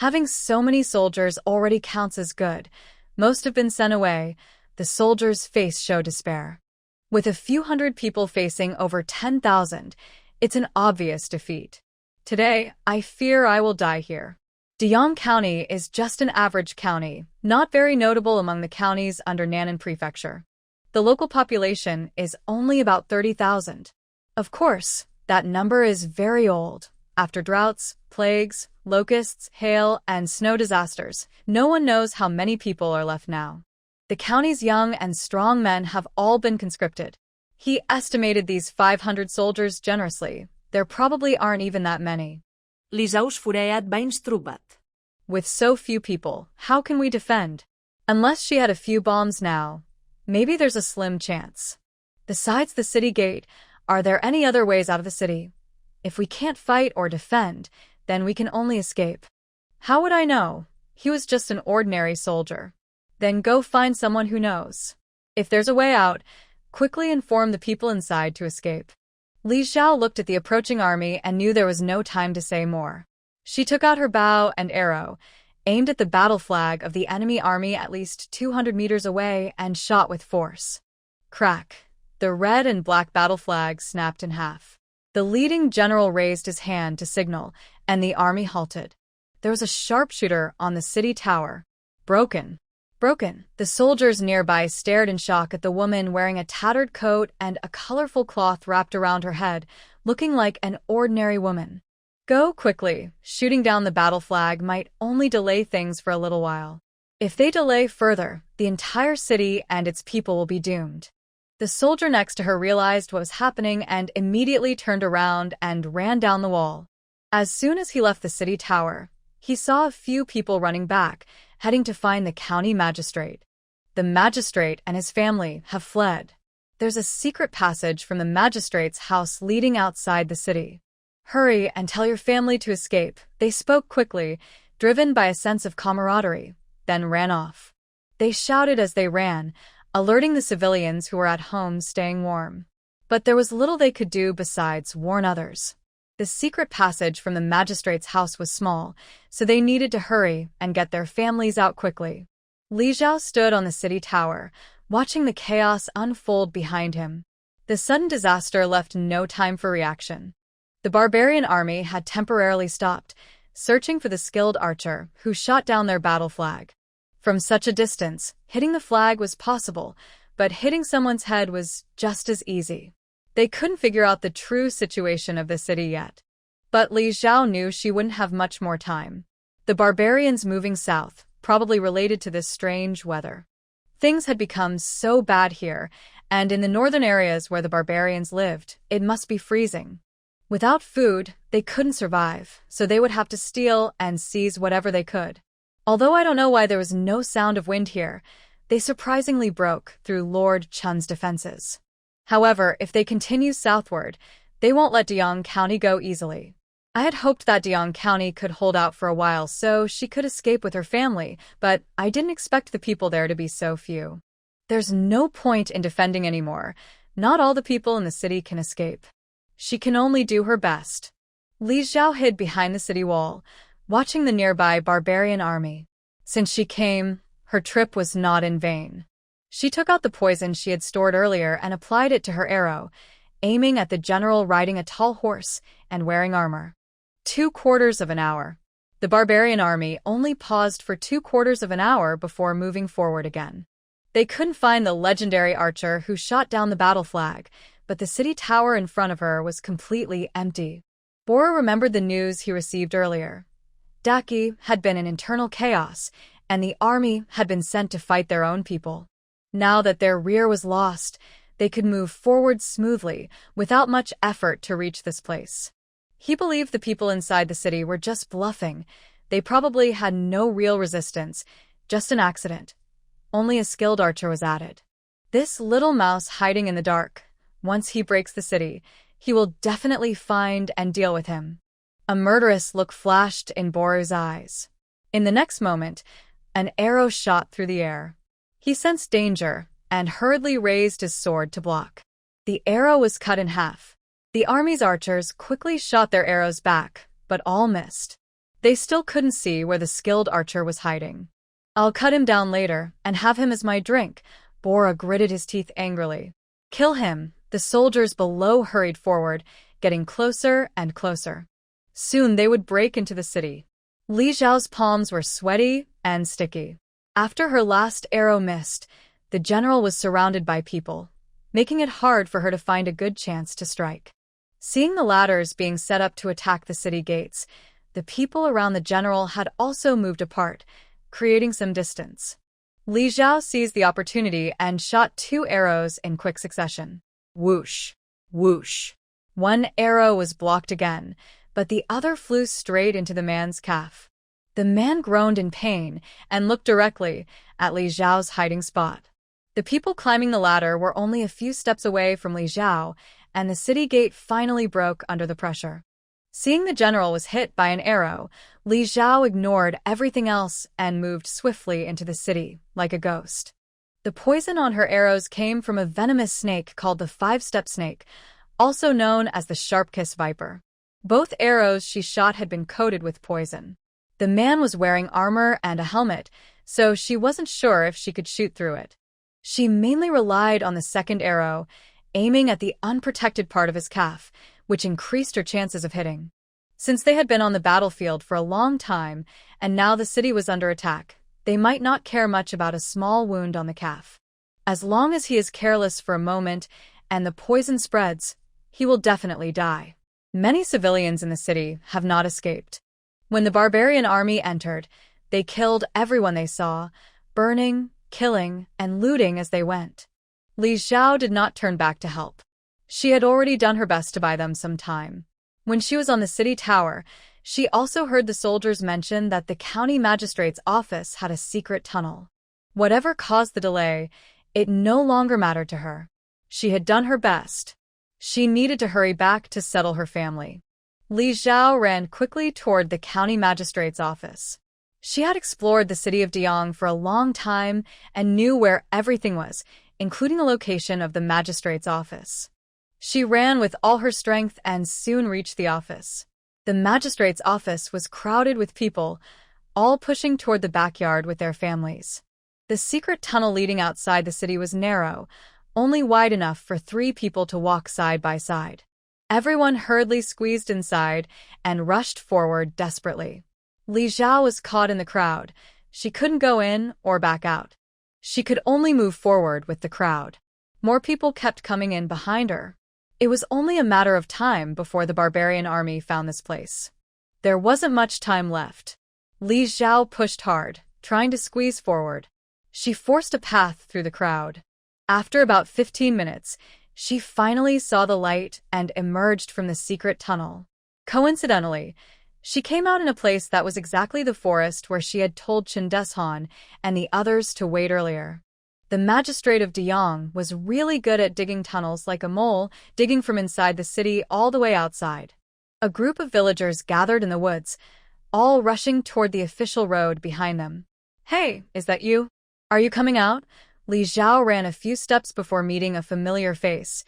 Having so many soldiers already counts as good. Most have been sent away. The soldiers' face show despair. With a few hundred people facing over 10,000, it's an obvious defeat. Today, I fear I will die here. Deyang County is just an average county, not very notable among the counties under Nannan Prefecture. The local population is only about 30,000. Of course, that number is very old. After droughts, plagues, locusts, hail, and snow disasters, no one knows how many people are left now. The county's young and strong men have all been conscripted. He estimated these 500 soldiers generously. There probably aren't even that many. L'Isaus Fureat va instrubat. With so few people, how can we defend? Unless she had a few bombs now, maybe there's a slim chance. Besides the city gate, are there any other ways out of the city? If we can't fight or defend, then we can only escape. How would I know? He was just an ordinary soldier. Then go find someone who knows. If there's a way out, quickly inform the people inside to escape. Li Xiao looked at the approaching army and knew there was no time to say more. She took out her bow and arrow, aimed at the battle flag of the enemy army at least 200 meters away, and shot with force. Crack! The red and black battle flag snapped in half. The leading general raised his hand to signal, and the army halted. There was a sharpshooter on the city tower. Broken. The soldiers nearby stared in shock at the woman wearing a tattered coat and a colorful cloth wrapped around her head, looking like an ordinary woman. Go quickly. Shooting down the battle flag might only delay things for a little while. If they delay further, the entire city and its people will be doomed. The soldier next to her realized what was happening and immediately turned around and ran down the wall. As soon as he left the city tower, he saw a few people running back, heading to find the county magistrate. The magistrate and his family have fled. There's a secret passage from the magistrate's house leading outside the city. Hurry and tell your family to escape. They spoke quickly, driven by a sense of camaraderie, then ran off. They shouted as they ran, alerting the civilians who were at home staying warm. But there was little they could do besides warn others. The secret passage from the magistrate's house was small, so they needed to hurry and get their families out quickly. Li Xiao stood on the city tower, watching the chaos unfold behind him. The sudden disaster left no time for reaction. The barbarian army had temporarily stopped, searching for the skilled archer who shot down their battle flag. From such a distance, hitting the flag was possible, but hitting someone's head was just as easy. They couldn't figure out the true situation of the city yet. But Li Xiao knew she wouldn't have much more time. The barbarians moving south, probably related to this strange weather. Things had become so bad here, and in the northern areas where the barbarians lived, it must be freezing. Without food, they couldn't survive, so they would have to steal and seize whatever they could. Although I don't know why there was no sound of wind here, they surprisingly broke through Lord Chun's defenses. However, if they continue southward, they won't let Deyang County go easily. I had hoped that Deyang County could hold out for a while so she could escape with her family, but I didn't expect the people there to be so few. There's no point in defending anymore. Not all the people in the city can escape. She can only do her best. Li Xiao hid behind the city wall, watching the nearby barbarian army. Since she came, her trip was not in vain. She took out the poison she had stored earlier and applied it to her arrow, aiming at the general riding a tall horse and wearing armor. 2/4 of an hour. The barbarian army only paused for 2/4 of an hour before moving forward again. They couldn't find the legendary archer who shot down the battle flag, but the city tower in front of her was completely empty. Bora remembered the news he received earlier. Daki had been in internal chaos, and the army had been sent to fight their own people. Now that their rear was lost, they could move forward smoothly, without much effort to reach this place. He believed the people inside the city were just bluffing. They probably had no real resistance, just an accident. Only a skilled archer was added. This little mouse hiding in the dark. Once he breaks the city, he will definitely find and deal with him. A murderous look flashed in Boru's eyes. In the next moment, an arrow shot through the air. He sensed danger and hurriedly raised his sword to block. The arrow was cut in half. The army's archers quickly shot their arrows back, but all missed. They still couldn't see where the skilled archer was hiding. "I'll cut him down later and have him as my drink," Bora gritted his teeth angrily. "Kill him." The soldiers below hurried forward, getting closer and closer. Soon they would break into the city. Li Zhao's palms were sweaty and sticky. After her last arrow missed, the general was surrounded by people, making it hard for her to find a good chance to strike. Seeing the ladders being set up to attack the city gates, the people around the general had also moved apart, creating some distance. Li Zhao seized the opportunity and shot 2 arrows in quick succession. Whoosh! Whoosh! One arrow was blocked again, but the other flew straight into the man's calf. The man groaned in pain and looked directly at Li Zhao's hiding spot. The people climbing the ladder were only a few steps away from Li Zhao, and the city gate finally broke under the pressure. Seeing the general was hit by an arrow, Li Zhao ignored everything else and moved swiftly into the city, like a ghost. The poison on her arrows came from a venomous snake called the 5-step snake, also known as the sharp-kiss viper. Both arrows she shot had been coated with poison. The man was wearing armor and a helmet, so she wasn't sure if she could shoot through it. She mainly relied on the second arrow, aiming at the unprotected part of his calf, which increased her chances of hitting. Since they had been on the battlefield for a long time, and now the city was under attack, they might not care much about a small wound on the calf. As long as he is careless for a moment and the poison spreads, he will definitely die. Many civilians in the city have not escaped. When the barbarian army entered, they killed everyone they saw, burning, killing, and looting as they went. Li Zhao did not turn back to help. She had already done her best to buy them some time. When she was on the city tower, she also heard the soldiers mention that the county magistrate's office had a secret tunnel. Whatever caused the delay, it no longer mattered to her. She had done her best. She needed to hurry back to settle her family. Li Zhao ran quickly toward the county magistrate's office. She had explored the city of Diang for a long time and knew where everything was, including the location of the magistrate's office. She ran with all her strength and soon reached the office. The magistrate's office was crowded with people, all pushing toward the backyard with their families. The secret tunnel leading outside the city was narrow, only wide enough for 3 people to walk side by side. Everyone hurriedly squeezed inside and rushed forward desperately. Li Zhao was caught in the crowd. She couldn't go in or back out. She could only move forward with the crowd. More people kept coming in behind her. It was only a matter of time before the barbarian army found this place. There wasn't much time left. Li Zhao pushed hard, trying to squeeze forward. She forced a path through the crowd. After about 15 minutes, she finally saw the light and emerged from the secret tunnel. Coincidentally, she came out in a place that was exactly the forest where she had told Chen Deshan and the others to wait earlier. The magistrate of Diang was really good at digging tunnels like a mole, digging from inside the city all the way outside. A group of villagers gathered in the woods, all rushing toward the official road behind them. "Hey, is that you? Are you coming out?" Li Zhao ran a few steps before meeting a familiar face,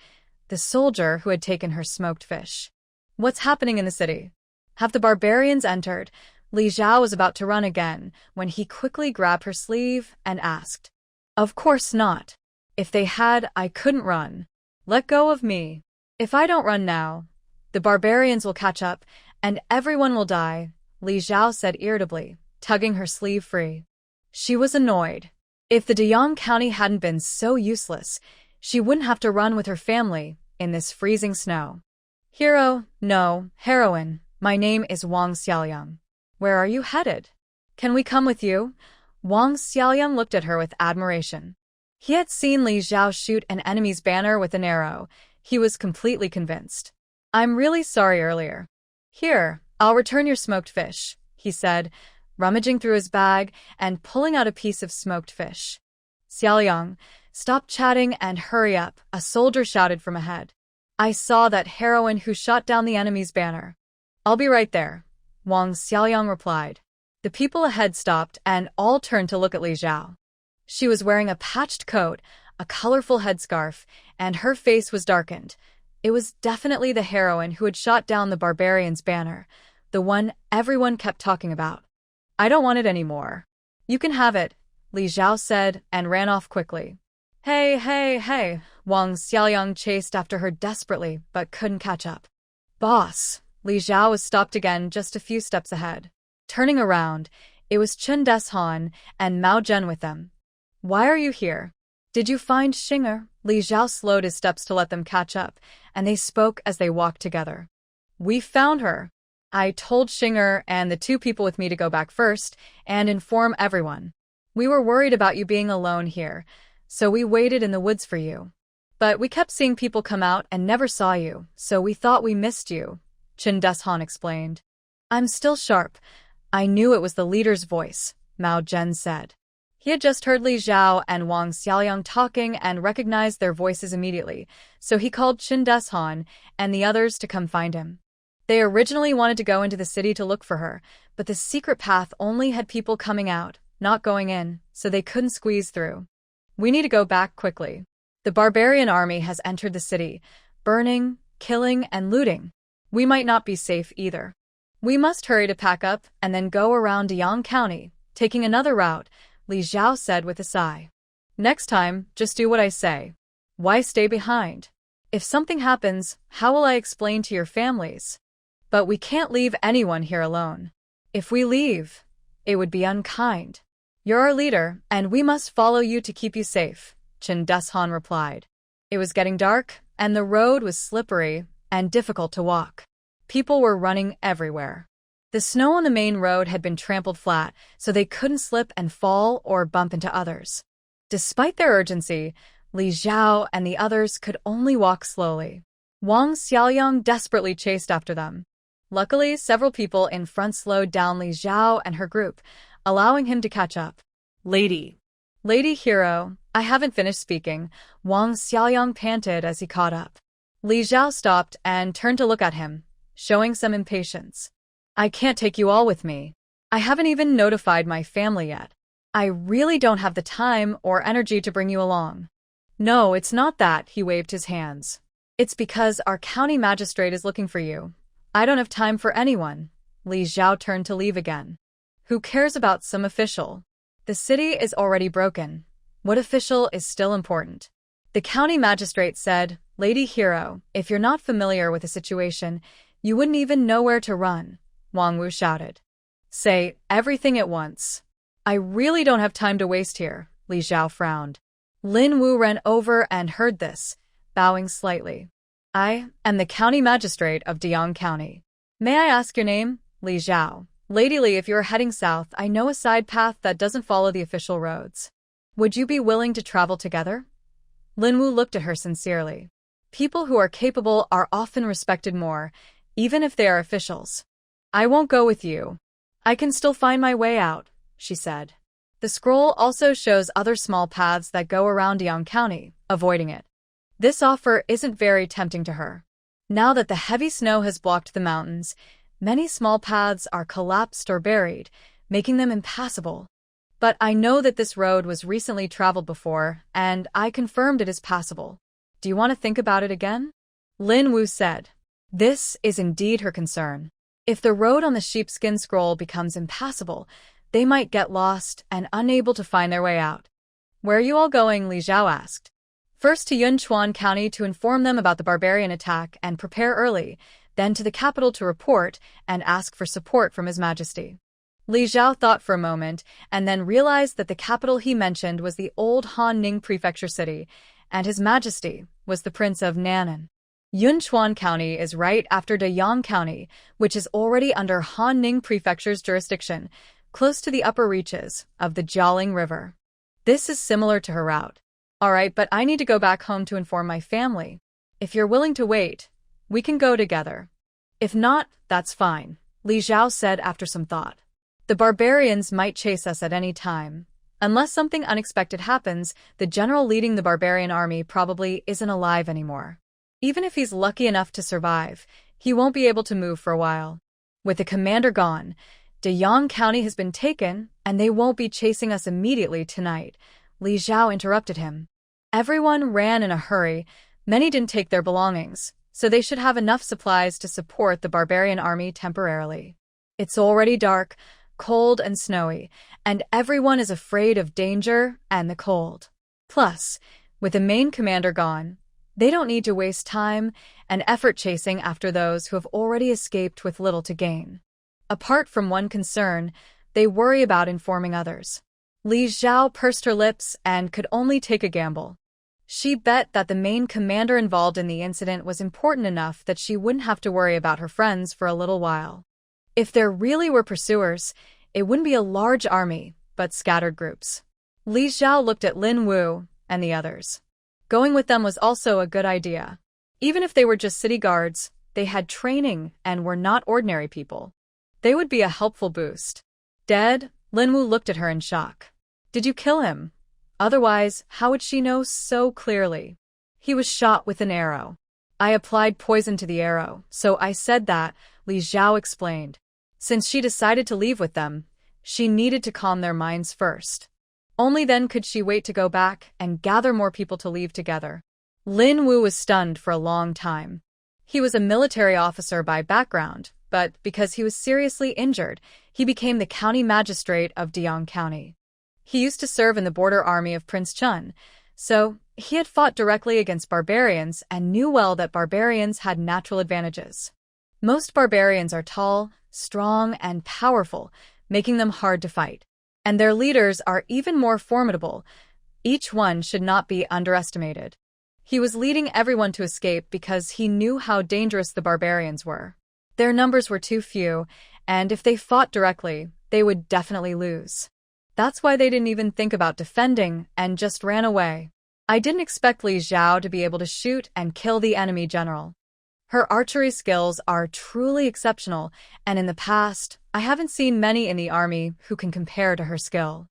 the soldier who had taken her smoked fish. "What's happening in the city? Have the barbarians entered?" Li Zhao was about to run again when he quickly grabbed her sleeve and asked. "Of course not. If they had, I couldn't run. Let go of me. If I don't run now, the barbarians will catch up and everyone will die," Li Zhao said irritably, tugging her sleeve free. She was annoyed. If the Diang County hadn't been so useless, she wouldn't have to run with her family in this freezing snow. Heroine, my name is Wang Xiaoyang. Where are you headed? Can we come with you?" Wang Xiaoyang looked at her with admiration. He had seen Li Zhao shoot an enemy's banner with an arrow. He was completely convinced. "I'm really sorry earlier. Here, I'll return your smoked fish," he said, rummaging through his bag and pulling out a piece of smoked fish. "Xiaoyang, stop chatting and hurry up," a soldier shouted from ahead. "I saw that heroine who shot down the enemy's banner." "I'll be right there," Wang Xiaoyang replied. The people ahead stopped and all turned to look at Li Zhao. She was wearing a patched coat, a colorful headscarf, and her face was darkened. It was definitely the heroine who had shot down the barbarian's banner. the one everyone kept talking about. I don't want it anymore. You can have it, Li Zhao said and ran off quickly. Hey, hey, hey, Wang Xiaoyang chased after her desperately but couldn't catch up. Boss, Li Zhao was stopped again just a few steps ahead. Turning around, it was Chen Deshan and Mao Zhen with them. Why are you here? Did you find Xinger? Li Zhao slowed his steps to let them catch up, and they spoke as they walked together. We found her. I told Xinger and the two people with me to go back first and inform everyone. We were worried about you being alone here, so we waited in the woods for you. But we kept seeing people come out and never saw you, so we thought we missed you, Chen Deshan explained. I'm still sharp. I knew it was the leader's voice, Mao Zhen said. He had just heard Li Zhao and Wang Xiaoyang talking and recognized their voices immediately, so he called Chen Deshan and the others to come find him. They originally wanted to go into the city to look for her, but the secret path only had people coming out, not going in, so they couldn't squeeze through. We need to go back quickly. The barbarian army has entered the city, burning, killing, and looting. We might not be safe either. We must hurry to pack up and then go around Deyang County, taking another route, Li Zhao said with a sigh. Next time, just do what I say. Why stay behind? If something happens, how will I explain to your families? But we can't leave anyone here alone. If we leave, it would be unkind. You're our leader, and we must follow you to keep you safe, Chen Deshan replied. It was getting dark, and the road was slippery and difficult to walk. People were running everywhere. The snow on the main road had been trampled flat, so they couldn't slip and fall or bump into others. Despite their urgency, Li Zhao and the others could only walk slowly. Wang Xiaoyang desperately chased after them. Luckily, several people in front slowed down Li Zhao and her group, allowing him to catch up. Lady Hero, I haven't finished speaking, Wang Xiaoyang panted as he caught up. Li Zhao stopped and turned to look at him, showing some impatience. I can't take you all with me. I haven't even notified my family yet. I really don't have the time or energy to bring you along. No, it's not that, he waved his hands. It's because our county magistrate is looking for you. I don't have time for anyone. Li Zhao turned to leave again. Who cares about some official? The city is already broken. What official is still important? The county magistrate said, Lady Hero, if you're not familiar with the situation, you wouldn't even know where to run, Wang Wu shouted. Say everything at once. I really don't have time to waste here, Li Zhao frowned. Lin Wu ran over and heard this, bowing slightly. I am the county magistrate of Deyang County. May I ask your name? Li Zhao. Lady Li, if you're heading south, I know a side path that doesn't follow the official roads. Would you be willing to travel together? Lin Wu looked at her sincerely. People who are capable are often respected more, even if they are officials. I won't go with you. I can still find my way out, she said. The scroll also shows other small paths that go around Deyang County, avoiding it. This offer isn't very tempting to her. Now that the heavy snow has blocked the mountains, many small paths are collapsed or buried, making them impassable. But I know that this road was recently traveled before, and I confirmed it is passable. Do you want to think about it again? Lin Wu said. This is indeed her concern. If the road on the sheepskin scroll becomes impassable, they might get lost and unable to find their way out. Where are you all going? Li Zhao asked. First to Yunchuan County to inform them about the barbarian attack and prepare early, then to the capital to report and ask for support from His Majesty. Li Zhao thought for a moment and then realized that the capital he mentioned was the old Han Ning prefecture city, and His Majesty was the Prince of Nan'an. Yunchuan County is right after Deyang County, which is already under Han Ning prefecture's jurisdiction, close to the upper reaches of the Jialing River. This is similar to her route. All right, but I need to go back home to inform my family. If you're willing to wait, we can go together. If not, that's fine, Li Zhao said after some thought. The barbarians might chase us at any time. Unless something unexpected happens, the general leading the barbarian army probably isn't alive anymore. Even if he's lucky enough to survive, he won't be able to move for a while. With the commander gone, Deyang County has been taken, and they won't be chasing us immediately tonight, Li Zhao interrupted him. Everyone ran in a hurry. Many didn't take their belongings, so they should have enough supplies to support the barbarian army temporarily. It's already dark, cold and snowy, and everyone is afraid of danger and the cold. Plus, with the main commander gone, they don't need to waste time and effort chasing after those who have already escaped with little to gain. Apart from one concern, they worry about informing others. Li Xiao pursed her lips and could only take a gamble. She bet that the main commander involved in the incident was important enough that she wouldn't have to worry about her friends for a little while. If there really were pursuers, it wouldn't be a large army, but scattered groups. Li Xiao looked at Lin Wu and the others. Going with them was also a good idea. Even if they were just city guards, they had training and were not ordinary people. They would be a helpful boost. Dead? Lin Wu looked at her in shock. Did you kill him? Otherwise, how would she know so clearly? He was shot with an arrow. I applied poison to the arrow, so I said that, Li Xiao explained. Since she decided to leave with them, she needed to calm their minds first. Only then could she wait to go back and gather more people to leave together. Lin Wu was stunned for a long time. He was a military officer by background, but because he was seriously injured, he became the county magistrate of Diang County. He used to serve in the border army of Prince Chun, so he had fought directly against barbarians and knew well that barbarians had natural advantages. Most barbarians are tall, strong, and powerful, making them hard to fight. And their leaders are even more formidable. Each one should not be underestimated. He was leading everyone to escape because he knew how dangerous the barbarians were. Their numbers were too few, and if they fought directly, they would definitely lose. That's why they didn't even think about defending and just ran away. I didn't expect Li Xiao to be able to shoot and kill the enemy general. Her archery skills are truly exceptional, and in the past, I haven't seen many in the army who can compare to her skill.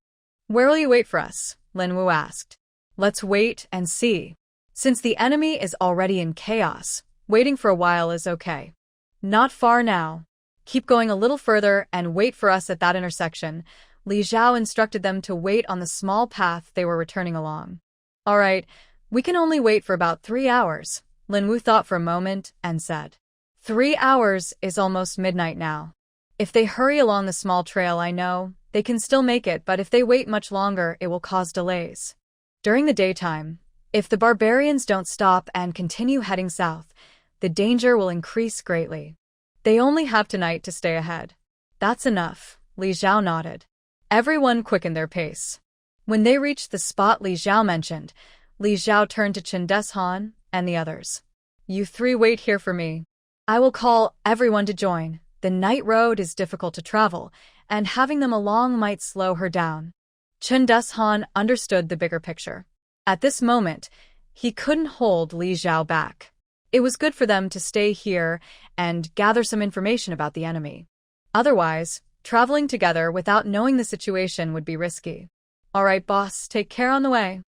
Where will you wait for us? Lin Wu asked. Let's wait and see. Since the enemy is already in chaos, waiting for a while is okay. Not far now. Keep going a little further and wait for us at that intersection. Li Xiao instructed them to wait on the small path they were returning along. All right, we can only wait for about 3 hours. Lin Wu thought for a moment and said, 3 hours is almost midnight now. If they hurry along the small trail, I know, they can still make it, but if they wait much longer, it will cause delays. During the daytime, if the barbarians don't stop and continue heading south, the danger will increase greatly. They only have tonight to stay ahead. That's enough, Li Xiao nodded. Everyone quickened their pace. When they reached the spot Li Xiao mentioned, Li Xiao turned to Chen Deshan and the others. You 3 wait here for me. I will call everyone to join. The night road is difficult to travel, and having them along might slow her down. Chen Deshan understood the bigger picture. At this moment, he couldn't hold Li Xiao back. It was good for them to stay here and gather some information about the enemy. Otherwise, traveling together without knowing the situation would be risky. All right, boss, take care on the way.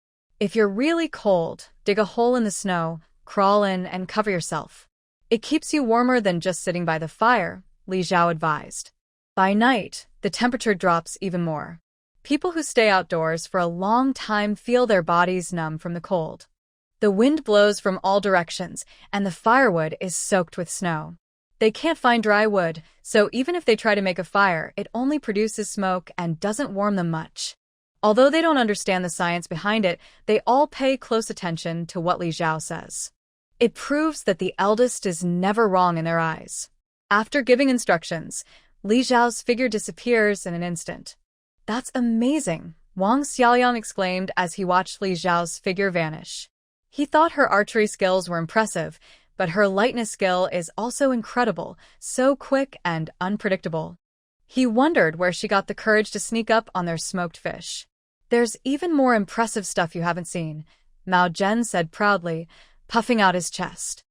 If you're really cold, dig a hole in the snow, crawl in, and cover yourself. It keeps you warmer than just sitting by the fire, Li Xiao advised. By night, the temperature drops even more. People who stay outdoors for a long time feel their bodies numb from the cold. The wind blows from all directions, and the firewood is soaked with snow. They can't find dry wood, so even if they try to make a fire, it only produces smoke and doesn't warm them much. Although they don't understand the science behind it, they all pay close attention to what Li Xiao says. It proves that the eldest is never wrong in their eyes. After giving instructions, Li Xiao's figure disappears in an instant. That's amazing, Wang Xiaoyang exclaimed as he watched Li Xiao's figure vanish. He thought her archery skills were impressive, but her lightness skill is also incredible, so quick and unpredictable. He wondered where she got the courage to sneak up on their smoked fish. There's even more impressive stuff you haven't seen, Mao Zhen said proudly, puffing out his chest.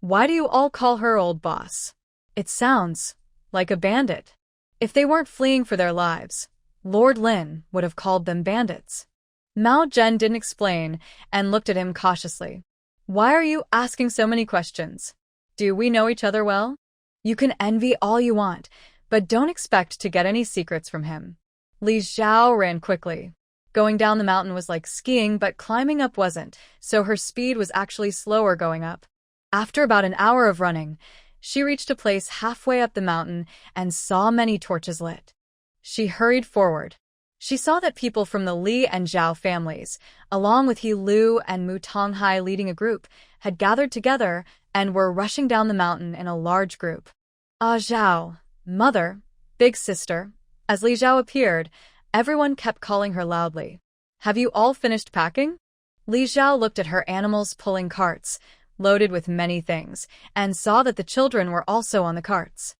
Why do you all call her old boss? It sounds like a bandit. If they weren't fleeing for their lives, Lord Lin would have called them bandits. Mao Zhen didn't explain and looked at him cautiously. Why are you asking so many questions? Do we know each other well? You can envy all you want, but don't expect to get any secrets from him. Li Xiao ran quickly. Going down the mountain was like skiing, but climbing up wasn't, so her speed was actually slower going up. After about an hour of running, She reached a place halfway up the mountain and saw many torches lit. She hurried forward. She saw that people from the Li and Zhao families, along with He Lu and Mu Tonghai leading a group, had gathered together and were rushing down the mountain in a large group. Ah Zhao, mother, big sister. As Li Zhao appeared, everyone kept calling her loudly. Have you all finished packing? Li Zhao looked at her animals pulling carts, loaded with many things, and saw that the children were also on the carts.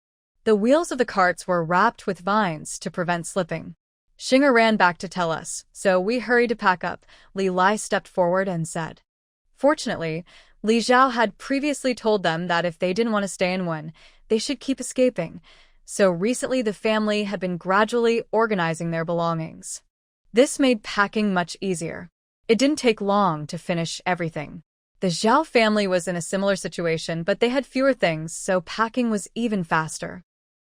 The wheels of the carts were wrapped with vines to prevent slipping. Xinger ran back to tell us, so we hurried to pack up. Li Lai stepped forward and said. Fortunately, Li Zhao had previously told them that if they didn't want to stay in Wen, they should keep escaping, so recently the family had been gradually organizing their belongings. This made packing much easier. It didn't take long to finish everything. The Zhao family was in a similar situation, but they had fewer things, so packing was even faster.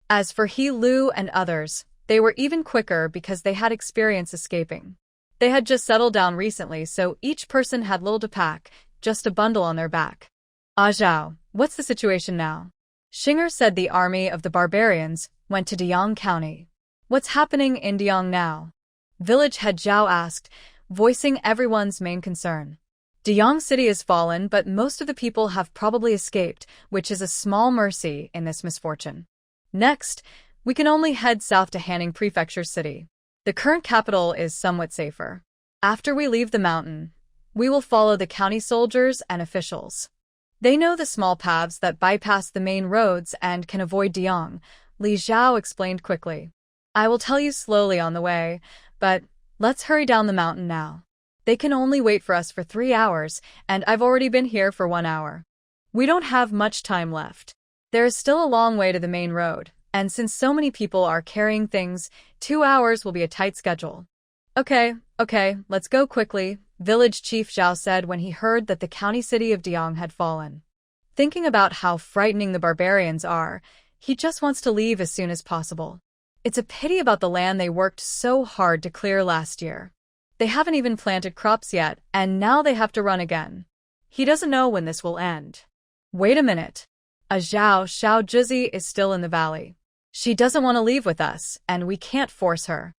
As for He Lu and others, they were even quicker because they had experience escaping. They had just settled down recently, so each person had little to pack, just a bundle on their back. Ah Zhao, what's the situation now? Xinger said the army of the barbarians went to Deyang County. What's happening in Deyang now? Village head Zhao asked, voicing everyone's main concern. Deyang City has fallen, but most of the people have probably escaped, which is a small mercy in this misfortune. Next, we can only head south to Hanning Prefecture City. The current capital is somewhat safer. After we leave the mountain, we will follow the county soldiers and officials. They know the small paths that bypass the main roads and can avoid Deyang, Li Zhao explained quickly. I will tell you slowly on the way, but let's hurry down the mountain now. They can only wait for us for 3 hours, and I've already been here for 1 hour. We don't have much time left. There is still a long way to the main road, and since so many people are carrying things, 2 hours will be a tight schedule. Okay, let's go quickly, Village Chief Zhao said when he heard that the county city of Deyang had fallen. Thinking about how frightening the barbarians are, he just wants to leave as soon as possible. It's a pity about the land they worked so hard to clear last year. They haven't even planted crops yet, and now they have to run again. He doesn't know when this will end. Wait a minute. Xiao Zhizi is still in the valley. She doesn't want to leave with us, and we can't force her.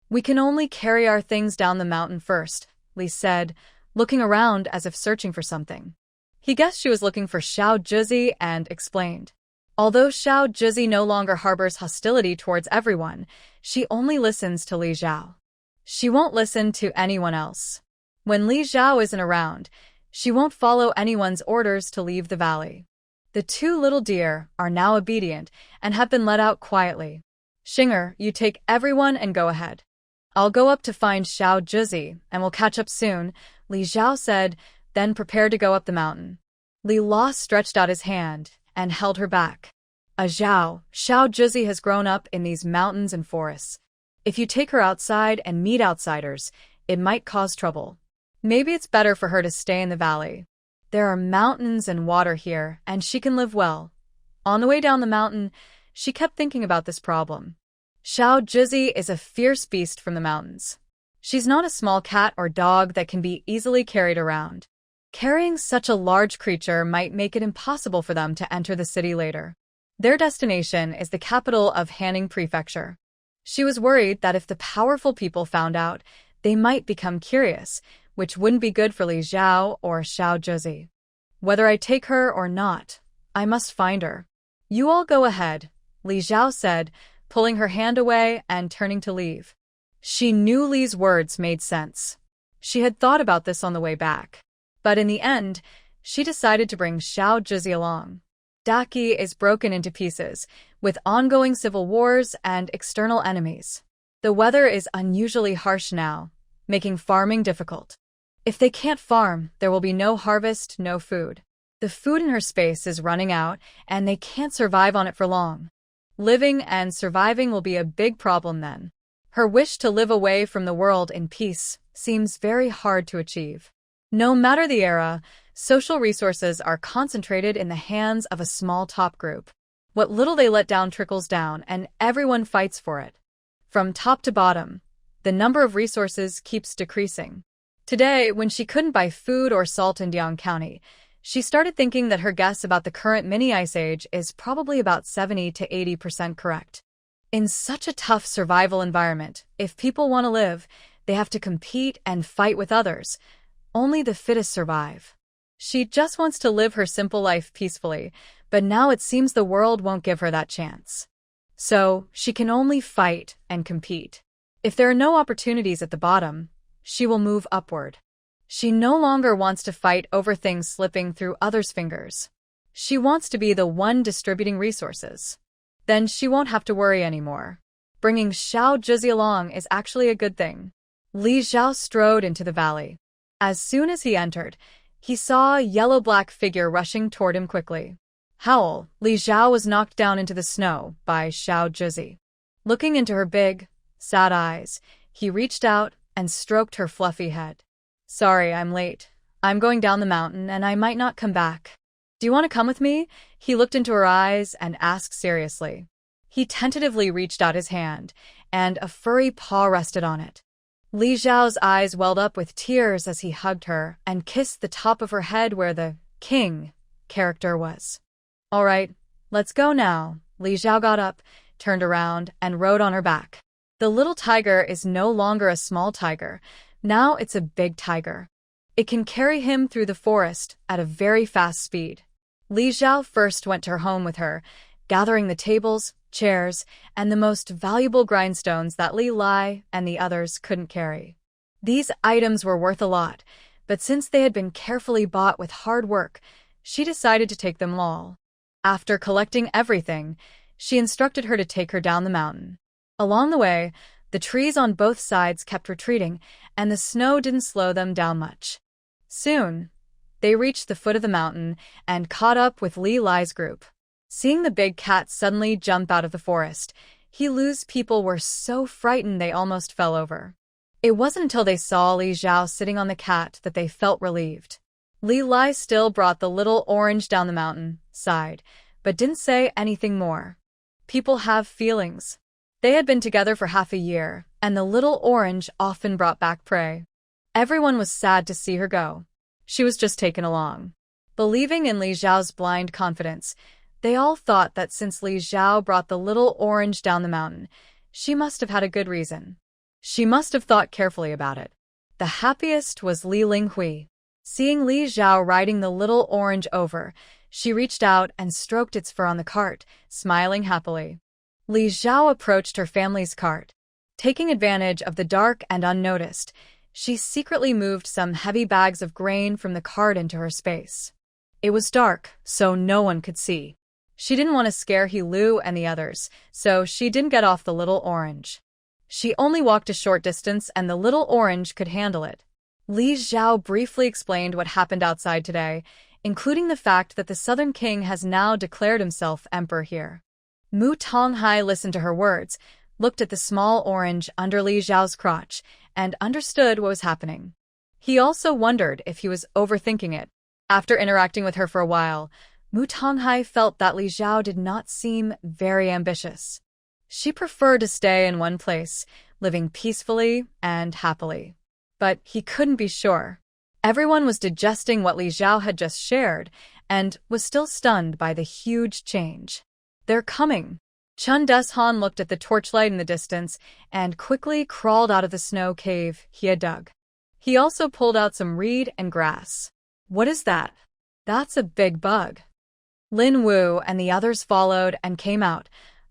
We can only carry our things down the mountain first, Li said, looking around as if searching for something. He guessed she was looking for Xiao Zhizi and explained. Although Xiao Zhizi no longer harbors hostility towards everyone, she only listens to Li Zhao. She won't listen to anyone else. When Li Zhao isn't around, she won't follow anyone's orders to leave the valley. The 2 little deer are now obedient and have been let out quietly. Xinger, you take everyone and go ahead. I'll go up to find Xiao Zhizi, and we'll catch up soon, Li Zhao said, then prepared to go up the mountain. Li La stretched out his hand and held her back. Xiao Zhizi has grown up in these mountains and forests. If you take her outside and meet outsiders, it might cause trouble. Maybe it's better for her to stay in the valley. There are mountains and water here, and she can live well. On the way down the mountain, she kept thinking about this problem. Xiao Zhizi is a fierce beast from the mountains. She's not a small cat or dog that can be easily carried around. Carrying such a large creature might make it impossible for them to enter the city later. Their destination is the capital of Hanning Prefecture. She was worried that if the powerful people found out, they might become curious, which wouldn't be good for Li Zhao or Xiao Zhizi. Whether I take her or not, I must find her. You all go ahead, Li Zhao said, pulling her hand away and turning to leave. She knew Li's words made sense. She had thought about this on the way back. But in the end, she decided to bring Xiao Zhizi along. Daki is broken into pieces, with ongoing civil wars and external enemies. The weather is unusually harsh now, making farming difficult. If they can't farm, there will be no harvest, no food. The food in her space is running out, and they can't survive on it for long. Living and surviving will be a big problem then. Her wish to live away from the world in peace seems very hard to achieve. No matter the era, social resources are concentrated in the hands of a small top group. What little they let down trickles down, and everyone fights for it. From top to bottom, the number of resources keeps decreasing. Today, when she couldn't buy food or salt in Deyang County, She started thinking that her guess about the current mini-ice age is probably about 70 to 80% correct. In such a tough survival environment, if people want to live, they have to compete and fight with others. Only the fittest survive. She just wants to live her simple life peacefully, but now it seems the world won't give her that chance. So, she can only fight and compete. If there are no opportunities at the bottom, she will move upward. She no longer wants to fight over things slipping through others' fingers. She wants to be the one distributing resources. Then she won't have to worry anymore. Bringing Xiao Zhizi along is actually a good thing. Li Xiao strode into the valley. As soon as he entered, he saw a yellow-black figure rushing toward him quickly. Howl, Li Xiao was knocked down into the snow by Xiao Zhizi. Looking into her big, sad eyes, he reached out and stroked her fluffy head. Sorry, I'm late. I'm going down the mountain and I might not come back. Do you want to come with me? He looked into her eyes and asked seriously. He tentatively reached out his hand, and a furry paw rested on it. Li Xiao's eyes welled up with tears as he hugged her and kissed the top of her head where the king character was. All right, let's go now. Li Xiao got up, turned around, and rode on her back. The little tiger is no longer a small tiger. Now it's a big tiger. It can carry him through the forest at a very fast speed. Li Xiao first went to her home with her, gathering the tables, chairs, and the most valuable grindstones that Li Lai and the others couldn't carry. These items were worth a lot, but since they had been carefully bought with hard work, she decided to take them all. After collecting everything, she instructed her to take her down the mountain. Along the way, the trees on both sides kept retreating, and the snow didn't slow them down much. Soon, they reached the foot of the mountain and caught up with Li Lai's group. Seeing the big cat suddenly jump out of the forest, Helu's people were so frightened they almost fell over. It wasn't until they saw Li Xiao sitting on the cat that they felt relieved. Li Lai still brought the little orange down the mountain, sighed, but didn't say anything more. People have feelings. They had been together for half a year, and the little orange often brought back prey. Everyone was sad to see her go. She was just taken along. Believing in Li Xiao's blind confidence, they all thought that since Li Xiao brought the little orange down the mountain, she must have had a good reason. She must have thought carefully about it. The happiest was Li Linghui. Seeing Li Xiao riding the little orange over, she reached out and stroked its fur on the cart, smiling happily. Li Xiao approached her family's cart. Taking advantage of the dark and unnoticed, she secretly moved some heavy bags of grain from the cart into her space. It was dark, so no one could see. She didn't want to scare Helu and the others, so she didn't get off the little orange. She only walked a short distance and the little orange could handle it. Li Xiao briefly explained what happened outside today, including the fact that the Southern King has now declared himself emperor here. Mu Tonghai listened to her words, looked at the small orange under Li Xiao's crotch, and understood what was happening. He also wondered if he was overthinking it. After interacting with her for a while, Mu Tonghai felt that Li Xiao did not seem very ambitious. She preferred to stay in one place, living peacefully and happily. But he couldn't be sure. Everyone was digesting what Li Xiao had just shared, and was still stunned by the huge change. They're coming. Chun Deshan looked at the torchlight in the distance and quickly crawled out of the snow cave he had dug. He also pulled out some reed and grass. What is that? That's a big bug. Lin Wu and the others followed and came out,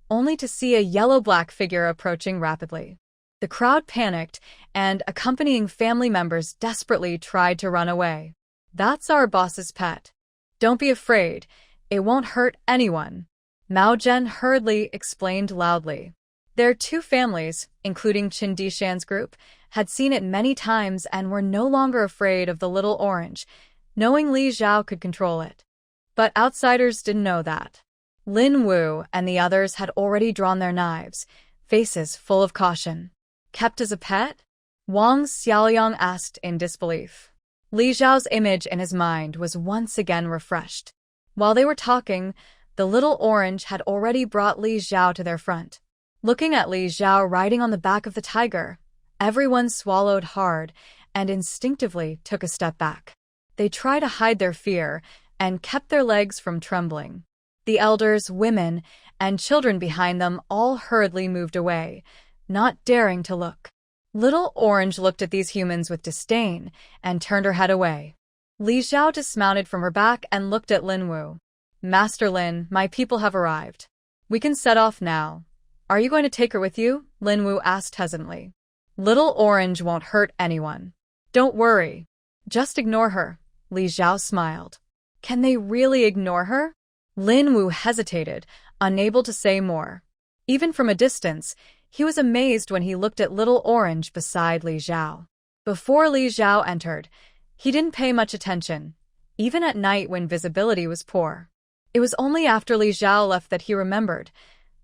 only to see a yellow-black figure approaching rapidly. The crowd panicked, and accompanying family members desperately tried to run away. That's our boss's pet. Don't be afraid. It won't hurt anyone. Mao Zhen hurriedly explained loudly. Their two families, including Qin Dishan's group, had seen it many times and were no longer afraid of the little orange, knowing Li Xiao could control it. But outsiders didn't know that. Lin Wu and the others had already drawn their knives, faces full of caution. Kept as a pet? Wang Xiaoyang asked in disbelief. Li Xiao's image in his mind was once again refreshed. While they were talking, the little orange had already brought Li Xiao to their front. Looking at Li Xiao riding on the back of the tiger, everyone swallowed hard and instinctively took a step back. They tried to hide their fear and kept their legs from trembling. The elders, women, and children behind them all hurriedly moved away, not daring to look. Little Orange looked at these humans with disdain and turned her head away. Li Xiao dismounted from her back and looked at Lin Wu. Master Lin, my people have arrived. We can set off now. Are you going to take her with you? Lin Wu asked hesitantly. Little Orange won't hurt anyone. Don't worry. Just ignore her. Li Xiao smiled. Can they really ignore her? Lin Wu hesitated, unable to say more. Even from a distance, he was amazed when he looked at Little Orange beside Li Xiao. Before Li Xiao entered, he didn't pay much attention, even at night when visibility was poor. It was only after Li Xiao left that he remembered.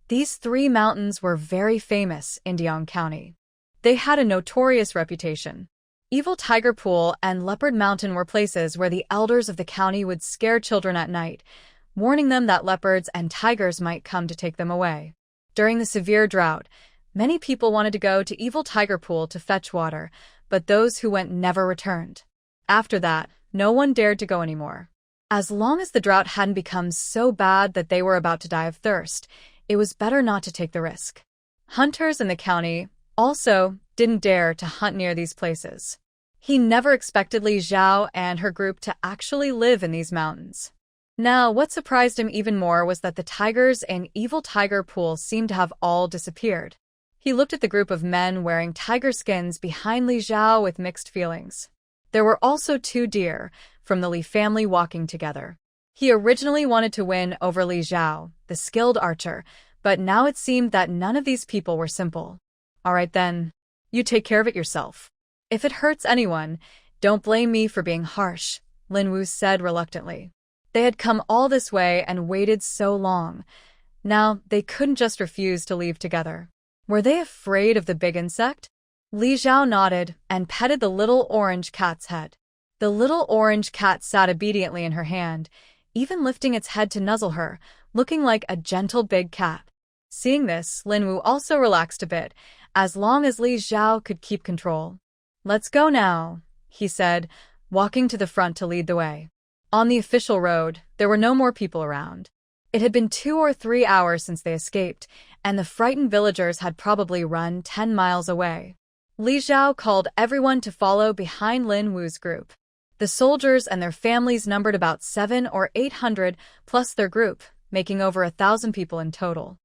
These 3 mountains were very famous in Diang County. They had a notorious reputation. Evil Tiger Pool and Leopard Mountain were places where the elders of the county would scare children at night, warning them that leopards and tigers might come to take them away. During the severe drought, many people wanted to go to Evil Tiger Pool to fetch water, but those who went never returned. After that, no one dared to go anymore. As long as the drought hadn't become so bad that they were about to die of thirst, it was better not to take the risk. Hunters in the county also didn't dare to hunt near these places. He never expected Li Xiao and her group to actually live in these mountains. Now, what surprised him even more was that the tigers in Evil Tiger Pool seemed to have all disappeared. He looked at the group of men wearing tiger skins behind Li Xiao with mixed feelings. There were also 2 deer from the Li family walking together. He originally wanted to win over Li Xiao, the skilled archer, but now it seemed that none of these people were simple. All right then, you take care of it yourself. If it hurts anyone, don't blame me for being harsh, Lin Wu said reluctantly. They had come all this way and waited so long. Now, they couldn't just refuse to leave together. Were they afraid of the big insect? Li Xiao nodded and petted the little orange cat's head. The little orange cat sat obediently in her hand, even lifting its head to nuzzle her, looking like a gentle big cat. Seeing this, Lin Wu also relaxed a bit, as long as Li Xiao could keep control. Let's go now, he said, walking to the front to lead the way. On the official road, there were no more people around. It had been 2 or 3 hours since they escaped, and the frightened villagers had probably run 10 miles away. Li Xiao called everyone to follow behind Lin Wu's group. The soldiers and their families numbered about 700 or 800, plus their group, making over 1,000 people in total.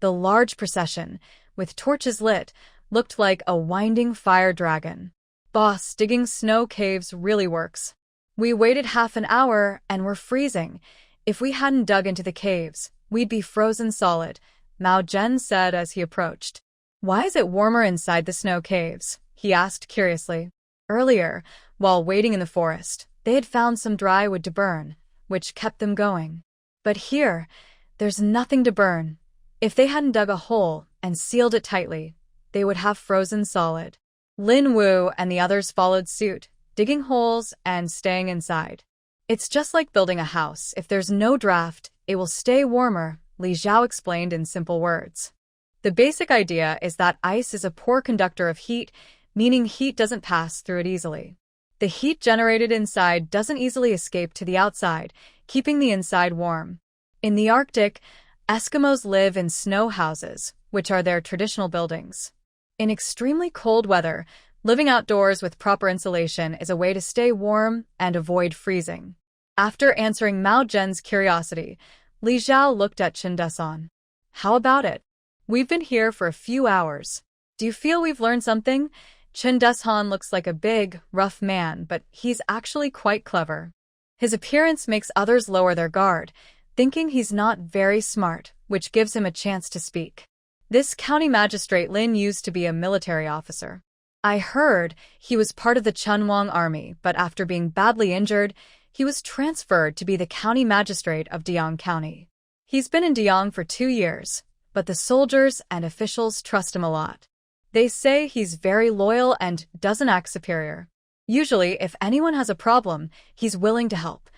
The large procession, with torches lit, looked like a winding fire dragon. Boss, digging snow caves really works. We waited half an hour and were freezing. If we hadn't dug into the caves, we'd be frozen solid, Mao Zhen said as he approached. Why is it warmer inside the snow caves? He asked curiously. Earlier, while waiting in the forest, they had found some dry wood to burn, which kept them going. But here, there's nothing to burn. If they hadn't dug a hole and sealed it tightly, they would have frozen solid. Lin Wu and the others followed suit, digging holes and staying inside. It's just like building a house. If there's no draft, it will stay warmer, Li Xiao explained in simple words. The basic idea is that ice is a poor conductor of heat, meaning heat doesn't pass through it easily. The heat generated inside doesn't easily escape to the outside, keeping the inside warm. In the Arctic, Eskimos live in snow houses, which are their traditional buildings. In extremely cold weather, living outdoors with proper insulation is a way to stay warm and avoid freezing. After answering Mao Zhen's curiosity, Li Xiao looked at Chen Desan. How about it? We've been here for a few hours. Do you feel we've learned something? Chen Desan looks like a big, rough man, but he's actually quite clever. His appearance makes others lower their guard, thinking he's not very smart, which gives him a chance to speak. This county magistrate Lin used to be a military officer. I heard he was part of the Chunwang army, but after being badly injured, he was transferred to be the county magistrate of Diang County. He's been in Diang for 2 years, but the soldiers and officials trust him a lot. They say he's very loyal and doesn't act superior. Usually, if anyone has a problem, he's willing to help.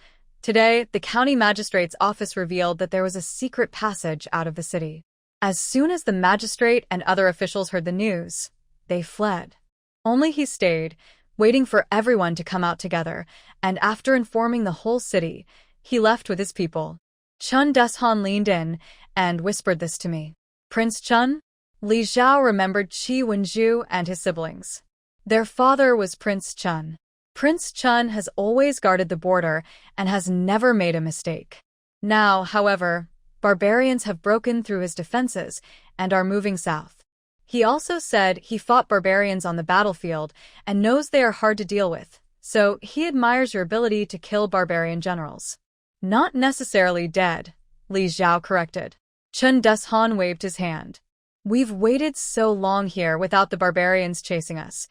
Today, the county magistrate's office revealed that there was a secret passage out of the city. As soon as the magistrate and other officials heard the news, they fled. Only he stayed, waiting for everyone to come out together, and after informing the whole city, he left with his people. Chun Deshan leaned in and whispered this to me. Prince Chun? Li Zhao remembered Qi Wenju and his siblings. Their father was Prince Chun. Prince Chun has always guarded the border and has never made a mistake. Now, however, barbarians have broken through his defenses and are moving south. He also said he fought barbarians on the battlefield and knows they are hard to deal with, so he admires your ability to kill barbarian generals. Not necessarily dead, Li Zhao corrected. Chun Deshan waved his hand. We've waited so long here without the barbarians chasing us.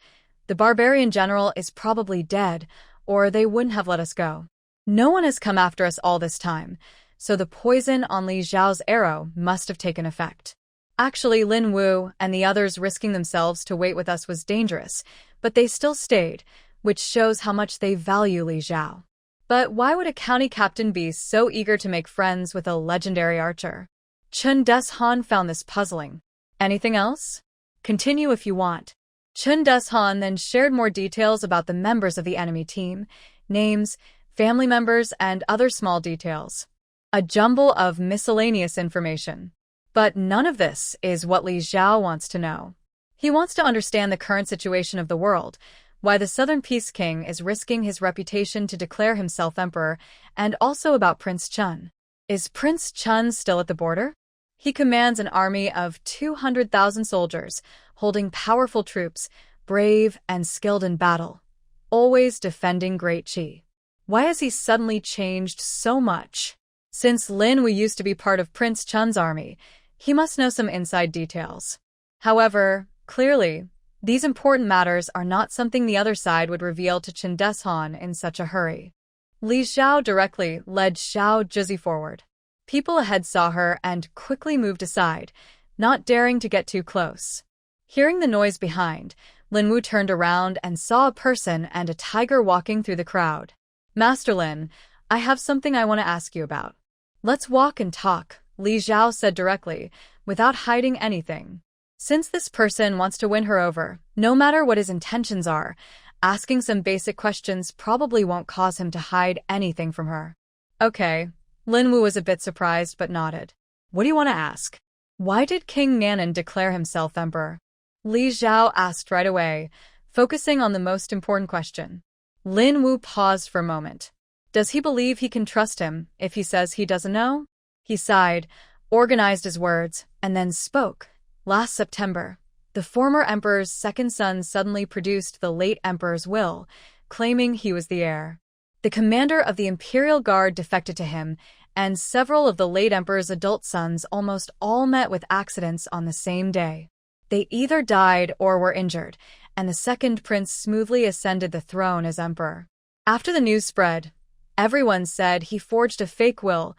The barbarian general is probably dead, or they wouldn't have let us go. No one has come after us all this time, so the poison on Li Zhao's arrow must have taken effect. Actually, Lin Wu and the others risking themselves to wait with us was dangerous, but they still stayed, which shows how much they value Li Zhao. But why would a county captain be so eager to make friends with a legendary archer? Chun Deshan found this puzzling. Anything else? Continue if you want. Chun Deshan then shared more details about the members of the enemy team, names, family members, and other small details. A jumble of miscellaneous information. But none of this is what Li Zhao wants to know. He wants to understand the current situation of the world, why the Southern Peace King is risking his reputation to declare himself emperor, and also about Prince Chun. Is Prince Chun still at the border? He commands an army of 200,000 soldiers, holding powerful troops, brave and skilled in battle, always defending Great Qi. Why has he suddenly changed so much? Since Lin Wu used to be part of Prince Chun's army, he must know some inside details. However, clearly, these important matters are not something the other side would reveal to Chun Deshan in such a hurry. Li Zhao directly led Xiao Zhizi forward. People ahead saw her and quickly moved aside, not daring to get too close. Hearing the noise behind, Lin Wu turned around and saw a person and a tiger walking through the crowd. Master Lin, I have something I want to ask you about. Let's walk and talk, Li Zhao said directly, without hiding anything. Since this person wants to win her over, no matter what his intentions are, asking some basic questions probably won't cause him to hide anything from her. Okay. Lin Wu was a bit surprised but nodded. What do you want to ask? Why did King Nanan declare himself emperor? Li Zhao asked right away, focusing on the most important question. Lin Wu paused for a moment. Does he believe he can trust him if he says he doesn't know? He sighed, organized his words, and then spoke. Last September, the former emperor's second son suddenly produced the late emperor's will, claiming he was the heir. The commander of the Imperial Guard defected to him, and several of the late emperor's adult sons almost all met with accidents on the same day. They either died or were injured, and the second prince smoothly ascended the throne as emperor. After the news spread, everyone said he forged a fake will,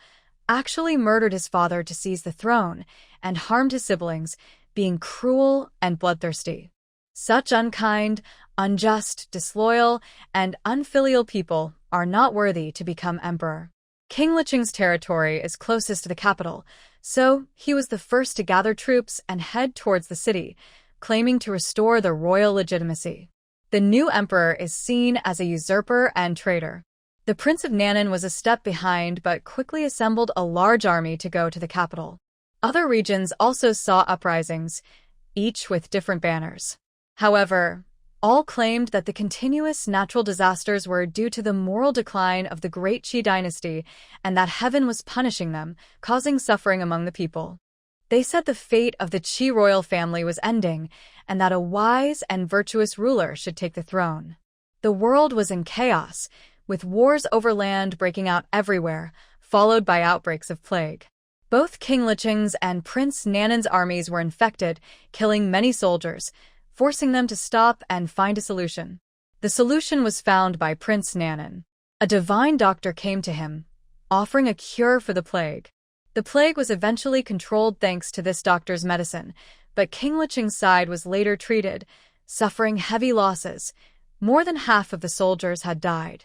actually murdered his father to seize the throne, and harmed his siblings, being cruel and bloodthirsty. Such unkind, unjust, disloyal, and unfilial people are not worthy to become emperor. King Liqing's territory is closest to the capital, so he was the first to gather troops and head towards the city, claiming to restore the royal legitimacy. The new emperor is seen as a usurper and traitor. The Prince of Nanan was a step behind but quickly assembled a large army to go to the capital. Other regions also saw uprisings, each with different banners. However, all claimed that the continuous natural disasters were due to the moral decline of the Great Qi dynasty and that heaven was punishing them, causing suffering among the people. They said the fate of the Qi royal family was ending and that a wise and virtuous ruler should take the throne. The world was in chaos, with wars over land breaking out everywhere, followed by outbreaks of plague. Both King Liqing's and Prince Nanan's armies were infected, killing many soldiers, forcing them to stop and find a solution. The solution was found by Prince Nanan. A divine doctor came to him, offering a cure for the plague. The plague was eventually controlled thanks to this doctor's medicine, but King Liqing's side was later treated, suffering heavy losses. More than half of the soldiers had died.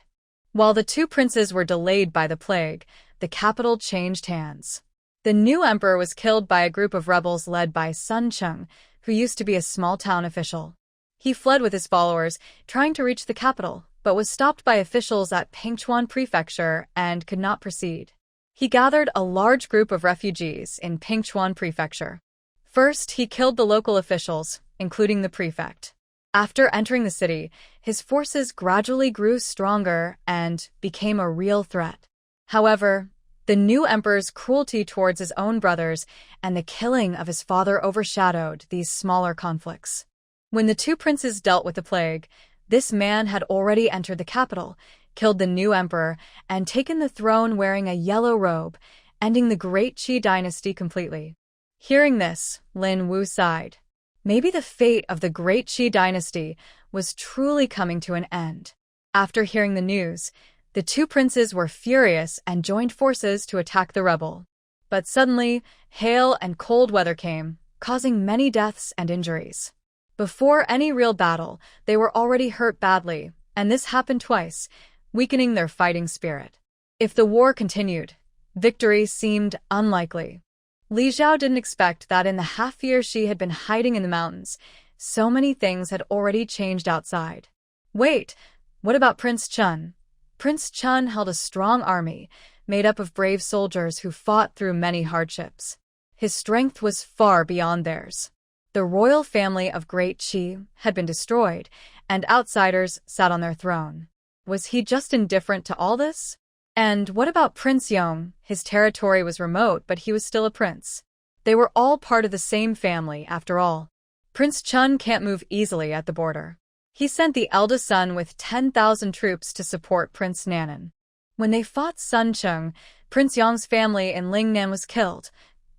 While the two princes were delayed by the plague, the capital changed hands. The new emperor was killed by a group of rebels led by Sun Cheng, who used to be a small-town official. He fled with his followers, trying to reach the capital, but was stopped by officials at Pingchuan Prefecture and could not proceed. He gathered a large group of refugees in Pingchuan Prefecture. First, he killed the local officials, including the prefect. After entering the city, his forces gradually grew stronger and became a real threat. However, the new emperor's cruelty towards his own brothers and the killing of his father overshadowed these smaller conflicts. When the two princes dealt with the plague, this man had already entered the capital, killed the new emperor, and taken the throne wearing a yellow robe, ending the Great Qi dynasty completely. Hearing this, Lin Wu sighed. Maybe the fate of the Great Qi dynasty was truly coming to an end. After hearing the news, the two princes were furious and joined forces to attack the rebel. But suddenly, hail and cold weather came, causing many deaths and injuries. Before any real battle, they were already hurt badly, and this happened twice, weakening their fighting spirit. If the war continued, victory seemed unlikely. Li Xiao didn't expect that in the half-year she had been hiding in the mountains, so many things had already changed outside. Wait, what about Prince Chun? Prince Chun held a strong army, made up of brave soldiers who fought through many hardships. His strength was far beyond theirs. The royal family of Great Qi had been destroyed, and outsiders sat on their throne. Was he just indifferent to all this? And what about Prince Yong? His territory was remote, but he was still a prince. They were all part of the same family, after all. Prince Chun can't move easily at the border. He sent the eldest son with 10,000 troops to support Prince Nanan. When they fought Sun Chung, Prince Yong's family in Lingnan was killed.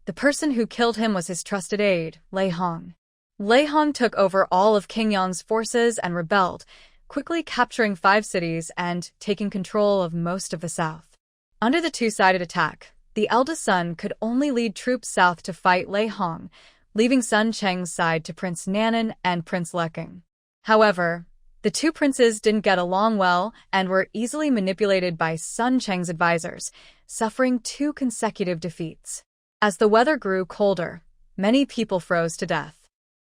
The person who killed him was his trusted aide, Lei Hong. Lei Hong took over all of King Yong's forces and rebelled, quickly capturing 5 cities and taking control of most of the south. Under the two-sided attack, the eldest son could only lead troops south to fight Lei Hong, leaving Sun Cheng's side to Prince Nanan and Prince Leking. However, the two princes didn't get along well and were easily manipulated by Sun Cheng's advisors, suffering 2 consecutive defeats. As the weather grew colder, many people froze to death.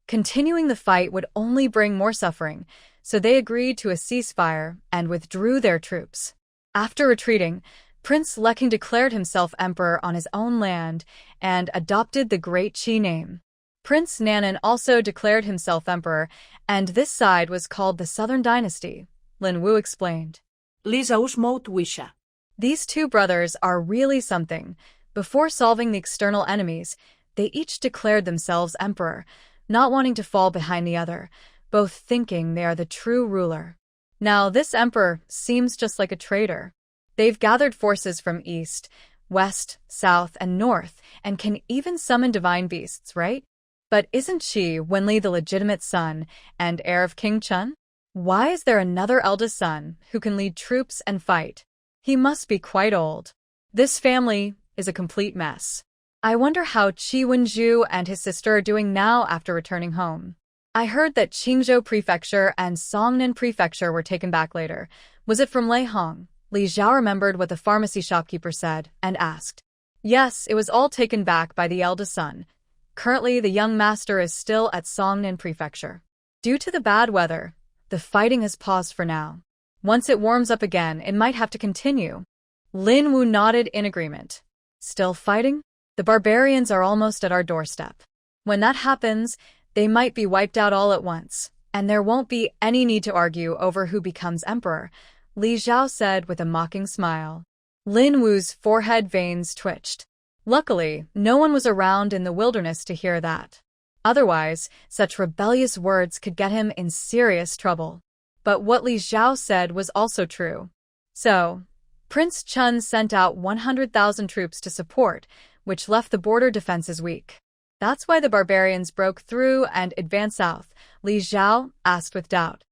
Continuing the fight would only bring more suffering, so they agreed to a ceasefire and withdrew their troops. After retreating, Prince Leking declared himself emperor on his own land and adopted the Great Qi name. Prince Nanan also declared himself emperor, and this side was called the Southern Dynasty, Lin Wu explained. Li Xiao's mot wisha. These two brothers are really something. Before solving the external enemies, they each declared themselves emperor, not wanting to fall behind the other, both thinking they are the true ruler. Now this emperor seems just like a traitor. They've gathered forces from east, west, south, and north, and can even summon divine beasts, right? But isn't Qi Wenli the legitimate son and heir of King Chun? Why is there another eldest son who can lead troops and fight? He must be quite old. This family is a complete mess. I wonder how Qi Wenju and his sister are doing now after returning home. I heard that Qingzhou Prefecture and Songnan Prefecture were taken back later. Was it from Lei Hong? Li Xiao remembered what the pharmacy shopkeeper said and asked. Yes, it was all taken back by the eldest son. Currently, the young master is still at Songnan Prefecture. Due to the bad weather, the fighting has paused for now. Once it warms up again, it might have to continue. Lin Wu nodded in agreement. Still fighting? The barbarians are almost at our doorstep. When that happens, they might be wiped out all at once, and there won't be any need to argue over who becomes emperor, Li Xiao said with a mocking smile. Lin Wu's forehead veins twitched. Luckily, no one was around in the wilderness to hear that. Otherwise, such rebellious words could get him in serious trouble. But what Li Xiao said was also true. So, Prince Chun sent out 100,000 troops to support, which left the border defenses weak. That's why the barbarians broke through and advanced south, Li Xiao asked with doubt.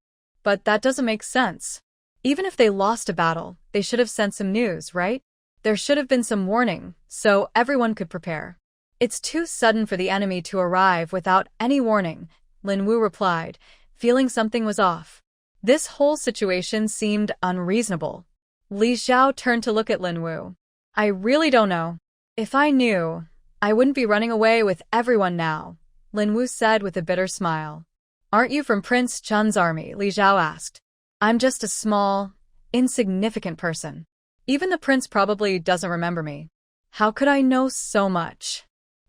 But that doesn't make sense. Even if they lost a battle, they should have sent some news, right? There should have been some warning, so everyone could prepare. It's too sudden for the enemy to arrive without any warning, Lin Wu replied, feeling something was off. This whole situation seemed unreasonable. Li Xiao turned to look at Lin Wu. I really don't know. If I knew, I wouldn't be running away with everyone now, Lin Wu said with a bitter smile. Aren't you from Prince Chun's army? Li Zhao asked. I'm just a small, insignificant person. Even the prince probably doesn't remember me. How could I know so much?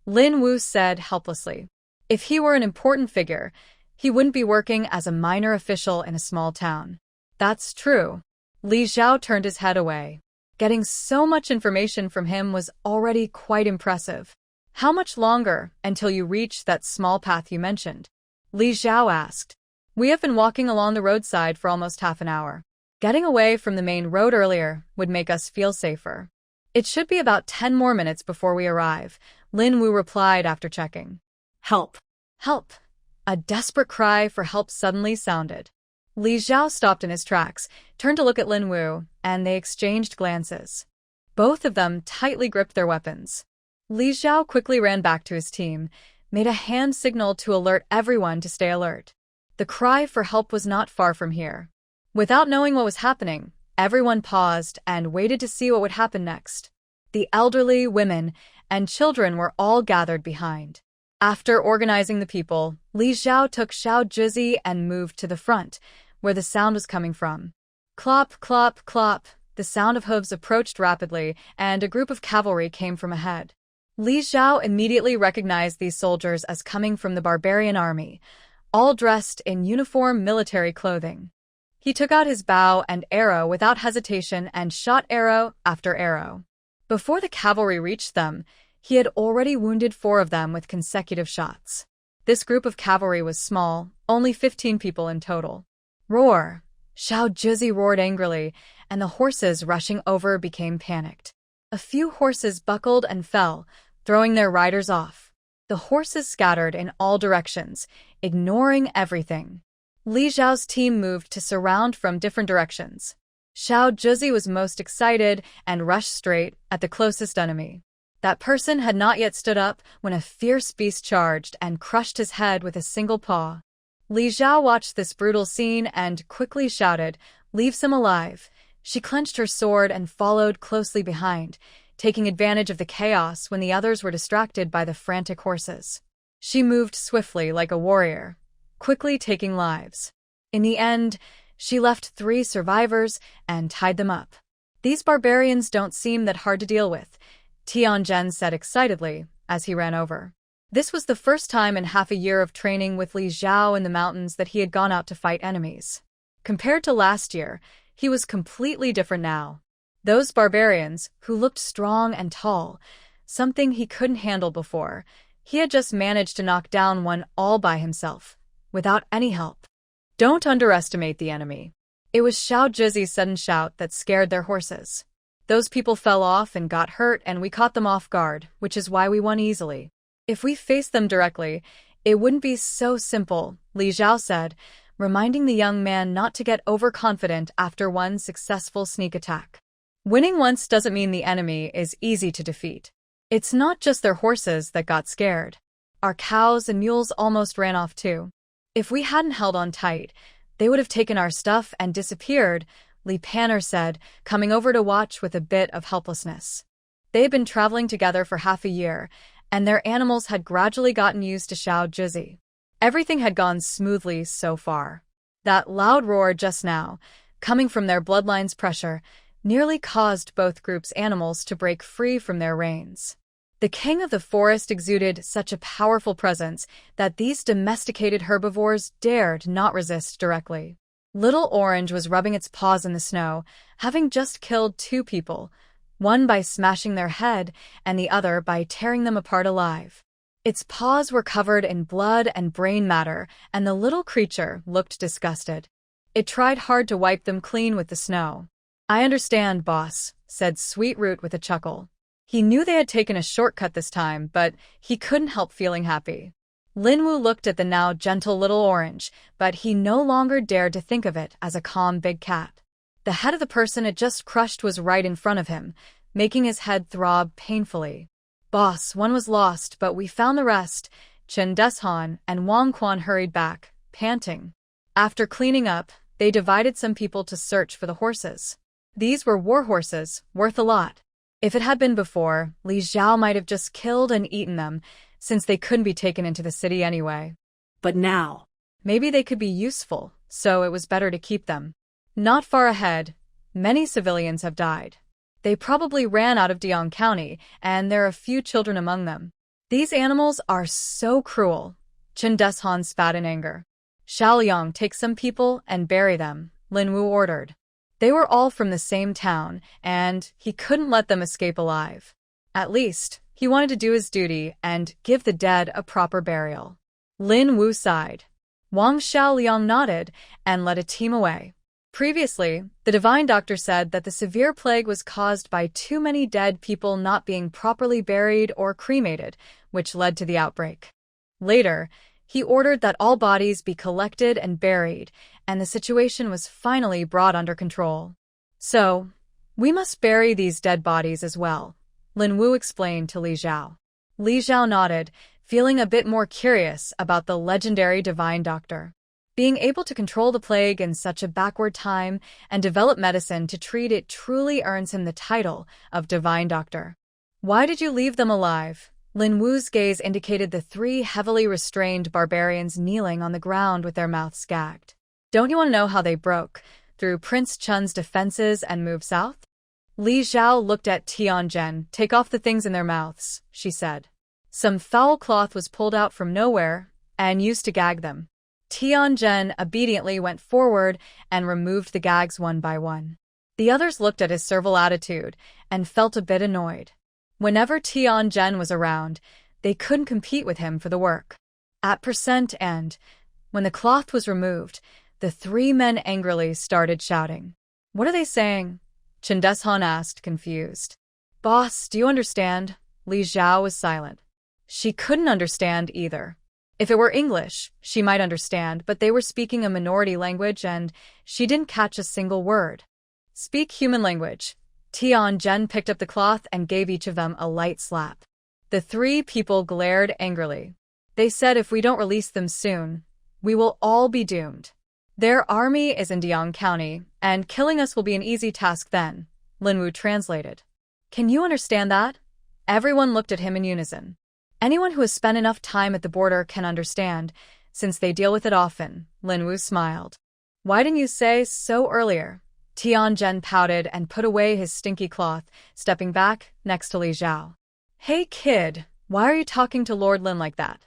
Lin Wu said helplessly. If he were an important figure, he wouldn't be working as a minor official in a small town. That's true. Li Zhao turned his head away. Getting so much information from him was already quite impressive. How much longer until you reach that small path you mentioned? Li Zhao asked. We have been walking along the roadside for almost half an hour. Getting away from the main road earlier would make us feel safer. It should be about 10 more minutes before we arrive, Lin Wu replied after checking. Help! Help! A desperate cry for help suddenly sounded. Li Zhao stopped in his tracks, turned to look at Lin Wu, and they exchanged glances. Both of them tightly gripped their weapons. Li Zhao quickly ran back to his team, made a hand signal to alert everyone to stay alert. The cry for help was not far from here. Without knowing what was happening, everyone paused and waited to see what would happen next. The elderly, women, and children were all gathered behind. After organizing the people, Li Zhao took Xiao Zhizi and moved to the front, where the sound was coming from. Clop, clop, clop, the sound of hooves approached rapidly, and a group of cavalry came from ahead. Li Zhao immediately recognized these soldiers as coming from the barbarian army, all dressed in uniform military clothing. He took out his bow and arrow without hesitation and shot arrow after arrow. Before the cavalry reached them, he had already wounded 4 of them with consecutive shots. This group of cavalry was small, only 15 people in total. Roar! Xiao Zhizi roared angrily, and the horses rushing over became panicked. A few horses buckled and fell, throwing their riders off. The horses scattered in all directions, ignoring everything. Li Zhao's team moved to surround from different directions. Xiao Zhizi was most excited and rushed straight at the closest enemy. That person had not yet stood up when a fierce beast charged and crushed his head with a single paw. Li Zhao watched this brutal scene and quickly shouted, "Leave him alive." She clenched her sword and followed closely behind, taking advantage of the chaos when the others were distracted by the frantic horses. She moved swiftly like a warrior, quickly taking lives. In the end, she left 3 survivors and tied them up. These barbarians don't seem that hard to deal with, Tianzhen said excitedly as he ran over. This was the first time in half a year of training with Li Zhao in the mountains that he had gone out to fight enemies. Compared to last year, he was completely different now. Those barbarians, who looked strong and tall, something he couldn't handle before, he had just managed to knock down one all by himself, without any help. Don't underestimate the enemy. It was Xiao Zhizi's sudden shout that scared their horses. Those people fell off and got hurt, and we caught them off guard, which is why we won easily. If we faced them directly, it wouldn't be so simple, Li Zhao said, reminding the young man not to get overconfident after one successful sneak attack. Winning once doesn't mean the enemy is easy to defeat. It's not just their horses that got scared. Our cows and mules almost ran off too. If we hadn't held on tight, they would have taken our stuff and disappeared, Li Panner said, coming over to watch with a bit of helplessness. They had been traveling together for half a year, and their animals had gradually gotten used to Xiao Zhizi. Everything had gone smoothly so far. That loud roar just now, coming from their bloodline's pressure, nearly caused both groups' animals to break free from their reins. The king of the forest exuded such a powerful presence that these domesticated herbivores dared not resist directly. Little Orange was rubbing its paws in the snow, having just killed 2 people, one by smashing their head and the other by tearing them apart alive. Its paws were covered in blood and brain matter, and the little creature looked disgusted. It tried hard to wipe them clean with the snow. I understand, boss, said Sweetroot with a chuckle. He knew they had taken a shortcut this time, but he couldn't help feeling happy. Linwu looked at the now gentle little Orange, but he no longer dared to think of it as a calm big cat. The head of the person it just crushed was right in front of him, making his head throb painfully. Boss, one was lost, but we found the rest. Chen Deshan and Wang Quan hurried back, panting. After cleaning up, they divided some people to search for the horses. These were war horses, worth a lot. If it had been before, Li Zhao might have just killed and eaten them, since they couldn't be taken into the city anyway. But now, Maybe they could be useful, so it was better to keep them. Not far ahead, many civilians have died. They probably ran out of Deong County, and there are a few children among them. These animals are so cruel. Chen Deshan spat in anger. Xiaoliang, take some people and bury them, Lin Wu ordered. They were all from the same town, and he couldn't let them escape alive. At least, he wanted to do his duty and give the dead a proper burial. Lin Wu sighed. Wang Xiaoliang nodded and led a team away. Previously, the divine doctor said that the severe plague was caused by too many dead people not being properly buried or cremated, which led to the outbreak. Later, he ordered that all bodies be collected and buried, and the situation was finally brought under control. So, we must bury these dead bodies as well, Lin Wu explained to Li Zhao. Li Zhao nodded, feeling a bit more curious about the legendary divine doctor. Being able to control the plague in such a backward time and develop medicine to treat it truly earns him the title of divine doctor. Why did you leave them alive? Lin Wu's gaze indicated the three heavily restrained barbarians kneeling on the ground with their mouths gagged. Don't you want to know how they broke through Prince Chun's defenses and moved south? Li Zhao looked at Tianzhen. Take off the things in their mouths, she said. Some foul cloth was pulled out from nowhere and used to gag them. Tianzhen obediently went forward and removed the gags one by one. The others looked at his servile attitude and felt a bit annoyed. Whenever Tianzhen was around, they couldn't compete with him for the work. At percent and, when the cloth was removed, the three men angrily started shouting. What are they saying? Chen Deshan asked, confused. Boss, do you understand? Li Zhao was silent. She couldn't understand either. If it were English, she might understand, but they were speaking a minority language and she didn't catch a single word. Speak human language. Tianzhen picked up the cloth and gave each of them a light slap. The three people glared angrily. They said if we don't release them soon, we will all be doomed. Their army is in Deong County, and killing us will be an easy task then, Lin Wu translated. Can you understand that? Everyone looked at him in unison. Anyone who has spent enough time at the border can understand, since they deal with it often, Lin Wu smiled. Why didn't you say so earlier? Tianzhen pouted and put away his stinky cloth, stepping back next to Li Zhao. Hey kid, why are you talking to Lord Lin like that?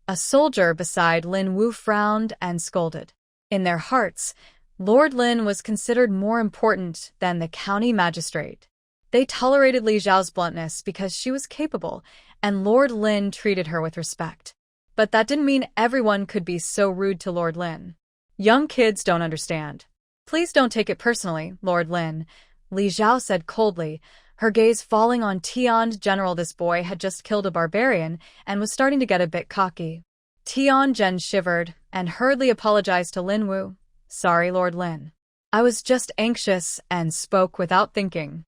A soldier beside Lin Wu frowned and scolded. In their hearts, Lord Lin was considered more important than the county magistrate. They tolerated Li Zhao's bluntness because she was capable, and Lord Lin treated her with respect. But that didn't mean everyone could be so rude to Lord Lin. Young kids don't understand. Please don't take it personally, Lord Lin, Li Zhao said coldly, her gaze falling on Tianzhen. This boy had just killed a barbarian and was starting to get a bit cocky. Tianzhen shivered and hurriedly apologized to Lin Wu. Sorry, Lord Lin. I was just anxious and spoke without thinking.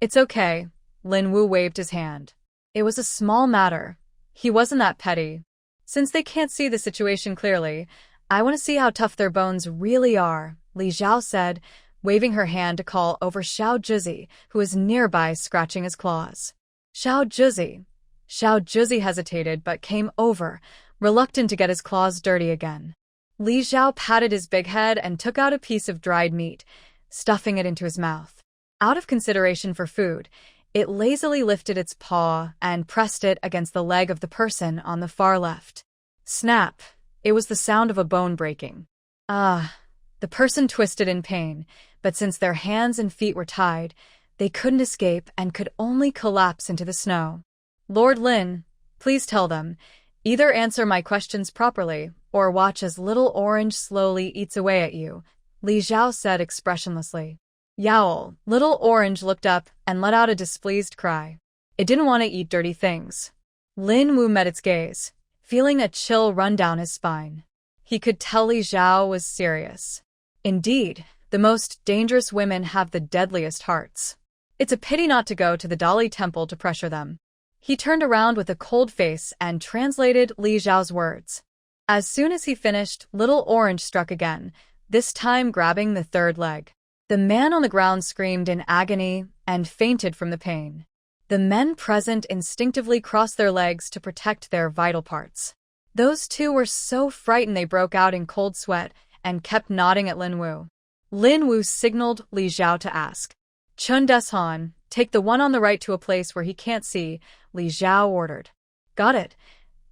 It's okay, Lin Wu waved his hand. It was a small matter. He wasn't that petty. Since they can't see the situation clearly, I want to see how tough their bones really are, Li Zhao said, waving her hand to call over Xiao Juzi, who was nearby scratching his claws. Xiao Juzi. Xiao Juzi hesitated but came over, reluctant to get his claws dirty again. Li Zhao patted his big head and took out a piece of dried meat, stuffing it into his mouth. Out of consideration for food, it lazily lifted its paw and pressed it against the leg of the person on the far left. Snap! It was the sound of a bone breaking. Ah! The person twisted in pain, but since their hands and feet were tied, they couldn't escape and could only collapse into the snow. Lord Lin, please tell them, either answer my questions properly or watch as Little Orange slowly eats away at you, Li Zhao said expressionlessly. Yowl, Little Orange looked up and let out a displeased cry. It didn't want to eat dirty things. Lin Wu met its gaze, feeling a chill run down his spine. He could tell Li Zhao was serious. Indeed, the most dangerous women have the deadliest hearts. It's a pity not to go to the Dali temple to pressure them. He turned around with a cold face and translated Li Zhao's words. As soon as he finished, Little Orange struck again, this time grabbing the third leg. The man on the ground screamed in agony and fainted from the pain. The men present instinctively crossed their legs to protect their vital parts. Those two were so frightened they broke out in cold sweat and kept nodding at Lin Wu. Lin Wu signaled Li Zhao to ask. Chun Deshan, take the one on the right to a place where he can't see, Li Zhao ordered. Got it.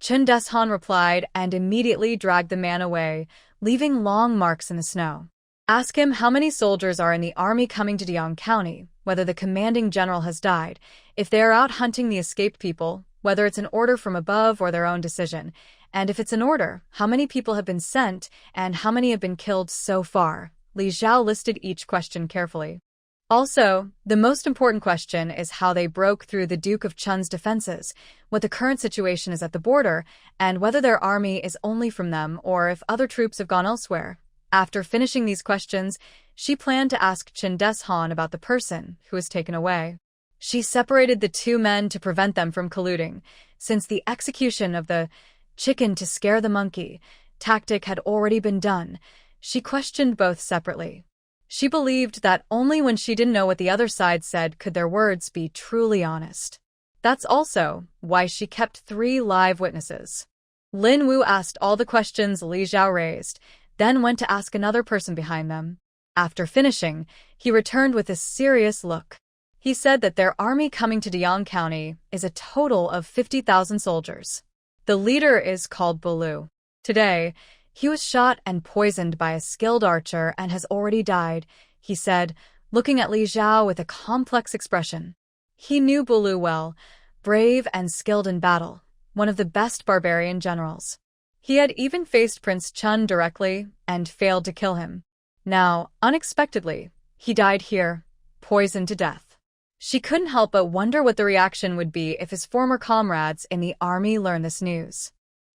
Chun Deshan replied and immediately dragged the man away, leaving long marks in the snow. Ask him how many soldiers are in the army coming to Diang County, whether the commanding general has died, if they are out hunting the escaped people, whether it's an order from above or their own decision, and if it's an order, how many people have been sent and how many have been killed so far. Li Zhao listed each question carefully. Also, the most important question is how they broke through the Duke of Chun's defenses, what the current situation is at the border, and whether their army is only from them or if other troops have gone elsewhere. After finishing these questions, she planned to ask Chun Deshan about the person who was taken away. She separated the two men to prevent them from colluding, since the execution of the chicken to scare the monkey tactic had already been done. She questioned both separately. She believed that only when she didn't know what the other side said could their words be truly honest. That's also why she kept 3 live witnesses. Lin Wu asked all the questions Li Zhao raised, then went to ask another person behind them. After finishing, he returned with a serious look. He said that their army coming to Diang County is a total of 50,000 soldiers. The leader is called Bulu. Today, he was shot and poisoned by a skilled archer and has already died, he said, looking at Li Zhao with a complex expression. He knew Bulu well, brave and skilled in battle, one of the best barbarian generals. He had even faced Prince Chun directly and failed to kill him. Now, unexpectedly, he died here, poisoned to death. She couldn't help but wonder what the reaction would be if his former comrades in the army learned this news.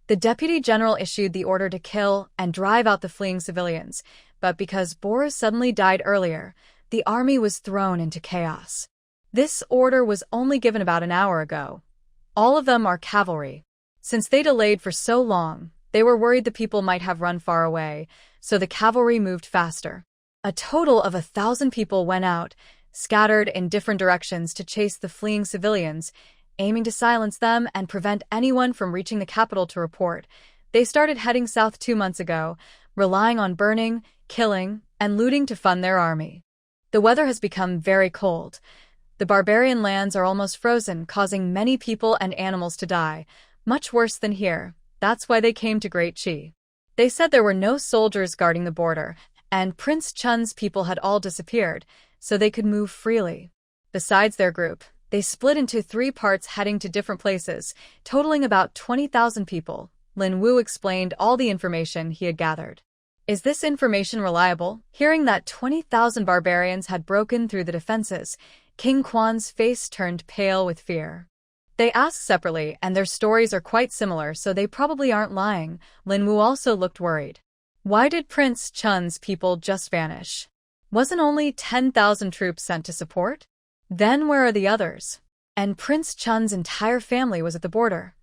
The deputy general issued the order to kill and drive out the fleeing civilians, but because Boris suddenly died earlier, the army was thrown into chaos. This order was only given about an hour ago. All of them are cavalry. Since they delayed for so long, they were worried the people might have run far away, so the cavalry moved faster. A total of 1,000 people went out, scattered in different directions to chase the fleeing civilians, aiming to silence them and prevent anyone from reaching the capital to report. They started heading south 2 months ago, relying on burning, killing, and looting to fund their army. The weather has become very cold. The barbarian lands are almost frozen, causing many people and animals to die, much worse than here. That's why they came to Great Qi. They said there were no soldiers guarding the border, and Prince Chun's people had all disappeared, so they could move freely. Besides their group, they split into 3 parts heading to different places, totaling about 20,000 people. Lin Wu explained all the information he had gathered. Is this information reliable? Hearing that 20,000 barbarians had broken through the defenses, King Quan's face turned pale with fear. They asked separately, and their stories are quite similar, so they probably aren't lying. Lin Wu also looked worried. Why did Prince Chun's people just vanish? Wasn't only 10,000 troops sent to support? Then where are the others? And Prince Chun's entire family was at the border.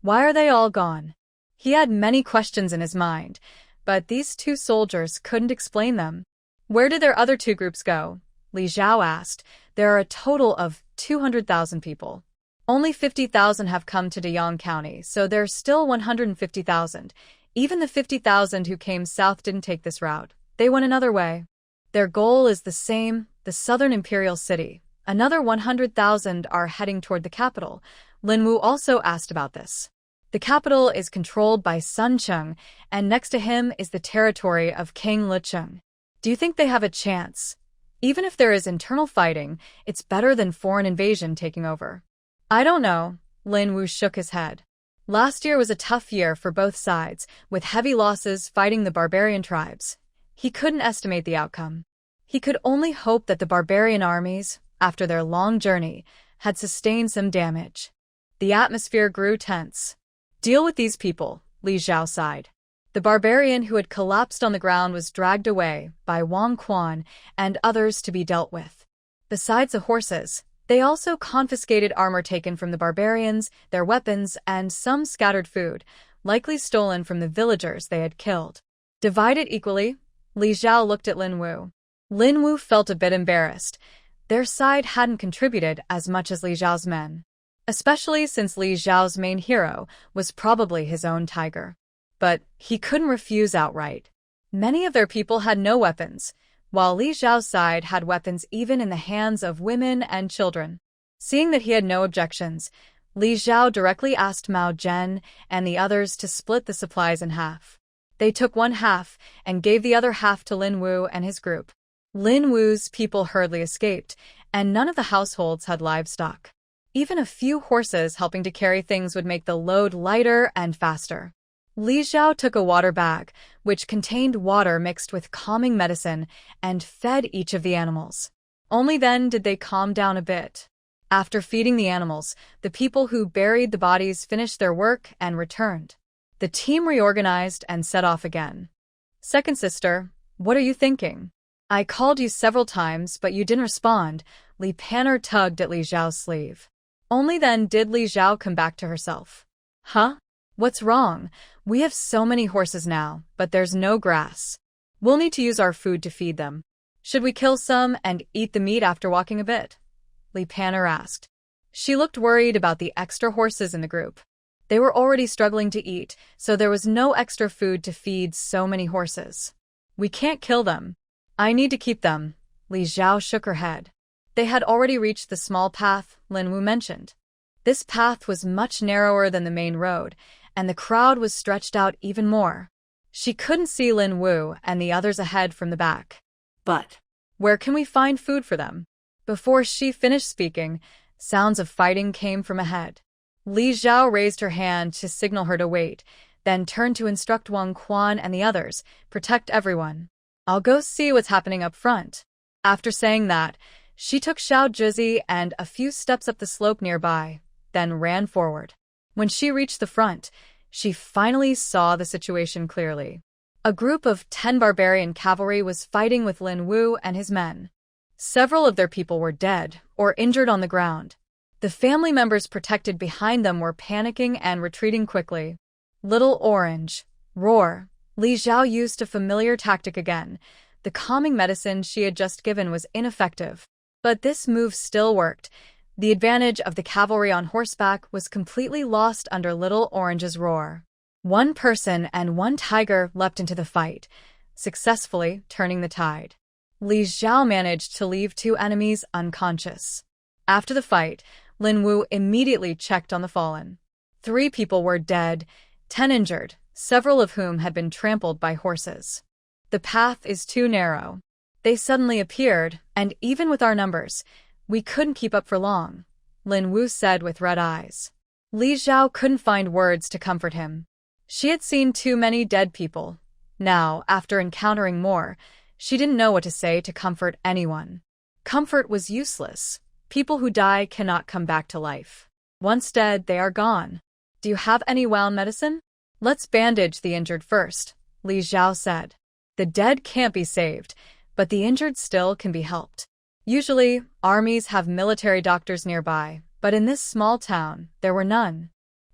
Why are they all gone? He had many questions in his mind, but these 2 soldiers couldn't explain them. Where did their other 2 groups go? Li Zhao asked. There are a total of 200,000 people. Only 50,000 have come to Diang County, so there's still 150,000. Even the 50,000 who came south didn't take this route. They went another way. Their goal is the same, the southern imperial city. Another 100,000 are heading toward the capital. Lin Wu also asked about this. The capital is controlled by Sun Cheng, and next to him is the territory of King Licheng. Do you think they have a chance? Even if there is internal fighting, it's better than foreign invasion taking over. I don't know. Lin Wu shook his head. Last year was a tough year for both sides, with heavy losses fighting the barbarian tribes. He couldn't estimate the outcome. He could only hope that the barbarian armies, after their long journey, had sustained some damage. The atmosphere grew tense. Deal with these people, Li Zhao sighed. The barbarian who had collapsed on the ground was dragged away by Wang Quan and others to be dealt with. Besides the horses, they also confiscated armor taken from the barbarians, their weapons, and some scattered food, likely stolen from the villagers they had killed. Divide it equally? Li Zhao looked at Lin Wu. Lin Wu felt a bit embarrassed. Their side hadn't contributed as much as Li Zhao's men. especially since Li Xiao's main hero was probably his own tiger. But he couldn't refuse outright. Many of their people had no weapons, while Li Xiao's side had weapons even in the hands of women and children. Seeing that he had no objections, Li Xiao directly asked Mao Zhen and the others to split the supplies in half. They took one half and gave the other half to Lin Wu and his group. Lin Wu's people hurriedly escaped, and none of the households had livestock. Even a few horses helping to carry things would make the load lighter and faster. Li Xiao took a water bag, which contained water mixed with calming medicine, and fed each of the animals. Only then did they calm down a bit. After feeding the animals, the people who buried the bodies finished their work and returned. The team reorganized and set off again. Second sister, what are you thinking? I called you several times, but you didn't respond. Li Panner tugged at Li Xiao's sleeve. Only then did Li Xiao come back to herself. Huh? What's wrong? We have so many horses now, but there's no grass. We'll need to use our food to feed them. Should we kill some and eat the meat after walking a bit? Li Panner asked. She looked worried about the extra horses in the group. They were already struggling to eat, so there was no extra food to feed so many horses. We can't kill them. I need to keep them. Li Xiao shook her head. They had already reached the small path Lin Wu mentioned. This path was much narrower than the main road, and the crowd was stretched out even more. She couldn't see Lin Wu and the others ahead from the back. But where can we find food for them? Before she finished speaking, sounds of fighting came from ahead. Li Xiao raised her hand to signal her to wait, then turned to instruct Wang Quan and the others, protect everyone. I'll go see what's happening up front. After saying that, she took Xiao Zhizi and a few steps up the slope nearby, then ran forward. When she reached the front, she finally saw the situation clearly. A group of 10 barbarian cavalry was fighting with Lin Wu and his men. Several of their people were dead or injured on the ground. The family members protected behind them were panicking and retreating quickly. Little Orange, roar. Li Xiao used a familiar tactic again. The calming medicine she had just given was ineffective. But this move still worked. The advantage of the cavalry on horseback was completely lost under Little Orange's roar. One person and one tiger leapt into the fight, successfully turning the tide. Li Xiao managed to leave 2 enemies unconscious. After the fight, Lin Wu immediately checked on the fallen. 3 people were dead, 10 injured, several of whom had been trampled by horses. The path is too narrow. They suddenly appeared, and even with our numbers, we couldn't keep up for long, Lin Wu said with red eyes. Li Xiao couldn't find words to comfort him. She had seen too many dead people. Now, after encountering more, she didn't know what to say to comfort anyone. Comfort was useless. People who die cannot come back to life. Once dead, they are gone. Do you have any wound medicine? Let's bandage the injured first, Li Xiao said. The dead can't be saved, but the injured still can be helped. Usually, armies have military doctors nearby, but in this small town, there were none.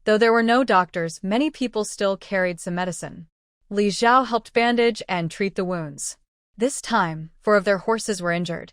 Though there were no doctors, many people still carried some medicine. Li Xiao helped bandage and treat the wounds. This time, 4 of their horses were injured.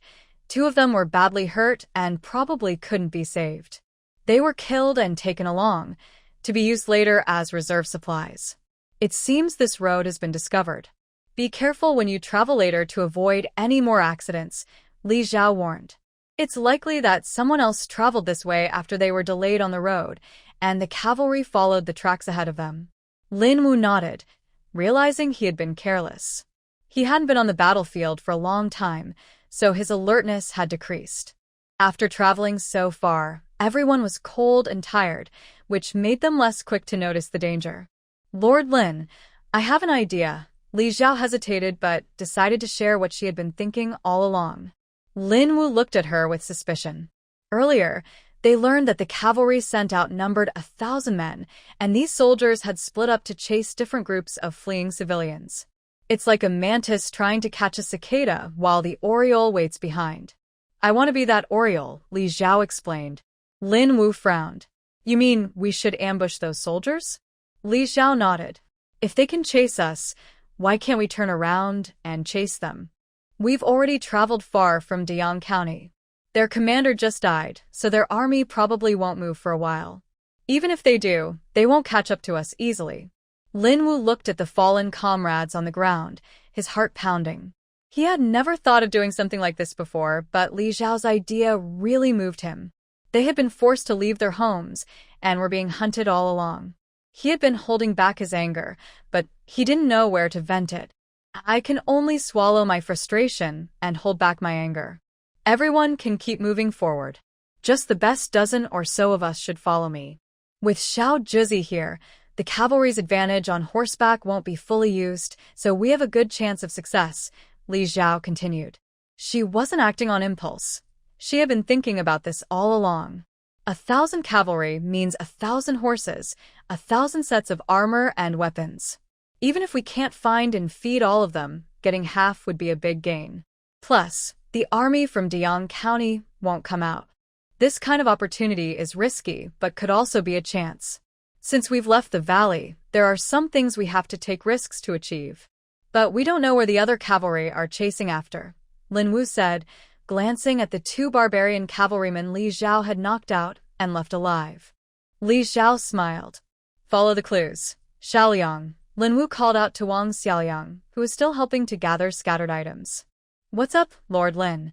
2 of them were badly hurt and probably couldn't be saved. They were killed and taken along, to be used later as reserve supplies. It seems this road has been discovered. Be careful when you travel later to avoid any more accidents, Li Xiao warned. It's likely that someone else traveled this way after they were delayed on the road, and the cavalry followed the tracks ahead of them. Lin Wu nodded, realizing he had been careless. He hadn't been on the battlefield for a long time, so his alertness had decreased. After traveling so far, everyone was cold and tired, which made them less quick to notice the danger. Lord Lin, I have an idea. Li Xiao hesitated but decided to share what she had been thinking all along. Lin Wu looked at her with suspicion. Earlier, they learned that the cavalry sent outnumbered 1,000 men, and these soldiers had split up to chase different groups of fleeing civilians. It's like a mantis trying to catch a cicada while the oriole waits behind. I want to be that oriole, Li Xiao explained. Lin Wu frowned. You mean we should ambush those soldiers? Li Xiao nodded. If they can chase us, why can't we turn around and chase them? We've already traveled far from Deyang County. Their commander just died, so their army probably won't move for a while. Even if they do, they won't catch up to us easily. Lin Wu looked at the fallen comrades on the ground, his heart pounding. He had never thought of doing something like this before, but Li Zhao's idea really moved him. They had been forced to leave their homes and were being hunted all along. He had been holding back his anger, but he didn't know where to vent it. I can only swallow my frustration and hold back my anger. Everyone can keep moving forward. Just the best dozen or so of us should follow me. With Xiao Zhizi here, the cavalry's advantage on horseback won't be fully used, so we have a good chance of success, Li Zhao continued. She wasn't acting on impulse. She had been thinking about this all along. 1,000 cavalry means 1,000 horses, 1,000 sets of armor and weapons. Even if we can't find and feed all of them, getting half would be a big gain. Plus, the army from Deyang County won't come out. This kind of opportunity is risky, but could also be a chance. Since we've left the valley, there are some things we have to take risks to achieve. But we don't know where the other cavalry are chasing after, Lin Wu said, glancing at the 2 barbarian cavalrymen Li Zhao had knocked out and left alive. Li Zhao smiled. Follow the clues. Xiaoliang, Lin Wu called out to Wang Xiaoliang, who was still helping to gather scattered items. What's up, Lord Lin?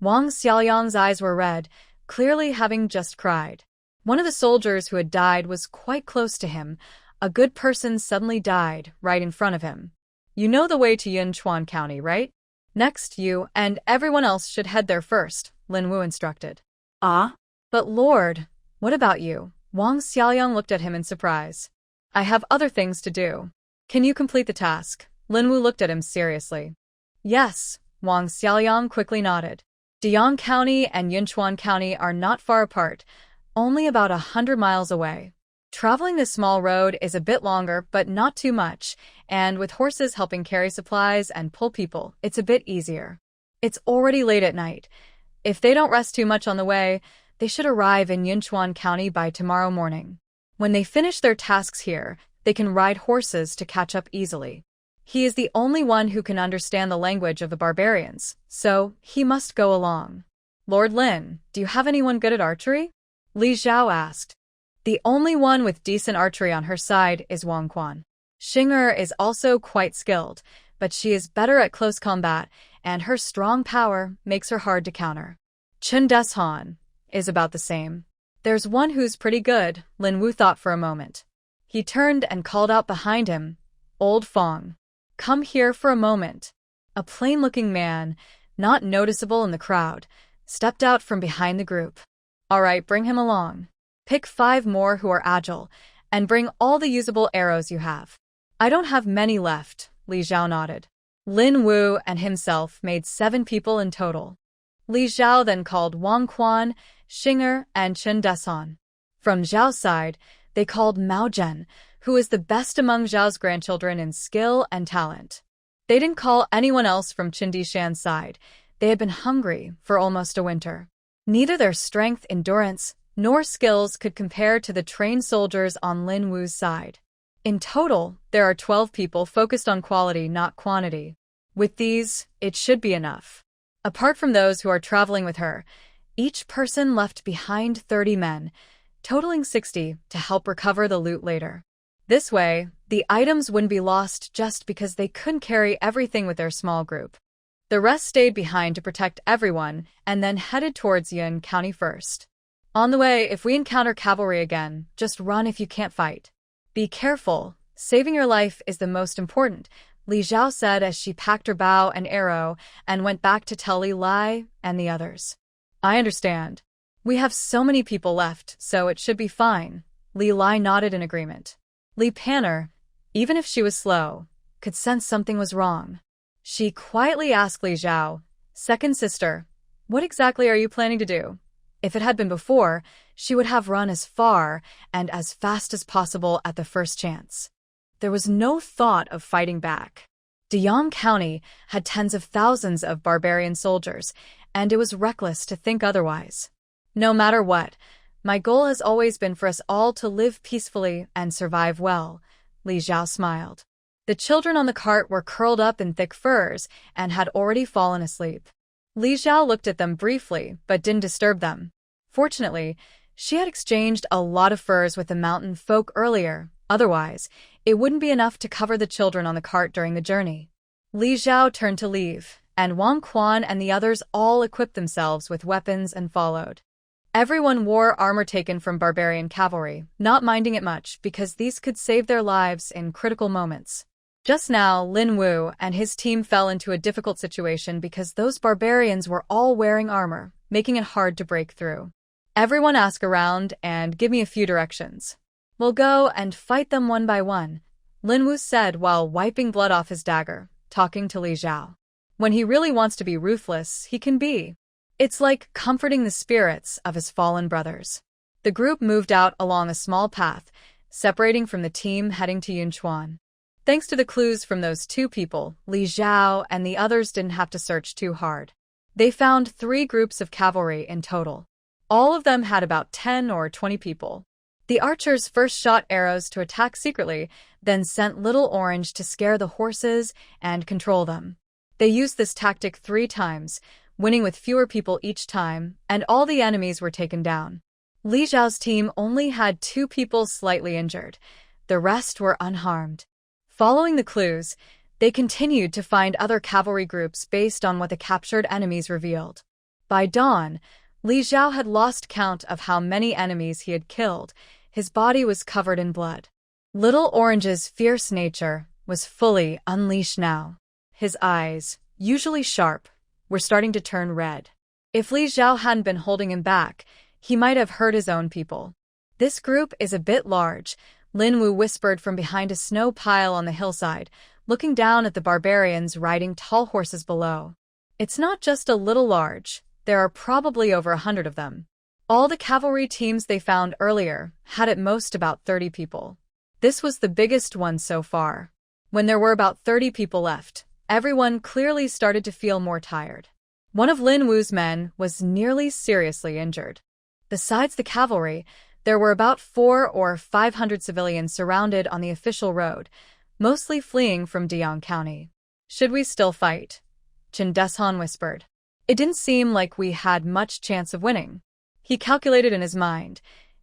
Wang Xiaoliang's eyes were red, clearly having just cried. One of the soldiers who had died was quite close to him. A good person suddenly died right in front of him. You know the way to Yunchuan County, right? Next, you and everyone else should head there first, Lin Wu instructed. Ah? But Lord, what about you? Wang Xiaoliang looked at him in surprise. I have other things to do. Can you complete the task? Lin Wu looked at him seriously. Yes, Wang Xiaoliang quickly nodded. Deyang County and Yunchuan County are not far apart, only about 100 miles away. Traveling this small road is a bit longer, but not too much, and with horses helping carry supplies and pull people, it's a bit easier. It's already late at night. If they don't rest too much on the way, they should arrive in Yunchuan County by tomorrow morning. When they finish their tasks here, they can ride horses to catch up easily. He is the only one who can understand the language of the barbarians, so he must go along. Lord Lin, do you have anyone good at archery? Li Zhao asked. The only one with decent archery on her side is Wang Quan. Xing'er is also quite skilled, but she is better at close combat, and her strong power makes her hard to counter. Chen Deshan is about the same. There's one who's pretty good, Lin Wu thought for a moment. He turned and called out behind him, Old Fong. Come here for a moment. A plain-looking man, not noticeable in the crowd, stepped out from behind the group. All right, bring him along. Pick 5 more who are agile, and bring all the usable arrows you have. I don't have many left, Li Zhao nodded. Lin Wu and himself made 7 people in total. Li Zhao then called Wang Quan, Xing'er, and Chen Deshan. From Zhao's side, they called Mao Zhen, who is the best among Zhao's grandchildren in skill and talent. They didn't call anyone else from Qin Dishan's side. They had been hungry for almost a winter. Neither their strength, endurance, nor skills could compare to the trained soldiers on Lin Wu's side. In total, there are 12 people focused on quality, not quantity. With these, it should be enough. Apart from those who are traveling with her, each person left behind 30 men, totaling 60 to help recover the loot later. This way, the items wouldn't be lost just because they couldn't carry everything with their small group. The rest stayed behind to protect everyone and then headed towards Yun County first. On the way, if we encounter cavalry again, just run if you can't fight. Be careful. Saving your life is the most important, Li Zhao said as she packed her bow and arrow and went back to tell Li Lai and the others. I understand. We have so many people left, so it should be fine. Li Lai nodded in agreement. Li Panner, even if she was slow, could sense something was wrong. She quietly asked Li Zhao, Second sister, what exactly are you planning to do? If it had been before, she would have run as far and as fast as possible at the first chance. There was no thought of fighting back. Deyang County had tens of thousands of barbarian soldiers, and it was reckless to think otherwise. No matter what, my goal has always been for us all to live peacefully and survive well, Li Zhao smiled. The children on the cart were curled up in thick furs and had already fallen asleep. Li Xiao looked at them briefly, but didn't disturb them. Fortunately, she had exchanged a lot of furs with the mountain folk earlier, otherwise, it wouldn't be enough to cover the children on the cart during the journey. Li Xiao turned to leave, and Wang Quan and the others all equipped themselves with weapons and followed. Everyone wore armor taken from barbarian cavalry, not minding it much because these could save their lives in critical moments. Just now, Lin Wu and his team fell into a difficult situation because those barbarians were all wearing armor, making it hard to break through. Everyone ask around and give me a few directions. We'll go and fight them one by one, Lin Wu said while wiping blood off his dagger, talking to Li Xiao. When he really wants to be ruthless, he can be. It's like comforting the spirits of his fallen brothers. The group moved out along a small path, separating from the team heading to Yunchuan. Thanks to the clues from those two people, Li Xiao and the others didn't have to search too hard. They found 3 groups of cavalry in total. All of them had about 10 or 20 people. The archers first shot arrows to attack secretly, then sent Little Orange to scare the horses and control them. They used this tactic 3 times, winning with fewer people each time, and all the enemies were taken down. Li Xiao's team only had 2 people slightly injured. The rest were unharmed. Following the clues, they continued to find other cavalry groups based on what the captured enemies revealed. By dawn, Li Xiao had lost count of how many enemies he had killed. His body was covered in blood. Little Orange's fierce nature was fully unleashed now. His eyes, usually sharp, were starting to turn red. If Li Xiao hadn't been holding him back, he might have hurt his own people. This group is a bit large, Lin Wu whispered from behind a snow pile on the hillside, looking down at the barbarians riding tall horses below. It's not just a little large, there are probably over 100 of them. All the cavalry teams they found earlier had at most about 30 people. This was the biggest one so far. When there were about 30 people left, everyone clearly started to feel more tired. One of Lin Wu's men was nearly seriously injured. Besides the cavalry, there were about 400 or 500 civilians surrounded on the official road, mostly fleeing from Dian County. Should we still fight? Chen Deshan whispered. It didn't seem like we had much chance of winning. He calculated in his mind.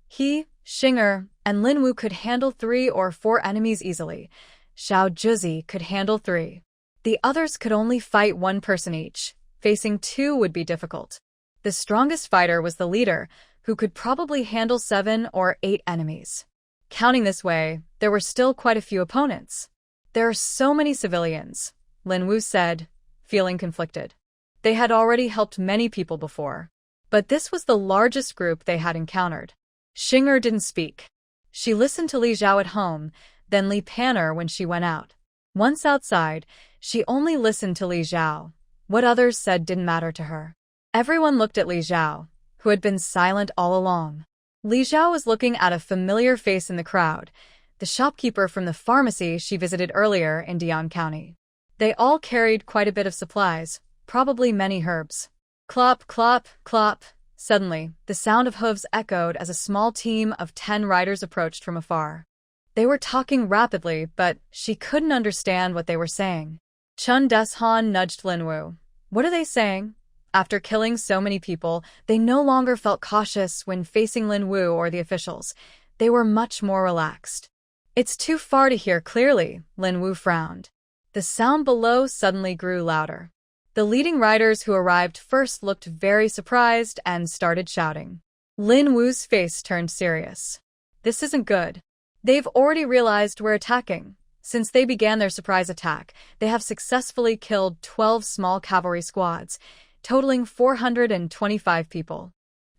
He, Xinger, and Lin Wu could handle 3 or 4 enemies easily. Xiao Zhizi could handle 3. The others could only fight 1 person each. Facing 2 would be difficult. The strongest fighter was the leader, who could probably handle 7 or 8 enemies. Counting this way, there were still quite a few opponents. There are so many civilians, Lin Wu said, feeling conflicted. They had already helped many people before, but this was the largest group they had encountered. Xinger didn't speak. She listened to Li Xiao at home, then Li Pan'er when she went out. Once outside, she only listened to Li Xiao. What others said didn't matter to her. Everyone looked at Li Xiao, who had been silent all along. Li Xiao was looking at a familiar face in the crowd, the shopkeeper from the pharmacy she visited earlier in Dian County. They all carried quite a bit of supplies, probably many herbs. Clop, clop, clop. Suddenly, the sound of hooves echoed as a small team of 10 riders approached from afar. They were talking rapidly, but she couldn't understand what they were saying. Chen Deshan nudged Lin Wu. What are they saying? After killing so many people, they no longer felt cautious when facing Lin Wu or the officials. They were much more relaxed. It's too far to hear clearly, Lin Wu frowned. The sound below suddenly grew louder. The leading riders who arrived first looked very surprised and started shouting. Lin Wu's face turned serious. This isn't good. They've already realized we're attacking. Since they began their surprise attack, they have successfully killed 12 small cavalry squads, totaling 425 people.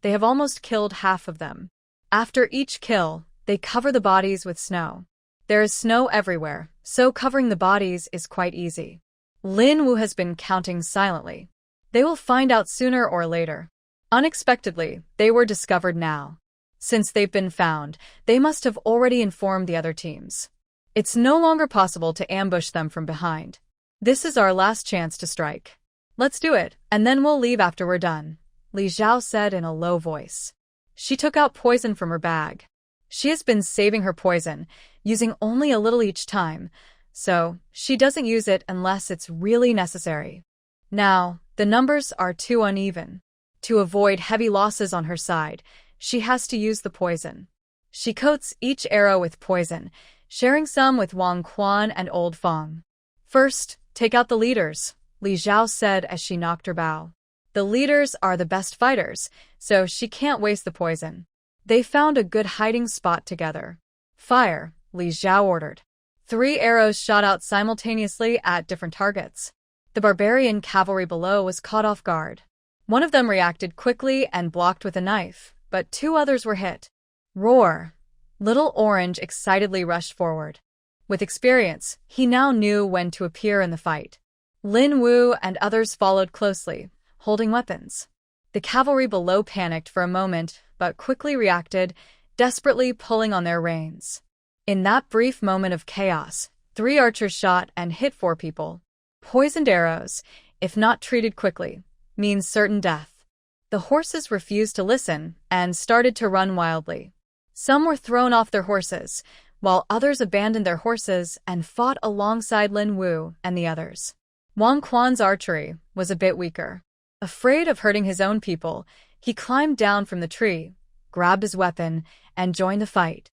They have almost killed half of them. After each kill, they cover the bodies with snow. There is snow everywhere, so covering the bodies is quite easy. Lin Wu has been counting silently. They will find out sooner or later. Unexpectedly, they were discovered now. Since they've been found, they must have already informed the other teams. It's no longer possible to ambush them from behind. This is our last chance to strike. Let's do it, and then we'll leave after we're done, Li Xiao said in a low voice. She took out poison from her bag. She has been saving her poison, using only a little each time, so she doesn't use it unless it's really necessary. Now, The numbers are too uneven. To avoid heavy losses on her side, she has to use the poison. She coats each arrow with poison, sharing some with Wang Quan and Old Fong. First, take out the leaders, Li Zhao said as she knocked her bow. The leaders are the best fighters, so she can't waste the poison. They found a good hiding spot together. Fire, Li Zhao ordered. 3 arrows shot out simultaneously at different targets. The barbarian cavalry below was caught off guard. One of them reacted quickly and blocked with a knife, but 2 others were hit. Roar! Little Orange excitedly rushed forward. With experience, he now knew when to appear in the fight. Lin Wu and others followed closely, holding weapons. The cavalry below panicked for a moment, but quickly reacted, desperately pulling on their reins. In that brief moment of chaos, 3 archers shot and hit 4 people. Poisoned arrows, if not treated quickly, means certain death. The horses refused to listen and started to run wildly. Some were thrown off their horses, while others abandoned their horses and fought alongside Lin Wu and the others. Wang Quan's archery was a bit weaker. Afraid of hurting his own people, he climbed down from the tree, grabbed his weapon, and joined the fight.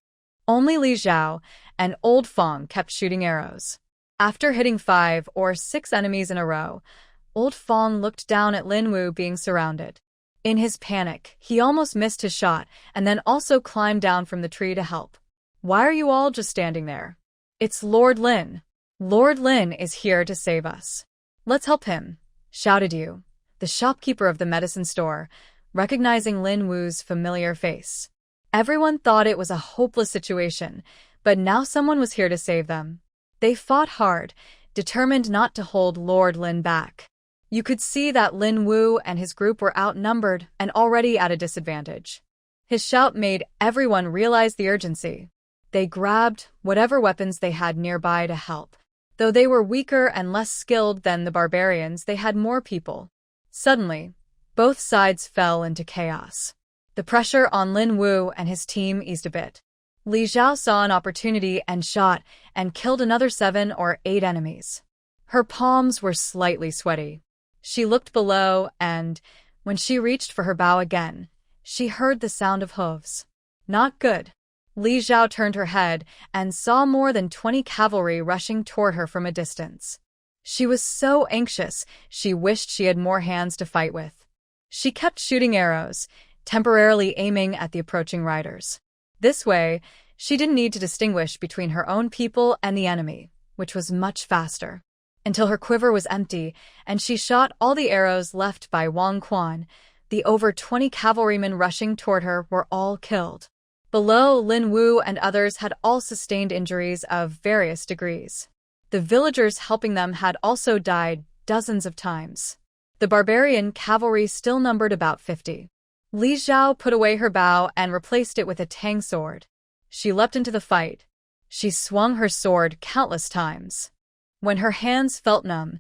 Only Li Zhao and Old Fong kept shooting arrows. After hitting 5 or 6 enemies in a row, Old Fong looked down at Lin Wu being surrounded. In his panic, he almost missed his shot and then also climbed down from the tree to help. Why are you all just standing there? It's Lord Lin. Lord Lin is here to save us. Let's help him, shouted Yu, the shopkeeper of the medicine store, recognizing Lin Wu's familiar face. Everyone thought it was a hopeless situation, but now someone was here to save them. They fought hard, determined not to hold Lord Lin back. You could see that Lin Wu and his group were outnumbered and already at a disadvantage. His shout made everyone realize the urgency. They grabbed whatever weapons they had nearby to help. Though they were weaker and less skilled than the barbarians, they had more people. Suddenly, both sides fell into chaos. The pressure on Lin Wu and his team eased a bit. Li Zhao saw an opportunity and shot and killed another 7 or 8 enemies. Her palms were slightly sweaty. She looked below and, when she reached for her bow again, she heard the sound of hooves. Not good. Li Zhao turned her head and saw more than 20 cavalry rushing toward her from a distance. She was so anxious, she wished she had more hands to fight with. She kept shooting arrows, temporarily aiming at the approaching riders. This way, she didn't need to distinguish between her own people and the enemy, which was much faster. Until her quiver was empty, and she shot all the arrows left by Wang Quan, the over 20 cavalrymen rushing toward her were all killed. Below, Lin Wu and others had all sustained injuries of various degrees. The villagers helping them had also died dozens of times. The barbarian cavalry still numbered about 50. Li Zhao put away her bow and replaced it with a tang sword. She leapt into the fight. She swung her sword countless times. When her hands felt numb,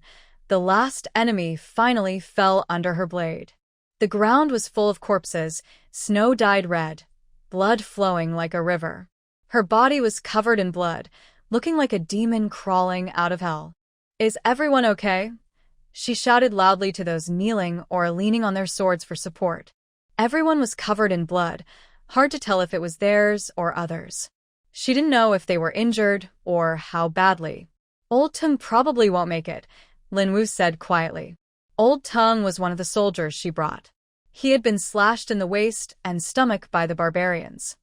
the last enemy finally fell under her blade. The ground was full of corpses, snow dyed red, blood flowing like a river. Her body was covered in blood, looking like a demon crawling out of hell. Is everyone okay? She shouted loudly to those kneeling or leaning on their swords for support. Everyone was covered in blood, hard to tell if it was theirs or others. She didn't know if they were injured or how badly. Old Tung probably won't make it, Lin Wu said quietly. Old Tung was one of the soldiers she brought. He had been slashed in the waist and stomach by the barbarians.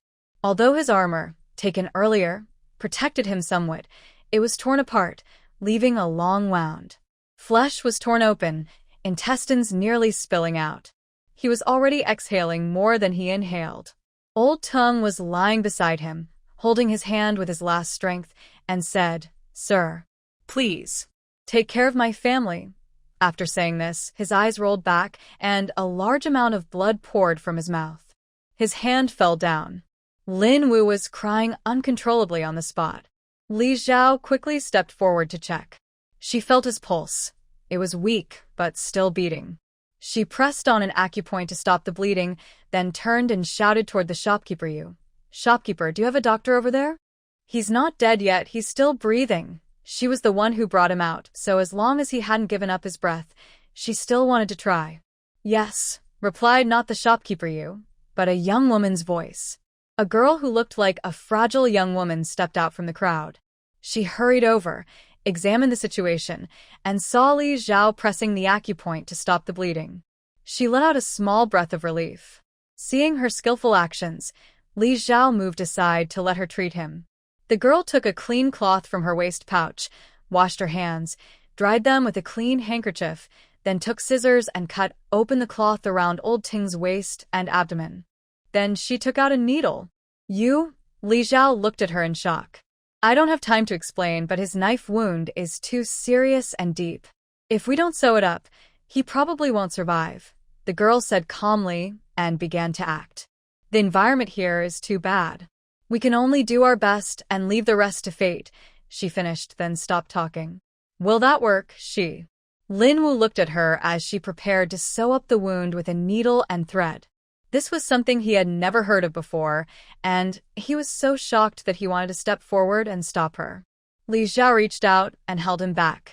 Although his armor, taken earlier, protected him somewhat, it was torn apart, leaving a long wound. Flesh was torn open, intestines nearly spilling out. He was already exhaling more than he inhaled. Old Tung was lying beside him, holding his hand with his last strength, and said, "Sir, please, take care of my family." After saying this, his eyes rolled back and a large amount of blood poured from his mouth. His hand fell down. Lin Wu was crying uncontrollably on the spot. Li Zhao quickly stepped forward to check. She felt his pulse. It was weak, but still beating. She pressed on an acupoint to stop the bleeding, then turned and shouted toward the shopkeeper. "You, shopkeeper, do you have a doctor over there?" "He's not dead yet, he's still breathing." She was the one who brought him out, so as long as he hadn't given up his breath, she still wanted to try. Yes, replied not the shopkeeper you, but a young woman's voice. A girl who looked like a fragile young woman stepped out from the crowd. She hurried over, examined the situation, and saw Li Xiao pressing the acupoint to stop the bleeding. She let out a small breath of relief. Seeing her skillful actions, Li Xiao moved aside to let her treat him. The girl took a clean cloth from her waist pouch, washed her hands, dried them with a clean handkerchief, then took scissors and cut open the cloth around old Ting's waist and abdomen. Then she took out a needle. You? Li Xiao looked at her in shock. I don't have time to explain, but his knife wound is too serious and deep. If we don't sew it up, he probably won't survive, the girl said calmly and began to act. The environment here is too bad. We can only do our best and leave the rest to fate, she finished, then stopped talking. Will that work, she? Lin Wu looked at her as she prepared to sew up the wound with a needle and thread. This was something he had never heard of before, and he was so shocked that he wanted to step forward and stop her. Li Xiao reached out and held him back.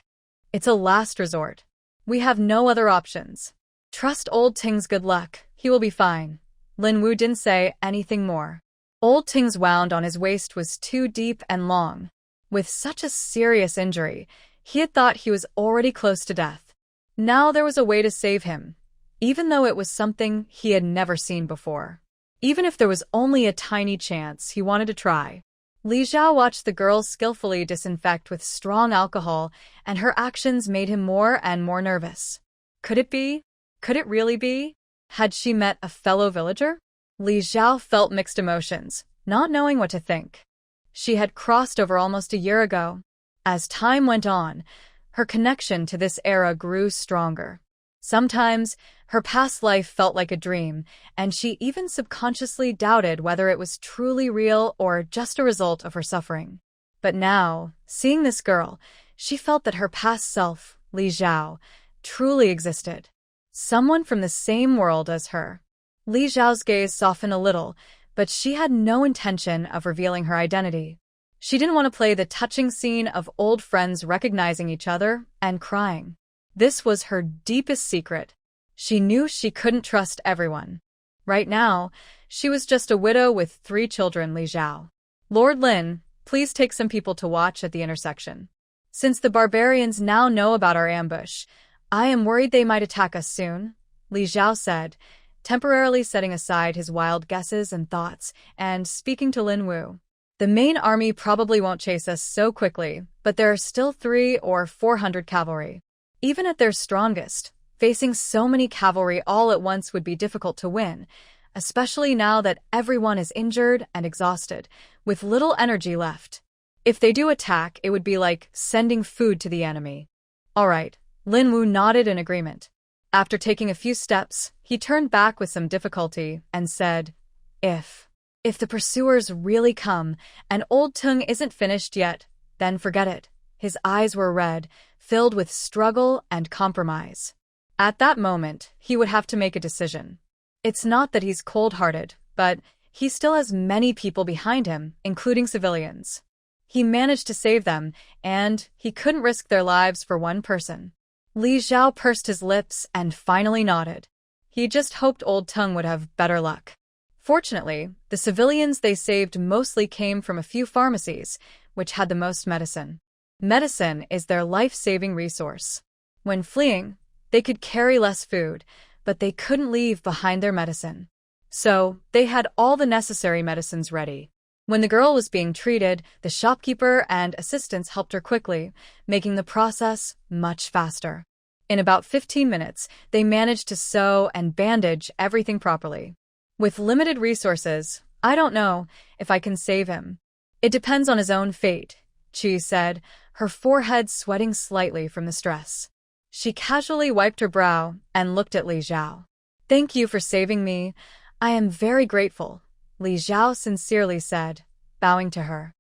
It's a last resort. We have no other options. Trust old Ting's good luck, he will be fine. Lin Wu didn't say anything more. Old Ting's wound on his waist was too deep and long. With such a serious injury, he had thought he was already close to death. Now there was a way to save him, even though it was something he had never seen before. Even if there was only a tiny chance, he wanted to try. Li Xiao watched the girl skillfully disinfect with strong alcohol, and her actions made him more and more nervous. Could it be? Could it really be? Had she met a fellow villager? Li Xiao felt mixed emotions, not knowing what to think. She had crossed over almost a year ago. As time went on, her connection to this era grew stronger. Sometimes, her past life felt like a dream, and she even subconsciously doubted whether it was truly real or just a result of her suffering. But now, seeing this girl, she felt that her past self, Li Xiao, truly existed. Someone from the same world as her. Li Xiao's gaze softened a little, but she had no intention of revealing her identity. She didn't want to play the touching scene of old friends recognizing each other and crying. This was her deepest secret. She knew she couldn't trust everyone. Right now, she was just a widow with 3 children. Li Xiao. Lord Lin, please take some people to watch at the intersection. Since the barbarians now know about our ambush, I am worried they might attack us soon, Li Xiao said, temporarily setting aside his wild guesses and thoughts and speaking to Lin Wu. The main army probably won't chase us so quickly, but there are still 300 or 400 cavalry. Even at their strongest, facing so many cavalry all at once would be difficult to win, especially now that everyone is injured and exhausted, with little energy left. If they do attack, it would be like sending food to the enemy. All right, Lin Wu nodded in agreement. After taking a few steps, he turned back with some difficulty and said, If the pursuers really come and Old Tung isn't finished yet, then forget it. His eyes were red, filled with struggle and compromise. At that moment, he would have to make a decision. It's not that he's cold-hearted, but he still has many people behind him, including civilians. He managed to save them, and he couldn't risk their lives for one person. Li Xiao pursed his lips and finally nodded. He just hoped Old Tung would have better luck. Fortunately, the civilians they saved mostly came from a few pharmacies, which had the most medicine. Medicine is their life-saving resource. When fleeing, they could carry less food, but they couldn't leave behind their medicine. So, they had all the necessary medicines ready. When the girl was being treated, the shopkeeper and assistants helped her quickly, making the process much faster. In about 15 minutes, they managed to sew and bandage everything properly. With limited resources, I don't know if I can save him. It depends on his own fate, Chi said, her forehead sweating slightly from the stress. She casually wiped her brow and looked at Li Xiao. Thank you for saving me. I am very grateful, Li Xiao sincerely said, bowing to her.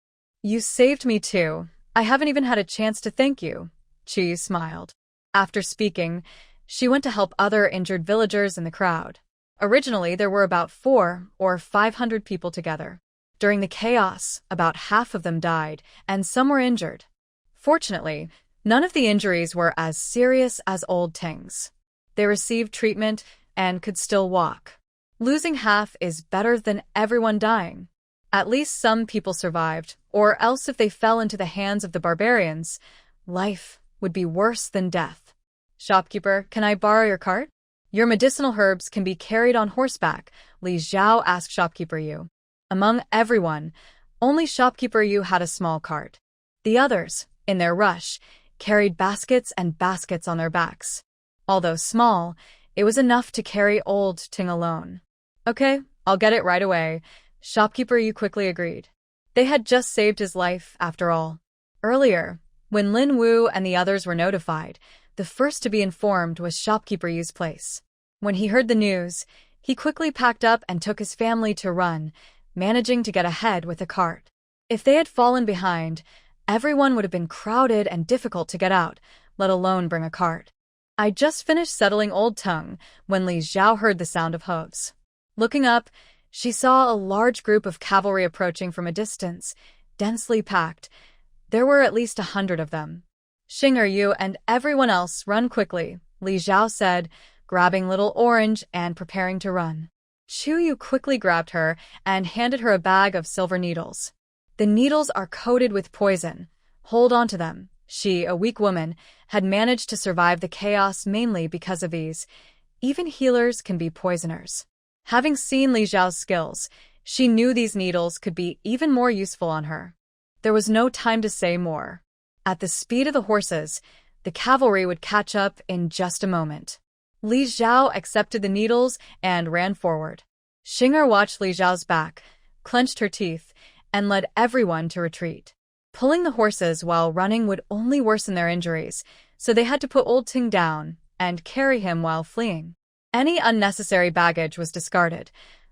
You saved me too. I haven't even had a chance to thank you, Chi smiled. After speaking, she went to help other injured villagers in the crowd. Originally, there were about 400 or 500 people together. During the chaos, about half of them died, and some were injured. Fortunately, None of the injuries were as serious as old Ting's. They received treatment and could still walk. Losing half is better than everyone dying. At least some people survived, or else if they fell into the hands of the barbarians, life would be worse than death. Shopkeeper, can I borrow your cart? Your medicinal herbs can be carried on horseback, Li Zhao asked Shopkeeper Yu. Among everyone, only Shopkeeper Yu had a small cart. The others, in their rush, carried baskets and baskets on their backs. Although small, it was enough to carry old Ting alone. Okay, I'll get it right away, Shopkeeper Yu quickly agreed. They had just saved his life, after all. Earlier, when Lin Wu and the others were notified, the first to be informed was Shopkeeper Yu's place. When he heard the news, he quickly packed up and took his family to run, managing to get ahead with a cart. If they had fallen behind, everyone would have been crowded and difficult to get out, let alone bring a cart. I just finished settling Old Tongue when Li Zhao heard the sound of hooves. Looking up, she saw a large group of cavalry approaching from a distance, densely packed. There were at least 100 of them. Xing'er, you and everyone else run quickly, Li Zhao said, grabbing Little Orange and preparing to run. Chu Yu quickly grabbed her and handed her a bag of silver needles. The needles are coated with poison. Hold on to them. She, a weak woman, had managed to survive the chaos mainly because of these. Even healers can be poisoners. Having seen Li Zhao's skills, she knew these needles could be even more useful on her. There was no time to say more. At the speed of the horses, the cavalry would catch up in just a moment. Li Zhao accepted the needles and ran forward. Xing'er watched Li Zhao's back, clenched her teeth, and led everyone to retreat. Pulling the horses while running would only worsen their injuries, so they had to put Old Ting down and carry him while fleeing. Any unnecessary baggage was discarded.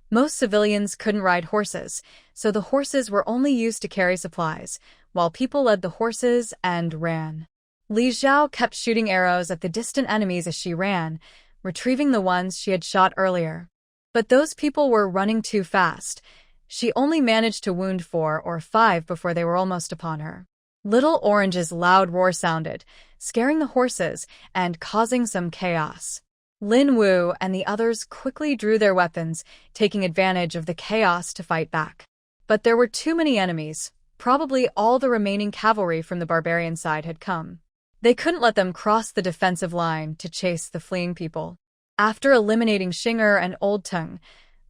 Most civilians couldn't ride horses, so the horses were only used to carry supplies, while people led the horses and ran. Li Zhao kept shooting arrows at the distant enemies as she ran, retrieving the ones she had shot earlier. But those people were running too fast. She only managed to wound 4 or 5 before they were almost upon her. Little Orange's loud roar sounded, scaring the horses and causing some chaos. Lin Wu and the others quickly drew their weapons, taking advantage of the chaos to fight back. But there were too many enemies. Probably all the remaining cavalry from the barbarian side had come. They couldn't let them cross the defensive line to chase the fleeing people. After eliminating Xing'er and Old Tongue,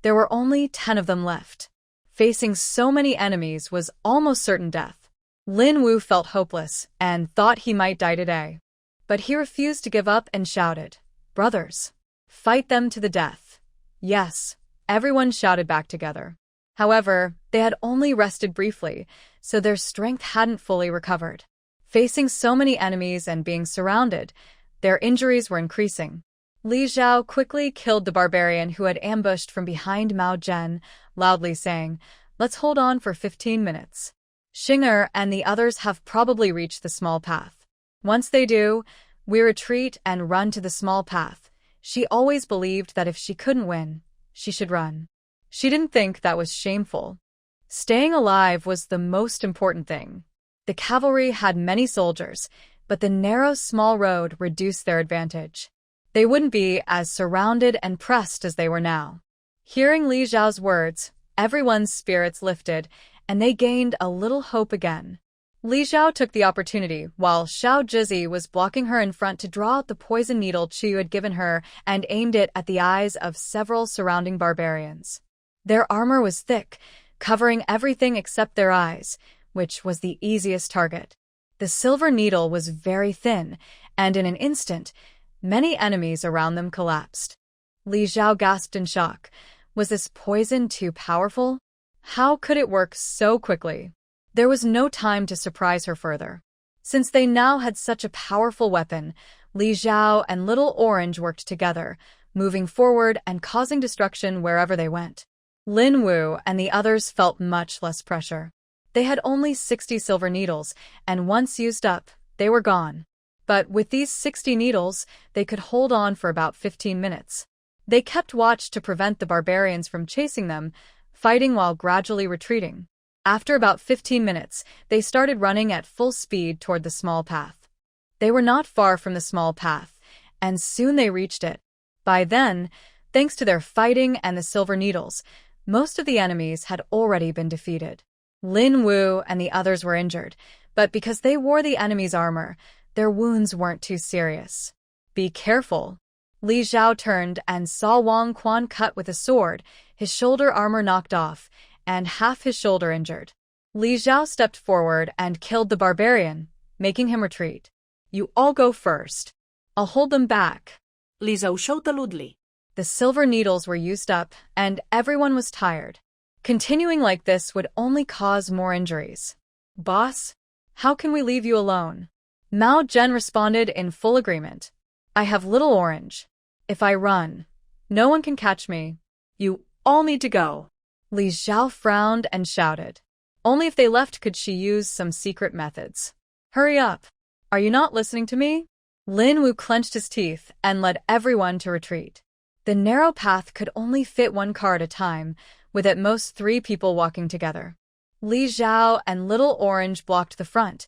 there were only 10 of them left. Facing so many enemies was almost certain death. Lin Wu felt hopeless and thought he might die today. But he refused to give up and shouted, "Brothers, fight them to the death." Yes, everyone shouted back together. However, they had only rested briefly, so their strength hadn't fully recovered. Facing so many enemies and being surrounded, their injuries were increasing. Li Zhao quickly killed the barbarian who had ambushed from behind Mao Zhen, loudly saying, "Let's hold on for 15 minutes. Xing'er and the others have probably reached the small path. Once they do, we retreat and run to the small path." She always believed that if she couldn't win, she should run. She didn't think that was shameful. Staying alive was the most important thing. The cavalry had many soldiers, but the narrow small road reduced their advantage. They wouldn't be as surrounded and pressed as they were now. Hearing Li Zhao's words, everyone's spirits lifted, and they gained a little hope again. Li Zhao took the opportunity while Xiao Jizi was blocking her in front to draw out the poison needle Chu had given her and aimed it at the eyes of several surrounding barbarians. Their armor was thick, covering everything except their eyes, which was the easiest target. The silver needle was very thin, and in an instant, many enemies around them collapsed. Li Zhao gasped in shock. Was this poison too powerful? How could it work so quickly? There was no time to surprise her further. Since they now had such a powerful weapon, Li Zhao and Little Orange worked together, moving forward and causing destruction wherever they went. Lin Wu and the others felt much less pressure. They had only 60 silver needles, and once used up, they were gone. But with these 60 needles, they could hold on for about 15 minutes. They kept watch to prevent the barbarians from chasing them, fighting while gradually retreating. After about 15 minutes, they started running at full speed toward the small path. They were not far from the small path, and soon they reached it. By then, thanks to their fighting and the silver needles, most of the enemies had already been defeated. Lin Wu and the others were injured, but because they wore the enemy's armor, their wounds weren't too serious. Be careful. Li Zhao turned and saw Wang Quan cut with a sword, his shoulder armor knocked off, and half his shoulder injured. Li Zhao stepped forward and killed the barbarian, making him retreat. You all go first. I'll hold them back. Li Zhao showed ludli. The silver needles were used up, and everyone was tired. Continuing like this would only cause more injuries. Boss, how can we leave you alone? Mao Zhen responded in full agreement. I have little orange. If I run, no one can catch me. You all need to go. Li Zhao frowned and shouted. Only if they left could she use some secret methods. Hurry up. Are you not listening to me? Lin Wu clenched his teeth and led everyone to retreat. The narrow path could only fit one car at a time, with at most 3 people walking together. Li Zhao and Little Orange blocked the front,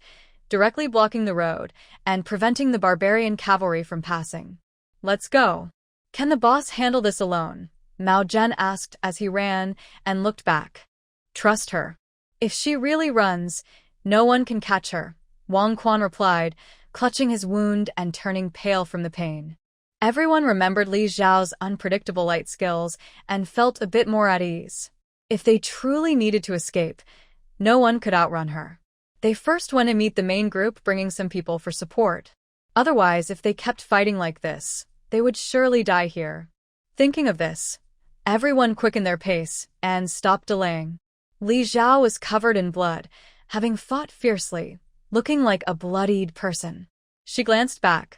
directly blocking the road and preventing the barbarian cavalry from passing. Let's go. Can the boss handle this alone? Mao Zhen asked as he ran and looked back. Trust her. If she really runs, no one can catch her, Wang Quan replied, clutching his wound and turning pale from the pain. Everyone remembered Li Zhao's unpredictable light skills and felt a bit more at ease. If they truly needed to escape, no one could outrun her. They first went to meet the main group, bringing some people for support. Otherwise, if they kept fighting like this, they would surely die here. Thinking of this, everyone quickened their pace and stopped delaying. Li Zhao was covered in blood, having fought fiercely, looking like a bloodied person. She glanced back.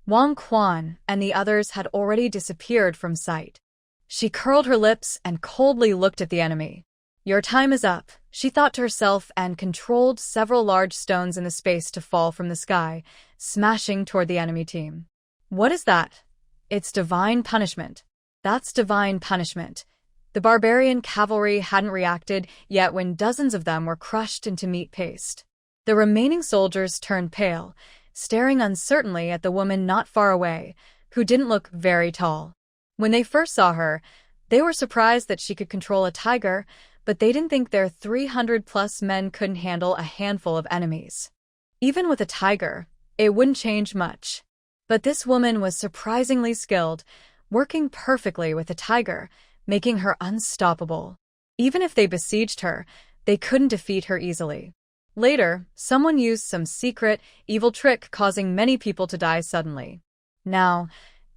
Wang Quan and the others had already disappeared from sight. She curled her lips and coldly looked at the enemy. Your time is up, she thought to herself, and controlled several large stones in the space to fall from the sky, smashing toward the enemy team. What is that? It's divine punishment. That's divine punishment. The barbarian cavalry hadn't reacted yet when dozens of them were crushed into meat paste. The remaining soldiers turned pale, staring uncertainly at the woman not far away, who didn't look very tall. When they first saw her, they were surprised that she could control a tiger, but they didn't think their 300-plus men couldn't handle a handful of enemies. Even with a tiger, it wouldn't change much. But this woman was surprisingly skilled, working perfectly with a tiger, making her unstoppable. Even if they besieged her, they couldn't defeat her easily. Later, someone used some secret, evil trick causing many people to die suddenly. Now,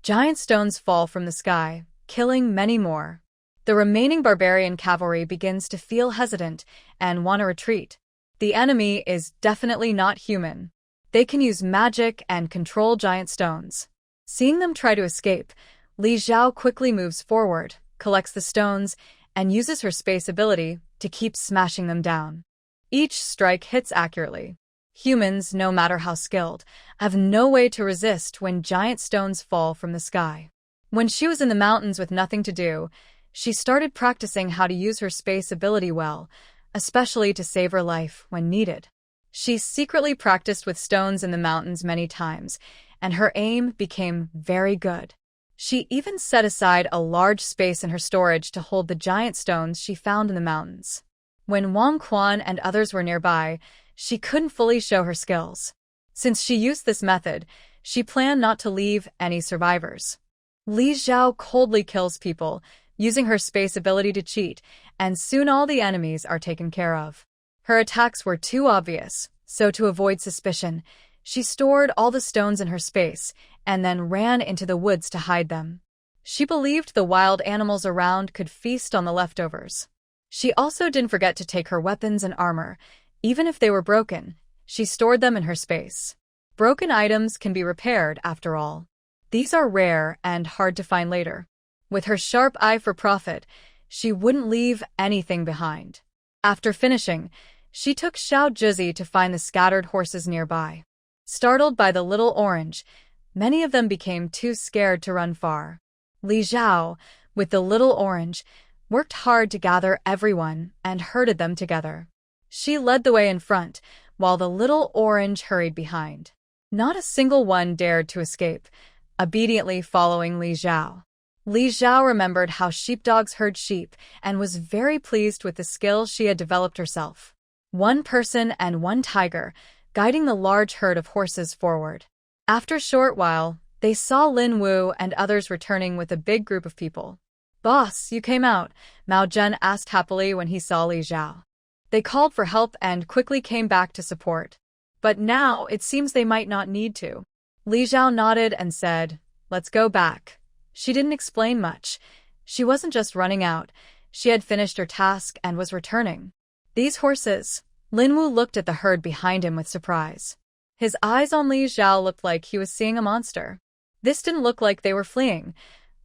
giant stones fall from the sky, killing many more. The remaining barbarian cavalry begins to feel hesitant and want to retreat. The enemy is definitely not human. They can use magic and control giant stones. Seeing them try to escape, Li Zhao quickly moves forward, collects the stones, and uses her space ability to keep smashing them down. Each strike hits accurately. Humans, no matter how skilled, have no way to resist when giant stones fall from the sky. When she was in the mountains with nothing to do, she started practicing how to use her space ability well, especially to save her life when needed. She secretly practiced with stones in the mountains many times, and her aim became very good. She even set aside a large space in her storage to hold the giant stones she found in the mountains. When Wang Quan and others were nearby, she couldn't fully show her skills. Since she used this method, she planned not to leave any survivors. Li Zhao coldly kills people, using her space ability to cheat, and soon all the enemies are taken care of. Her attacks were too obvious, so to avoid suspicion, she stored all the stones in her space and then ran into the woods to hide them. She believed the wild animals around could feast on the leftovers. She also didn't forget to take her weapons and armor. Even if they were broken, she stored them in her space. Broken items can be repaired, after all. These are rare and hard to find later. With her sharp eye for profit, she wouldn't leave anything behind. After finishing, she took Xiao Juzi to find the scattered horses nearby. Startled by the little orange, many of them became too scared to run far. Li Zhao, with the little orange, worked hard to gather everyone and herded them together. She led the way in front, while the little orange hurried behind. Not a single one dared to escape, obediently following Li Zhao. Li Zhao remembered how sheepdogs herd sheep and was very pleased with the skill she had developed herself. One person and one tiger, guiding the large herd of horses forward. After a short while, they saw Lin Wu and others returning with a big group of people. "Boss, you came out," Mao Zhen asked happily when he saw Li Zhao. They called for help and quickly came back to support. But now it seems they might not need to. Li Zhao nodded and said, "Let's go back." She didn't explain much. She wasn't just running out. She had finished her task and was returning. These horses. Lin Wu looked at the herd behind him with surprise. His eyes on Li Zhao looked like he was seeing a monster. This didn't look like they were fleeing.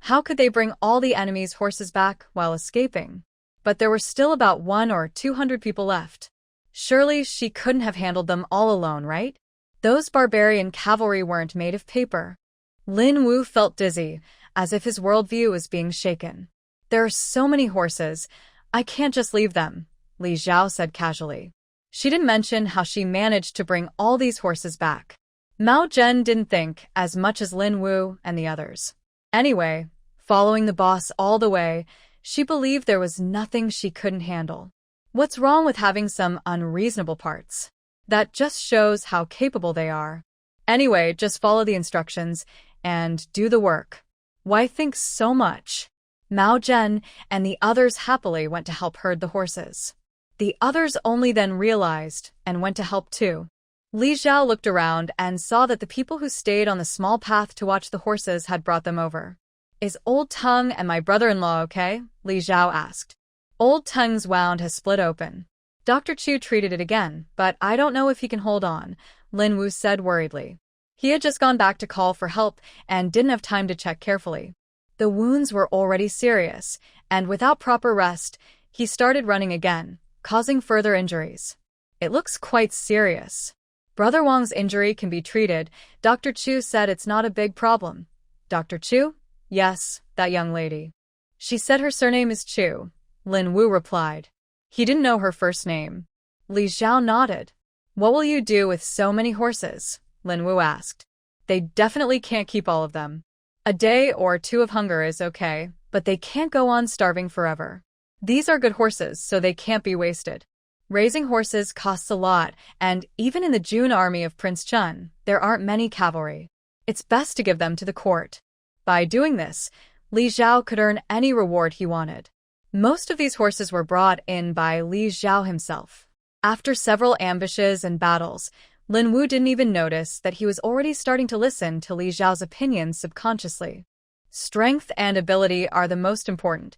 How could they bring all the enemy's horses back while escaping? But there were still about 100 or 200 people left. Surely she couldn't have handled them all alone, right? Those barbarian cavalry weren't made of paper. Lin Wu felt dizzy, as if his worldview was being shaken. "There are so many horses. I can't just leave them," Li Zhao said casually. She didn't mention how she managed to bring all these horses back. Mao Zhen didn't think as much as Lin Wu and the others. Anyway, following the boss all the way, she believed there was nothing she couldn't handle. What's wrong with having some unreasonable parts? That just shows how capable they are. Anyway, just follow the instructions and do the work. Why think so much? Mao Zhen and the others happily went to help herd the horses. The others only then realized and went to help too. Li Zhao looked around and saw that the people who stayed on the small path to watch the horses had brought them over. "Is Old Tongue and my brother-in-law okay?" Li Zhao asked. Old Tongue's wound has split open. Dr. Chu treated it again, but I don't know if he can hold on, Lin Wu said worriedly. He had just gone back to call for help and didn't have time to check carefully. The wounds were already serious, and without proper rest, he started running again, causing further injuries. It looks quite serious. Brother Wang's injury can be treated. Dr. Chu said it's not a big problem. Dr. Chu? Yes, that young lady. She said her surname is Chu, Lin Wu replied. He didn't know her first name. Li Zhao nodded. What will you do with so many horses? Lin Wu asked. They definitely can't keep all of them. A day or two of hunger is okay, but they can't go on starving forever. These are good horses, so they can't be wasted. Raising horses costs a lot, and even in the June army of Prince Chun, there aren't many cavalry. It's best to give them to the court. By doing this, Li Zhao could earn any reward he wanted. Most of these horses were brought in by Li Zhao himself. After several ambushes and battles, Lin Wu didn't even notice that he was already starting to listen to Li Zhao's opinions subconsciously. Strength and ability are the most important.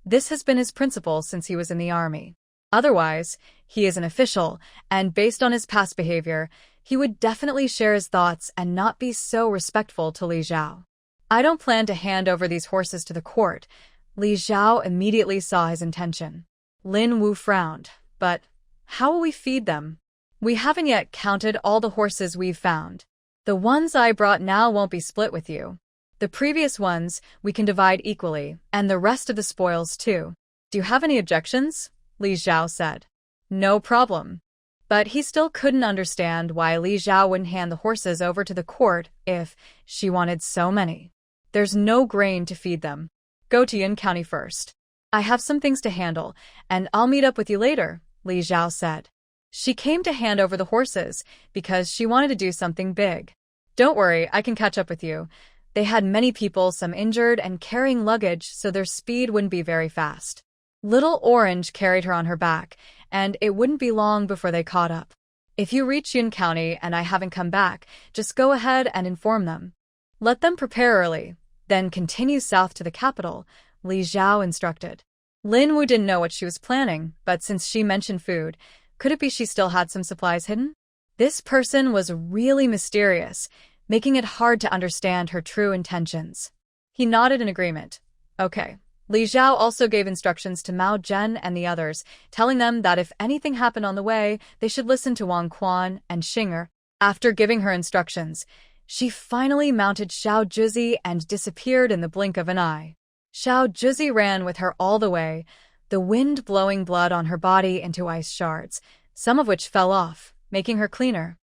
This has been his principle since he was in the army. Otherwise, he is an official, and based on his past behavior, he would definitely share his thoughts and not be so respectful to Li Zhao. I don't plan to hand over these horses to the court. Li Zhao immediately saw his intention. Lin Wu frowned. But how will we feed them? We haven't yet counted all the horses we've found. The ones I brought now won't be split with you. The previous ones we can divide equally, and the rest of the spoils too. Do you have any objections? Li Zhao said. No problem. But he still couldn't understand why Li Zhao wouldn't hand the horses over to the court if she wanted so many. There's no grain to feed them. Go to Yun County first. I have some things to handle, and I'll meet up with you later, Li Zhao said. She came to hand over the horses because she wanted to do something big. Don't worry, I can catch up with you. They had many people, some injured and carrying luggage, so their speed wouldn't be very fast. Little Orange carried her on her back, and it wouldn't be long before they caught up. If you reach Yun County and I haven't come back, just go ahead and inform them. Let them prepare early, then continue south to the capital, Li Zhao instructed. Lin Wu didn't know what she was planning, but since she mentioned food, could it be she still had some supplies hidden? This person was really mysterious, making it hard to understand her true intentions. He nodded in agreement. Okay. Li Zhao also gave instructions to Mao Zhen and the others, telling them that if anything happened on the way, they should listen to Wang Quan and Xing'er. After giving her instructions, she finally mounted Xiao Juzi and disappeared in the blink of an eye. Xiao Juzi ran with her all the way, the wind blowing blood on her body into ice shards, some of which fell off, making her cleaner.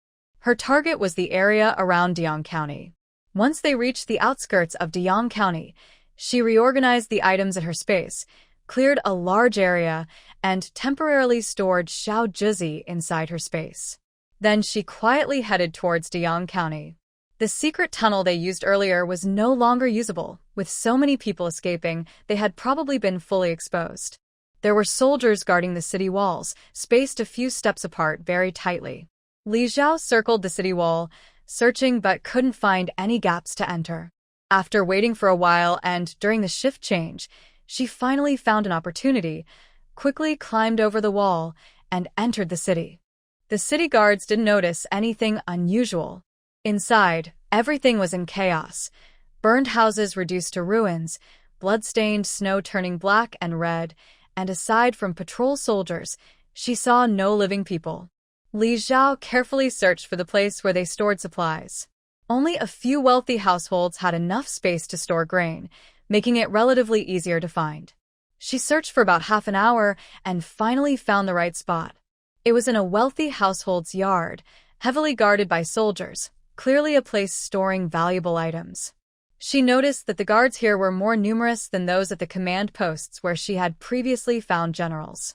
Her target was the area around Deyang County. Once they reached the outskirts of Deyang County, she reorganized the items in her space, cleared a large area, and temporarily stored Xiao Juzi inside her space. Then she quietly headed towards Deyang County. The secret tunnel they used earlier was no longer usable. With so many people escaping, they had probably been fully exposed. There were soldiers guarding the city walls, spaced a few steps apart very tightly. Li Xiao circled the city wall, searching but couldn't find any gaps to enter. After waiting for a while and during the shift change, she finally found an opportunity, quickly climbed over the wall, and entered the city. The city guards didn't notice anything unusual. Inside, everything was in chaos. Burned houses reduced to ruins, blood-stained snow turning black and red, and aside from patrol soldiers, she saw no living people. Li Xiao carefully searched for the place where they stored supplies. Only a few wealthy households had enough space to store grain, making it relatively easier to find. She searched for about half an hour and finally found the right spot. It was in a wealthy household's yard, heavily guarded by soldiers, clearly a place storing valuable items. She noticed that the guards here were more numerous than those at the command posts where she had previously found generals.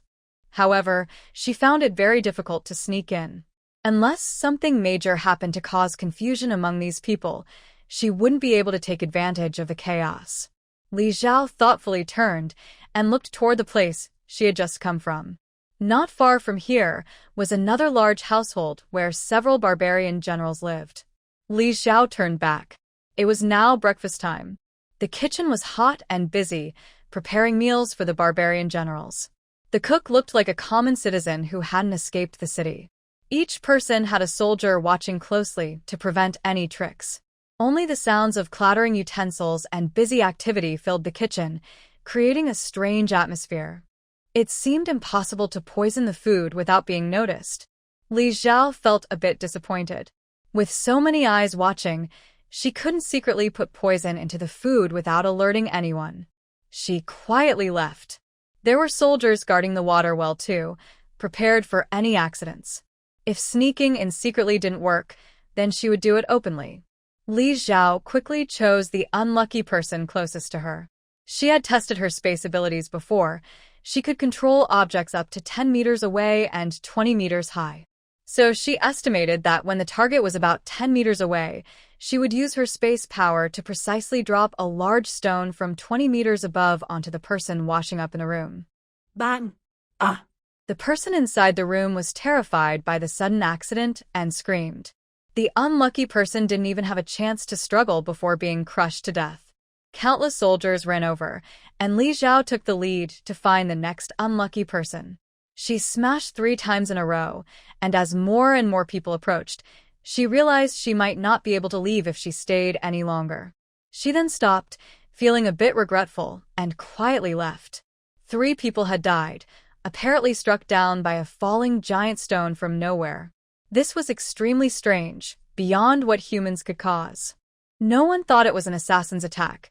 However, she found it very difficult to sneak in. Unless something major happened to cause confusion among these people, she wouldn't be able to take advantage of the chaos. Li Xiao thoughtfully turned and looked toward the place she had just come from. Not far from here was another large household where several barbarian generals lived. Li Xiao turned back. It was now breakfast time. The kitchen was hot and busy, preparing meals for the barbarian generals. The cook looked like a common citizen who hadn't escaped the city. Each person had a soldier watching closely to prevent any tricks. Only the sounds of clattering utensils and busy activity filled the kitchen, creating a strange atmosphere. It seemed impossible to poison the food without being noticed. Li Xiao felt a bit disappointed. With so many eyes watching, she couldn't secretly put poison into the food without alerting anyone. She quietly left. There were soldiers guarding the water well too, prepared for any accidents. If sneaking in secretly didn't work, then she would do it openly. Li Xiao quickly chose the unlucky person closest to her. She had tested her space abilities before. She could control objects up to 10 meters away and 20 meters high. So she estimated that when the target was about 10 meters away, she would use her space power to precisely drop a large stone from 20 meters above onto the person washing up in the room. Bang! Ah! The person inside the room was terrified by the sudden accident and screamed. The unlucky person didn't even have a chance to struggle before being crushed to death. Countless soldiers ran over, and Li Xiao took the lead to find the next unlucky person. She smashed 3 times in a row, and as more and more people approached, she realized she might not be able to leave if she stayed any longer. She then stopped, feeling a bit regretful, and quietly left. 3 people had died, apparently struck down by a falling giant stone from nowhere. This was extremely strange, beyond what humans could cause. No one thought it was an assassin's attack.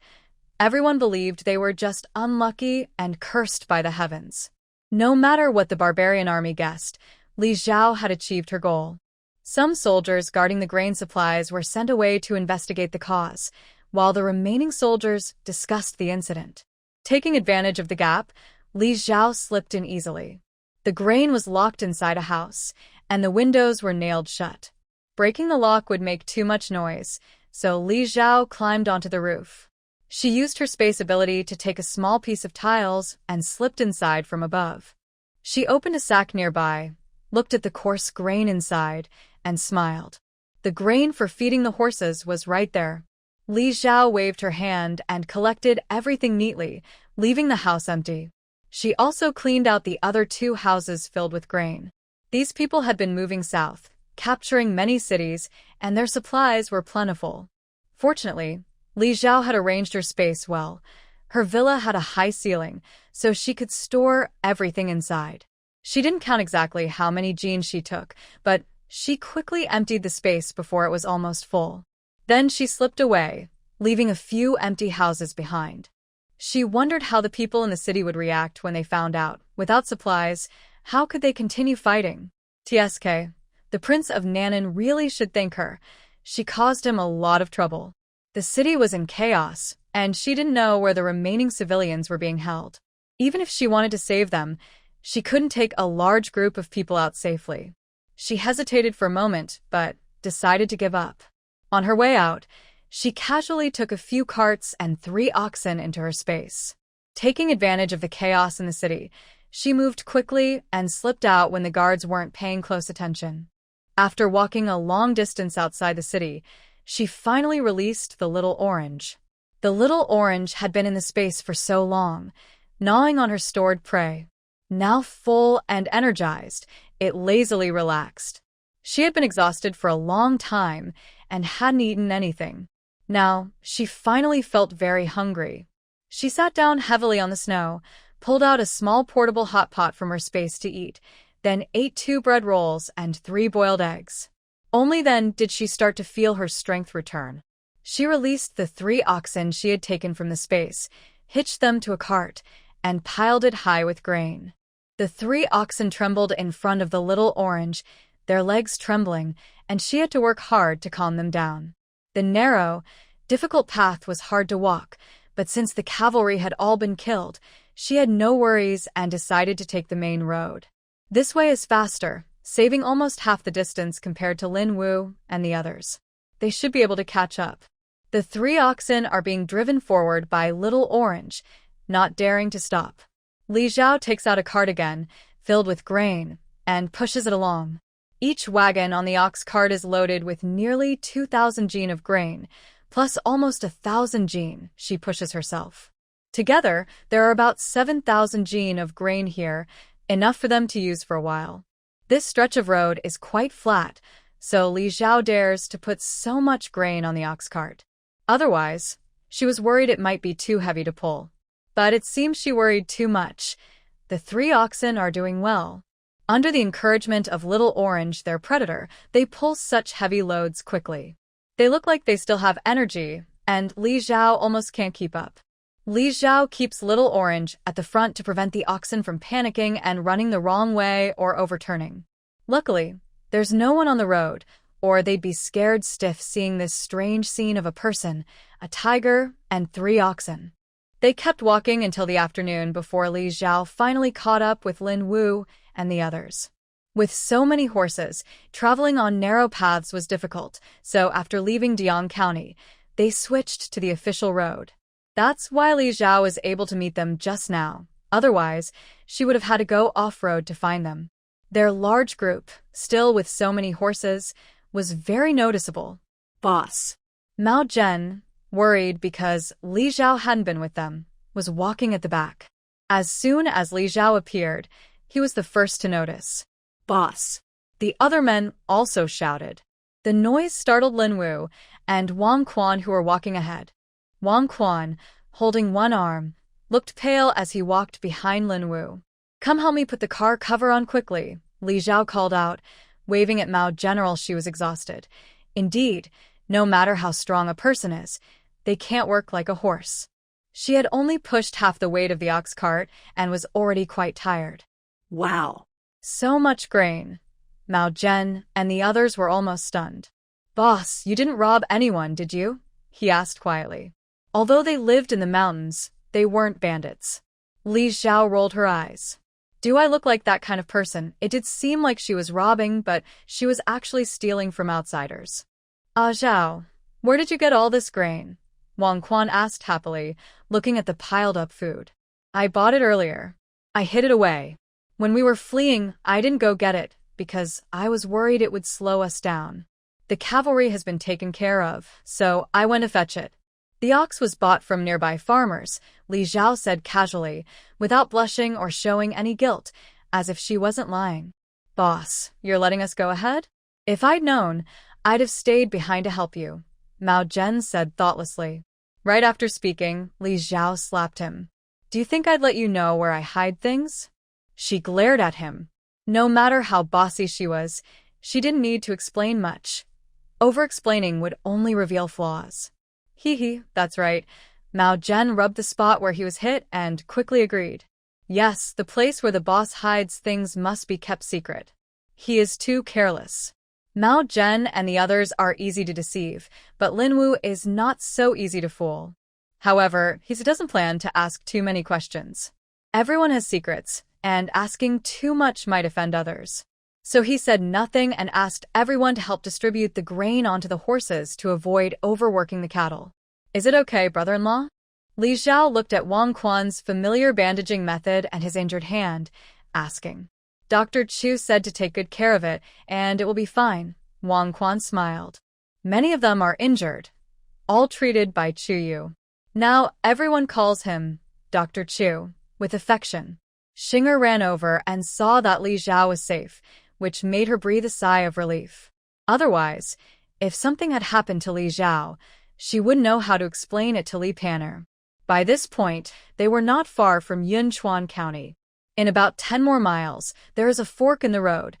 Everyone believed they were just unlucky and cursed by the heavens. No matter what the barbarian army guessed, Li Xiao had achieved her goal. Some soldiers guarding the grain supplies were sent away to investigate the cause, while the remaining soldiers discussed the incident. Taking advantage of the gap, Li Xiao slipped in easily. The grain was locked inside a house, and the windows were nailed shut. Breaking the lock would make too much noise, so Li Xiao climbed onto the roof. She used her space ability to take a small piece of tiles and slipped inside from above. She opened a sack nearby, looked at the coarse grain inside, and smiled. The grain for feeding the horses was right there. Li Xiao waved her hand and collected everything neatly, leaving the house empty. She also cleaned out the other 2 houses filled with grain. These people had been moving south, capturing many cities, and their supplies were plentiful. Fortunately, Li Xiao had arranged her space well. Her villa had a high ceiling, so she could store everything inside. She didn't count exactly how many jeans she took, but she quickly emptied the space before it was almost full. Then she slipped away, leaving a few empty houses behind. She wondered how the people in the city would react when they found out. Without supplies, how could they continue fighting? TSK. The Prince of Nanan really should thank her. She caused him a lot of trouble. The city was in chaos, and she didn't know where the remaining civilians were being held. Even if she wanted to save them, she couldn't take a large group of people out safely. She hesitated for a moment, but decided to give up. On her way out, she casually took a few carts and 3 oxen into her space. Taking advantage of the chaos in the city, she moved quickly and slipped out when the guards weren't paying close attention. After walking a long distance outside the city, she finally released the little orange. The little orange had been in the space for so long, gnawing on her stored prey. Now full and energized, it lazily relaxed. She had been exhausted for a long time and hadn't eaten anything. Now, she finally felt very hungry. She sat down heavily on the snow, pulled out a small portable hot pot from her space to eat, then ate 2 bread rolls and 3 boiled eggs. Only then did she start to feel her strength return. She released the 3 oxen she had taken from the space, hitched them to a cart, and piled it high with grain. The 3 oxen trembled in front of the little orange, their legs trembling, and she had to work hard to calm them down. The narrow, difficult path was hard to walk, but since the cavalry had all been killed, she had no worries and decided to take the main road. This way is faster, saving almost half the distance compared to Lin Wu and the others. They should be able to catch up. The 3 oxen are being driven forward by Little Orange, not daring to stop. Li Zhao takes out a cart again, filled with grain, and pushes it along. Each wagon on the ox cart is loaded with nearly 2,000 jin of grain, plus almost 1,000 jin, she pushes herself. Together, there are about 7,000 jin of grain here, enough for them to use for a while. This stretch of road is quite flat, so Li Zhao dares to put so much grain on the ox cart. Otherwise, she was worried it might be too heavy to pull. But it seems she worried too much. The 3 oxen are doing well. Under the encouragement of Little Orange, their predator, they pull such heavy loads quickly. They look like they still have energy, and Li Zhao almost can't keep up. Li Zhao keeps Little Orange at the front to prevent the oxen from panicking and running the wrong way or overturning. Luckily, there's no one on the road, or they'd be scared stiff seeing this strange scene of a person, a tiger, and 3 oxen. They kept walking until the afternoon before Li Zhao finally caught up with Lin Wu and the others. With so many horses, traveling on narrow paths was difficult, so after leaving Dian County, they switched to the official road. That's why Li Zhao was able to meet them just now. Otherwise, she would have had to go off-road to find them. Their large group, still with so many horses, was very noticeable. Boss. Mao Zhen, worried because Li Zhao hadn't been with them, was walking at the back. As soon as Li Zhao appeared, he was the first to notice. Boss. The other men also shouted. The noise startled Lin Wu and Wang Quan, who were walking ahead. Wang Quan, holding one arm, looked pale as he walked behind Lin Wu. "Come help me put the car cover on quickly," Li Zhao called out, waving at Mao General. She was exhausted. Indeed, no matter how strong a person is, they can't work like a horse. She had only pushed half the weight of the ox cart and was already quite tired. Wow. So much grain. Mao Zhen and the others were almost stunned. "Boss, you didn't rob anyone, did you?" he asked quietly. Although they lived in the mountains, they weren't bandits. Li Zhao rolled her eyes. "Do I look like that kind of person?" It did seem like she was robbing, but she was actually stealing from outsiders. "Ah Zhao, where did you get all this grain?" Wang Quan asked happily, looking at the piled-up food. "I bought it earlier. I hid it away. When we were fleeing, I didn't go get it, because I was worried it would slow us down. The cavalry has been taken care of, so I went to fetch it." "The ox was bought from nearby farmers," Li Zhao said casually, without blushing or showing any guilt, as if she wasn't lying. "Boss, you're letting us go ahead?" "If I'd known, I'd have stayed behind to help you," Mao Zhen said thoughtlessly. Right after speaking, Li Zhao slapped him. "Do you think I'd let you know where I hide things?" She glared at him. No matter how bossy she was, she didn't need to explain much. Over-explaining would only reveal flaws. Hee, that's right. Mao Zhen rubbed the spot where he was hit and quickly agreed. "Yes, the place where the boss hides things must be kept secret. He is too careless." Mao Zhen and the others are easy to deceive, but Lin Wu is not so easy to fool. However, he doesn't plan to ask too many questions. Everyone has secrets, and asking too much might offend others. So he said nothing and asked everyone to help distribute the grain onto the horses to avoid overworking the cattle. Is it okay, brother-in-law? Li Xiao looked at Wang Quan's familiar bandaging method and his injured hand, asking. Dr. Chu said to take good care of it, and it will be fine. Wang Quan smiled. Many of them are injured, all treated by Chu Yu. Now everyone calls him Dr. Chu, with affection. Xinger ran over and saw that Li Xiao was safe, which made her breathe a sigh of relief. Otherwise, if something had happened to Li Xiao, she wouldn't know how to explain it to Li Panner. By this point, they were not far from Yunchuan County. In about 10 more miles, there is a fork in the road.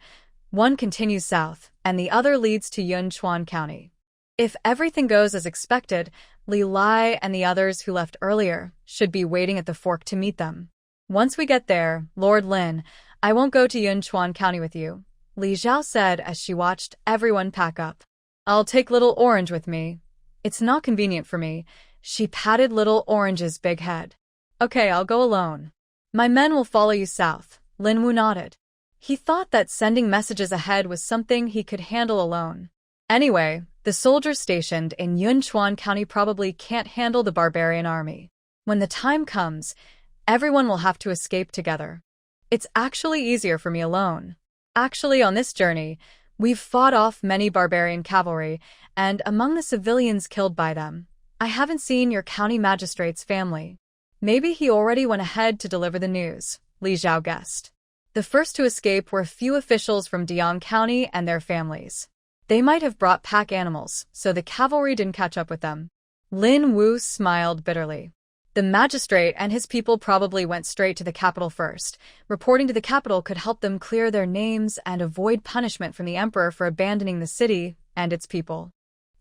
One continues south, and the other leads to Yunchuan County. If everything goes as expected, Li Lai and the others who left earlier should be waiting at the fork to meet them. Once we get there, Lord Lin, I won't go to Yunchuan County with you, Li Xiao said as she watched everyone pack up. I'll take Little Orange with me. It's not convenient for me. She patted Little Orange's big head. Okay, I'll go alone. My men will follow you south, Lin Wu nodded. He thought that sending messages ahead was something he could handle alone. Anyway, the soldiers stationed in Yunchuan County probably can't handle the barbarian army. When the time comes, everyone will have to escape together. It's actually easier for me alone. Actually, on this journey, we've fought off many barbarian cavalry, and among the civilians killed by them, I haven't seen your county magistrate's family. Maybe he already went ahead to deliver the news, Li Xiao guessed. The first to escape were a few officials from Dian County and their families. They might have brought pack animals, so the cavalry didn't catch up with them. Lin Wu smiled bitterly. The magistrate and his people probably went straight to the capital first. Reporting to the capital could help them clear their names and avoid punishment from the emperor for abandoning the city and its people.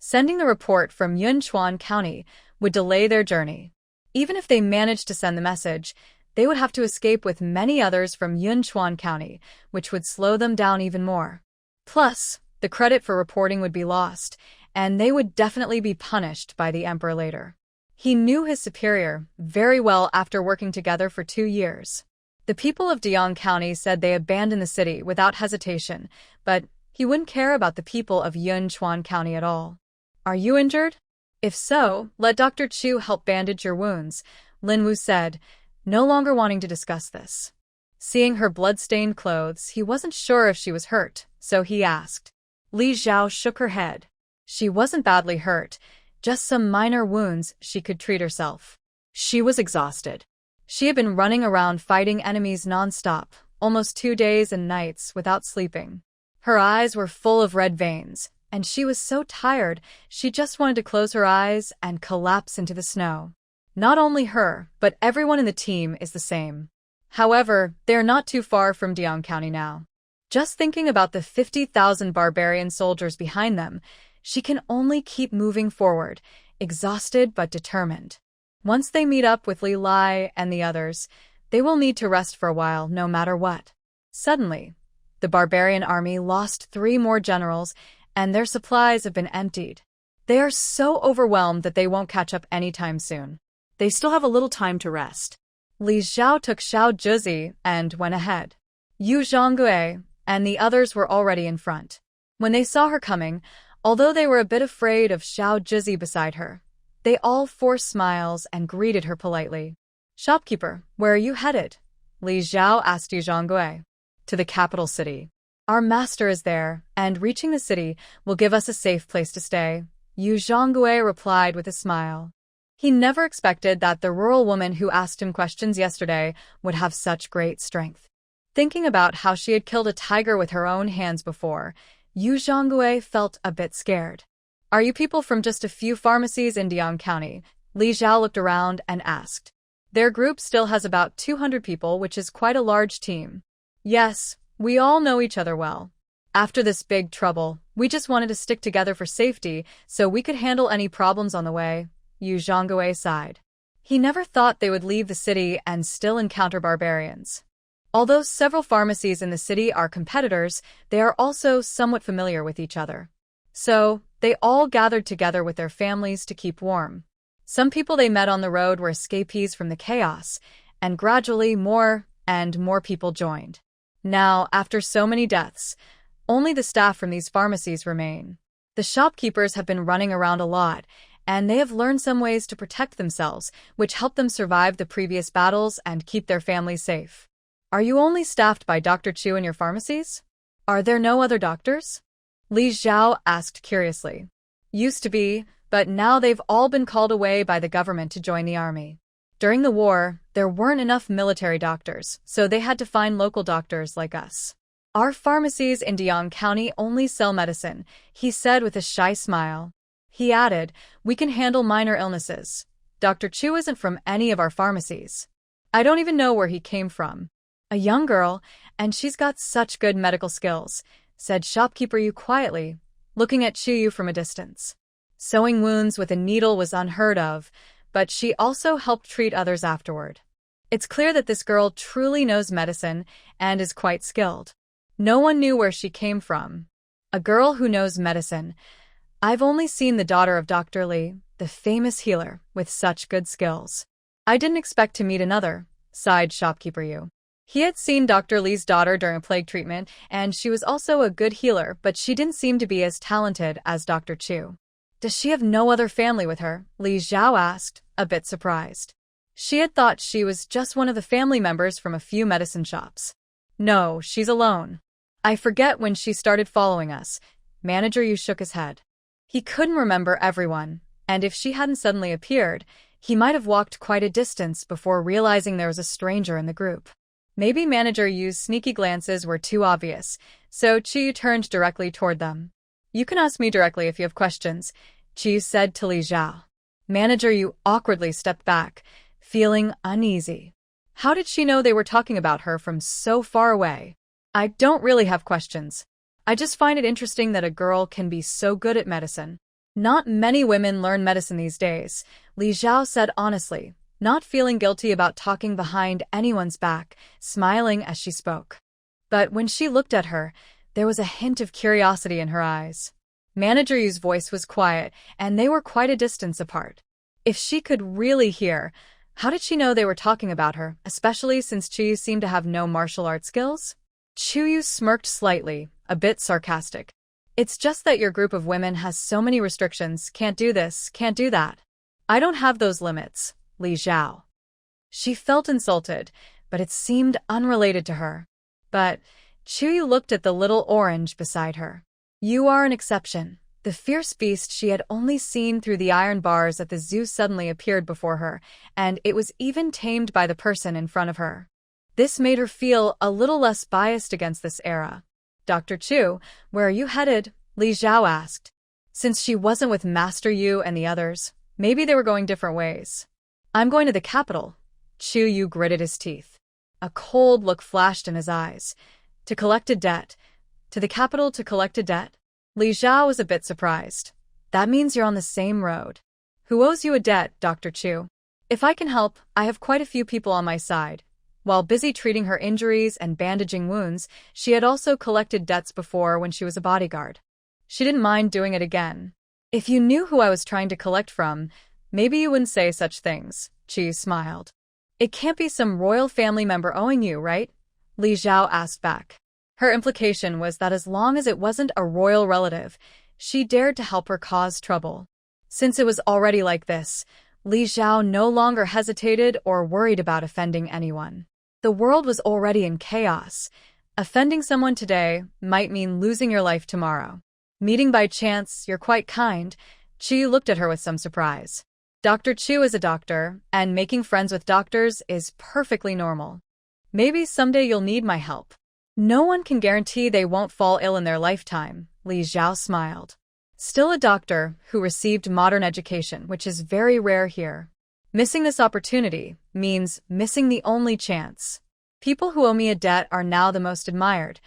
Sending the report from Yunchuan County would delay their journey. Even if they managed to send the message, they would have to escape with many others from Yunchuan County, which would slow them down even more. Plus, the credit for reporting would be lost, and they would definitely be punished by the emperor later. He knew his superior very well after working together for 2 years. The people of Dian County said they abandoned the city without hesitation, but he wouldn't care about the people of Yunchuan County at all. Are you injured? If so, let Dr. Chu help bandage your wounds, Lin Wu said, no longer wanting to discuss this. Seeing her blood-stained clothes, he wasn't sure if she was hurt, so he asked. Li Xiao shook her head. She wasn't badly hurt, just some minor wounds she could treat herself. She was exhausted. She had been running around fighting enemies non-stop, almost 2 days and nights without sleeping. Her eyes were full of red veins, and she was so tired she just wanted to close her eyes and collapse into the snow. Not only her, but everyone in the team is the same. However, they're not too far from Dian County now. Just thinking about the 50,000 barbarian soldiers behind them, she can only keep moving forward, exhausted but determined. Once they meet up with Li Lai and the others, they will need to rest for a while no matter what. Suddenly, the barbarian army lost 3 more generals, and their supplies have been emptied. They are so overwhelmed that they won't catch up anytime soon. They still have a little time to rest. Li Xiao took Xiao Zhizi and went ahead. Yu Zhonggui and the others were already in front. When they saw her coming, although they were a bit afraid of Xiao Zhizi beside her, they all forced smiles and greeted her politely. Shopkeeper, where are you headed? Li Xiao asked Yu Zhonggui. To the capital city. Our master is there, and reaching the city will give us a safe place to stay, Yu Zhonggui replied with a smile. He never expected that the rural woman who asked him questions yesterday would have such great strength. Thinking about how she had killed a tiger with her own hands before, Yu Zhonggui felt a bit scared. Are you people from just a few pharmacies in Dian County? Li Xiao looked around and asked. Their group still has about 200 people, which is quite a large team. Yes, we all know each other well. After this big trouble, we just wanted to stick together for safety so we could handle any problems on the way, Yu Zhonggui sighed. He never thought they would leave the city and still encounter barbarians. Although several pharmacies in the city are competitors, they are also somewhat familiar with each other. So, they all gathered together with their families to keep warm. Some people they met on the road were escapees from the chaos, and gradually more and more people joined. Now, after so many deaths, only the staff from these pharmacies remain. The shopkeepers have been running around a lot, and they have learned some ways to protect themselves, which help them survive the previous battles and keep their families safe. Are you only staffed by Dr. Chu in your pharmacies? Are there no other doctors? Li Zhao asked curiously. Used to be, but now they've all been called away by the government to join the army. During the war, there weren't enough military doctors, so they had to find local doctors like us. Our pharmacies in Diang County only sell medicine, he said with a shy smile. He added, we can handle minor illnesses. Dr. Chu isn't from any of our pharmacies. I don't even know where he came from. A young girl, and she's got such good medical skills, said shopkeeper Yu quietly, looking at Chu Yu from a distance. Sewing wounds with a needle was unheard of, but she also helped treat others afterward. It's clear that this girl truly knows medicine and is quite skilled. No one knew where she came from. A girl who knows medicine. I've only seen the daughter of Dr. Li, the famous healer, with such good skills. I didn't expect to meet another, sighed shopkeeper Yu. He had seen Dr. Li's daughter during a plague treatment, and she was also a good healer, but she didn't seem to be as talented as Dr. Chu. Does she have no other family with her? Li Zhao asked, a bit surprised. She had thought she was just one of the family members from a few medicine shops. No, she's alone. I forget when she started following us. Manager Yu shook his head. He couldn't remember everyone, and if she hadn't suddenly appeared, he might have walked quite a distance before realizing there was a stranger in the group. Maybe Manager Yu's sneaky glances were too obvious, so Chi turned directly toward them. You can ask me directly if you have questions, Chi said to Li Zhao. Manager Yu awkwardly stepped back, feeling uneasy. How did she know they were talking about her from so far away? I don't really have questions. I just find it interesting that a girl can be so good at medicine. Not many women learn medicine these days, Li Zhao said honestly, not feeling guilty about talking behind anyone's back, smiling as she spoke. But when she looked at her, there was a hint of curiosity in her eyes. Manager Yu's voice was quiet, and they were quite a distance apart. If she could really hear, how did she know they were talking about her, especially since Chu Yu seemed to have no martial arts skills? Chu Yu smirked slightly, a bit sarcastic. It's just that your group of women has so many restrictions, can't do this, can't do that. I don't have those limits, Li Zhao. She felt insulted, but it seemed unrelated to her. But Chu Yu looked at the little orange beside her. You are an exception. The fierce beast she had only seen through the iron bars at the zoo suddenly appeared before her, and it was even tamed by the person in front of her. This made her feel a little less biased against this era. Dr. Chu, where are you headed? Li Zhao asked. Since she wasn't with Master Yu and the others, maybe they were going different ways. I'm going to the capital. Chu Yu gritted his teeth. A cold look flashed in his eyes. To collect a debt. To the capital to collect a debt? Li Zhao was a bit surprised. That means you're on the same road. Who owes you a debt, Dr. Chu? If I can help, I have quite a few people on my side. While busy treating her injuries and bandaging wounds, she had also collected debts before when she was a bodyguard. She didn't mind doing it again. If you knew who I was trying to collect from, maybe you wouldn't say such things, Chi smiled. It can't be some royal family member owing you, right? Li Zhao asked back. Her implication was that as long as it wasn't a royal relative, she dared to help her cause trouble. Since it was already like this, Li Zhao no longer hesitated or worried about offending anyone. The world was already in chaos. Offending someone today might mean losing your life tomorrow. Meeting by chance, you're quite kind. Chi looked at her with some surprise. Dr. Chu is a doctor, and making friends with doctors is perfectly normal. Maybe someday you'll need my help. No one can guarantee they won't fall ill in their lifetime, Li Zhao smiled. Still a doctor who received modern education, which is very rare here. Missing this opportunity means missing the only chance. People who owe me a debt are now the most admired.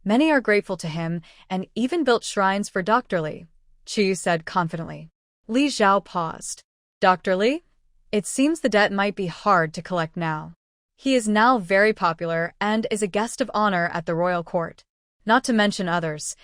Many are grateful to him and even built shrines for Dr. Li, Chu said confidently. Li Zhao paused. Dr. Li? It seems the debt might be hard to collect now. He is now very popular and is a guest of honor at the royal court. Not to mention others.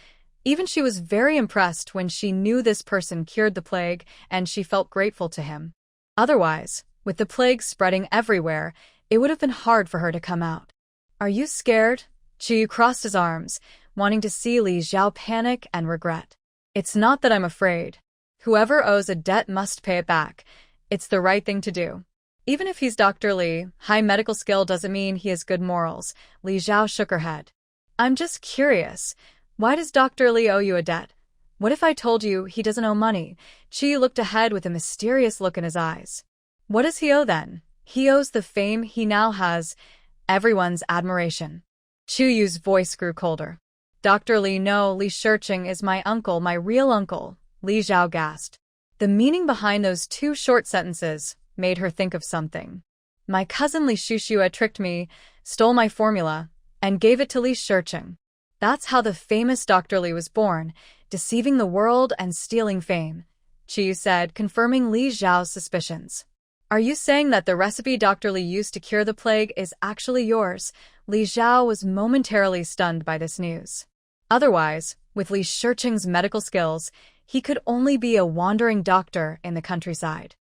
Even she was very impressed when she knew this person cured the plague, and she felt grateful to him. Otherwise, with the plague spreading everywhere, it would have been hard for her to come out. Are you scared? Chu crossed his arms, wanting to see Li Xiao panic and regret. It's not that I'm afraid. Whoever owes a debt must pay it back. It's the right thing to do. Even if he's Dr. Li, high medical skill doesn't mean he has good morals. Li Xiao shook her head. I'm just curious. Why does Dr. Li owe you a debt? What if I told you he doesn't owe money? Chi looked ahead with a mysterious look in his eyes. What does he owe then? He owes the fame he now has, everyone's admiration. Chu Yu's voice grew colder. Dr. Li, no, Li Shiqing is my uncle, my real uncle, Li Xiao gasped. The meaning behind those two short sentences made her think of something. My cousin Li Shushua tricked me, stole my formula, and gave it to Li Shiqing. That's how the famous Dr. Li was born, deceiving the world and stealing fame, Chi said, confirming Li Xiao's suspicions. Are you saying that the recipe Dr. Li used to cure the plague is actually yours? Li Xiao was momentarily stunned by this news. Otherwise, with Li Shiqing's medical skills, he could only be a wandering doctor in the countryside.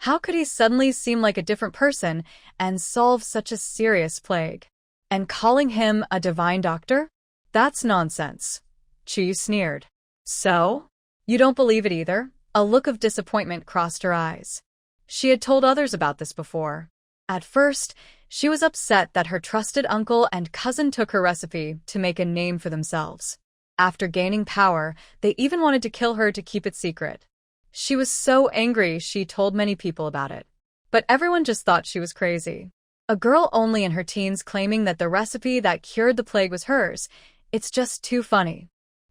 How could he suddenly seem like a different person and solve such a serious plague? And calling him a divine doctor? That's nonsense. Chi sneered. So? You don't believe it either? A look of disappointment crossed her eyes. She had told others about this before. At first, she was upset that her trusted uncle and cousin took her recipe to make a name for themselves. After gaining power, they even wanted to kill her to keep it secret. She was so angry she told many people about it. But everyone just thought she was crazy. A girl only in her teens claiming that the recipe that cured the plague was hers. It's just too funny.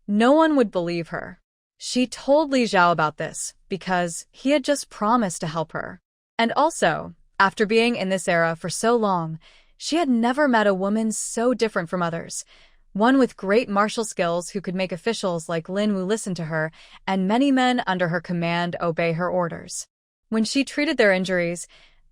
No one would believe her. She told Li Xiao about this because he had just promised to help her. And also, after being in this era for so long, she had never met a woman so different from others. One with great martial skills who could make officials like Lin Wu listen to her, and many men under her command obey her orders. When she treated their injuries,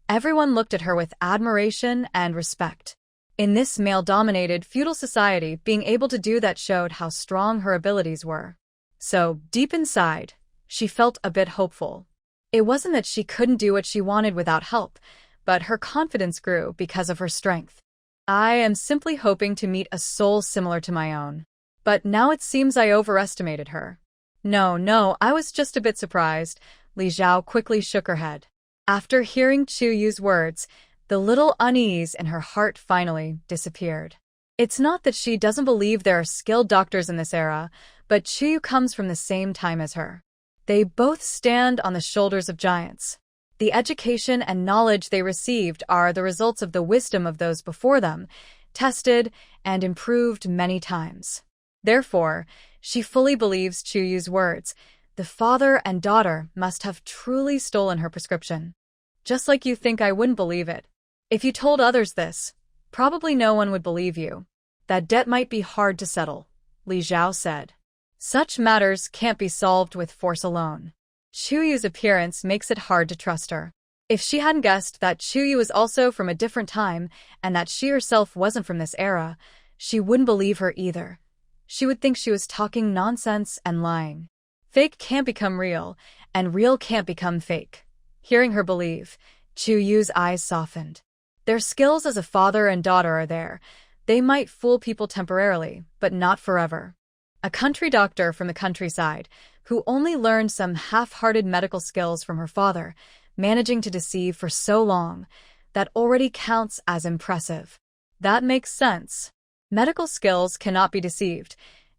everyone looked at her with admiration and respect. In this male-dominated feudal society, being able to do that showed how strong her abilities were. So, deep inside, she felt a bit hopeful. It wasn't that she couldn't do what she wanted without help, but her confidence grew because of her strength. I am simply hoping to meet a soul similar to my own. But now it seems I overestimated her. No, I was just a bit surprised. Li Xiao quickly shook her head. After hearing Chu Yu's words, the little unease in her heart finally disappeared. It's not that she doesn't believe there are skilled doctors in this era, but Chu Yu comes from the same time as her. They both stand on the shoulders of giants. The education and knowledge they received are the results of the wisdom of those before them, tested and improved many times. Therefore, she fully believes Chu Yu's words. The father and daughter must have truly stolen her prescription. Just like you think I wouldn't believe it. If you told others this, probably no one would believe you. That debt might be hard to settle, Li Xiao said. Such matters can't be solved with force alone. Chu Yu's appearance makes it hard to trust her. If she hadn't guessed that Chu Yu was also from a different time and that she herself wasn't from this era, she wouldn't believe her either. She would think she was talking nonsense and lying. Fake can't become real, and real can't become fake. Hearing her believe, Chu Yu's eyes softened. Their skills as a father and daughter are there. They might fool people temporarily, but not forever. A country doctor from the countryside, who only learned some half-hearted medical skills from her father, managing to deceive for so long, that already counts as impressive. That makes sense. Medical skills cannot be deceived.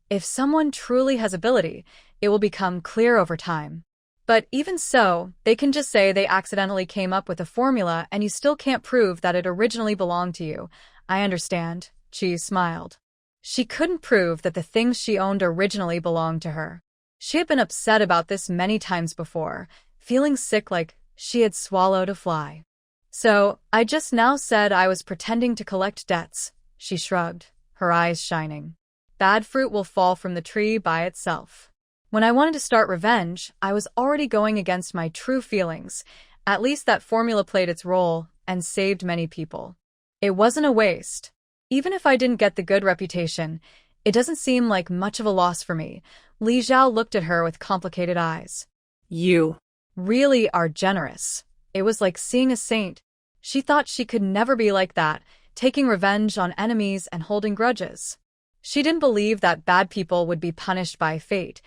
If someone truly has ability, it will become clear over time. But even so, they can just say they accidentally came up with a formula and you still can't prove that it originally belonged to you. I understand, Chi smiled. She couldn't prove that the things she owned originally belonged to her. She had been upset about this many times before, feeling sick like she had swallowed a fly. So, I just now said I was pretending to collect debts, she shrugged, her eyes shining. Bad fruit will fall from the tree by itself. When I wanted to start revenge, I was already going against my true feelings. At least that formula played its role and saved many people. It wasn't a waste. Even if I didn't get the good reputation, it doesn't seem like much of a loss for me. Li Zhao looked at her with complicated eyes. You really are generous. It was like seeing a saint. She thought she could never be like that, taking revenge on enemies and holding grudges. She didn't believe that bad people would be punished by fate.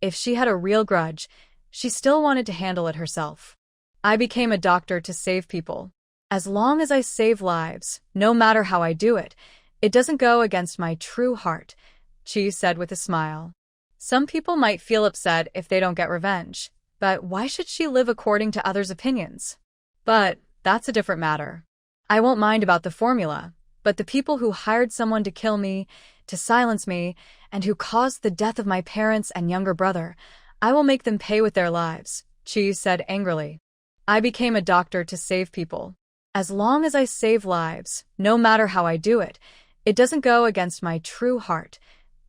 If she had a real grudge, she still wanted to handle it herself. I became a doctor to save people. As long as I save lives, no matter how I do it, it doesn't go against my true heart, Chi said with a smile. Some people might feel upset if they don't get revenge, but why should she live according to others' opinions? But that's a different matter. I won't mind about the formula, but the people who hired someone to kill me, to silence me, and who caused the death of my parents and younger brother, I will make them pay with their lives, Chi said angrily. I became a doctor to save people. As long as I save lives, no matter how I do it, it doesn't go against my true heart,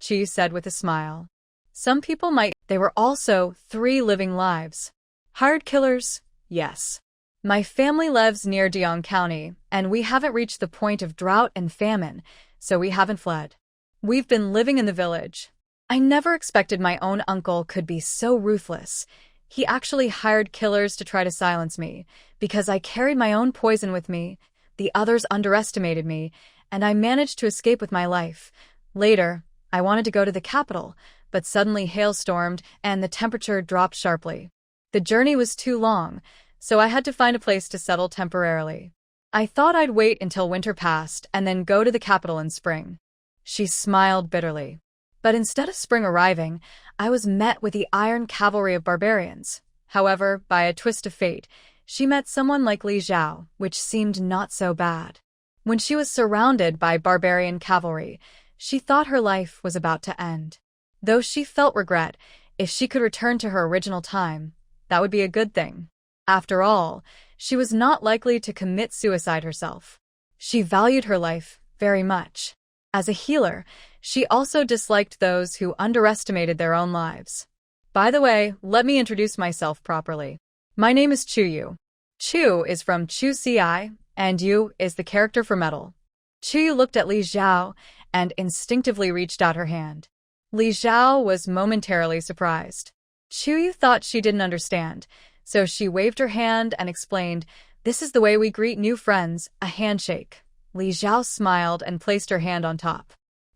Chi said with a smile. Some people might. They were also 3 living lives. Hired killers? Yes. My family lives near Diong County, and we haven't reached the point of drought and famine, so we haven't fled. We've been living in the village. I never expected my own uncle could be so ruthless. He actually hired killers to try to silence me, because I carried my own poison with me. The others underestimated me, and I managed to escape with my life. Later, I wanted to go to the capital, but suddenly hailstormed and the temperature dropped sharply. The journey was too long, so I had to find a place to settle temporarily. I thought I'd wait until winter passed and then go to the capital in spring. She smiled bitterly. But instead of spring arriving, I was met with the iron cavalry of barbarians. However, by a twist of fate, she met someone like Li Zhao, which seemed not so bad. When she was surrounded by barbarian cavalry, she thought her life was about to end. Though she felt regret, if she could return to her original time, that would be a good thing. After all, she was not likely to commit suicide herself. She valued her life very much. As a healer, she also disliked those who underestimated their own lives. By the way, let me introduce myself properly. My name is Chu Yu. Chu is from Chu Ci, and Yu is the character for metal. Chu Yu looked at Li Zhao and instinctively reached out her hand. Li Zhao was momentarily surprised. Chu Yu thought she didn't understand, so she waved her hand and explained, "This is the way we greet new friends, a handshake." Li Zhao smiled and placed her hand on top.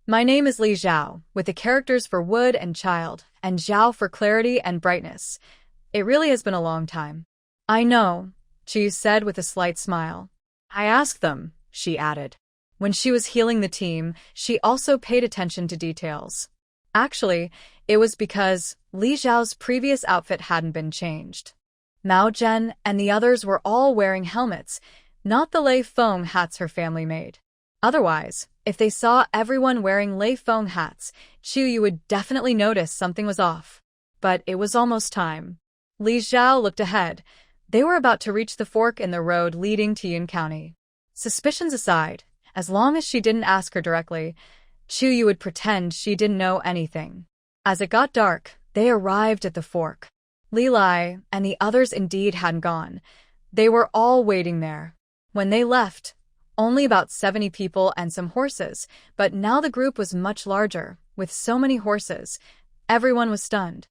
My name is Li Zhao, with the characters for wood and child, and Zhao for clarity and brightness. It really has been a long time. I know, Chi said with a slight smile. I asked them, she added. When she was healing the team, she also paid attention to details. Actually, it was because Li Zhao's previous outfit hadn't been changed. Mao Zhen and the others were all wearing helmets, not the Lei Feng hats her family made. Otherwise, if they saw everyone wearing Lei Feng hats, Chu Yu would definitely notice something was off. But it was almost time. Li Zhao looked ahead. They were about to reach the fork in the road leading to Yun County. Suspicions aside, as long as she didn't ask her directly, Chu Yu would pretend she didn't know anything. As it got dark, they arrived at the fork. Li Lai and the others indeed hadn't gone. They were all waiting there. When they left, only about 70 people and some horses, but now the group was much larger, with so many horses. Everyone was stunned.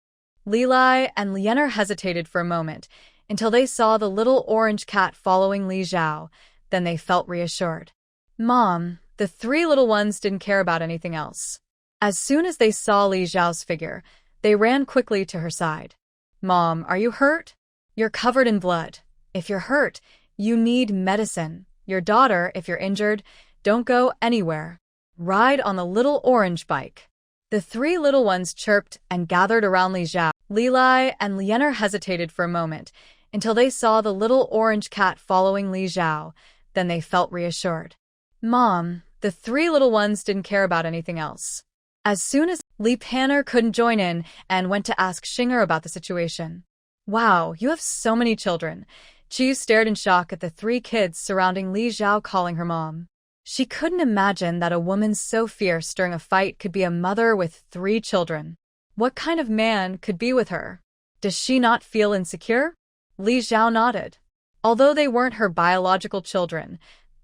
Li Lai and Lianer hesitated for a moment, until they saw the little orange cat following Li Zhao. Then they felt reassured. Mom, the 3 little ones didn't care about anything else. As soon as they saw Li Zhao's figure, they ran quickly to her side. Mom, are you hurt? You're covered in blood. If you're hurt, you need medicine. Your daughter, if you're injured, don't go anywhere. Ride on the little orange bike. The 3 little ones chirped and gathered around Li Zhao. Li Lai and Lianer hesitated for a moment, until they saw the little orange cat following Li Zhao. Then they felt reassured. Mom, the 3 little ones didn't care about anything else. As soon as Li Panner couldn't join in and went to ask Xinger about the situation. Wow, you have so many children. Chu stared in shock at the 3 kids surrounding Li Zhao calling her mom. She couldn't imagine that a woman so fierce during a fight could be a mother with 3 children. What kind of man could be with her? Does she not feel insecure? Li Zhao nodded. Although they weren't her biological children,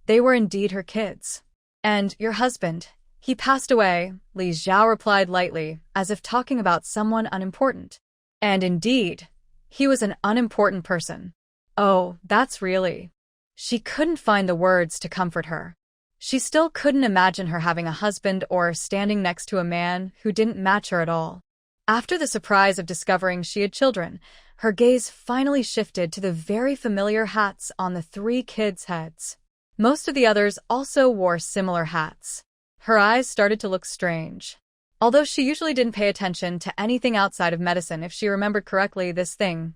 They were indeed her kids. And your husband, he passed away, Li Xiao replied lightly, as if talking about someone unimportant. And indeed, he was an unimportant person. Oh, that's really. She couldn't find the words to comfort her. She still couldn't imagine her having a husband or standing next to a man who didn't match her at all. After the surprise of discovering she had children, her gaze finally shifted to the very familiar hats on the three kids' heads. Most of the others also wore similar hats. Her eyes started to look strange. Although she usually didn't pay attention to anything outside of medicine, if she remembered correctly, this thing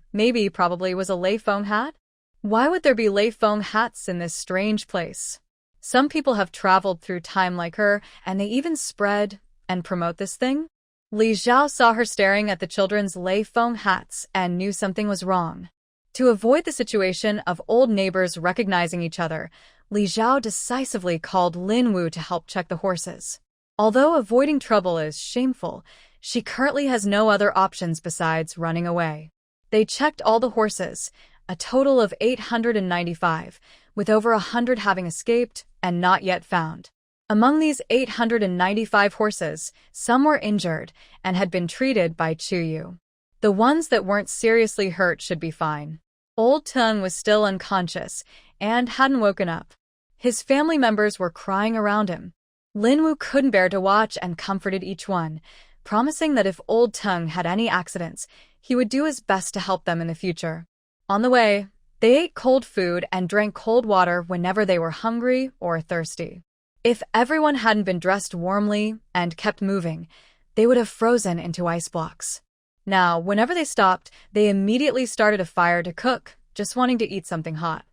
probably was a lei feng hat? Why would there be lei feng hats in this strange place? Some people have traveled through time like her, and they even spread and promote this thing? Li Xiao saw her staring at the children's lei feng hats and knew something was wrong. To avoid the situation of old neighbors recognizing each other, Li Xiao decisively called Lin Wu to help check the horses. Although avoiding trouble is shameful, she currently has no other options besides running away. They checked all the horses, a total of 895, with over 100 having escaped and not yet found. Among these 895 horses, some were injured and had been treated by Chuyu. The ones that weren't seriously hurt should be fine. Old Tung was still unconscious and hadn't woken up. His family members were crying around him. Lin Wu couldn't bear to watch and comforted each one, promising that if Old Tung had any accidents, he would do his best to help them in the future. On the way, they ate cold food and drank cold water whenever they were hungry or thirsty. If everyone hadn't been dressed warmly and kept moving, they would have frozen into ice blocks. Now, whenever they stopped, they immediately started a fire to cook, just wanting to eat something hot.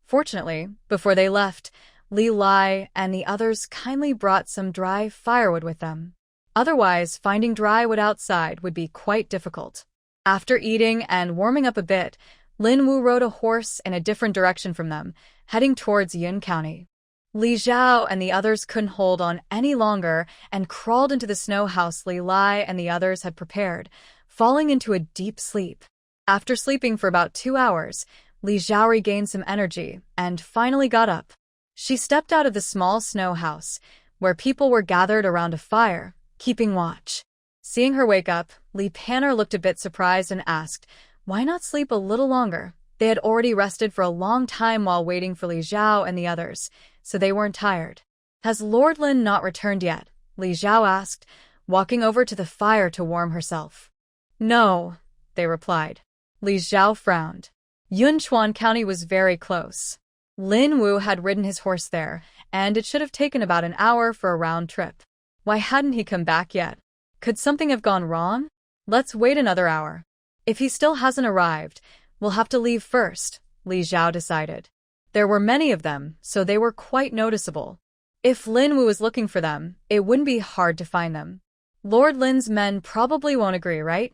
Fortunately, before they left, Li Lai and the others kindly brought some dry firewood with them. Otherwise, finding dry wood outside would be quite difficult. After eating and warming up a bit, Lin Wu rode a horse in a different direction from them, heading towards Yun County. Li Xiao and the others couldn't hold on any longer and crawled into the snow house Li Lai and the others had prepared, falling into a deep sleep. After sleeping for about 2 hours, Li Xiao regained some energy and finally got up. She stepped out of the small snow house, where people were gathered around a fire, keeping watch. Seeing her wake up, Li Panner looked a bit surprised and asked, "Why not sleep a little longer?" They had already rested for a long time while waiting for Li Xiao and the others, so they weren't tired. "Has Lord Lin not returned yet?" Li Xiao asked, walking over to the fire to warm herself. "No," they replied. Li Xiao frowned. Yunchuan County was very close. Lin Wu had ridden his horse there, and it should have taken about an hour for a round trip. Why hadn't he come back yet? Could something have gone wrong? Let's wait another hour. If he still hasn't arrived, we'll have to leave first, Li Xiao decided. There were many of them, so they were quite noticeable. If Lin Wu was looking for them, it wouldn't be hard to find them. Lord Lin's men probably won't agree, right?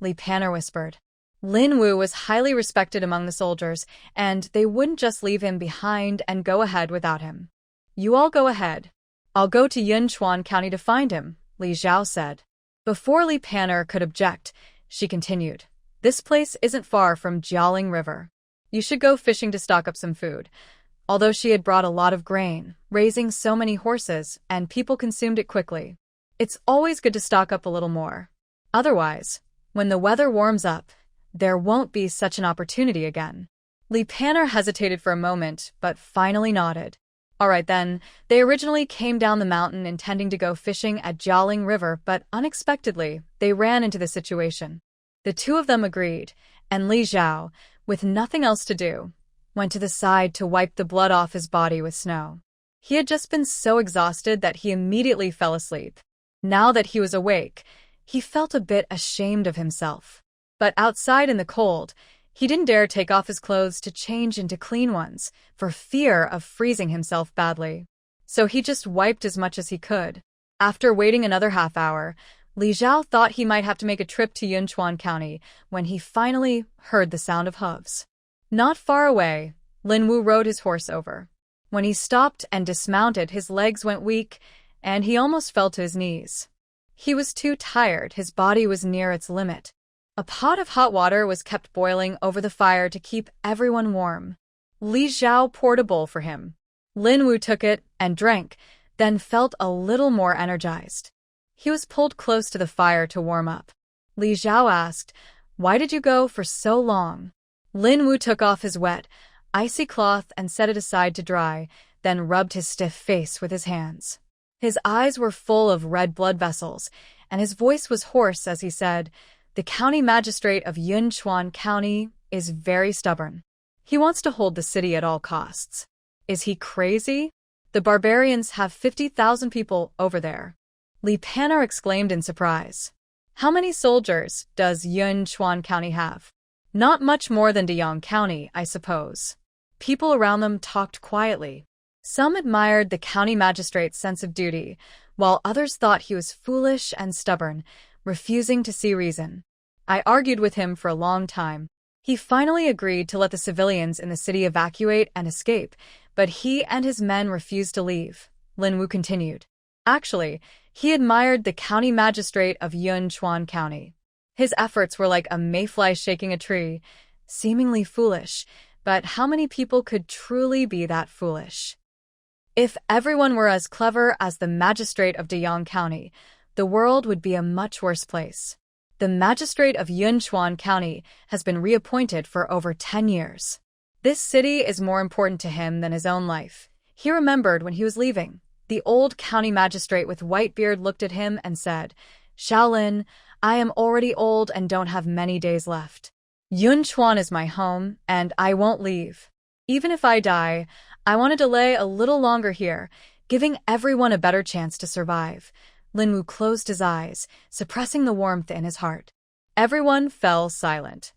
Li Panner whispered. Lin Wu was highly respected among the soldiers, and they wouldn't just leave him behind and go ahead without him. "You all go ahead. I'll go to Yunchuan County to find him," Li Xiao said. Before Li Panner could object, she continued, "This place isn't far from Jialing River. You should go fishing to stock up some food." Although she had brought a lot of grain, raising so many horses, and people consumed it quickly. It's always good to stock up a little more. Otherwise, when the weather warms up, there won't be such an opportunity again. Li Panner hesitated for a moment, but finally nodded. All right then, they originally came down the mountain intending to go fishing at Jialing River, but unexpectedly, they ran into the situation. The two of them agreed, and Li Xiao, with nothing else to do, went to the side to wipe the blood off his body with snow. He had just been so exhausted that he immediately fell asleep. Now that he was awake, he felt a bit ashamed of himself. But outside in the cold, he didn't dare take off his clothes to change into clean ones, for fear of freezing himself badly. So he just wiped as much as he could. After waiting another half hour, Li Xiao thought he might have to make a trip to Yunchuan County when he finally heard the sound of hooves. Not far away, Lin Wu rode his horse over. When he stopped and dismounted, his legs went weak, and he almost fell to his knees. He was too tired, his body was near its limit. A pot of hot water was kept boiling over the fire to keep everyone warm. Li Xiao poured a bowl for him. Lin Wu took it and drank, then felt a little more energized. He was pulled close to the fire to warm up. Li Zhao asked, "Why did you go for so long?" Lin Wu took off his wet, icy cloth and set it aside to dry, then rubbed his stiff face with his hands. His eyes were full of red blood vessels, and his voice was hoarse as he said, "The county magistrate of Yunchuan County is very stubborn. He wants to hold the city at all costs. Is he crazy? The barbarians have 50,000 people over there." Li Panar exclaimed in surprise. "How many soldiers does Yunchuan County have?" "Not much more than Deyang County, I suppose." People around them talked quietly. Some admired the county magistrate's sense of duty, while others thought he was foolish and stubborn, refusing to see reason. I argued with him for a long time. He finally agreed to let the civilians in the city evacuate and escape, but he and his men refused to leave. Lin Wu continued. Actually, he admired the county magistrate of Yunchuan County. His efforts were like a mayfly shaking a tree, seemingly foolish, but how many people could truly be that foolish? If everyone were as clever as the magistrate of Deyang County, the world would be a much worse place. The magistrate of Yunchuan County has been reappointed for over 10 years. This city is more important to him than his own life. He remembered when he was leaving. The old county magistrate with white beard looked at him and said, "Shaolin, I am already old and don't have many days left. Yunchuan is my home, and I won't leave. Even if I die, I want to delay a little longer here, giving everyone a better chance to survive." Lin Wu closed his eyes, suppressing the warmth in his heart. Everyone fell silent.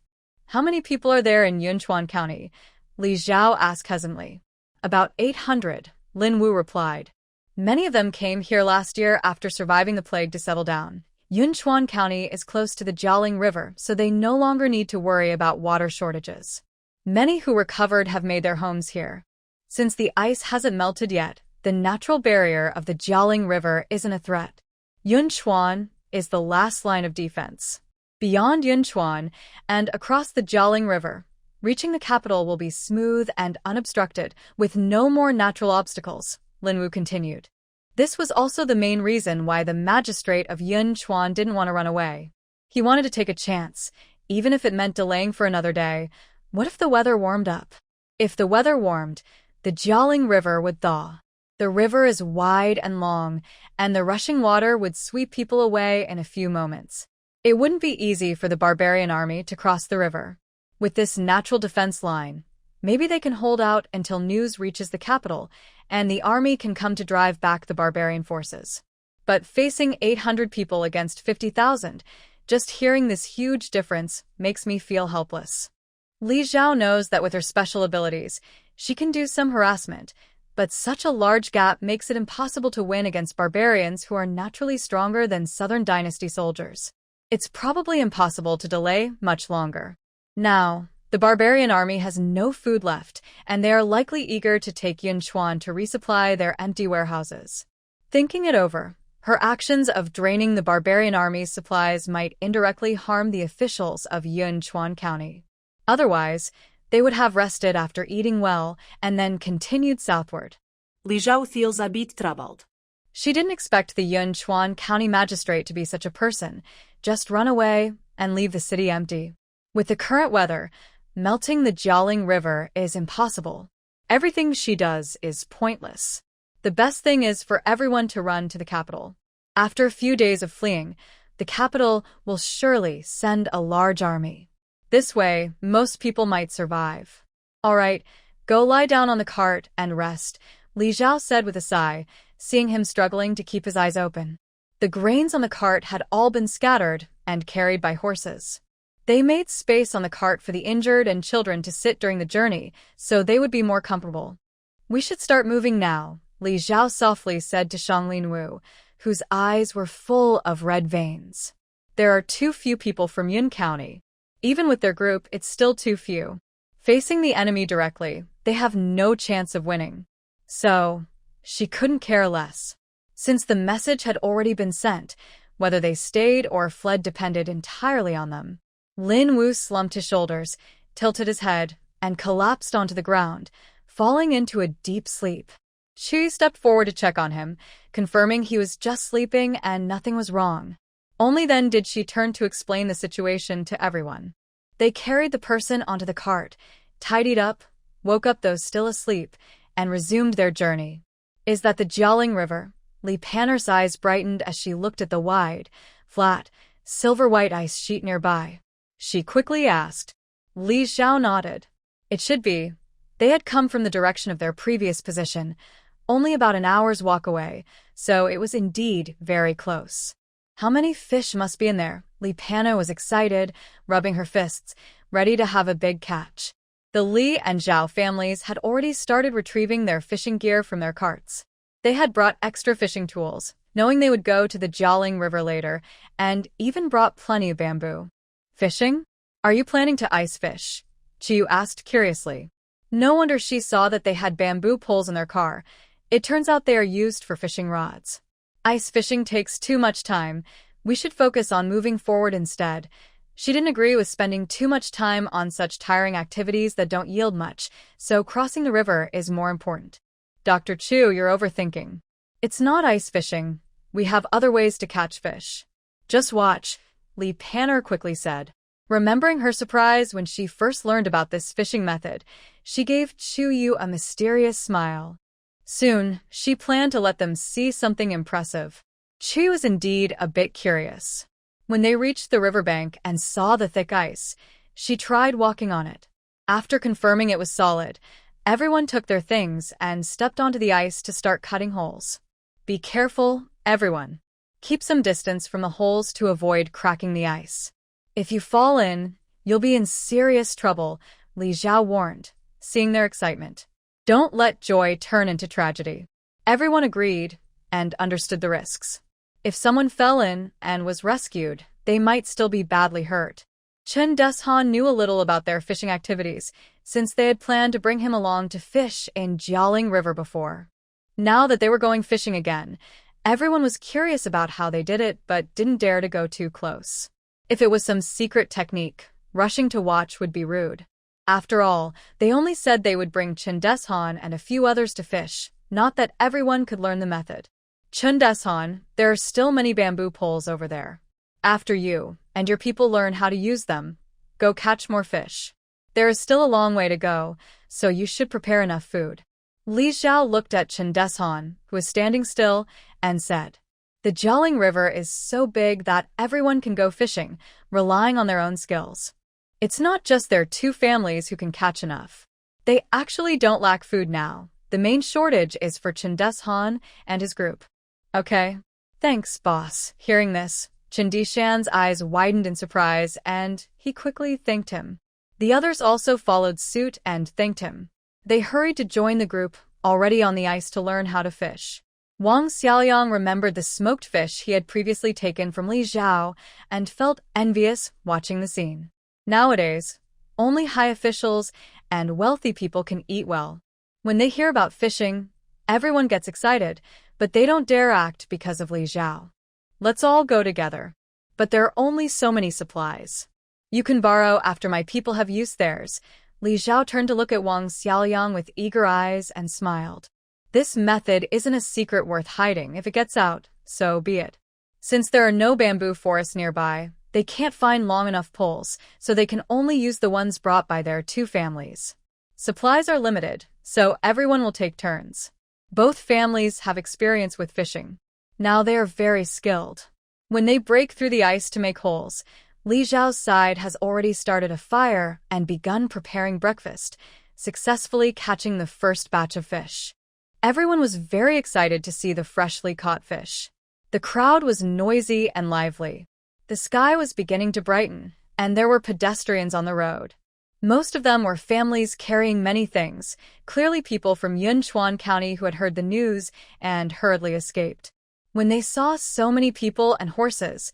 "How many people are there in Yunchuan County?" Li Zhao asked hesitantly. "About 800, Lin Wu replied. "Many of them came here last year after surviving the plague to settle down. Yunchuan County is close to the Jialing River, so they no longer need to worry about water shortages. Many who recovered have made their homes here. Since the ice hasn't melted yet, the natural barrier of the Jialing River isn't a threat. Yunchuan is the last line of defense. Beyond Yunchuan and across the Jialing River, reaching the capital will be smooth and unobstructed, with no more natural obstacles," Lin Wu continued. This was also the main reason why the magistrate of Yunchuan didn't want to run away. He wanted to take a chance, even if it meant delaying for another day. What if the weather warmed up? If the weather warmed, the Jialing River would thaw. The river is wide and long, and the rushing water would sweep people away in a few moments. It wouldn't be easy for the barbarian army to cross the river. With this natural defense line, maybe they can hold out until news reaches the capital, and the army can come to drive back the barbarian forces. But facing 800 people against 50,000, just hearing this huge difference makes me feel helpless. Li Zhao knows that with her special abilities, she can do some harassment, but such a large gap makes it impossible to win against barbarians who are naturally stronger than Southern Dynasty soldiers. It's probably impossible to delay much longer. Now, the barbarian army has no food left, and they are likely eager to take Yunchuan to resupply their empty warehouses. Thinking it over, her actions of draining the barbarian army's supplies might indirectly harm the officials of Yunchuan County. Otherwise, they would have rested after eating well and then continued southward. Li Zhao feels a bit troubled. She didn't expect the Yunchuan County magistrate to be such a person, just run away and leave the city empty. With the current weather, melting the Jialing River is impossible. Everything she does is pointless. The best thing is for everyone to run to the capital. After a few days of fleeing, the capital will surely send a large army. This way, most people might survive. "All right, go lie down on the cart and rest," Li Zhao said with a sigh, seeing him struggling to keep his eyes open. The grains on the cart had all been scattered and carried by horses. They made space on the cart for the injured and children to sit during the journey, so they would be more comfortable. "We should start moving now," Li Zhao softly said to Shanglin Wu, whose eyes were full of red veins. "There are too few people from Yun County. Even with their group, it's still too few. Facing the enemy directly, they have no chance of winning." So, she couldn't care less. Since the message had already been sent, whether they stayed or fled depended entirely on them. Lin Wu slumped his shoulders, tilted his head, and collapsed onto the ground, falling into a deep sleep. Chi stepped forward to check on him, confirming he was just sleeping and nothing was wrong. Only then did she turn to explain the situation to everyone. They carried the person onto the cart, tidied up, woke up those still asleep, and resumed their journey. Is that the Jialing River? Li Panner's eyes brightened as she looked at the wide, flat, silver-white ice sheet nearby. She quickly asked. Li Xiao nodded. It should be. They had come from the direction of their previous position, only about an hour's walk away, so it was indeed very close. How many fish must be in there? Li Panner was excited, rubbing her fists, ready to have a big catch. The Li and Zhao families had already started retrieving their fishing gear from their carts. They had brought extra fishing tools, knowing they would go to the Jialing River later, and even brought plenty of bamboo. Fishing? Are you planning to ice fish? Chiyu asked curiously. No wonder she saw that they had bamboo poles in their car. It turns out they are used for fishing rods. Ice fishing takes too much time. We should focus on moving forward instead. She didn't agree with spending too much time on such tiring activities that don't yield much, so crossing the river is more important. Dr. Chu, you're overthinking. It's not ice fishing. We have other ways to catch fish. Just watch, Li Panner quickly said. Remembering her surprise when she first learned about this fishing method, she gave Chu Yu a mysterious smile. Soon, she planned to let them see something impressive. Chu was indeed a bit curious. When they reached the riverbank and saw the thick ice, she tried walking on it. After confirming it was solid, everyone took their things and stepped onto the ice to start cutting holes. Be careful, everyone. Keep some distance from the holes to avoid cracking the ice. If you fall in, you'll be in serious trouble, Li Zhao warned, seeing their excitement. Don't let joy turn into tragedy. Everyone agreed and understood the risks. If someone fell in and was rescued, they might still be badly hurt. Chen Deshan knew a little about their fishing activities, since they had planned to bring him along to fish in Jialing River before. Now that they were going fishing again, everyone was curious about how they did it but didn't dare to go too close. If it was some secret technique, rushing to watch would be rude. After all, they only said they would bring Chen Deshan and a few others to fish, not that everyone could learn the method. Chen Deshan, there are still many bamboo poles over there. After you and your people learn how to use them, go catch more fish. There is still a long way to go, so you should prepare enough food. Li Xiao looked at Chen Deshan, who was standing still, and said, The Jialing River is so big that everyone can go fishing, relying on their own skills. It's not just their two families who can catch enough. They actually don't lack food now. The main shortage is for Chen Deshan and his group. Okay. Thanks, boss. Hearing this, Chen Dishan's eyes widened in surprise, and he quickly thanked him. The others also followed suit and thanked him. They hurried to join the group, already on the ice to learn how to fish. Wang Xiaoliang remembered the smoked fish he had previously taken from Li Zhao and felt envious watching the scene. Nowadays, only high officials and wealthy people can eat well. When they hear about fishing, everyone gets excited, but they don't dare act because of Li Zhao. Let's all go together. But there are only so many supplies. You can borrow after my people have used theirs. Li Zhao turned to look at Wang Xiaoliang with eager eyes and smiled. This method isn't a secret worth hiding. If it gets out, so be it. Since there are no bamboo forests nearby, they can't find long enough poles, so they can only use the ones brought by their two families. Supplies are limited, so everyone will take turns. Both families have experience with fishing. Now they are very skilled. When they break through the ice to make holes, Li Zhao's side has already started a fire and begun preparing breakfast, successfully catching the first batch of fish. Everyone was very excited to see the freshly caught fish. The crowd was noisy and lively. The sky was beginning to brighten, and there were pedestrians on the road. Most of them were families carrying many things, clearly people from Yunchuan County who had heard the news and hurriedly escaped. When they saw so many people and horses,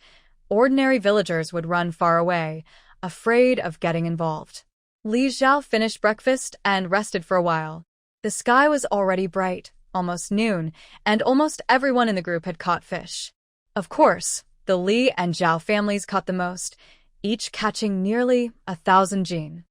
ordinary villagers would run far away, afraid of getting involved. Li Zhao finished breakfast and rested for a while. The sky was already bright, almost noon, and almost everyone in the group had caught fish. Of course, the Li and Zhao families caught the most, each catching nearly 1,000 jin.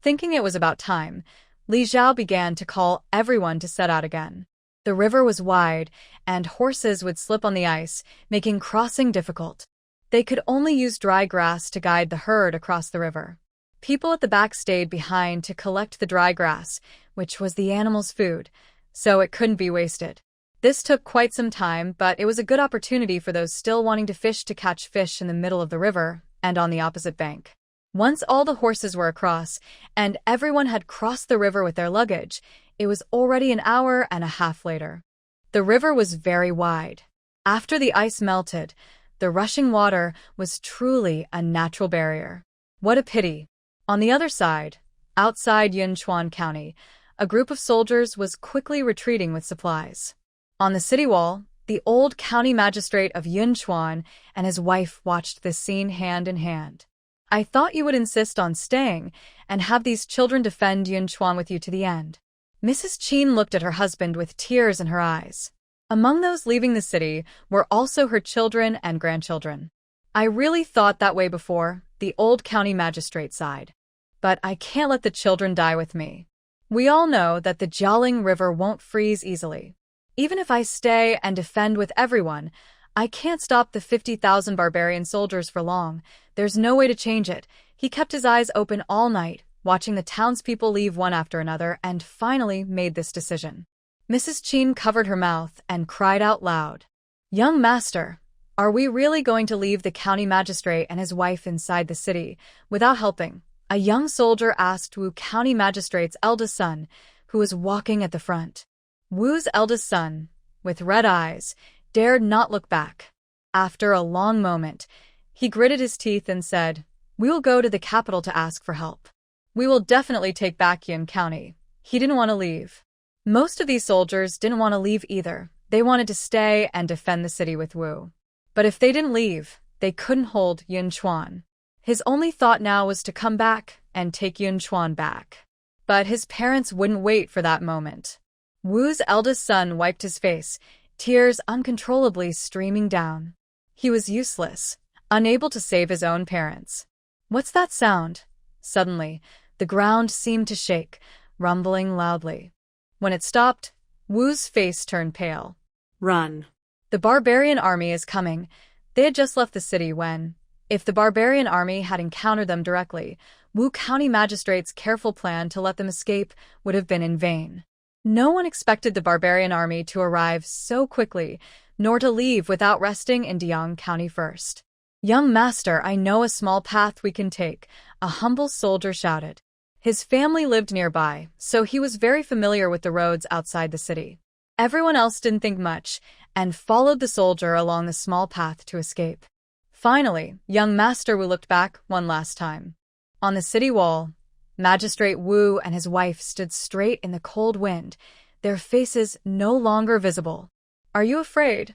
Thinking it was about time, Li Zhao began to call everyone to set out again. The river was wide, and horses would slip on the ice, making crossing difficult. They could only use dry grass to guide the herd across the river. People at the back stayed behind to collect the dry grass, which was the animals' food, so it couldn't be wasted. This took quite some time, but it was a good opportunity for those still wanting to fish to catch fish in the middle of the river and on the opposite bank. Once all the horses were across, and everyone had crossed the river with their luggage, it was already an hour and a half later. The river was very wide. After the ice melted, the rushing water was truly a natural barrier. What a pity! On the other side, outside Yunchuan County, a group of soldiers was quickly retreating with supplies. On the city wall, the old county magistrate of Yunchuan and his wife watched this scene hand in hand. "I thought you would insist on staying and have these children defend Yunchuan with you to the end." Mrs. Qin looked at her husband with tears in her eyes. Among those leaving the city were also her children and grandchildren. "I really thought that way before," the old county magistrate sighed. "But I can't let the children die with me. We all know that the Jialing River won't freeze easily. Even if I stay and defend with everyone, I can't stop the 50,000 barbarian soldiers for long. There's no way to change it." He kept his eyes open all night, watching the townspeople leave one after another, and finally made this decision. Mrs. Qin covered her mouth and cried out loud. "Young master, are we really going to leave the county magistrate and his wife inside the city without helping?" A young soldier asked Wu County Magistrate's eldest son, who was walking at the front. Wu's eldest son, with red eyes, dared not look back. After a long moment, he gritted his teeth and said, "We will go to the capital to ask for help. We will definitely take back Yun County." He didn't want to leave. Most of these soldiers didn't want to leave either. They wanted to stay and defend the city with Wu. But if they didn't leave, they couldn't hold Yunchuan. His only thought now was to come back and take Yunchuan back. But his parents wouldn't wait for that moment. Wu's eldest son wiped his face, tears uncontrollably streaming down. He was useless, unable to save his own parents. "What's that sound?" Suddenly, the ground seemed to shake, rumbling loudly. When it stopped, Wu's face turned pale. "Run." "The barbarian army is coming." They had just left the city when, if the barbarian army had encountered them directly, Wu County Magistrate's careful plan to let them escape would have been in vain. No one expected the barbarian army to arrive so quickly, nor to leave without resting in Diang County first. "Young master, I know a small path we can take," a humble soldier shouted. His family lived nearby, so he was very familiar with the roads outside the city. Everyone else didn't think much, and followed the soldier along the small path to escape. Finally, young Master Wu looked back one last time. On the city wall, Magistrate Wu and his wife stood straight in the cold wind, their faces no longer visible. "Are you afraid?"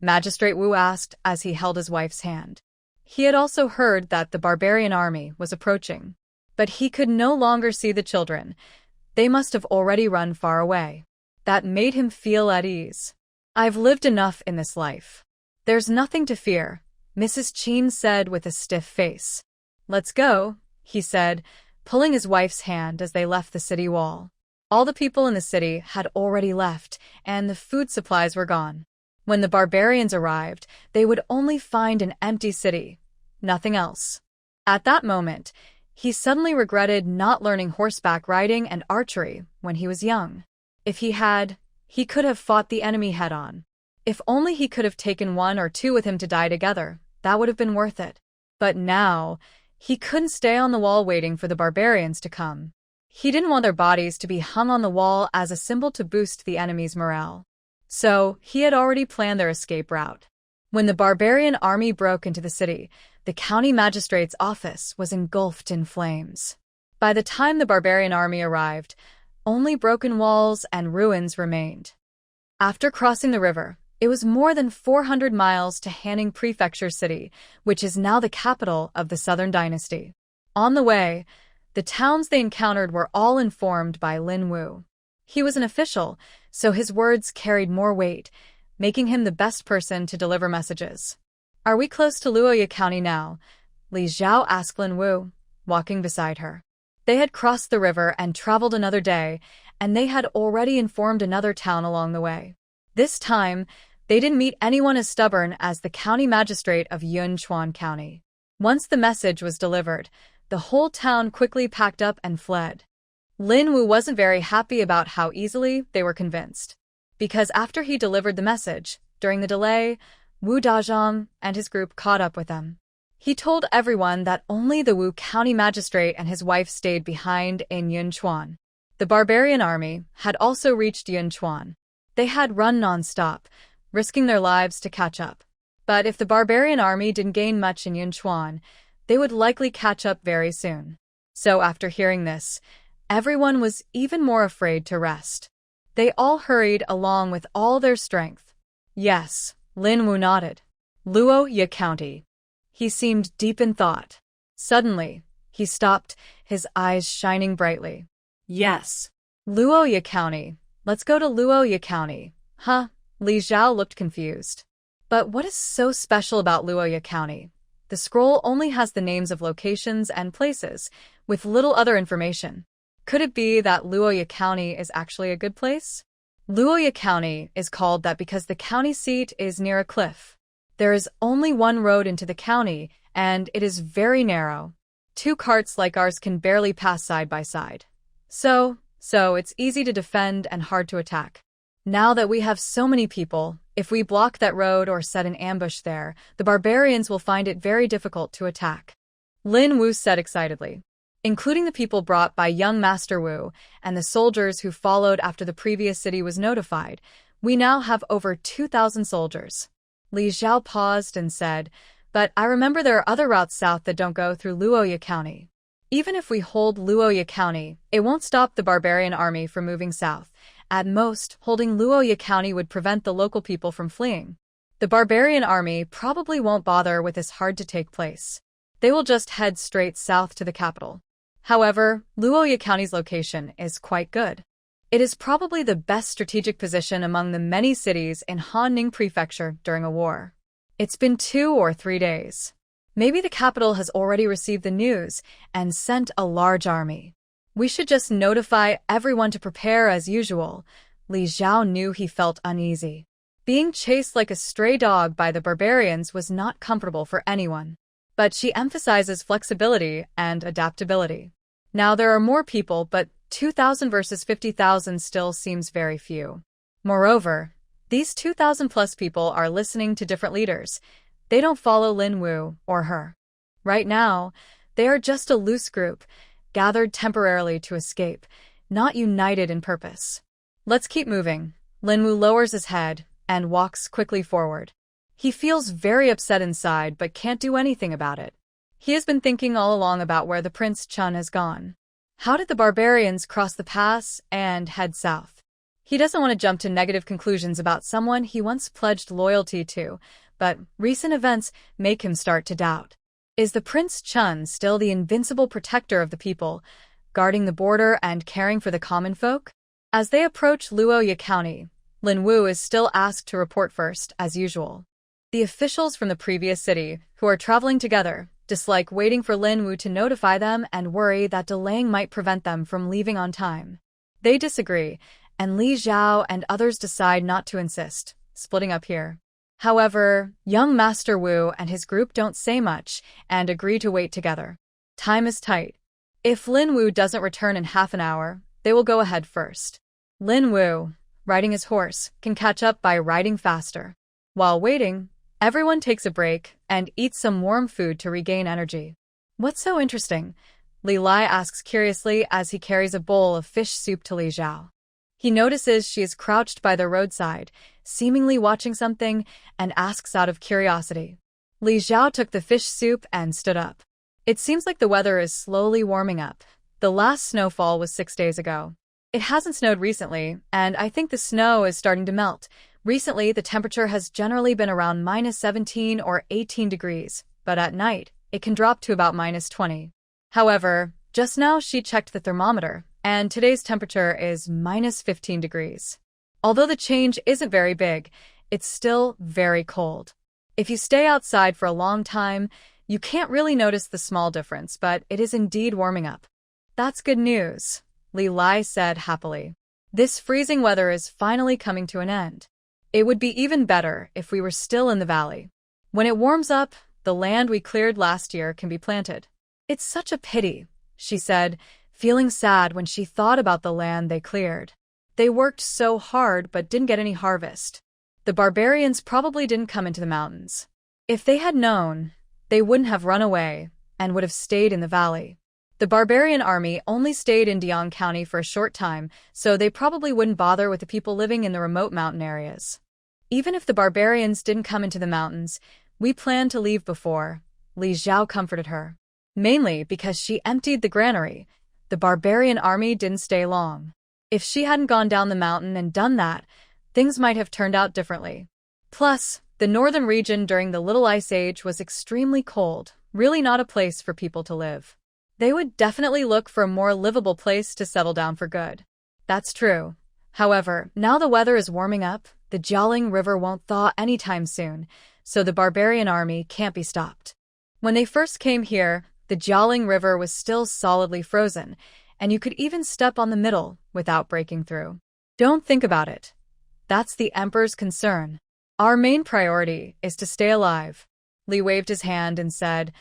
Magistrate Wu asked as he held his wife's hand. He had also heard that the barbarian army was approaching, but he could no longer see the children. They must have already run far away. That made him feel at ease. "I've lived enough in this life. There's nothing to fear," Mrs. Qin said with a stiff face. "Let's go," he said, pulling his wife's hand as they left the city wall. All the people in the city had already left, and the food supplies were gone. When the barbarians arrived, they would only find an empty city, nothing else. At that moment, he suddenly regretted not learning horseback riding and archery when he was young. If he had, he could have fought the enemy head-on. If only he could have taken one or two with him to die together, that would have been worth it. But now, he couldn't stay on the wall waiting for the barbarians to come. He didn't want their bodies to be hung on the wall as a symbol to boost the enemy's morale. So, he had already planned their escape route. When the barbarian army broke into the city, the county magistrate's office was engulfed in flames. By the time the barbarian army arrived, only broken walls and ruins remained. After crossing the river, it was more than 400 miles to Hanning Prefecture City, which is now the capital of the Southern Dynasty. On the way, the towns they encountered were all informed by Lin Wu. He was an official, so his words carried more weight, making him the best person to deliver messages. "Are we close to Luya County now?" Li Zhao asked Lin Wu, walking beside her. They had crossed the river and traveled another day, and they had already informed another town along the way. This time, they didn't meet anyone as stubborn as the county magistrate of Yunchuan County. Once the message was delivered, the whole town quickly packed up and fled. Lin Wu wasn't very happy about how easily they were convinced. Because after he delivered the message, during the delay, Wu Dazhang and his group caught up with them. He told everyone that only the Wu County magistrate and his wife stayed behind in Yunchuan. The barbarian army had also reached Yunchuan. They had run non-stop, risking their lives to catch up. But if the barbarian army didn't gain much in Yunchuan, they would likely catch up very soon. So after hearing this, everyone was even more afraid to rest. They all hurried along with all their strength. Yes, Lin Wu nodded. Luya County. He seemed deep in thought. Suddenly, he stopped, his eyes shining brightly. Yes. Luya County. Let's go to Luya County. Huh? Li Zhao looked confused. But what is so special about Luya County? The scroll only has the names of locations and places, with little other information. Could it be that Luya County is actually a good place? Luya County is called that because the county seat is near a cliff. There is only one road into the county, and it is very narrow. 2 carts like ours can barely pass side by side. So it's easy to defend and hard to attack. Now that we have so many people, if we block that road or set an ambush there, the barbarians will find it very difficult to attack. Lin Wu said excitedly. Including the people brought by young Master Wu and the soldiers who followed after the previous city was notified, we now have over 2,000 soldiers. Li Zhao paused and said, but I remember there are other routes south that don't go through Luya County. Even if we hold Luya County, it won't stop the barbarian army from moving south. At most, holding Luya County would prevent the local people from fleeing. The barbarian army probably won't bother with this hard-to-take place. They will just head straight south to the capital. However, Luya County's location is quite good. It is probably the best strategic position among the many cities in Hanning Prefecture during a war. It's been 2 or 3 days. Maybe the capital has already received the news and sent a large army. We should just notify everyone to prepare as usual. Li Zhao knew he felt uneasy. Being chased like a stray dog by the barbarians was not comfortable for anyone. But she emphasizes flexibility and adaptability. Now there are more people, but 2,000 versus 50,000 still seems very few. Moreover, these 2,000 plus people are listening to different leaders. They don't follow Lin Wu or her. Right now, they are just a loose group, gathered temporarily to escape, not united in purpose. Let's keep moving. Lin Wu lowers his head and walks quickly forward. He feels very upset inside but can't do anything about it. He has been thinking all along about where the Prince Chun has gone. How did the barbarians cross the pass and head south? He doesn't want to jump to negative conclusions about someone he once pledged loyalty to, but recent events make him start to doubt. Is the Prince Chun still the invincible protector of the people, guarding the border and caring for the common folk? As they approach Luya County, Lin Wu is still asked to report first, as usual. The officials from the previous city, who are traveling together, dislike waiting for Lin Wu to notify them and worry that delaying might prevent them from leaving on time. They disagree, and Li Zhao and others decide not to insist, splitting up here. However, young Master Wu and his group don't say much and agree to wait together. Time is tight. If Lin Wu doesn't return in half an hour, they will go ahead first. Lin Wu, riding his horse, can catch up by riding faster. While waiting, everyone takes a break and eats some warm food to regain energy. What's so interesting? Li Lai asks curiously as he carries a bowl of fish soup to Li Zhao. He notices she is crouched by the roadside, seemingly watching something, and asks out of curiosity. Li Zhao took the fish soup and stood up. It seems like the weather is slowly warming up. The last snowfall was 6 days ago. It hasn't snowed recently, and I think the snow is starting to melt. Recently, the temperature has generally been around -17 or 18 degrees, but at night, it can drop to about -20. However, just now she checked the thermometer, and today's temperature is -15 degrees. Although the change isn't very big, it's still very cold. If you stay outside for a long time, you can't really notice the small difference, but it is indeed warming up. That's good news, Li Lai said happily. This freezing weather is finally coming to an end. It would be even better if we were still in the valley. When it warms up, the land we cleared last year can be planted. It's such a pity, she said, feeling sad when she thought about the land they cleared. They worked so hard but didn't get any harvest. The barbarians probably didn't come into the mountains. If they had known, they wouldn't have run away and would have stayed in the valley. The barbarian army only stayed in Deong County for a short time, so they probably wouldn't bother with the people living in the remote mountain areas. Even if the barbarians didn't come into the mountains, we planned to leave before, Li Xiao comforted her. Mainly because she emptied the granary. The barbarian army didn't stay long. If she hadn't gone down the mountain and done that, things might have turned out differently. Plus, the northern region during the Little Ice Age was extremely cold, really not a place for people to live. They would definitely look for a more livable place to settle down for good. That's true. However, now the weather is warming up, the Jialing River won't thaw anytime soon, so the barbarian army can't be stopped. When they first came here, the Jialing River was still solidly frozen, and you could even step on the middle without breaking through. Don't think about it. That's the Emperor's concern. Our main priority is to stay alive. Li waved his hand and said,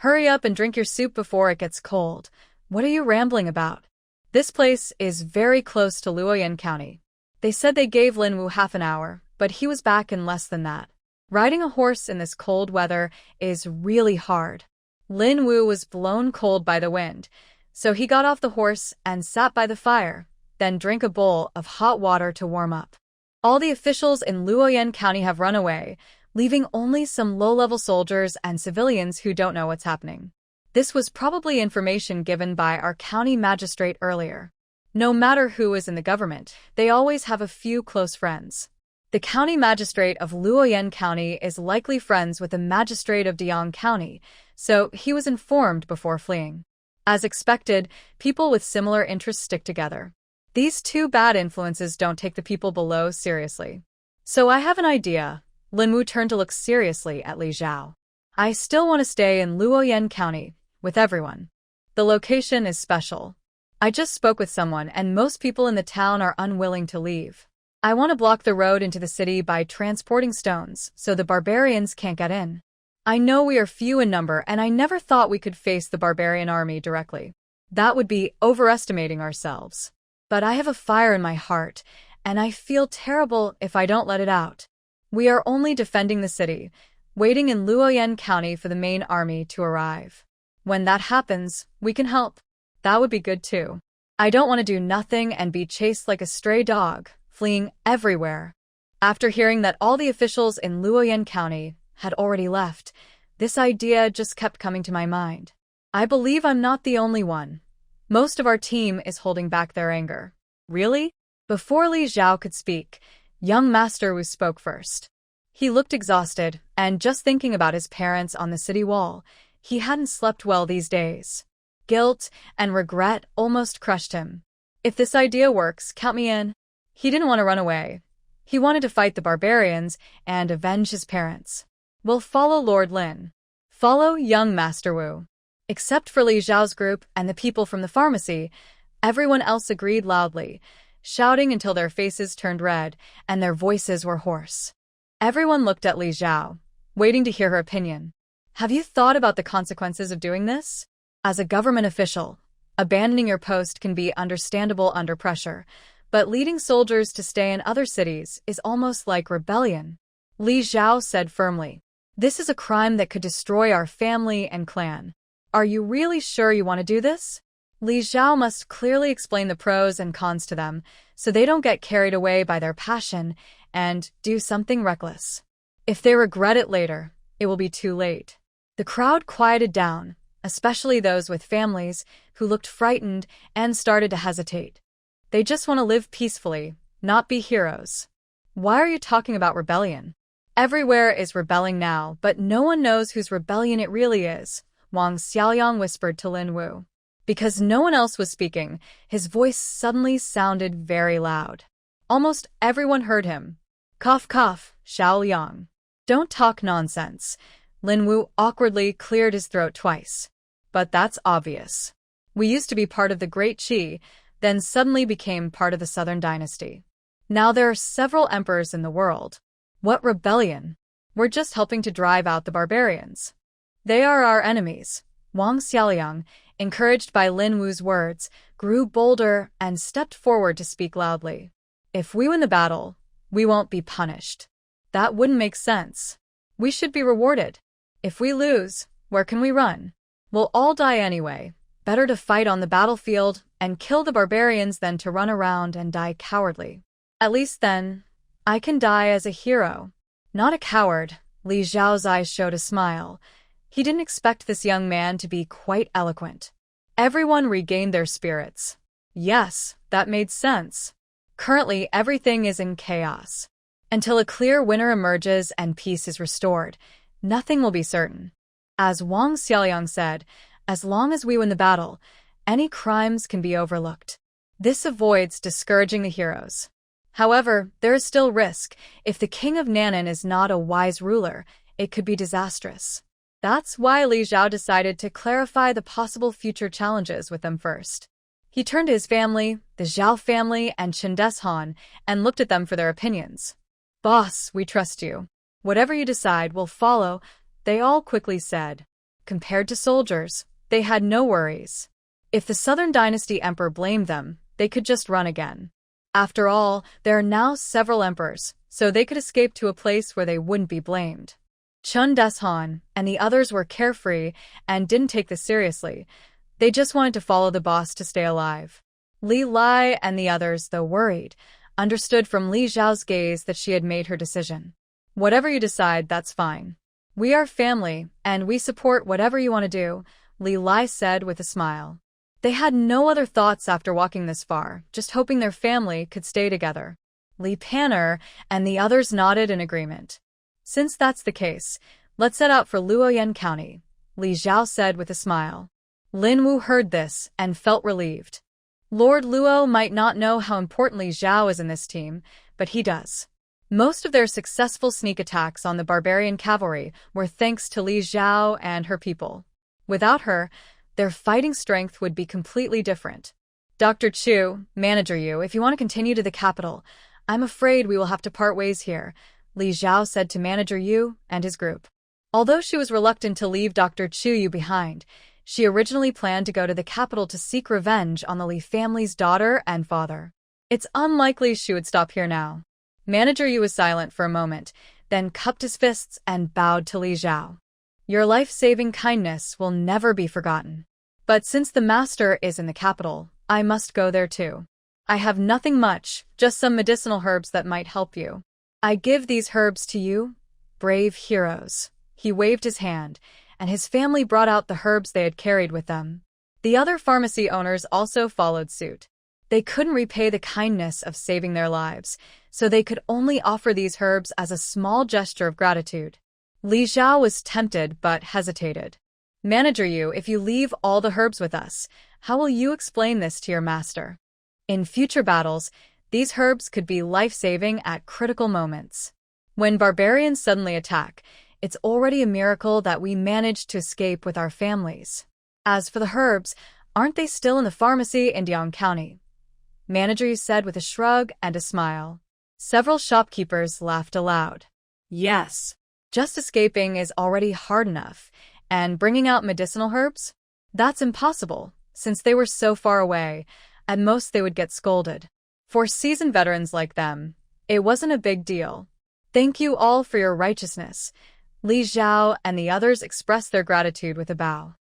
"Hurry up and drink your soup before it gets cold. What are you rambling about?" This place is very close to Luoyan County. They said they gave Linwu half an hour, but he was back in less than that. Riding a horse in this cold weather is really hard. Linwu was blown cold by the wind, so he got off the horse and sat by the fire, then drank a bowl of hot water to warm up. All the officials in Luoyan County have run away, leaving only some low-level soldiers and civilians who don't know what's happening. This was probably information given by our county magistrate earlier. No matter who is in the government, they always have a few close friends. The county magistrate of Luoyan County is likely friends with the magistrate of Deong County, so he was informed before fleeing. As expected, people with similar interests stick together. These two bad influences don't take the people below seriously. So I have an idea. Linwu turned to look seriously at Li Xiao. I still want to stay in Luoyan County, with everyone. The location is special. I just spoke with someone and most people in the town are unwilling to leave. I want to block the road into the city by transporting stones so the barbarians can't get in. I know we are few in number and I never thought we could face the barbarian army directly. That would be overestimating ourselves. But I have a fire in my heart, and I feel terrible if I don't let it out. We are only defending the city, waiting in Luoyan County for the main army to arrive. When that happens, we can help. That would be good too. I don't want to do nothing and be chased like a stray dog, fleeing everywhere. After hearing that all the officials in Luoyan County had already left, this idea just kept coming to my mind. I believe I'm not the only one. Most of our team is holding back their anger. Really? Before Li Xiao could speak, young Master Wu spoke first. He looked exhausted, and just thinking about his parents on the city wall, he hadn't slept well these days. Guilt and regret almost crushed him. If this idea works, count me in. He didn't want to run away. He wanted to fight the barbarians and avenge his parents. We'll follow Lord Lin. Follow young Master Wu. Except for Li Xiao's group and the people from the pharmacy, everyone else agreed loudly, shouting until their faces turned red and their voices were hoarse. Everyone looked at Li Xiao, waiting to hear her opinion. Have you thought about the consequences of doing this? As a government official, abandoning your post can be understandable under pressure, but leading soldiers to stay in other cities is almost like rebellion. Li Xiao said firmly. This is a crime that could destroy our family and clan. Are you really sure you want to do this? Li Xiao must clearly explain the pros and cons to them, so they don't get carried away by their passion and do something reckless. If they regret it later, it will be too late. The crowd quieted down, especially those with families who looked frightened and started to hesitate. They just want to live peacefully, not be heroes. Why are you talking about rebellion? Everywhere is rebelling now, but no one knows whose rebellion it really is, Wang Xiaoyang whispered to Lin Wu. Because no one else was speaking, his voice suddenly sounded very loud. Almost everyone heard him. Cough cough, Xiaoyang. Don't talk nonsense. Lin Wu awkwardly cleared his throat twice. But that's obvious. We used to be part of the Great Qi, then suddenly became part of the Southern Dynasty. Now there are several emperors in the world. What rebellion? We're just helping to drive out the barbarians. They are our enemies. Wang Xiaoliang, encouraged by Lin Wu's words, grew bolder and stepped forward to speak loudly. If we win the battle, we won't be punished. That wouldn't make sense. We should be rewarded. If we lose, where can we run? We'll all die anyway. Better to fight on the battlefield and kill the barbarians than to run around and die cowardly. At least then, I can die as a hero. Not a coward. Li Zhao's eyes showed a smile. He didn't expect this young man to be quite eloquent. Everyone regained their spirits. Yes, that made sense. Currently, everything is in chaos. Until a clear winner emerges and peace is restored, nothing will be certain. As Wang Xiaoliang said, as long as we win the battle, any crimes can be overlooked. This avoids discouraging the heroes. However, there is still risk. If the king of Nan'an is not a wise ruler, it could be disastrous. That's why Li Zhao decided to clarify the possible future challenges with them first. He turned to his family, the Zhao family and Chen Deshan, and looked at them for their opinions. Boss, we trust you. Whatever you decide, we'll follow, they all quickly said. Compared to soldiers, they had no worries. If the Southern Dynasty emperor blamed them, they could just run again. After all, there are now several emperors, so they could escape to a place where they wouldn't be blamed. Chen Deshan and the others were carefree and didn't take this seriously. They just wanted to follow the boss to stay alive. Li Lai and the others, though worried, understood from Li Zhao's gaze that she had made her decision. Whatever you decide, that's fine. We are family, and we support whatever you want to do, Li Lai said with a smile. They had no other thoughts after walking this far, just hoping their family could stay together. Li Pan'er and the others nodded in agreement. Since that's the case, let's set out for Luoyan County, Li Zhao said with a smile. Lin Wu heard this and felt relieved. Lord Luo might not know how important Li Zhao is in this team, but he does. Most of their successful sneak attacks on the barbarian cavalry were thanks to Li Zhao and her people. Without her, their fighting strength would be completely different. Dr. Chu, Manager Yu, if you want to continue to the capital, I'm afraid we will have to part ways here, Li Zhao said to Manager Yu and his group. Although she was reluctant to leave Dr. Chu Yu behind, she originally planned to go to the capital to seek revenge on the Li family's daughter and father. It's unlikely she would stop here now. Manager Yu was silent for a moment, then cupped his fists and bowed to Li Zhao. Your life-saving kindness will never be forgotten. But since the master is in the capital, I must go there too. I have nothing much, just some medicinal herbs that might help you. I give these herbs to you, brave heroes. He waved his hand, and his family brought out the herbs they had carried with them. The other pharmacy owners also followed suit. They couldn't repay the kindness of saving their lives, so they could only offer these herbs as a small gesture of gratitude. Li Zhao was tempted but hesitated. Manager Yu, if you leave all the herbs with us, how will you explain this to your master? In future battles, these herbs could be life-saving at critical moments. When barbarians suddenly attack, it's already a miracle that we managed to escape with our families. As for the herbs, aren't they still in the pharmacy in Diang County? Manager Yu said with a shrug and a smile. Several shopkeepers laughed aloud. Yes. Just escaping is already hard enough, and bringing out medicinal herbs? That's impossible, since they were so far away. At most they would get scolded. For seasoned veterans like them, it wasn't a big deal. Thank you all for your righteousness. Li Zhao and the others expressed their gratitude with a bow.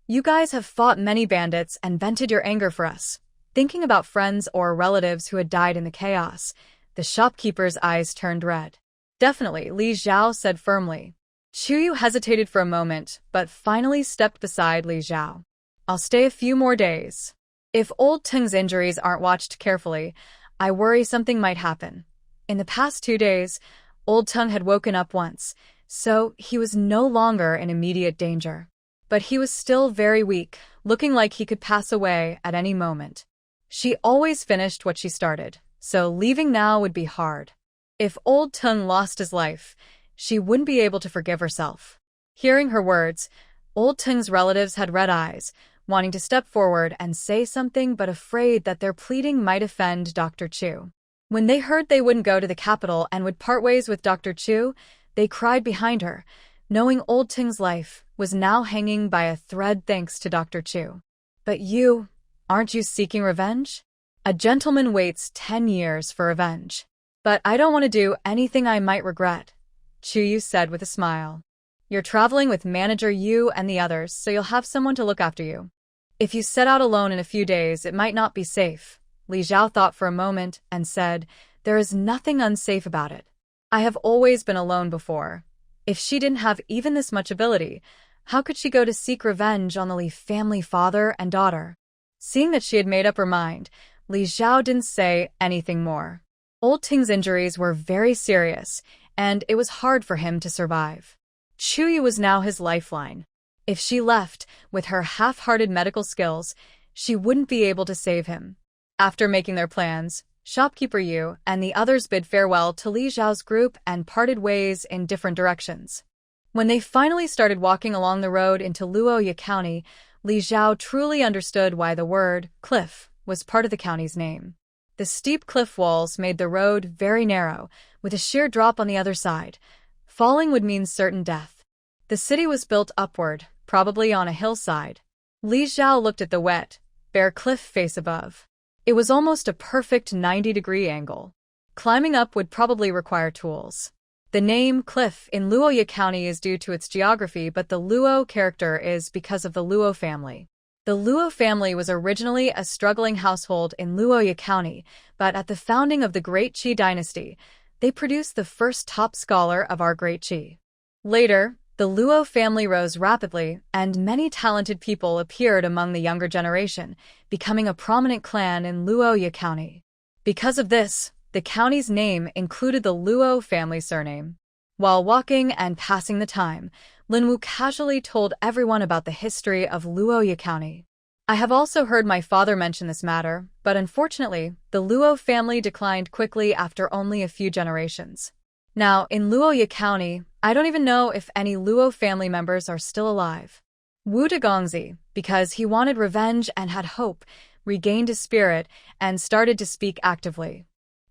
You guys have fought many bandits and vented your anger for us. Thinking about friends or relatives who had died in the chaos, the shopkeeper's eyes turned red. Definitely, Li Zhao said firmly. Chu Yu hesitated for a moment, but finally stepped beside Li Zhao. I'll stay a few more days. If old Teng's injuries aren't watched carefully, I worry something might happen. In the past 2 days, old Teng had woken up once, so he was no longer in immediate danger. But he was still very weak, looking like he could pass away at any moment. She always finished what she started, so leaving now would be hard. If old Teng lost his life, she wouldn't be able to forgive herself. Hearing her words, old Teng's relatives had red eyes. wanting to step forward and say something but afraid that their pleading might offend Dr. Chu. When they heard they wouldn't go to the capital and would part ways with Dr. Chu, they cried behind her, knowing Old Ting's life was now hanging by a thread thanks to Dr. Chu. But you, aren't you seeking revenge? A gentleman waits 10 years for revenge. But I don't want to do anything I might regret, Chu Yu said with a smile. You're traveling with Manager Yu and the others, so you'll have someone to look after you. If you set out alone in a few days, it might not be safe. Li Zhao thought for a moment and said, there is nothing unsafe about it. I have always been alone before. If she didn't have even this much ability, how could she go to seek revenge on the Li family father and daughter? Seeing that she had made up her mind, Li Zhao didn't say anything more. Old Ting's injuries were very serious, and it was hard for him to survive. Chu Yu was now his lifeline. If she left, with her half-hearted medical skills, she wouldn't be able to save him. After making their plans, Shopkeeper Yu and the others bid farewell to Li Zhao's group and parted ways in different directions. When they finally started walking along the road into Luoya County, Li Zhao truly understood why the word cliff was part of the county's name. The steep cliff walls made the road very narrow, with a sheer drop on the other side. Falling would mean certain death. The city was built upward, probably on a hillside. Li Zhao looked at the wet, bare cliff face above. It was almost a perfect 90-degree angle. Climbing up would probably require tools. The name Cliff in Luoya County is due to its geography, but the Luo character is because of the Luo family. The Luo family was originally a struggling household in Luoya County, but at the founding of the Great Qi dynasty, they produced the first top scholar of our Great Qi. Later, the Luo family rose rapidly, and many talented people appeared among the younger generation, becoming a prominent clan in Luoya County. Because of this, the county's name included the Luo family surname. While walking and passing the time, Linwu casually told everyone about the history of Luoya County. I have also heard my father mention this matter, but unfortunately, the Luo family declined quickly after only a few generations. Now, in Luoya County, I don't even know if any Luo family members are still alive. Wu Degongzi, because he wanted revenge and had hope, regained his spirit and started to speak actively.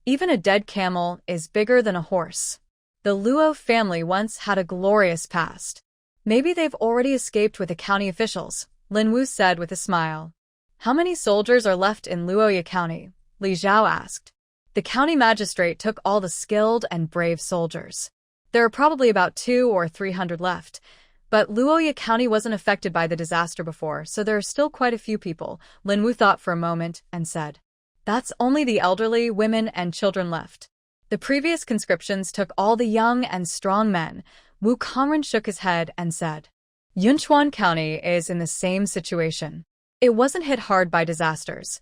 Even a dead camel is bigger than a horse. The Luo family once had a glorious past. Maybe they've already escaped with the county officials, Lin Wu said with a smile. How many soldiers are left in Luoya County? Li Zhao asked. The county magistrate took all the skilled and brave soldiers. There are probably about 200 or 300 left, but Luoya County wasn't affected by the disaster before, so there are still quite a few people, Lin Wu thought for a moment and said. That's only the elderly, women, and children left. The previous conscriptions took all the young and strong men. Wu Kongren shook his head and said. Yunchuan County is in the same situation. It wasn't hit hard by disasters.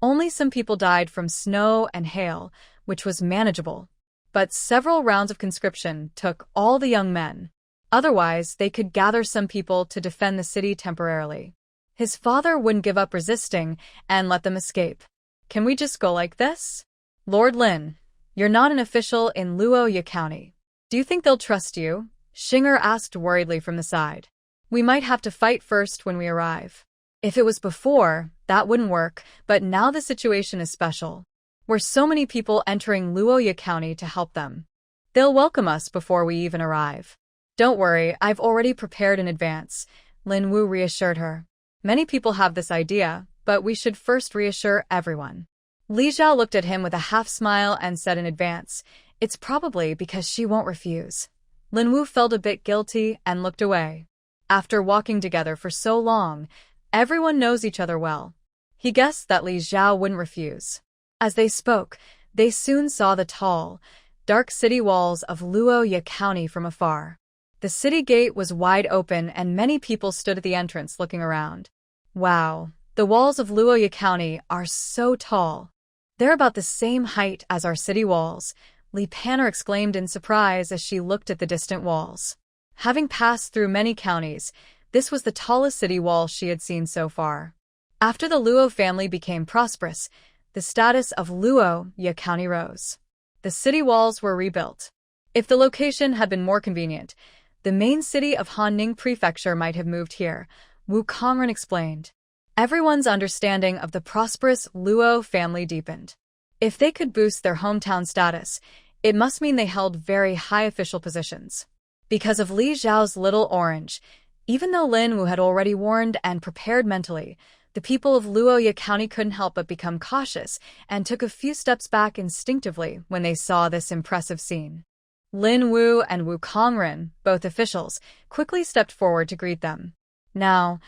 Only some people died from snow and hail, which was manageable. But several rounds of conscription took all the young men. Otherwise, they could gather some people to defend the city temporarily. His father wouldn't give up resisting and let them escape. Can we just go like this? Lord Lin, you're not an official in Luoya County. Do you think they'll trust you? Xinger asked worriedly from the side. We might have to fight first when we arrive. If it was before, that wouldn't work, but now the situation is special. We're so many people entering Luoya County to help them. They'll welcome us before we even arrive. Don't worry, I've already prepared in advance, Lin Wu reassured her. Many people have this idea, but we should first reassure everyone. Li Zhao looked at him with a half-smile and said in advance, it's probably because she won't refuse. Lin Wu felt a bit guilty and looked away. After walking together for so long, everyone knows each other well. He guessed that Li Zhao wouldn't refuse. As they spoke, they soon saw the tall, dark city walls of Luoya County from afar. The city gate was wide open and many people stood at the entrance looking around. Wow, the walls of Luoya County are so tall. They're about the same height as our city walls, Li Panner exclaimed in surprise as she looked at the distant walls. Having passed through many counties, this was the tallest city wall she had seen so far. After the Luo family became prosperous, the status of Luoya County rose. The city walls were rebuilt. If the location had been more convenient, the main city of Hanning Prefecture might have moved here, Wu Kongren explained. Everyone's understanding of the prosperous Luo family deepened. If they could boost their hometown status, it must mean they held very high official positions. Because of Li Zhao's little orange, even though Lin Wu had already warned and prepared mentally, the people of Luoya County couldn't help but become cautious and took a few steps back instinctively when they saw this impressive scene. Lin Wu and Wu Kongren, both officials, quickly stepped forward to greet them. Now,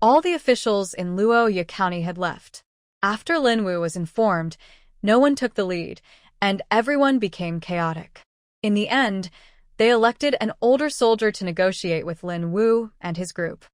all the officials in Luoya County had left. After Lin Wu was informed, no one took the lead, and everyone became chaotic. In the end, they elected an older soldier to negotiate with Lin Wu and his group.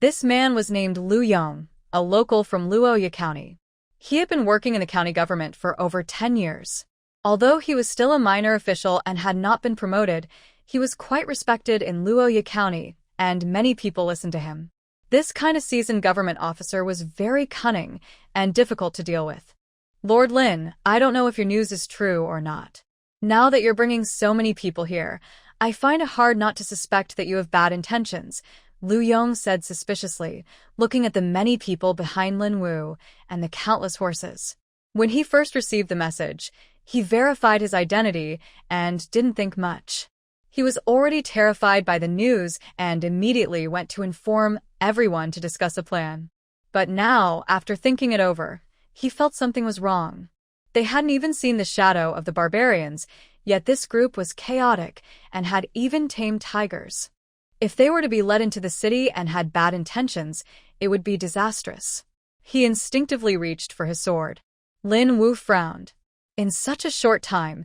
This man was named Lu Yong, a local from Luoya County. He had been working in the county government for over 10 years. Although he was still a minor official and had not been promoted, he was quite respected in Luoya County, and many people listened to him. This kind of seasoned government officer was very cunning and difficult to deal with. Lord Lin, I don't know if your news is true or not. Now that you're bringing so many people here, I find it hard not to suspect that you have bad intentions, Lu Yong said suspiciously, looking at the many people behind Lin Wu and the countless horses. When he first received the message, he verified his identity and didn't think much. He was already terrified by the news and immediately went to inform everyone to discuss a plan. But now, after thinking it over, he felt something was wrong. They hadn't even seen the shadow of the barbarians, yet this group was chaotic and had even tamed tigers. If they were to be led into the city and had bad intentions, it would be disastrous. He instinctively reached for his sword. Lin Wu frowned. In such a short time,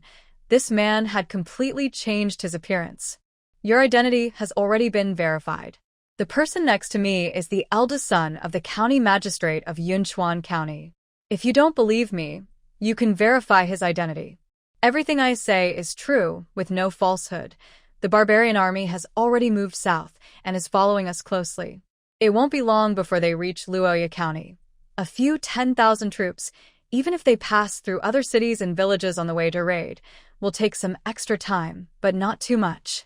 this man had completely changed his appearance. Your identity has already been verified. The person next to me is the eldest son of the county magistrate of Yunchuan County. If you don't believe me, you can verify his identity. Everything I say is true, with no falsehood. The barbarian army has already moved south and is following us closely. It won't be long before they reach Luoya County. A few 10,000 troops, even if they pass through other cities and villages on the way to raid, will take some extra time, but not too much.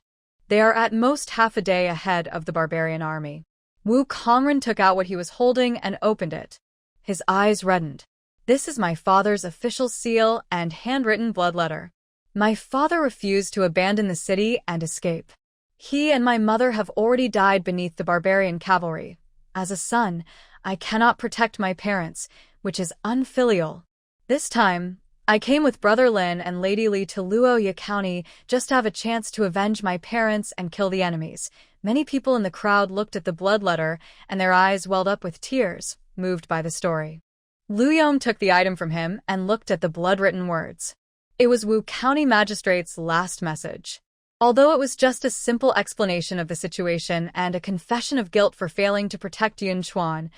They are at most half a day ahead of the barbarian army. Wu Kongren took out what he was holding and opened it. His eyes reddened. This is my father's official seal and handwritten blood letter. My father refused to abandon the city and escape. He and my mother have already died beneath the barbarian cavalry. As a son, I cannot protect my parents, which is unfilial. This time, I came with Brother Lin and Lady Li to Luoya County just to have a chance to avenge my parents and kill the enemies. Many people in the crowd looked at the blood letter, and their eyes welled up with tears, moved by the story. Lu Yong took the item from him and looked at the blood-written words. It was Wu County Magistrate's last message. Although it was just a simple explanation of the situation and a confession of guilt for failing to protect Yunchuan,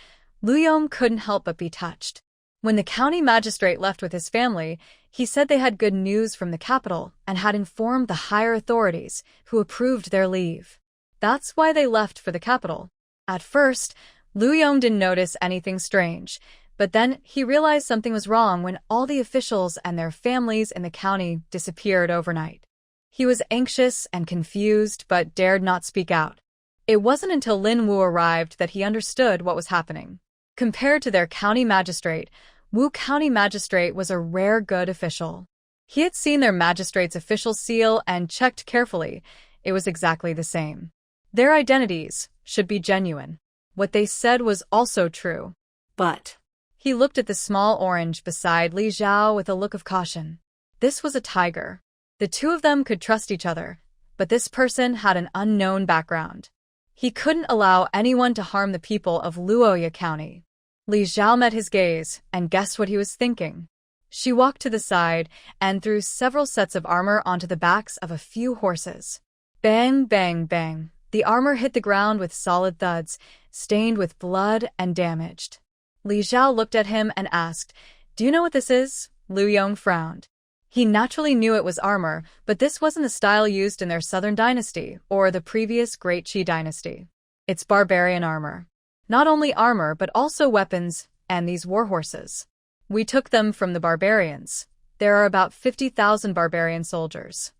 Lu Yong couldn't help but be touched. When the county magistrate left with his family, he said they had good news from the capital and had informed the higher authorities, who approved their leave. That's why they left for the capital. At first, Lu Yong didn't notice anything strange, but then he realized something was wrong when all the officials and their families in the county disappeared overnight. He was anxious and confused but dared not speak out. It wasn't until Lin Wu arrived that he understood what was happening. Compared to their county magistrate, Wu County Magistrate was a rare good official. He had seen their magistrate's official seal and checked carefully. It was exactly the same. Their identities should be genuine. What they said was also true. But he looked at the small orange beside Li Zhao with a look of caution. This was a tiger. The two of them could trust each other, but this person had an unknown background. He couldn't allow anyone to harm the people of Luoya County. Li Zhao met his gaze and guessed what he was thinking. She walked to the side and threw several sets of armor onto the backs of a few horses. Bang, bang, bang. The armor hit the ground with solid thuds, stained with blood and damaged. Li Zhao looked at him and asked, "Do you know what this is?" Lu Yong frowned. He naturally knew it was armor, but this wasn't the style used in their southern dynasty or the previous Great Qi dynasty. It's barbarian armor. Not only armor but also weapons and these war horses. We took them from the barbarians. There are about 50,000 barbarian soldiers.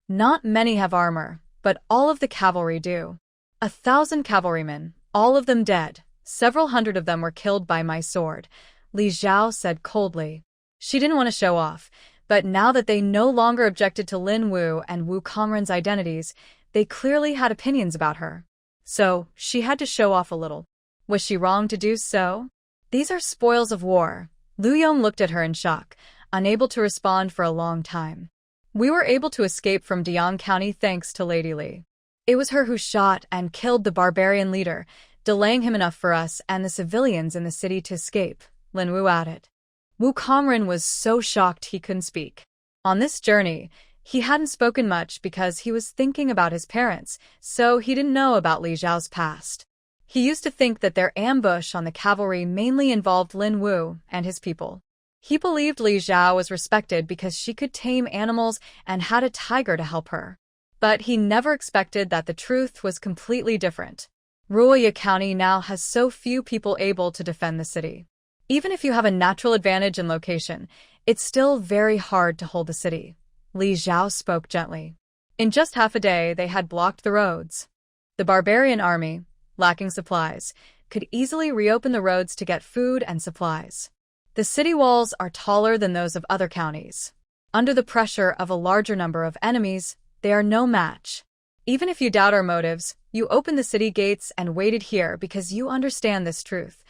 Not many have armor, but all of the cavalry do. 1,000 cavalrymen, all of them dead, Several hundred of them were killed by my sword, Li Zhao said coldly. She didn't want to show off, but now that they no longer objected to Lin Wu and Wu Kongren's identities, they clearly had opinions about her. So, she had to show off a little. Was she wrong to do so? These are spoils of war. Luya looked at her in shock, unable to respond for a long time. We were able to escape from Dian County thanks to Lady Li. It was her who shot and killed the barbarian leader, delaying him enough for us and the civilians in the city to escape, Lin Wu added. Wu Kongren was so shocked he couldn't speak. On this journey, he hadn't spoken much because he was thinking about his parents, so he didn't know about Li Zhao's past. He used to think that their ambush on the cavalry mainly involved Lin Wu and his people. He believed Li Zhao was respected because she could tame animals and had a tiger to help her. But he never expected that the truth was completely different. Luya County now has so few people able to defend the city. Even if you have a natural advantage in location, it's still very hard to hold the city. Li Zhao spoke gently. In just half a day, they had blocked the roads. The barbarian army, lacking supplies, could easily reopen the roads to get food and supplies. The city walls are taller than those of other counties. Under the pressure of a larger number of enemies, they are no match. Even if you doubt our motives, you opened the city gates and waited here because you understand this truth.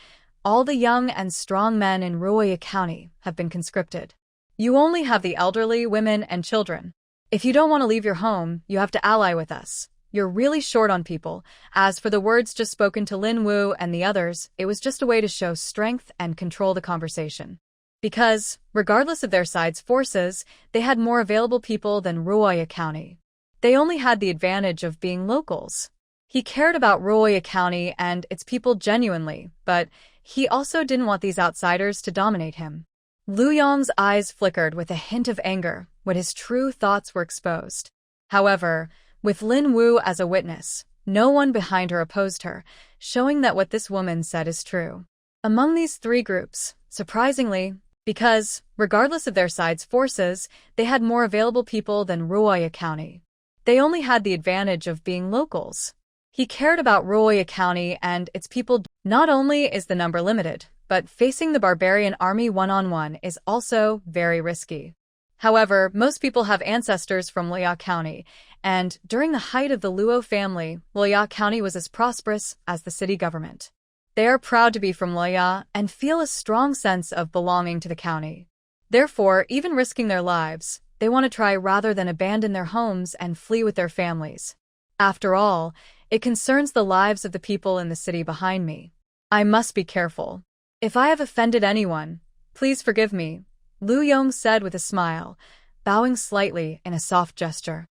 All the young and strong men in Luya County have been conscripted. You only have the elderly, women, and children. If you don't want to leave your home, you have to ally with us. You're really short on people. As for the words just spoken to Lin Wu and the others, it was just a way to show strength and control the conversation. Because, regardless of their side's forces, they had more available people than Luya County. They only had the advantage of being locals. He cared about Luya County and its people genuinely, but he also didn't want these outsiders to dominate him. Lu Yong's eyes flickered with a hint of anger when his true thoughts were exposed. However, with Lin Wu as a witness, no one behind her opposed her, showing that what this woman said is true. Among these three groups, surprisingly, because, regardless of their side's forces, they had more available people than Luya County. They only had the advantage of being locals. He cared about Luya County and its people. Not only is the number limited, but facing the barbarian army one-on-one is also very risky. However, most people have ancestors from Luya County, and during the height of the Luo family, Luya County was as prosperous as the city government. They are proud to be from Luya and feel a strong sense of belonging to the county. Therefore, even risking their lives, they want to try rather than abandon their homes and flee with their families. After all, it concerns the lives of the people in the city behind me. I must be careful. If I have offended anyone, please forgive me, Lu Yong said with a smile, bowing slightly in a soft gesture.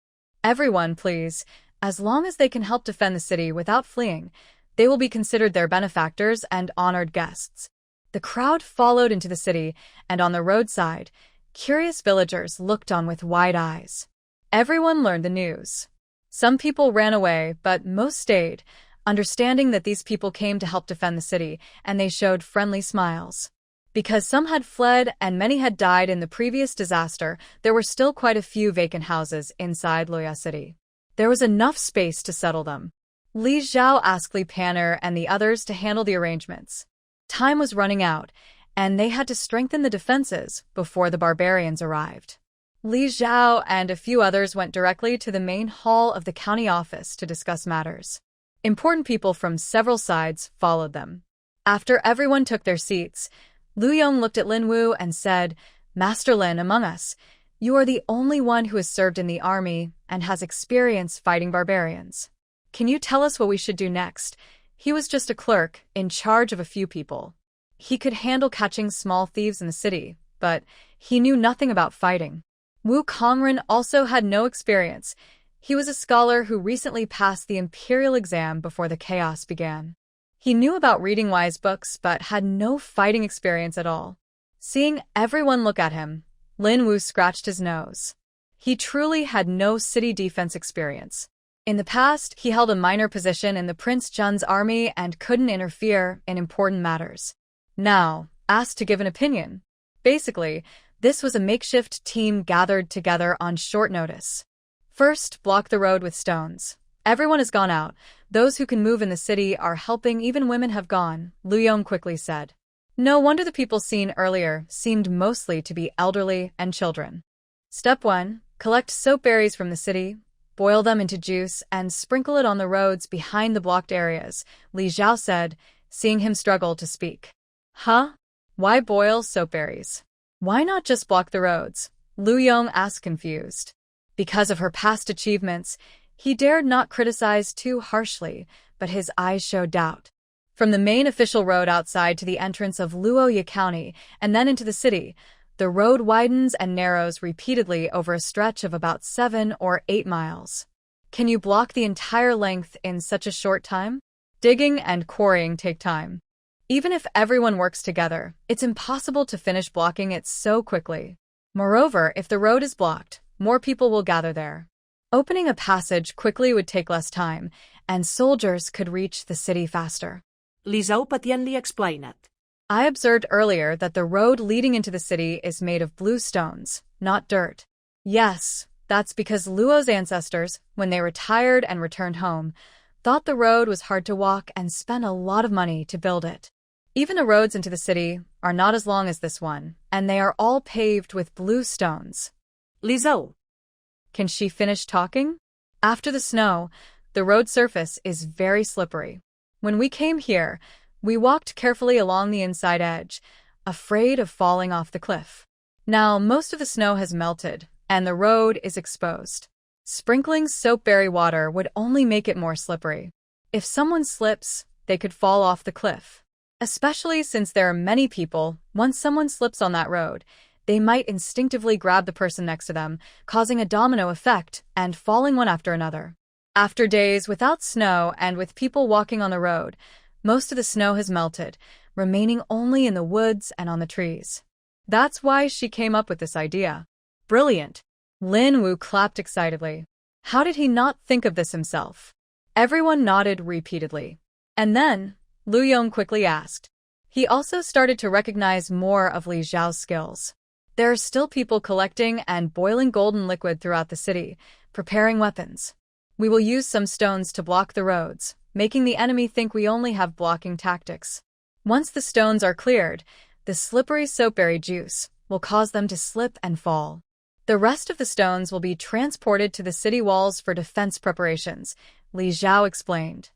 Everyone, please, as long as they can help defend the city without fleeing, they will be considered their benefactors and honored guests. The crowd followed into the city, and on the roadside, curious villagers looked on with wide eyes. Everyone learned the news. Some people ran away, but most stayed, understanding that these people came to help defend the city, and they showed friendly smiles. Because some had fled and many had died in the previous disaster, there were still quite a few vacant houses inside Luya City. There was enough space to settle them. Li Zhao asked Li Panner and the others to handle the arrangements. Time was running out, and they had to strengthen the defenses before the barbarians arrived. Li Zhao and a few others went directly to the main hall of the county office to discuss matters. Important people from several sides followed them. After everyone took their seats, Lu Yong looked at Lin Wu and said, "Master Lin, among us, you are the only one who has served in the army and has experience fighting barbarians. Can you tell us what we should do next?" He was just a clerk, in charge of a few people. He could handle catching small thieves in the city, but he knew nothing about fighting. Wu Kongren also had no experience. He was a scholar who recently passed the imperial exam before the chaos began. He knew about reading wise books but had no fighting experience at all. Seeing everyone look at him, Lin Wu scratched his nose. He truly had no city defense experience. In the past, he held a minor position in the Prince Jun's army and couldn't interfere in important matters. Now, asked to give an opinion. Basically, this was a makeshift team gathered together on short notice. First, block the road with stones. Everyone has gone out, Those who can move in the city are helping, even women have gone, Luya quickly said. No wonder the people seen earlier seemed mostly to be elderly and children. Step 1. Collect soap berries from the city, boil them into juice, and sprinkle it on the roads behind the blocked areas, Li Zhao said, seeing him struggle to speak. Huh? Why boil soap berries? Why not just block the roads? Luya asked, confused. Because of her past achievements, he dared not criticize too harshly, but his eyes showed doubt. From the main official road outside to the entrance of Luya County and then into the city, the road widens and narrows repeatedly over a stretch of about 7 or 8 miles. Can you block the entire length in such a short time? Digging and quarrying take time. Even if everyone works together, it's impossible to finish blocking it so quickly. Moreover, if the road is blocked, more people will gather there. Opening a passage quickly would take less time, and soldiers could reach the city faster. Li Zhao patiently explained. I observed earlier that the road leading into the city is made of blue stones, not dirt. Yes, that's because Luo's ancestors, when they retired and returned home, thought the road was hard to walk and spent a lot of money to build it. Even the roads into the city are not as long as this one, and they are all paved with blue stones. Li Zhao. Can she finish talking? After the snow, the road surface is very slippery. When we came here, we walked carefully along the inside edge, afraid of falling off the cliff. Now, most of the snow has melted, and the road is exposed. Sprinkling soapberry water would only make it more slippery. If someone slips, they could fall off the cliff. Especially since there are many people, once someone slips on that road, they might instinctively grab the person next to them, causing a domino effect and falling one after another. After days without snow and with people walking on the road, most of the snow has melted, remaining only in the woods and on the trees. That's why she came up with this idea. Brilliant! Lin Wu clapped excitedly. How did he not think of this himself? Everyone nodded repeatedly. And then, Luya quickly asked. He also started to recognize more of Li Zhao's skills. There are still people collecting and boiling golden liquid throughout the city, preparing weapons. We will use some stones to block the roads, making the enemy think we only have blocking tactics. Once the stones are cleared, the slippery soapberry juice will cause them to slip and fall. The rest of the stones will be transported to the city walls for defense preparations, Li Zhao explained.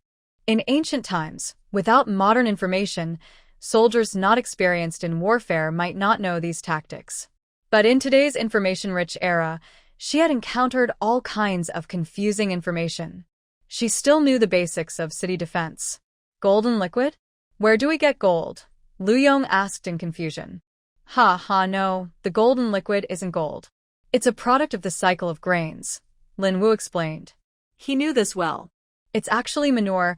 In ancient times, without modern information, soldiers not experienced in warfare might not know these tactics. But in today's information-rich era, she had encountered all kinds of confusing information. She still knew the basics of city defense. Golden liquid? Where do we get gold? Luya asked in confusion. No, the golden liquid isn't gold. It's a product of the cycle of grains, Lin Wu explained. He knew this well. It's actually manure,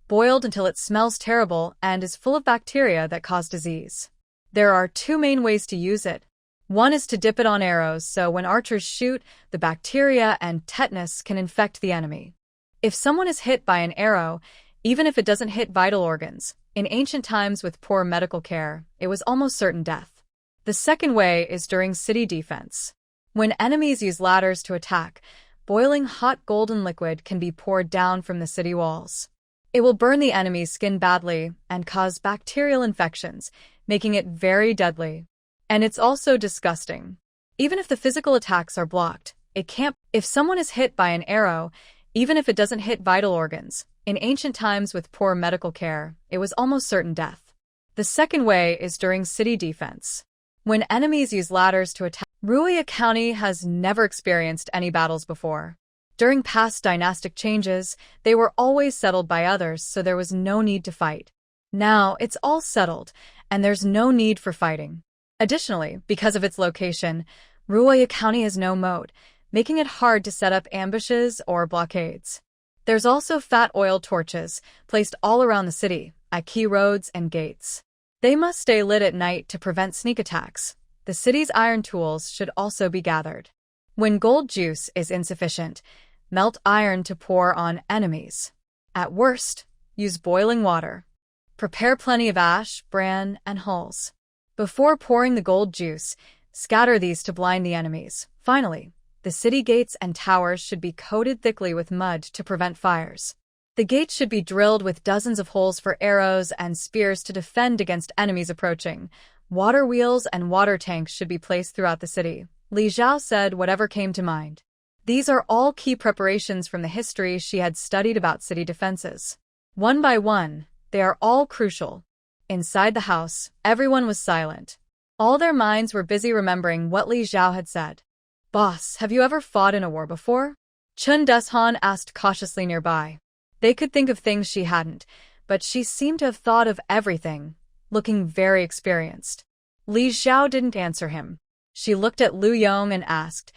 boiled until it smells terrible and is full of bacteria that cause disease. There are 2 main ways to use it. One is to dip it on arrows so when archers shoot, the bacteria and tetanus can infect the enemy. If someone is hit by an arrow, even if it doesn't hit vital organs, in ancient times with poor medical care, it was almost certain death. The second way is during city defense. When enemies use ladders to attack, boiling hot golden liquid can be poured down from the city walls. It will burn the enemy's skin badly and cause bacterial infections, making it very deadly. And it's also disgusting. Even if the physical attacks are blocked, it can't. If someone is hit by an arrow, even if it doesn't hit vital organs, in ancient times with poor medical care, it was almost certain death. The second way is during city defense. When enemies use ladders to attack, Luya County has never experienced any battles before. During past dynastic changes, they were always settled by others, so there was no need to fight. Now, it's all settled, and there's no need for fighting. Additionally, because of its location, Luya County has no moat, making it hard to set up ambushes or blockades. There's also fat oil torches placed all around the city, at key roads and gates. They must stay lit at night to prevent sneak attacks. The city's iron tools should also be gathered. When gold juice is insufficient, melt iron to pour on enemies. At worst, use boiling water. Prepare plenty of ash, bran, and hulls. Before pouring the gold juice, scatter these to blind the enemies. Finally, the city gates and towers should be coated thickly with mud to prevent fires. The gates should be drilled with dozens of holes for arrows and spears to defend against enemies approaching. Water wheels and water tanks should be placed throughout the city. Li Zhao said whatever came to mind. These are all key preparations from the history she had studied about city defenses. One by one, they are all crucial. Inside the house, everyone was silent. All their minds were busy remembering what Li Zhao had said. "Boss, have you ever fought in a war before?" Chun Deshan asked cautiously nearby. They could think of things she hadn't, but she seemed to have thought of everything, looking very experienced. Li Zhao didn't answer him. She looked at Lu Yong and asked,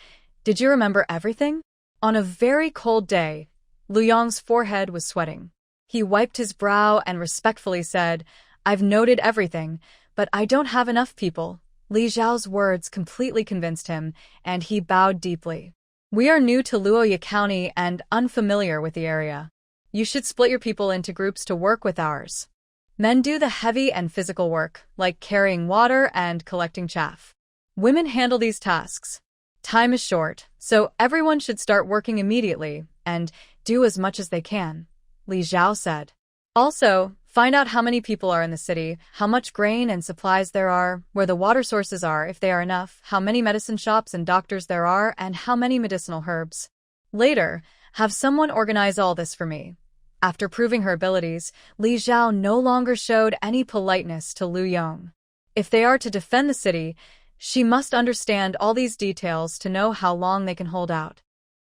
"Did you remember everything?" On a very cold day, Lu Yong's forehead was sweating. He wiped his brow and respectfully said, "I've noted everything, but I don't have enough people." Li Zhao's words completely convinced him, and he bowed deeply. "We are new to Luya County and unfamiliar with the area. You should split your people into groups to work with ours. Men do the heavy and physical work, like carrying water and collecting chaff. Women handle these tasks. Time is short, so everyone should start working immediately and do as much as they can," Li Zhao said. "Also, find out how many people are in the city, how much grain and supplies there are, where the water sources are if they are enough, how many medicine shops and doctors there are, and how many medicinal herbs. Later, have someone organize all this for me." After proving her abilities, Li Zhao no longer showed any politeness to Lu Yong. If they are to defend the city, she must understand all these details to know how long they can hold out.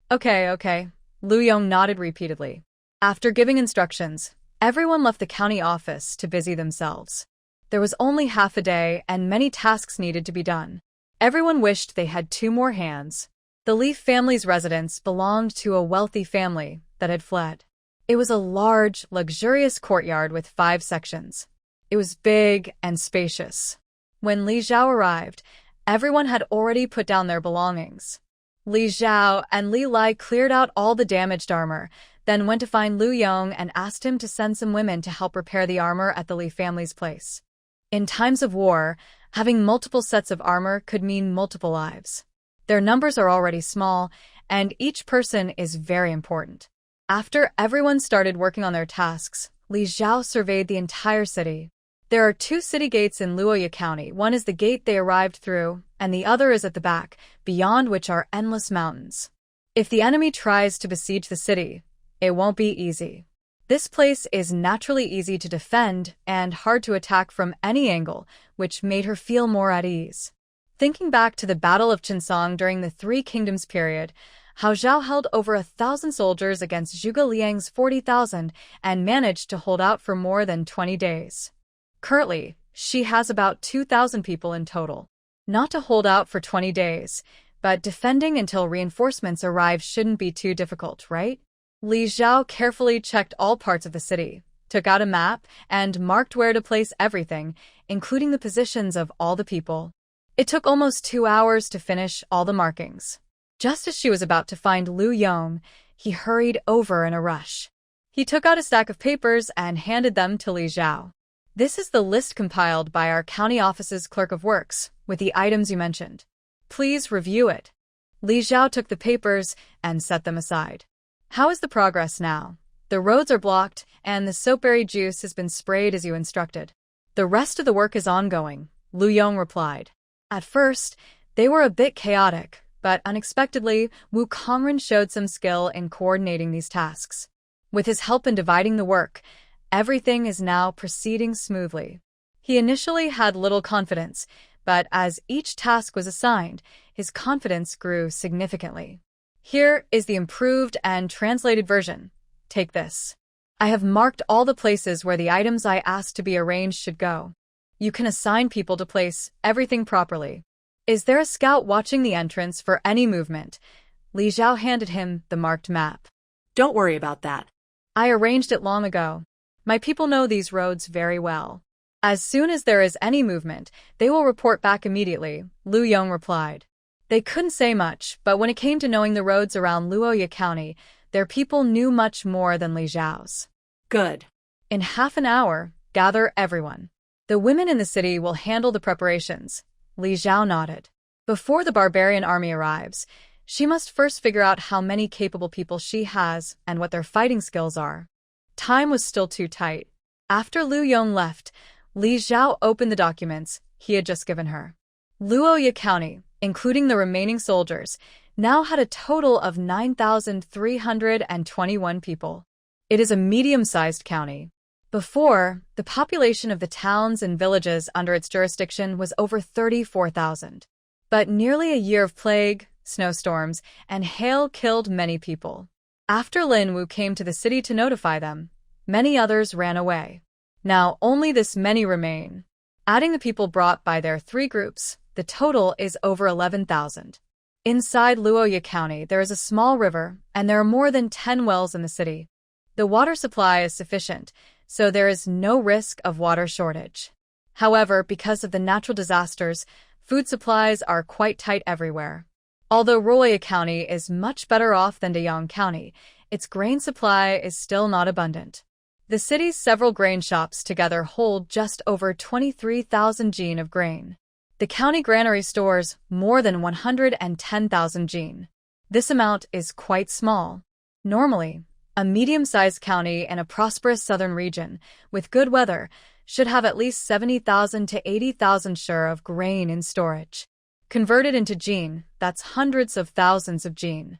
Okay, Lu Yong nodded repeatedly. After giving instructions, everyone left the county office to busy themselves. There was only half a day and many tasks needed to be done. Everyone wished they had 2 more hands. The Leaf family's residence belonged to a wealthy family that had fled. It was a large, luxurious courtyard with 5 sections. It was big and spacious. When Li Zhao arrived, everyone had already put down their belongings. Li Zhao and Li Lai cleared out all the damaged armor, then went to find Lu Yong and asked him to send some women to help repair the armor at the Li family's place. In times of war, having multiple sets of armor could mean multiple lives. Their numbers are already small, and each person is very important. After everyone started working on their tasks, Li Zhao surveyed the entire city. There are 2 city gates in Luya County. One is the gate they arrived through, and the other is at the back, beyond which are endless mountains. If the enemy tries to besiege the city, it won't be easy. This place is naturally easy to defend and hard to attack from any angle, which made her feel more at ease. Thinking back to the Battle of Chinsong during the 3 Kingdoms period, Hao Zhao held over 1,000 soldiers against Zhuge Liang's 40,000 and managed to hold out for more than 20 days. Currently, she has about 2,000 people in total. Not to hold out for 20 days, but defending until reinforcements arrive shouldn't be too difficult, right? Li Zhao carefully checked all parts of the city, took out a map, and marked where to place everything, including the positions of all the people. It took almost 2 hours to finish all the markings. Just as she was about to find Lu Yong, he hurried over in a rush. He took out a stack of papers and handed them to Li Zhao. "This is the list compiled by our county office's clerk of works, with the items you mentioned. Please review it." Li Zhao took the papers and set them aside. "How is the progress now?" "The roads are blocked, and the soapberry juice has been sprayed as you instructed." "The rest of the work is ongoing," Lu Yong replied. At first, they were a bit chaotic, but unexpectedly, Wu Kongren showed some skill in coordinating these tasks. With his help in dividing the work, everything is now proceeding smoothly. He initially had little confidence, but as each task was assigned, his confidence grew significantly. "Here is the improved and translated version. Take this. I have marked all the places where the items I asked to be arranged should go. You can assign people to place everything properly. Is there a scout watching the entrance for any movement?" Li Zhao handed him the marked map. "Don't worry about that. I arranged it long ago. My people know these roads very well. As soon as there is any movement, they will report back immediately," Lu Yong replied. They couldn't say much, but when it came to knowing the roads around Luoya County, their people knew much more than Li Zhao's. "Good. In half an hour, gather everyone. The women in the city will handle the preparations." Li Zhao nodded. Before the barbarian army arrives, she must first figure out how many capable people she has and what their fighting skills are. Time was still too tight. After Lu Yong left, Li Zhao opened the documents he had just given her. Luya County, including the remaining soldiers, now had a total of 9,321 people. It is a medium-sized county. Before, the population of the towns and villages under its jurisdiction was over 34,000. But nearly a year of plague, snowstorms, and hail killed many people. After Lin Wu came to the city to notify them, many others ran away. Now only this many remain. Adding the people brought by their 3 groups, the total is over 11,000. Inside Luoya County, there is a small river, and there are more than 10 wells in the city. The water supply is sufficient, so there is no risk of water shortage. However, because of the natural disasters, food supplies are quite tight everywhere. Although Luoya County is much better off than Deyang County, its grain supply is still not abundant. The city's several grain shops together hold just over 23,000 jin of grain. The county granary stores more than 110,000 jin. This amount is quite small. Normally, a medium-sized county in a prosperous southern region, with good weather, should have at least 70,000 to 80,000 shur of grain in storage. Converted into jin, that's hundreds of thousands of jin.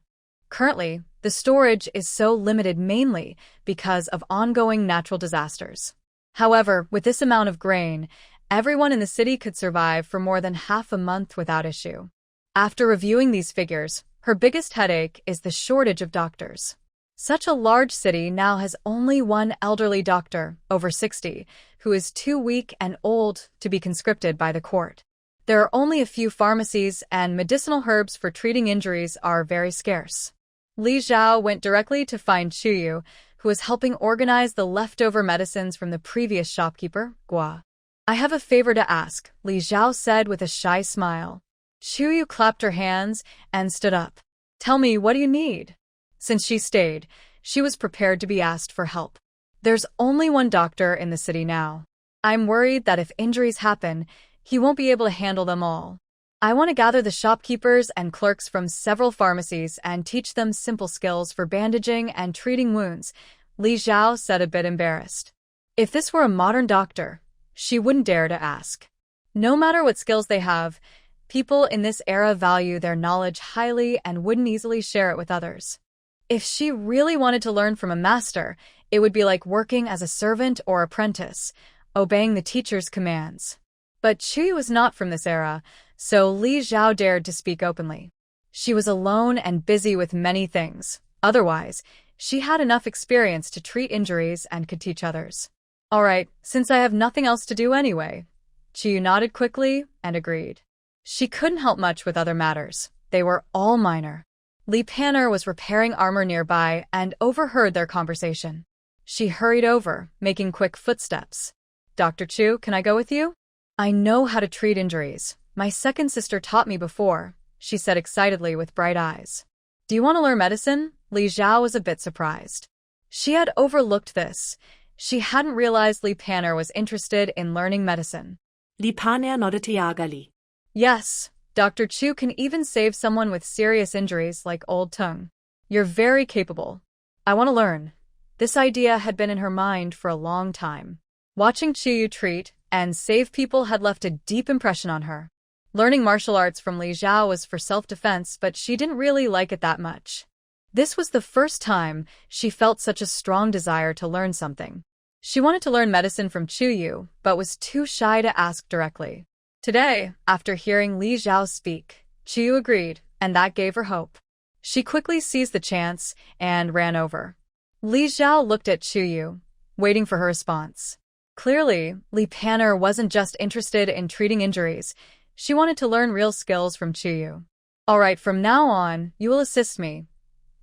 Currently, the storage is so limited mainly because of ongoing natural disasters. However, with this amount of grain, everyone in the city could survive for more than half a month without issue. After reviewing these figures, her biggest headache is the shortage of doctors. Such a large city now has only one elderly doctor, over 60, who is too weak and old to be conscripted by the court. There are only a few pharmacies, and medicinal herbs for treating injuries are very scarce. Li Zhao went directly to find Chuyu, who was helping organize the leftover medicines from the previous shopkeeper, Gua. "I have a favor to ask," Li Zhao said with a shy smile. Chuyu clapped her hands and stood up. "Tell me, what do you need?" Since she stayed, she was prepared to be asked for help. "There's only one doctor in the city now. I'm worried that if injuries happen, he won't be able to handle them all. I want to gather the shopkeepers and clerks from several pharmacies and teach them simple skills for bandaging and treating wounds," Li Zhao said, a bit embarrassed. If this were a modern doctor, she wouldn't dare to ask. No matter what skills they have, people in this era value their knowledge highly and wouldn't easily share it with others. If she really wanted to learn from a master, it would be like working as a servant or apprentice, obeying the teacher's commands. But Chuyu was not from this era, so Li Zhao dared to speak openly. She was alone and busy with many things. Otherwise, she had enough experience to treat injuries and could teach others. "All right, since I have nothing else to do anyway." Chuyu nodded quickly and agreed. She couldn't help much with other matters. They were all minor. Li Panner was repairing armor nearby and overheard their conversation. She hurried over, making quick footsteps. "Dr. Chu, can I go with you?" "I know how to treat injuries. My second sister taught me before," she said excitedly with bright eyes. "Do you want to learn medicine?" Li Zhao was a bit surprised. She had overlooked this. She hadn't realized Li Panner was interested in learning medicine. Li Panner nodded yagerly. "Yes, Dr. Chu can even save someone with serious injuries like old tongue. You're very capable. I want to learn." This idea had been in her mind for a long time. Watching Chuyu treat and save people had left a deep impression on her. Learning martial arts from Li Zhao was for self-defense, but she didn't really like it that much. This was the first time she felt such a strong desire to learn something. She wanted to learn medicine from Chuyu, but was too shy to ask directly. Today, after hearing Li Zhao speak, Chuyu agreed, and that gave her hope. She quickly seized the chance and ran over. Li Zhao looked at Chuyu, waiting for her response. Clearly, Li Panner wasn't just interested in treating injuries. She wanted to learn real skills from Chuyu. "All right, from now on, you will assist me."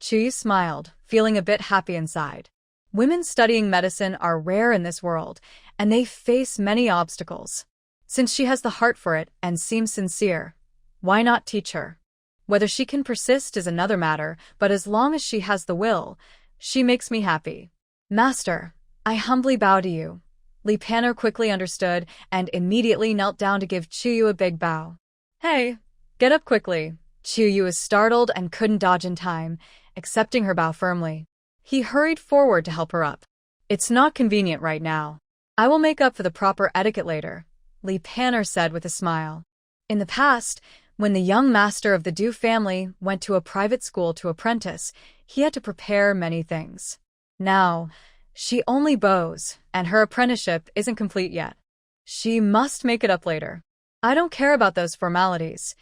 Chuyu smiled, feeling a bit happy inside. Women studying medicine are rare in this world, and they face many obstacles. Since she has the heart for it and seems sincere, why not teach her? Whether she can persist is another matter, but as long as she has the will, she makes me happy. "Master, I humbly bow to you." Li Panner quickly understood and immediately knelt down to give Chuyu a big bow. "Hey, get up quickly." Chuyu was startled and couldn't dodge in time, accepting her bow firmly. He hurried forward to help her up. It's not convenient right now. I will make up for the proper etiquette later, Li Panner said with a smile. In the past, when the young master of the Du family went to a private school to apprentice, he had to prepare many things. Now, she only bows, and her apprenticeship isn't complete yet. She must make it up later. I don't care about those formalities.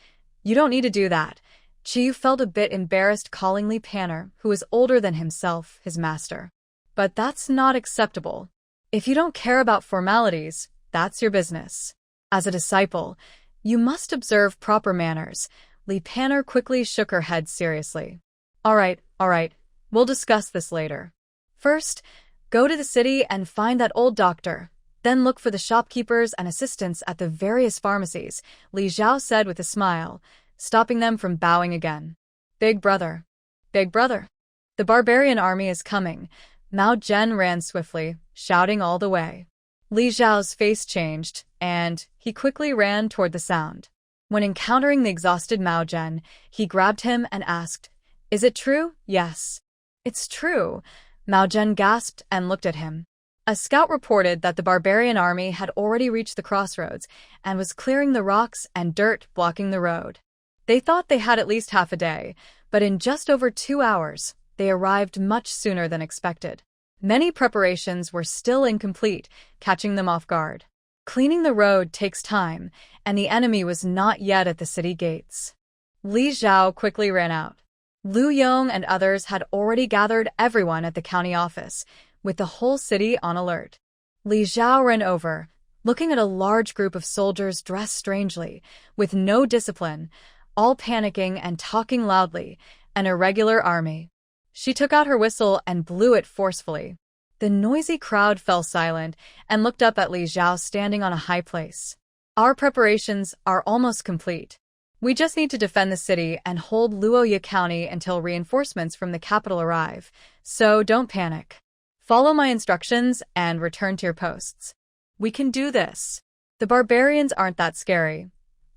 You don't need to do that. Chiyu felt a bit embarrassed calling Li Panner, who was older than himself, his master. But that's not acceptable. If you don't care about formalities, that's your business. As a disciple, you must observe proper manners. Li Panner quickly shook her head seriously. All right, we'll discuss this later. First, go to the city and find that old doctor. Then look for the shopkeepers and assistants at the various pharmacies, Li Zhao said with a smile, stopping them from bowing again. Big brother. Big brother. The barbarian army is coming. Mao Zhen ran swiftly, shouting all the way. Li Zhao's face changed, and he quickly ran toward the sound. When encountering the exhausted Mao Zhen, he grabbed him and asked, "Is it true?" "Yes." "It's true." Mao Zhen gasped and looked at him. A scout reported that the barbarian army had already reached the crossroads and was clearing the rocks and dirt blocking the road. They thought they had at least half a day, but in just over 2 hours, they arrived much sooner than expected. Many preparations were still incomplete, catching them off guard. Cleaning the road takes time, and the enemy was not yet at the city gates. Li Zhao quickly ran out. Lu Yong and others had already gathered everyone at the county office, with the whole city on alert. Li Zhao ran over, looking at a large group of soldiers dressed strangely, with no discipline, all panicking and talking loudly, an irregular army. She took out her whistle and blew it forcefully. The noisy crowd fell silent and looked up at Li Zhao standing on a high place. Our preparations are almost complete. We just need to defend the city and hold Luya County until reinforcements from the capital arrive, so don't panic. Follow my instructions and return to your posts. We can do this. The barbarians aren't that scary.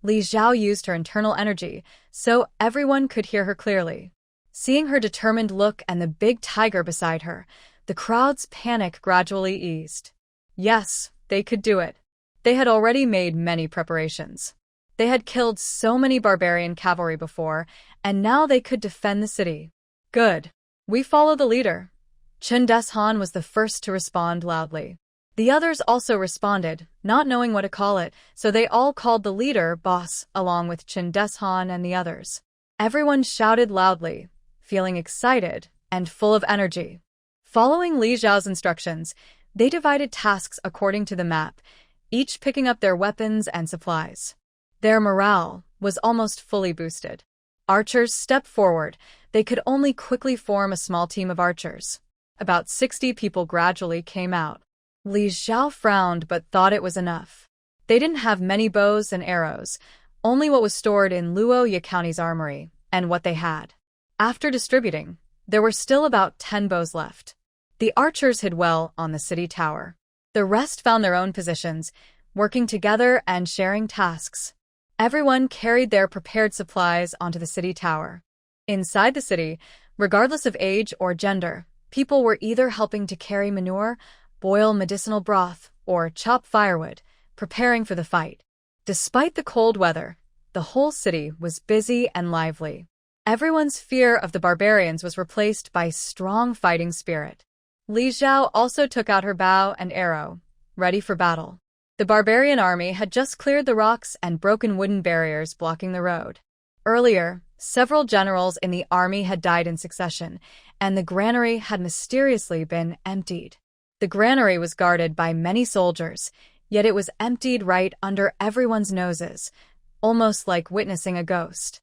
Li Zhao used her internal energy, so everyone could hear her clearly. Seeing her determined look and the big tiger beside her, the crowd's panic gradually eased. Yes, they could do it. They had already made many preparations. They had killed so many barbarian cavalry before, and now they could defend the city. Good. We follow the leader. Chen Deshan was the first to respond loudly. The others also responded, not knowing what to call it, so they all called the leader boss, along with Chen Deshan and the others. Everyone shouted loudly, feeling excited and full of energy. Following Li Zhao's instructions, they divided tasks according to the map, each picking up their weapons and supplies. Their morale was almost fully boosted. Archers stepped forward. They could only quickly form a small team of archers. About 60 people gradually came out. Li Zhao frowned but thought it was enough. They didn't have many bows and arrows, only what was stored in Luya County's armory, and what they had. After distributing, there were still about 10 bows left. The archers hid well on the city tower. The rest found their own positions, working together and sharing tasks. Everyone carried their prepared supplies onto the city tower. Inside the city, regardless of age or gender, people were either helping to carry manure, boil medicinal broth, or chop firewood, preparing for the fight. Despite the cold weather, the whole city was busy and lively. Everyone's fear of the barbarians was replaced by strong fighting spirit. Li Zhao also took out her bow and arrow, ready for battle. The barbarian army had just cleared the rocks and broken wooden barriers blocking the road. Earlier, several generals in the army had died in succession, and the granary had mysteriously been emptied. The granary was guarded by many soldiers, yet it was emptied right under everyone's noses, almost like witnessing a ghost.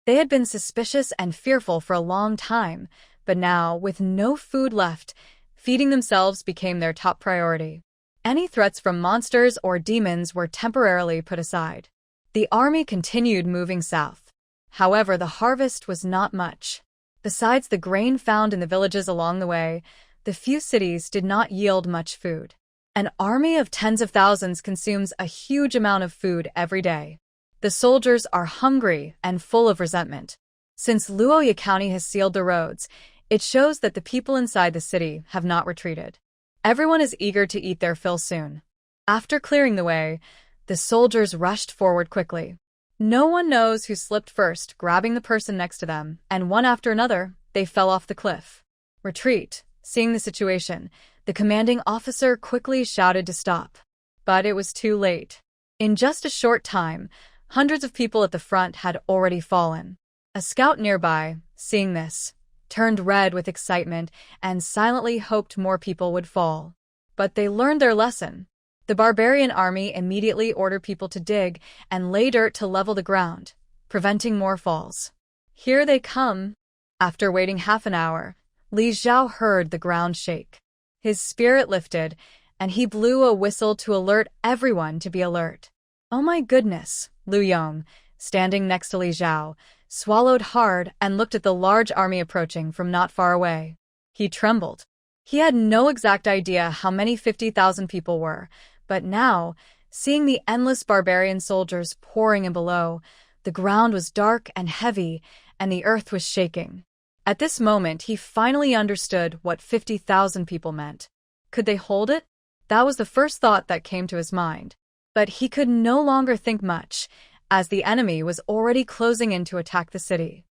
They had been suspicious and fearful for a long time, but now, with no food left, feeding themselves became their top priority. Any threats from monsters or demons were temporarily put aside. The army continued moving south. However, the harvest was not much. Besides the grain found in the villages along the way, the few cities did not yield much food. An army of tens of thousands consumes a huge amount of food every day. The soldiers are hungry and full of resentment. Since Luya County has sealed the roads, it shows that the people inside the city have not retreated. Everyone is eager to eat their fill soon. After clearing the way, the soldiers rushed forward quickly. No one knows who slipped first, grabbing the person next to them, and one after another, they fell off the cliff. Retreat. Seeing the situation, the commanding officer quickly shouted to stop. But it was too late. In just a short time, hundreds of people at the front had already fallen. A scout nearby, seeing this, turned red with excitement and silently hoped more people would fall. But they learned their lesson. The barbarian army immediately ordered people to dig and lay dirt to level the ground, preventing more falls. Here they come. After waiting half an hour, Li Xiao heard the ground shake. His spirit lifted, and he blew a whistle to alert everyone to be alert. Oh my goodness, Luya, standing next to Li Xiao, swallowed hard and looked at the large army approaching from not far away. He trembled. He had no exact idea how many 50,000 people were, but now, seeing the endless barbarian soldiers pouring in below, the ground was dark and heavy, and the earth was shaking. At this moment, he finally understood what 50,000 people meant. Could they hold it? That was the first thought that came to his mind. But he could no longer think much, as the enemy was already closing in to attack the city.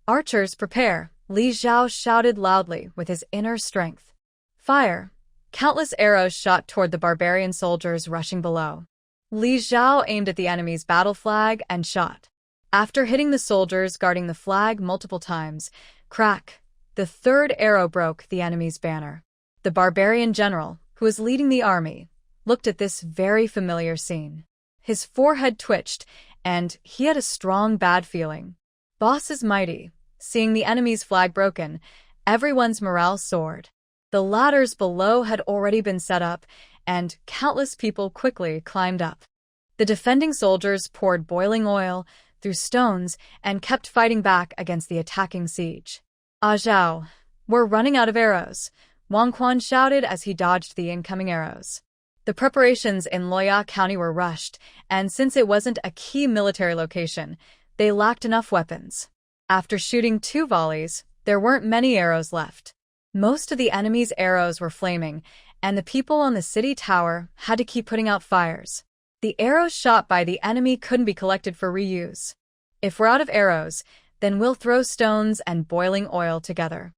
Archers, prepare, Li Xiao shouted loudly with his inner strength. Fire! Countless arrows shot toward the barbarian soldiers rushing below. Li Xiao aimed at the enemy's battle flag and shot. After hitting the soldiers guarding the flag multiple times, crack! The third arrow broke the enemy's banner. The barbarian general, who was leading the army, looked at this very familiar scene. His forehead twitched, and he had a strong bad feeling. Boss is mighty. Seeing the enemy's flag broken, everyone's morale soared. The ladders below had already been set up, and countless people quickly climbed up. The defending soldiers poured boiling oil, threw stones, and kept fighting back against the attacking siege. Ah Zhao, we're running out of arrows, Wang Quan shouted as he dodged the incoming arrows. The preparations in Luya County were rushed, and since it wasn't a key military location, they lacked enough weapons. After shooting 2 volleys, there weren't many arrows left. Most of the enemy's arrows were flaming, and the people on the city tower had to keep putting out fires. The arrows shot by the enemy couldn't be collected for reuse. If we're out of arrows, then we'll throw stones and boiling oil together.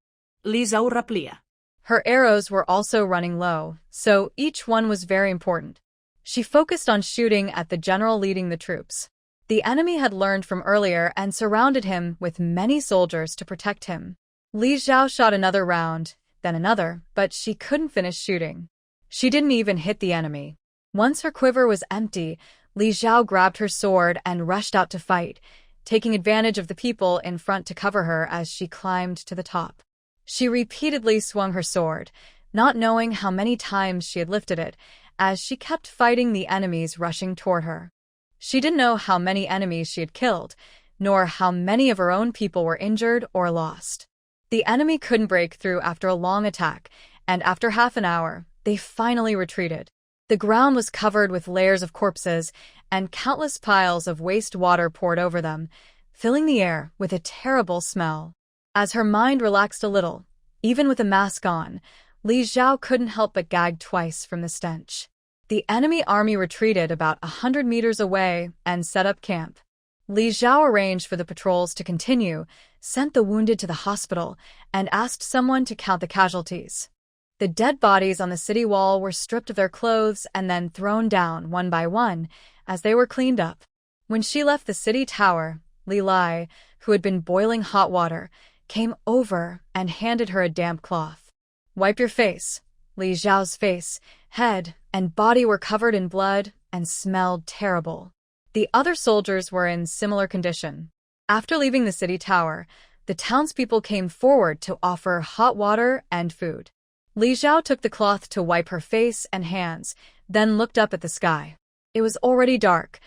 Li Xiao replia. Her arrows were also running low, so each one was very important. She focused on shooting at the general leading the troops. The enemy had learned from earlier and surrounded him with many soldiers to protect him. Li Xiao shot another round, then another, but she couldn't finish shooting. She didn't even hit the enemy. Once her quiver was empty, Li Xiao grabbed her sword and rushed out to fight, taking advantage of the people in front to cover her as she climbed to the top. She repeatedly swung her sword, not knowing how many times she had lifted it, as she kept fighting the enemies rushing toward her. She didn't know how many enemies she had killed, nor how many of her own people were injured or lost. The enemy couldn't break through after a long attack, and after half an hour, they finally retreated. The ground was covered with layers of corpses, and countless piles of wastewater poured over them, filling the air with a terrible smell. As her mind relaxed a little, even with a mask on, Li Xiao couldn't help but gag twice from the stench. The enemy army retreated about 100 meters away and set up camp. Li Xiao arranged for the patrols to continue, sent the wounded to the hospital, and asked someone to count the casualties. The dead bodies on the city wall were stripped of their clothes and then thrown down one by one as they were cleaned up. When she left the city tower, Li Lai, who had been boiling hot water, came over and handed her a damp cloth. Wipe your face. Li Xiao's face, head, and body were covered in blood and smelled terrible. The other soldiers were in similar condition. After leaving the city tower, the townspeople came forward to offer hot water and food. Li Xiao took the cloth to wipe her face and hands, then looked up at the sky. It was already dark.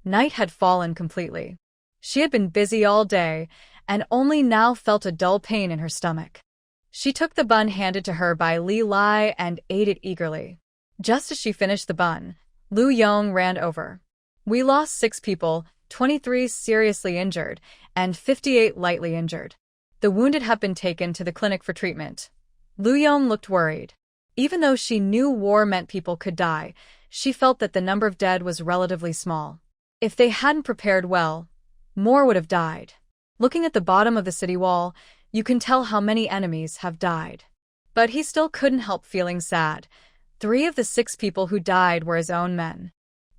Night had fallen completely. She had been busy all day, and only now felt a dull pain in her stomach. She took the bun handed to her by Li Lai and ate it eagerly. Just as she finished the bun, Lu Yong ran over. We lost 6 people, 23 seriously injured, and 58 lightly injured. The wounded have been taken to the clinic for treatment. Lu Yong looked worried. Even though she knew war meant people could die, she felt that the number of dead was relatively small. If they hadn't prepared well, more would have died. Looking at the bottom of the city wall, you can tell how many enemies have died. But he still couldn't help feeling sad. 3 of the 6 people who died were his own men.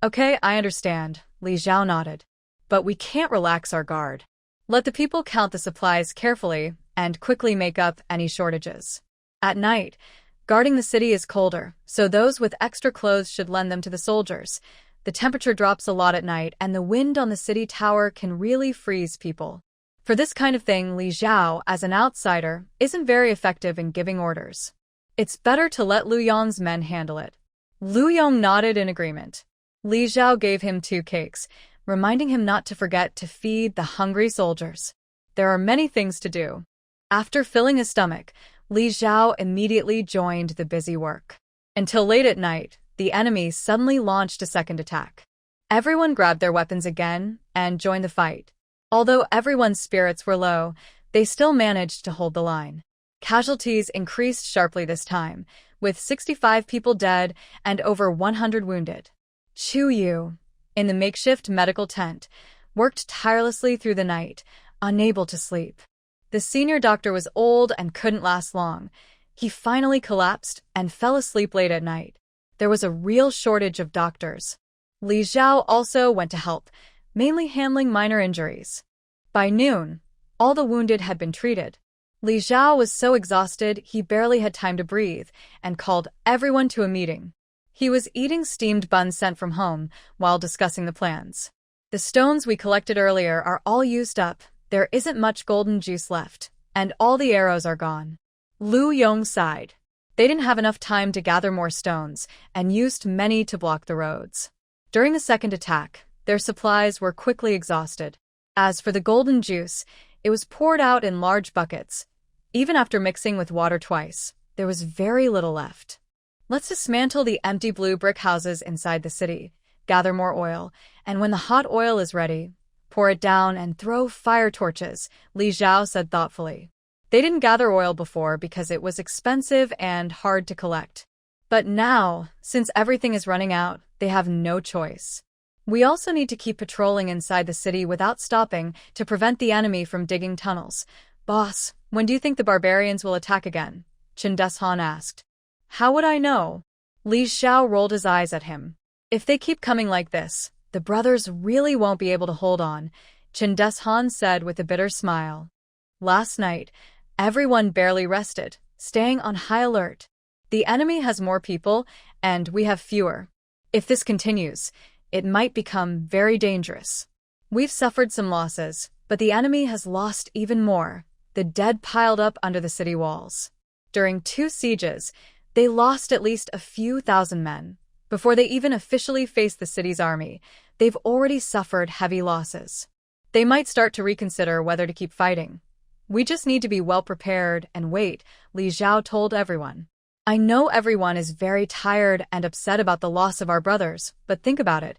Okay, I understand, Li Zhao nodded. But we can't relax our guard. Let the people count the supplies carefully and quickly make up any shortages. At night, guarding the city is colder, so those with extra clothes should lend them to the soldiers. The temperature drops a lot at night, and the wind on the city tower can really freeze people. For this kind of thing, Li Zhao, as an outsider, isn't very effective in giving orders. It's better to let Lu Yong's men handle it. Lu Yong nodded in agreement. Li Zhao gave him 2 cakes, reminding him not to forget to feed the hungry soldiers. There are many things to do. After filling his stomach, Li Zhao immediately joined the busy work. Until late at night, the enemy suddenly launched a second attack. Everyone grabbed their weapons again and joined the fight. Although everyone's spirits were low, they still managed to hold the line. Casualties increased sharply this time, with 65 people dead and over 100 wounded. Chu Yu, in the makeshift medical tent, worked tirelessly through the night, unable to sleep. The senior doctor was old and couldn't last long. He finally collapsed and fell asleep late at night. There was a real shortage of doctors. Li Zhao also went to help, mainly handling minor injuries. By noon, all the wounded had been treated. Li Zhao was so exhausted he barely had time to breathe and called everyone to a meeting. He was eating steamed buns sent from home while discussing the plans. The stones we collected earlier are all used up, there isn't much golden juice left, and all the arrows are gone. Lu Yong sighed. They didn't have enough time to gather more stones and used many to block the roads. During the second attack, their supplies were quickly exhausted. As for the golden juice, it was poured out in large buckets. Even after mixing with water twice, there was very little left. Let's dismantle the empty blue brick houses inside the city, gather more oil, and when the hot oil is ready, pour it down and throw fire torches, Li Zhao said thoughtfully. They didn't gather oil before because it was expensive and hard to collect. But now, since everything is running out, they have no choice. We also need to keep patrolling inside the city without stopping to prevent the enemy from digging tunnels. Boss, when do you think the barbarians will attack again? Chen Deshan asked. How would I know? Li Xiao rolled his eyes at him. If they keep coming like this, the brothers really won't be able to hold on, Chen Deshan said with a bitter smile. Last night, everyone barely rested, staying on high alert. The enemy has more people, and we have fewer. If this continues, it might become very dangerous. We've suffered some losses, but the enemy has lost even more. The dead piled up under the city walls. During 2 sieges, they lost at least a few thousand men. Before they even officially faced the city's army, they've already suffered heavy losses. They might start to reconsider whether to keep fighting. We just need to be well prepared and wait, Li Zhao told everyone. I know everyone is very tired and upset about the loss of our brothers, but think about it.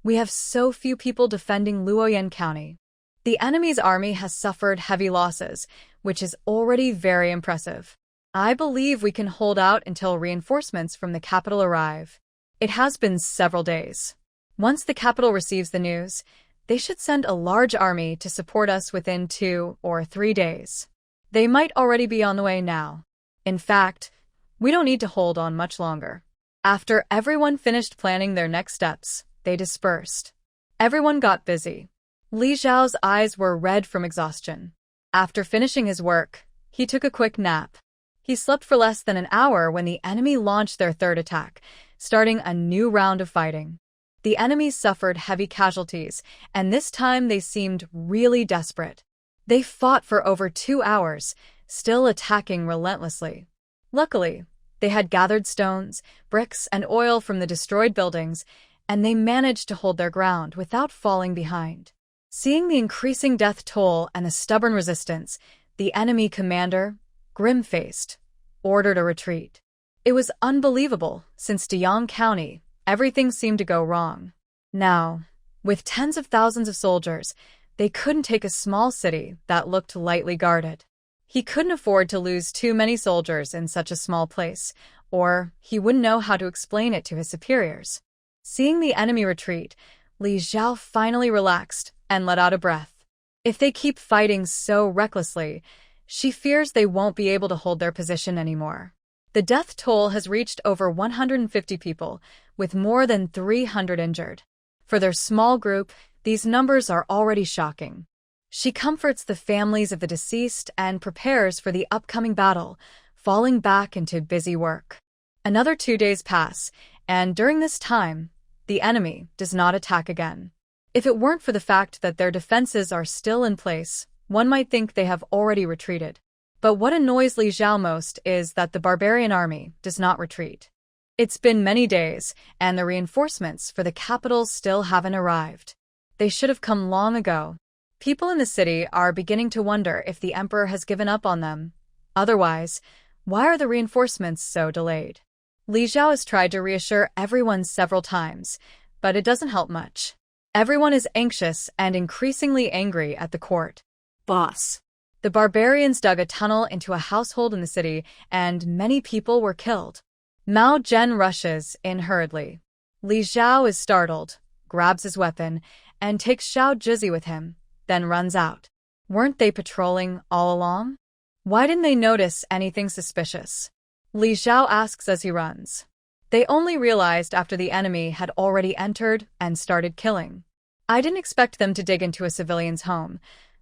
We have so few people defending Luoyan County. The enemy's army has suffered heavy losses, which is already very impressive. I believe we can hold out until reinforcements from the capital arrive. It has been several days. Once the capital receives the news, they should send a large army to support us within 2 or 3 days. They might already be on the way now. In fact, we don't need to hold on much longer. After everyone finished planning their next steps, they dispersed. Everyone got busy. Li Zhao's eyes were red from exhaustion. After finishing his work, he took a quick nap. He slept for less than an hour when the enemy launched their third attack, starting a new round of fighting. The enemy suffered heavy casualties, and this time they seemed really desperate. They fought for over 2 hours, still attacking relentlessly. Luckily, they had gathered stones, bricks, and oil from the destroyed buildings, and they managed to hold their ground without falling behind. Seeing the increasing death toll and the stubborn resistance, the enemy commander, grim-faced, ordered a retreat. It was unbelievable, since Deyang County, everything seemed to go wrong. Now, with tens of thousands of soldiers, they couldn't take a small city that looked lightly guarded. He couldn't afford to lose too many soldiers in such a small place, or he wouldn't know how to explain it to his superiors. Seeing the enemy retreat, Li Xiao finally relaxed and let out a breath. If they keep fighting so recklessly, she fears they won't be able to hold their position anymore. The death toll has reached over 150 people, with more than 300 injured. For their small group, these numbers are already shocking. She comforts the families of the deceased and prepares for the upcoming battle, falling back into busy work. Another 2 days pass, and during this time, the enemy does not attack again. If it weren't for the fact that their defenses are still in place, one might think they have already retreated. But what annoys Li Xiao most is that the barbarian army does not retreat. It's been many days, and the reinforcements for the capital still haven't arrived. They should have come long ago. People in the city are beginning to wonder if the emperor has given up on them. Otherwise, why are the reinforcements so delayed? Li Xiao has tried to reassure everyone several times, but it doesn't help much. Everyone is anxious and increasingly angry at the court. Boss. The barbarians dug a tunnel into a household in the city, and many people were killed. Mao Zhen rushes in hurriedly. Li Xiao is startled, grabs his weapon, and takes Xiao Jizi with him, then runs out. Weren't they patrolling all along? Why didn't they notice anything suspicious? Li Xiao asks as he runs. They only realized after the enemy had already entered and started killing. I didn't expect them to dig into a civilian's home.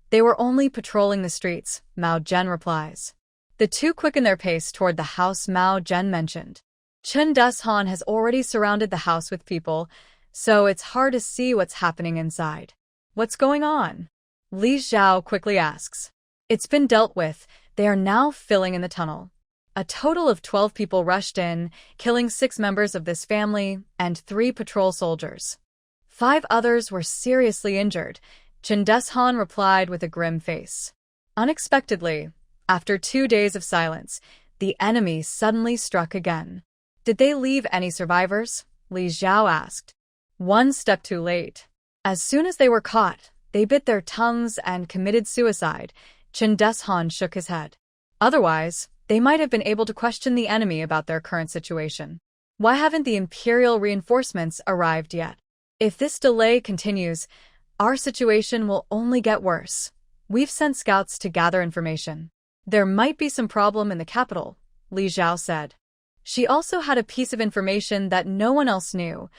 They were only patrolling the streets, Mao Zhen replies. The two quicken their pace toward the house Mao Zhen mentioned. Chen Deshan has already surrounded the house with people, so it's hard to see what's happening inside. What's going on? Li Xiao quickly asks. It's been dealt with. They are now filling in the tunnel. A total of 12 people rushed in, killing 6 members of this family and 3 patrol soldiers. 5 others were seriously injured, Chen Deshan replied with a grim face. Unexpectedly, after 2 days of silence, the enemy suddenly struck again. Did they leave any survivors? Li Xiao asked. One step too late. As soon as they were caught, they bit their tongues and committed suicide, Chen Deshan shook his head. Otherwise, they might have been able to question the enemy about their current situation. Why haven't the imperial reinforcements arrived yet? If this delay continues, our situation will only get worse. We've sent scouts to gather information. There might be some problem in the capital, Li Xiao said. She also had a piece of information that no one else knew.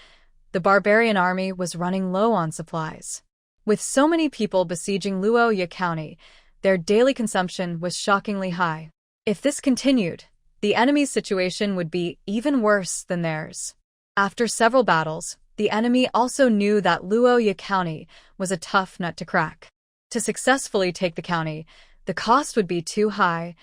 The barbarian army was running low on supplies. With so many people besieging Luya County, their daily consumption was shockingly high. If this continued, the enemy's situation would be even worse than theirs. After several battles, the enemy also knew that Luya County was a tough nut to crack. To successfully take the county, the cost would be too high.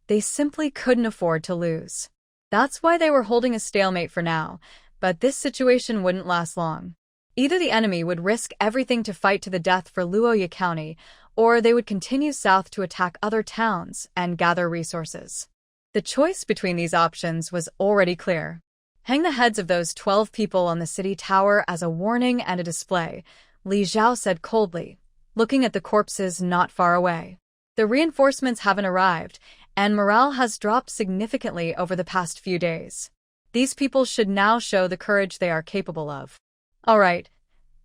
They simply couldn't afford to lose. That's why they were holding a stalemate for now, but this situation wouldn't last long. Either the enemy would risk everything to fight to the death for Luya County, or they would continue south to attack other towns and gather resources. The choice between these options was already clear. Hang the heads of those 12 people on the city tower as a warning and a display, Li Xiao said coldly, looking at the corpses not far away. The reinforcements haven't arrived, and morale has dropped significantly over the past few days. These people should now show the courage they are capable of. All right.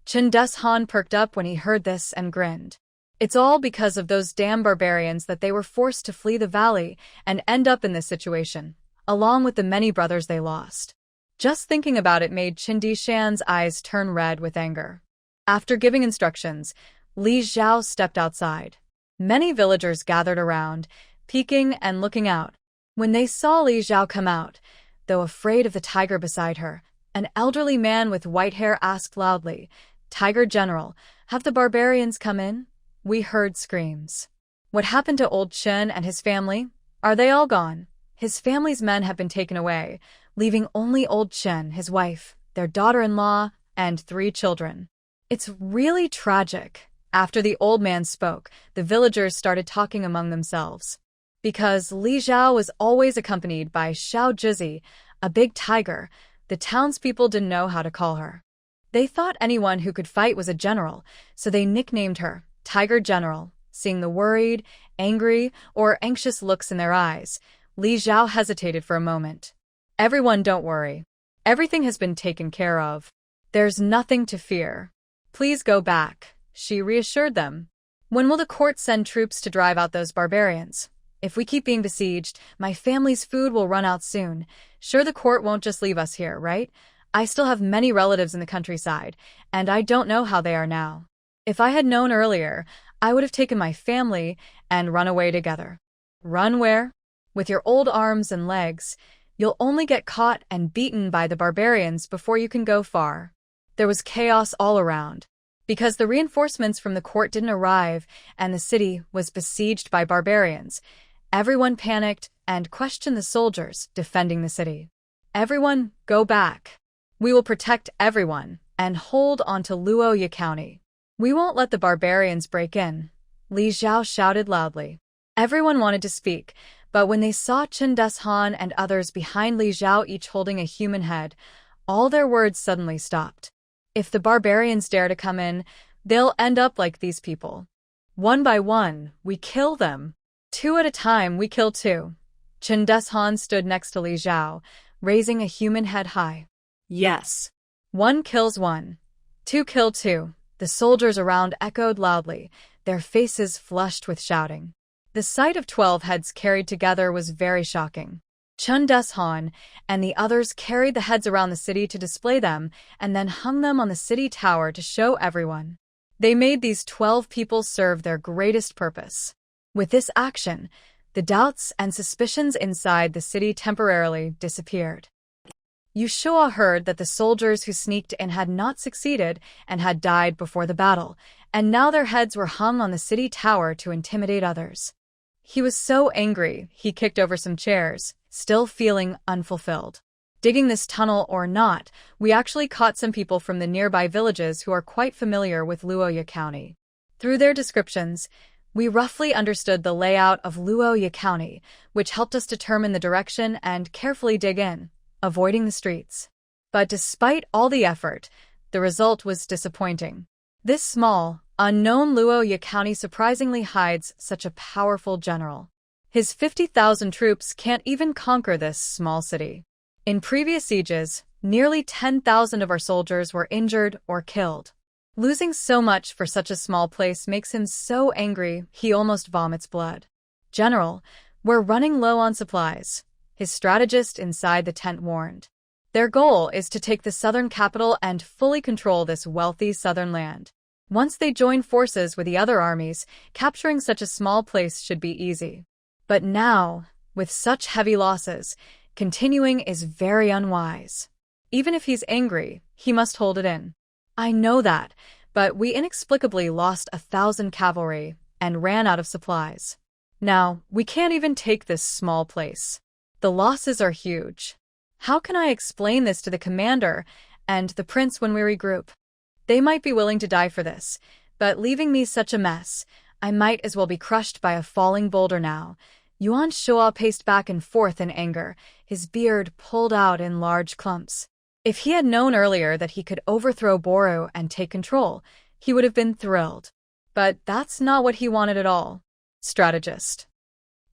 Chen Deshan perked up when he heard this and grinned. It's all because of those damn barbarians that they were forced to flee the valley and end up in this situation, along with the many brothers they lost. Just thinking about it made Chen Dishan's eyes turn red with anger. After giving instructions, Li Xiao stepped outside. Many villagers gathered around, peeking and looking out. When they saw Li Xiao come out, though afraid of the tiger beside her, an elderly man with white hair asked loudly, "Tiger General, have the barbarians come in?" We heard screams. What happened to old Chen and his family? Are they all gone? His family's men have been taken away, leaving only old Chen, his wife, their daughter-in-law, and 3 children. It's really tragic. After the old man spoke, the villagers started talking among themselves. Because Li Xiao was always accompanied by Xiao Jizi, a big tiger, the townspeople didn't know how to call her. They thought anyone who could fight was a general, so they nicknamed her Tiger General. Seeing the worried, angry, or anxious looks in their eyes, Li Xiao hesitated for a moment. Everyone, don't worry. Everything has been taken care of. There's nothing to fear. Please go back, she reassured them. When will the court send troops to drive out those barbarians? If we keep being besieged, my family's food will run out soon. Sure, the court won't just leave us here, right? I still have many relatives in the countryside, and I don't know how they are now. If I had known earlier, I would have taken my family and run away together. Run where? With your old arms and legs. You'll only get caught and beaten by the barbarians before you can go far. There was chaos all around. Because the reinforcements from the court didn't arrive and the city was besieged by barbarians, everyone panicked and questioned the soldiers defending the city. Everyone, go back. We will protect everyone and hold on to Luya County. We won't let the barbarians break in, Li Zhao shouted loudly. Everyone wanted to speak, but when they saw Chen Deshan and others behind Li Zhao each holding a human head, all their words suddenly stopped. If the barbarians dare to come in, they'll end up like these people. One by one, we kill them. Two at a time, we kill two. Chen Deshan stood next to Li Zhao, raising a human head high. Yes. One kills one. Two kill two. The soldiers around echoed loudly, their faces flushed with shouting. The sight of 12 heads carried together was very shocking. Chen Deshan and the others carried the heads around the city to display them and then hung them on the city tower to show everyone. They made these 12 people serve their greatest purpose. With this action, the doubts and suspicions inside the city temporarily disappeared. Yushua heard that the soldiers who sneaked in had not succeeded and had died before the battle, and now their heads were hung on the city tower to intimidate others. He was so angry, he kicked over some chairs, still feeling unfulfilled. Digging this tunnel or not, we actually caught some people from the nearby villages who are quite familiar with Luya County. Through their descriptions, we roughly understood the layout of Luya County, which helped us determine the direction and carefully dig in, avoiding the streets. But despite all the effort, the result was disappointing. This small, unknown Luya County surprisingly hides such a powerful general. His 50,000 troops can't even conquer this small city. In previous sieges, nearly 10,000 of our soldiers were injured or killed. Losing so much for such a small place makes him so angry he almost vomits blood. General, we're running low on supplies, his strategist inside the tent warned. Their goal is to take the southern capital and fully control this wealthy southern land. Once they join forces with the other armies, capturing such a small place should be easy. But now, with such heavy losses, continuing is very unwise. Even if he's angry, he must hold it in. I know that, but we inexplicably lost 1,000 cavalry and ran out of supplies. Now, we can't even take this small place. The losses are huge. How can I explain this to the commander and the prince when we regroup? They might be willing to die for this, but leaving me such a mess, I might as well be crushed by a falling boulder now. Yuan Shua paced back and forth in anger, his beard pulled out in large clumps. If he had known earlier that he could overthrow Boru and take control, he would have been thrilled. But that's not what he wanted at all. Strategist.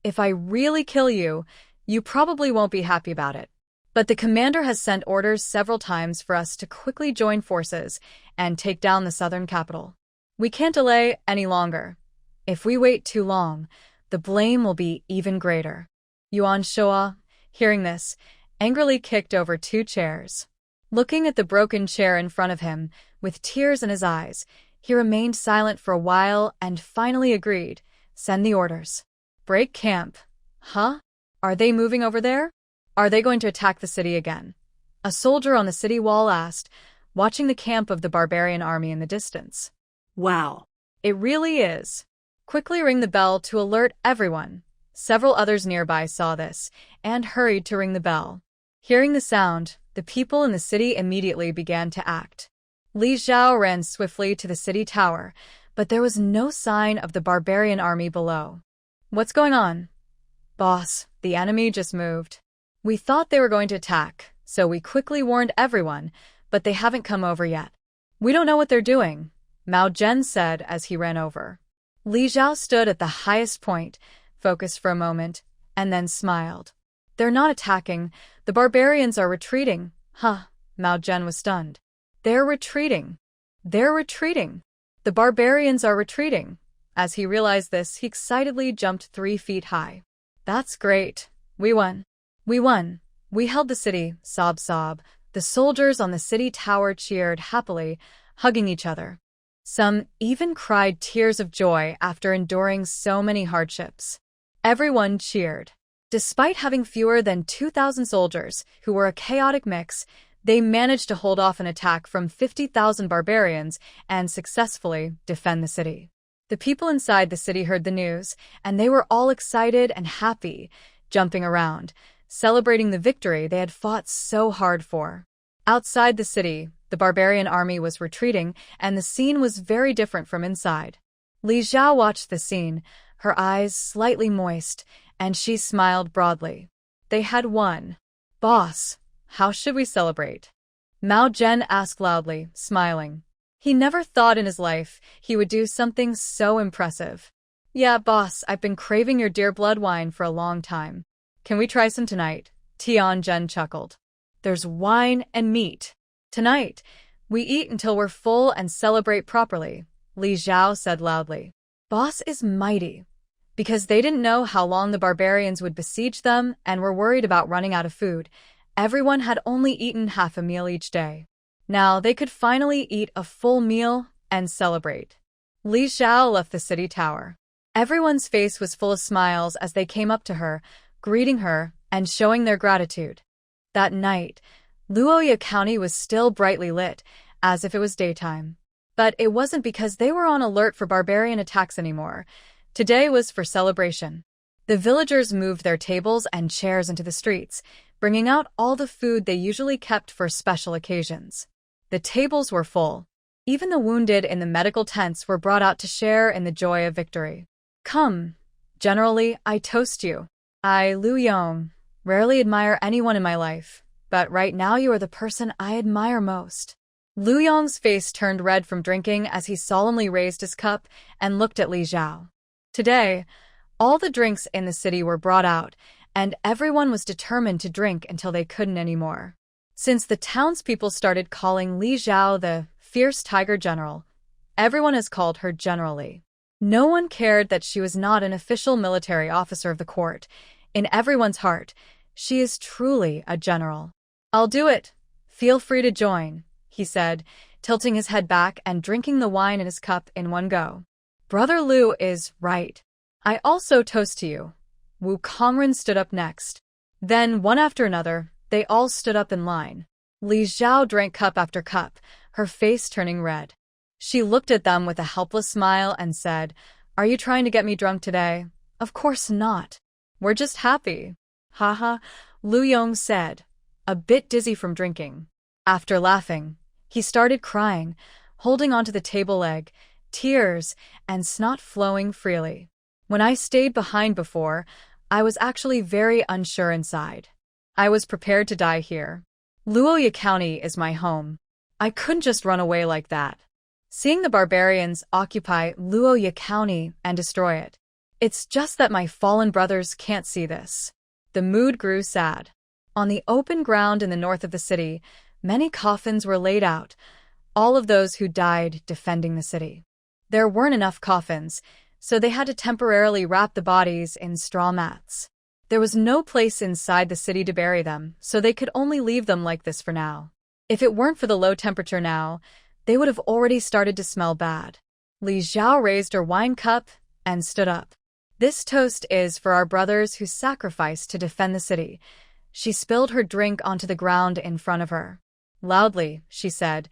If I really kill you, you probably won't be happy about it. But the commander has sent orders several times for us to quickly join forces and take down the southern capital. We can't delay any longer. If we wait too long, the blame will be even greater. Yuan Shua, hearing this, angrily kicked over 2 chairs. Looking at the broken chair in front of him, with tears in his eyes, he remained silent for a while and finally agreed, send the orders. Break camp. Huh? Are they moving over there? Are they going to attack the city again? A soldier on the city wall asked, watching the camp of the barbarian army in the distance. Wow. It really is. Quickly ring the bell to alert everyone. Several others nearby saw this and hurried to ring the bell. Hearing the sound, the people in the city immediately began to act. Li Zhao ran swiftly to the city tower, but there was no sign of the barbarian army below. What's going on? Boss, the enemy just moved. We thought they were going to attack, so we quickly warned everyone, but they haven't come over yet. We don't know what they're doing, Mao Zhen said as he ran over. Li Zhao stood at the highest point, focused for a moment, and then smiled. They're not attacking, The barbarians are retreating. Huh, Mao Zhen was stunned. They're retreating. They're retreating. The barbarians are retreating. As he realized this, he excitedly jumped 3 feet high. That's great. We won. We won. We held the city, sob sob. The soldiers on the city tower cheered happily, hugging each other. Some even cried tears of joy after enduring so many hardships. Everyone cheered. Despite having fewer than 2,000 soldiers, who were a chaotic mix, they managed to hold off an attack from 50,000 barbarians and successfully defend the city. The people inside the city heard the news, and they were all excited and happy, jumping around, celebrating the victory they had fought so hard for. Outside the city, the barbarian army was retreating, and the scene was very different from inside. Li Xiao watched the scene, her eyes slightly moist, and she smiled broadly. They had won. Boss, how should we celebrate? Mao Zhen asked loudly, smiling. He never thought in his life he would do something so impressive. Yeah, boss, I've been craving your dear blood wine for a long time. Can we try some tonight? Tian Zhen chuckled. There's wine and meat. Tonight, we eat until we're full and celebrate properly, Li Xiao said loudly. Boss is mighty. Because they didn't know how long the barbarians would besiege them and were worried about running out of food, everyone had only eaten half a meal each day. Now they could finally eat a full meal and celebrate. Li Xiao left the city tower. Everyone's face was full of smiles as they came up to her, greeting her and showing their gratitude. That night, Luya County was still brightly lit, as if it was daytime. But it wasn't because they were on alert for barbarian attacks anymore. Today was for celebration. The villagers moved their tables and chairs into the streets, bringing out all the food they usually kept for special occasions. The tables were full. Even the wounded in the medical tents were brought out to share in the joy of victory. Come, generally, I toast you. I, Lu Yong, rarely admire anyone in my life, but right now you are the person I admire most. Lu Yong's face turned red from drinking as he solemnly raised his cup and looked at Li Xiao. Today, all the drinks in the city were brought out, and everyone was determined to drink until they couldn't anymore. Since the townspeople started calling Li Xiao the fierce tiger general, everyone has called her General Li. No one cared that she was not an official military officer of the court. In everyone's heart, she is truly a general. I'll do it. Feel free to join, he said, tilting his head back and drinking the wine in his cup in one go. Brother Lu is right. I also toast to you. Wu Kongren stood up next. Then, one after another, they all stood up in line. Li Xiao drank cup after cup, her face turning red. She looked at them with a helpless smile and said, Are you trying to get me drunk today? Of course not. We're just happy. Haha, Lu Yong said, a bit dizzy from drinking. After laughing, he started crying, holding onto the table leg, tears and snot flowing freely. When I stayed behind before, I was actually very unsure inside. I was prepared to die here. Luya County is my home. I couldn't just run away like that. Seeing the barbarians occupy Luya County and destroy it. It's just that my fallen brothers can't see this. The mood grew sad. On the open ground in the north of the city, many coffins were laid out, all of those who died defending the city. There weren't enough coffins, so they had to temporarily wrap the bodies in straw mats. There was no place inside the city to bury them, so they could only leave them like this for now. If it weren't for the low temperature now, they would have already started to smell bad. Li Xiao raised her wine cup and stood up. This toast is for our brothers who sacrificed to defend the city. She spilled her drink onto the ground in front of her. Loudly, she said,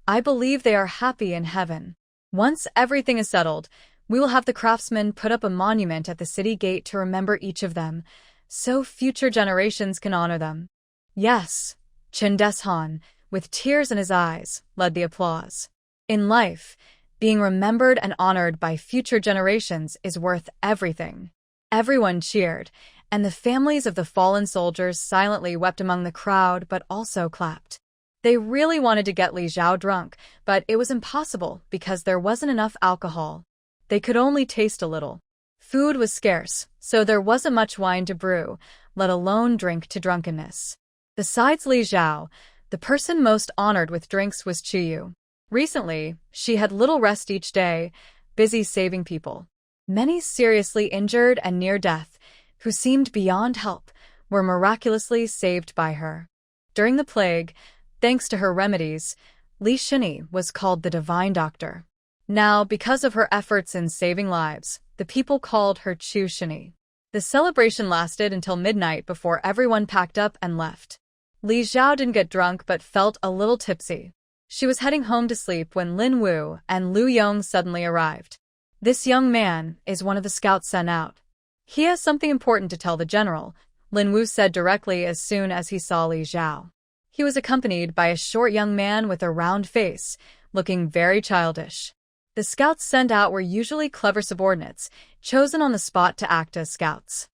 I believe they are happy in heaven. Once everything is settled, we will have the craftsmen put up a monument at the city gate to remember each of them, so future generations can honor them. Yes, Chen Deshan, with tears in his eyes, led the applause. In life, being remembered and honored by future generations is worth everything. Everyone cheered, and the families of the fallen soldiers silently wept among the crowd but also clapped. They really wanted to get Li Xiao drunk, but it was impossible because there wasn't enough alcohol. They could only taste a little. Food was scarce, so there wasn't much wine to brew, let alone drink to drunkenness. Besides Li Zhao, the person most honored with drinks was Chuyu. Recently, she had little rest each day, busy saving people. Many seriously injured and near death, who seemed beyond help, were miraculously saved by her. During the plague, thanks to her remedies, Li Shini was called the Divine Doctor. Now, because of her efforts in saving lives, the people called her Chu Shini. The celebration lasted until midnight before everyone packed up and left. Li Zhao didn't get drunk but felt a little tipsy. She was heading home to sleep when Lin Wu and Lu Yong suddenly arrived. This young man is one of the scouts sent out. He has something important to tell the general, Lin Wu said directly as soon as he saw Li Zhao. He was accompanied by a short young man with a round face, looking very childish. The scouts sent out were usually clever subordinates, chosen on the spot to act as scouts.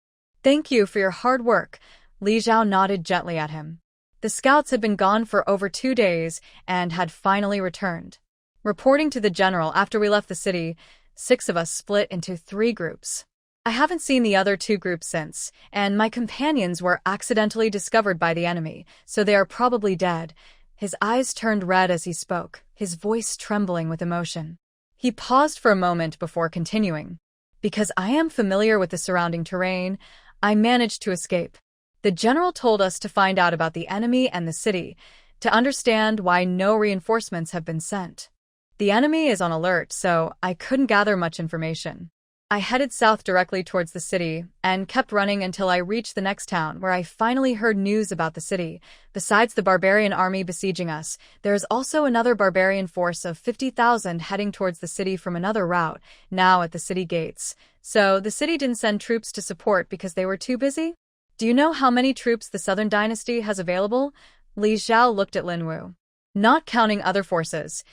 Thank you for your hard work, Li Zhao nodded gently at him. The scouts had been gone for over 2 days and had finally returned. Reporting to the general after we left the city, 6 of us split into 3 groups. I haven't seen the other 2 groups since, and my companions were accidentally discovered by the enemy, so they are probably dead. His eyes turned red as he spoke, his voice trembling with emotion. He paused for a moment before continuing. Because I am familiar with the surrounding terrain, I managed to escape. The general told us to find out about the enemy and the city, to understand why no reinforcements have been sent. The enemy is on alert, so I couldn't gather much information. I headed south directly towards the city and kept running until I reached the next town where I finally heard news about the city. Besides the barbarian army besieging us, there is also another barbarian force of 50,000 heading towards the city from another route, now at the city gates. So the city didn't send troops to support because they were too busy? Do you know how many troops the Southern Dynasty has available? Li Zhao looked at Lin Wu. Not counting other forces,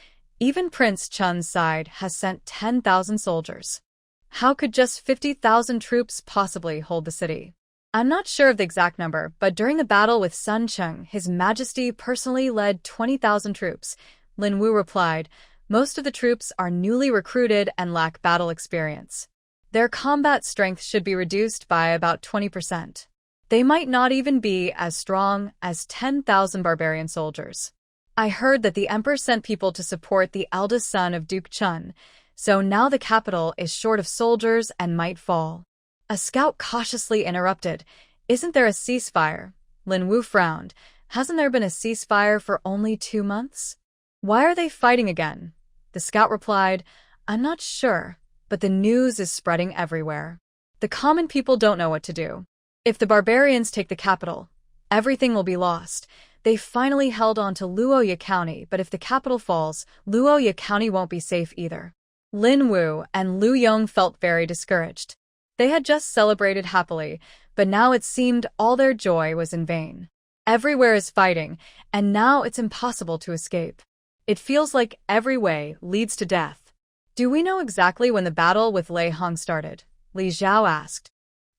even Prince Chun's side has sent 10,000 soldiers. How could just 50,000 troops possibly hold the city? I'm not sure of the exact number, but during the battle with Sun Cheng, His Majesty personally led 20,000 troops. Lin Wu replied, most of the troops are newly recruited and lack battle experience. Their combat strength should be reduced by about 20%. They might not even be as strong as 10,000 barbarian soldiers. I heard that the emperor sent people to support the eldest son of Duke Chun, so now the capital is short of soldiers and might fall. A scout cautiously interrupted, isn't there a ceasefire? Lin Wu frowned. Hasn't there been a ceasefire for only 2 months? Why are they fighting again? The scout replied, I'm not sure, but the news is spreading everywhere. The common people don't know what to do. If the barbarians take the capital, everything will be lost. They finally held on to Luoya County, but if the capital falls, Luoya County won't be safe either. Lin Wu and Lu Yong felt very discouraged. They had just celebrated happily, but now it seemed all their joy was in vain. Everywhere is fighting, and now it's impossible to escape. It feels like every way leads to death. Do we know exactly when the battle with Lei Hong started? Li Zhao asked.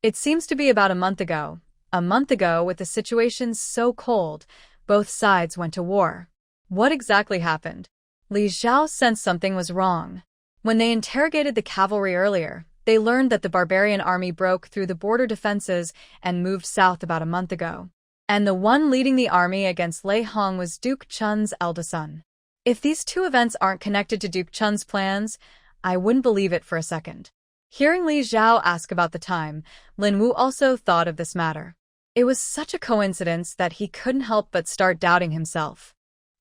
It seems to be about a month ago. A month ago, with the situation so cold, both sides went to war. What exactly happened? Li Zhao sensed something was wrong. When they interrogated the cavalry earlier, they learned that the barbarian army broke through the border defenses and moved south about a month ago. And the one leading the army against Lei Hong was Duke Chun's eldest son. If these 2 events aren't connected to Duke Chun's plans, I wouldn't believe it for a second. Hearing Li Zhao ask about the time, Lin Wu also thought of this matter. It was such a coincidence that he couldn't help but start doubting himself.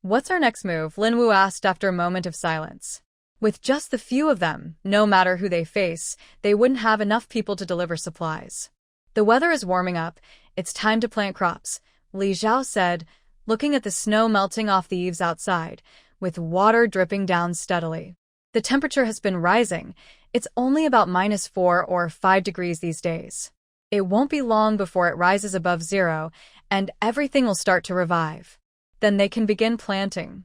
What's our next move? Lin Wu asked after a moment of silence. With just the few of them, no matter who they face, they wouldn't have enough people to deliver supplies. The weather is warming up. It's time to plant crops, Li Zhao said, looking at the snow melting off the eaves outside, with water dripping down steadily. The temperature has been rising. It's only about -4 or 5 degrees these days. It won't be long before it rises above 0, and everything will start to revive. Then they can begin planting.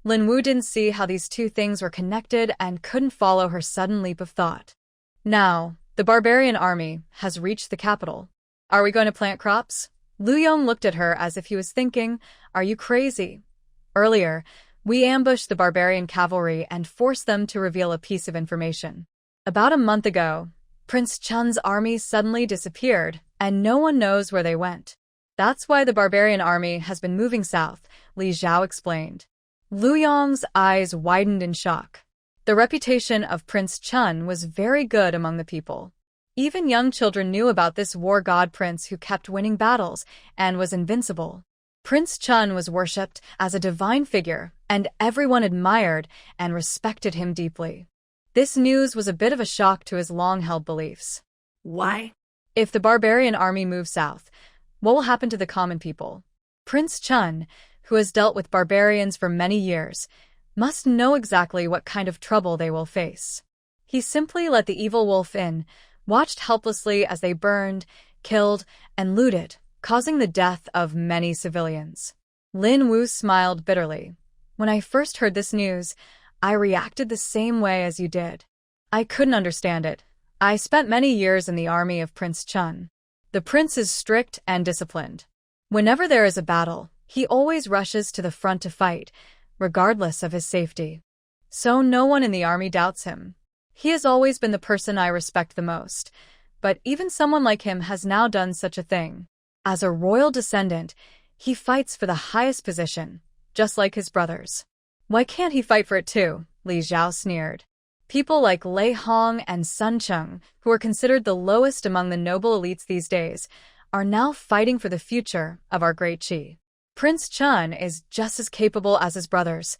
Lin Wu didn't see how these 2 things were connected and couldn't follow her sudden leap of thought. Now, the barbarian army has reached the capital. Are we going to plant crops? Lu Yong looked at her as if he was thinking, are you crazy? Earlier, we ambushed the barbarian cavalry and forced them to reveal a piece of information. About a month ago, Prince Chun's army suddenly disappeared, and no one knows where they went. That's why the barbarian army has been moving south, Li Zhao explained. Lu Yong's eyes widened in shock. The reputation of Prince Chun was very good among the people. Even young children knew about this war god prince who kept winning battles and was invincible. Prince Chun was worshipped as a divine figure, and everyone admired and respected him deeply. This news was a bit of a shock to his long-held beliefs. Why? If the barbarian army moves south, what will happen to the common people? Prince Chun, who has dealt with barbarians for many years, must know exactly what kind of trouble they will face. He simply let the evil wolf in, watched helplessly as they burned, killed, and looted, causing the death of many civilians. Lin Wu smiled bitterly. When I first heard this news, I reacted the same way as you did. I couldn't understand it. I spent many years in the army of Prince Chun. The prince is strict and disciplined. Whenever there is a battle, he always rushes to the front to fight, regardless of his safety. So no one in the army doubts him. He has always been the person I respect the most, but even someone like him has now done such a thing. As a royal descendant, he fights for the highest position, just like his brothers. Why can't he fight for it too? Li Zhao sneered. People like Lei Hong and Sun Cheng, who are considered the lowest among the noble elites these days, are now fighting for the future of our great Qi. Prince Chun is just as capable as his brothers.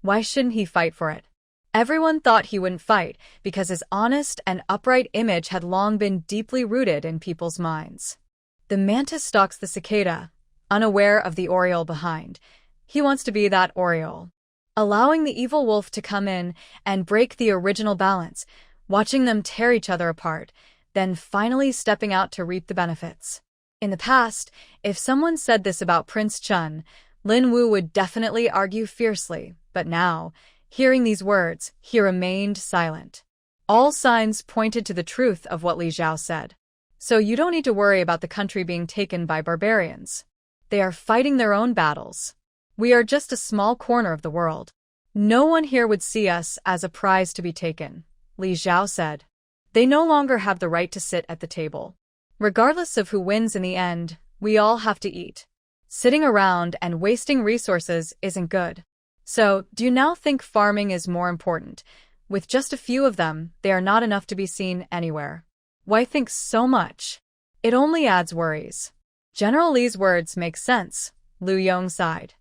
Why shouldn't he fight for it? Everyone thought he wouldn't fight because his honest and upright image had long been deeply rooted in people's minds. The mantis stalks the cicada, unaware of the oriole behind. He wants to be that oriole. Allowing the evil wolf to come in and break the original balance, watching them tear each other apart, then finally stepping out to reap the benefits. In the past, if someone said this about Prince Chun, Lin Wu would definitely argue fiercely, but now, hearing these words, he remained silent. All signs pointed to the truth of what Li Zhao said. So you don't need to worry about the country being taken by barbarians. They are fighting their own battles. We are just a small corner of the world. No one here would see us as a prize to be taken, Li Zhao said. They no longer have the right to sit at the table. Regardless of who wins in the end, we all have to eat. Sitting around and wasting resources isn't good. So, do you now think farming is more important? With just a few of them, they are not enough to be seen anywhere. Why think so much? It only adds worries. General Li's words make sense, Lu Yong sighed.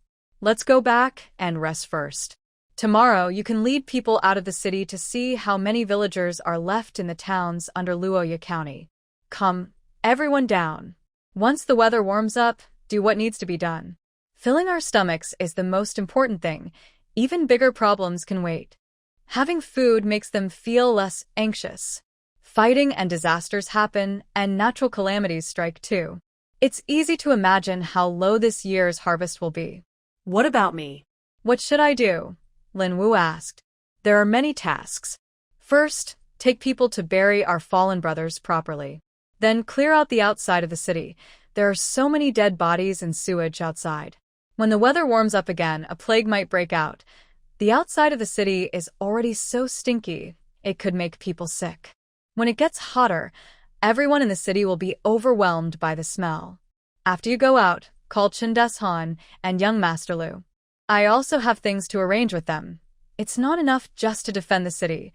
Let's go back and rest first. Tomorrow you can lead people out of the city to see how many villagers are left in the towns under Luya County. Come, everyone down. Once the weather warms up, do what needs to be done. Filling our stomachs is the most important thing. Even bigger problems can wait. Having food makes them feel less anxious. Fighting and disasters happen, and natural calamities strike too. It's easy to imagine how low this year's harvest will be. What about me? What should I do? Lin Wu asked. There are many tasks. First, take people to bury our fallen brothers properly. Then clear out the outside of the city. There are so many dead bodies and sewage outside. When the weather warms up again, a plague might break out. The outside of the city is already so stinky, it could make people sick. When it gets hotter, everyone in the city will be overwhelmed by the smell. After you go out, call Chen Deshan and young Master Lu. I also have things to arrange with them. It's not enough just to defend the city.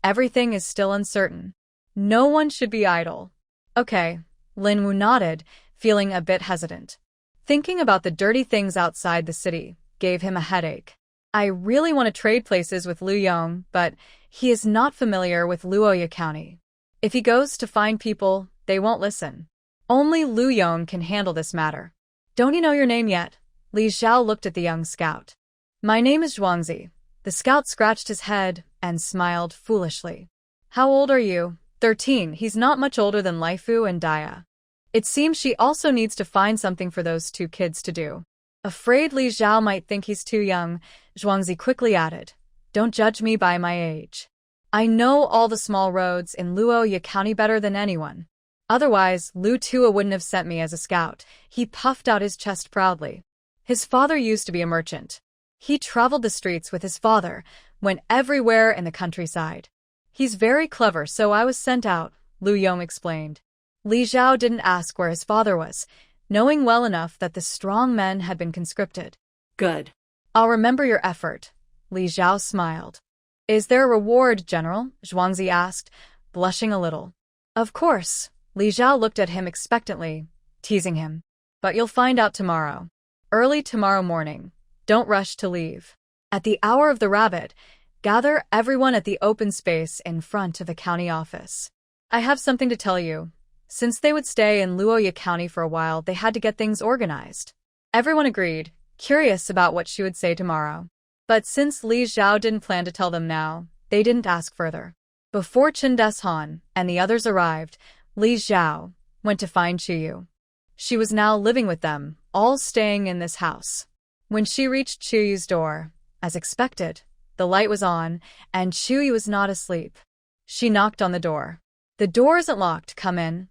Everything is still uncertain. No one should be idle. Okay, Lin Wu nodded, feeling a bit hesitant. Thinking about the dirty things outside the city gave him a headache. I really want to trade places with Lu Yong, but he is not familiar with Luoya County. If he goes to find people, they won't listen. Only Lu Yong can handle this matter. Don't you know your name yet? Li Zhao looked at the young scout. My name is Zhuangzi. The scout scratched his head and smiled foolishly. How old are you? 13. He's not much older than Laifu and Daya. It seems she also needs to find something for those two kids to do. Afraid Li Zhao might think he's too young, Zhuangzi quickly added. Don't judge me by my age. I know all the small roads in Luoya County better than anyone. Otherwise, Lu Tua wouldn't have sent me as a scout. He puffed out his chest proudly. His father used to be a merchant. He traveled the streets with his father, went everywhere in the countryside. He's very clever, so I was sent out, Lu Yong explained. Li Zhao didn't ask where his father was. knowing well enough that the strong men had been conscripted. Good. I'll remember your effort. Li Zhao smiled. Is there a reward, General? Zhuangzi asked, blushing a little. Of course. Li Zhao looked at him expectantly, teasing him. But you'll find out tomorrow. Early tomorrow morning. Don't rush to leave. At the hour of the rabbit, gather everyone at the open space in front of the county office. I have something to tell you. Since they would stay in Luya County for a while, they had to get things organized. Everyone agreed, curious about what she would say tomorrow. But since Li Zhao didn't plan to tell them now, they didn't ask further. Before Chen Deshan and the others arrived, Li Zhao went to find Chuyu. She was now living with them, all staying in this house. When she reached Chuyu's door, as expected, the light was on, and Chuyu was not asleep. She knocked on the door. The door isn't locked, come in.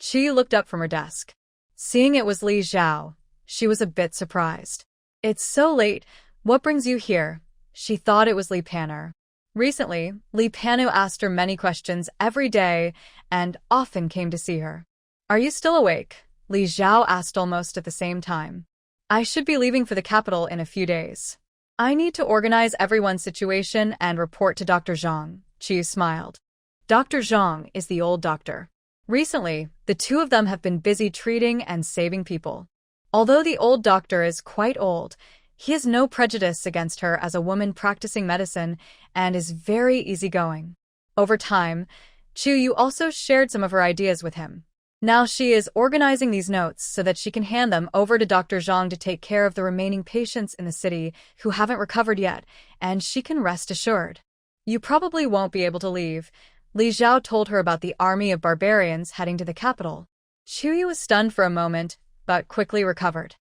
Chuyu looked up from her desk. Seeing it was Li Zhao, she was a bit surprised. It's so late, what brings you here? She thought it was Li Panner. Recently, Li Panu asked her many questions every day and often came to see her. Are you still awake? Li Zhao asked almost at the same time. I should be leaving for the capital in a few days. I need to organize everyone's situation and report to Dr. Zhang, Chu smiled. Dr. Zhang is the old doctor. Recently, the two of them have been busy treating and saving people. Although the old doctor is quite old, he has no prejudice against her as a woman practicing medicine and is very easygoing. Over time, Chuyu also shared some of her ideas with him. Now she is organizing these notes so that she can hand them over to Dr. Zhang to take care of the remaining patients in the city who haven't recovered yet, and she can rest assured. You probably won't be able to leave. Li Zhao told her about the army of barbarians heading to the capital. Chuyu was stunned for a moment, but quickly recovered.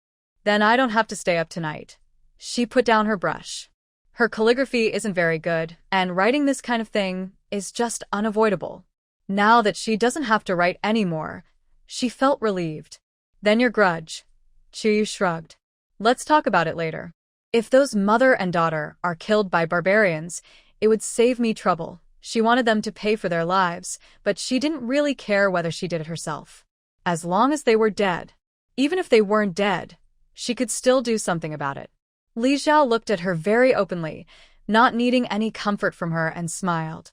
Then I don't have to stay up tonight. She put down her brush. Her calligraphy isn't very good, and writing this kind of thing is just unavoidable. Now that she doesn't have to write anymore, she felt relieved. Then your grudge. Chuyu shrugged. Let's talk about it later. If those mother and daughter are killed by barbarians, it would save me trouble. She wanted them to pay for their lives, but she didn't really care whether she did it herself. As long as they were dead. Even if they weren't dead, she could still do something about it. Li Zhao looked at her very openly, not needing any comfort from her, and smiled.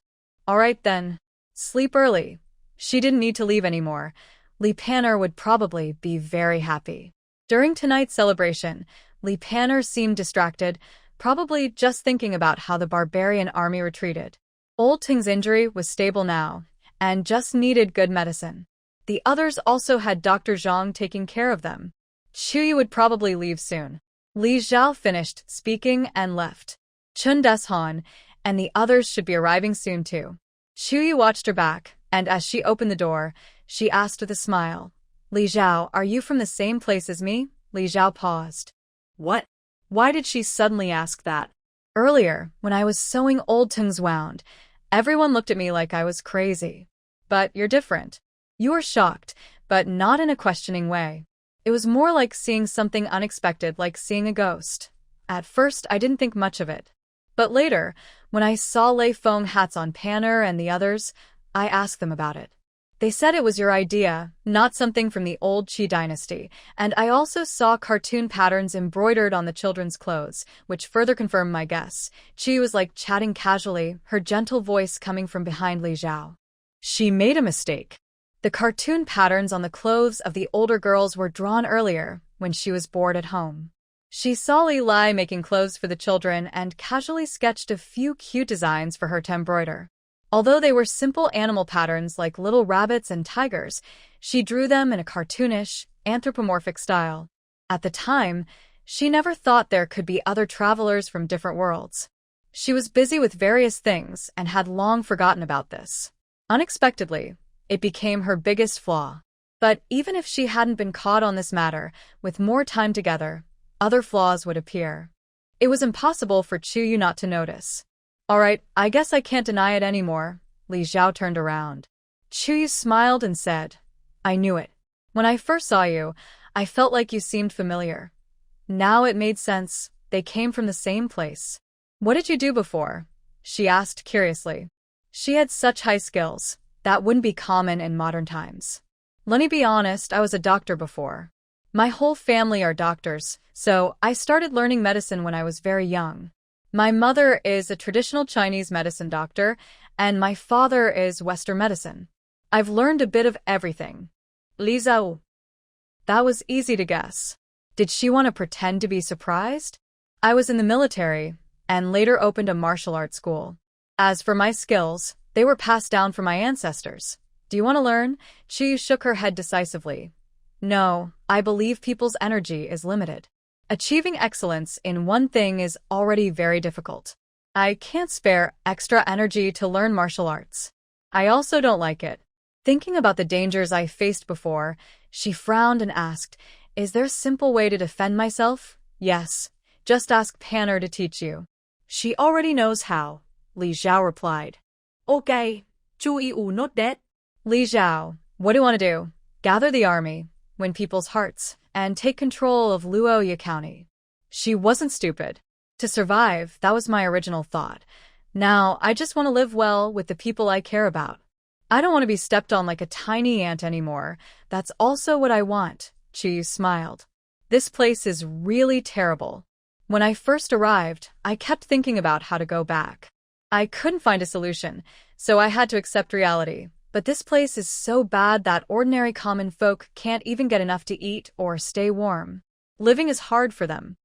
All right then. Sleep early. She didn't need to leave anymore. Li Panner would probably be very happy. During tonight's celebration, Li Panner seemed distracted, probably just thinking about how the barbarian army retreated. Old Ting's injury was stable now, and just needed good medicine. The others also had Dr. Zhang taking care of them. Chuyu would probably leave soon. Li Zhao finished speaking and left. Chen Deshan and the others should be arriving soon too. Chuyu watched her back, and as she opened the door, she asked with a smile, Li Zhao, are you from the same place as me? Li Zhao paused. What? Why did she suddenly ask that? Earlier, when I was sewing old Ting's wound, everyone looked at me like I was crazy. But you're different. You were shocked, but not in a questioning way. It was more like seeing something unexpected, like seeing a ghost. At first, I didn't think much of it. But later, when I saw Lei Feng hats on Panner and the others, I asked them about it. They said it was your idea, not something from the old Qi dynasty, and I also saw cartoon patterns embroidered on the children's clothes, which further confirmed my guess. Qi was like chatting casually, her gentle voice coming from behind Li Zhao. She made a mistake. The cartoon patterns on the clothes of the older girls were drawn earlier, when she was bored at home. She saw Li Lai making clothes for the children and casually sketched a few cute designs for her to embroider. Although they were simple animal patterns like little rabbits and tigers, she drew them in a cartoonish, anthropomorphic style. At the time, she never thought there could be other travelers from different worlds. She was busy with various things and had long forgotten about this. Unexpectedly, it became her biggest flaw. But even if she hadn't been caught on this matter, with more time together, other flaws would appear. It was impossible for Chuyu not to notice. All right, I guess I can't deny it anymore. Li Zhao turned around. Chuyu smiled and said, I knew it. When I first saw you, I felt like you seemed familiar. Now it made sense. They came from the same place. What did you do before? She asked curiously. She had such high skills. That wouldn't be common in modern times. Let me be honest, I was a doctor before. My whole family are doctors, so I started learning medicine when I was very young. My mother is a traditional Chinese medicine doctor, and my father is Western medicine. I've learned a bit of everything. Li Zhao. That was easy to guess. Did she want to pretend to be surprised? I was in the military, and later opened a martial arts school. As for my skills, they were passed down from my ancestors. Do you want to learn? Chi shook her head decisively. No, I believe people's energy is limited. Achieving excellence in one thing is already very difficult. I can't spare extra energy to learn martial arts. I also don't like it. Thinking about the dangers I faced before, she frowned and asked, "Is there a simple way to defend myself?" "Yes. Just ask Panner to teach you." "She already knows how," Li Zhao replied. Okay, chú ý not that. Li Zhao, what do you want to do? Gather the army, win people's hearts, and take control of Luya County. She wasn't stupid. To survive, that was my original thought. Now, I just want to live well with the people I care about. I don't want to be stepped on like a tiny ant anymore. That's also what I want, Chi smiled. This place is really terrible. When I first arrived, I kept thinking about how to go back. I couldn't find a solution, so I had to accept reality. But this place is so bad that ordinary common folk can't even get enough to eat or stay warm. Living is hard for them.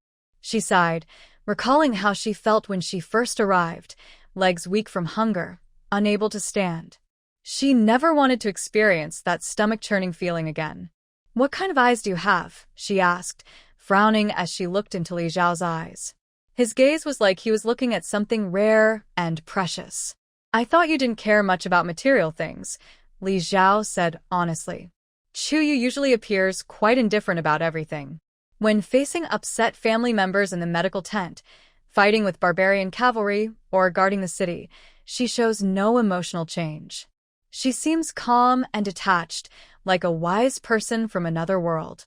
She sighed, recalling how she felt when she first arrived, legs weak from hunger, unable to stand. She never wanted to experience that stomach-churning feeling again. "What kind of eyes do you have?" she asked, frowning as she looked into Li Zhao's eyes. His gaze was like he was looking at something rare and precious. "I thought you didn't care much about material things," Li Zhao said honestly. Chuyu usually appears quite indifferent about everything. When facing upset family members in the medical tent, fighting with barbarian cavalry, or guarding the city, she shows no emotional change. She seems calm and detached, like a wise person from another world.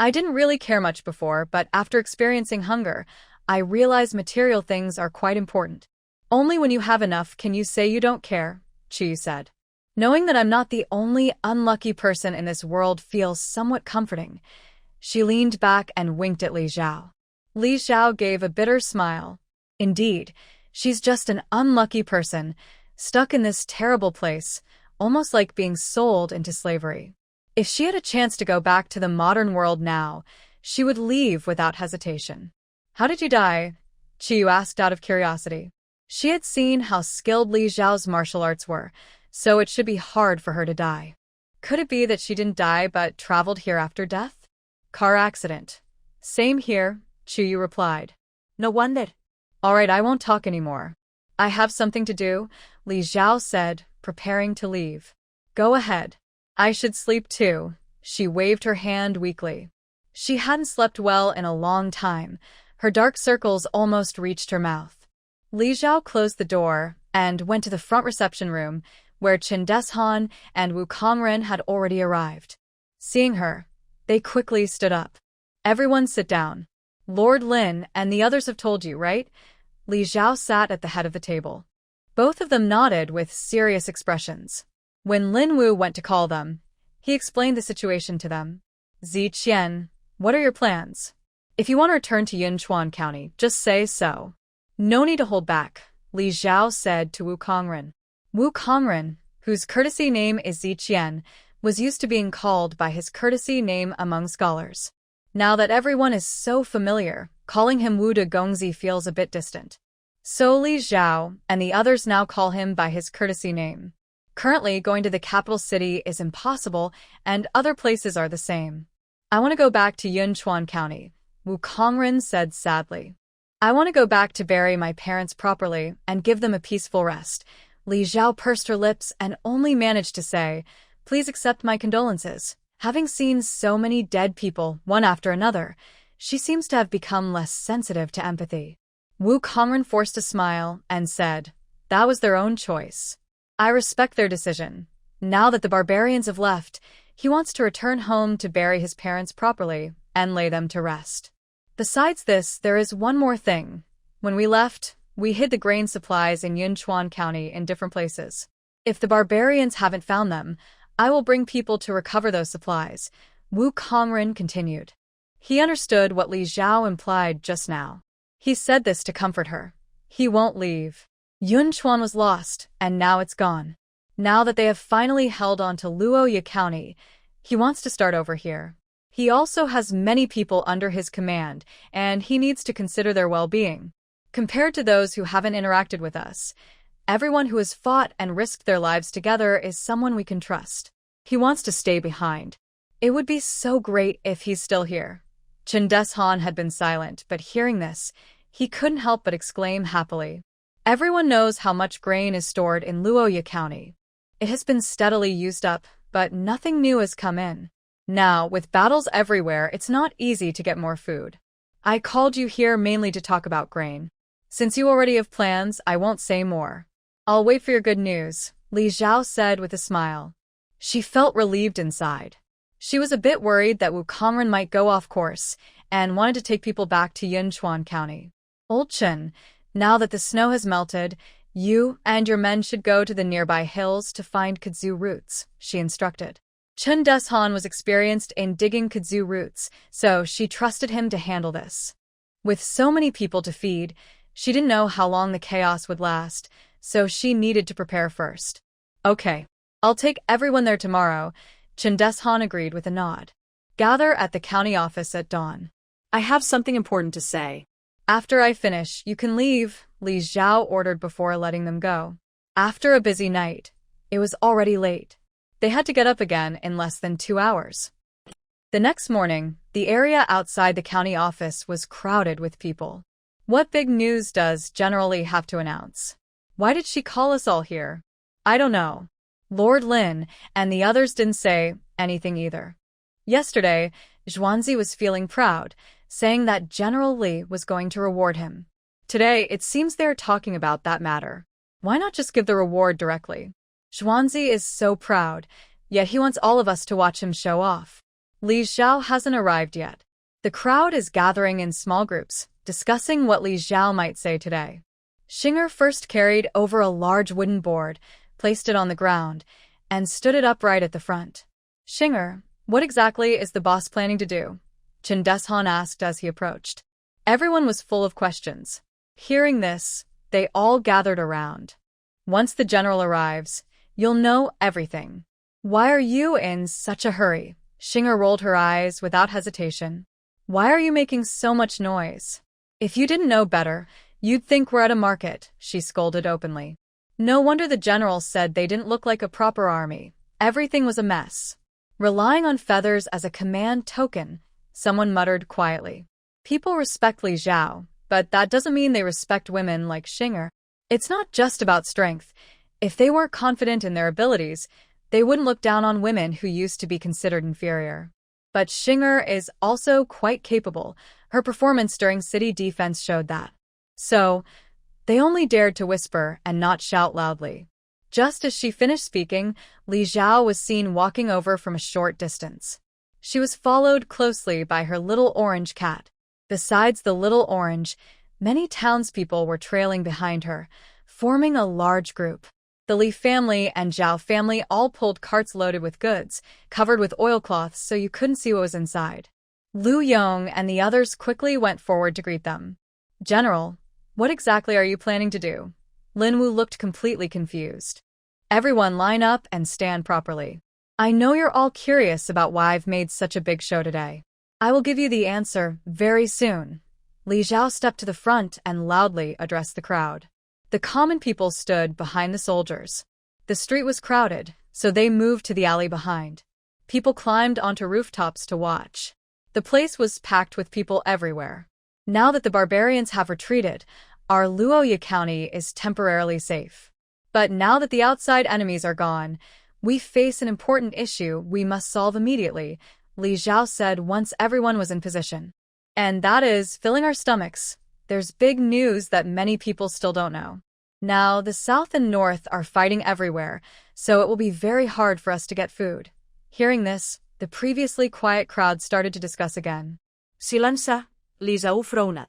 I didn't really care much before, but after experiencing hunger, I realize material things are quite important. Only when you have enough can you say you don't care, Chi said. Knowing that I'm not the only unlucky person in this world feels somewhat comforting. She leaned back and winked at Li Zhao. Li Zhao gave a bitter smile. Indeed, she's just an unlucky person, stuck in this terrible place, almost like being sold into slavery. If she had a chance to go back to the modern world now, she would leave without hesitation. "How did you die?" Chiyu asked out of curiosity. She had seen how skilled Li Zhao's martial arts were, so it should be hard for her to die. Could it be that she didn't die but traveled here after death? "Car accident." "Same here," Chiyu replied. No wonder. "All right, I won't talk anymore. I have something to do," Li Zhao said, preparing to leave. "Go ahead. I should sleep too." She waved her hand weakly. She hadn't slept well in a long time. Her dark circles almost reached her mouth. Li Zhao closed the door and went to the front reception room, where Chen Deshan and Wu Kongren had already arrived. Seeing her, they quickly stood up. "Everyone sit down. Lord Lin and the others have told you, right?" Li Zhao sat at the head of the table. Both of them nodded with serious expressions. When Lin Wu went to call them, he explained the situation to them. "Ziqian, what are your plans? If you want to return to Yunchuan County, just say so. No need to hold back," Li Zhao said to Wu Kongren. Wu Kongren, whose courtesy name is Ziqian, was used to being called by his courtesy name among scholars. Now that everyone is so familiar, calling him Wu de Gongzi feels a bit distant. So Li Zhao and the others now call him by his courtesy name. Currently, going to the capital city is impossible, and other places are the same. "I want to go back to Yunchuan County," Wu Kongren said sadly. "I want to go back to bury my parents properly and give them a peaceful rest." Li Zhao pursed her lips and only managed to say, "Please accept my condolences." Having seen so many dead people, one after another, she seems to have become less sensitive to empathy. Wu Kongren forced a smile and said, "That was their own choice. I respect their decision. Now that the barbarians have left, he wants to return home to bury his parents properly and lay them to rest. Besides this, there is one more thing. When we left, we hid the grain supplies in Yunchuan County in different places. If the barbarians haven't found them, I will bring people to recover those supplies." Wu Kongren continued. He understood what Li Zhao implied just now. He said this to comfort her. He won't leave. Yunchuan was lost, and now it's gone. Now that they have finally held on to Luoya County, he wants to start over here. He also has many people under his command, and he needs to consider their well-being. Compared to those who haven't interacted with us, everyone who has fought and risked their lives together is someone we can trust. He wants to stay behind. It would be so great if he's still here. Chen Deshan had been silent, but hearing this, he couldn't help but exclaim happily. Everyone knows how much grain is stored in Luoya County. It has been steadily used up, but nothing new has come in. Now, with battles everywhere, it's not easy to get more food. I called you here mainly to talk about grain. Since you already have plans, I won't say more. I'll wait for your good news, Li Zhao said with a smile. She felt relieved inside. She was a bit worried that Wu Kongren might go off course and wanted to take people back to Yunchuan County. Old Chen, now that the snow has melted, you and your men should go to the nearby hills to find kudzu roots, she instructed. Chen Deshan was experienced in digging kudzu roots, so she trusted him to handle this. With so many people to feed, she didn't know how long the chaos would last, so she needed to prepare first. Okay, I'll take everyone there tomorrow, Chen Deshan agreed with a nod. Gather at the county office at dawn. I have something important to say. After I finish, you can leave, Li Zhao ordered before letting them go. After a busy night, it was already late. They had to get up again in less than 2 hours. The next morning, the area outside the county office was crowded with people. What big news does General Li have to announce? Why did she call us all here? I don't know. Lord Lin and the others didn't say anything either. Yesterday, Zhuanzi was feeling proud, saying that General Li was going to reward him. Today, it seems they're talking about that matter. Why not just give the reward directly? Zhuanzi is so proud, yet he wants all of us to watch him show off. Li Zhao hasn't arrived yet. The crowd is gathering in small groups, discussing what Li Zhao might say today. Xinger first carried over a large wooden board, placed it on the ground, and stood it upright at the front. Xinger, what exactly is the boss planning to do? Chen Deshan asked as he approached. Everyone was full of questions. Hearing this, they all gathered around. Once the general arrives, you'll know everything. Why are you in such a hurry? Xinger rolled her eyes without hesitation. Why are you making so much noise? If you didn't know better, you'd think we're at a market, she scolded openly. No wonder the general said they didn't look like a proper army. Everything was a mess. Relying on feathers as a command token, someone muttered quietly. People respect Li Zhao, but that doesn't mean they respect women like Xinger. It's not just about strength. If they weren't confident in their abilities, they wouldn't look down on women who used to be considered inferior. But Xinger is also quite capable. Her performance during city defense showed that. So, they only dared to whisper and not shout loudly. Just as she finished speaking, Li Zhao was seen walking over from a short distance. She was followed closely by her little orange cat. Besides the little orange, many townspeople were trailing behind her, forming a large group. The Li family and Zhao family all pulled carts loaded with goods, covered with oilcloths so you couldn't see what was inside. Lu Yong and the others quickly went forward to greet them. General, what exactly are you planning to do? Lin Wu looked completely confused. Everyone line up and stand properly. I know you're all curious about why I've made such a big show today. I will give you the answer very soon. Li Zhao stepped to the front and loudly addressed the crowd. The common people stood behind the soldiers. The street was crowded, so they moved to the alley behind. People climbed onto rooftops to watch. The place was packed with people everywhere. Now that the barbarians have retreated, our Luoya County is temporarily safe. But now that the outside enemies are gone, we face an important issue we must solve immediately, Li Zhao said once everyone was in position. And that is filling our stomachs. There's big news that many people still don't know. Now, the south and north are fighting everywhere, so it will be very hard for us to get food. Hearing this, the previously quiet crowd started to discuss again. Silensa, Li Zhao fronat.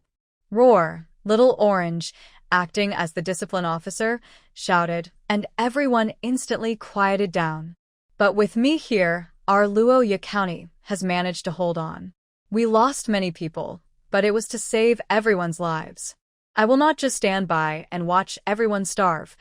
Roar, Little Orange, acting as the discipline officer, shouted, and everyone instantly quieted down. But with me here, our Luya County has managed to hold on. We lost many people, but it was to save everyone's lives. I will not just stand by and watch everyone starve.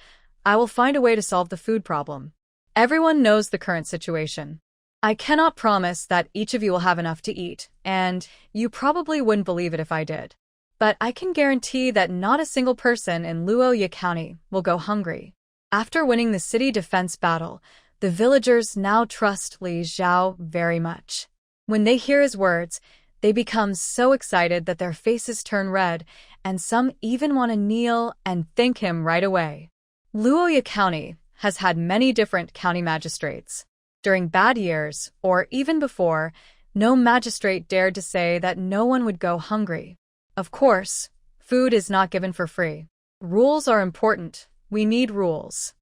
I will find a way to solve the food problem. Everyone knows the current situation. I cannot promise that each of you will have enough to eat, and you probably wouldn't believe it if I did. But I can guarantee that not a single person in Luya County will go hungry. After winning the city defense battle, the villagers now trust Li Xiao very much. When they hear his words, they become so excited that their faces turn red, and some even want to kneel and thank him right away. Luya County has had many different county magistrates. During bad years, or even before, no magistrate dared to say that no one would go hungry. Of course, food is not given for free. Rules are important. We need rules.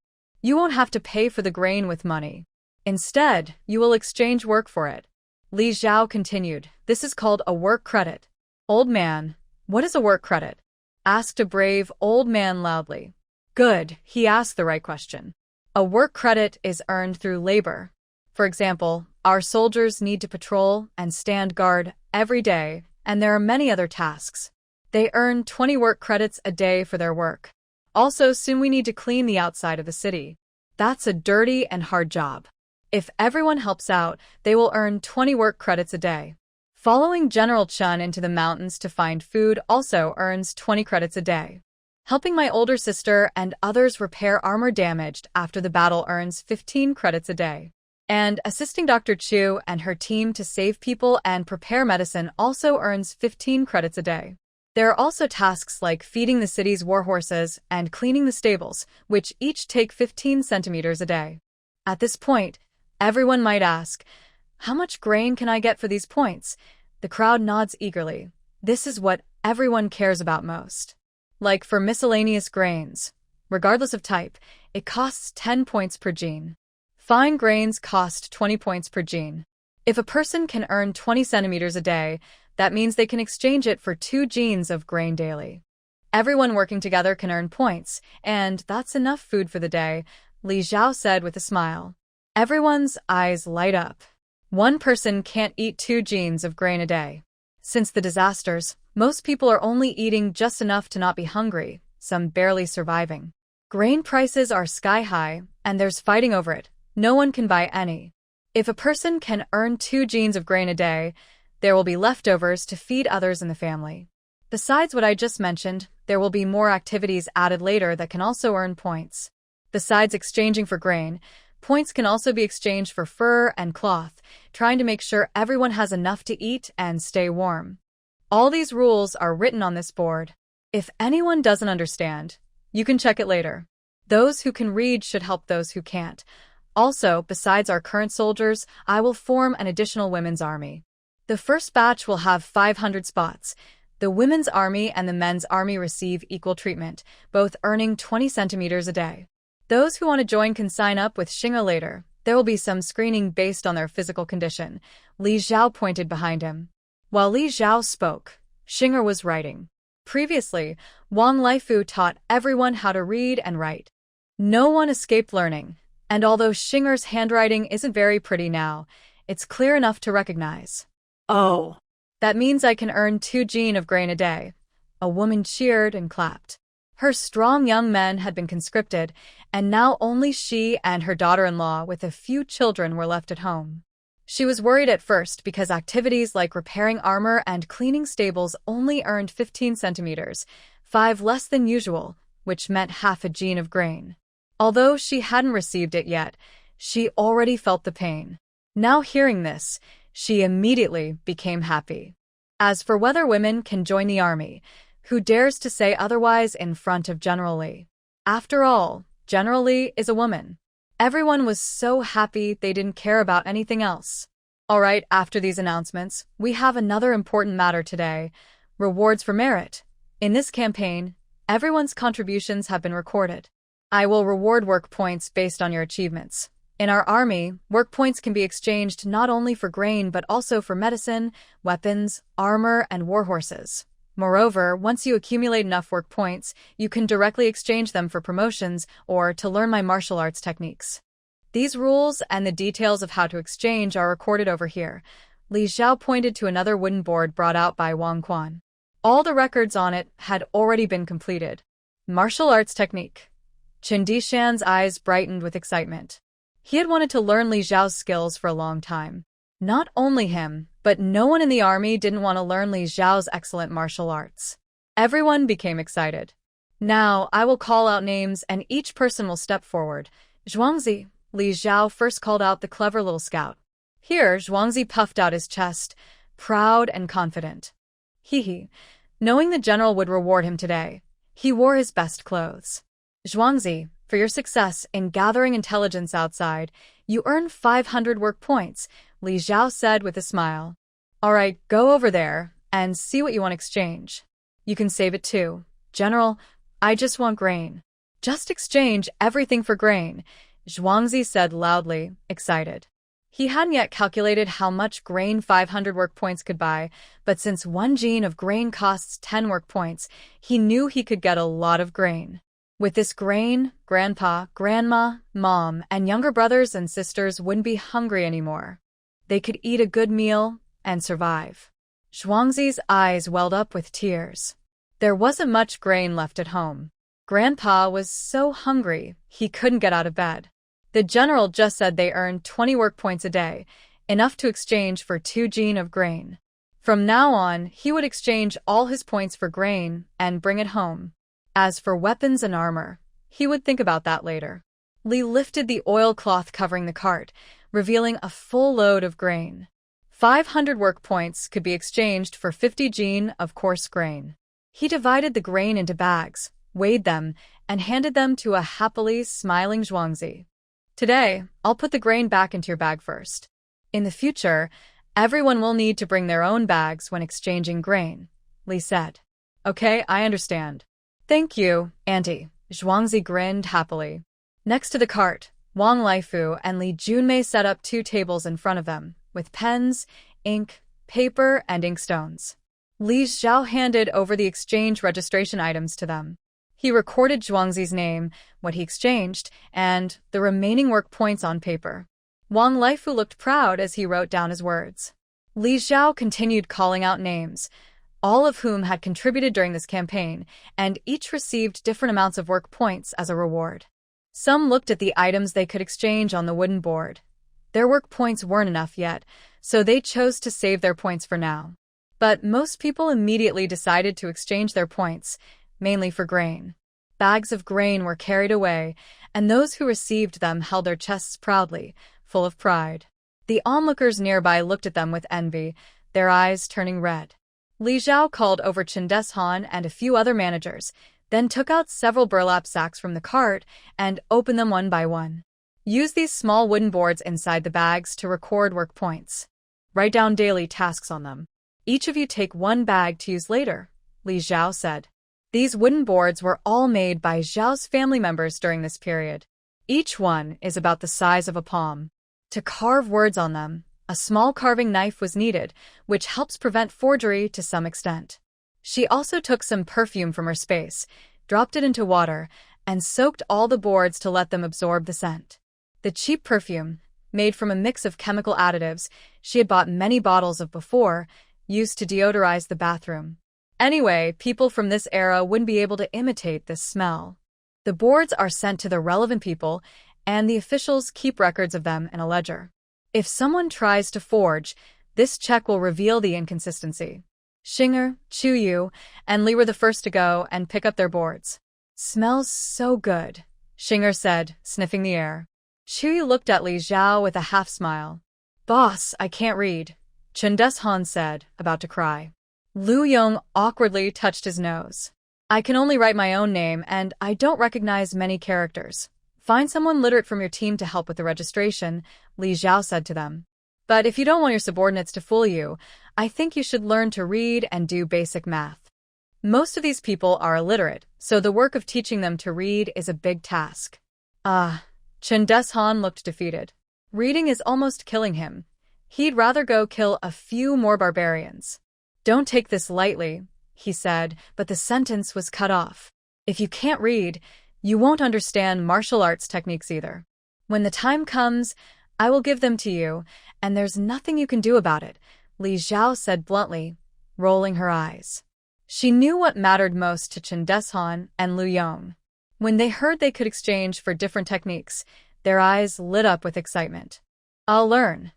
You won't have to pay for the grain with money. Instead, you will exchange work for it. Li Xiao continued, "This is called a work credit." "Old man, what is a work credit?" asked a brave old man loudly. Good, he asked the right question. A work credit is earned through labor. For example, our soldiers need to patrol and stand guard every day, and there are many other tasks. They earn 20 work credits a day for their work. Also, soon we need to clean the outside of the city. That's a dirty and hard job. If everyone helps out, they will earn 20 work credits a day. Following General Chun into the mountains to find food also earns 20 credits a day. Helping my older sister and others repair armor damaged after the battle earns 15 credits a day. And assisting Dr. Chu and her team to save people and prepare medicine also earns 15 credits a day. There are also tasks like feeding the city's warhorses and cleaning the stables, which each take 15 centimeters a day. At this point, everyone might ask, how much grain can I get for these points? The crowd nods eagerly. This is what everyone cares about most. Like for miscellaneous grains, regardless of type, it costs 10 points per gene. Fine grains cost 20 points per gene. If a person can earn 20 centimeters a day, that means they can exchange it for 2 genes of grain daily. Everyone working together can earn points, and that's enough food for the day, Li Xiao said with a smile. Everyone's eyes light up. One person can't eat 2 genes of grain a day. Since the disasters, most people are only eating just enough to not be hungry, some barely surviving. Grain prices are sky high, and there's fighting over it. No one can buy any. If a person can earn 2 genes of grain a day, there will be leftovers to feed others in the family. Besides what I just mentioned, there will be more activities added later that can also earn points. Besides exchanging for grain, points can also be exchanged for fur and cloth, trying to make sure everyone has enough to eat and stay warm. All these rules are written on this board. If anyone doesn't understand, you can check it later. Those who can read should help those who can't. Also, besides our current soldiers, I will form an additional women's army. The first batch will have 500 spots. The women's army and the men's army receive equal treatment, both earning 20 centimeters a day. Those who want to join can sign up with Xing'e later. There will be some screening based on their physical condition. Li Xiao pointed behind him. While Li Xiao spoke, Xing'e was writing. Previously, Wang Laifu taught everyone how to read and write. No one escaped learning, and although Xing'e's handwriting isn't very pretty now, it's clear enough to recognize. Oh. That means I can earn 2 gene of grain a day. A woman cheered and clapped. Her strong young men had been conscripted, and now only she and her daughter-in-law with a few children were left at home. She was worried at first because activities like repairing armor and cleaning stables only earned 15 centimeters, 5 less than usual, which meant half a gene of grain. Although she hadn't received it yet, she already felt the pain. Now hearing this, she immediately became happy. As for whether women can join the army, who dares to say otherwise in front of General Li? After all, General Li is a woman. Everyone was so happy they didn't care about anything else. Alright, after these announcements, we have another important matter today. Rewards for merit. In this campaign, everyone's contributions have been recorded. I will reward work points based on your achievements. In our army, work points can be exchanged not only for grain but also for medicine, weapons, armor, and warhorses. Moreover, once you accumulate enough work points, you can directly exchange them for promotions or to learn my martial arts techniques. These rules and the details of how to exchange are recorded over here. Li Xiao pointed to another wooden board brought out by Wang Quan. All the records on it had already been completed. Martial arts technique. Qin Dishan's eyes brightened with excitement. He had wanted to learn Li Xiao's skills for a long time. Not only him, but no one in the army didn't want to learn Li Xiao's excellent martial arts. Everyone became excited. Now, I will call out names and each person will step forward. Zhuangzi. Li Xiao first called out the clever little scout. Here, Zhuangzi puffed out his chest, proud and confident. Hee. Knowing the general would reward him today, he wore his best clothes. Zhuangzi, for your success in gathering intelligence outside, you earn 500 work points, Li Xiao said with a smile. All right, go over there and see what you want to exchange. You can save it too. General, I just want grain. Just exchange everything for grain, Zhuangzi said loudly, excited. He hadn't yet calculated how much grain 500 work points could buy, but since 1 gene of grain costs 10 work points, he knew he could get a lot of grain. With this grain, grandpa, grandma, mom, and younger brothers and sisters wouldn't be hungry anymore. They could eat a good meal and survive. Zhuangzi's eyes welled up with tears. There wasn't much grain left at home. Grandpa was so hungry, he couldn't get out of bed. The general just said they earned 20 work points a day, enough to exchange for 2 gene of grain. From now on, he would exchange all his points for grain and bring it home. As for weapons and armor, he would think about that later. Li lifted the oilcloth covering the cart, revealing a full load of grain. 500 work points could be exchanged for 50 gene of coarse grain. He divided the grain into bags, weighed them, and handed them to a happily smiling Zhuangzi. Today, I'll put the grain back into your bag first. In the future, everyone will need to bring their own bags when exchanging grain, Li said. Okay, I understand. Thank you, Auntie. Zhuangzi grinned happily. Next to the cart, Wang Laifu and Li Junmei set up 2 tables in front of them, with pens, ink, paper, and inkstones. Li Xiao handed over the exchange registration items to them. He recorded Zhuangzi's name, what he exchanged, and the remaining work points on paper. Wang Laifu looked proud as he wrote down his words. Li Xiao continued calling out names, all of whom had contributed during this campaign, and each received different amounts of work points as a reward. Some looked at the items they could exchange on the wooden board. Their work points weren't enough yet, so they chose to save their points for now. But most people immediately decided to exchange their points, mainly for grain. Bags of grain were carried away, and those who received them held their chests proudly, full of pride. The onlookers nearby looked at them with envy, their eyes turning red. Li Xiao called over Qin Deshan and a few other managers, then took out several burlap sacks from the cart and opened them one by one. Use these small wooden boards inside the bags to record work points. Write down daily tasks on them. Each of you take 1 bag to use later, Li Xiao said. These wooden boards were all made by Zhao's family members during this period. Each one is about the size of a palm. To carve words on them, a small carving knife was needed, which helps prevent forgery to some extent. She also took some perfume from her space, dropped it into water, and soaked all the boards to let them absorb the scent. The cheap perfume, made from a mix of chemical additives she had bought many bottles of before, used to deodorize the bathroom. Anyway, people from this era wouldn't be able to imitate this smell. The boards are sent to the relevant people, and the officials keep records of them in a ledger. If someone tries to forge, this check will reveal the inconsistency. Xinger, Chuyu, and Li were the first to go and pick up their boards. Smells so good, Xinger said, sniffing the air. Chuyu looked at Li Xiao with a half-smile. Boss, I can't read, Qin Deshan said, about to cry. Lu Yong awkwardly touched his nose. I can only write my own name, and I don't recognize many characters. Find someone literate from your team to help with the registration, Li Xiao said to them. But if you don't want your subordinates to fool you, I think you should learn to read and do basic math. Most of these people are illiterate, so the work of teaching them to read is a big task. Qin Deshan looked defeated. Reading is almost killing him. He'd rather go kill a few more barbarians. Don't take this lightly, he said, but the sentence was cut off. If you can't read, you won't understand martial arts techniques either. When the time comes, I will give them to you, and there's nothing you can do about it, Li Xiao said bluntly, rolling her eyes. She knew what mattered most to Chen Deshan and Lu Yong. When they heard they could exchange for different techniques, their eyes lit up with excitement. I'll learn.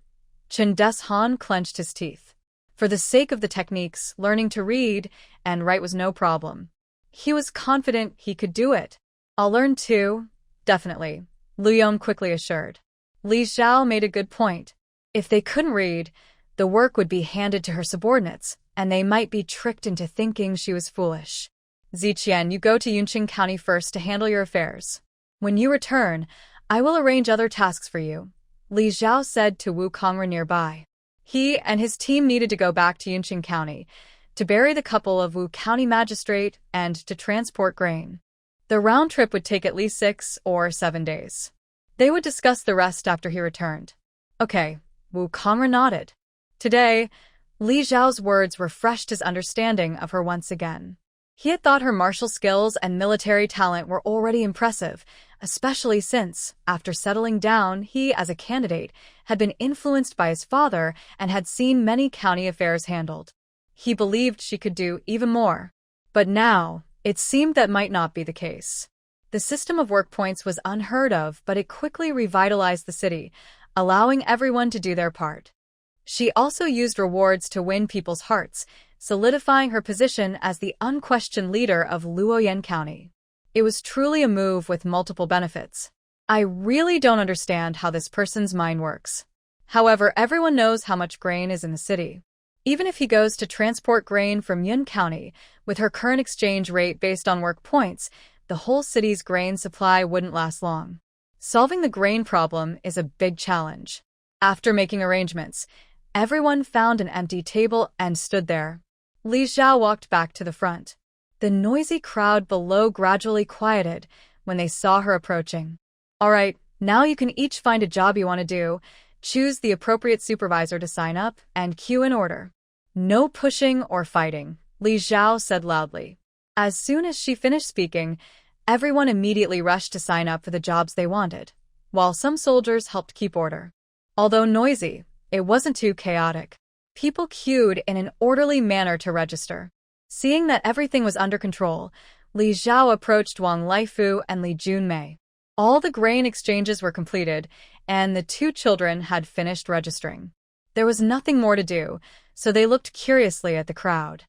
Chen Deshan clenched his teeth. For the sake of the techniques, learning to read and write was no problem. He was confident he could do it. I'll learn too, definitely, Lu Yong quickly assured. Li Xiao made a good point. If they couldn't read, the work would be handed to her subordinates, and they might be tricked into thinking she was foolish. Ziqian, you go to Yunqing County first to handle your affairs. When you return, I will arrange other tasks for you, Li Xiao said to Wu Kongra nearby. He and his team needed to go back to Yunqing County, to bury the couple of Wu County magistrate and to transport grain. The round trip would take at least 6 or 7 days. They would discuss the rest after he returned. Okay, Wu Kongra nodded. Today, Li Xiao's words refreshed his understanding of her once again. He had thought her martial skills and military talent were already impressive, especially since, after settling down, he, as a candidate, had been influenced by his father and had seen many county affairs handled. He believed she could do even more. But now, it seemed that might not be the case. The system of work points was unheard of, but it quickly revitalized the city, allowing everyone to do their part. She also used rewards to win people's hearts, solidifying her position as the unquestioned leader of Luoyan County. It was truly a move with multiple benefits. I really don't understand how this person's mind works. However, everyone knows how much grain is in the city. Even if he goes to transport grain from Yun County, with her current exchange rate based on work points, the whole city's grain supply wouldn't last long. Solving the grain problem is a big challenge. After making arrangements, everyone found an empty table and stood there. Li Xiao walked back to the front. The noisy crowd below gradually quieted when they saw her approaching. All right, now you can each find a job you want to do, choose the appropriate supervisor to sign up, and queue in order. No pushing or fighting, Li Xiao said loudly. As soon as she finished speaking, everyone immediately rushed to sign up for the jobs they wanted, while some soldiers helped keep order. Although noisy, it wasn't too chaotic. People queued in an orderly manner to register. Seeing that everything was under control, Li Xiao approached Wang Laifu and Li Junmei. All the grain exchanges were completed, and the 2 children had finished registering. There was nothing more to do, so they looked curiously at the crowd.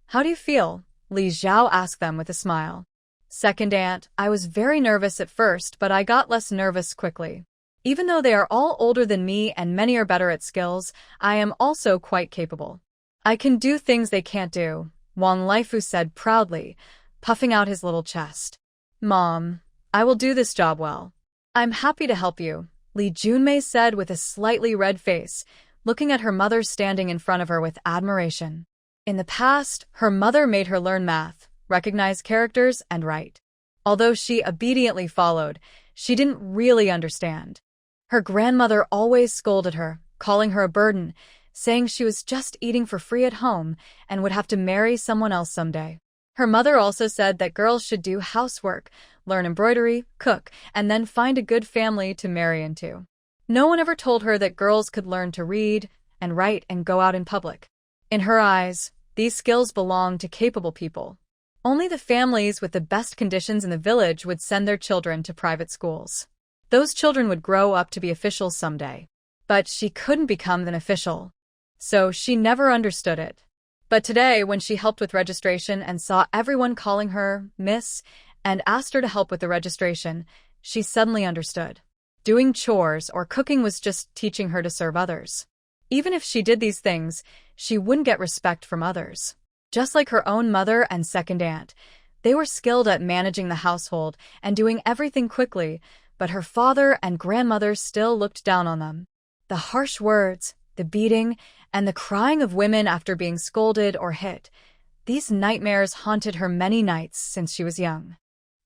How do you feel? Li Xiao asked them with a smile. Second aunt, I was very nervous at first, but I got less nervous quickly. Even though they are all older than me and many are better at skills, I am also quite capable. I can do things they can't do, Wang Laifu said proudly, puffing out his little chest. Mom, I will do this job well. I'm happy to help you, Li Junmei said with a slightly red face, looking at her mother standing in front of her with admiration. In the past, her mother made her learn math, recognize characters, and write. Although she obediently followed, she didn't really understand. Her grandmother always scolded her, calling her a burden, saying she was just eating for free at home and would have to marry someone else someday. Her mother also said that girls should do housework, learn embroidery, cook, and then find a good family to marry into. No one ever told her that girls could learn to read and write and go out in public. In her eyes, these skills belonged to capable people. Only the families with the best conditions in the village would send their children to private schools. Those children would grow up to be officials someday. But she couldn't become an official. So she never understood it. But today, when she helped with registration and saw everyone calling her Miss and asked her to help with the registration, she suddenly understood. Doing chores or cooking was just teaching her to serve others. Even if she did these things, she wouldn't get respect from others. Just like her own mother and second aunt, they were skilled at managing the household and doing everything quickly, but her father and grandmother still looked down on them. The harsh words, the beating, and the crying of women after being scolded or hit, these nightmares haunted her many nights since she was young.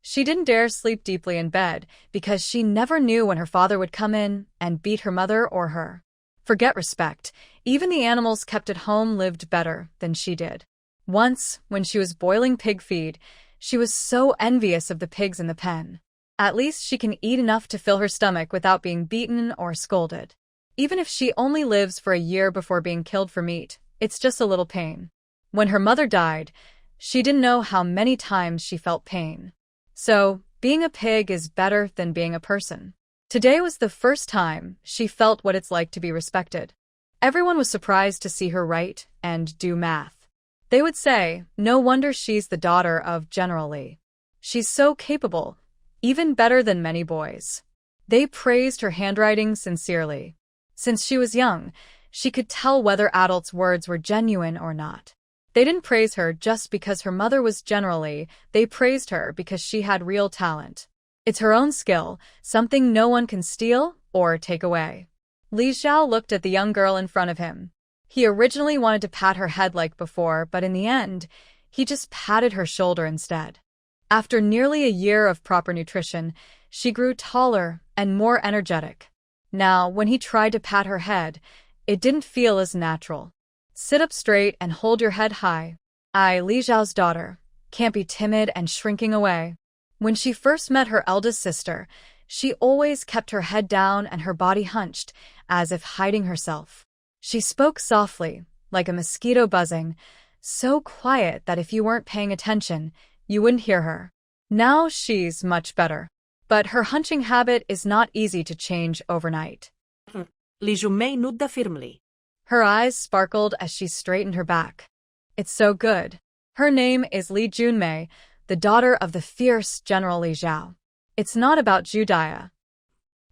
She didn't dare sleep deeply in bed because she never knew when her father would come in and beat her mother or her. Forget respect, even the animals kept at home lived better than she did. Once, when she was boiling pig feed, she was so envious of the pigs in the pen. At least she can eat enough to fill her stomach without being beaten or scolded. Even if she only lives for a year before being killed for meat, it's just a little pain. When her mother died, she didn't know how many times she felt pain. So, being a pig is better than being a person. Today was the first time she felt what it's like to be respected. Everyone was surprised to see her write and do math. They would say, no wonder she's the daughter of General Lee. She's so capable, even better than many boys. They praised her handwriting sincerely. Since she was young, she could tell whether adults' words were genuine or not. They didn't praise her just because her mother was General Lee, they praised her because she had real talent. It's her own skill, something no one can steal or take away. Li Xiao looked at the young girl in front of him. He originally wanted to pat her head like before, but in the end, he just patted her shoulder instead. After nearly a year of proper nutrition, she grew taller and more energetic. Now, when he tried to pat her head, it didn't feel as natural. Sit up straight and hold your head high. Li Xiao's daughter, can't be timid and shrinking away. When she first met her eldest sister, she always kept her head down and her body hunched, as if hiding herself. She spoke softly, like a mosquito buzzing, so quiet that if you weren't paying attention, you wouldn't hear her. Now she's much better. But her hunching habit is not easy to change overnight. Li Junmei nudda firmly. Her eyes sparkled as she straightened her back. It's so good. Her name is Li Junmei, the daughter of the fierce General Li Xiao. It's not about Judaya.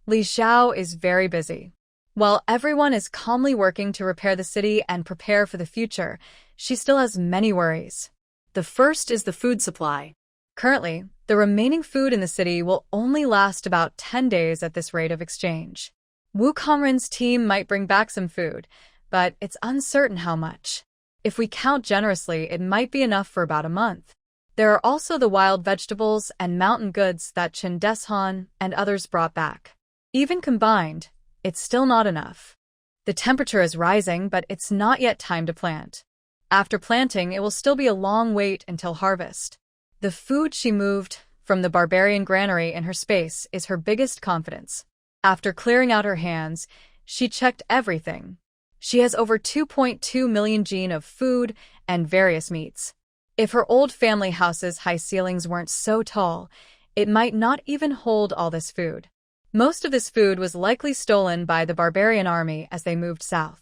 Li Xiao is very busy. While everyone is calmly working to repair the city and prepare for the future, she still has many worries. The first is the food supply. Currently, the remaining food in the city will only last about 10 days at this rate of exchange. Wu Kongren's team might bring back some food, but it's uncertain how much. If we count generously, it might be enough for about a month. There are also the wild vegetables and mountain goods that Chen Deshan and others brought back. Even combined, it's still not enough. The temperature is rising, but it's not yet time to plant. After planting, it will still be a long wait until harvest. The food she moved from the barbarian granary in her space is her biggest confidence. After clearing out her hands, she checked everything. She has over 2.2 million jin of food and various meats. If her old family house's high ceilings weren't so tall, it might not even hold all this food. Most of this food was likely stolen by the barbarian army as they moved south.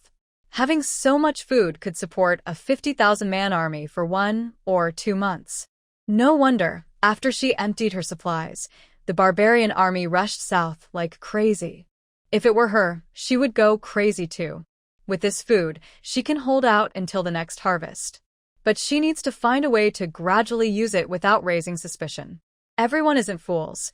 Having so much food could support a 50,000-man army for 1 or 2 months. No wonder, after she emptied her supplies, the barbarian army rushed south like crazy. If it were her, she would go crazy too. With this food, she can hold out until the next harvest. But she needs to find a way to gradually use it without raising suspicion. Everyone isn't fools.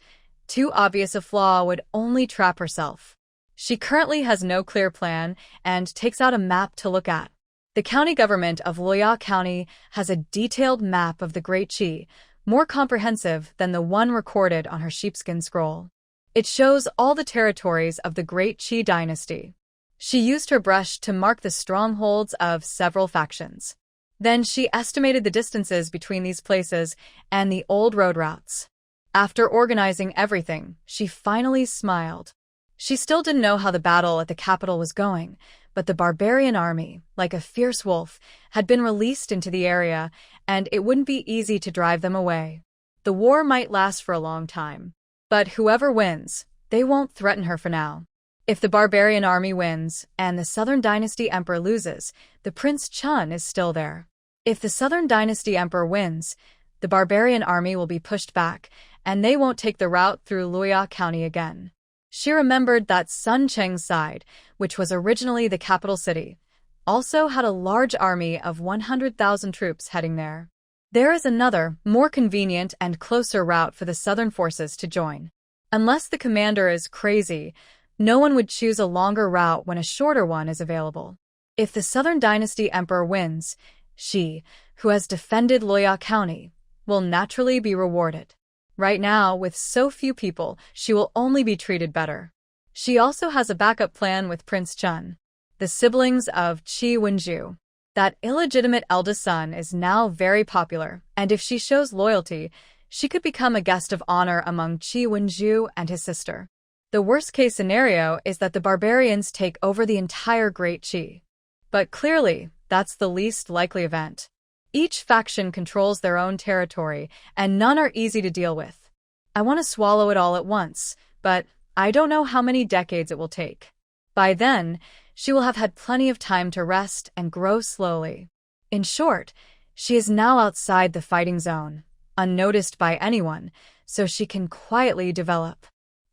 Too obvious a flaw would only trap herself. She currently has no clear plan and takes out a map to look at. The county government of Luya County has a detailed map of the Great Qi, more comprehensive than the one recorded on her sheepskin scroll. It shows all the territories of the Great Qi dynasty. She used her brush to mark the strongholds of several factions. Then she estimated the distances between these places and the old road routes. After organizing everything, she finally smiled. She still didn't know how the battle at the capital was going, but the barbarian army, like a fierce wolf, had been released into the area, and it wouldn't be easy to drive them away. The war might last for a long time, but whoever wins, they won't threaten her for now. If the barbarian army wins and the Southern Dynasty Emperor loses, the Prince Chun is still there. If the Southern Dynasty Emperor wins, the barbarian army will be pushed back, and they won't take the route through Luya County again. She remembered that Sun Cheng's side, which was originally the capital city, also had a large army of 100,000 troops heading there. There is another, more convenient and closer route for the southern forces to join. Unless the commander is crazy, no one would choose a longer route when a shorter one is available. If the Southern Dynasty Emperor wins, she, who has defended Luya County, will naturally be rewarded. Right now, with so few people, she will only be treated better. She also has a backup plan with Prince Chun, the siblings of Qi Wenju. That illegitimate eldest son is now very popular, and if she shows loyalty, She could become a guest of honor among Qi Wenju and his sister. The worst-case scenario is that the barbarians take over the entire Great Qi. But clearly, that's the least likely event. Each faction controls their own territory, and none are easy to deal with. I want to swallow it all at once, but I don't know how many decades it will take. By then, she will have had plenty of time to rest and grow slowly. In short, she is now outside the fighting zone, unnoticed by anyone, so she can quietly develop.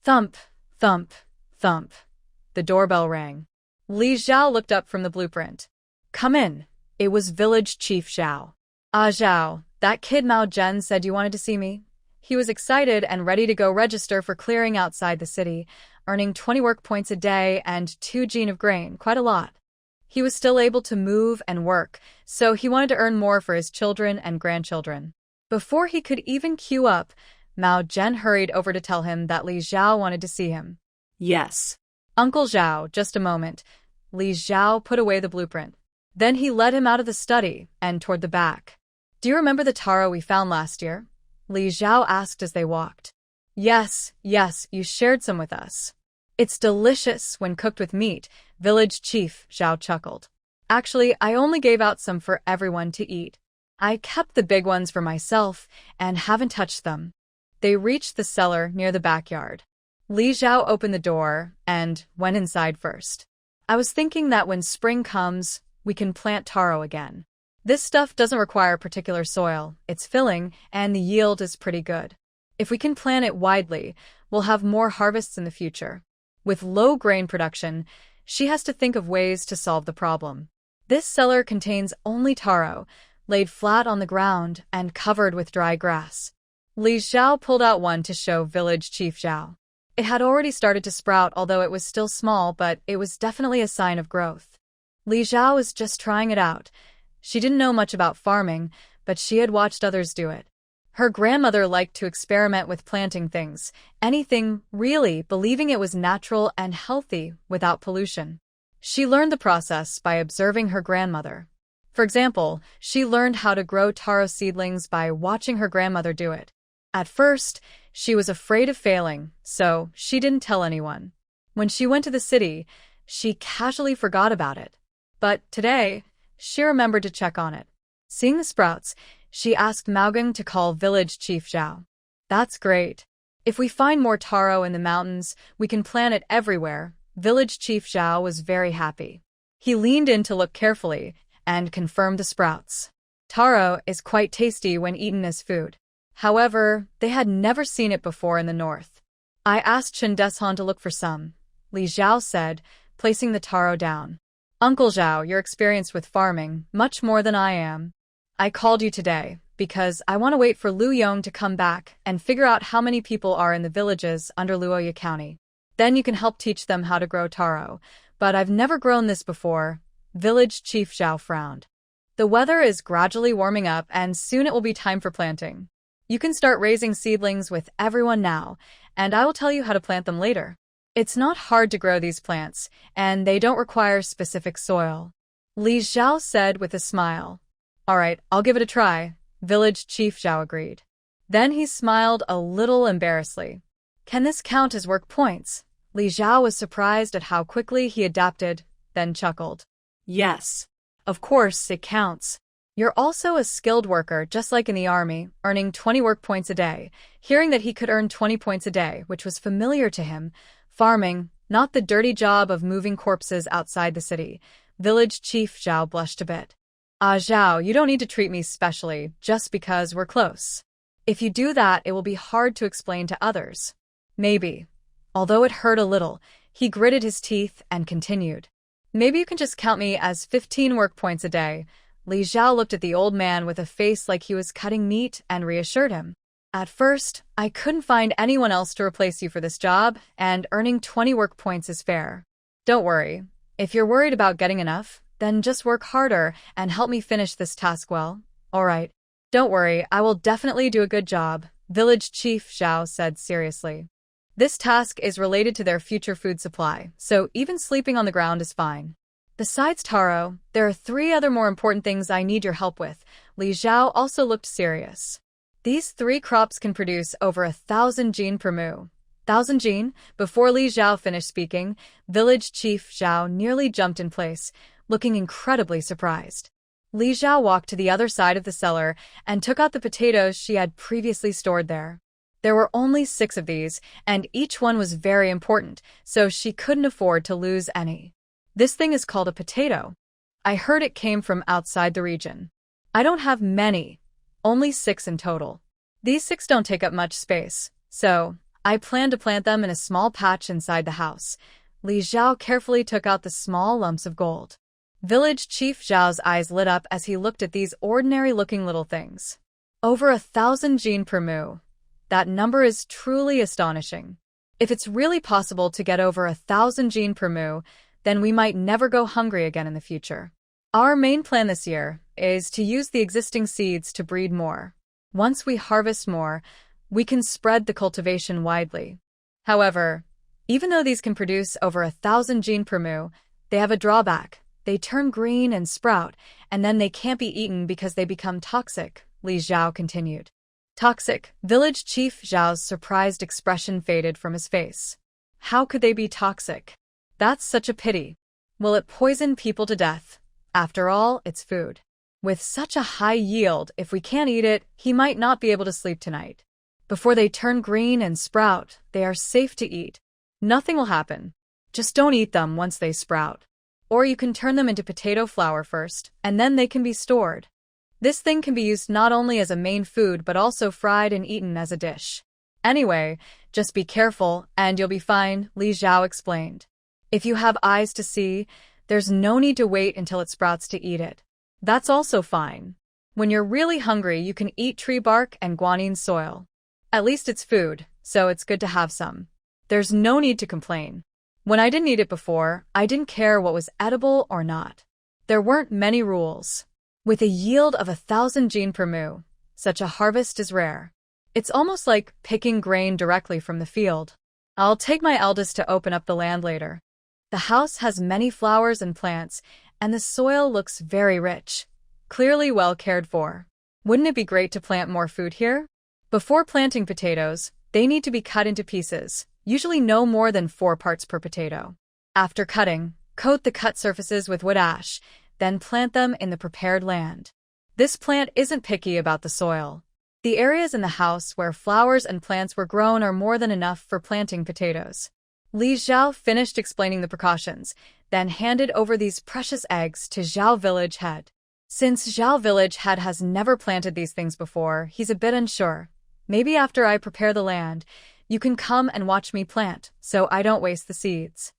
Thump, thump, thump. The doorbell rang. Li Zhao looked up from the blueprint. Come in. It was Village Chief Zhao. Ah, Zhao, that kid Mao Zhen said you wanted to see me. He was excited and ready to go register for clearing outside the city, earning 20 work points a day and 2 gene of grain, quite a lot. He was still able to move and work, so he wanted to earn more for his children and grandchildren. Before he could even queue up, Mao Zhen hurried over to tell him that Li Zhao wanted to see him. Yes. Uncle Zhao, just a moment. Li Zhao put away the blueprint. Then he led him out of the study and toward the back. Do you remember the taro we found last year? Li Zhao asked as they walked. Yes, you shared some with us. It's delicious when cooked with meat, Village Chief Zhao chuckled. Actually, I only gave out some for everyone to eat. I kept the big ones for myself and haven't touched them. They reached the cellar near the backyard. Li Zhao opened the door and went inside first. I was thinking that when spring comes, we can plant taro again. This stuff doesn't require particular soil, it's filling, and the yield is pretty good. If we can plant it widely, we'll have more harvests in the future. With low grain production, she has to think of ways to solve the problem. This cellar contains only taro, laid flat on the ground and covered with dry grass. Li Zhao pulled out one to show Village Chief Zhao. It had already started to sprout, although it was still small, but it was definitely a sign of growth. Li Zhao was just trying it out. She didn't know much about farming, but she had watched others do it. Her grandmother liked to experiment with planting things, anything really, believing it was natural and healthy without pollution. She learned the process by observing her grandmother. For example, she learned how to grow taro seedlings by watching her grandmother do it. At first, she was afraid of failing, so she didn't tell anyone. When she went to the city, she casually forgot about it. But today, she remembered to check on it. Seeing the sprouts, she asked Maogang to call Village Chief Zhao. That's great. If we find more taro in the mountains, we can plant it everywhere. Village Chief Zhao was very happy. He leaned in to look carefully and confirmed the sprouts. Taro is quite tasty when eaten as food. However, they had never seen it before in the north. I asked Chen Deshan to look for some, Li Zhao said, placing the taro down. Uncle Zhao, you're experienced with farming, much more than I am. I called you today because I want to wait for Luya to come back and figure out how many people are in the villages under Luya County. Then you can help teach them how to grow taro. But I've never grown this before. Village Chief Zhao frowned. The weather is gradually warming up and soon it will be time for planting. You can start raising seedlings with everyone now, and I will tell you how to plant them later. It's not hard to grow these plants, and they don't require specific soil. Li Zhao said with a smile. All right, I'll give it a try, Village Chief Zhao agreed. Then he smiled a little embarrassedly. Can this count as work points? Li Zhao was surprised at how quickly he adapted, then chuckled. Yes. Of course, it counts. You're also a skilled worker, just like in the army, earning 20 work points a day. Hearing that he could earn 20 points a day, which was familiar to him, farming, not the dirty job of moving corpses outside the city. Village Chief Zhao blushed a bit. Ah, Zhao, you don't need to treat me specially just because we're close. If you do that, it will be hard to explain to others. Maybe. Although it hurt a little, he gritted his teeth and continued. Maybe you can just count me as 15 work points a day. Li Zhao looked at the old man with a face like he was cutting meat and reassured him. At first, I couldn't find anyone else to replace you for this job, and earning 20 work points is fair. Don't worry. If you're worried about getting enough, then just work harder and help me finish this task well. All right. Don't worry, I will definitely do a good job, Village Chief Zhao said seriously. This task is related to their future food supply, so even sleeping on the ground is fine. Besides taro, there are 3 other more important things I need your help with. Li Zhao also looked serious. These 3 crops can produce over 1,000 jin per mu. 1,000 jin? Before Li Zhao finished speaking, village chief Zhao nearly jumped in place, looking incredibly surprised. Li Zhao walked to the other side of the cellar and took out the potatoes she had previously stored there. There were only 6 of these, and each one was very important, so she couldn't afford to lose any. This thing is called a potato. I heard it came from outside the region. I don't have many, only 6 in total. These 6 don't take up much space, so I plan to plant them in a small patch inside the house. Li Zhao carefully took out the small lumps of gold. Village Chief Zhao's eyes lit up as he looked at these ordinary-looking little things. Over 1,000 jin per mu. That number is truly astonishing. If it's really possible to get over 1,000 jin per mu, then we might never go hungry again in the future. Our main plan this year is to use the existing seeds to breed more. Once we harvest more, we can spread the cultivation widely. However, even though these can produce over 1,000 jin per mu, they have a drawback. They turn green and sprout, and then they can't be eaten because they become toxic, Li Zhao continued. Toxic. Village Chief Zhao's surprised expression faded from his face. How could they be toxic? That's such a pity. Will it poison people to death? After all, it's food. With such a high yield, if we can't eat it, he might not be able to sleep tonight. Before they turn green and sprout, they are safe to eat. Nothing will happen. Just don't eat them once they sprout. Or you can turn them into potato flour first, and then they can be stored. This thing can be used not only as a main food but also fried and eaten as a dish. Anyway, just be careful and you'll be fine, Li Zhao explained. If you have eyes to see, there's no need to wait until it sprouts to eat it. That's also fine. When you're really hungry, you can eat tree bark and guanine soil. At least it's food, so it's good to have some. There's no need to complain. When I didn't eat it before, I didn't care what was edible or not. There weren't many rules. With a yield of 1,000 jin per mu, such a harvest is rare. It's almost like picking grain directly from the field. I'll take my eldest to open up the land later. The house has many flowers and plants, and the soil looks very rich. Clearly well cared for. Wouldn't it be great to plant more food here? Before planting potatoes, they need to be cut into pieces, usually no more than 4 parts per potato. After cutting, coat the cut surfaces with wood ash, then plant them in the prepared land. This plant isn't picky about the soil. The areas in the house where flowers and plants were grown are more than enough for planting potatoes. Li Zhao finished explaining the precautions, then handed over these precious eggs to Zhao Village Head. Since Zhao Village Head has never planted these things before, he's a bit unsure. Maybe after I prepare the land, you can come and watch me plant, so I don't waste the seeds.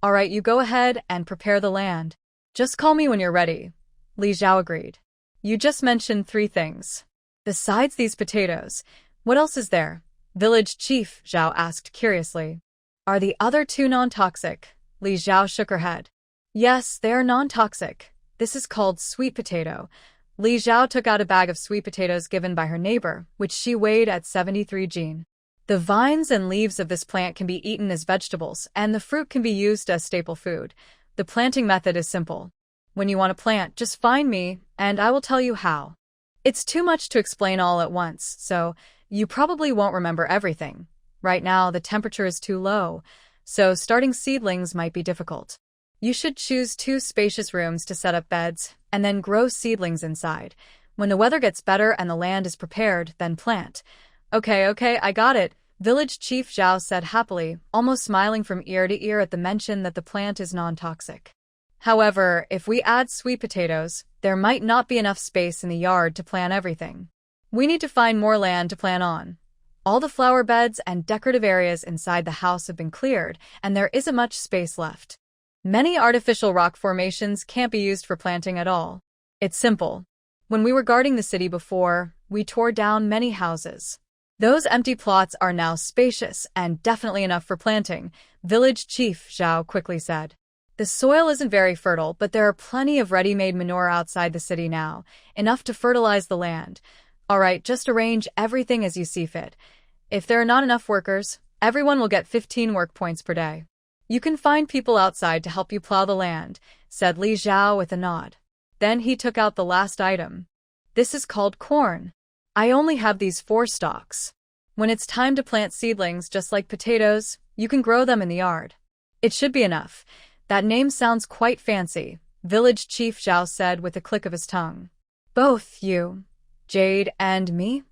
Alright, you go ahead and prepare the land. Just call me when you're ready. Li Zhao agreed. You just mentioned 3 things. Besides these potatoes, what else is there? Village Chief Zhao asked curiously. Are the other 2 non-toxic? Li Zhao shook her head. Yes, they are non-toxic. This is called sweet potato. Li Zhao took out a bag of sweet potatoes given by her neighbor, which she weighed at 73 jin. The vines and leaves of this plant can be eaten as vegetables, and the fruit can be used as staple food. The planting method is simple. When you want to plant, just find me, and I will tell you how. It's too much to explain all at once, so you probably won't remember everything. Right now, the temperature is too low, so starting seedlings might be difficult. You should choose 2 spacious rooms to set up beds, and then grow seedlings inside. When the weather gets better and the land is prepared, then plant. Okay, I got it, Village Chief Zhao said happily, almost smiling from ear to ear at the mention that the plant is non-toxic. However, if we add sweet potatoes, there might not be enough space in the yard to plant everything. We need to find more land to plant on. All the flower beds and decorative areas inside the house have been cleared, and there isn't much space left. Many artificial rock formations can't be used for planting at all. It's simple. When we were guarding the city before, we tore down many houses. Those empty plots are now spacious and definitely enough for planting, Village Chief Zhao quickly said. The soil isn't very fertile, but there are plenty of ready-made manure outside the city now, enough to fertilize the land. Alright, just arrange everything as you see fit. If there are not enough workers, everyone will get 15 work points per day. You can find people outside to help you plow the land, said Li Zhao with a nod. Then he took out the last item. This is called corn. I only have these 4 stalks. When it's time to plant seedlings just like potatoes, you can grow them in the yard. It should be enough. That name sounds quite fancy, Village Chief Zhao said with a click of his tongue. Both you, Jade, and me?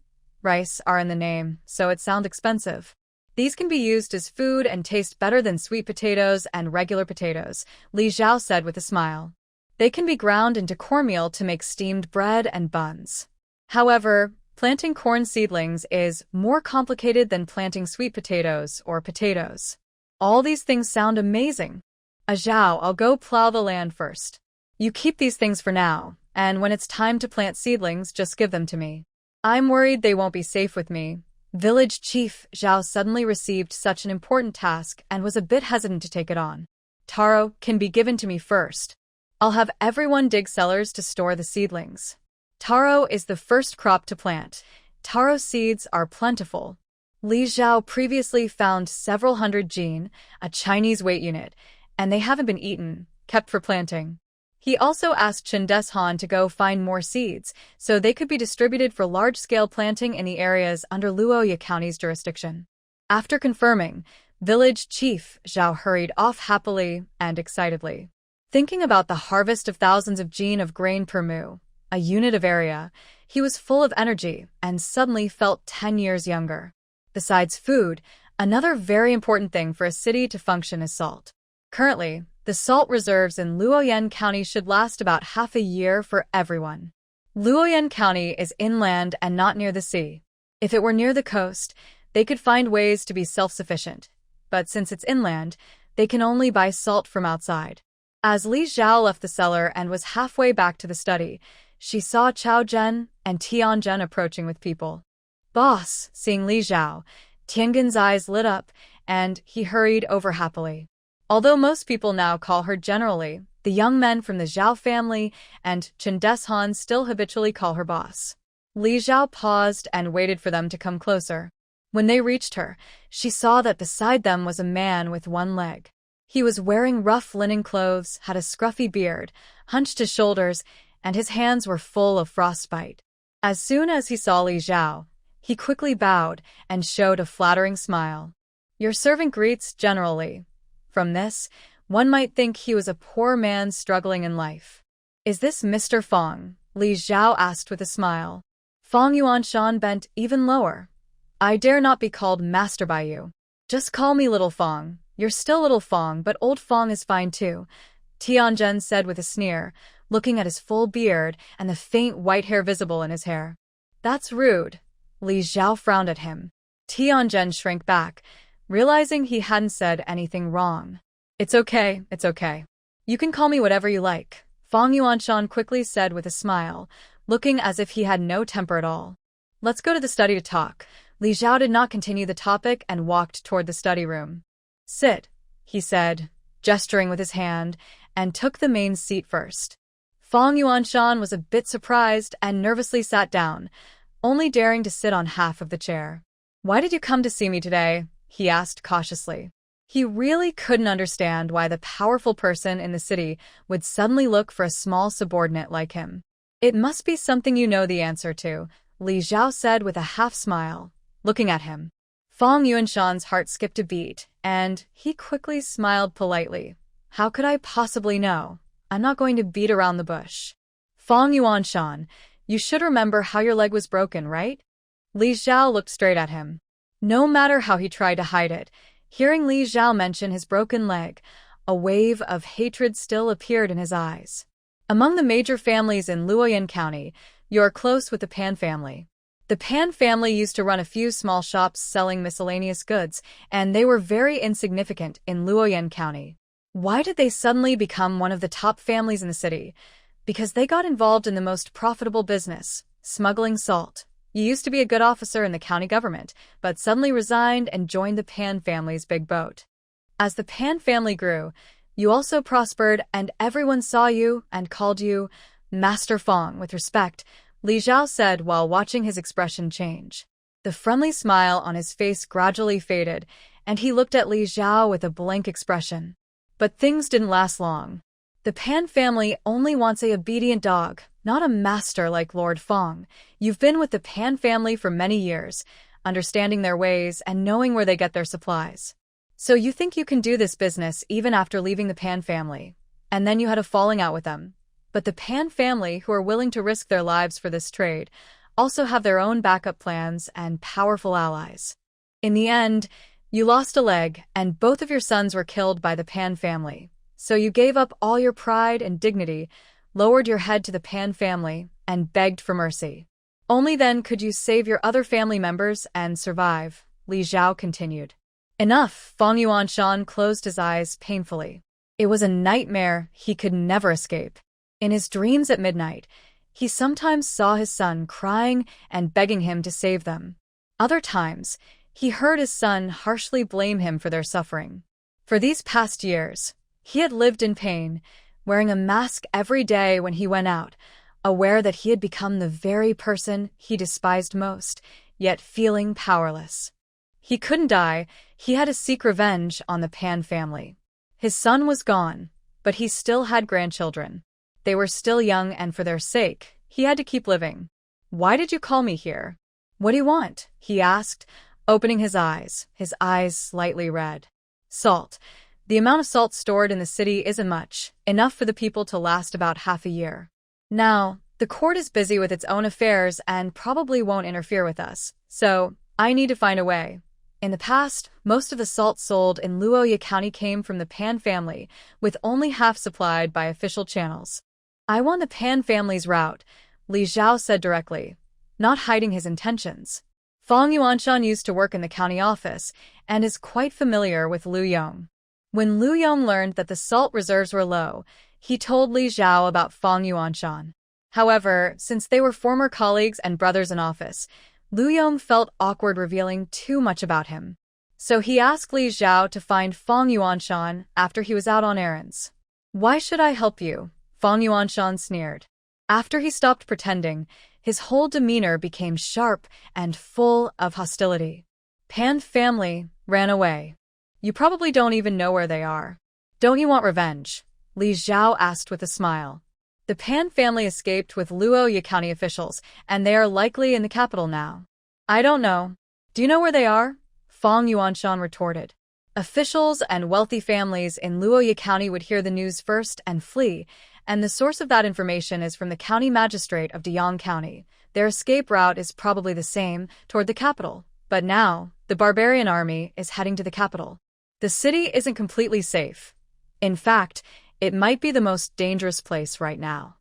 Rice are in the name, so it sounds expensive. These can be used as food and taste better than sweet potatoes and regular potatoes, Li Zhao said with a smile. They can be ground into cornmeal to make steamed bread and buns. However, planting corn seedlings is more complicated than planting sweet potatoes or potatoes. All these things sound amazing. Zhao, I'll go plow the land first. You keep these things for now, and when it's time to plant seedlings, just give them to me. I'm worried they won't be safe with me. Village Chief Zhao suddenly received such an important task and was a bit hesitant to take it on. Taro can be given to me first. I'll have everyone dig cellars to store the seedlings. Taro is the first crop to plant. Taro seeds are plentiful. Li Zhao previously found several hundred jin, a Chinese weight unit, and they haven't been eaten, kept for planting. He also asked Chen Deshan to go find more seeds, so they could be distributed for large-scale planting in the areas under Luya County's jurisdiction. After confirming, Village Chief Zhao hurried off happily and excitedly. Thinking about the harvest of thousands of jin of grain per mu, a unit of area, he was full of energy and suddenly felt 10 years younger. Besides food, another very important thing for a city to function is salt. Currently, the salt reserves in Luoyang County should last about half a year for everyone. Luoyang County is inland and not near the sea. If it were near the coast, they could find ways to be self-sufficient. But since it's inland, they can only buy salt from outside. As Li Zhao left the cellar and was halfway back to the study, she saw Chao Zhen and Tian Zhen approaching with people. Boss, seeing Li Zhao, Tiangen's eyes lit up, and he hurried over happily. Although most people now call her generally, the young men from the Zhao family and Chen Deshan still habitually call her boss. Li Zhao paused and waited for them to come closer. When they reached her, she saw that beside them was a man with one leg. He was wearing rough linen clothes, had a scruffy beard, hunched his shoulders, and his hands were full of frostbite. As soon as he saw Li Zhao, he quickly bowed and showed a flattering smile. Your servant greets generally. From this, one might think he was a poor man struggling in life. Is this Mr. Fong? Li Zhao asked with a smile. Fong Yuanshan bent even lower. I dare not be called master by you. Just call me Little Fong. You're still Little Fong, but Old Fong is fine too, Tianzhen said with a sneer, looking at his full beard and the faint white hair visible in his hair. That's rude. Li Zhao frowned at him. Tianzhen shrank back, realizing he hadn't said anything wrong. It's okay. You can call me whatever you like, Fong Yuanshan quickly said with a smile, looking as if he had no temper at all. Let's go to the study to talk. Li Zhao did not continue the topic and walked toward the study room. Sit, he said, gesturing with his hand, and took the main seat first. Fong Yuanshan was a bit surprised and nervously sat down, only daring to sit on half of the chair. Why did you come to see me today? He asked cautiously. He really couldn't understand why the powerful person in the city would suddenly look for a small subordinate like him. It must be something you know the answer to, Li Zhao said with a half smile, looking at him. Fong Yuanshan's heart skipped a beat, and he quickly smiled politely. How could I possibly know? I'm not going to beat around the bush. Fong Yuanshan, you should remember how your leg was broken, right? Li Zhao looked straight at him. No matter how he tried to hide it, hearing Li Zhao mention his broken leg, a wave of hatred still appeared in his eyes. Among the major families in Luoyang County, you're close with the Pan family. The Pan family used to run a few small shops selling miscellaneous goods, and they were very insignificant in Luoyang County. Why did they suddenly become one of the top families in the city? Because they got involved in the most profitable business, smuggling salt. You used to be a good officer in the county government, but suddenly resigned and joined the Pan family's big boat. As the Pan family grew, you also prospered and everyone saw you and called you Master Fong with respect, Li Zhao said while watching his expression change. The friendly smile on his face gradually faded, and he looked at Li Zhao with a blank expression. But things didn't last long. The Pan family only wants a obedient dog, not a master like Lord Fong. You've been with the Pan family for many years, understanding their ways and knowing where they get their supplies. So you think you can do this business even after leaving the Pan family. And then you had a falling out with them. But the Pan family, who are willing to risk their lives for this trade, also have their own backup plans and powerful allies. In the end, you lost a leg, and both of your sons were killed by the Pan family. So you gave up all your pride and dignity, lowered your head to the Pan family, and begged for mercy. Only then could you save your other family members and survive, Li Zhao continued. Enough, Fong Yuanshan closed his eyes painfully. It was a nightmare he could never escape. In his dreams at midnight, he sometimes saw his son crying and begging him to save them. Other times, he heard his son harshly blame him for their suffering. For these past years, he had lived in pain, wearing a mask every day when he went out, aware that he had become the very person he despised most, yet feeling powerless. He couldn't die. He had to seek revenge on the Pan family. His son was gone, but he still had grandchildren. They were still young, and for their sake, he had to keep living. "Why did you call me here? What do you want?" he asked, opening his eyes slightly red. "Salt. The amount of salt stored in the city isn't much, enough for the people to last about half a year. Now, the court is busy with its own affairs and probably won't interfere with us, so I need to find a way. In the past, most of the salt sold in Luya County came from the Pan family, with only half supplied by official channels. I want the Pan family's route," Li Zhao said directly, not hiding his intentions. Fong Yuanshan used to work in the county office and is quite familiar with Lu Yong. When Lu Yong learned that the salt reserves were low, he told Li Zhao about Fong Yuanshan. However, since they were former colleagues and brothers in office, Lu Yong felt awkward revealing too much about him. So he asked Li Zhao to find Fong Yuanshan after he was out on errands. "Why should I help you?" Fong Yuanshan sneered. After he stopped pretending, his whole demeanor became sharp and full of hostility. "Pan family ran away. You probably don't even know where they are. Don't you want revenge?" Li Zhao asked with a smile. "The Pan family escaped with Luoya County officials, and they are likely in the capital now." "I don't know. Do you know where they are?" Fong Yuanshan retorted. Officials and wealthy families in Luoya County would hear the news first and flee, and the source of that information is from the county magistrate of Deyang County. Their escape route is probably the same, toward the capital. But now, the barbarian army is heading to the capital. The city isn't completely safe. In fact, it might be the most dangerous place right now.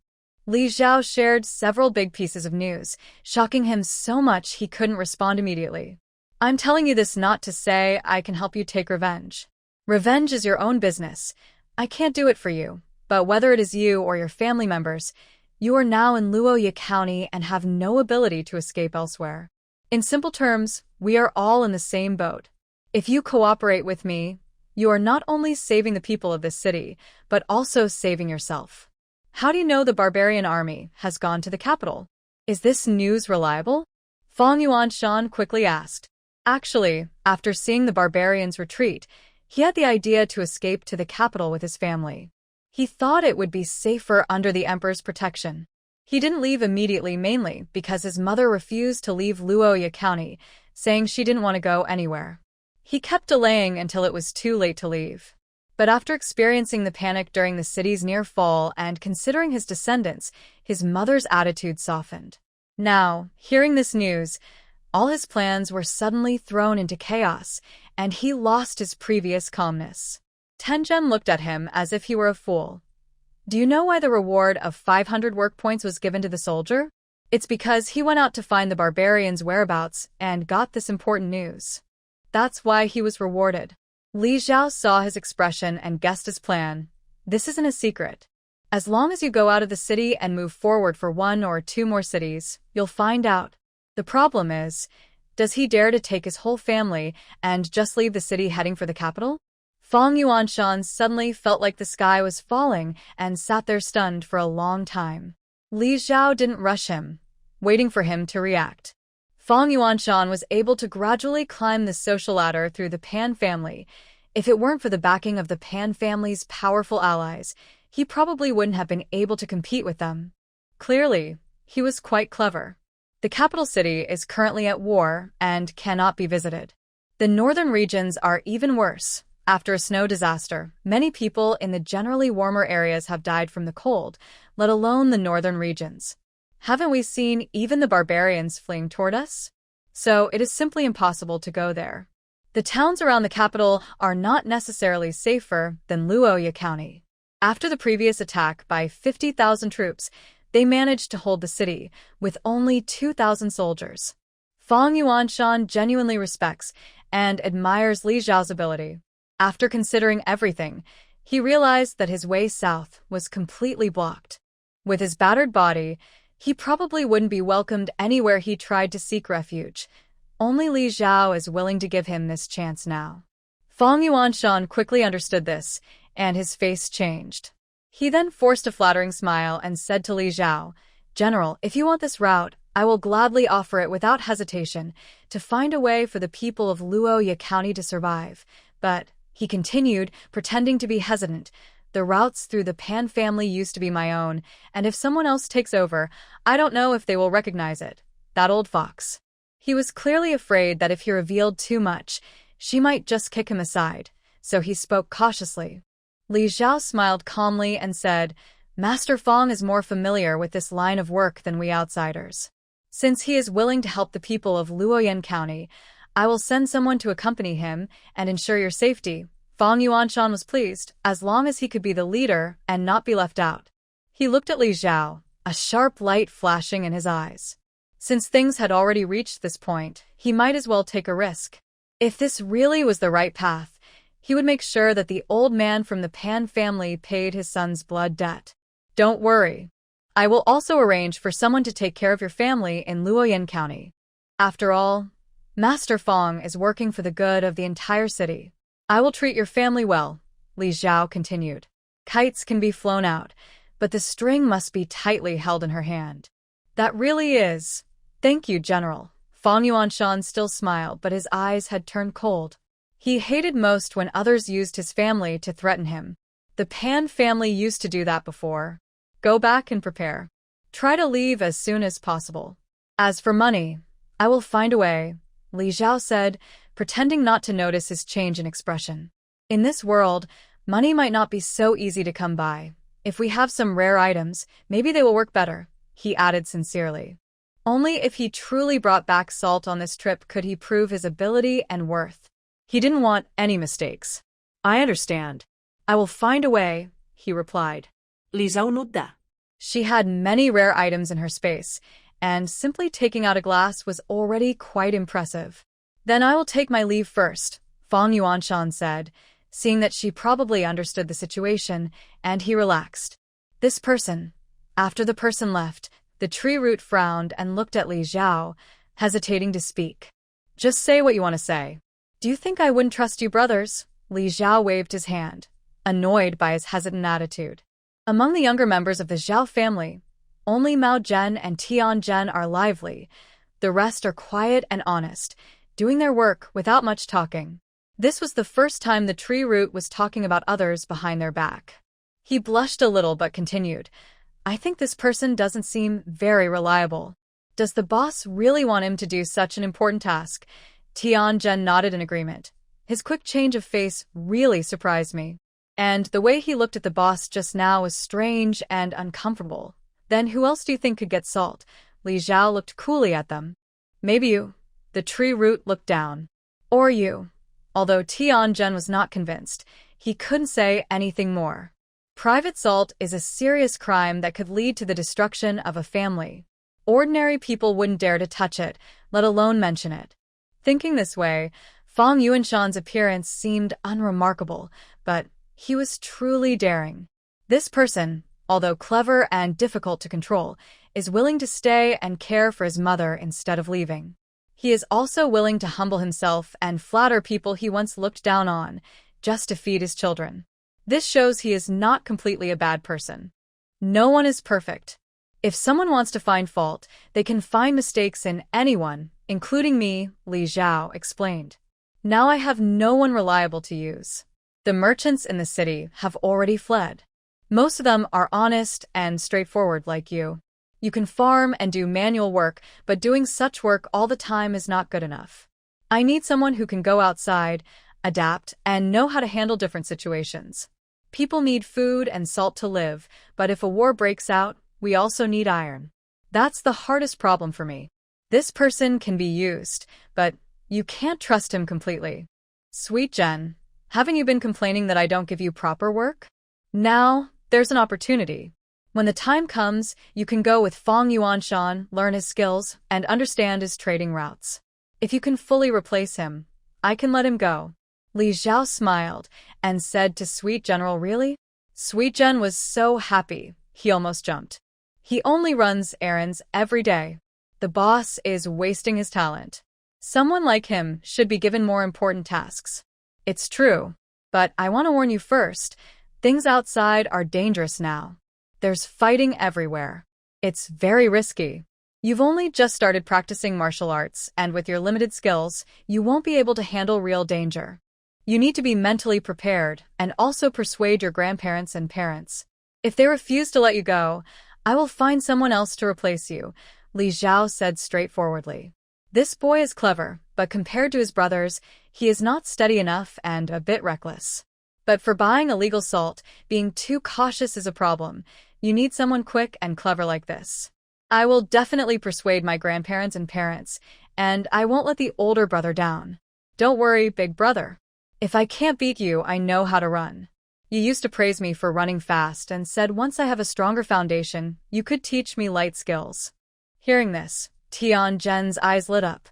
Li Zhao shared several big pieces of news, shocking him so much he couldn't respond immediately. "I'm telling you this not to say I can help you take revenge. Revenge is your own business. I can't do it for you. But whether it is you or your family members, you are now in Luoya County and have no ability to escape elsewhere. In simple terms, we are all in the same boat. If you cooperate with me, you are not only saving the people of this city, but also saving yourself." "How do you know the barbarian army has gone to the capital? Is this news reliable?" Fong Yuanshan quickly asked. Actually, after seeing the barbarians retreat, he had the idea to escape to the capital with his family. He thought it would be safer under the emperor's protection. He didn't leave immediately, mainly because his mother refused to leave Luoya County, saying she didn't want to go anywhere. He kept delaying until it was too late to leave. But after experiencing the panic during the city's near fall and considering his descendants, his mother's attitude softened. Now, hearing this news, all his plans were suddenly thrown into chaos, and he lost his previous calmness. Tengen looked at him as if he were a fool. "Do you know why the reward of 500 work points was given to the soldier? It's because he went out to find the barbarians' whereabouts and got this important news. That's why he was rewarded." Li Zhao saw his expression and guessed his plan. "This isn't a secret. As long as you go out of the city and move forward for 1 or 2 more cities, you'll find out. The problem is, does he dare to take his whole family and just leave the city heading for the capital?" Fong Yuanshan suddenly felt like the sky was falling and sat there stunned for a long time. Li Zhao didn't rush him, waiting for him to react. Fong Yuanshan was able to gradually climb the social ladder through the Pan family. If it weren't for the backing of the Pan family's powerful allies, he probably wouldn't have been able to compete with them. Clearly, he was quite clever. The capital city is currently at war and cannot be visited. The northern regions are even worse. After a snow disaster, many people in the generally warmer areas have died from the cold, let alone the northern regions. Haven't we seen even the barbarians fleeing toward us? So it is simply impossible to go there. The towns around the capital are not necessarily safer than Luya County. After the previous attack by 50,000 troops, they managed to hold the city with only 2,000 soldiers. Fang Yuanshan genuinely respects and admires Li Zhao's ability. After considering everything, he realized that his way south was completely blocked. With his battered body, he probably wouldn't be welcomed anywhere he tried to seek refuge. Only Li Zhao is willing to give him this chance now. Fang Yuanshan quickly understood this, and his face changed. He then forced a flattering smile and said to Li Zhao, "General, if you want this route, I will gladly offer it without hesitation to find a way for the people of Luya County to survive. But," he continued, pretending to be hesitant, "the routes through the Pan family used to be my own, and if someone else takes over, I don't know if they will recognize it. That old fox." He was clearly afraid that if he revealed too much, she might just kick him aside, so he spoke cautiously. Li Zhao smiled calmly and said, "Master Fang is more familiar with this line of work than we outsiders. Since he is willing to help the people of Luoyang County, I will send someone to accompany him and ensure your safety." Fang Yuanshan was pleased, as long as he could be the leader and not be left out. He looked at Li Zhao, a sharp light flashing in his eyes. Since things had already reached this point, he might as well take a risk. If this really was the right path, he would make sure that the old man from the Pan family paid his son's blood debt. "Don't worry. I will also arrange for someone to take care of your family in Luoyang County. After all, Master Fang is working for the good of the entire city. I will treat your family well," Li Zhao continued. "Kites can be flown out, but the string must be tightly held in her hand." "That really is. Thank you, General." Fang Yuanshan still smiled, but his eyes had turned cold. He hated most when others used his family to threaten him. The Pan family used to do that before. Go back and prepare. Try to leave as soon as possible. As for money, I will find a way, Li Zhao said, pretending not to notice his change in expression. In this world, money might not be so easy to come by. If we have some rare items, maybe they will work better, he added sincerely. Only if he truly brought back salt on this trip could he prove his ability and worth. He didn't want any mistakes. "I understand. I will find a way," he replied. Li Zhao nudda. She had many rare items in her space, and simply taking out a glass was already quite impressive. "Then I will take my leave first," Fang Yuanshan said, seeing that she probably understood the situation, and he relaxed. This person. After the person left, the tree root frowned and looked at Li Zhao, hesitating to speak. "Just say what you want to say." "Do you think I wouldn't trust you brothers?" Li Zhao waved his hand, annoyed by his hesitant attitude. Among the younger members of the Zhao family, only Mao Zhen and Tian Zhen are lively. The rest are quiet and honest, doing their work without much talking. This was the first time the tree root was talking about others behind their back. He blushed a little but continued, "I think this person doesn't seem very reliable. Does the boss really want him to do such an important task?" Tian Zhen nodded in agreement. His quick change of face really surprised me. And the way he looked at the boss just now was strange and uncomfortable. "Then who else do you think could get salt?" Li Zhao looked coolly at them. "Maybe you." The tree root looked down. "Or you." Although Tian Zhen was not convinced, he couldn't say anything more. Private salt is a serious crime that could lead to the destruction of a family. Ordinary people wouldn't dare to touch it, let alone mention it. Thinking this way, Fang Yuanshan's appearance seemed unremarkable, but he was truly daring. This person, although clever and difficult to control, is willing to stay and care for his mother instead of leaving. He is also willing to humble himself and flatter people he once looked down on, just to feed his children. This shows he is not completely a bad person. No one is perfect. If someone wants to find fault, they can find mistakes in anyone, including me, Li Zhao explained. Now I have no one reliable to use. The merchants in the city have already fled. Most of them are honest and straightforward like you. You can farm and do manual work, but doing such work all the time is not good enough. I need someone who can go outside, adapt, and know how to handle different situations. People need food and salt to live, but if a war breaks out, we also need iron. That's the hardest problem for me. This person can be used, but you can't trust him completely. Sweet Jen, haven't you been complaining that I don't give you proper work? Now, there's an opportunity. When the time comes, you can go with Fong Yuanshan, learn his skills, and understand his trading routes. If you can fully replace him, I can let him go. Li Zhao smiled and said to Sweet General, really? Sweet Jen was so happy, he almost jumped. He only runs errands every day. The boss is wasting his talent. Someone like him should be given more important tasks. It's true, but I want to warn you first, things outside are dangerous now. There's fighting everywhere. It's very risky. You've only just started practicing martial arts, and with your limited skills, you won't be able to handle real danger. You need to be mentally prepared and also persuade your grandparents and parents. If they refuse to let you go, I will find someone else to replace you, Li Zhao said straightforwardly. This boy is clever, but compared to his brothers, he is not steady enough and a bit reckless. But for buying illegal salt, being too cautious is a problem. You need someone quick and clever like this. I will definitely persuade my grandparents and parents, and I won't let the older brother down. Don't worry, big brother. If I can't beat you, I know how to run. You used to praise me for running fast and said once I have a stronger foundation, you could teach me light skills. Hearing this, Tian Zhen's eyes lit up.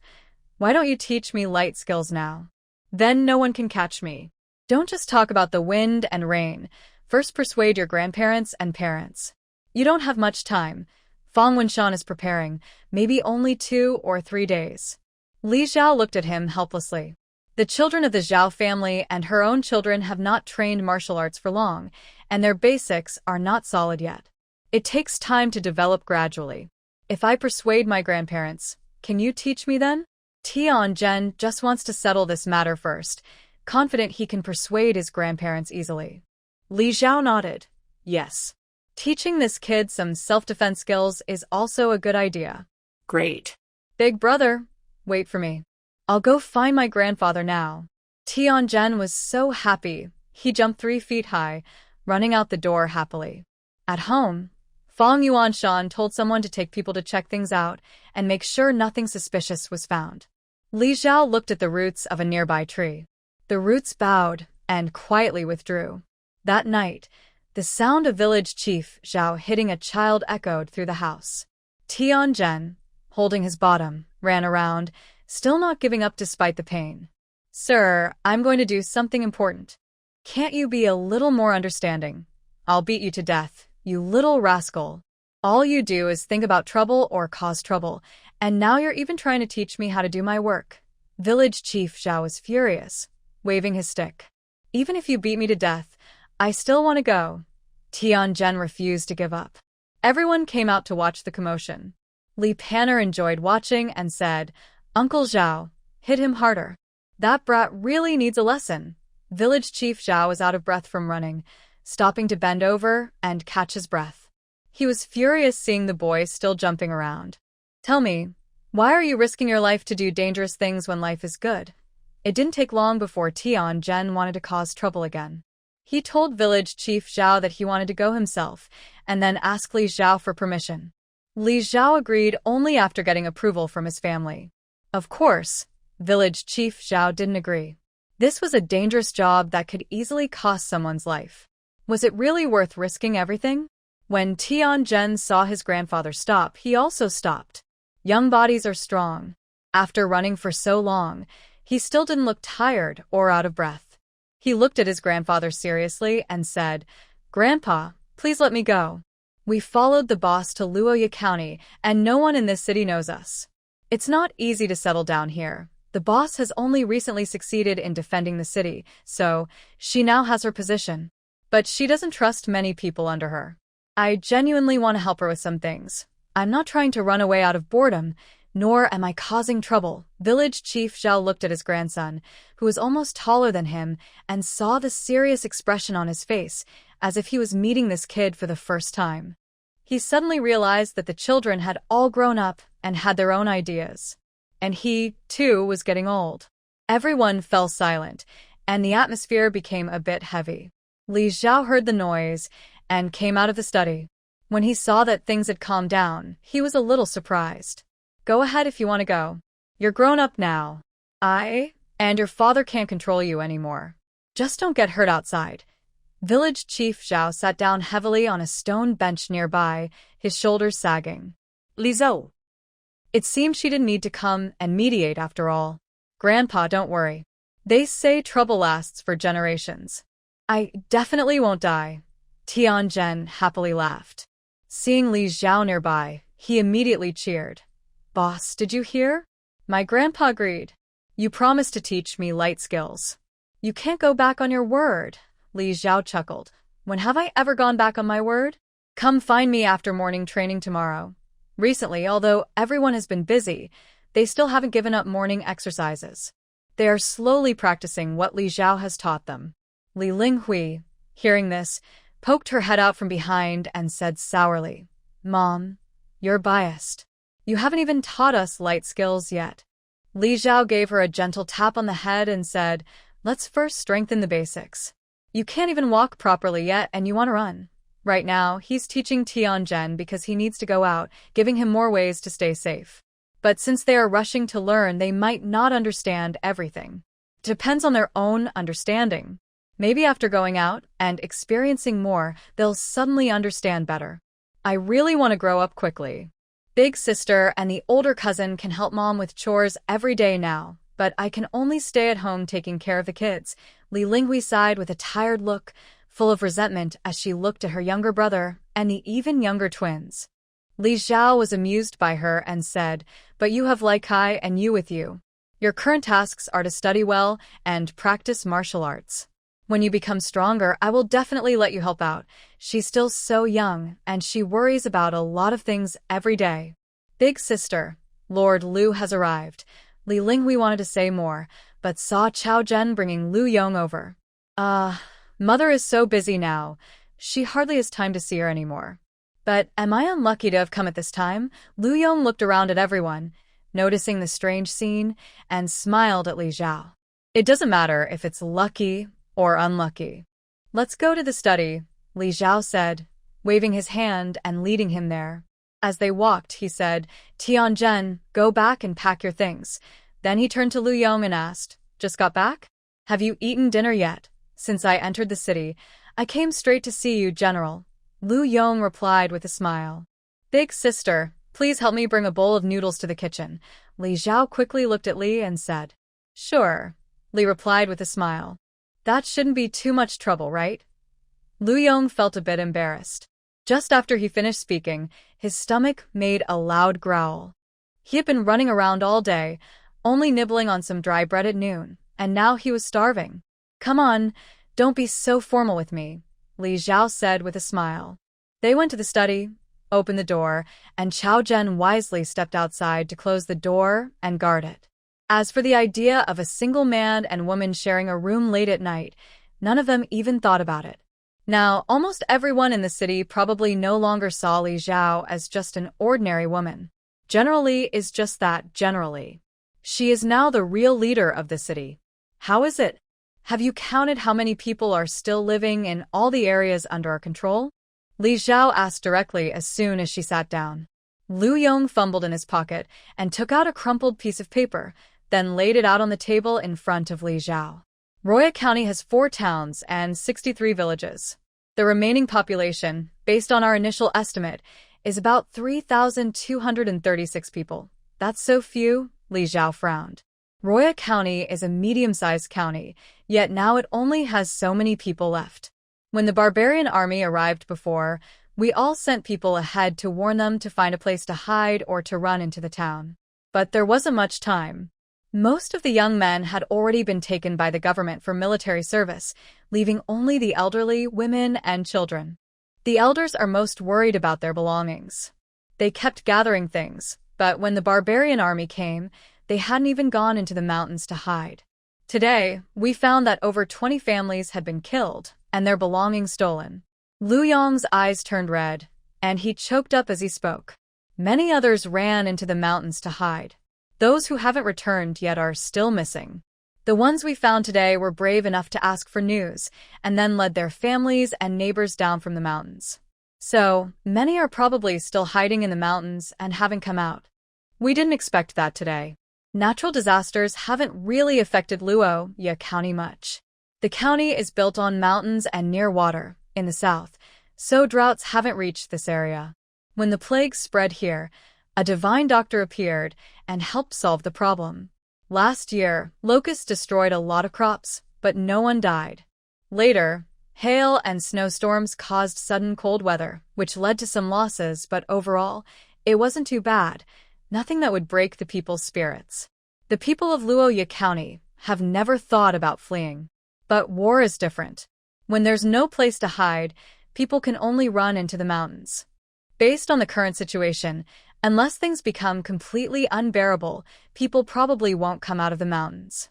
Why don't you teach me light skills now? Then no one can catch me. Don't just talk about the wind and rain. First persuade your grandparents and parents. You don't have much time. Fong Wenshan is preparing, maybe only 2 or 3 days. Li Zhao looked at him helplessly. The children of the Zhao family and her own children have not trained martial arts for long, and their basics are not solid yet. It takes time to develop gradually. If I persuade my grandparents, can you teach me then? Tian Zhen just wants to settle this matter first, confident he can persuade his grandparents easily. Li Zhao nodded. Yes. Teaching this kid some self-defense skills is also a good idea. Great. Big brother, wait for me. I'll go find my grandfather now. Tian Zhen was so happy, he jumped 3 feet high, running out the door happily. At home, Fong Yuanshan told someone to take people to check things out and make sure nothing suspicious was found. Li Zhao looked at the roots of a nearby tree. The roots bowed and quietly withdrew. That night, the sound of village chief Zhao hitting a child echoed through the house. Tian Zhen, holding his bottom, ran around, still not giving up despite the pain. Sir, I'm going to do something important. Can't you be a little more understanding? I'll beat you to death, you little rascal. All you do is think about trouble or cause trouble, and now you're even trying to teach me how to do my work. Village Chief Zhao was furious, waving his stick. Even if you beat me to death, I still want to go. Tian Zhen refused to give up. Everyone came out to watch the commotion. Li Panner enjoyed watching and said, Uncle Zhao, hit him harder. That brat really needs a lesson. Village Chief Zhao was out of breath from running, stopping to bend over and catch his breath. He was furious seeing the boy still jumping around. Tell me, why are you risking your life to do dangerous things when life is good? It didn't take long before Tian Zhen wanted to cause trouble again. He told Village Chief Zhao that he wanted to go himself, and then asked Li Zhao for permission. Li Zhao agreed only after getting approval from his family. Of course, Village Chief Zhao didn't agree. This was a dangerous job that could easily cost someone's life. Was it really worth risking everything? When Tian Zhen saw his grandfather stop, he also stopped. Young bodies are strong. After running for so long, he still didn't look tired or out of breath. He looked at his grandfather seriously and said, Grandpa, please let me go. We followed the boss to Luya County, and no one in this city knows us. It's not easy to settle down here. The boss has only recently succeeded in defending the city, so she now has her position. But she doesn't trust many people under her. I genuinely want to help her with some things. I'm not trying to run away out of boredom, nor am I causing trouble. Village Chief Zhao looked at his grandson, who was almost taller than him, and saw the serious expression on his face, as if he was meeting this kid for the first time. He suddenly realized that the children had all grown up and had their own ideas. And he, too, was getting old. Everyone fell silent, and the atmosphere became a bit heavy. Li Xiao heard the noise and came out of the study. When he saw that things had calmed down, he was a little surprised. Go ahead if you want to go. You're grown up now. And your father can't control you anymore. Just don't get hurt outside. Village Chief Zhao sat down heavily on a stone bench nearby, his shoulders sagging. Li Zhou. It seemed she didn't need to come and mediate after all. Grandpa, don't worry. They say trouble lasts for generations. I definitely won't die. Tianzhen happily laughed. Seeing Li Xiao nearby, he immediately cheered. Boss, did you hear? My grandpa agreed. You promised to teach me light skills. You can't go back on your word. Li Xiao chuckled. When have I ever gone back on my word? Come find me after morning training tomorrow. Recently, although everyone has been busy, they still haven't given up morning exercises. They are slowly practicing what Li Xiao has taught them. Li Linghui, hearing this, poked her head out from behind and said sourly, Mom, you're biased. You haven't even taught us light skills yet. Li Xiao gave her a gentle tap on the head and said, Let's first strengthen the basics. You can't even walk properly yet and you want to run. Right now, he's teaching Tianzhen because he needs to go out, giving him more ways to stay safe. But since they are rushing to learn, they might not understand everything. Depends on their own understanding. Maybe after going out and experiencing more, they'll suddenly understand better. I really want to grow up quickly. Big sister and the older cousin can help Mom with chores every day now, but I can only stay at home taking care of the kids. Li Linghui sighed with a tired look, full of resentment as she looked at her younger brother and the even younger twins. Li Xiao was amused by her and said, But you have Lai Kai and you with you. Your current tasks are to study well and practice martial arts. When you become stronger, I will definitely let you help out. She's still so young, and she worries about a lot of things every day. Big sister, Lord Lu has arrived. Li Linghui wanted to say more, but saw Chao Zhen bringing Lu Yong over. Mother is so busy now. She hardly has time to see her anymore. But am I unlucky to have come at this time? Lu Yong looked around at everyone, noticing the strange scene, and smiled at Li Xiao. It doesn't matter if it's lucky or unlucky. Let's go to the study, Li Xiao said, waving his hand and leading him there. As they walked, he said, Tianzhen, go back and pack your things. Then he turned to Lu Yong and asked, Just got back? Have you eaten dinner yet? Since I entered the city, I came straight to see you, General. Lu Yong replied with a smile. Big sister, please help me bring a bowl of noodles to the kitchen. Li Xiao quickly looked at Li and said, Sure, Li replied with a smile. That shouldn't be too much trouble, right? Lu Yong felt a bit embarrassed. Just after he finished speaking, his stomach made a loud growl. He had been running around all day, only nibbling on some dry bread at noon, and now he was starving. Come on, don't be so formal with me, Li Xiao said with a smile. They went to the study, opened the door, and Chao Zhen wisely stepped outside to close the door and guard it. As for the idea of a single man and woman sharing a room late at night, none of them even thought about it. Now, almost everyone in the city probably no longer saw Li Xiao as just an ordinary woman. General Li is just that, generally. She is now the real leader of the city. How is it? Have you counted how many people are still living in all the areas under our control? Li Xiao asked directly as soon as she sat down. Lu Yong fumbled in his pocket and took out a crumpled piece of paper, then laid it out on the table in front of Li Xiao. Luya County has 4 towns and 63 villages. The remaining population, based on our initial estimate, is about 3,236 people. That's so few, Li Xiao frowned. Luya County is a medium-sized county, yet now it only has so many people left. When the barbarian army arrived before, we all sent people ahead to warn them to find a place to hide or to run into the town. But there wasn't much time. Most of the young men had already been taken by the government for military service, leaving only the elderly, women, and children. The elders are most worried about their belongings. They kept gathering things, but when the barbarian army came, they hadn't even gone into the mountains to hide. Today, we found that over 20 families had been killed and their belongings stolen. Luyong's eyes turned red, and he choked up as he spoke. Many others ran into the mountains to hide. Those who haven't returned yet are still missing. The ones we found today were brave enough to ask for news, and then led their families and neighbors down from the mountains. So, many are probably still hiding in the mountains and haven't come out. We didn't expect that today. Natural disasters haven't really affected Luya County much. The county is built on mountains and near water, in the south, so droughts haven't reached this area. When the plague spread here, a divine doctor appeared and helped solve the problem. Last year, locusts destroyed a lot of crops, but no one died. Later, hail and snowstorms caused sudden cold weather, which led to some losses, but overall, it wasn't too bad, nothing that would break the people's spirits. The people of Luya County have never thought about fleeing. But war is different. When there's no place to hide, people can only run into the mountains. Based on the current situation, unless things become completely unbearable, people probably won't come out of the mountains.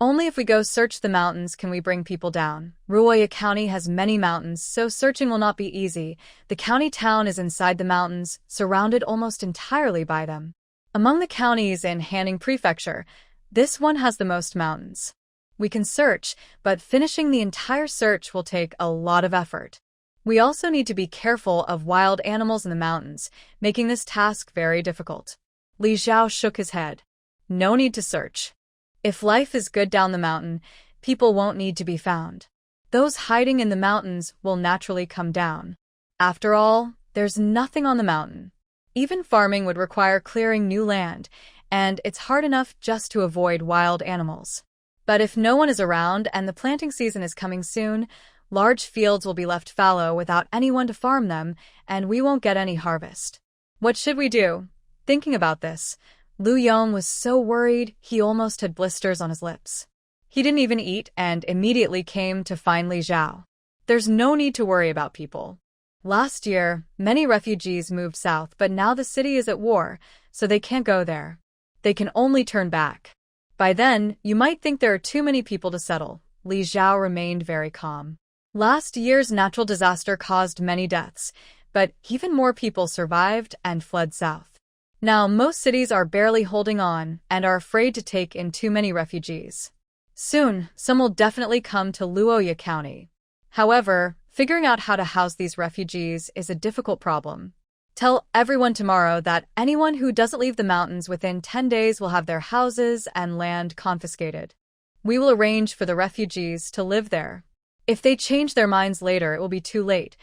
Only if we go search the mountains can we bring people down. Luya County has many mountains, so searching will not be easy. The county town is inside the mountains, surrounded almost entirely by them. Among the counties in Hanning Prefecture, this one has the most mountains. We can search, but finishing the entire search will take a lot of effort. We also need to be careful of wild animals in the mountains, making this task very difficult. Li Xiao shook his head. No need to search. If life is good down the mountain, people won't need to be found. Those hiding in the mountains will naturally come down. After all, there's nothing on the mountain. Even farming would require clearing new land, and it's hard enough just to avoid wild animals. But if no one is around and the planting season is coming soon, large fields will be left fallow without anyone to farm them, and we won't get any harvest. What should we do? Thinking about this, Luyong was so worried he almost had blisters on his lips. He didn't even eat and immediately came to find Li Xiao. There's no need to worry about people. Last year, many refugees moved south, but now the city is at war, so they can't go there. They can only turn back. By then, you might think there are too many people to settle. Li Xiao remained very calm. Last year's natural disaster caused many deaths, but even more people survived and fled south. Now, most cities are barely holding on and are afraid to take in too many refugees. Soon, some will definitely come to Luya County. However, figuring out how to house these refugees is a difficult problem. Tell everyone tomorrow that anyone who doesn't leave the mountains within 10 days will have their houses and land confiscated. We will arrange for the refugees to live there. If they change their minds later, it will be too late.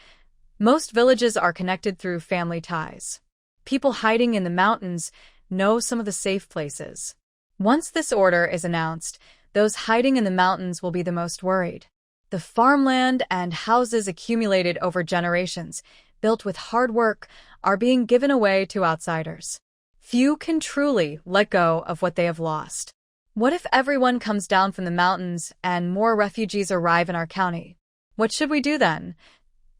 Most villages are connected through family ties. People hiding in the mountains know some of the safe places. Once this order is announced, those hiding in the mountains will be the most worried. The farmland and houses accumulated over generations, built with hard work, are being given away to outsiders. Few can truly let go of what they have lost. What if everyone comes down from the mountains and more refugees arrive in our county? What should we do then?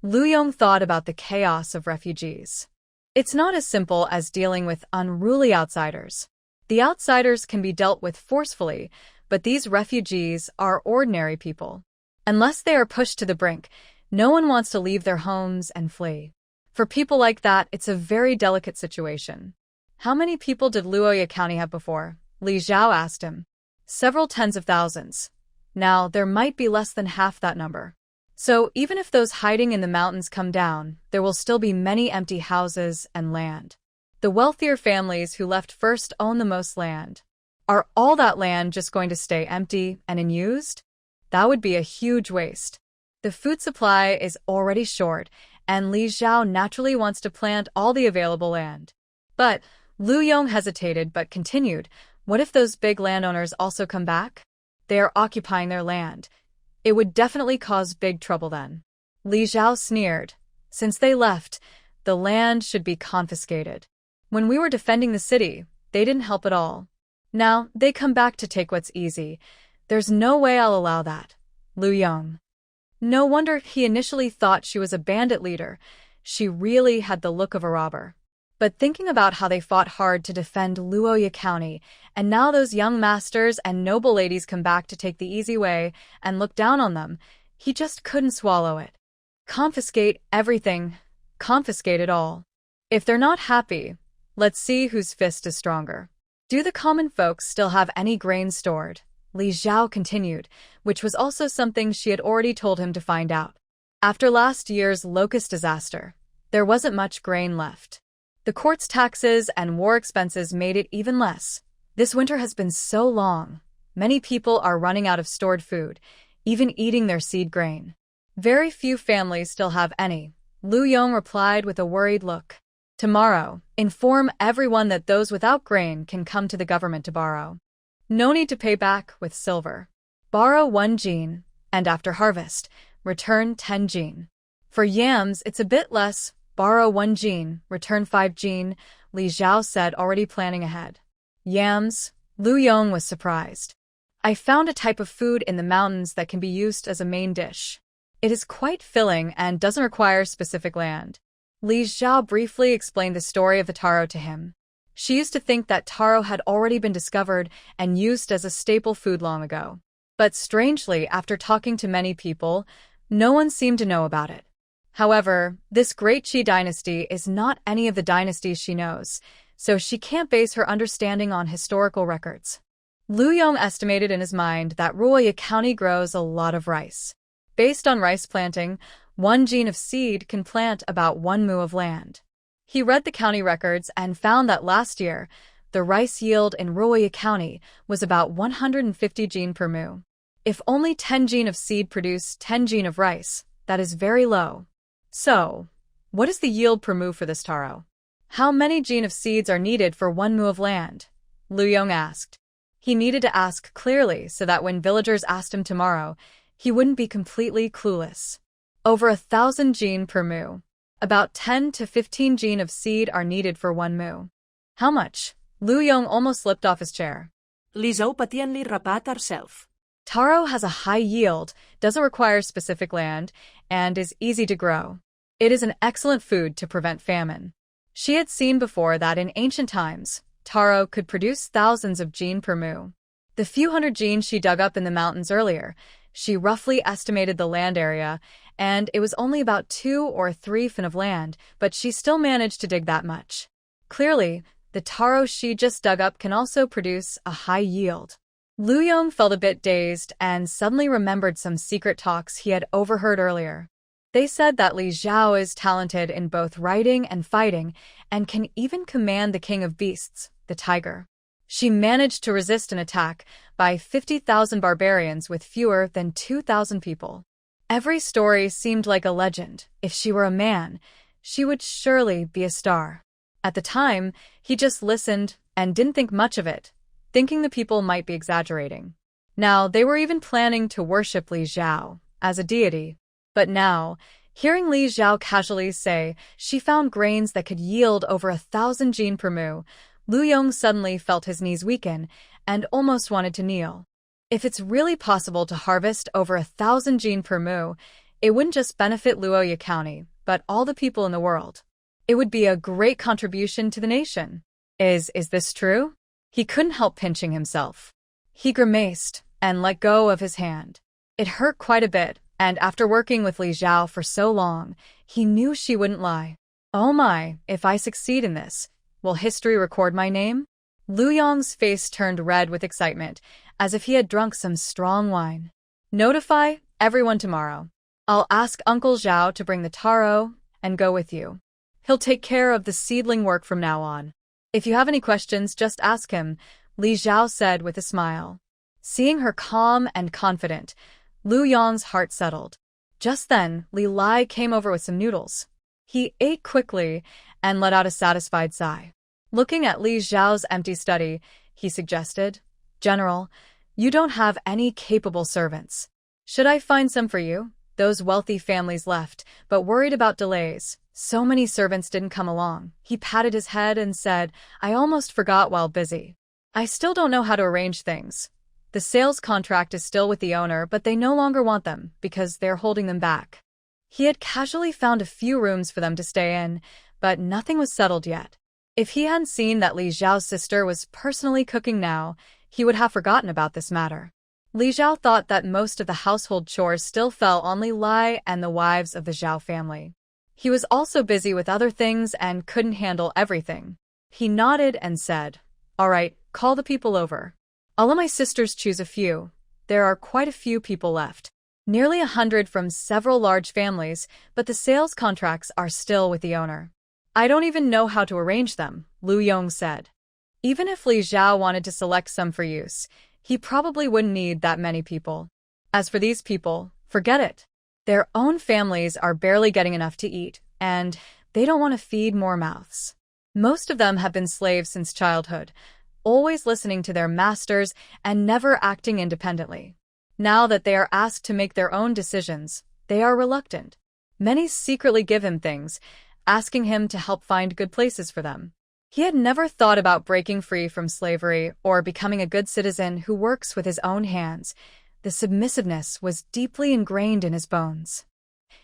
Luyong thought about the chaos of refugees. It's not as simple as dealing with unruly outsiders. The outsiders can be dealt with forcefully, but these refugees are ordinary people. Unless they are pushed to the brink, no one wants to leave their homes and flee. For people like that, it's a very delicate situation. How many people did Luya County have before? Li Xiao asked him. Several tens of thousands. Now, there might be less than half that number. So, even if those hiding in the mountains come down, there will still be many empty houses and land. The wealthier families who left first own the most land. Are all that land just going to stay empty and unused? That would be a huge waste. The food supply is already short, and Li Xiao naturally wants to plant all the available land. But Luyong hesitated but continued. What if those big landowners also come back? They are occupying their land. It would definitely cause big trouble then. Li Xiao sneered. Since they left, the land should be confiscated. When we were defending the city, they didn't help at all. Now, they come back to take what's easy. There's no way I'll allow that. Luyong. No wonder he initially thought she was a bandit leader. She really had the look of a robber. But thinking about how they fought hard to defend Luya County, and now those young masters and noble ladies come back to take the easy way and look down on them, he just couldn't swallow it. Confiscate everything. Confiscate it all. If they're not happy, let's see whose fist is stronger. Do the common folks still have any grain stored? Li Xiao continued, which was also something she had already told him to find out. After last year's locust disaster, there wasn't much grain left. The court's taxes and war expenses made it even less. This winter has been so long. Many people are running out of stored food, even eating their seed grain. Very few families still have any. Luya replied with a worried look. Tomorrow, inform everyone that those without grain can come to the government to borrow. No need to pay back with silver. Borrow 1 jin, and after harvest, return 10 jin. For yams, it's a bit less. Borrow 1 jin, return 5 jin, Li Xiao said, already planning ahead. Yams? Luya was surprised. I found a type of food in the mountains that can be used as a main dish. It is quite filling and doesn't require specific land. Li Xiao briefly explained the story of the taro to him. She used to think that taro had already been discovered and used as a staple food long ago. But strangely, after talking to many people, no one seemed to know about it. However, this great Qi dynasty is not any of the dynasties she knows, so she can't base her understanding on historical records. Luya estimated in his mind that Luya County grows a lot of rice. Based on rice planting, 1 jin of seed can plant about 1 mu of land. He read the county records and found that last year, the rice yield in Luya County was about 150 jin per mu. If only 10 jin of seed produce 10 jin of rice, that is very low. So, what is the yield per mu for this taro? How many jin of seeds are needed for 1 mu of land? Luya asked. He needed to ask clearly so that when villagers asked him tomorrow, he wouldn't be completely clueless. Over 1,000 jin per mu. About 10 to 15 jin of seed are needed for 1 mu. How much? Luya almost slipped off his chair. Li Xiao patiently rapat herself. Taro has a high yield, doesn't require specific land, and is easy to grow. It is an excellent food to prevent famine. She had seen before that in ancient times, taro could produce thousands of jin per mu. The few hundred jin she dug up in the mountains earlier, she roughly estimated the land area, and it was only about 2 or 3 fin of land, but she still managed to dig that much. Clearly, the taro she just dug up can also produce a high yield. Luya felt a bit dazed and suddenly remembered some secret talks he had overheard earlier. They said that Li Xiao is talented in both writing and fighting and can even command the king of beasts, the tiger. She managed to resist an attack by 50,000 barbarians with fewer than 2,000 people. Every story seemed like a legend. If she were a man, she would surely be a star. At the time, he just listened and didn't think much of it, thinking the people might be exaggerating. Now, they were even planning to worship Li Xiao as a deity. But now, hearing Li Xiao casually say she found grains that could yield over 1,000 jin per mu, Luya suddenly felt his knees weaken and almost wanted to kneel. If it's really possible to harvest over 1,000 jin per mu, it wouldn't just benefit Luya County, but all the people in the world. It would be a great contribution to the nation. Is this true? He couldn't help pinching himself. He grimaced and let go of his hand. It hurt quite a bit, and after working with Li Xiao for so long, he knew she wouldn't lie. Oh my, if I succeed in this, will history record my name? Luya's face turned red with excitement, as if he had drunk some strong wine. Notify everyone tomorrow. I'll ask Uncle Zhao to bring the taro and go with you. He'll take care of the seedling work from now on. If you have any questions, just ask him, Li Xiao said with a smile. Seeing her calm and confident, Luya's heart settled. Just then, Li Lai came over with some noodles. He ate quickly and let out a satisfied sigh. Looking at Li Xiao's empty study, he suggested, General, you don't have any capable servants. Should I find some for you? Those wealthy families left, but worried about delays. So many servants didn't come along. He patted his head and said, I almost forgot while busy. I still don't know how to arrange things. The sales contract is still with the owner, but they no longer want them because they're holding them back. He had casually found a few rooms for them to stay in, but nothing was settled yet. If he hadn't seen that Li Xiao's sister was personally cooking now, he would have forgotten about this matter. Li Zhao thought that most of the household chores still fell on Li Lai and the wives of the Zhao family. He was also busy with other things and couldn't handle everything. He nodded and said, "All right, call the people over. I'll let my sisters choose a few. There are quite a few people left. Nearly 100 from several large families, but the sales contracts are still with the owner. I don't even know how to arrange them," Lu Yong said. Even if Li Zhao wanted to select some for use, he probably wouldn't need that many people. As for these people, forget it. Their own families are barely getting enough to eat, and they don't want to feed more mouths. Most of them have been slaves since childhood, always listening to their masters and never acting independently. Now that they are asked to make their own decisions, they are reluctant. Many secretly give him things, asking him to help find good places for them. He had never thought about breaking free from slavery or becoming a good citizen who works with his own hands. The submissiveness was deeply ingrained in his bones.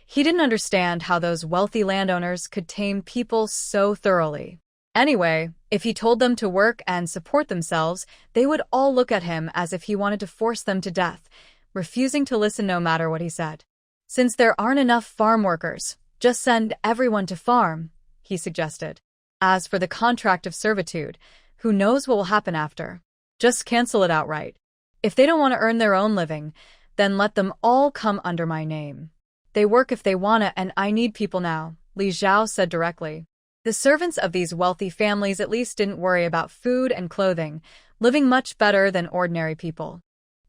He didn't understand how those wealthy landowners could tame people so thoroughly. Anyway, if he told them to work and support themselves, they would all look at him as if he wanted to force them to death, refusing to listen no matter what he said. Since there aren't enough farm workers, just send everyone to farm, he suggested. As for the contract of servitude, who knows what will happen after? Just cancel it outright. If they don't want to earn their own living, then let them all come under my name. They work if they wanna, and I need people now, Li Zhao said directly. The servants of these wealthy families at least didn't worry about food and clothing, living much better than ordinary people.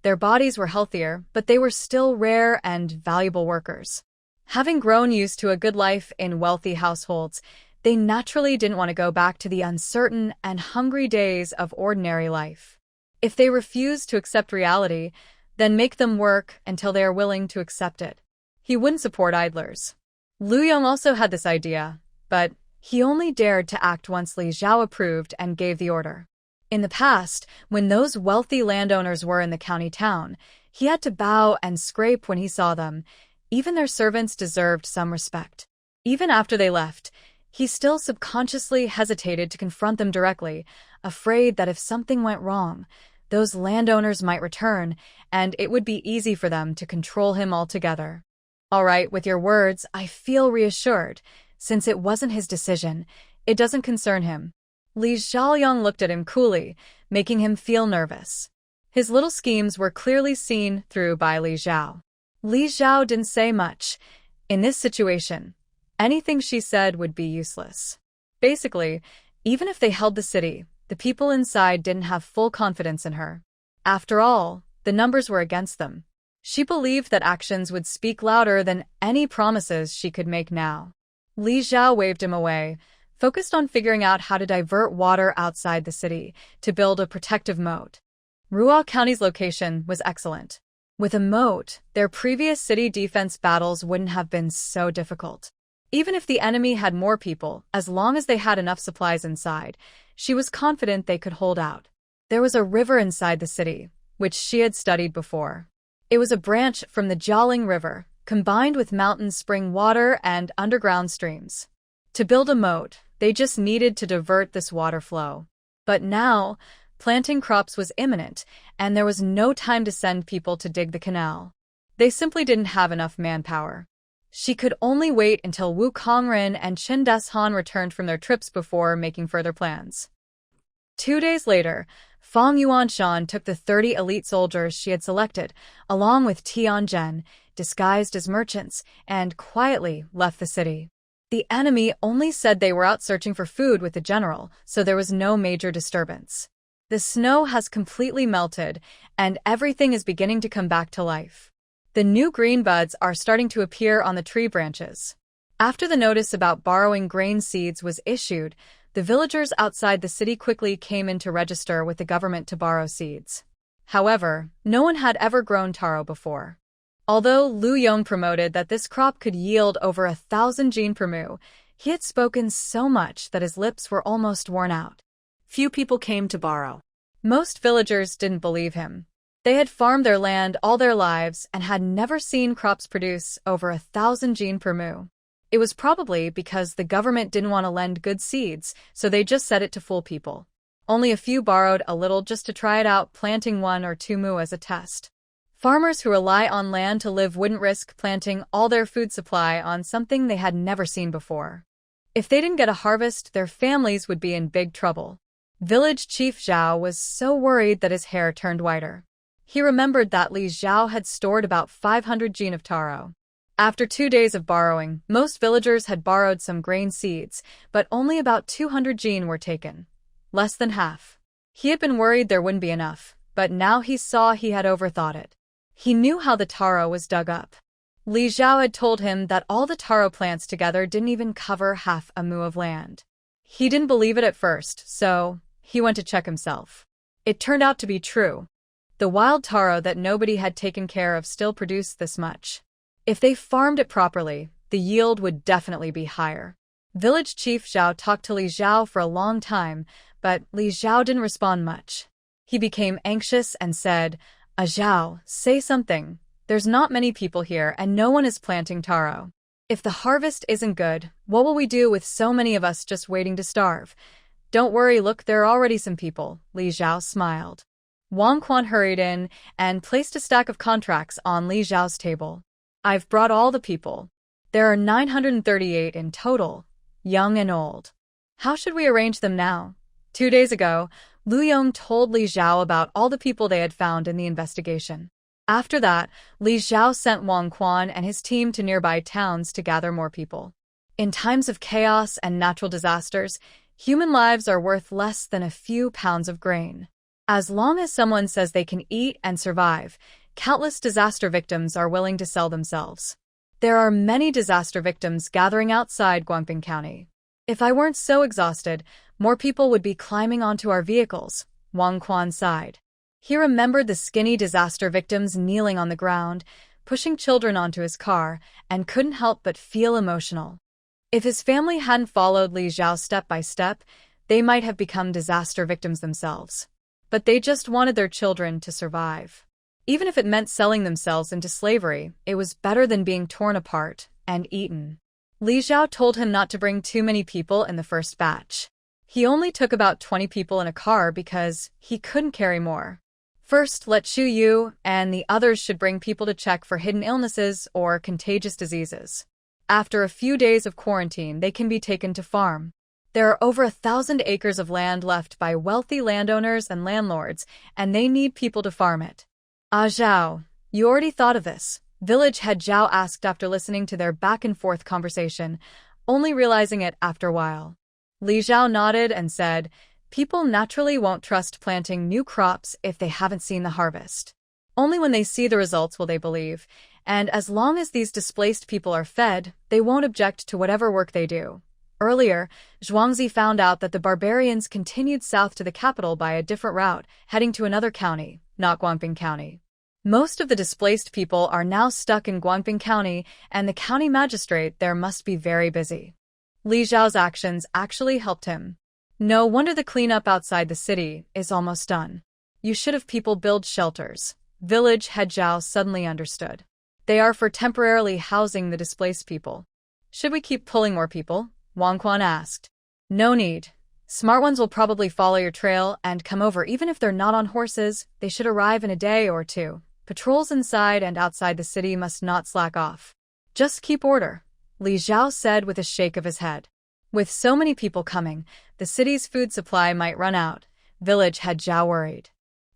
Their bodies were healthier, but they were still rare and valuable workers. Having grown used to a good life in wealthy households, they naturally didn't want to go back to the uncertain and hungry days of ordinary life. If they refused to accept reality, then make them work until they are willing to accept it. He wouldn't support idlers. Luya also had this idea, but he only dared to act once Li Zhao approved and gave the order. In the past, when those wealthy landowners were in the county town, he had to bow and scrape when he saw them. Even their servants deserved some respect. Even after they left, he still subconsciously hesitated to confront them directly, afraid that if something went wrong, those landowners might return, and it would be easy for them to control him altogether. All right, with your words, I feel reassured. Since it wasn't his decision, it doesn't concern him. Li Zhaoyong looked at him coolly, making him feel nervous. His little schemes were clearly seen through by Li Zhao. Li Zhao didn't say much. In this situation, anything she said would be useless. Basically, even if they held the city, the people inside didn't have full confidence in her. After all, the numbers were against them. She believed that actions would speak louder than any promises she could make now. Li Zhao waved him away, focused on figuring out how to divert water outside the city to build a protective moat. Ruo County's location was excellent. With a moat, their previous city defense battles wouldn't have been so difficult. Even if the enemy had more people, as long as they had enough supplies inside, she was confident they could hold out. There was a river inside the city, which she had studied before. It was a branch from the Jialing River, combined with mountain spring water and underground streams. To build a moat, they just needed to divert this water flow. But now, planting crops was imminent, and there was no time to send people to dig the canal. They simply didn't have enough manpower. She could only wait until Wu Kongren and Chen Deshan returned from their trips before making further plans. 2 days later, Fang Yuanshan took the 30 elite soldiers she had selected, along with Tianzhen, disguised as merchants, and quietly left the city. The enemy only said they were out searching for food with the general, so there was no major disturbance. The snow has completely melted, and everything is beginning to come back to life. The new green buds are starting to appear on the tree branches. After the notice about borrowing grain seeds was issued, the villagers outside the city quickly came in to register with the government to borrow seeds. However, no one had ever grown taro before. Although Lu Yong promoted that this crop could yield over 1,000 jin per mu, he had spoken so much that his lips were almost worn out. Few people came to borrow. Most villagers didn't believe him. They had farmed their land all their lives and had never seen crops produce over 1,000 jin per mu. It was probably because the government didn't want to lend good seeds, so they just said it to fool people. Only a few borrowed a little just to try it out, planting 1 or 2 mu as a test. Farmers who rely on land to live wouldn't risk planting all their food supply on something they had never seen before. If they didn't get a harvest, their families would be in big trouble. Village Chief Zhao was so worried that his hair turned whiter. He remembered that Li Zhao had stored about 500 jin of taro. After 2 days of borrowing, most villagers had borrowed some grain seeds, but only about 200 jin were taken. Less than half. He had been worried there wouldn't be enough, but now he saw he had overthought it. He knew how the taro was dug up. Li Zhao had told him that all the taro plants together didn't even cover half a mu of land. He didn't believe it at first, so he went to check himself. It turned out to be true. The wild taro that nobody had taken care of still produced this much. If they farmed it properly, the yield would definitely be higher. Village Chief Zhao talked to Li Zhao for a long time, but Li Zhao didn't respond much. He became anxious and said, Zhao, say something. There's not many people here and no one is planting taro. If the harvest isn't good, what will we do with so many of us just waiting to starve? Don't worry, look, there are already some people, Li Zhao smiled. Wang Quan hurried in and placed a stack of contracts on Li Zhao's table. I've brought all the people. There are 938 in total, young and old. How should we arrange them now? 2 days ago, Luya told Li Zhao about all the people they had found in the investigation. After that, Li Zhao sent Wang Quan and his team to nearby towns to gather more people. In times of chaos and natural disasters, human lives are worth less than a few pounds of grain. As long as someone says they can eat and survive, countless disaster victims are willing to sell themselves. There are many disaster victims gathering outside Guangping County. If I weren't so exhausted, more people would be climbing onto our vehicles, Wang Quan sighed. He remembered the skinny disaster victims kneeling on the ground, pushing children onto his car, and couldn't help but feel emotional. If his family hadn't followed Li Zhao step by step, they might have become disaster victims themselves. But they just wanted their children to survive. Even if it meant selling themselves into slavery, it was better than being torn apart and eaten. Li Zhao told him not to bring too many people in the first batch. He only took about 20 people in a car because he couldn't carry more. First, let Shu Yu and the others should bring people to check for hidden illnesses or contagious diseases. After a few days of quarantine, they can be taken to farm. There are over 1,000 acres of land left by wealthy landowners and landlords, and they need people to farm it. Zhao, you already thought of this? Village head Zhao asked after listening to their back-and-forth conversation, only realizing it after a while. Li Zhao nodded and said, people naturally won't trust planting new crops if they haven't seen the harvest. Only when they see the results will they believe, and as long as these displaced people are fed, they won't object to whatever work they do. Earlier, Zhuangzi found out that the barbarians continued south to the capital by a different route, heading to another county, not Guangping County. Most of the displaced people are now stuck in Guangping County, and the county magistrate there must be very busy. Li Zhao's actions actually helped him. No wonder the cleanup outside the city is almost done. You should have people build shelters. Village head Zhao suddenly understood. They are for temporarily housing the displaced people. Should we keep pulling more people? Wang Quan asked. No need. Smart ones will probably follow your trail and come over even if they're not on horses. They should arrive in a day or two. Patrols inside and outside the city must not slack off. Just keep order, Li Zhao said with a shake of his head. With so many people coming, the city's food supply might run out, village head Zhao worried.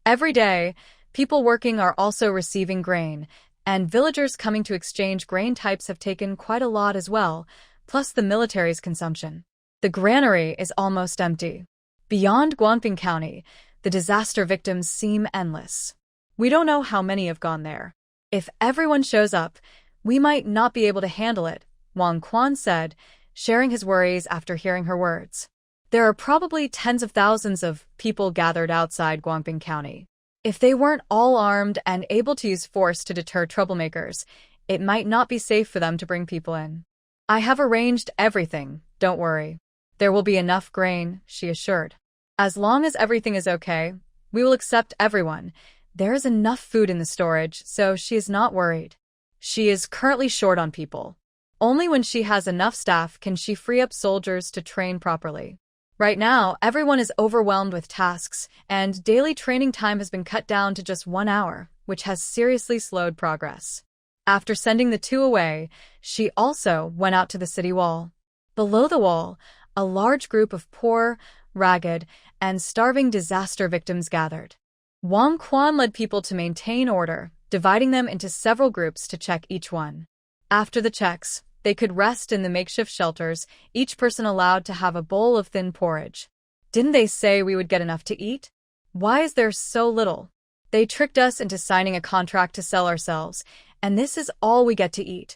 Every day, people working are also receiving grain, and villagers coming to exchange grain types have taken quite a lot as well, plus the military's consumption. The granary is almost empty. Beyond Guangping County, the disaster victims seem endless. We don't know how many have gone there. If everyone shows up, we might not be able to handle it, Wang Quan said, sharing his worries after hearing her words. There are probably tens of thousands of people gathered outside Guangping County. If they weren't all armed and able to use force to deter troublemakers, it might not be safe for them to bring people in. I have arranged everything, don't worry. There will be enough grain, she assured. As long as everything is okay, we will accept everyone. There is enough food in the storage, so she is not worried. She is currently short on people. Only when she has enough staff can she free up soldiers to train properly. Right now, everyone is overwhelmed with tasks, and daily training time has been cut down to just 1 hour, which has seriously slowed progress. After sending the two away, she also went out to the city wall. Below the wall, a large group of poor, ragged, and starving disaster victims gathered. Wang Quan led people to maintain order, dividing them into several groups to check each one. After the checks, they could rest in the makeshift shelters, each person allowed to have a bowl of thin porridge. Didn't they say we would get enough to eat? Why is there so little? They tricked us into signing a contract to sell ourselves, and this is all we get to eat.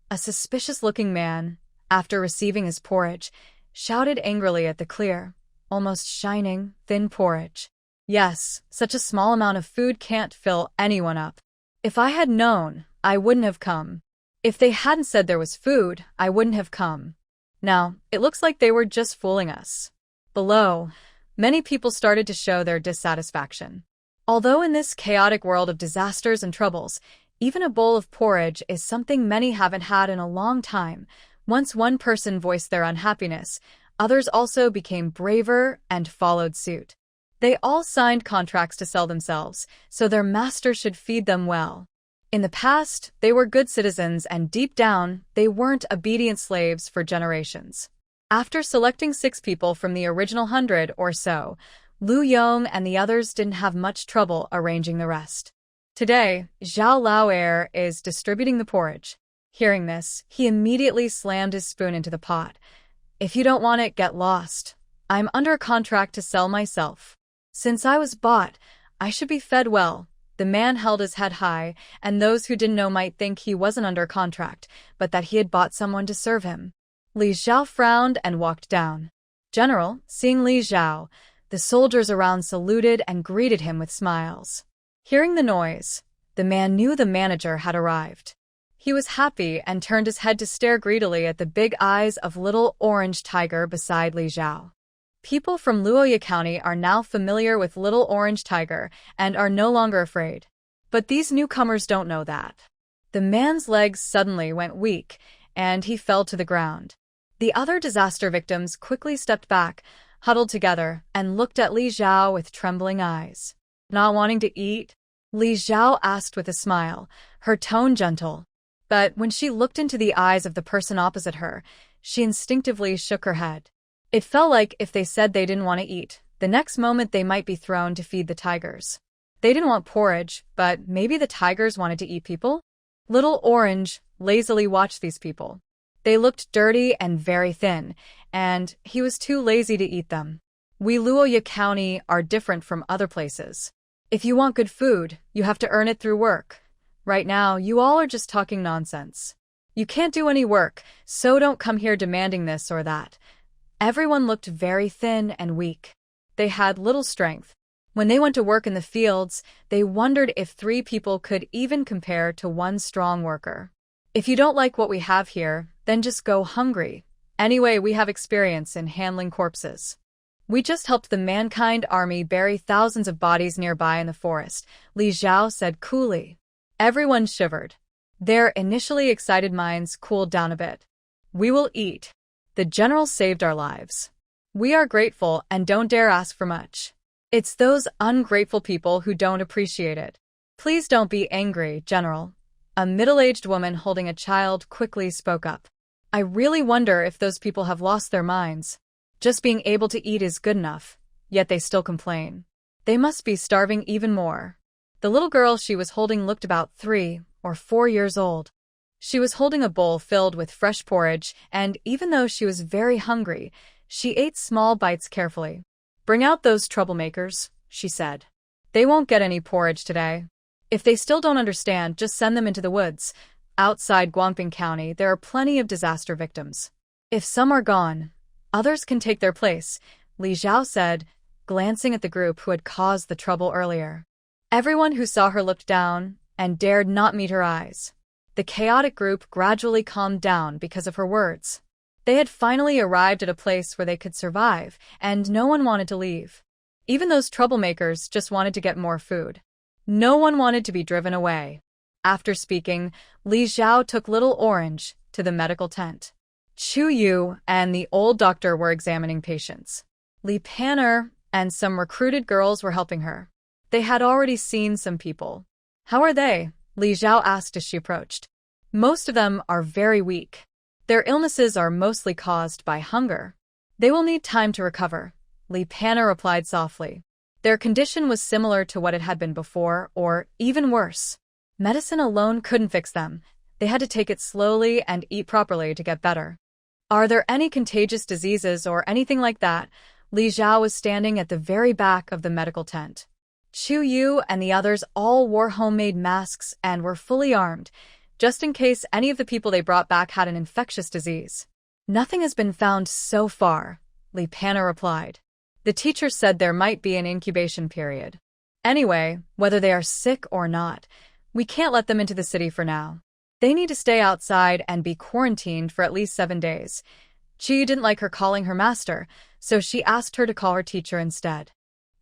A suspicious-looking man, after receiving his porridge, shouted angrily at the clear, almost shining, thin porridge. Yes, such a small amount of food can't fill anyone up. If I had known, I wouldn't have come. If they hadn't said there was food, I wouldn't have come. Now, it looks like they were just fooling us. Below, many people started to show their dissatisfaction. Although in this chaotic world of disasters and troubles, even a bowl of porridge is something many haven't had in a long time. Once one person voiced their unhappiness, others also became braver and followed suit. They all signed contracts to sell themselves, so their master should feed them well. In the past, they were good citizens, and deep down, they weren't obedient slaves for generations. After selecting 6 people from the original 100 or so, Lu Yong and the others didn't have much trouble arranging the rest. Today, Zhao Laoer is distributing the porridge. Hearing this, he immediately slammed his spoon into the pot. If you don't want it, get lost. I'm under a contract to sell myself. Since I was bought, I should be fed well. The man held his head high, and those who didn't know might think he wasn't under contract, but that he had bought someone to serve him. Li Zhao frowned and walked down. General, seeing Li Zhao, the soldiers around saluted and greeted him with smiles. Hearing the noise, the man knew the manager had arrived. He was happy and turned his head to stare greedily at the big eyes of little orange tiger beside Li Zhao. People from Luya County are now familiar with Little Orange Tiger and are no longer afraid. But these newcomers don't know that. The man's legs suddenly went weak, and he fell to the ground. The other disaster victims quickly stepped back, huddled together, and looked at Li Zhao with trembling eyes. Not wanting to eat? Li Zhao asked with a smile, her tone gentle. But when she looked into the eyes of the person opposite her, she instinctively shook her head. It felt like if they said they didn't want to eat, the next moment they might be thrown to feed the tigers. They didn't want porridge, but maybe the tigers wanted to eat people? Little Orange lazily watched these people. They looked dirty and very thin, and he was too lazy to eat them. We Luya County are different from other places. If you want good food, you have to earn it through work. Right now, you all are just talking nonsense. You can't do any work, so don't come here demanding this or that. Everyone looked very thin and weak. They had little strength. When they went to work in the fields, they wondered if 3 people could even compare to one strong worker. If you don't like what we have here, then just go hungry. Anyway, we have experience in handling corpses. We just helped the mankind army bury thousands of bodies nearby in the forest, Li Zhao said coolly. Everyone shivered. Their initially excited minds cooled down a bit. We will eat. The general saved our lives. We are grateful and don't dare ask for much. It's those ungrateful people who don't appreciate it. Please don't be angry, General. A middle-aged woman holding a child quickly spoke up. I really wonder if those people have lost their minds. Just being able to eat is good enough, yet they still complain. They must be starving even more. The little girl she was holding looked about 3 or 4 years old. She was holding a bowl filled with fresh porridge, and even though she was very hungry, she ate small bites carefully. Bring out those troublemakers, she said. They won't get any porridge today. If they still don't understand, just send them into the woods. Outside Guangping County, there are plenty of disaster victims. If some are gone, others can take their place, Li Zhao said, glancing at the group who had caused the trouble earlier. Everyone who saw her looked down and dared not meet her eyes. The chaotic group gradually calmed down because of her words. They had finally arrived at a place where they could survive, and no one wanted to leave. Even those troublemakers just wanted to get more food. No one wanted to be driven away. After speaking, Li Zhao took Little Orange to the medical tent. Chu Yu and the old doctor were examining patients. Li Panner and some recruited girls were helping her. They had already seen some people. How are they? Li Zhao asked as she approached. Most of them are very weak. Their illnesses are mostly caused by hunger. They will need time to recover, Li Panner replied softly. Their condition was similar to what it had been before, or even worse. Medicine alone couldn't fix them. They had to take it slowly and eat properly to get better. Are there any contagious diseases or anything like that? Li Zhao was standing at the very back of the medical tent. Chu Yu and the others all wore homemade masks and were fully armed, just in case any of the people they brought back had an infectious disease. Nothing has been found so far, Li Panner replied. The teacher said there might be an incubation period. Anyway, whether they are sick or not, we can't let them into the city for now. They need to stay outside and be quarantined for at least 7 days. Chi didn't like her calling her master, so she asked her to call her teacher instead.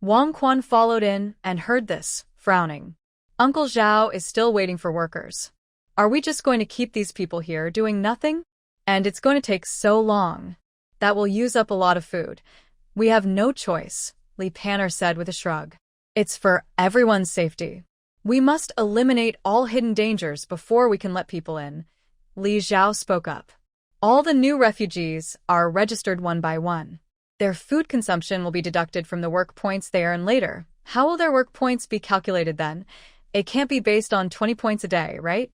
Wang Quan followed in and heard this, frowning. Uncle Zhao is still waiting for workers. Are we just going to keep these people here doing nothing? And it's going to take so long. That will use up a lot of food. We have no choice, Li Panner said with a shrug. It's for everyone's safety. We must eliminate all hidden dangers before we can let people in. Li Zhao spoke up. All the new refugees are registered one by one. Their food consumption will be deducted from the work points they earn later. How will their work points be calculated then? It can't be based on 20 points a day, right?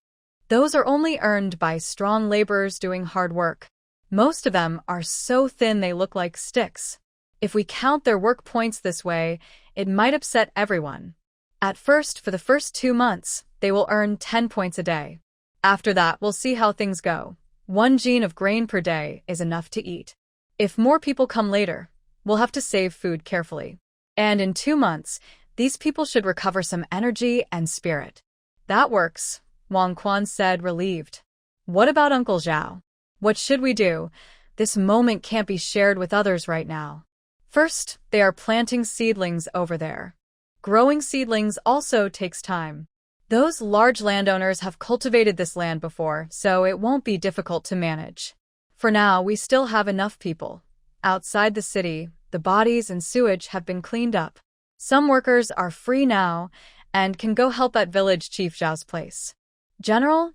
Those are only earned by strong laborers doing hard work. Most of them are so thin they look like sticks. If we count their work points this way, it might upset everyone. At first, for the first 2 months, they will earn 10 points a day. After that, we'll see how things go. 1 gene of grain per day is enough to eat. If more people come later, we'll have to save food carefully. And in 2 months, these people should recover some energy and spirit. That works, Wang Quan said, relieved. What about Uncle Zhao? What should we do? This moment can't be shared with others right now. First, they are planting seedlings over there. Growing seedlings also takes time. Those large landowners have cultivated this land before, so it won't be difficult to manage. For now, we still have enough people. Outside the city, the bodies and sewage have been cleaned up. Some workers are free now and can go help at Village Chief Zhao's place. General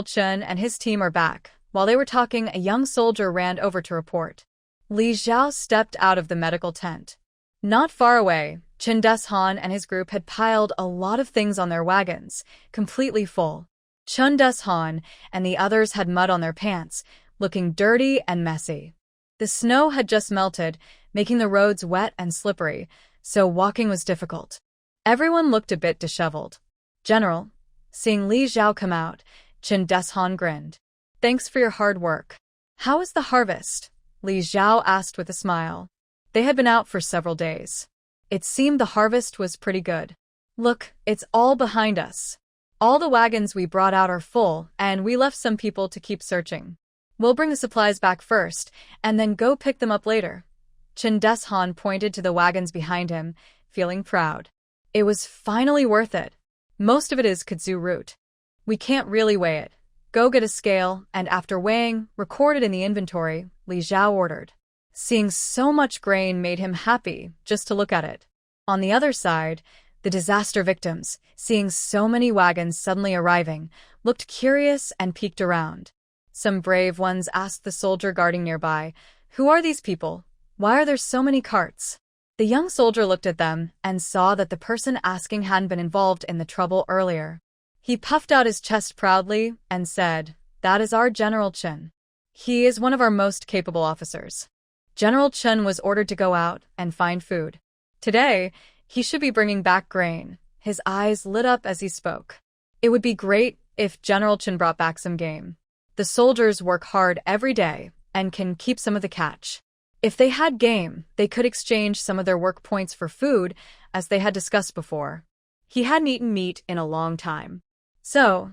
Chen and his team are back. While they were talking, a young soldier ran over to report. Li Zhao stepped out of the medical tent. Not far away, Chen Deshan and his group had piled a lot of things on their wagons, completely full. Chen Deshan and the others had mud on their pants, looking dirty and messy. The snow had just melted, making the roads wet and slippery, so walking was difficult. Everyone looked a bit disheveled. General, seeing Li Zhao come out, Chen Deshan grinned. Thanks for your hard work. How is the harvest? Li Zhao asked with a smile. They had been out for several days. It seemed the harvest was pretty good. Look, it's all behind us. All the wagons we brought out are full, and we left some people to keep searching. We'll bring the supplies back first, and then go pick them up later. Chen Deshan pointed to the wagons behind him, feeling proud. It was finally worth it. Most of it is kudzu root. We can't really weigh it. Go get a scale, and after weighing, record it in the inventory, Li Zhao ordered. Seeing so much grain made him happy just to look at it. On the other side, the disaster victims, seeing so many wagons suddenly arriving, looked curious and peeked around. Some brave ones asked the soldier guarding nearby, "Who are these people? Why are there so many carts?" The young soldier looked at them and saw that the person asking hadn't been involved in the trouble earlier. He puffed out his chest proudly and said, "That is our General Chen. He is one of our most capable officers." General Chen was ordered to go out and find food. Today, he should be bringing back grain. His eyes lit up as he spoke. It would be great if General Chen brought back some game. The soldiers work hard every day and can keep some of the catch. If they had game, they could exchange some of their work points for food, as they had discussed before. He hadn't eaten meat in a long time. So,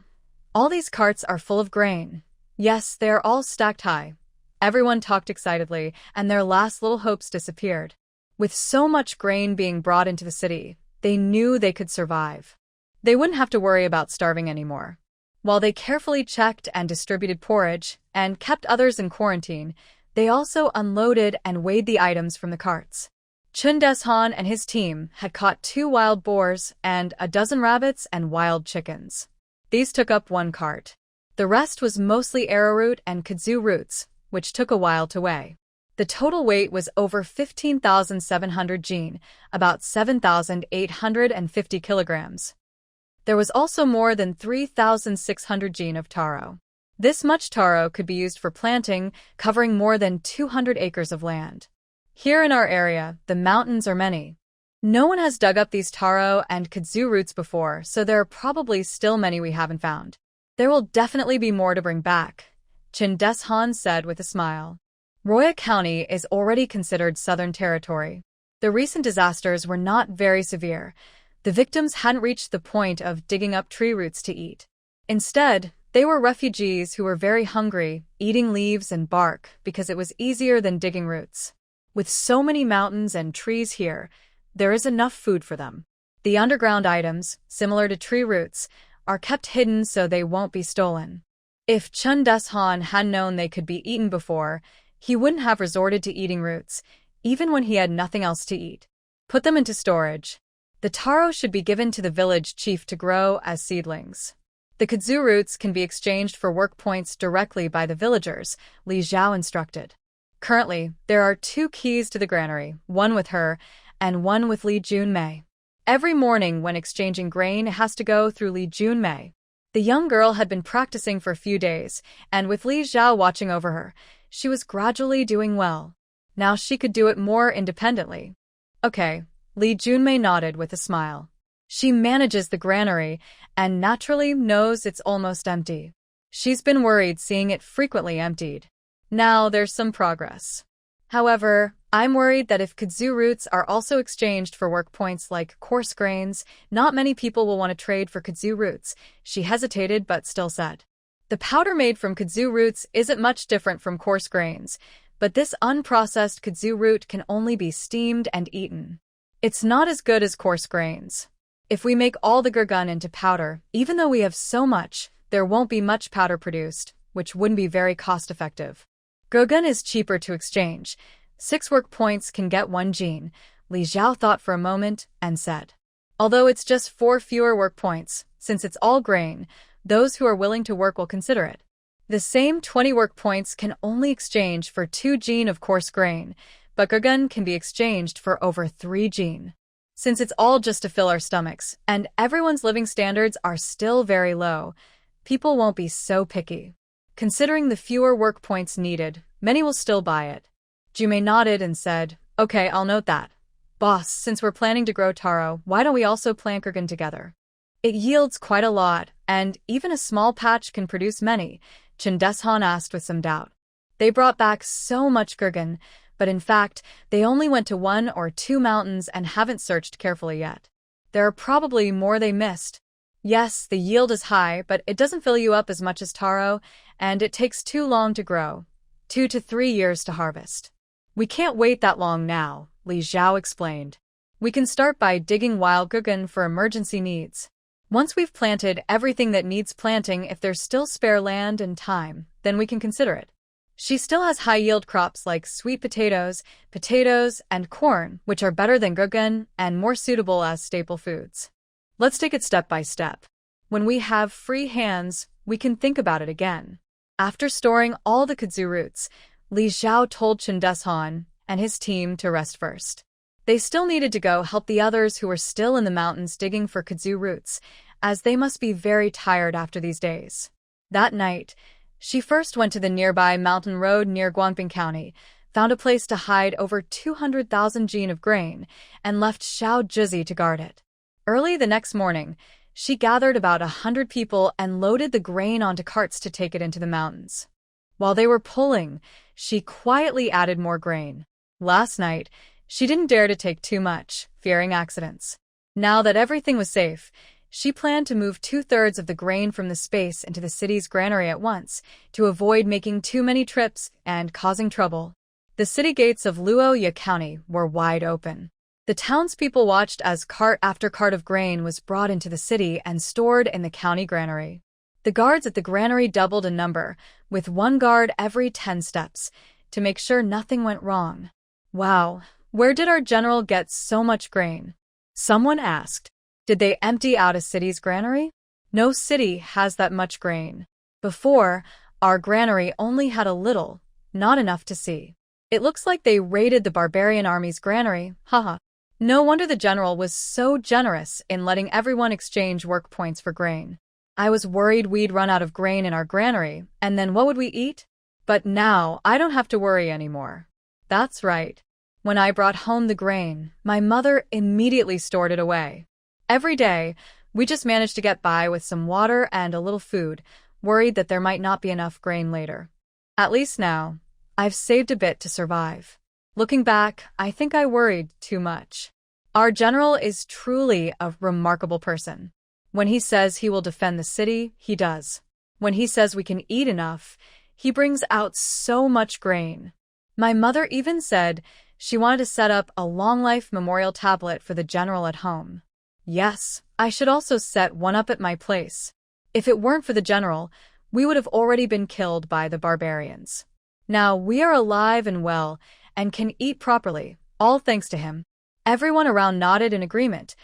all these carts are full of grain. Yes, they are all stacked high. Everyone talked excitedly, and their last little hopes disappeared. With so much grain being brought into the city, they knew they could survive. They wouldn't have to worry about starving anymore. While they carefully checked and distributed porridge and kept others in quarantine, they also unloaded and weighed the items from the carts. Chun Deshan and his team had caught 2 wild boars and a dozen rabbits and wild chickens. These took up 1 cart. The rest was mostly arrowroot and kudzu roots, which took a while to weigh. The total weight was over 15,700 jin, about 7,850 kilograms. There was also more than 3,600 jin of taro. This much taro could be used for planting, covering more than 200 acres of land. Here in our area, the mountains are many. No one has dug up these taro and kudzu roots before, so there are probably still many we haven't found. There will definitely be more to bring back, Chun Deshan said with a smile. Luya County is already considered Southern Territory. The recent disasters were not very severe. The victims hadn't reached the point of digging up tree roots to eat. Instead, they were refugees who were very hungry, eating leaves and bark because it was easier than digging roots. With so many mountains and trees here, there is enough food for them. The underground items, similar to tree roots, are kept hidden so they won't be stolen. If Chun Deshan had known they could be eaten before, he wouldn't have resorted to eating roots, even when he had nothing else to eat. Put them into storage. The taro should be given to the village chief to grow as seedlings. The kudzu roots can be exchanged for work points directly by the villagers, Li Zhao instructed. Currently, there are 2 keys to the granary, one with her and one with Li Junmei. Every morning when exchanging grain, it has to go through Li Junmei. The young girl had been practicing for a few days, and with Li Zhao watching over her, she was gradually doing well. Now she could do it more independently. Okay, Li Junmei nodded with a smile. She manages the granary and naturally knows it's almost empty. She's been worried seeing it frequently emptied. Now there's some progress. However, I'm worried that if kudzu roots are also exchanged for work points like coarse grains, not many people will want to trade for kudzu roots. She hesitated but still said. The powder made from kudzu roots isn't much different from coarse grains, but this unprocessed kudzu root can only be steamed and eaten. It's not as good as coarse grains. If we make all the gurgun into powder, even though we have so much, there won't be much powder produced, which wouldn't be very cost-effective. Gurgun is cheaper to exchange. 6 work points can get 1 jin, Li Zhao thought for a moment and said. Although it's just 4 fewer work points, since it's all grain, those who are willing to work will consider it. The same 20 work points can only exchange for 2 jin of coarse grain, but gurgun can be exchanged for over 3 jin. Since it's all just to fill our stomachs, and everyone's living standards are still very low, people won't be so picky. Considering the fewer work points needed, many will still buy it. Junmei nodded and said, Okay, I'll note that. Boss, since we're planning to grow taro, why don't we also plant gurgun together? It yields quite a lot, and even a small patch can produce many, Chun Deshan asked with some doubt. They brought back so much gurgun, but in fact, they only went to 1 or 2 mountains and haven't searched carefully yet. There are probably more they missed. Yes, the yield is high, but it doesn't fill you up as much as taro, and it takes too long to grow, 2 to 3 years to harvest. We can't wait that long now, Li Zhao explained. We can start by digging wild gurgun for emergency needs. Once we've planted everything that needs planting, if there's still spare land and time, then we can consider it. She still has high-yield crops like sweet potatoes, and corn, which are better than gurgun and more suitable as staple foods. Let's take it step by step. When we have free hands, we can think about it again. After storing all the kudzu roots, Li Zhao told Chun Deshan and his team to rest first. They still needed to go help the others who were still in the mountains digging for kudzu roots, as they must be very tired after these days. That night, she first went to the nearby mountain road near Guangping County, found a place to hide over 200,000 jin of grain, and left Xiao Zhizi to guard it. Early the next morning, she gathered about 100 people and loaded the grain onto carts to take it into the mountains. While they were pulling, she quietly added more grain. Last night, she didn't dare to take too much, fearing accidents. Now that everything was safe, she planned to move 2/3 of the grain from the space into the city's granary at once, to avoid making too many trips and causing trouble. The city gates of Luya County were wide open. The townspeople watched as cart after cart of grain was brought into the city and stored in the county granary. The guards at the granary doubled in number, with 1 guard every 10 steps, to make sure nothing went wrong. Wow, Where did our general get so much grain? Someone asked. Did they empty out a city's granary? No city has that much grain. Before, our granary only had a little, not enough to see. It looks like they raided the barbarian army's granary, haha. No wonder the general was so generous in letting everyone exchange work points for grain. I was worried we'd run out of grain in our granary, and then what would we eat? But now I don't have to worry anymore. That's right. When I brought home the grain, my mother immediately stored it away. Every day, we just managed to get by with some water and a little food, worried that there might not be enough grain later. At least now, I've saved a bit to survive. Looking back, I think I worried too much. Our general is truly a remarkable person. When he says he will defend the city, he does. When he says we can eat enough, he brings out so much grain. My mother even said she wanted to set up a long-life memorial tablet for the general at home. Yes, I should also set one up at my place. If it weren't for the general, we would have already been killed by the barbarians. Now we are alive and well and can eat properly, all thanks to him. Everyone around nodded in agreement,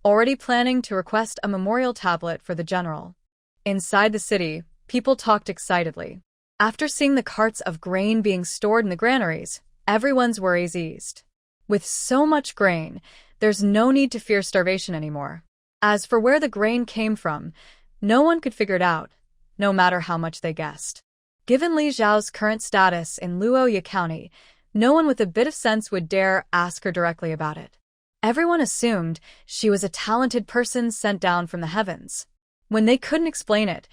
already planning to request a memorial tablet for the general. Inside the city, people talked excitedly. After seeing the carts of grain being stored in the granaries, everyone's worries eased. With so much grain, there's no need to fear starvation anymore. As for where the grain came from, no one could figure it out, no matter how much they guessed. Given Li Zhao's current status in Luya County, no one with a bit of sense would dare ask her directly about it. Everyone assumed she was a talented person sent down from the heavens. When they couldn't explain it,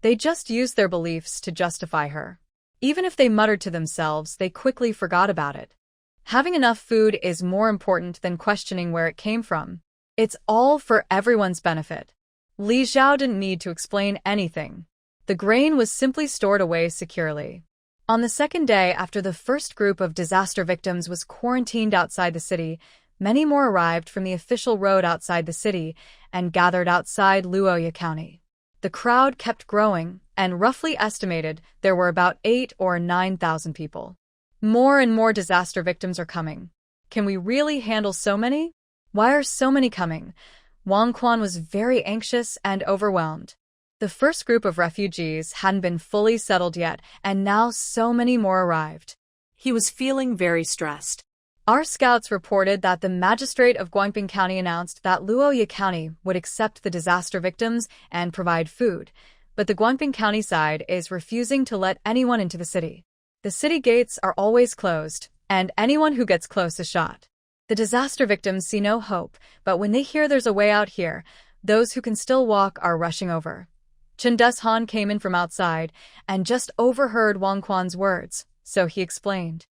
they just used their beliefs to justify her. Even if they muttered to themselves, they quickly forgot about it. Having enough food is more important than questioning where it came from. It's all for everyone's benefit. Li Zhao didn't need to explain anything. The grain was simply stored away securely. On the second day after the first group of disaster victims was quarantined outside the city, many more arrived from the official road outside the city and gathered outside Luya County. The crowd kept growing, and roughly estimated there were about 8,000 or 9,000 people. More and more disaster victims are coming. Can we really handle so many? Why are so many coming? Wang Quan was very anxious and overwhelmed. The first group of refugees hadn't been fully settled yet, and now so many more arrived. He was feeling very stressed. Our scouts reported that the magistrate of Guangping County announced that Luoya County would accept the disaster victims and provide food, but the Guangping County side is refusing to let anyone into the city. The city gates are always closed, and anyone who gets close is shot. The disaster victims see no hope, but when they hear there's a way out here, those who can still walk are rushing over. Chen Deshan came in from outside and just overheard Wang Quan's words, so he explained.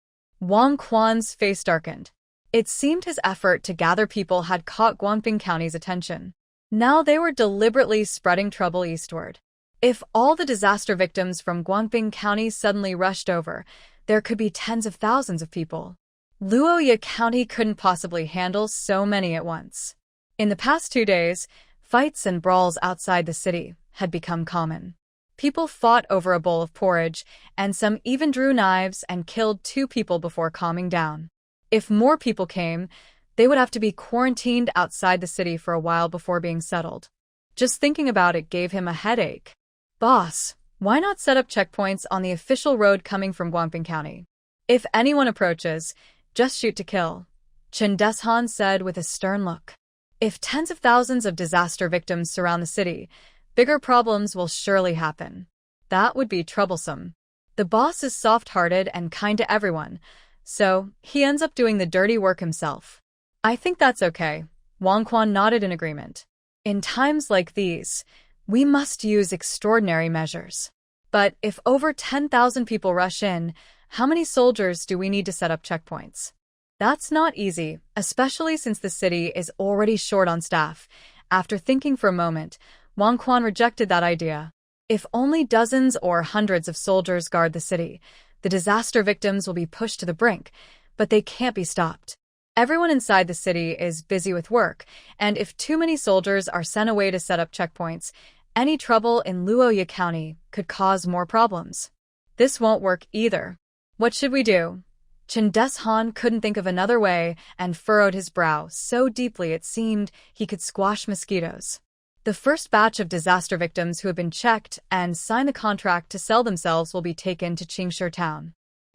Wang Quan's face darkened. It seemed his effort to gather people had caught Guangping County's attention. Now they were deliberately spreading trouble eastward. If all the disaster victims from Guangping County suddenly rushed over, there could be tens of thousands of people. Luoya County couldn't possibly handle so many at once. In the past 2 days, fights and brawls outside the city had become common. People fought over a bowl of porridge, and some even drew knives and killed 2 people before calming down. If more people came, they would have to be quarantined outside the city for a while before being settled. Just thinking about it gave him a headache. Boss, why not set up checkpoints on the official road coming from Guangping County? If anyone approaches, just shoot to kill, Chen Deshan said with a stern look. If tens of thousands of disaster victims surround the city, bigger problems will surely happen. That would be troublesome. The boss is soft-hearted and kind to everyone, so he ends up doing the dirty work himself. I think that's okay. Wang Quan nodded in agreement. In times like these, we must use extraordinary measures. But if over 10,000 people rush in, how many soldiers do we need to set up checkpoints? That's not easy, especially since the city is already short on staff. After thinking for a moment, Wang Quan rejected that idea. If only dozens or hundreds of soldiers guard the city, the disaster victims will be pushed to the brink, but they can't be stopped. Everyone inside the city is busy with work, and if too many soldiers are sent away to set up checkpoints, any trouble in Luoya County could cause more problems. This won't work either. What should we do? Chen Deshan couldn't think of another way and furrowed his brow so deeply it seemed he could squash mosquitoes. The first batch of disaster victims who have been checked and signed the contract to sell themselves will be taken to Qingshi town.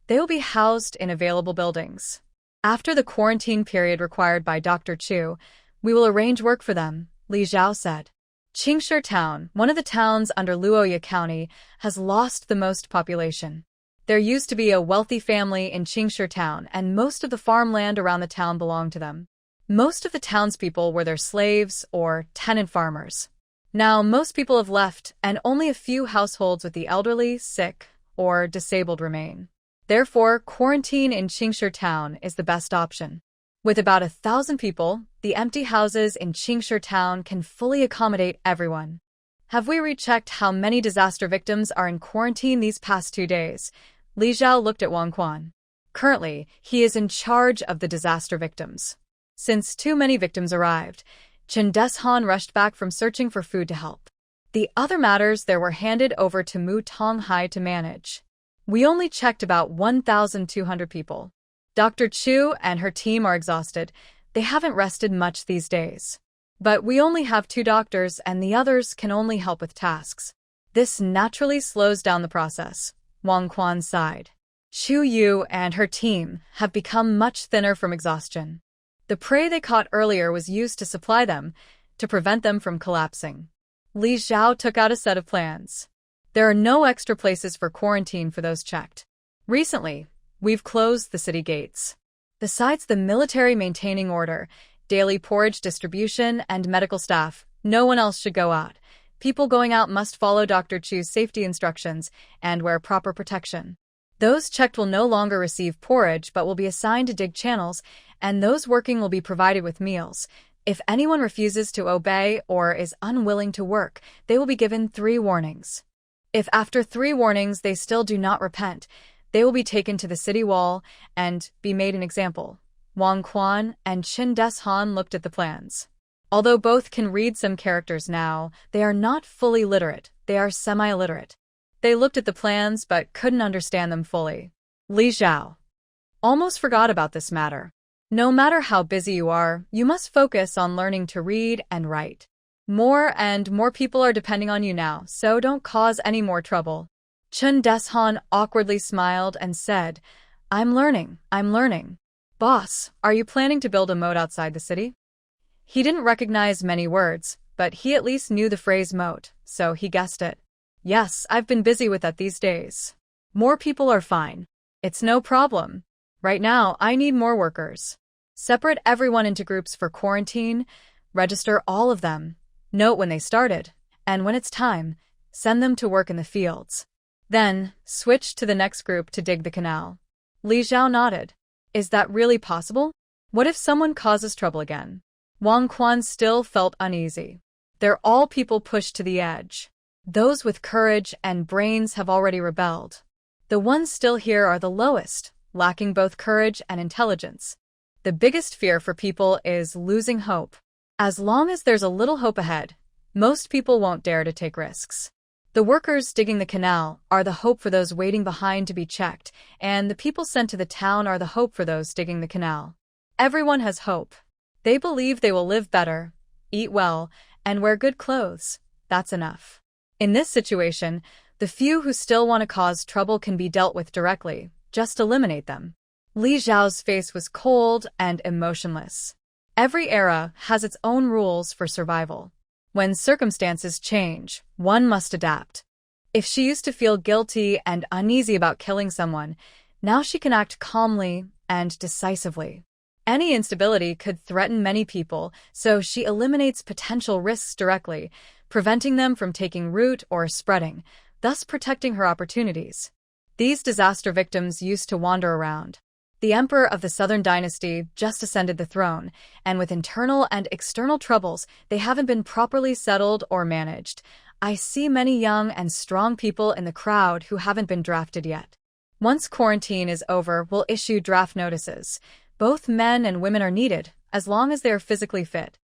They will be housed in available buildings. After the quarantine period required by Dr. Chu, we will arrange work for them, Li Zhao said. Qingshi town, one of the towns under Luya County, has lost the most population. There used to be a wealthy family in Qingshi town, and most of the farmland around the town belonged to them. Most of the townspeople were their slaves or tenant farmers. Now most people have left, and only a few households with the elderly, sick, or disabled remain. Therefore, quarantine in Qingshi town is the best option. With about 1,000 people, the empty houses in Qingshi town can fully accommodate everyone. Have we rechecked how many disaster victims are in quarantine these past 2 days? Li Zhao looked at Wang Quan. Currently, he is in charge of the disaster victims. Since too many victims arrived, Chen Deshan rushed back from searching for food to help. The other matters there were handed over to Mu Tonghai to manage. We only checked about 1,200 people. Dr. Chu and her team are exhausted. They haven't rested much these days. But we only have 2 doctors and the others can only help with tasks. This naturally slows down the process. Wang Quan sighed. Chu Yu and her team have become much thinner from exhaustion. The prey they caught earlier was used to supply them, to prevent them from collapsing. Li Zhao took out a set of plans. There are no extra places for quarantine for those checked. Recently, we've closed the city gates. Besides the military maintaining order, daily porridge distribution, and medical staff, no one else should go out. People going out must follow Dr. Chu's safety instructions and wear proper protection. Those checked will no longer receive porridge but will be assigned to dig channels, and those working will be provided with meals. If anyone refuses to obey or is unwilling to work, they will be given 3 warnings. If after 3 warnings they still do not repent, they will be taken to the city wall and be made an example. Wang Quan and Chen Deshan looked at the plans. Although both can read some characters now, they are not fully literate, they are semi-illiterate. They looked at the plans but couldn't understand them fully. Li Zhao almost forgot about this matter. No matter how busy you are, you must focus on learning to read and write. More and more people are depending on you now, so don't cause any more trouble. Chen Deshan awkwardly smiled and said, I'm learning. Boss, are you planning to build a moat outside the city? He didn't recognize many words, but he at least knew the phrase moat, so he guessed it. Yes, I've been busy with that these days. More people are fine. It's no problem. Right now, I need more workers. Separate everyone into groups for quarantine, register all of them, note when they started, and when it's time, send them to work in the fields. Then, switch to the next group to dig the canal. Li Zhao nodded. Is that really possible? What if someone causes trouble again? Wang Quan still felt uneasy. They're all people pushed to the edge. Those with courage and brains have already rebelled. The ones still here are the lowest, lacking both courage and intelligence. The biggest fear for people is losing hope. As long as there's a little hope ahead, most people won't dare to take risks. The workers digging the canal are the hope for those waiting behind to be checked, and the people sent to the town are the hope for those digging the canal. Everyone has hope. They believe they will live better, eat well, and wear good clothes. That's enough. In this situation, the few who still want to cause trouble can be dealt with directly. Just eliminate them. Li Zhao's face was cold and emotionless. Every era has its own rules for survival. When circumstances change, one must adapt. If she used to feel guilty and uneasy about killing someone, now she can act calmly and decisively. Any instability could threaten many people, so she eliminates potential risks directly, preventing them from taking root or spreading, thus protecting her opportunities. These disaster victims used to wander around. The emperor of the Southern Dynasty just ascended the throne, and with internal and external troubles, they haven't been properly settled or managed. I see many young and strong people in the crowd who haven't been drafted yet. Once quarantine is over, we'll issue draft notices. Both men and women are needed, as long as they are physically fit.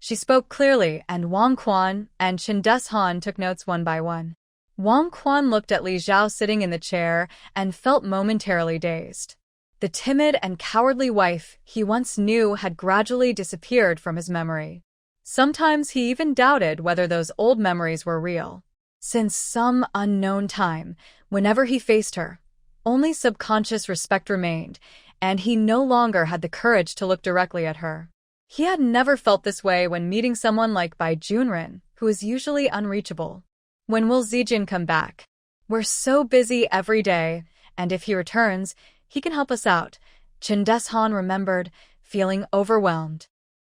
She spoke clearly, and Wang Quan and Chen Deshan took notes one by one. Wang Quan looked at Li Zhao sitting in the chair and felt momentarily dazed. The timid and cowardly wife he once knew had gradually disappeared from his memory. Sometimes he even doubted whether those old memories were real. Since some unknown time, whenever he faced her, only subconscious respect remained, and he no longer had the courage to look directly at her. He had never felt this way when meeting someone like Bai Junrin, who is usually unreachable. When will Zijin come back? We're so busy every day, and if he returns, he can help us out, Chen Deshan remembered, feeling overwhelmed.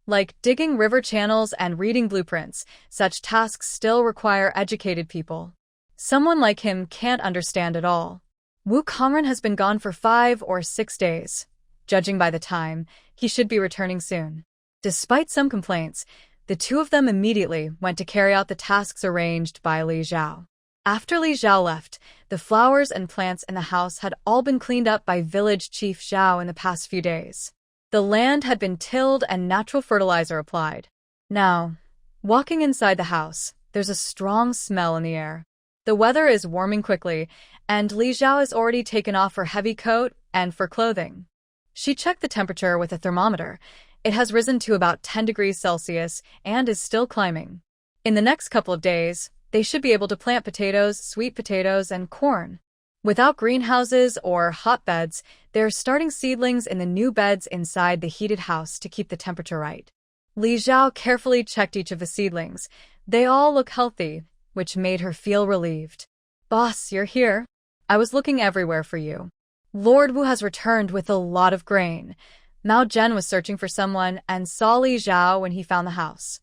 Like digging river channels and reading blueprints, such tasks still require educated people. Someone like him can't understand it all. Wu Kongren has been gone for 5 or 6 days. Judging by the time, he should be returning soon. Despite some complaints, the two of them immediately went to carry out the tasks arranged by Li Zhao. After Li Zhao left, the flowers and plants in the house had all been cleaned up by village chief Zhao in the past few days. The land had been tilled and natural fertilizer applied. Now, walking inside the house, there's a strong smell in the air. The weather is warming quickly, and Li Zhao has already taken off her heavy coat and fur clothing. She checked the temperature with a thermometer. It has risen to about 10 degrees Celsius and is still climbing. In the next couple of days, they should be able to plant potatoes, sweet potatoes, and corn. Without greenhouses or hotbeds, they're starting seedlings in the new beds inside the heated house to keep the temperature right. Li Zhao carefully checked each of the seedlings. They all look healthy, which made her feel relieved. Boss, you're here? I was looking everywhere for you. Lord Wu has returned with a lot of grain. Mao Zhen was searching for someone and saw Li Zhao when he found the house.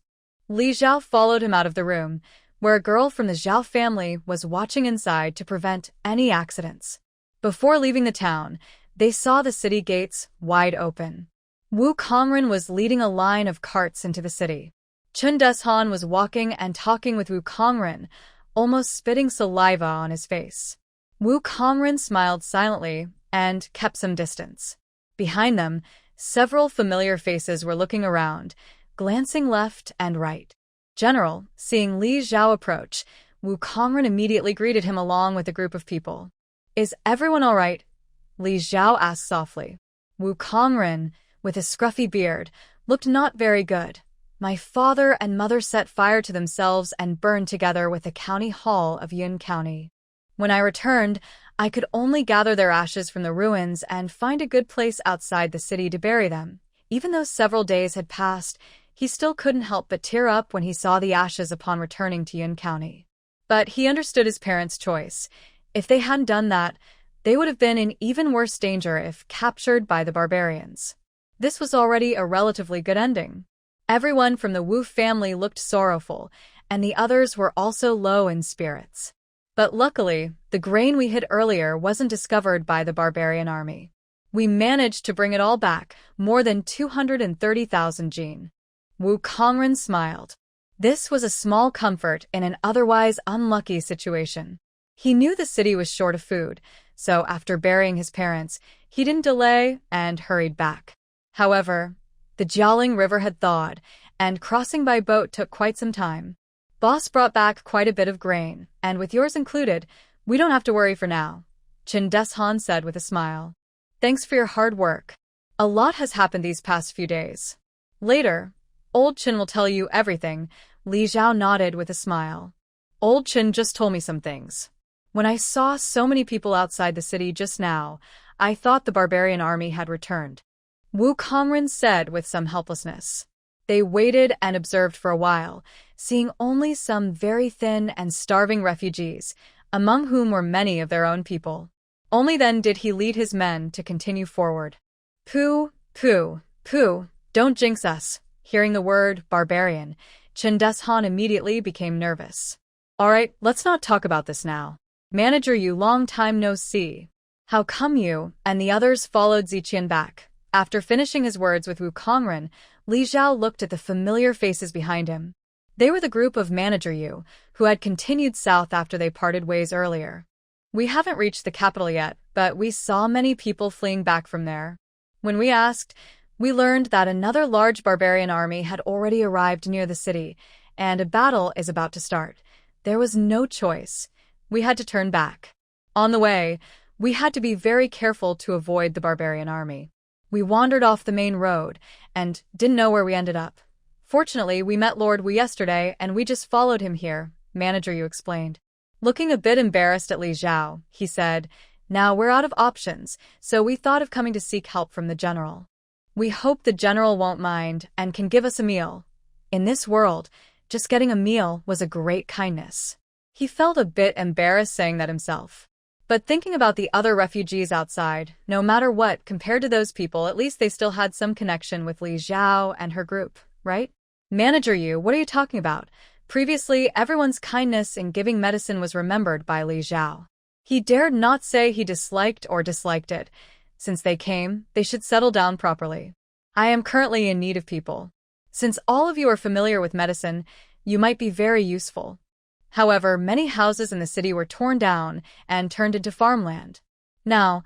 Li Zhao followed him out of the room, where a girl from the Zhao family was watching inside to prevent any accidents. Before leaving the town, they saw the city gates wide open. Wu Kongren was leading a line of carts into the city. Chen Deshan was walking and talking with Wu Kongren, almost spitting saliva on his face. Wu Kongren smiled silently and kept some distance. Behind them, several familiar faces were looking around, glancing left and right. General, seeing Li Zhao approach, Wu Kongren immediately greeted him along with a group of people. Is everyone all right? Li Zhao asked softly. Wu Kongren, with his scruffy beard, looked not very good. My father and mother set fire to themselves and burned together with the county hall of Yun County. When I returned, I could only gather their ashes from the ruins and find a good place outside the city to bury them. Even though several days had passed, he still couldn't help but tear up when he saw the ashes upon returning to Yun County. But he understood his parents' choice. If they hadn't done that, they would have been in even worse danger if captured by the barbarians. This was already a relatively good ending. Everyone from the Wu family looked sorrowful, and the others were also low in spirits. But luckily, the grain we hid earlier wasn't discovered by the barbarian army. We managed to bring it all back, more than 230,000 jin. Wu Kongren smiled. This was a small comfort in an otherwise unlucky situation. He knew the city was short of food, so after burying his parents, he didn't delay and hurried back. However, the Jialing River had thawed, and crossing by boat took quite some time. Boss brought back quite a bit of grain, and with yours included, we don't have to worry for now, Chen Deshan said with a smile. Thanks for your hard work. A lot has happened these past few days. Later, Old Chen will tell you everything, Li Zhao nodded with a smile. Old Chen just told me some things. When I saw so many people outside the city just now, I thought the barbarian army had returned. Wu Kongren said with some helplessness. They waited and observed for a while, seeing only some very thin and starving refugees, among whom were many of their own people. Only then did he lead his men to continue forward. Pooh, pooh, pooh, don't jinx us. Hearing the word barbarian, Chen Deshan immediately became nervous. All right, let's not talk about this now. Manager, you long time no see. How come you? And the others followed Ziqian back. After finishing his words with Wu Kongren, Li Zhao looked at the familiar faces behind him. They were the group of Manager Yu, who had continued south after they parted ways earlier. We haven't reached the capital yet, but we saw many people fleeing back from there. When we asked, we learned that another large barbarian army had already arrived near the city, and a battle is about to start. There was no choice. We had to turn back. On the way, We had to be very careful to avoid the barbarian army. We wandered off the main road and didn't know where we ended up. Fortunately, we met Lord Wu yesterday and we just followed him here, Manager Yu explained. Looking a bit embarrassed at Li Zhao, he said, "Now we're out of options, so we thought of coming to seek help from the general. We hope the general won't mind and can give us a meal. In this world, just getting a meal was a great kindness." He felt a bit embarrassed saying that himself. But thinking about the other refugees outside, no matter what, compared to those people, at least they still had some connection with Li Zhao and her group, right? Manager Yu, what are you talking about? Previously, everyone's kindness in giving medicine was remembered by Li Zhao. He dared not say he disliked it. Since they came, they should settle down properly. I am currently in need of people. Since all of you are familiar with medicine, you might be very useful. However, many houses in the city were torn down and turned into farmland. Now,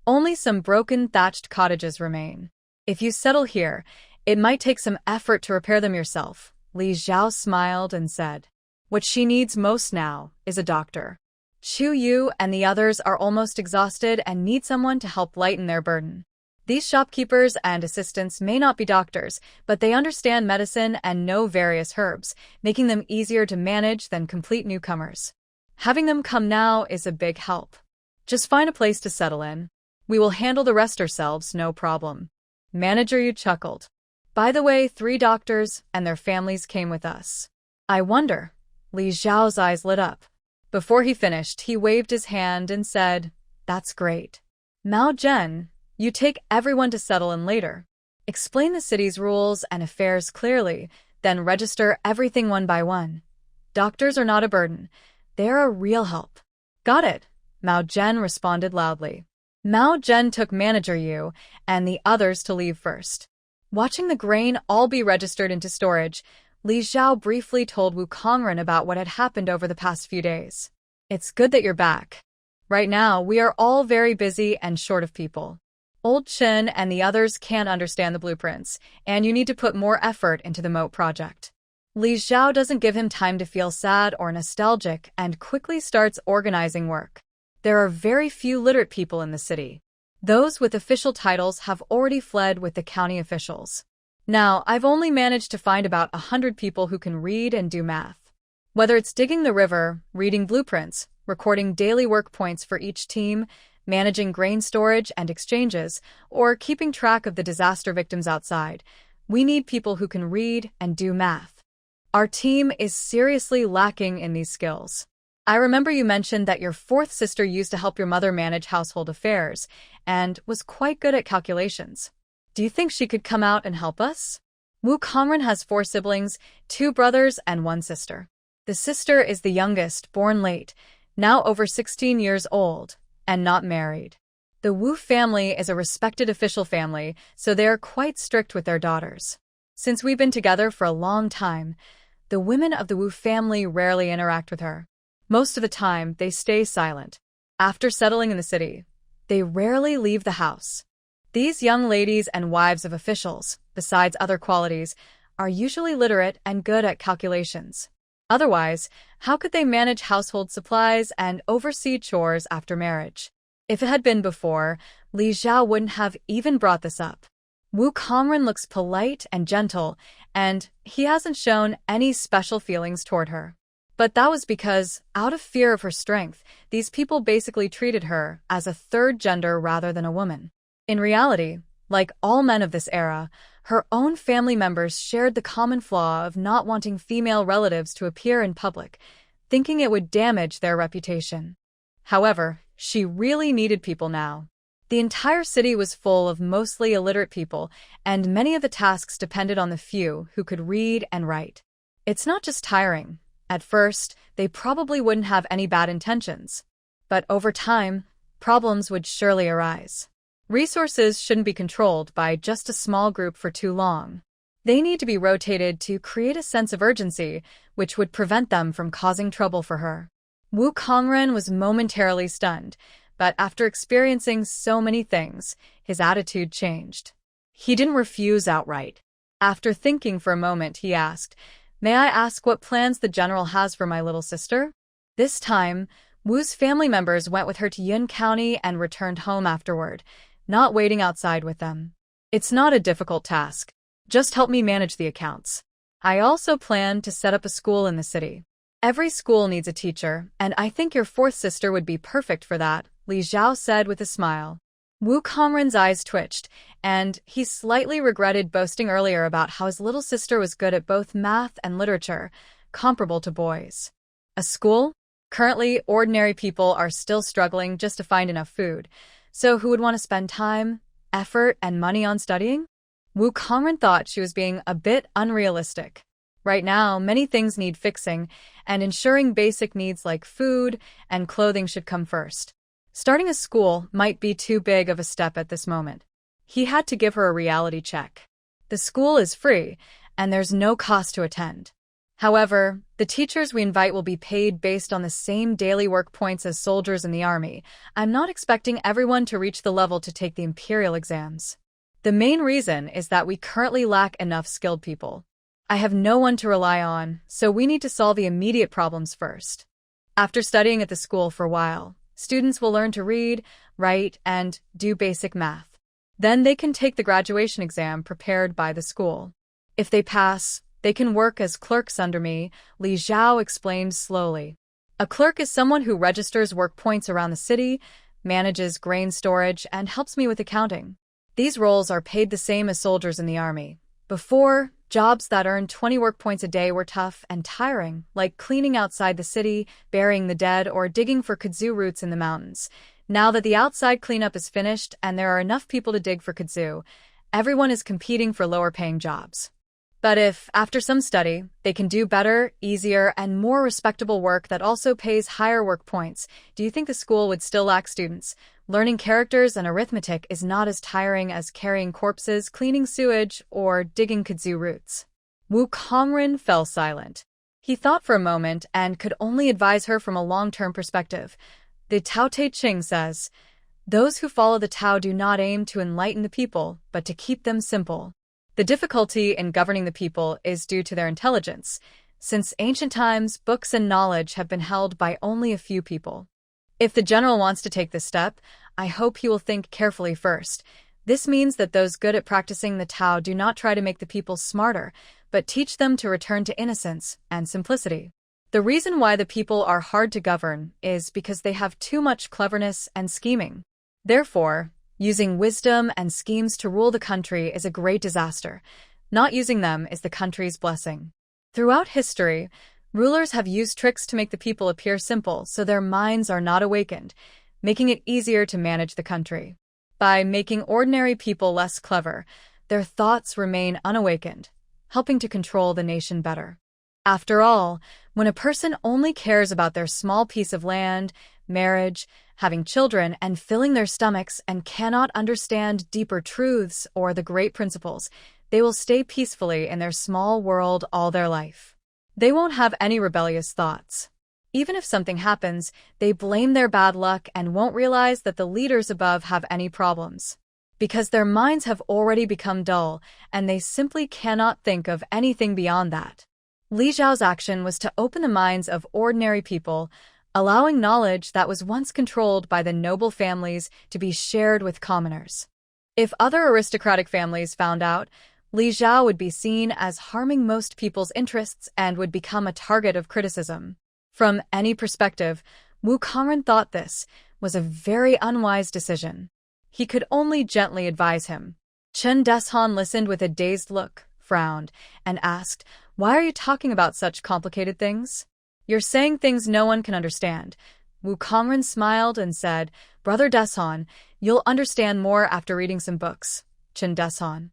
only some broken thatched cottages remain. If you settle here, it might take some effort to repair them yourself. Li Zhao smiled and said, "What she needs most now is a doctor. Chu Yu and the others are almost exhausted and need someone to help lighten their burden. These shopkeepers and assistants may not be doctors, but they understand medicine and know various herbs, making them easier to manage than complete newcomers. Having them come now is a big help. Just find a place to settle in. We will handle the rest ourselves, no problem." Manager Yu chuckled. "By the way, 3 doctors and their families came with us. I wonder." Li Zhao's eyes lit up. Before he finished, he waved his hand and said, "That's great. Mao Zhen, you take everyone to settle in later. Explain the city's rules and affairs clearly, then register everything one by one. Doctors are not a burden. They are a real help." "Got it," Mao Zhen responded loudly. Mao Zhen took Manager Yu and the others to leave first. Watching the grain all be registered into storage, Li Zhao briefly told Wu Kongren about what had happened over the past few days. "It's good that you're back. Right now, we are all very busy and short of people. Old Chen and the others can't understand the blueprints, and you need to put more effort into the moat project." Li Zhao doesn't give him time to feel sad or nostalgic and quickly starts organizing work. There are very few literate people in the city. Those with official titles have already fled with the county officials. Now, I've only managed to find about 100 people who can read and do math. Whether it's digging the river, reading blueprints, recording daily work points for each team, managing grain storage and exchanges, or keeping track of the disaster victims outside, we need people who can read and do math. Our team is seriously lacking in these skills. I remember you mentioned that your 4th sister used to help your mother manage household affairs and was quite good at calculations. Do you think she could come out and help us? Wu Kongren has 4 siblings, 2 brothers and 1 sister. The sister is the youngest, born late, now over 16 years old, and not married. The Wu family is a respected official family, so they are quite strict with their daughters. Since we've been together for a long time, the women of the Wu family rarely interact with her. Most of the time, they stay silent. After settling in the city, they rarely leave the house. These young ladies and wives of officials, besides other qualities, are usually literate and good at calculations. Otherwise, how could they manage household supplies and oversee chores after marriage? If it had been before, Li Zhao wouldn't have even brought this up. Wu Kongren looks polite and gentle, and he hasn't shown any special feelings toward her. But that was because, out of fear of her strength, these people basically treated her as a 3rd gender rather than a woman. In reality, like all men of this era, her own family members shared the common flaw of not wanting female relatives to appear in public, thinking it would damage their reputation. However, she really needed people now. The entire city was full of mostly illiterate people, and many of the tasks depended on the few who could read and write. It's not just tiring. At first, they probably wouldn't have any bad intentions. But over time, problems would surely arise. Resources shouldn't be controlled by just a small group for too long. They need to be rotated to create a sense of urgency, which would prevent them from causing trouble for her. Wu Kongren was momentarily stunned, but after experiencing so many things, his attitude changed. He didn't refuse outright. After thinking for a moment, he asked, "May I ask what plans the general has for my little sister?" This time, Wu's family members went with her to Yun County and returned home afterward, not waiting outside with them. It's not a difficult task. Just help me manage the accounts. I also plan to set up a school in the city. Every school needs a teacher, and I think your fourth sister would be perfect for that, Li Zhao said with a smile. Wu Kongren's eyes twitched, and he slightly regretted boasting earlier about how his little sister was good at both math and literature, comparable to boys. A school? Currently, ordinary people are still struggling just to find enough food, so who would want to spend time, effort, and money on studying? Wu Kongren thought she was being a bit unrealistic. Right now, many things need fixing, and ensuring basic needs like food and clothing should come first. Starting a school might be too big of a step at this moment. He had to give her a reality check. The school is free, and there's no cost to attend. However, the teachers we invite will be paid based on the same daily work points as soldiers in the army. I'm not expecting everyone to reach the level to take the imperial exams. The main reason is that we currently lack enough skilled people. I have no one to rely on, so we need to solve the immediate problems first. After studying at the school for a while, students will learn to read, write, and do basic math. Then they can take the graduation exam prepared by the school. If they pass, they can work as clerks under me, Li Zhao explained slowly. A clerk is someone who registers work points around the city, manages grain storage, and helps me with accounting. These roles are paid the same as soldiers in the army. Before, jobs that earned 20 work points a day were tough and tiring, like cleaning outside the city, burying the dead, or digging for kudzu roots in the mountains. Now that the outside cleanup is finished and there are enough people to dig for kudzu, everyone is competing for lower-paying jobs. But if, after some study, they can do better, easier, and more respectable work that also pays higher work points, do you think the school would still lack students? Learning characters and arithmetic is not as tiring as carrying corpses, cleaning sewage, or digging kudzu roots. Wu Kongren fell silent. He thought for a moment and could only advise her from a long-term perspective. The Tao Te Ching says, "Those who follow the Tao do not aim to enlighten the people, but to keep them simple." The difficulty in governing the people is due to their intelligence. Since ancient times, books and knowledge have been held by only a few people. If the general wants to take this step, I hope he will think carefully first. This means that those good at practicing the Tao do not try to make the people smarter, but teach them to return to innocence and simplicity. The reason why the people are hard to govern is because they have too much cleverness and scheming. Therefore, using wisdom and schemes to rule the country is a great disaster. Not using them is the country's blessing. Throughout history, rulers have used tricks to make the people appear simple so their minds are not awakened, making it easier to manage the country. By making ordinary people less clever, their thoughts remain unawakened, helping to control the nation better. After all, when a person only cares about their small piece of land, marriage, having children, and filling their stomachs and cannot understand deeper truths or the great principles, they will stay peacefully in their small world all their life. They won't have any rebellious thoughts. Even if something happens, they blame their bad luck and won't realize that the leaders above have any problems. Because their minds have already become dull, and they simply cannot think of anything beyond that. Li Zhao's action was to open the minds of ordinary people, allowing knowledge that was once controlled by the noble families to be shared with commoners. If other aristocratic families found out, Li Zhao would be seen as harming most people's interests and would become a target of criticism. From any perspective, Wu Kongren thought this was a very unwise decision. He could only gently advise him. Chen Deshan listened with a dazed look, frowned, and asked, "Why are you talking about such complicated things? You're saying things no one can understand." Wu Kongren smiled and said, "Brother Deshan, you'll understand more after reading some books." Chen Deshan.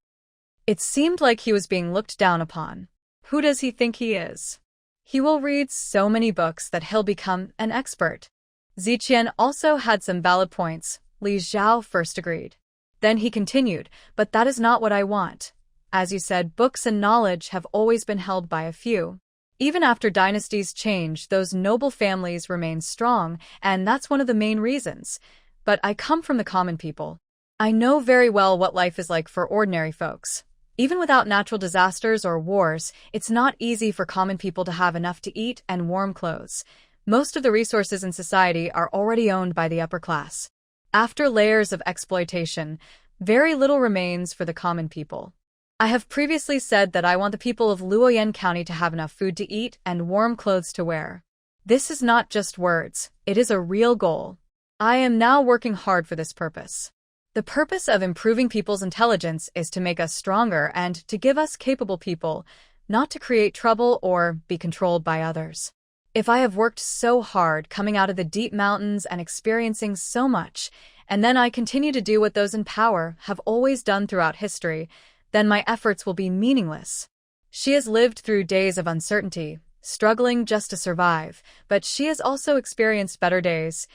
It seemed like he was being looked down upon. Who does he think he is? He will read so many books that he'll become an expert. Ziqian also had some valid points. Li Zhao first agreed. Then he continued, "But that is not what I want. As you said, books and knowledge have always been held by a few. Even after dynasties change, those noble families remain strong, and that's one of the main reasons. But I come from the common people. I know very well what life is like for ordinary folks. Even without natural disasters or wars, it's not easy for common people to have enough to eat and warm clothes. Most of the resources in society are already owned by the upper class. After layers of exploitation, very little remains for the common people. I have previously said that I want the people of Luoyan County to have enough food to eat and warm clothes to wear. This is not just words, it is a real goal. I am now working hard for this purpose. The purpose of improving people's intelligence is to make us stronger and to give us capable people, not to create trouble or be controlled by others. If I have worked so hard coming out of the deep mountains and experiencing so much, and then I continue to do what those in power have always done throughout history, then my efforts will be meaningless. She has lived through days of uncertainty, struggling just to survive, but she has also experienced better days,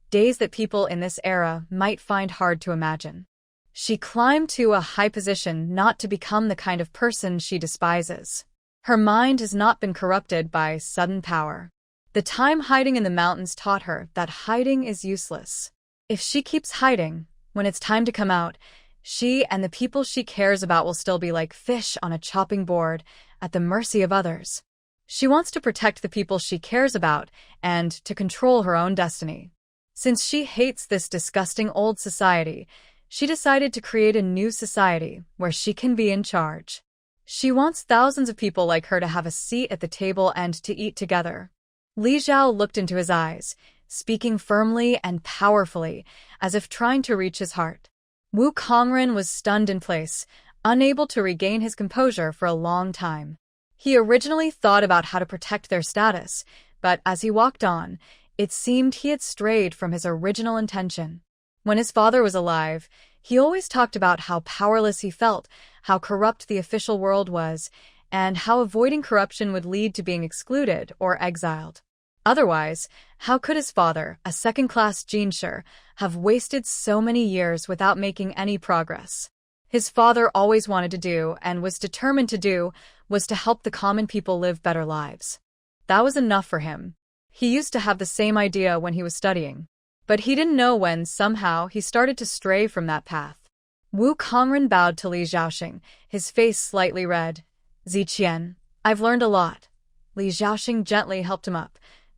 days that people in this era might find hard to imagine. She climbed to a high position not to become the kind of person she despises. Her mind has not been corrupted by sudden power. The time hiding in the mountains taught her that hiding is useless. If she keeps hiding, when it's time to come out, she and the people she cares about will still be like fish on a chopping board, at the mercy of others. She wants to protect the people she cares about and to control her own destiny. Since she hates this disgusting old society, she decided to create a new society where she can be in charge. She wants thousands of people like her to have a seat at the table and to eat together. Li Zhao looked into his eyes, speaking firmly and powerfully, as if trying to reach his heart. Wu Kongren was stunned in place, unable to regain his composure for a long time. He originally thought about how to protect their status, but as he walked on, it seemed he had strayed from his original intention. When his father was alive, he always talked about how powerless he felt, how corrupt the official world was, and how avoiding corruption would lead to being excluded or exiled. Otherwise, how could his father, a second-class Jinsher, have wasted so many years without making any progress? His father always wanted to do, and was determined to do, was to help the common people live better lives. That was enough for him. He used to have the same idea when he was studying. But he didn't know when, somehow, he started to stray from that path. Wu Kongren bowed to Li Zhaoxing, his face slightly red. Ziqian, I've learned a lot. Li Zhaoxing gently helped him up.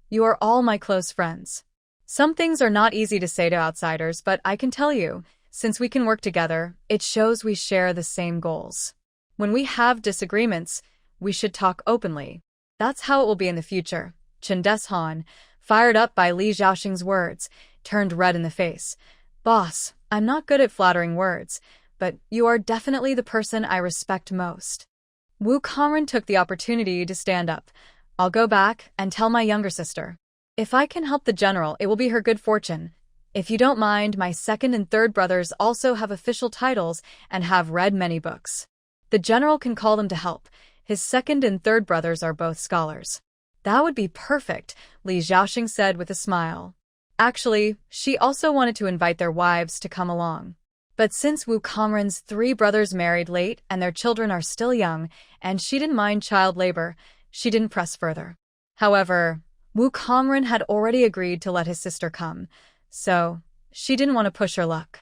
You are all my close friends. Some things are not easy to say to outsiders, but I can tell you, since we can work together, it shows we share the same goals. When we have disagreements, we should talk openly. That's how it will be in the future. Chen Deshan, fired up by Li Zhaoxing's words, turned red in the face. Boss, I'm not good at flattering words, but you are definitely the person I respect most. Wu Kongren took the opportunity to stand up. I'll go back and tell my younger sister. If I can help the general, it will be her good fortune. If you don't mind, my second and third brothers also have official titles and have read many books. The general can call them to help. His second and third brothers are both scholars. That would be perfect, Li Zhaoxing said with a smile. Actually, she also wanted to invite their wives to come along. But since Wu Kongren's 3 brothers married late and their children are still young, and she didn't mind child labor, she didn't press further. However, Wu Kongren had already agreed to let his sister come, so she didn't want to push her luck.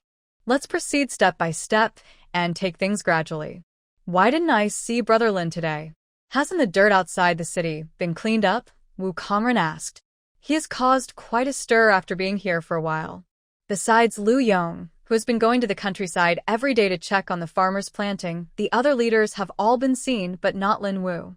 Let's proceed step by step and take things gradually. Why didn't I see Brother Lin today? Hasn't the dirt outside the city been cleaned up? Wu Kongren asked. He has caused quite a stir after being here for a while. Besides Lu Yong, who has been going to the countryside every day to check on the farmers planting, the other leaders have all been seen but not Lin Wu.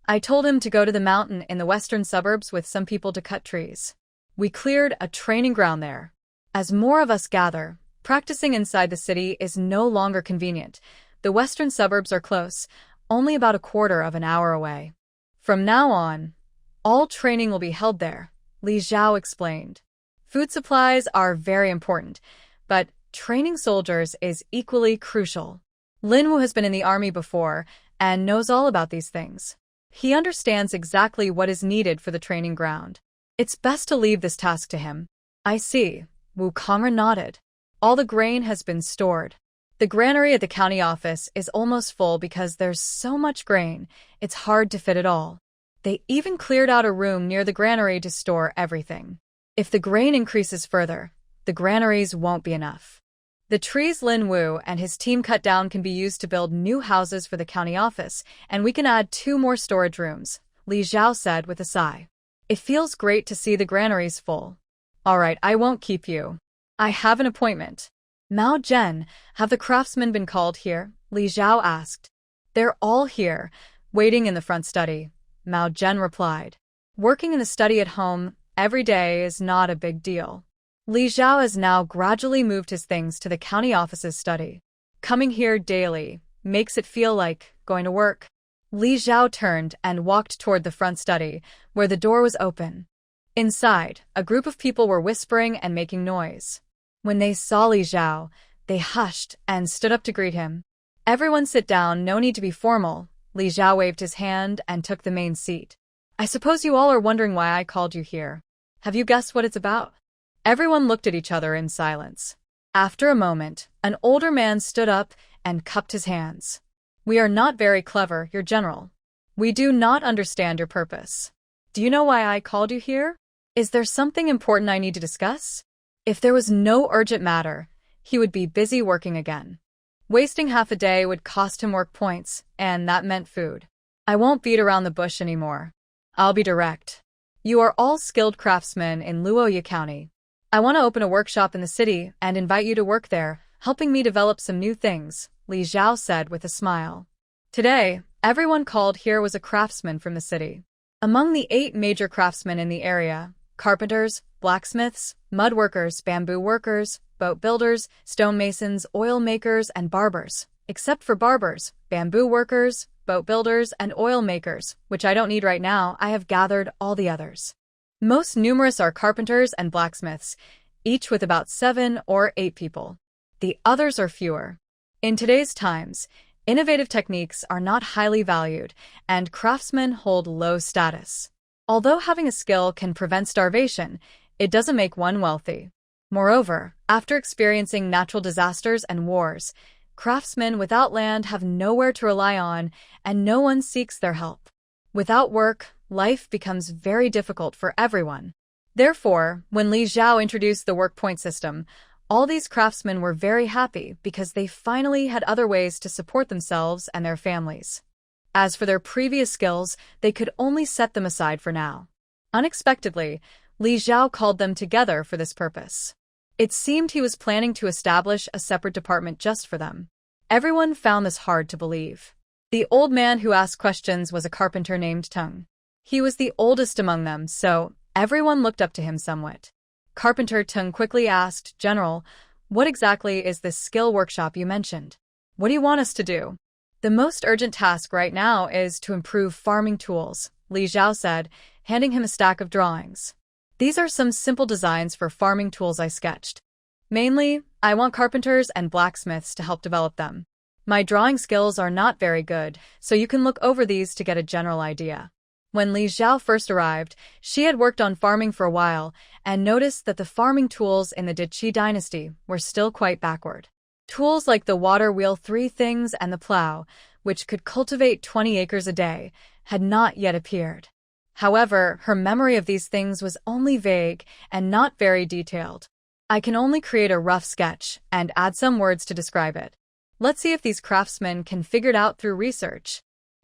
I told him to go to the mountain in the western suburbs with some people to cut trees. We cleared a training ground there. As more of us gather, practicing inside the city is no longer convenient. The western suburbs are close, only about a quarter of an hour away. From now on, all training will be held there, Li Zhao explained. Food supplies are very important, but training soldiers is equally crucial. Lin Wu has been in the army before and knows all about these things. He understands exactly what is needed for the training ground. It's best to leave this task to him. I see, Wu Kongren nodded. All the grain has been stored. The granary at the county office is almost full because there's so much grain, it's hard to fit it all. They even cleared out a room near the granary to store everything. If the grain increases further, the granaries won't be enough. The trees Lin Wu and his team cut down can be used to build new houses for the county office, and we can add 2 more storage rooms, Li Zhao said with a sigh. It feels great to see the granaries full. All right, I won't keep you. I have an appointment. Mao Zhen, have the craftsmen been called here? Li Zhao asked. They're all here, waiting in the front study, Mao Zhen replied. Working in the study at home every day is not a big deal. Li Zhao has now gradually moved his things to the county office's study. Coming here daily makes it feel like going to work. Li Zhao turned and walked toward the front study, where the door was open. Inside, a group of people were whispering and making noise. When they saw Li Zhao, they hushed and stood up to greet him. Everyone sit down, no need to be formal. Li Zhao waved his hand and took the main seat. I suppose you all are wondering why I called you here. Have you guessed what it's about? Everyone looked at each other in silence. After a moment, an older man stood up and cupped his hands. We are not very clever, Your General. We do not understand your purpose. Do you know why I called you here? Is there something important I need to discuss? If there was no urgent matter, he would be busy working again. Wasting half a day would cost him work points, and that meant food. I won't beat around the bush anymore. I'll be direct. You are all skilled craftsmen in Luya County. I want to open a workshop in the city and invite you to work there, helping me develop some new things, Li Zhao said with a smile. Today, everyone called here was a craftsman from the city. Among the 8 major craftsmen in the area, carpenters, blacksmiths, mud workers, bamboo workers, boat builders, stonemasons, oil makers, and barbers. Except for barbers, bamboo workers, boat builders, and oil makers, which I don't need right now, I have gathered all the others. Most numerous are carpenters and blacksmiths, each with about 7 or 8 people. The others are fewer. In today's times, innovative techniques are not highly valued, and craftsmen hold low status. Although having a skill can prevent starvation, it doesn't make one wealthy. Moreover, after experiencing natural disasters and wars, craftsmen without land have nowhere to rely on, and no one seeks their help. Without work, life becomes very difficult for everyone. Therefore, when Li Zhao introduced the work point system, all these craftsmen were very happy because they finally had other ways to support themselves and their families. As for their previous skills, they could only set them aside for now. Unexpectedly, Li Zhao called them together for this purpose. It seemed he was planning to establish a separate department just for them. Everyone found this hard to believe. The old man who asked questions was a carpenter named Tung. He was the oldest among them, so everyone looked up to him somewhat. Carpenter Tung quickly asked, General, what exactly is this skill workshop you mentioned? What do you want us to do? The most urgent task right now is to improve farming tools, Li Zhao said, handing him a stack of drawings. These are some simple designs for farming tools I sketched. Mainly, I want carpenters and blacksmiths to help develop them. My drawing skills are not very good, so you can look over these to get a general idea. When Li Zhao first arrived, she had worked on farming for a while and noticed that the farming tools in the Qi dynasty were still quite backward. Tools like the water wheel 3 things and the plow, which could cultivate 20 acres a day, had not yet appeared. However, her memory of these things was only vague and not very detailed. I can only create a rough sketch and add some words to describe it. Let's see if these craftsmen can figure it out through research.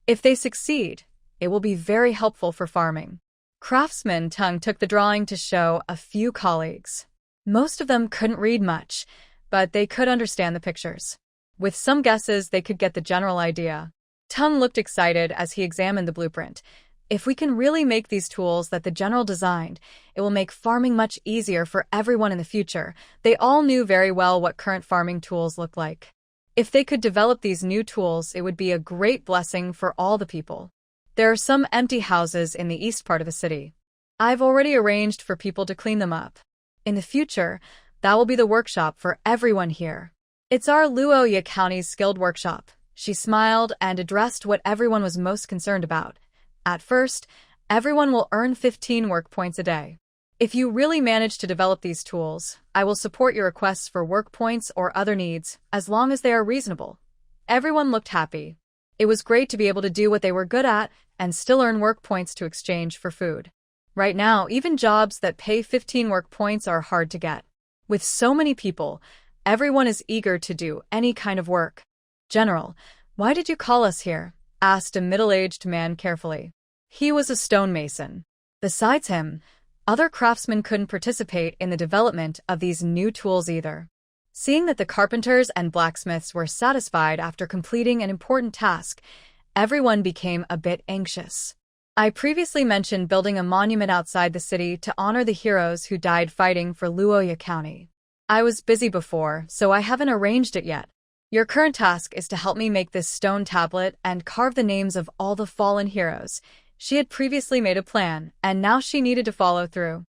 If they succeed, it will be very helpful for farming. Craftsman Tung took the drawing to show a few colleagues. Most of them couldn't read much, but they could understand the pictures. With some guesses, they could get the general idea. Tung looked excited as he examined the blueprint. If we can really make these tools that the general designed, it will make farming much easier for everyone in the future. They all knew very well what current farming tools look like. If they could develop these new tools, it would be a great blessing for all the people. There are some empty houses in the east part of the city. I've already arranged for people to clean them up. In the future, that will be the workshop for everyone here. It's our Luya County's skilled workshop. She smiled and addressed what everyone was most concerned about. At first, everyone will earn 15 work points a day. If you really manage to develop these tools, I will support your requests for work points or other needs, as long as they are reasonable. Everyone looked happy. It was great to be able to do what they were good at and still earn work points to exchange for food. Right now, even jobs that pay 15 work points are hard to get. With so many people, everyone is eager to do any kind of work. General, why did you call us here? Asked a middle-aged man carefully. He was a stonemason. Besides him, other craftsmen couldn't participate in the development of these new tools either. Seeing that the carpenters and blacksmiths were satisfied after completing an important task, everyone became a bit anxious. I previously mentioned building a monument outside the city to honor the heroes who died fighting for Luya County. I was busy before, so I haven't arranged it yet. Your current task is to help me make this stone tablet and carve the names of all the fallen heroes. She had previously made a plan, and now she needed to follow through.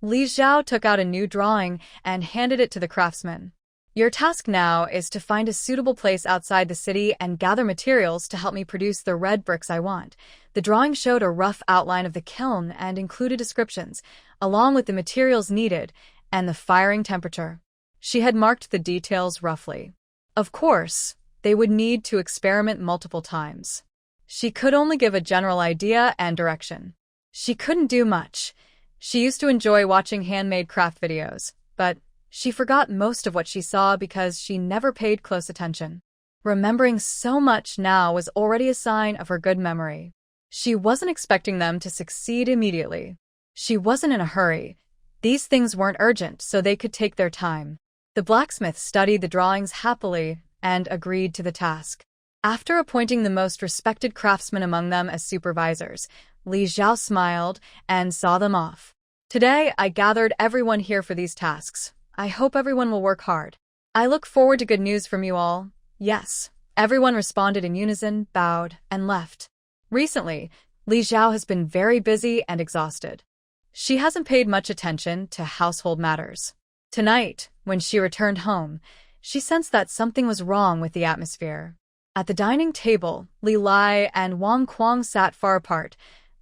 Li Xiao took out a new drawing and handed it to the craftsman. Your task now is to find a suitable place outside the city and gather materials to help me produce the red bricks I want. The drawing showed a rough outline of the kiln and included descriptions, along with the materials needed and the firing temperature. She had marked the details roughly. Of course, they would need to experiment multiple times. She could only give a general idea and direction. She couldn't do much. She used to enjoy watching handmade craft videos, but she forgot most of what she saw because she never paid close attention. Remembering so much now was already a sign of her good memory. She wasn't expecting them to succeed immediately. She wasn't in a hurry. These things weren't urgent, so they could take their time. The blacksmith studied the drawings happily and agreed to the task. After appointing the most respected craftsmen among them as supervisors, Li Xiao smiled and saw them off. Today, I gathered everyone here for these tasks. I hope everyone will work hard. I look forward to good news from you all. Yes. Everyone responded in unison, bowed, and left. Recently, Li Xiao has been very busy and exhausted. She hasn't paid much attention to household matters. Tonight, when she returned home, she sensed that something was wrong with the atmosphere. At the dining table, Li Lai and Wang Kuang sat far apart,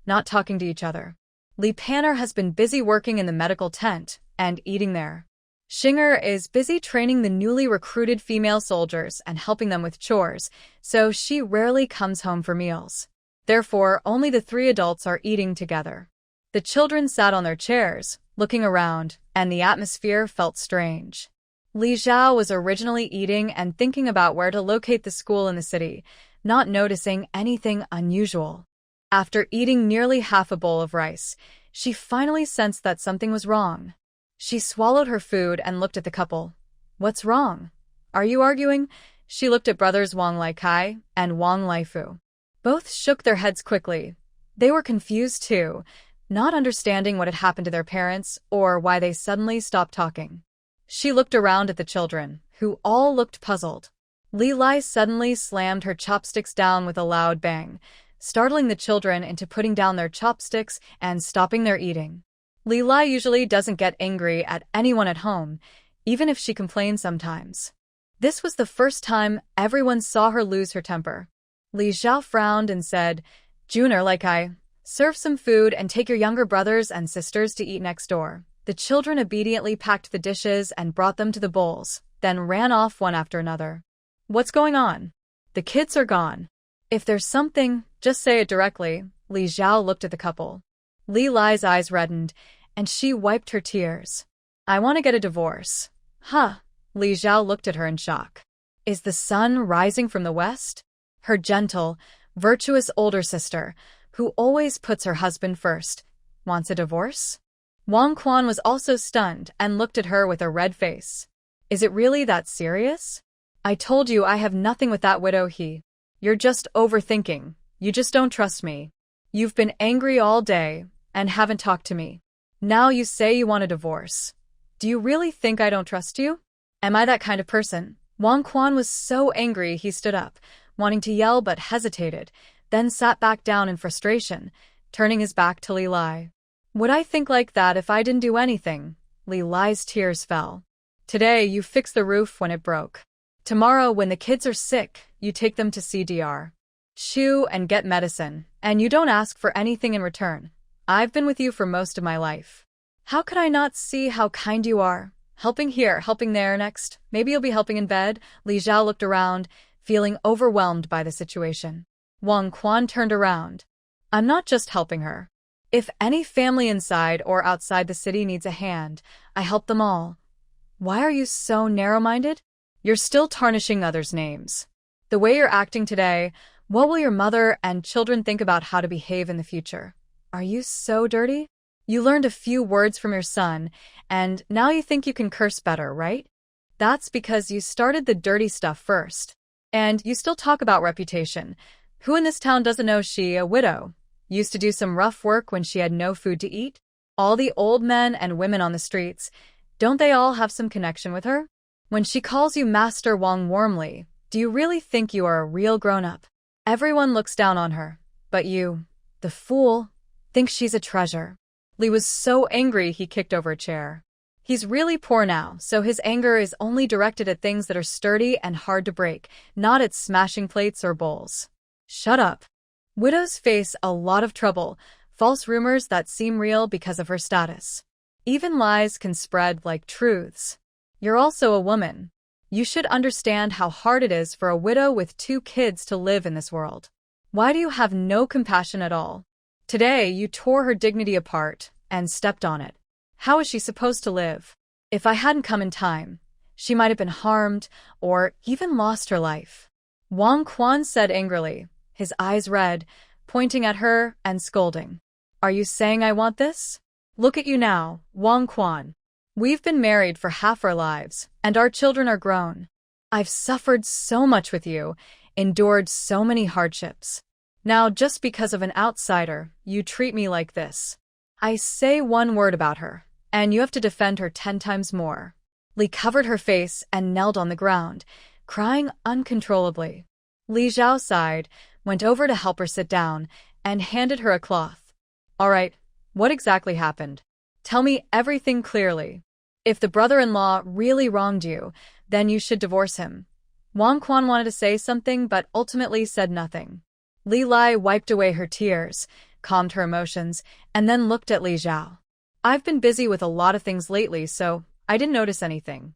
not talking to each other. Li Pan'er has been busy working in the medical tent and eating there. Xinger is busy training the newly recruited female soldiers and helping them with chores, so she rarely comes home for meals. Therefore, only the three adults are eating together. The children sat on their chairs, looking around, and the atmosphere felt strange. Li Xiao was originally eating and thinking about where to locate the school in the city, not noticing anything unusual. After eating nearly half a bowl of rice, she finally sensed that something was wrong. She swallowed her food and looked at the couple. What's wrong? Are you arguing? She looked at brothers Wang Laikai and Wang Laifu. Both shook their heads quickly. They were confused too, not understanding what had happened to their parents or why they suddenly stopped talking. She looked around at the children, who all looked puzzled. Li Lai suddenly slammed her chopsticks down with a loud bang, startling the children into putting down their chopsticks and stopping their eating. Li Lai usually doesn't get angry at anyone at home, even if she complains sometimes. This was the first time everyone saw her lose her temper. Li Xiao frowned and said, Junior, serve some food and take your younger brothers and sisters to eat next door. The children obediently packed the dishes and brought them to the bowls, then ran off one after another. What's going on? The kids are gone. If there's something, just say it directly. Li Xiao looked at the couple. Li Lai's eyes reddened, and she wiped her tears. I want to get a divorce. Huh? Li Xiao looked at her in shock. Is the sun rising from the west? Her gentle, virtuous older sister, who always puts her husband first, wants a divorce? Wang Quan was also stunned and looked at her with a red face. Is it really that serious? I told you I have nothing with that widow he. You're just overthinking. You just don't trust me. You've been angry all day and haven't talked to me. Now you say you want a divorce. Do you really think I don't trust you? Am I that kind of person? Wang Quan was so angry he stood up, wanting to yell but hesitated, then sat back down in frustration, turning his back to Li Lai. Would I think like that if I didn't do anything? Li Lai's tears fell. Today you fix the roof when it broke. Tomorrow when the kids are sick, you take them to CDR. Chew and get medicine, and you don't ask for anything in return. I've been with you for most of my life. How could I not see how kind you are? Helping here, helping there next. Maybe you'll be helping in bed. Li Xiao looked around, feeling overwhelmed by the situation. Wang Quan turned around. I'm not just helping her. If any family inside or outside the city needs a hand, I help them all. Why are you so narrow-minded? You're still tarnishing others' names. The way you're acting today, what will your mother and children think about how to behave in the future? Are you so dirty? You learned a few words from your son, and now you think you can curse better, right? That's because you started the dirty stuff first. And you still talk about reputation. Who in this town doesn't know she, a widow, used to do some rough work when she had no food to eat? All the old men and women on the streets, don't they all have some connection with her? When she calls you Master Wang warmly, do you really think you are a real grown-up? Everyone looks down on her, but you, the fool, think she's a treasure. Li was so angry he kicked over a chair. He's really poor now, so his anger is only directed at things that are sturdy and hard to break, not at smashing plates or bowls. Shut up. Widows face a lot of trouble, false rumors that seem real because of her status. Even lies can spread like truths. You're also a woman. You should understand how hard it is for a widow with 2 kids to live in this world. Why do you have no compassion at all? Today, you tore her dignity apart and stepped on it. How is she supposed to live? If I hadn't come in time, she might have been harmed or even lost her life. Wang Quan said angrily, his eyes red, pointing at her and scolding. Are you saying I want this? Look at you now, Wang Quan. We've been married for half our lives, and our children are grown. I've suffered so much with you, endured so many hardships. Now, just because of an outsider, you treat me like this. I say one word about her, and you have to defend her 10 times more. Li covered her face and knelt on the ground, crying uncontrollably. Li Zhao sighed, went over to help her sit down, and handed her a cloth. All right, what exactly happened? Tell me everything clearly. If the brother-in-law really wronged you, then you should divorce him. Wang Quan wanted to say something but ultimately said nothing. Li Lai wiped away her tears, calmed her emotions, and then looked at Li Zhao. I've been busy with a lot of things lately, so I didn't notice anything.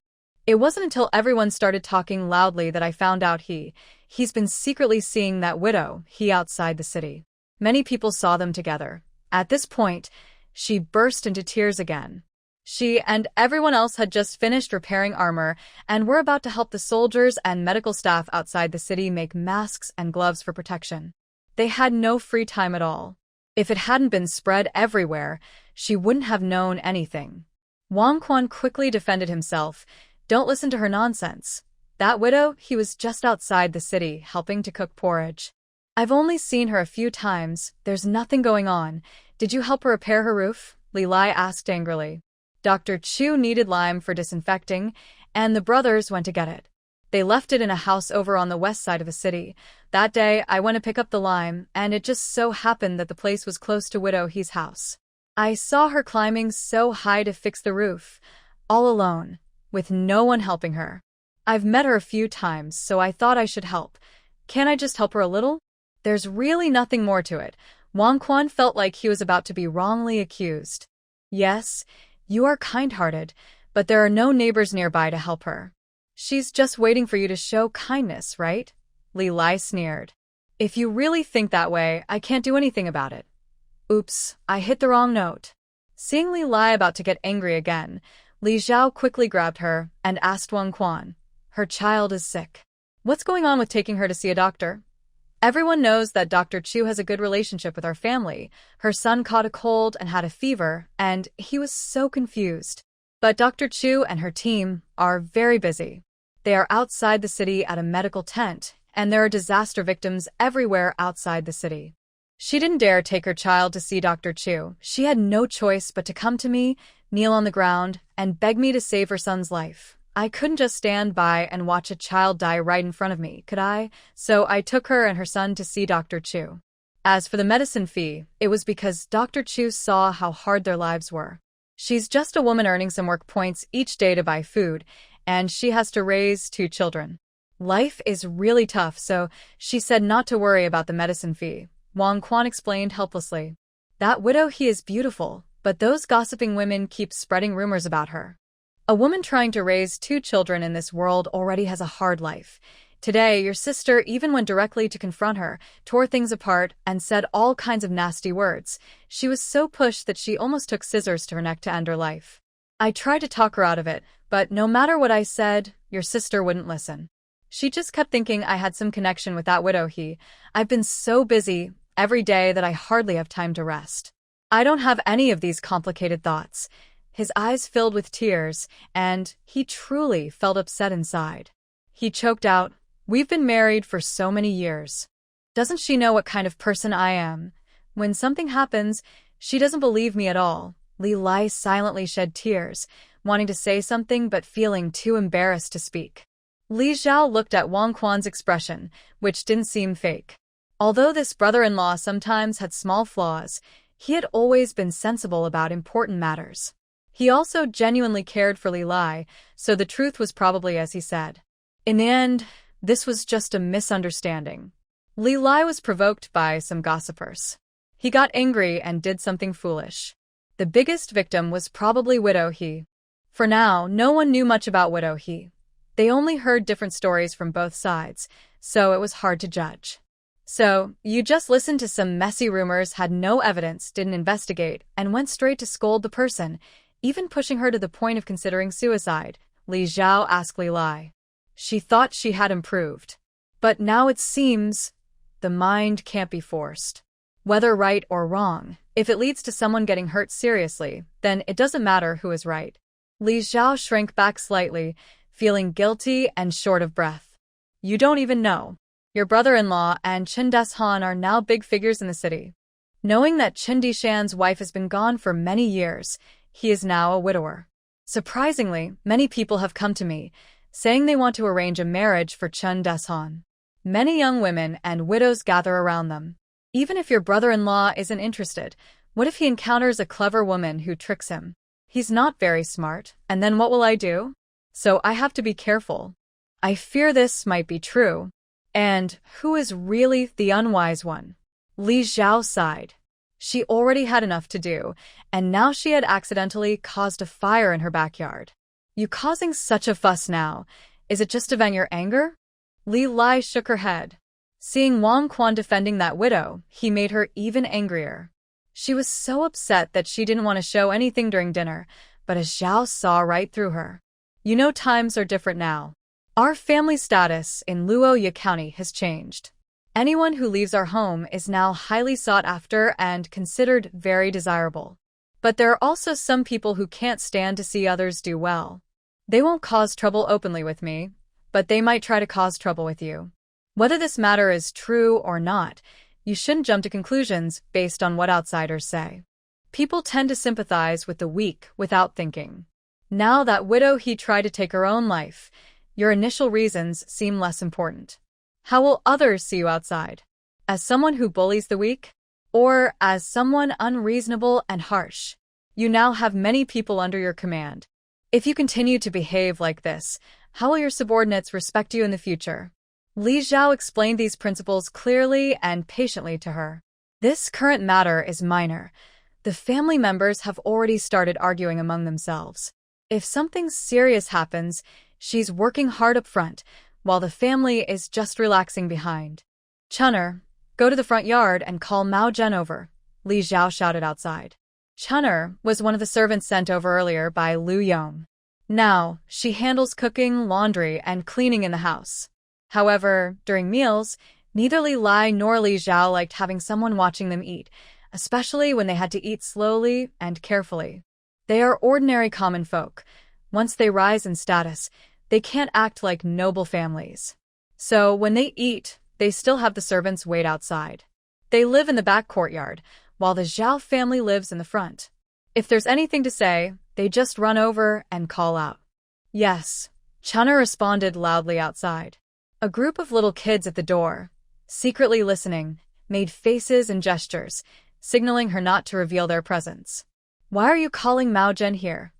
It wasn't until everyone started talking loudly that I found out he's been secretly seeing that widow, he outside the city. Many people saw them together. At this point, she burst into tears again. She and everyone else had just finished repairing armor and were about to help the soldiers and medical staff outside the city make masks and gloves for protection. They had no free time at all. If it hadn't been spread everywhere, she wouldn't have known anything. Wang Quan quickly defended himself. Don't listen to her nonsense. That widow, he was just outside the city helping to cook porridge. I've only seen her a few times. There's nothing going on. Did you help her repair her roof? Li Lai asked angrily. Dr. Chu needed lime for disinfecting, and the brothers went to get it. They left it in a house over on the west side of the city. That day, I went to pick up the lime, and it just so happened that the place was close to Widow He's house. I saw her climbing so high to fix the roof, all alone, with no one helping her. I've met her a few times, so I thought I should help. Can't I just help her a little? There's really nothing more to it. Wang Quan felt like he was about to be wrongly accused. Yes, you are kind-hearted, but there are no neighbors nearby to help her. She's just waiting for you to show kindness, right? Li Lai sneered. If you really think that way, I can't do anything about it. Oops, I hit the wrong note. Seeing Li Lai about to get angry again, Li Zhao quickly grabbed her and asked Wang Quan. Her child is sick. What's going on with taking her to see a doctor? Everyone knows that Dr. Chu has a good relationship with our family. Her son caught a cold and had a fever, and he was so confused. But Dr. Chu and her team are very busy. They are outside the city at a medical tent, and there are disaster victims everywhere outside the city. She didn't dare take her child to see Dr. Chu. She had no choice but to come to me, kneel on the ground, and beg me to save her son's life. I couldn't just stand by and watch a child die right in front of me, could I? So I took her and her son to see Dr. Chu. As for the medicine fee, it was because Dr. Chu saw how hard their lives were. She's just a woman earning some work points each day to buy food, and she has to raise 2 children. Life is really tough, so she said not to worry about the medicine fee. Wang Quan explained helplessly. That widow he is beautiful, but those gossiping women keep spreading rumors about her. A woman trying to raise 2 children in this world already has a hard life. Today, your sister even went directly to confront her, tore things apart, and said all kinds of nasty words. She was so pushed that she almost took scissors to her neck to end her life. I tried to talk her out of it, but no matter what I said, your sister wouldn't listen. She just kept thinking I had some connection with that widow I've been so busy every day that I hardly have time to rest. I don't have any of these complicated thoughts. His eyes filled with tears, and he truly felt upset inside. He choked out, "We've been married for so many years. Doesn't she know what kind of person I am? When something happens, she doesn't believe me at all." Li Lai silently shed tears, wanting to say something but feeling too embarrassed to speak. Li Zhao looked at Wang Quan's expression, which didn't seem fake. Although this brother-in-law sometimes had small flaws, he had always been sensible about important matters. He also genuinely cared for Li Lai, so the truth was probably as he said. In the end, this was just a misunderstanding. Li Lai was provoked by some gossipers. He got angry and did something foolish. The biggest victim was probably Widow He. For now, no one knew much about Widow He. They only heard different stories from both sides, so it was hard to judge. So, you just listened to some messy rumors, had no evidence, didn't investigate, and went straight to scold the person, even pushing her to the point of considering suicide, Li Zhao asked Li Lai. She thought she had improved. But now it seems the mind can't be forced. Whether right or wrong, if it leads to someone getting hurt seriously, then it doesn't matter who is right. Li Zhao shrank back slightly, feeling guilty and short of breath. You don't even know. Your brother-in-law and Chen Deshan are now big figures in the city. Knowing that Chen Dishan's wife has been gone for many years, he is now a widower. Surprisingly, many people have come to me, saying they want to arrange a marriage for Chen Deshan. Many young women and widows gather around them. Even if your brother-in-law isn't interested, what if he encounters a clever woman who tricks him? He's not very smart, and then what will I do? So I have to be careful. I fear this might be true. And who is really the unwise one? Li Zhao sighed. She already had enough to do, and now she had accidentally caused a fire in her backyard. You causing such a fuss now? Is it just to vent your anger? Li Lai shook her head. Seeing Wang Quan defending that widow, he made her even angrier. She was so upset that she didn't want to show anything during dinner, but as Zhao saw right through her. You know, times are different now. Our family status in Luya County has changed. Anyone who leaves our home is now highly sought after and considered very desirable. But there are also some people who can't stand to see others do well. They won't cause trouble openly with me, but they might try to cause trouble with you. Whether this matter is true or not, you shouldn't jump to conclusions based on what outsiders say. People tend to sympathize with the weak without thinking. Now that widow He tried to take her own life, your initial reasons seem less important. How will others see you outside? As someone who bullies the weak? Or as someone unreasonable and harsh? You now have many people under your command. If you continue to behave like this, how will your subordinates respect you in the future? Li Zhao explained these principles clearly and patiently to her. This current matter is minor. The family members have already started arguing among themselves. If something serious happens, she's working hard up front, while the family is just relaxing behind. Chunner, go to the front yard and call Mao Zhen over, Li Zhao shouted outside. Chunner was one of the servants sent over earlier by Lu Yong. Now, she handles cooking, laundry, and cleaning in the house. However, during meals, neither Li Lai nor Li Zhao liked having someone watching them eat, especially when they had to eat slowly and carefully. They are ordinary common folk. Once they rise in status, they can't act like noble families. So when they eat, they still have the servants wait outside. They live in the back courtyard, while the Zhao family lives in the front. If there's anything to say, they just run over and call out. Yes, Chunner responded loudly outside. A group of little kids at the door, secretly listening, made faces and gestures, signaling her not to reveal their presence. Why are you calling Mao Zhen here?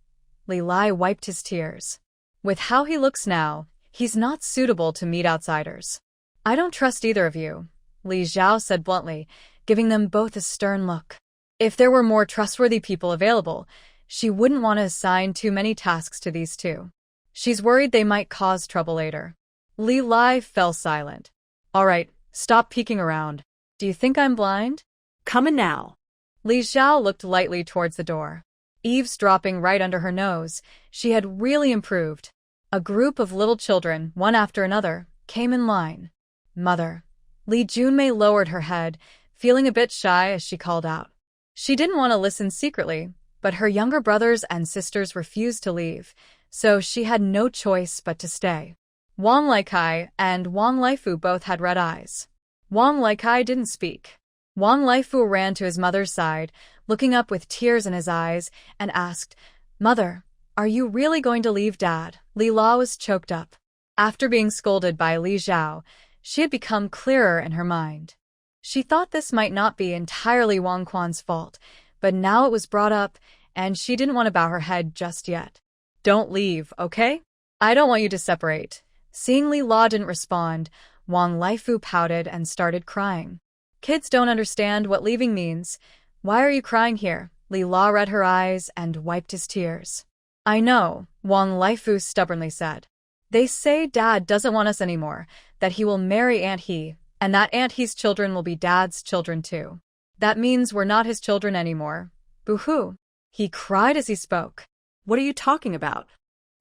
Li Lai wiped his tears. With how he looks now, he's not suitable to meet outsiders. I don't trust either of you, Li Zhao said bluntly, giving them both a stern look. If there were more trustworthy people available, she wouldn't want to assign too many tasks to these two. She's worried they might cause trouble later. Li Lai fell silent. All right, stop peeking around. Do you think I'm blind? Coming now. Li Zhao looked lightly towards the door. Eavesdropping right under her nose, she had really improved. A group of little children, one after another, came in line. Mother. Li Junmei lowered her head, feeling a bit shy as she called out. She didn't want to listen secretly, but her younger brothers and sisters refused to leave, so she had no choice but to stay. Wang Laikai and Wang Laifu both had red eyes. Wang Laikai didn't speak. Wang Laifu ran to his mother's side, looking up with tears in his eyes, and asked, "Mother, are you really going to leave Dad?" Li La was choked up. After being scolded by Li Zhao, she had become clearer in her mind. She thought this might not be entirely Wang Quan's fault, but now it was brought up, and she didn't want to bow her head just yet. "Don't leave, okay? I don't want you to separate." Seeing Li La didn't respond, Wang Laifu pouted and started crying. "Kids don't understand what leaving means. Why are you crying here?" Li La read her eyes and wiped his tears. "I know," Wang Laifu stubbornly said. "They say Dad doesn't want us anymore, that he will marry Aunt He, and that Aunt He's children will be Dad's children too. That means we're not his children anymore. Boo-hoo." He cried as he spoke. What are you talking about?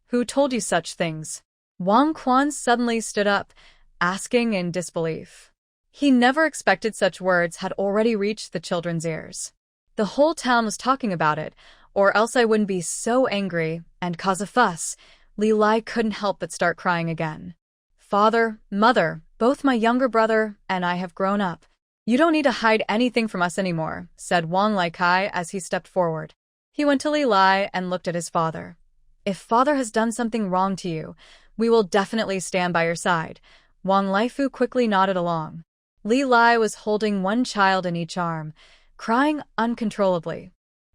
"Who told you such things?" Wang Quan suddenly stood up, asking in disbelief. He never expected such words had already reached the children's ears. The whole town was talking about it, or else I wouldn't be so angry and cause a fuss. Li Lai couldn't help but start crying again. "Father, Mother, both my younger brother and I have grown up. You don't need to hide anything from us anymore," said Wang Laikai as he stepped forward. He went to Li Lai and looked at his father. "If Father has done something wrong to you, we will definitely stand by your side." Wang Laifu quickly nodded along. Li Lai was holding one child in each arm, crying uncontrollably.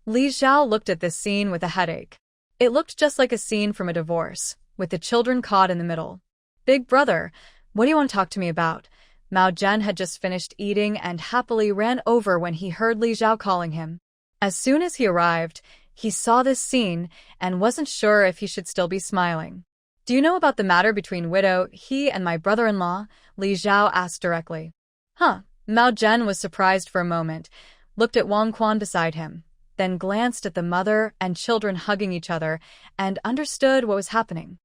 Li Zhao looked at this scene with a headache. It looked just like a scene from a divorce, with the children caught in the middle. "Big brother, what do you want to talk to me about?" Mao Zhen had just finished eating and happily ran over when he heard Li Zhao calling him. As soon as he arrived, he saw this scene and wasn't sure if he should still be smiling. "Do you know about the matter between Widow He and my brother-in-law?" Li Zhao asked directly. "Huh." Mao Zhen was surprised for a moment, looked at Wang Quan beside him, then glanced at the mother and children hugging each other, and understood what was happening.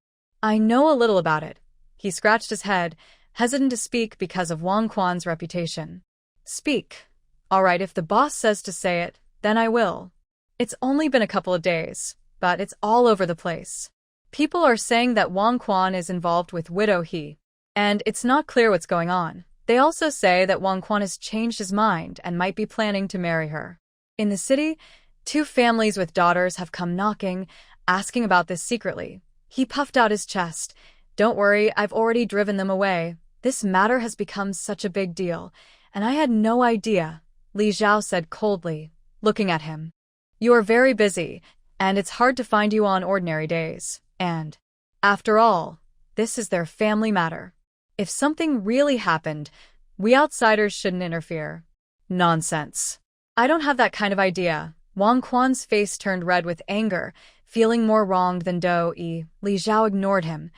"I know a little about it." He scratched his head, hesitant to speak because of Wang Quan's reputation. "Speak." "All right, if the boss says to say it, then I will. It's only been a couple of days, but it's all over the place. People are saying that Wang Quan is involved with Widow He, and it's not clear what's going on. They also say that Wang Quan has changed his mind and might be planning to marry her. In the city, 2 families with daughters have come knocking, asking about this secretly." He puffed out his chest. "Don't worry, I've already driven them away. This matter has become such a big deal, and I had no idea," Li Zhao said coldly, looking at him. "You are very busy, and it's hard to find you on ordinary days, and, after all, this is their family matter. If something really happened, we outsiders shouldn't interfere." "Nonsense. I don't have that kind of idea." Wang Quan's face turned red with anger, feeling more wronged than Do-yi. Li Zhao ignored him.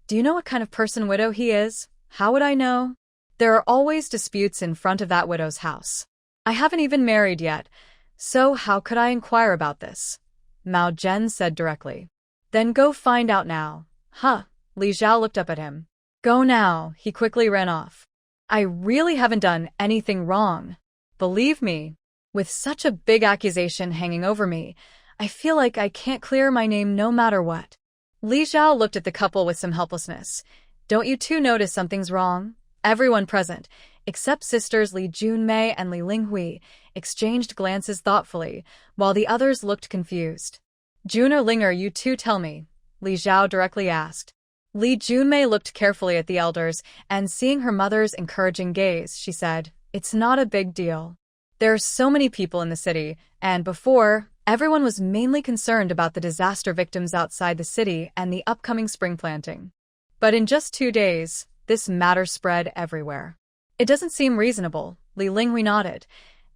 "Do you know what kind of person Widow He is?" "How would I know? There are always disputes in front of that widow's house. I haven't even married yet, so how could I inquire about this?" Mao Zhen said directly. "Then go find out now." "Huh." Li Zhao looked up at him. "Go now." He quickly ran off. "I really haven't done anything wrong. Believe me. With such a big accusation hanging over me, I feel like I can't clear my name no matter what." Li Zhao looked at the couple with some helplessness. "Don't you two notice something's wrong?" Everyone present, except sisters Li Junmei and Li Linghui, exchanged glances thoughtfully, while the others looked confused. "Jun or Linger, you two tell me," Li Zhao directly asked. Li Junmei looked carefully at the elders, and seeing her mother's encouraging gaze, she said, "It's not a big deal. There are so many people in the city, and before, everyone was mainly concerned about the disaster victims outside the city and the upcoming spring planting. But in just 2 days, this matter spread everywhere. It doesn't seem reasonable." Li Linghui nodded.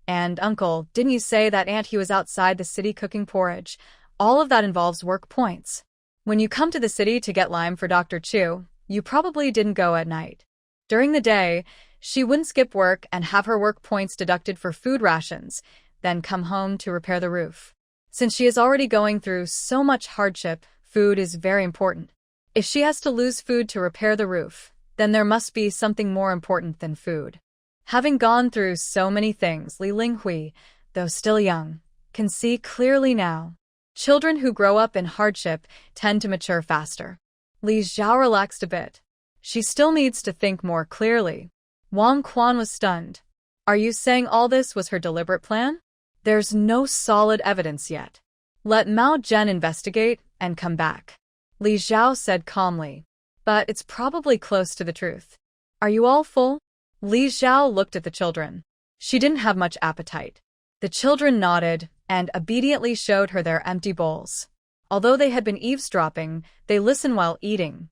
"And uncle, didn't you say that Aunt He was outside the city cooking porridge? All of that involves work points. When you come to the city to get lime for Dr. Chu, you probably didn't go at night. During the day, she wouldn't skip work and have her work points deducted for food rations, then come home to repair the roof. Since she is already going through so much hardship, food is very important. If she has to lose food to repair the roof, then there must be something more important than food." Having gone through so many things, Li Linghui, though still young, can see clearly now. Children who grow up in hardship tend to mature faster. Li Xiao relaxed a bit. She still needs to think more clearly. Wang Quan was stunned. Are you saying all this was her deliberate plan? There's no solid evidence yet. Let Mao Zhen investigate and come back. Li Xiao said calmly. But it's probably close to the truth. Are you all full? Li Xiao looked at the children. She didn't have much appetite. The children nodded and obediently showed her their empty bowls. Although they had been eavesdropping, they listened while eating.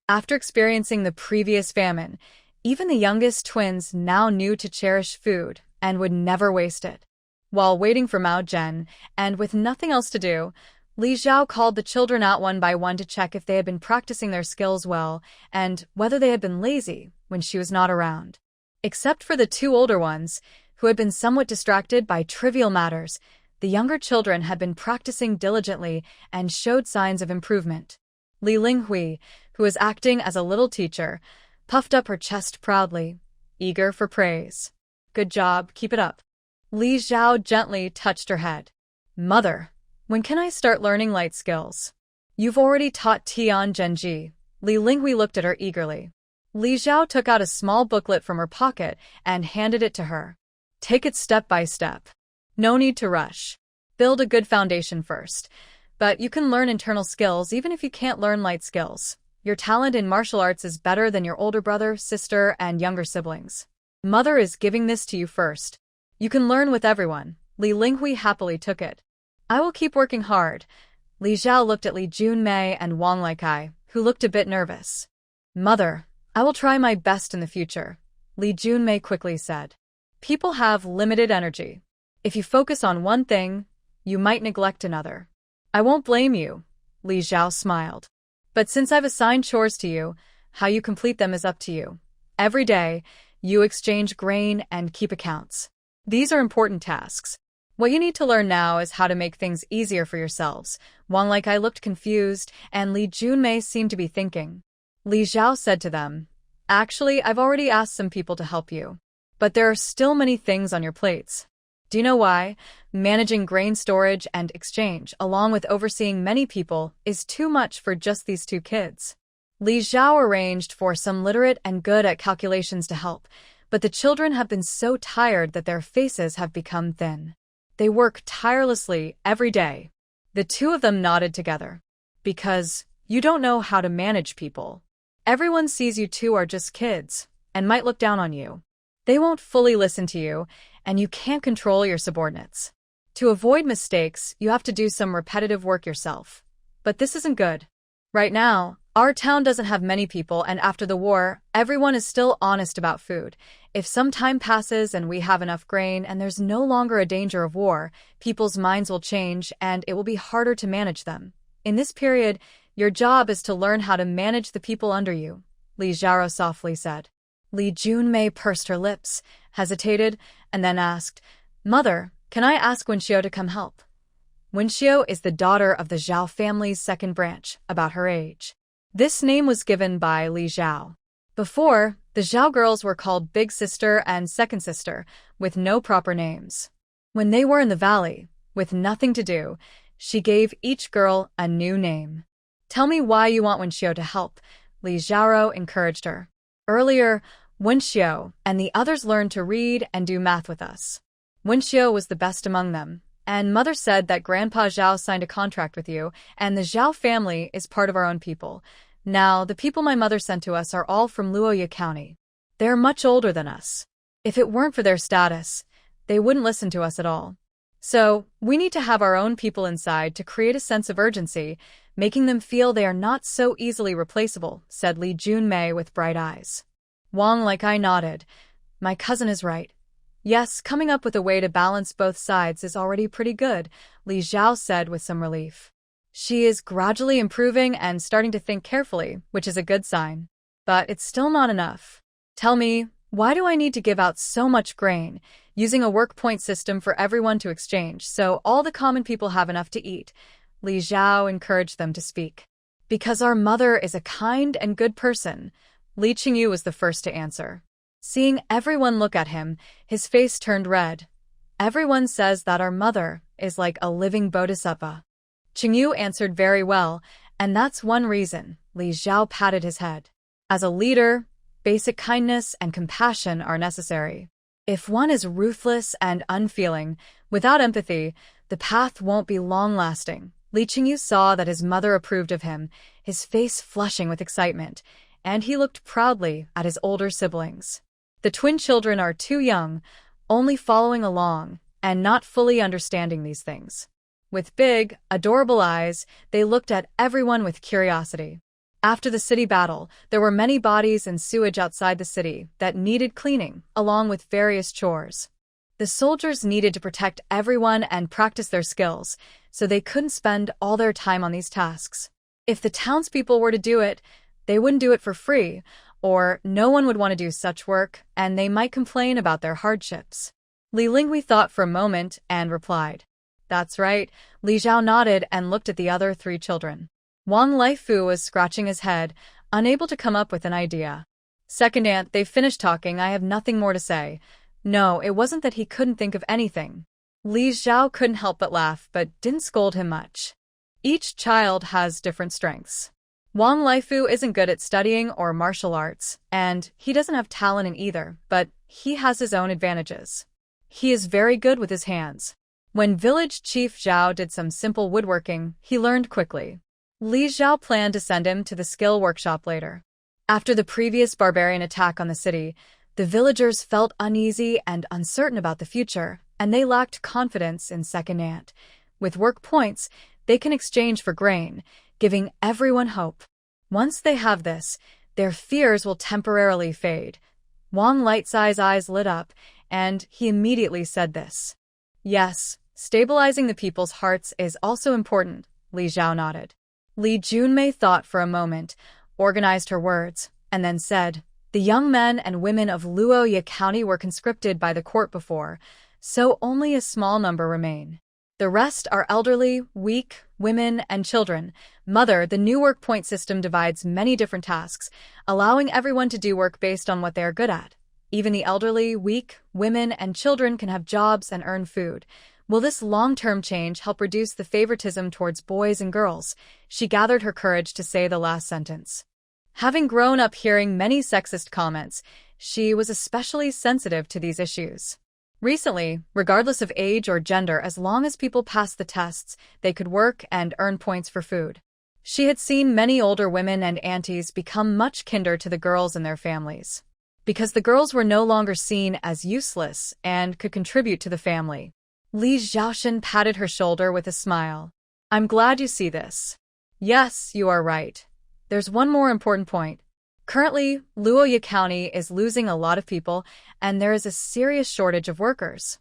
After experiencing the previous famine, even the youngest twins now knew to cherish food and would never waste it. While waiting for Mao Zhen, and with nothing else to do, Li Xiao called the children out one by one to check if they had been practicing their skills well and whether they had been lazy when she was not around. Except for the two older ones, who had been somewhat distracted by trivial matters, the younger children had been practicing diligently and showed signs of improvement. Li Linghui, who was acting as a little teacher, puffed up her chest proudly, eager for praise. Good job, keep it up. Li Xiao gently touched her head. Mother, when can I start learning light skills? You've already taught Tian Zhenji. Li Linghui looked at her eagerly. Li Xiao took out a small booklet from her pocket and handed it to her. Take it step by step. No need to rush. Build a good foundation first. But you can learn internal skills even if you can't learn light skills. Your talent in martial arts is better than your older brother, sister, and younger siblings. Mother is giving this to you first. You can learn with everyone. Li Linghui happily took it. I will keep working hard. Li Xiao looked at Li Junmei and Wang Laikai, who looked a bit nervous. Mother, I will try my best in the future, Li Junmei quickly said. People have limited energy. If you focus on one thing, you might neglect another. I won't blame you, Li Xiao smiled. But since I've assigned chores to you, how you complete them is up to you. Every day, you exchange grain and keep accounts. These are important tasks. What you need to learn now is how to make things easier for yourselves. Wang Laikai looked confused, and Li Junmei seemed to be thinking. Li Xiao said to them, Actually, I've already asked some people to help you. But there are still many things on your plates. Do you know why? Managing grain storage and exchange, along with overseeing many people, is too much for just these two kids. Li Xiao arranged for some literate and good at calculations to help, but the children have been so tired that their faces have become thin. They work tirelessly every day. The two of them nodded together. Because you don't know how to manage people. Everyone sees you two are just kids, and might look down on you. They won't fully listen to you, and you can't control your subordinates. To avoid mistakes, you have to do some repetitive work yourself. But this isn't good. Right now, our town doesn't have many people, and after the war, everyone is still honest about food. If some time passes and we have enough grain and there's no longer a danger of war, people's minds will change and it will be harder to manage them. In this period, your job is to learn how to manage the people under you, Li Xiao softly said. Li Junmei pursed her lips, hesitated, and then asked, Mother, can I ask Wenxiu to come help? Wenxiu is the daughter of the Zhao family's second branch, about her age. This name was given by Li Xiao. Before, the Zhao girls were called Big Sister and Second Sister, with no proper names. When they were in the valley, with nothing to do, she gave each girl a new name. Tell me why you want Wenxiu to help, Li Xiao encouraged her. Earlier, Wenxiu and the others learned to read and do math with us. Wenxiu was the best among them, and Mother said that Grandpa Zhao signed a contract with you, and the Zhao family is part of our own people. Now, the people my mother sent to us are all from Luya County. They're much older than us. If it weren't for their status, they wouldn't listen to us at all. So, we need to have our own people inside to create a sense of urgency, making them feel they are not so easily replaceable, said Li Junmei with bright eyes. Wang Laikai nodded. My cousin is right. Yes, coming up with a way to balance both sides is already pretty good, Li Xiao said with some relief. She is gradually improving and starting to think carefully, which is a good sign. But it's still not enough. Tell me, why do I need to give out so much grain, using a work point system for everyone to exchange so all the common people have enough to eat? Li Xiao encouraged them to speak. Because our mother is a kind and good person, Li Qingyu was the first to answer. Seeing everyone look at him, his face turned red. Everyone says that our mother is like a living bodhisattva. Qingyu answered very well, and that's one reason. Li Xiao patted his head. As a leader, basic kindness and compassion are necessary. If one is ruthless and unfeeling, without empathy, the path won't be long-lasting. Li Qingyu saw that his mother approved of him, his face flushing with excitement, and he looked proudly at his older siblings. The twin children are too young, only following along, and not fully understanding these things. With big, adorable eyes, they looked at everyone with curiosity. After the city battle, there were many bodies and sewage outside the city that needed cleaning, along with various chores. The soldiers needed to protect everyone and practice their skills, so they couldn't spend all their time on these tasks. If the townspeople were to do it, they wouldn't do it for free, or no one would want to do such work, and they might complain about their hardships. Li Linghui thought for a moment and replied, "That's right." Li Xiao nodded and looked at the other three children. Wang Laifu was scratching his head, unable to come up with an idea. "Second aunt, they've finished talking. I have nothing more to say." No, it wasn't that he couldn't think of anything. Li Xiao couldn't help but laugh, but didn't scold him much. Each child has different strengths. Wang Laifu isn't good at studying or martial arts, and he doesn't have talent in either, but he has his own advantages. He is very good with his hands. When village chief Zhao did some simple woodworking, he learned quickly. Li Xiao planned to send him to the skill workshop later. After the previous barbarian attack on the city, the villagers felt uneasy and uncertain about the future, and they lacked confidence in second aunt. With work points, they can exchange for grain, giving everyone hope. Once they have this, their fears will temporarily fade. Wang Lightsai's eyes lit up, and he immediately said this. "Yes, stabilizing the people's hearts is also important," Li Xiao nodded. Li Junmei thought for a moment, organized her words, and then said, "The young men and women of Luya County were conscripted by the court before, so only a small number remain. The rest are elderly, weak, women, and children. Mother, the new work point system divides many different tasks, allowing everyone to do work based on what they are good at. Even the elderly, weak, women, and children can have jobs and earn food. Will this long-term change help reduce the favoritism towards boys and girls?" She gathered her courage to say the last sentence. Having grown up hearing many sexist comments, she was especially sensitive to these issues. Recently, regardless of age or gender, as long as people passed the tests, they could work and earn points for food. She had seen many older women and aunties become much kinder to the girls in their families, because the girls were no longer seen as useless and could contribute to the family. Li Xiaoshan patted her shoulder with a smile. "I'm glad you see this." "Yes, you are right. There's one more important point. Currently, Luya County is losing a lot of people, and there is a serious shortage of workers.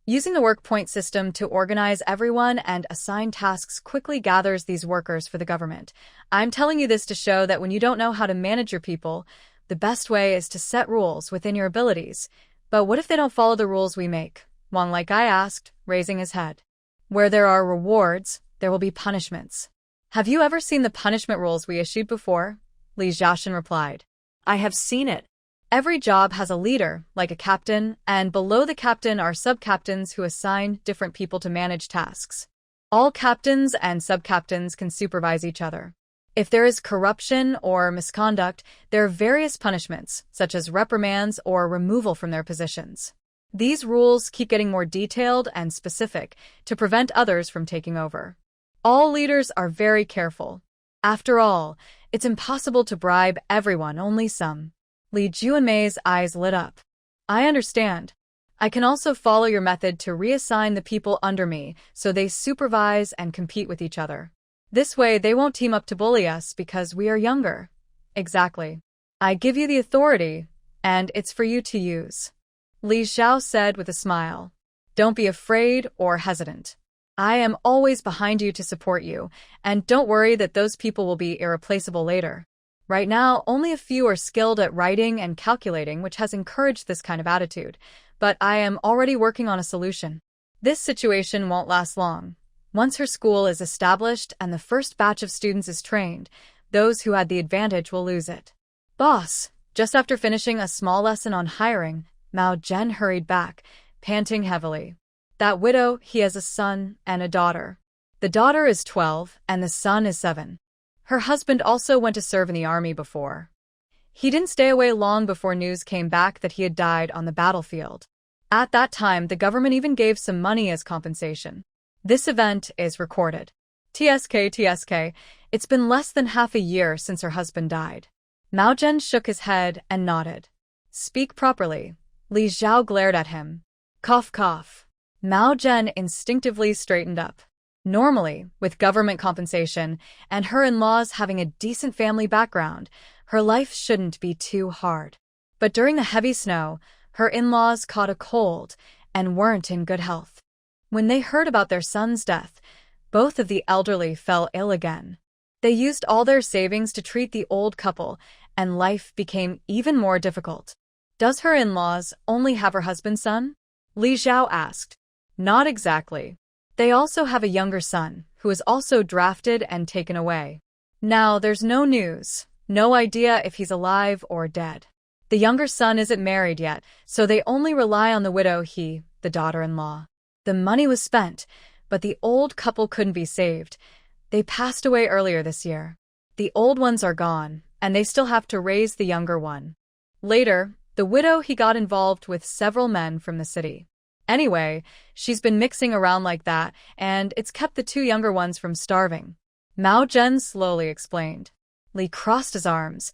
Using the work point system to organize everyone and assign tasks quickly gathers these workers for the government. I'm telling you this to show that when you don't know how to manage your people, the best way is to set rules within your abilities. But what if they don't follow the rules we make?" Wang Laikai asked, raising his head. "Where there are rewards, there will be punishments. Have you ever seen the punishment rules we issued before?" Li Xiaoshan replied. "I have seen it. Every job has a leader, like a captain, and below the captain are sub-captains who assign different people to manage tasks. All captains and sub-captains can supervise each other. If there is corruption or misconduct, there are various punishments, such as reprimands or removal from their positions. These rules keep getting more detailed and specific to prevent others from taking over. All leaders are very careful. After all, it's impossible to bribe everyone, only some." Li Junmei's eyes lit up. "I understand. I can also follow your method to reassign the people under me so they supervise and compete with each other. This way they won't team up to bully us because we are younger." "Exactly. I give you the authority, and it's for you to use," Li Xiao said with a smile. "Don't be afraid or hesitant. I am always behind you to support you, and don't worry that those people will be irreplaceable later. Right now, only a few are skilled at writing and calculating, which has encouraged this kind of attitude, but I am already working on a solution. This situation won't last long. Once her school is established and the first batch of students is trained, those who had the advantage will lose it." "Boss," just after finishing a small lesson on hiring, Mao Zhen hurried back, panting heavily. That widow, he has a son and a daughter. The daughter is 12 and the son is 7. Her husband also went to serve in the army before. He didn't stay away long before news came back that he had died on the battlefield. At that time, the government even gave some money as compensation. This event is recorded. TSK, it's been less than half a year since her husband died. Mao Zhen shook his head and nodded. Speak properly. Li Xiao glared at him. Cough, cough. Mao Zhen instinctively straightened up. Normally, with government compensation and her in-laws having a decent family background, her life shouldn't be too hard. But during the heavy snow, her in-laws caught a cold and weren't in good health. When they heard about their son's death, both of the elderly fell ill again. They used all their savings to treat the old couple, and life became even more difficult. Does her in-laws only have her husband's son? Li Xiao asked. Not exactly. They also have a younger son, who is also drafted and taken away. Now, there's no news, no idea if he's alive or dead. The younger son isn't married yet, so they only rely on the widow, the daughter-in-law. The money was spent, but the old couple couldn't be saved. They passed away earlier this year. The old ones are gone, and they still have to raise the younger one. Later, the widow got involved with several men from the city. Anyway, she's been mixing around like that, and it's kept the two younger ones from starving. Mao Zhen slowly explained. Li crossed his arms.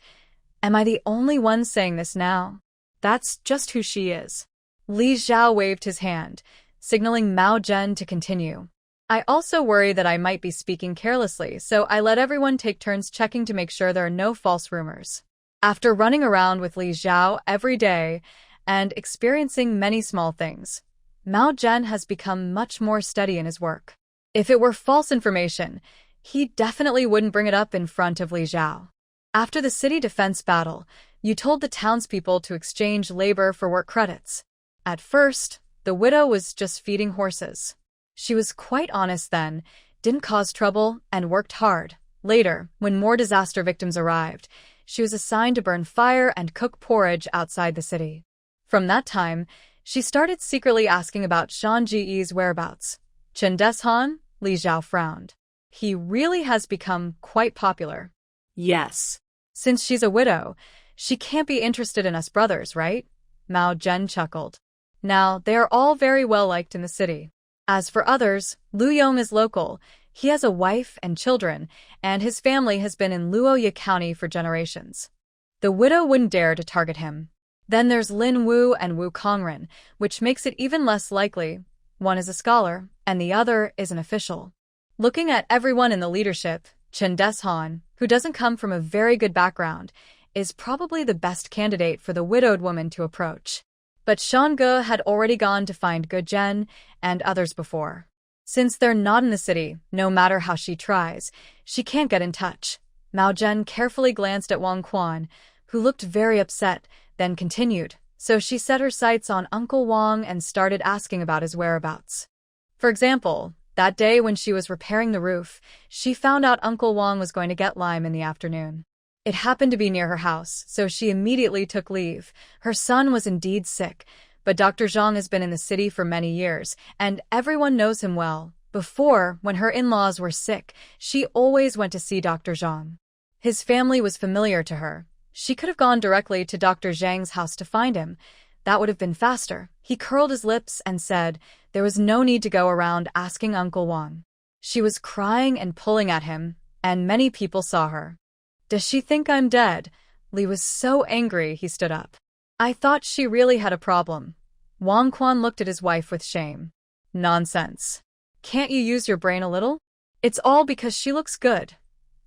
Am I the only one saying this now? That's just who she is. Li Xiao waved his hand, signaling Mao Zhen to continue. I also worry that I might be speaking carelessly, so I let everyone take turns checking to make sure there are no false rumors. After running around with Li Xiao every day and experiencing many small things, Mao Zhen has become much more steady in his work. If it were false information, he definitely wouldn't bring it up in front of Li Xiao. After the city defense battle, you told the townspeople to exchange labor for work credits. At first, the widow was just feeding horses. She was quite honest then, didn't cause trouble, and worked hard. Later, when more disaster victims arrived, she was assigned to burn fire and cook porridge outside the city. From that time, she started secretly asking about Shan Ji's whereabouts. Chen Deshan? Li Xiao frowned. He really has become quite popular. Yes. Since she's a widow, she can't be interested in us brothers, right? Mao Zhen chuckled. Now, they are all very well liked in the city. As for others, Luya is local. He has a wife and children, and his family has been in Luya County for generations. The widow wouldn't dare to target him. Then there's Lin Wu and Wu Kongren, which makes it even less likely. One is a scholar, and the other is an official. Looking at everyone in the leadership, Chen Deshan, who doesn't come from a very good background, is probably the best candidate for the widowed woman to approach. But Shan Ge had already gone to find Ge Zhen and others before. Since they're not in the city, no matter how she tries, she can't get in touch. Mao Zhen carefully glanced at Wang Quan, who looked very upset, then continued. So she set her sights on Uncle Wang and started asking about his whereabouts. For example, that day when she was repairing the roof, she found out Uncle Wang was going to get lime in the afternoon. It happened to be near her house, so she immediately took leave. Her son was indeed sick, but Dr. Zhang has been in the city for many years, and everyone knows him well. Before, when her in-laws were sick, she always went to see Dr. Zhang. His family was familiar to her. She could have gone directly to Dr. Zhang's house to find him. That would have been faster. He curled his lips and said there was no need to go around asking Uncle Wang. She was crying and pulling at him, and many people saw her. Does she think I'm dead? Li was so angry he stood up. I thought she really had a problem. Wang Quan looked at his wife with shame. Nonsense. Can't you use your brain a little? It's all because she looks good,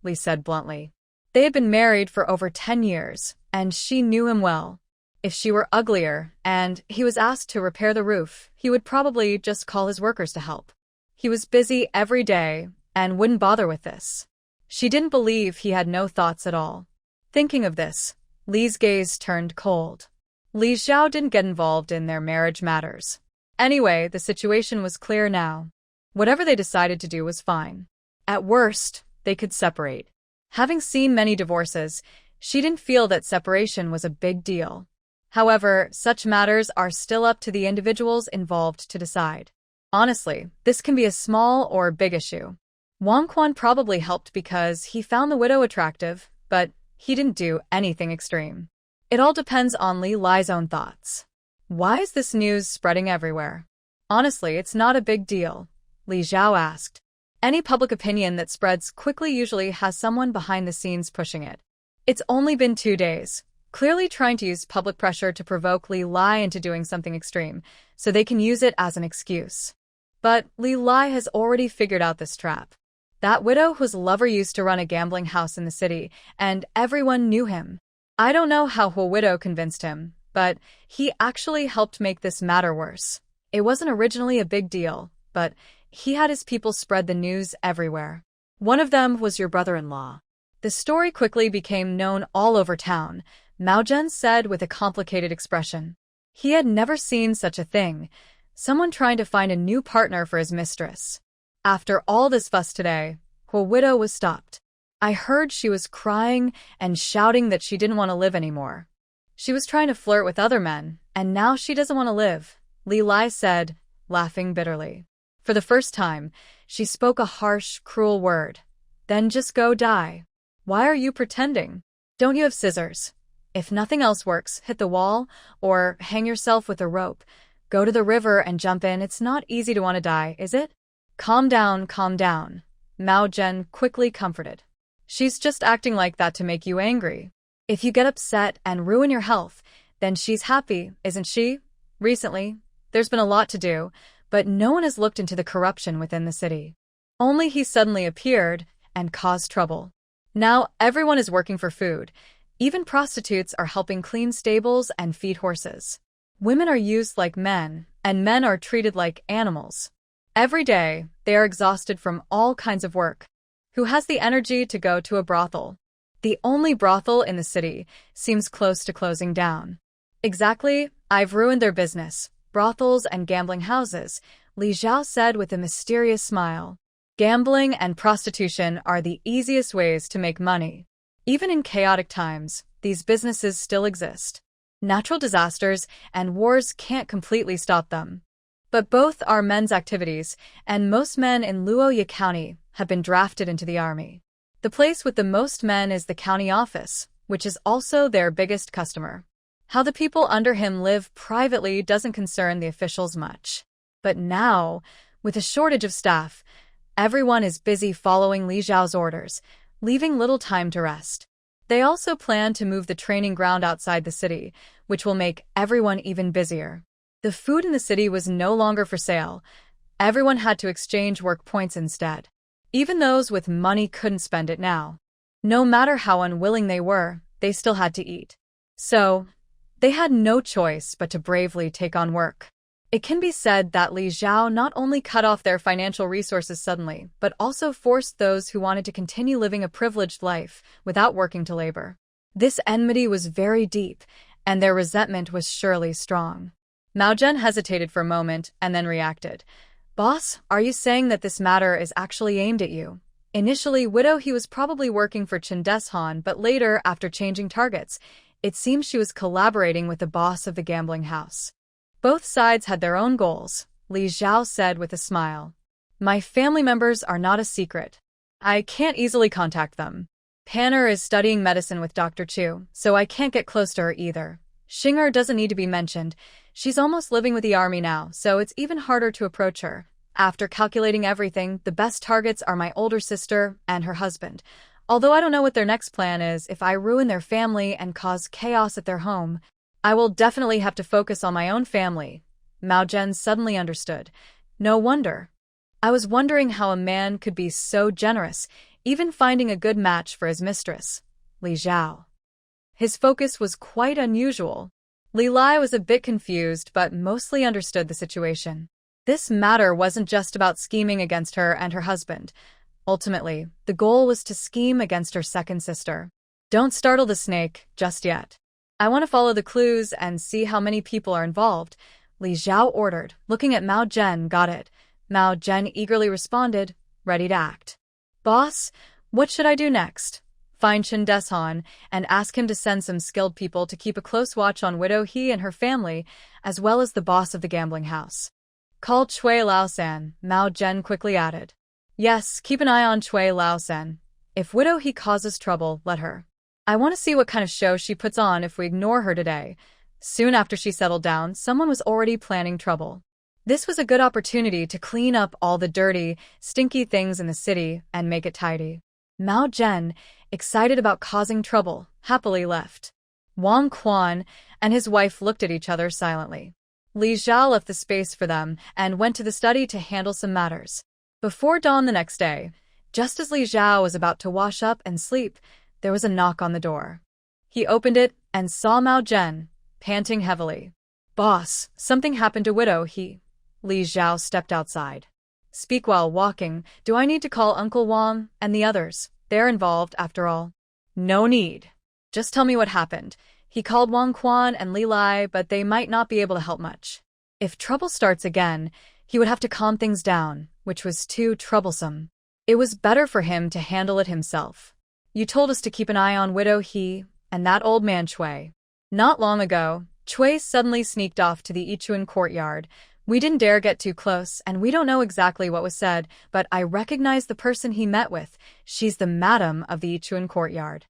Li said bluntly. They had been married for over 10 years, and she knew him well. If she were uglier, and he was asked to repair the roof, he would probably just call his workers to help. He was busy every day, and wouldn't bother with this. She didn't believe he had no thoughts at all. Thinking of this, Li's gaze turned cold. Li Xiao didn't get involved in their marriage matters. Anyway, the situation was clear now. Whatever they decided to do was fine. At worst, they could separate. Having seen many divorces, she didn't feel that separation was a big deal. However, such matters are still up to the individuals involved to decide. Honestly, this can be a small or big issue. Wang Quan probably helped because he found the widow attractive, but he didn't do anything extreme. It all depends on Li Lai's own thoughts. Why is this news spreading everywhere? Honestly, it's not a big deal, Li Zhao asked. Any public opinion that spreads quickly usually has someone behind the scenes pushing it. It's only been 2 days, clearly trying to use public pressure to provoke Li Lai into doing something extreme, so they can use it as an excuse. But Li Lai has already figured out this trap. That widow whose lover used to run a gambling house in the city, and everyone knew him. I don't know how Hu Widow convinced him, but he actually helped make this matter worse. It wasn't originally a big deal, but he had his people spread the news everywhere. One of them was your brother-in-law. The story quickly became known all over town, Mao Zhen said with a complicated expression. He had never seen such a thing, someone trying to find a new partner for his mistress. After all this fuss today, Hu Widow was stopped. I heard she was crying and shouting that she didn't want to live anymore. She was trying to flirt with other men, and now she doesn't want to live, Li Lai said, laughing bitterly. For the first time, she spoke a harsh, cruel word. Then just go die. Why are you pretending? Don't you have scissors? If nothing else works, hit the wall, or hang yourself with a rope. Go to the river and jump in. It's not easy to want to die, is it? Calm down, Mao Zhen quickly comforted. She's just acting like that to make you angry. If you get upset and ruin your health, then she's happy, isn't she? Recently, there's been a lot to do, but no one has looked into the corruption within the city. Only he suddenly appeared and caused trouble. Now everyone is working for food. Even prostitutes are helping clean stables and feed horses. Women are used like men, and men are treated like animals. Every day, they are exhausted from all kinds of work. Who has the energy to go to a brothel? The only brothel in the city seems close to closing down. Exactly, I've ruined their business. Brothels and gambling houses, Li Zhao said with a mysterious smile. Gambling and prostitution are the easiest ways to make money. Even in chaotic times, these businesses still exist. Natural disasters and wars can't completely stop them. But both are men's activities, and most men in Luya County have been drafted into the army. The place with the most men is the county office, which is also their biggest customer. How the people under him live privately doesn't concern the officials much. But now, with a shortage of staff, everyone is busy following Li Zhao's orders, leaving little time to rest. They also plan to move the training ground outside the city, which will make everyone even busier. The food in the city was no longer for sale. Everyone had to exchange work points instead. Even those with money couldn't spend it now. No matter how unwilling they were, they still had to eat. So, they had no choice but to bravely take on work. It can be said that Li Zhao not only cut off their financial resources suddenly, but also forced those who wanted to continue living a privileged life without working to labor. This enmity was very deep, and their resentment was surely strong. Mao Zhen hesitated for a moment and then reacted. Boss, are you saying that this matter is actually aimed at you? Initially, widow, he was probably working for Chen Deshan, but later, after changing targets, it seems she was collaborating with the boss of the gambling house. Both sides had their own goals, Li Zhao said with a smile. My family members are not a secret. I can't easily contact them. Panner is studying medicine with Dr. Chu, so I can't get close to her either. Xinger doesn't need to be mentioned. She's almost living with the army now, so it's even harder to approach her. After calculating everything, the best targets are my older sister and her husband. Although I don't know what their next plan is, if I ruin their family and cause chaos at their home, I will definitely have to focus on my own family. Mao Zhen suddenly understood. No wonder. I was wondering how a man could be so generous, even finding a good match for his mistress, Li Zhao. His focus was quite unusual. Li Lai was a bit confused but mostly understood the situation. This matter wasn't just about scheming against her and her husband. Ultimately, the goal was to scheme against her second sister. Don't startle the snake just yet. I want to follow the clues and see how many people are involved, Li Zhao ordered, looking at Mao Zhen. Got it. Mao Zhen eagerly responded, ready to act. Boss, what should I do next? Find Chen Deshan and ask him to send some skilled people to keep a close watch on widow He and her family, as well as the boss of the gambling house. Call Chui Lao-san, Mao Zhen quickly added. Yes, keep an eye on Chui Lao-san. If widow he causes trouble, let her. I want to see what kind of show she puts on if we ignore her today. Soon after she settled down, someone was already planning trouble. This was a good opportunity to clean up all the dirty, stinky things in the city and make it tidy. Mao Zhen, excited about causing trouble, happily left. Wang Quan and his wife looked at each other silently. Li Zhao left the space for them and went to the study to handle some matters. Before dawn the next day, just as Li Zhao was about to wash up and sleep, there was a knock on the door. He opened it and saw Mao Zhen, panting heavily. Boss, something happened to widow he. Li Zhao stepped outside. Speak while walking. Do I need to call Uncle Wang and the others? They're involved, after all. No need. Just tell me what happened. He called Wang Quan and Li Lai, but they might not be able to help much. If trouble starts again, he would have to calm things down, which was too troublesome. It was better for him to handle it himself. You told us to keep an eye on widow he and that old man Chui. Not long ago, Chui suddenly sneaked off to the Yichuan courtyard. We didn't dare get too close, and we don't know exactly what was said, but I recognize the person he met with. She's the madam of the Yichuan courtyard.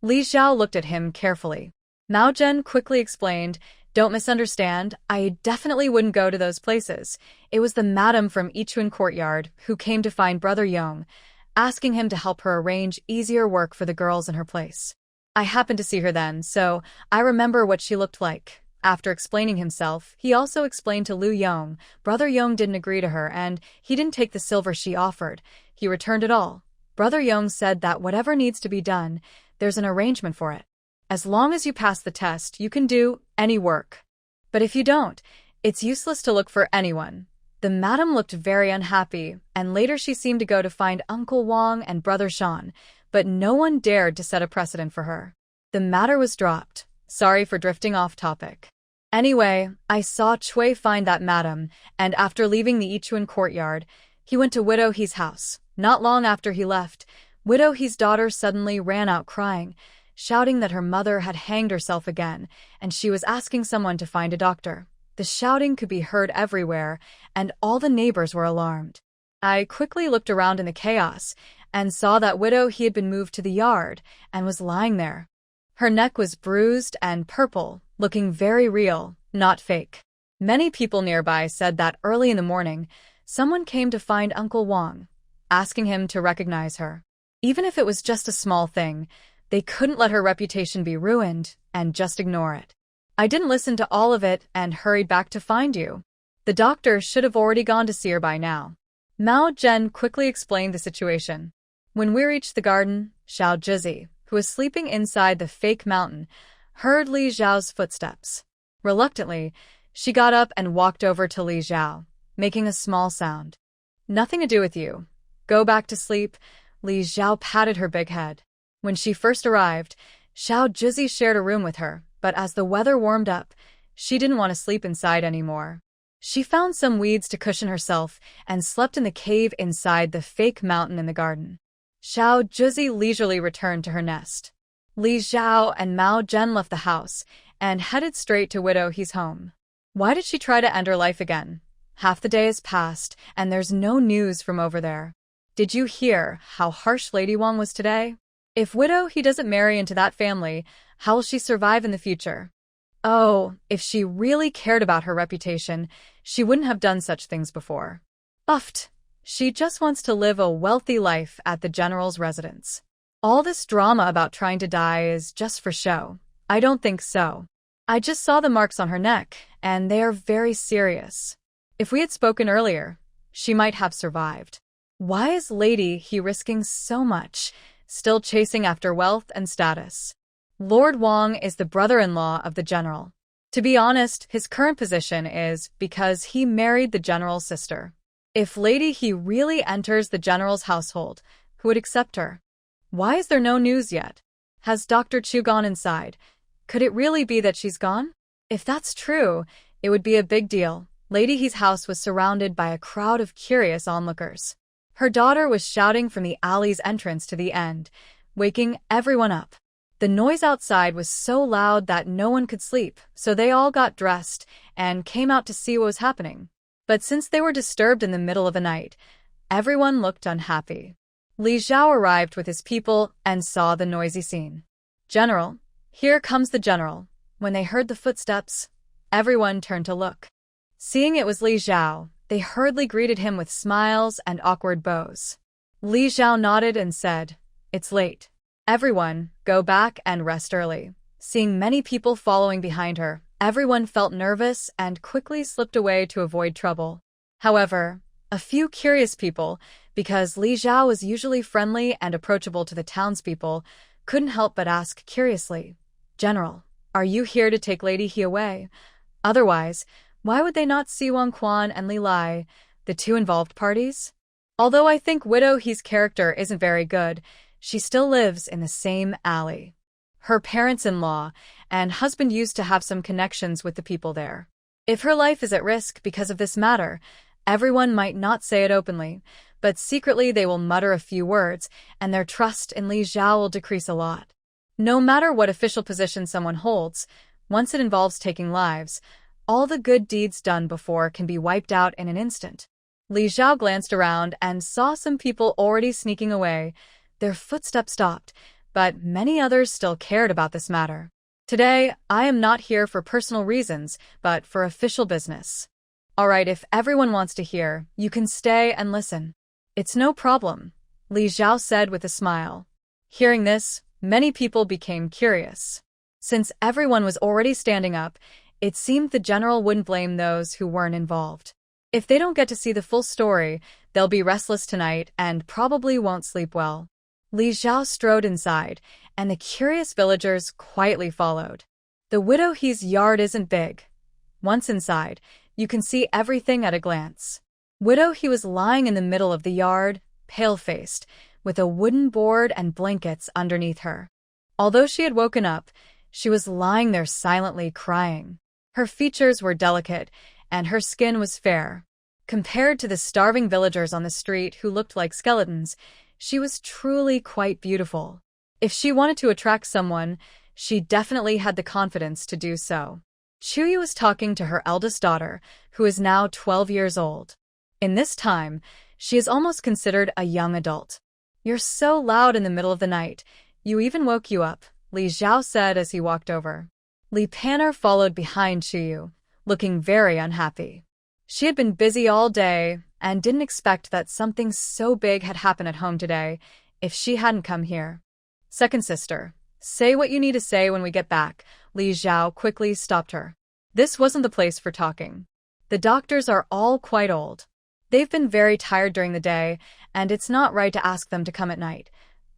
Li Zhao looked at him carefully. Mao Zhen quickly explained, Don't misunderstand, I definitely wouldn't go to those places. It was the madam from Yichuan courtyard who came to find Brother Yong, asking him to help her arrange easier work for the girls in her place. I happened to see her then, so I remember what she looked like. After explaining himself, he also explained to Lu Yong, Brother Yong didn't agree to her and he didn't take the silver she offered. He returned it all. Brother Yong said that whatever needs to be done, there's an arrangement for it. As long as you pass the test, you can do any work. But if you don't, it's useless to look for anyone. The madam looked very unhappy, and later she seemed to go to find Uncle Wang and Brother Shan, but no one dared to set a precedent for her. The matter was dropped. Sorry for drifting off topic. Anyway, I saw Chui find that madam, and after leaving the Yichuan courtyard, he went to Widow He's house. Not long after he left, Widow He's daughter suddenly ran out crying, shouting that her mother had hanged herself again, and she was asking someone to find a doctor. The shouting could be heard everywhere, and all the neighbors were alarmed. I quickly looked around in the chaos, and saw that Widow He had been moved to the yard, and was lying there. Her neck was bruised and purple, looking very real, not fake. Many people nearby said that early in the morning, someone came to find Uncle Wang, asking him to recognize her. Even if it was just a small thing, they couldn't let her reputation be ruined and just ignore it. I didn't listen to all of it and hurried back to find you. The doctor should have already gone to see her by now. Mao Zhen quickly explained the situation. When we reached the garden, Xiao Jizi, who was sleeping inside the fake mountain, heard Li Zhao's footsteps. Reluctantly, she got up and walked over to Li Zhao, making a small sound. Nothing to do with you. Go back to sleep. Li Zhao patted her big head. When she first arrived, Xiao Jizi shared a room with her, but as the weather warmed up, she didn't want to sleep inside anymore. She found some weeds to cushion herself and slept in the cave inside the fake mountain in the garden. Xiao Jizi leisurely returned to her nest. Li Zhao and Mao Zhen left the house and headed straight to Widow He's home. Why did she try to end her life again? Half the day has passed, and there's no news from over there. Did you hear how harsh Lady Wang was today? If Widow He doesn't marry into that family, how will she survive in the future? Oh, if she really cared about her reputation, she wouldn't have done such things before. Uffed. She just wants to live a wealthy life at the general's residence. All this drama about trying to die is just for show. I don't think so. I just saw the marks on her neck, and they are very serious. If we had spoken earlier, she might have survived. Why is Lady He risking so much, still chasing after wealth and status? Lord Wang is the brother-in-law of the general. To be honest, his current position is because he married the general's sister. If Lady He really enters the general's household, who would accept her? Why is there no news yet? Has Dr. Chu gone inside? Could it really be that she's gone? If that's true, it would be a big deal. Lady He's house was surrounded by a crowd of curious onlookers. Her daughter was shouting from the alley's entrance to the end, waking everyone up. The noise outside was so loud that no one could sleep, so they all got dressed and came out to see what was happening. But since they were disturbed in the middle of the night, everyone looked unhappy. Li Zhao arrived with his people and saw the noisy scene. "General, here comes the general." When they heard the footsteps, everyone turned to look. Seeing it was Li Zhao, they hurriedly greeted him with smiles and awkward bows. Li Zhao nodded and said, "It's late. Everyone, go back and rest early." Seeing many people following behind her, everyone felt nervous and quickly slipped away to avoid trouble. However, a few curious people, because Li Zhao was usually friendly and approachable to the townspeople, couldn't help but ask curiously, "General, are you here to take Lady He away? Otherwise, why would they not see Wang Quan and Li Lai, the two involved parties? Although I think Widow He's character isn't very good, she still lives in the same alley. Her parents-in-law and husband used to have some connections with the people there. If her life is at risk because of this matter, everyone might not say it openly, but secretly they will mutter a few words, and their trust in Li Zhao will decrease a lot. No matter what official position someone holds, once it involves taking lives, all the good deeds done before can be wiped out in an instant." Li Zhao glanced around and saw some people already sneaking away. Their footsteps stopped, but many others still cared about this matter. "Today, I am not here for personal reasons, but for official business. All right, if everyone wants to hear, you can stay and listen." "It's no problem," Li Zhao said with a smile. Hearing this, many people became curious. Since everyone was already standing up, it seemed the general wouldn't blame those who weren't involved. If they don't get to see the full story, they'll be restless tonight and probably won't sleep well. Li Zhao strode inside, and the curious villagers quietly followed. The Widow He's yard isn't big. Once inside, you can see everything at a glance. Widow He was lying in the middle of the yard, pale-faced, with a wooden board and blankets underneath her. Although she had woken up, she was lying there silently crying. Her features were delicate, and her skin was fair. Compared to the starving villagers on the street who looked like skeletons, she was truly quite beautiful. If she wanted to attract someone, she definitely had the confidence to do so. Chuyu was talking to her eldest daughter, who is now 12 years old. In this time, she is almost considered a young adult. "You're so loud in the middle of the night, you even woke you up," Li Zhao said as he walked over. Li Pan'er followed behind Chuyu, looking very unhappy. She had been busy all day and didn't expect that something so big had happened at home today if she hadn't come here. "Second sister, say what you need to say when we get back," Li Zhao quickly stopped her. This wasn't the place for talking. The doctors are all quite old. They've been very tired during the day, and it's not right to ask them to come at night.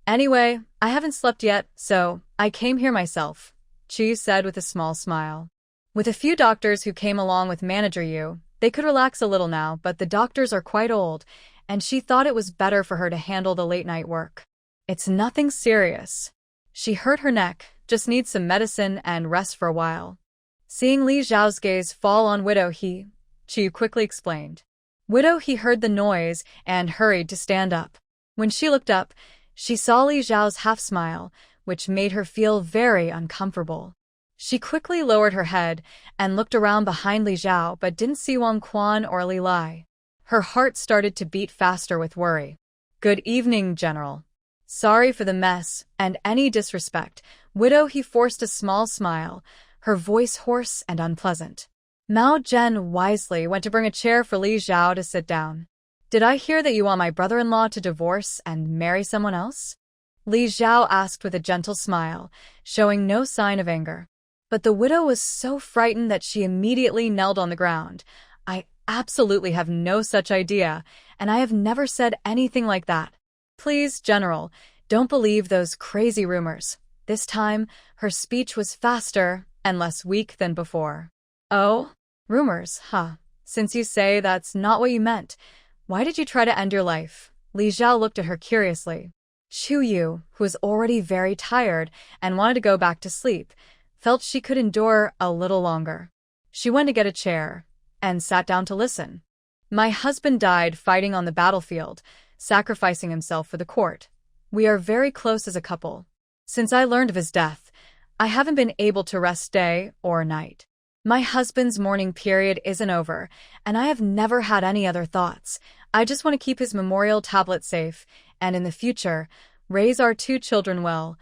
"Anyway, I haven't slept yet, so I came here myself," Chu said with a small smile. With a few doctors who came along with Manager Yu, they could relax a little now, but the doctors are quite old, and she thought it was better for her to handle the late-night work. "It's nothing serious. She hurt her neck, just needs some medicine and rest for a while." Seeing Li Zhao's gaze fall on Widow He, Chu quickly explained. Widow He heard the noise and hurried to stand up. When she looked up, she saw Li Zhao's half-smile, which made her feel very uncomfortable. She quickly lowered her head and looked around behind Li Zhao but didn't see Wang Quan or Li Lai. Her heart started to beat faster with worry. "Good evening, General. Sorry for the mess and any disrespect." Widow He forced a small smile, her voice hoarse and unpleasant. Mao Zhen wisely went to bring a chair for Li Zhao to sit down. "Did I hear that you want my brother-in-law to divorce and marry someone else?" Li Zhao asked with a gentle smile, showing no sign of anger. But the widow was so frightened that she immediately knelt on the ground. "I absolutely have no such idea, and I have never said anything like that. Please, General, don't believe those crazy rumors." This time, her speech was faster and less weak than before. "Oh? Rumors, huh? Since you say that's not what you meant, why did you try to end your life?" Li Zhao looked at her curiously. Chuyu, who was already very tired and wanted to go back to sleep, felt she could endure a little longer. She went to get a chair and sat down to listen. "My husband died fighting on the battlefield, sacrificing himself for the court. We are very close as a couple. Since I learned of his death, I haven't been able to rest day or night. My husband's mourning period isn't over, and I have never had any other thoughts. I just want to keep his memorial tablet safe, and in the future, raise our 2 children well.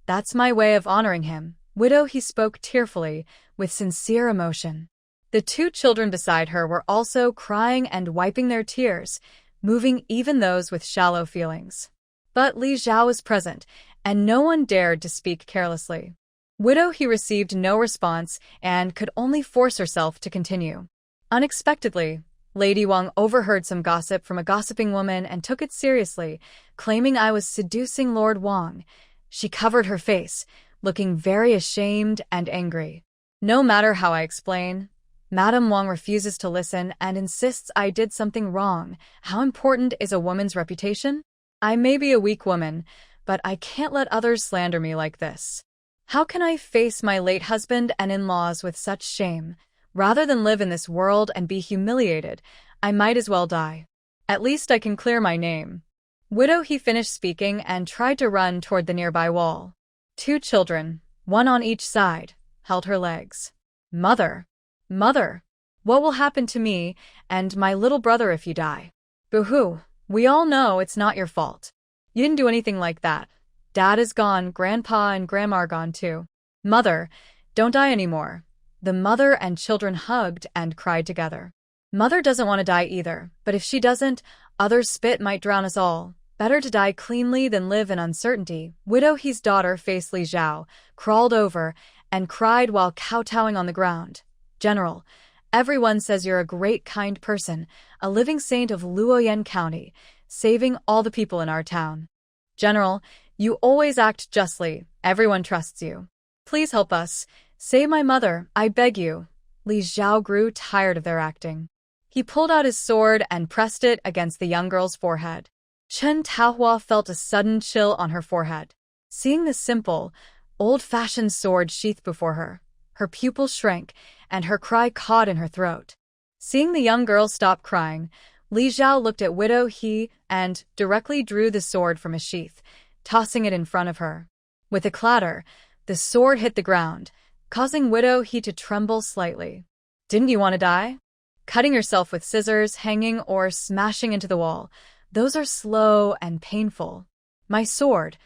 That's my way of honoring him. Widow, he spoke tearfully, with sincere emotion. The 2 children beside her were also crying and wiping their tears, moving even those with shallow feelings. But Li Zhao was present, and no one dared to speak carelessly. Widow, he received no response and could only force herself to continue. Unexpectedly, Lady Wang overheard some gossip from a gossiping woman and took it seriously, claiming I was seducing Lord Wang. She covered her face, looking very ashamed and angry. No matter how I explain, Madame Wang refuses to listen and insists I did something wrong. How important is a woman's reputation? I may be a weak woman, but I can't let others slander me like this. How can I face my late husband and in-laws with such shame? Rather than live in this world and be humiliated, I might as well die. At least I can clear my name. Widow, he finished speaking and tried to run toward the nearby wall. 2 children, one on each side, held her legs. Mother! Mother! What will happen to me and my little brother if you die? Boo-hoo! We all know it's not your fault. You didn't do anything like that. Dad is gone, Grandpa and Grandma are gone too. Mother, don't die anymore. The mother and children hugged and cried together. Mother doesn't want to die either, but if she doesn't, others' spit might drown us all. Better to die cleanly than live in uncertainty. Widow, his daughter faced Li Zhao, crawled over, and cried while kowtowing on the ground. General, everyone says you're a great, kind person, a living saint of Luoyan County, saving all the people in our town. General, you always act justly. Everyone trusts you. Please help us. Save my mother, I beg you. Li Zhao grew tired of their acting. He pulled out his sword and pressed it against the young girl's forehead. Chen Taohua felt a sudden chill on her forehead. Seeing the simple, old-fashioned sword sheathed before her, her pupils shrank, and her cry caught in her throat. Seeing the young girl stop crying, Li Zhao looked at Widow He and directly drew the sword from his sheath, tossing it in front of her. With a clatter, the sword hit the ground, causing Widow He to tremble slightly. Didn't you want to die? Cutting yourself with scissors, hanging, or smashing into the wall, those are slow and painful. My sword,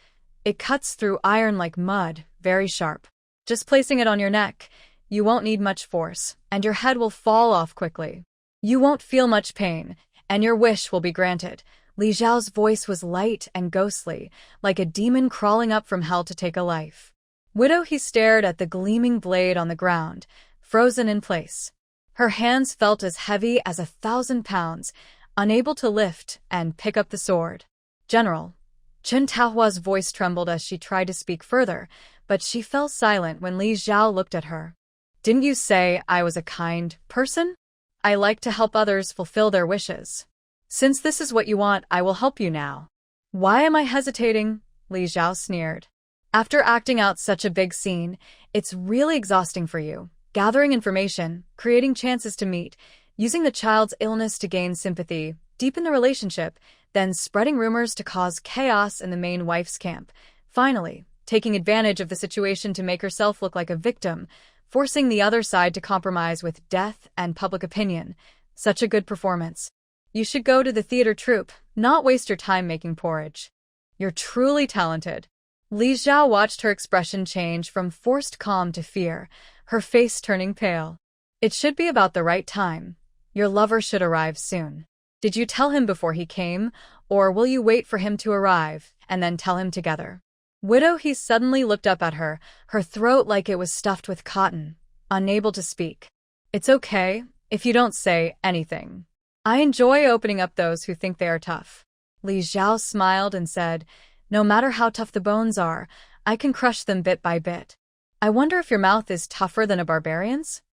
it cuts through iron like mud, very sharp. Just placing it on your neck, you won't need much force, and your head will fall off quickly. You won't feel much pain, and your wish will be granted. Li Zhao's voice was light and ghostly, like a demon crawling up from hell to take a life. Widow He stared at the gleaming blade on the ground, frozen in place. Her hands felt as heavy as 1,000 pounds, unable to lift and pick up the sword. General. Chen Taohua's voice trembled as she tried to speak further, but she fell silent when Li Zhao looked at her. Didn't you say I was a kind person? I like to help others fulfill their wishes. Since this is what you want, I will help you now. Why am I hesitating? Li Zhao sneered. After acting out such a big scene, it's really exhausting for you. Gathering information, creating chances to meet, using the child's illness to gain sympathy, deepen the relationship, then spreading rumors to cause chaos in the main wife's camp. Finally, taking advantage of the situation to make herself look like a victim, forcing the other side to compromise with death and public opinion. Such a good performance. You should go to the theater troupe, not waste your time making porridge. You're truly talented. Li Zhao watched her expression change from forced calm to fear, her face turning pale. It should be about the right time. Your lover should arrive soon. Did you tell him before he came, or will you wait for him to arrive, and then tell him together? Widow He suddenly looked up at her, her throat like it was stuffed with cotton, unable to speak. It's okay, if you don't say anything. I enjoy opening up those who think they are tough. Li Zhao smiled and said, no matter how tough the bones are, I can crush them bit by bit. I wonder if your mouth is tougher than a barbarian's?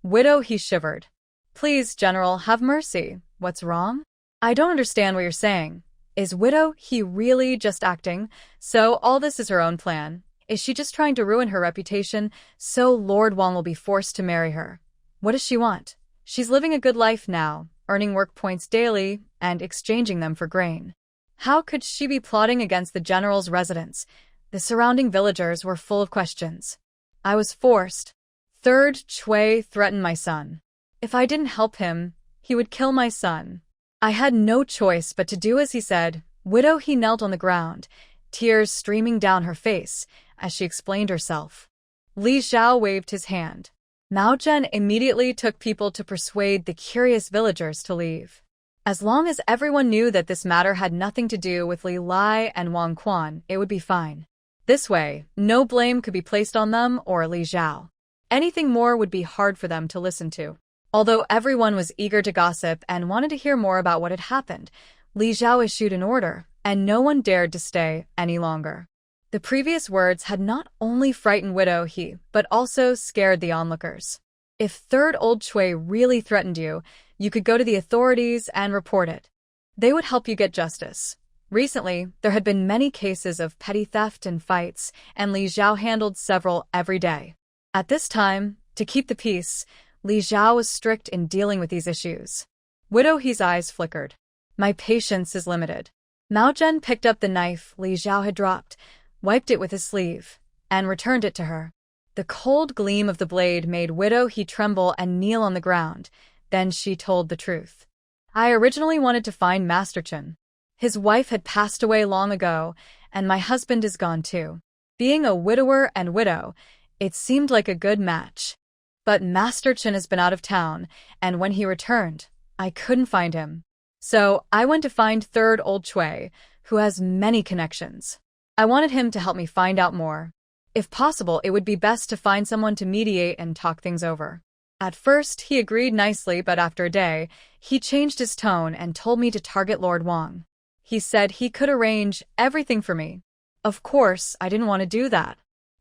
Widow He shivered. Please, General, have mercy. What's wrong? I don't understand what you're saying. Is Widow He really just acting? So all this is her own plan? Is she just trying to ruin her reputation so Lord Wang will be forced to marry her? What does she want? She's living a good life now, earning work points daily and exchanging them for grain. How could she be plotting against the general's residence? The surrounding villagers were full of questions. I was forced. third Chui threatened my son. If I didn't help him, he would kill my son. I had no choice but to do as he said. Widow he knelt on the ground, tears streaming down her face, as she explained herself. Li Xiao waved his hand. Mao Zhen immediately took people to persuade the curious villagers to leave. As long as everyone knew that this matter had nothing to do with Li Lai and Wang Quan, it would be fine. This way, no blame could be placed on them or Li Xiao. Anything more would be hard for them to listen to. Although everyone was eager to gossip and wanted to hear more about what had happened, Li Xiao issued an order, and no one dared to stay any longer. The previous words had not only frightened Widow He, but also scared the onlookers. If third old Chui really threatened you, you could go to the authorities and report it. They would help you get justice. Recently, there had been many cases of petty theft and fights, and Li Xiao handled several every day. At this time, to keep the peace, Li Xiao was strict in dealing with these issues. Widow He's eyes flickered. My patience is limited. Mao Zhen picked up the knife Li Xiao had dropped, wiped it with his sleeve, and returned it to her. The cold gleam of the blade made Widow He tremble and kneel on the ground. Then she told the truth. I originally wanted to find Master Chen. His wife had passed away long ago, and my husband is gone too. Being a widower and widow, it seemed like a good match. But Master Chen has been out of town, and when he returned, I couldn't find him. So I went to find third old Chui, who has many connections. I wanted him to help me find out more. If possible, it would be best to find someone to mediate and talk things over. At first, he agreed nicely, but after a day, he changed his tone and told me to target Lord Wang. He said he could arrange everything for me. Of course, I didn't want to do that.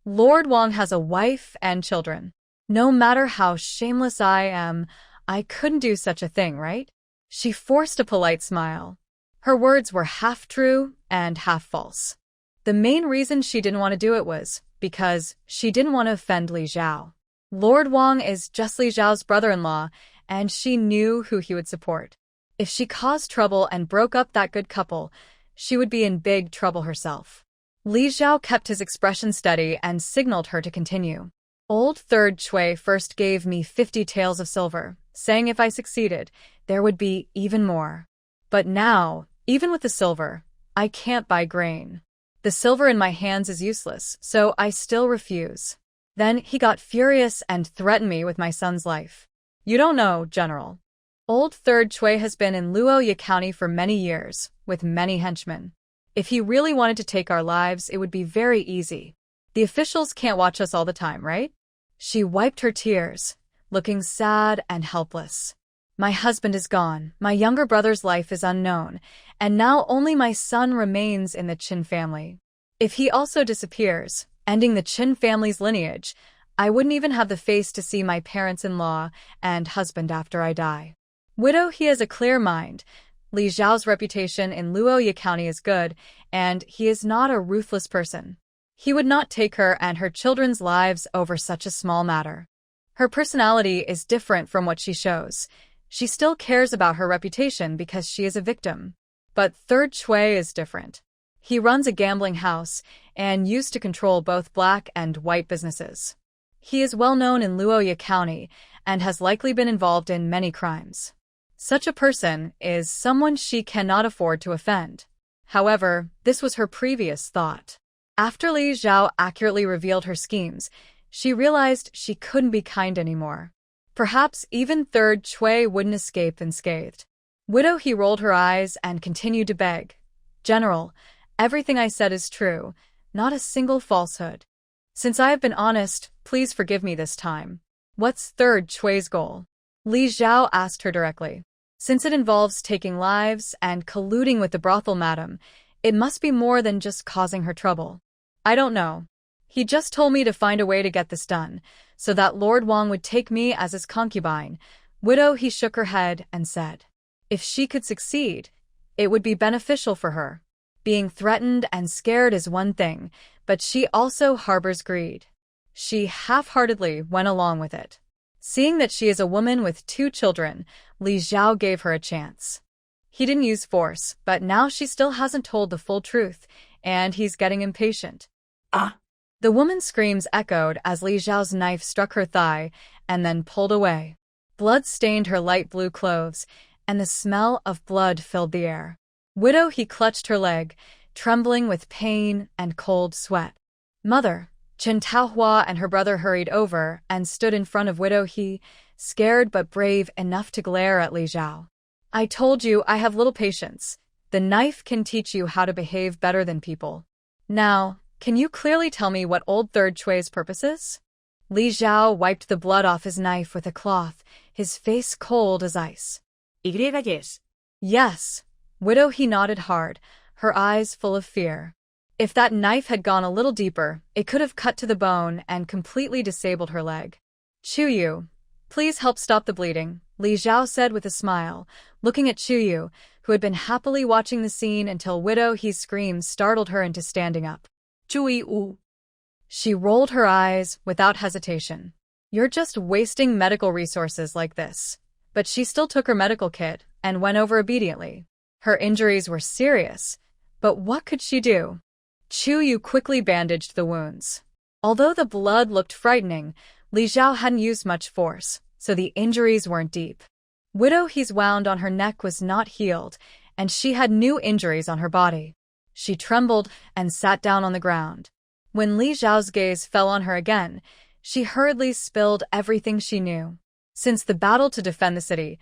Lord Wang has a wife and children. No matter how shameless I am, I couldn't do such a thing, right? She forced a polite smile. Her words were half true and half false. The main reason she didn't want to do it was because she didn't want to offend Li Xiao. Lord Wang is just Li Xiao's brother-in-law, and she knew who he would support. If she caused trouble and broke up that good couple, she would be in big trouble herself. Li Xiao kept his expression steady and signaled her to continue. Old third Chui first gave me 50 taels of silver, saying if I succeeded, there would be even more. But now, even with the silver, I can't buy grain. The silver in my hands is useless, so I still refuse. Then he got furious and threatened me with my son's life. You don't know, General. Old third Chui has been in Luya County for many years, with many henchmen. If he really wanted to take our lives, it would be very easy. The officials can't watch us all the time, right? She wiped her tears, looking sad and helpless. My husband is gone, my younger brother's life is unknown, and now only my son remains in the Qin family. If he also disappears, ending the Qin family's lineage, I wouldn't even have the face to see my parents-in-law and husband after I die. Widow He has a clear mind. Li Xiao's reputation in Luya County is good, and he is not a ruthless person. He would not take her and her children's lives over such a small matter. Her personality is different from what she shows. She still cares about her reputation because she is a victim. But third Chui is different. He runs a gambling house and used to control both black and white businesses. He is well known in Luya County and has likely been involved in many crimes. Such a person is someone she cannot afford to offend. However, this was her previous thought. After Li Xiao accurately revealed her schemes, she realized she couldn't be kind anymore. Perhaps even third Chui wouldn't escape unscathed. Widow He rolled her eyes and continued to beg. General, everything I said is true, not a single falsehood. Since I have been honest, please forgive me this time. What's third Chui's goal? Li Xiao asked her directly. Since it involves taking lives and colluding with the brothel madam, it must be more than just causing her trouble. I don't know. He just told me to find a way to get this done, so that Lord Wang would take me as his concubine. Widow He shook her head and said, if she could succeed, it would be beneficial for her. Being threatened and scared is one thing, but she also harbors greed. She half-heartedly went along with it. Seeing that she is a woman with 2 children, Li Xiao gave her a chance. He didn't use force, but now she still hasn't told the full truth, and he's getting impatient. The woman's screams echoed as Li Zhao's knife struck her thigh and then pulled away. Blood stained her light blue clothes, and the smell of blood filled the air. Widow He clutched her leg, trembling with pain and cold sweat. Mother, Chen Taohua and her brother hurried over and stood in front of Widow He, scared but brave enough to glare at Li Zhao. I told you I have little patience. The knife can teach you how to behave better than people. Now, can you clearly tell me what old Third Chui's purpose is? Li Zhao wiped the blood off his knife with a cloth, his face cold as ice. Yes. Widow He nodded hard, her eyes full of fear. If that knife had gone a little deeper, it could have cut to the bone and completely disabled her leg. Chuyu, please help stop the bleeding, Li Zhao said with a smile, looking at Chuyu, who had been happily watching the scene until Widow He's screams startled her into standing up. Chuyu. She rolled her eyes without hesitation. You're just wasting medical resources like this. But she still took her medical kit and went over obediently. Her injuries were serious, but what could she do? Chuyu quickly bandaged the wounds. Although the blood looked frightening, Li Zhao hadn't used much force, so the injuries weren't deep. Widow He's wound on her neck was not healed, and she had new injuries on her body. She trembled and sat down on the ground. When Li Zhao's gaze fell on her again, she hurriedly spilled everything she knew. Since the battle to defend the city,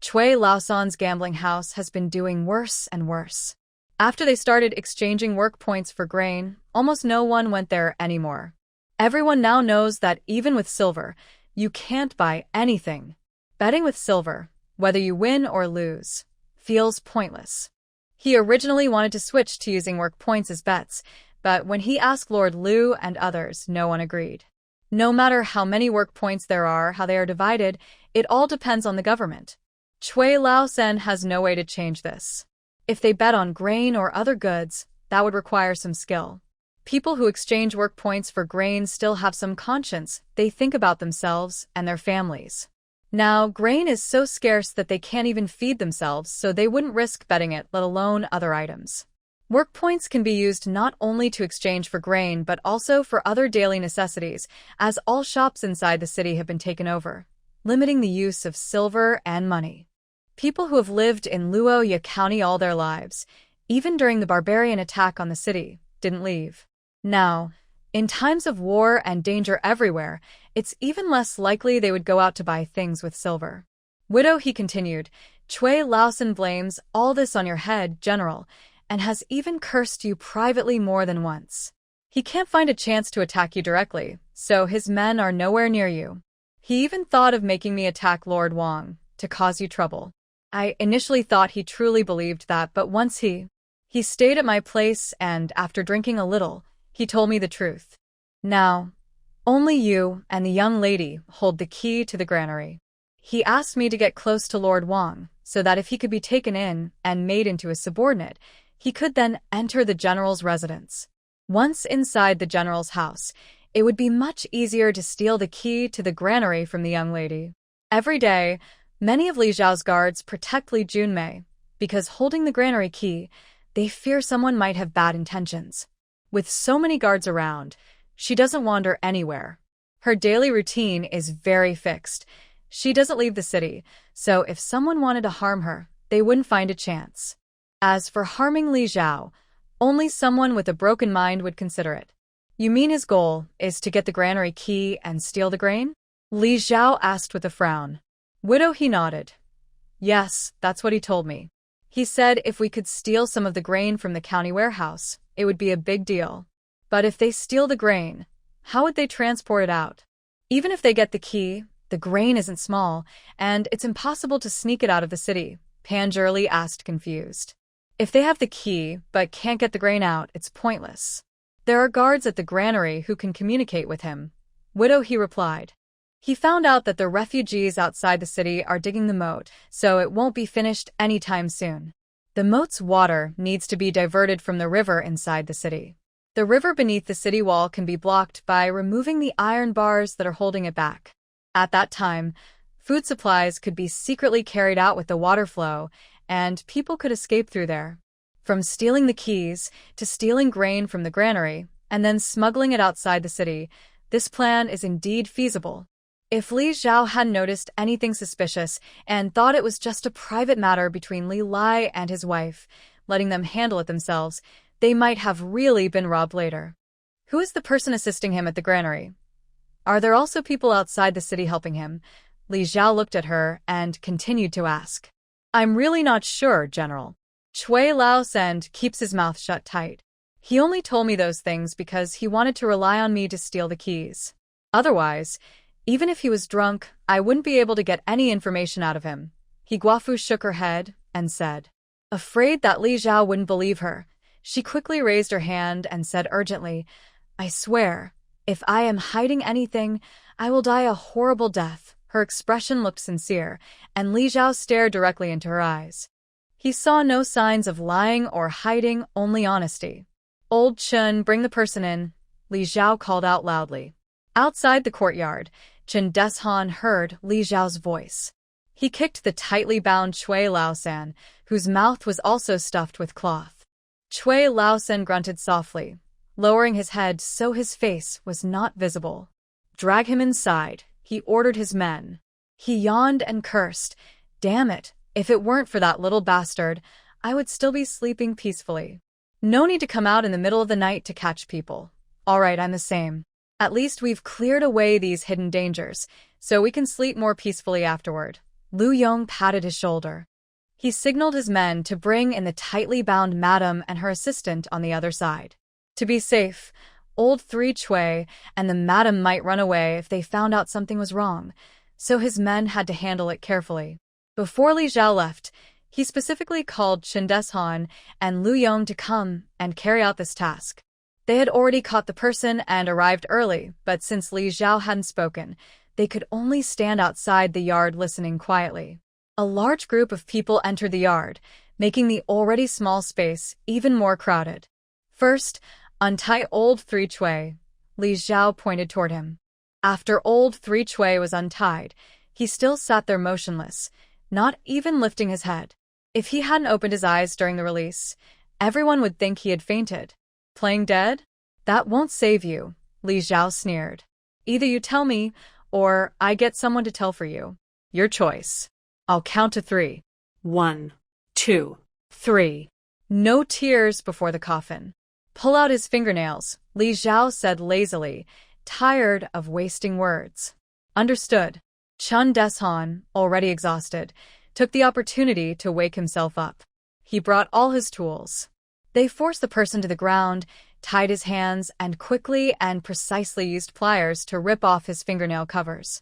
Cui Laosan's gambling house has been doing worse and worse. After they started exchanging work points for grain, almost no one went there anymore. Everyone now knows that even with silver, you can't buy anything. Betting with silver, whether you win or lose, feels pointless. He originally wanted to switch to using work points as bets, but when he asked Lord Lu and others, no one agreed. No matter how many work points there are, how they are divided, it all depends on the government. Cui Laosan has no way to change this. If they bet on grain or other goods, that would require some skill. People who exchange work points for grain still have some conscience. They think about themselves and their families. Now, grain is so scarce that they can't even feed themselves, so they wouldn't risk betting it, let alone other items. Work points can be used not only to exchange for grain but also for other daily necessities, as all shops inside the city have been taken over, limiting the use of silver and money. People who have lived in Luya County all their lives, even during the barbarian attack on the city, didn't leave. Now, in times of war and danger everywhere, it's even less likely they would go out to buy things with silver. Widow He continued, Cui Laosan blames all this on your head, General, and has even cursed you privately more than once. He can't find a chance to attack you directly, so his men are nowhere near you. He even thought of making me attack Lord Wang, to cause you trouble. I initially thought he truly believed that, but once he stayed at my place and, after drinking a little, he told me the truth. Now, only you and the young lady hold the key to the granary. He asked me to get close to Lord Wang, so that if he could be taken in and made into a subordinate, he could then enter the general's residence. Once inside the general's house, it would be much easier to steal the key to the granary from the young lady. Every day, many of Li Zhao's guards protect Li Junmei, because holding the granary key, they fear someone might have bad intentions. With so many guards around, she doesn't wander anywhere. Her daily routine is very fixed. She doesn't leave the city, so if someone wanted to harm her, they wouldn't find a chance. As for harming Li Zhao, only someone with a broken mind would consider it. You mean his goal is to get the granary key and steal the grain? Li Zhao asked with a frown. Widow He nodded. Yes, that's what he told me. He said if we could steal some of the grain from the county warehouse, it would be a big deal. But if they steal the grain, how would they transport it out? Even if they get the key, the grain isn't small, and it's impossible to sneak it out of the city, Panjurli asked confused. If they have the key but can't get the grain out, it's pointless. There are guards at the granary who can communicate with him. Widow He replied. He found out that the refugees outside the city are digging the moat, so it won't be finished anytime soon. The moat's water needs to be diverted from the river inside the city. The river beneath the city wall can be blocked by removing the iron bars that are holding it back. At that time, food supplies could be secretly carried out with the water flow, and people could escape through there. From stealing the keys to stealing grain from the granary, and then smuggling it outside the city. This plan is indeed feasible. If Li Xiao had noticed anything suspicious and thought it was just a private matter between Li Lai and his wife, letting them handle it themselves, they might have really been robbed later. Who is the person assisting him at the granary? Are there also people outside the city helping him? Li Xiao looked at her and continued to ask. I'm really not sure, General. Cui Lao Send keeps his mouth shut tight. He only told me those things because he wanted to rely on me to steal the keys. Otherwise, even if he was drunk, I wouldn't be able to get any information out of him. He Guafu shook her head and said. Afraid that Li Xiao wouldn't believe her, she quickly raised her hand and said urgently, I swear, if I am hiding anything, I will die a horrible death. Her expression looked sincere, and Li Xiao stared directly into her eyes. He saw no signs of lying or hiding, only honesty. Old Chun, bring the person in, Li Xiao called out loudly. Outside the courtyard, Chen Deshan heard Li Xiao's voice. He kicked the tightly bound Cui Laosan, whose mouth was also stuffed with cloth. Cui Laosan grunted softly, lowering his head so his face was not visible. Drag him inside, he ordered his men. He yawned and cursed. Damn it, if it weren't for that little bastard, I would still be sleeping peacefully. No need to come out in the middle of the night to catch people. All right, I'm the same. At least we've cleared away these hidden dangers, so we can sleep more peacefully afterward. Lu Yong patted his shoulder. He signaled his men to bring in the tightly bound madam and her assistant on the other side. To be safe, old Three Cui and the madam might run away if they found out something was wrong, so his men had to handle it carefully. Before Li Xiao left, he specifically called Chen Deshan and Lu Yong to come and carry out this task. They had already caught the person and arrived early, but since Li Xiao hadn't spoken, they could only stand outside the yard listening quietly. A large group of people entered the yard, making the already small space even more crowded. First, untie old Three Cui, Li Xiao pointed toward him. After old Three Cui was untied, he still sat there motionless, not even lifting his head. If he hadn't opened his eyes during the release, everyone would think he had fainted. Playing dead? That won't save you, Li Xiao sneered. Either you tell me, or I get someone to tell for you. Your choice. I'll count to 3. 1, 2, 3. No tears before the coffin. Pull out his fingernails, Li Xiao said lazily, tired of wasting words. Understood. Chen Deshan, already exhausted, took the opportunity to wake himself up. He brought all his tools. They forced the person to the ground, tied his hands, and quickly and precisely used pliers to rip off his fingernail covers.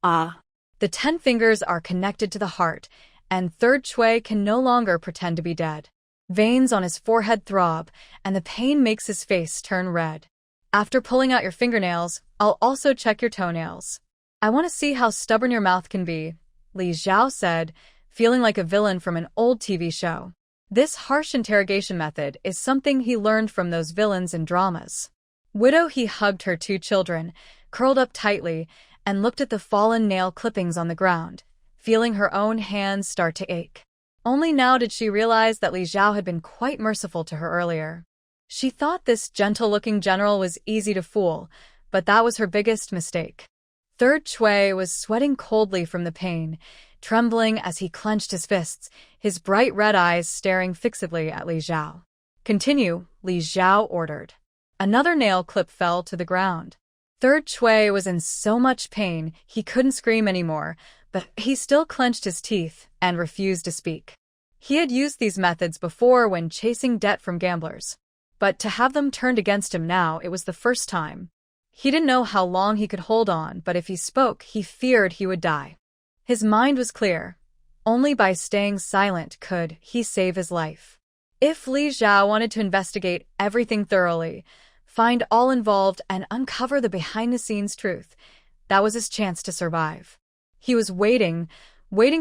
The 10 fingers are connected to the heart, and Third Cui can no longer pretend to be dead. Veins on his forehead throb, and the pain makes his face turn red. After pulling out your fingernails, I'll also check your toenails. I want to see how stubborn your mouth can be, Li Xiao said, feeling like a villain from an old TV show. This harsh interrogation method is something he learned from those villains in dramas. Widow, he hugged her 2 children, curled up tightly, and looked at the fallen nail clippings on the ground, feeling her own hands start to ache. Only now did she realize that Li Xiao had been quite merciful to her earlier. She thought this gentle-looking general was easy to fool, but that was her biggest mistake. Third Cui was sweating coldly from the pain, trembling as he clenched his fists, his bright red eyes staring fixedly at Li Xiao. Continue, Li Xiao ordered. Another nail clip fell to the ground. Third Cui was in so much pain he couldn't scream anymore, but he still clenched his teeth and refused to speak. He had used these methods before when chasing debt from gamblers, but to have them turned against him now, it was the first time. He didn't know how long he could hold on, but if he spoke, he feared he would die. His mind was clear. Only by staying silent could he save his life. If Li Xiao wanted to investigate everything thoroughly, find all involved, and uncover the behind-the-scenes truth, that was his chance to survive. He was waiting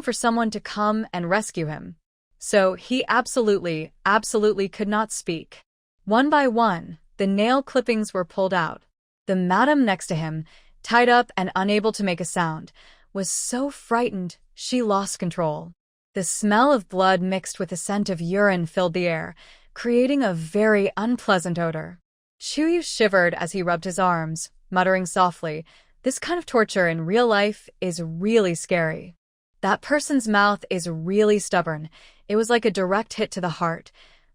for someone to come and rescue him. So he absolutely could not speak. One by one, the nail clippings were pulled out. The madam next to him, tied up and unable to make a sound, was so frightened she lost control. The smell of blood mixed with the scent of urine filled the air, creating a very unpleasant odor. Chuyu shivered as he rubbed his arms, muttering softly, "This kind of torture in real life is really scary." That person's mouth is really stubborn. It was like a direct hit to the heart.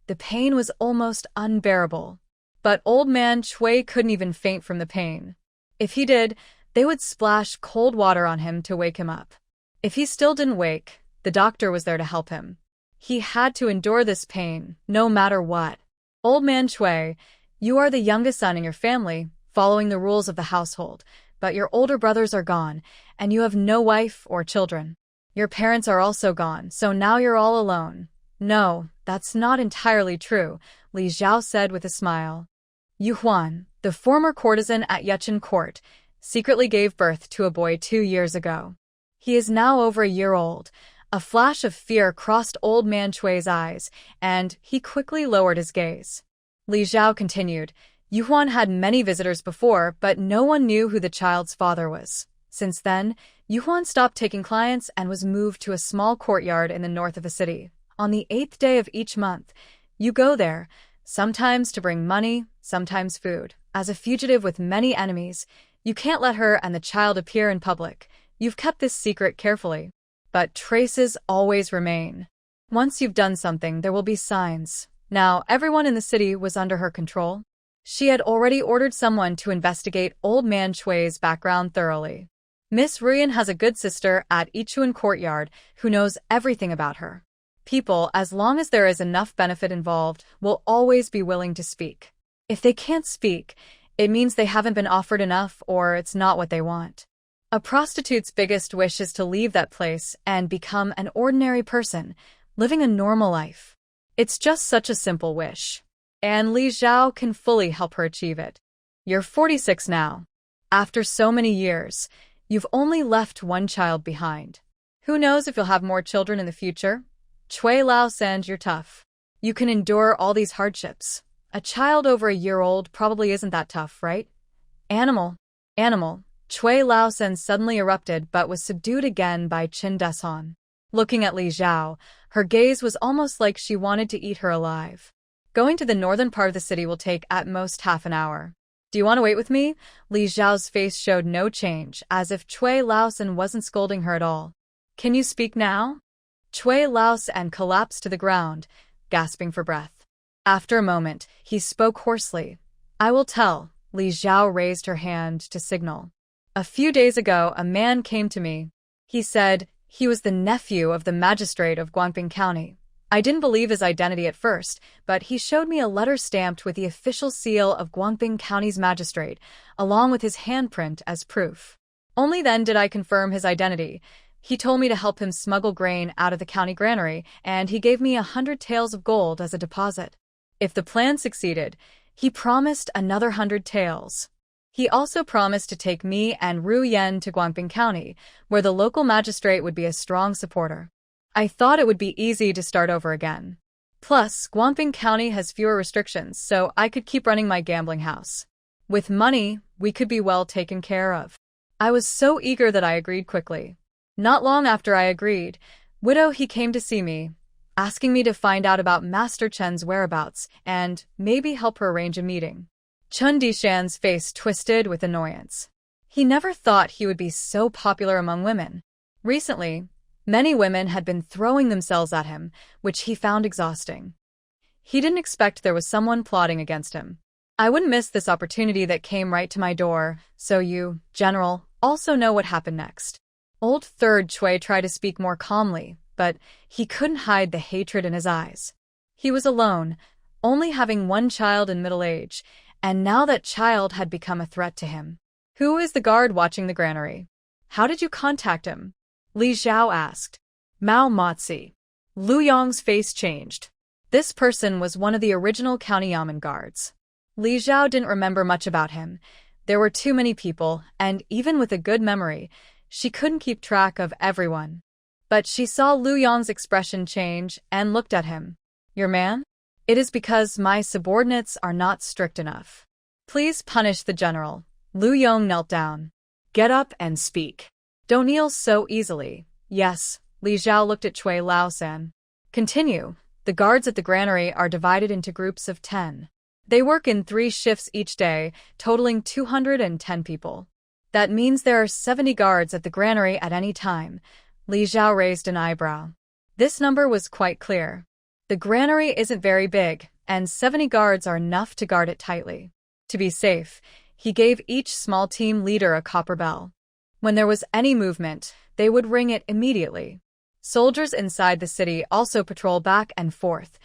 The pain was almost unbearable. But old man Chui couldn't even faint from the pain. If he did, they would splash cold water on him to wake him up. If he still didn't wake, the doctor was there to help him. He had to endure this pain, no matter what. Old man Chui, you are the youngest son in your family, following the rules of the household, but your older brothers are gone, and you have no wife or children. Your parents are also gone, so now you're all alone. No, that's not entirely true, Li Zhao said with a smile. Yu Huan, the former courtesan at Yuchen Court, secretly gave birth to a boy 2 years ago. He is now over a year old. A flash of fear crossed old man Chui's eyes, and he quickly lowered his gaze. Li Zhao continued, Yu Huan had many visitors before, but no one knew who the child's father was. Since then, Yu Huan stopped taking clients and was moved to a small courtyard in the north of the city. On the 8th day of each month, you go there, sometimes to bring money, sometimes food. As a fugitive with many enemies, you can't let her and the child appear in public. You've kept this secret carefully. But traces always remain. Once you've done something, there will be signs. Now, everyone in the city was under her control. She had already ordered someone to investigate old man Chui's background thoroughly. Miss Ruyan has a good sister at Ichuan Courtyard who knows everything about her. People, as long as there is enough benefit involved, will always be willing to speak. If they can't speak, it means they haven't been offered enough or it's not what they want. A prostitute's biggest wish is to leave that place and become an ordinary person, living a normal life. It's just such a simple wish. And Li Zhao can fully help her achieve it. You're 46 now. After so many years, you've only left one child behind. Who knows if you'll have more children in the future? Chui Lao said, you're tough. You can endure all these hardships. A child over a year old probably isn't that tough, right? Animal. Chui Lao Sen suddenly erupted but was subdued again by Qin Deson. Looking at Li Zhao, her gaze was almost like she wanted to eat her alive. Going to the northern part of the city will take at most half an hour. Do you want to wait with me? Li Zhao's face showed no change, as if Chui Lao Sen wasn't scolding her at all. Can you speak now? Chui Lao Sen collapsed to the ground, gasping for breath. After a moment, he spoke hoarsely. I will tell. Li Zhao raised her hand to signal. A few days ago, a man came to me. He said he was the nephew of the magistrate of Guangping County. I didn't believe his identity at first, but he showed me a letter stamped with the official seal of Guangping County's magistrate, along with his handprint as proof. Only then did I confirm his identity. He told me to help him smuggle grain out of the county granary, and he gave me 100 taels of gold as a deposit. If the plan succeeded, he promised another 100 taels. He also promised to take me and Ru Yen to Guangping County, where the local magistrate would be a strong supporter. I thought it would be easy to start over again. Plus, Guangping County has fewer restrictions, so I could keep running my gambling house. With money, we could be well taken care of. I was so eager that I agreed quickly. Not long after I agreed, Widow he came to see me, asking me to find out about Master Chen's whereabouts and maybe help her arrange a meeting. Chun Dishan's face twisted with annoyance. He never thought he would be so popular among women. Recently, many women had been throwing themselves at him, which he found exhausting. He didn't expect there was someone plotting against him. I wouldn't miss this opportunity that came right to my door, so you, General, also know what happened next. Old Third Chui tried to speak more calmly, but he couldn't hide the hatred in his eyes. He was alone, only having one child in middle age, and now that child had become a threat to him. Who is the guard watching the granary? How did you contact him? Li Zhao asked. Mao Motzi. Lu Yong's face changed. This person was one of the original county yamen guards. Li Zhao didn't remember much about him. There were too many people, and even with a good memory, she couldn't keep track of everyone. But she saw Lu Yong's expression change and looked at him. Your man? It is because my subordinates are not strict enough. Please punish the general. Lu Yong knelt down. Get up and speak. Don't kneel so easily. Yes, Li Zhao looked at Chui Lao San. Continue. The guards at the granary are divided into groups of 10. They work in 3 shifts each day, totaling 210 people. That means there are 70 guards at the granary at any time. Li Xiao raised an eyebrow. This number was quite clear. The granary isn't very big, and 70 guards are enough to guard it tightly. To be safe, he gave each small team leader a copper bell. When there was any movement, they would ring it immediately. Soldiers inside the city also patrol back and forth,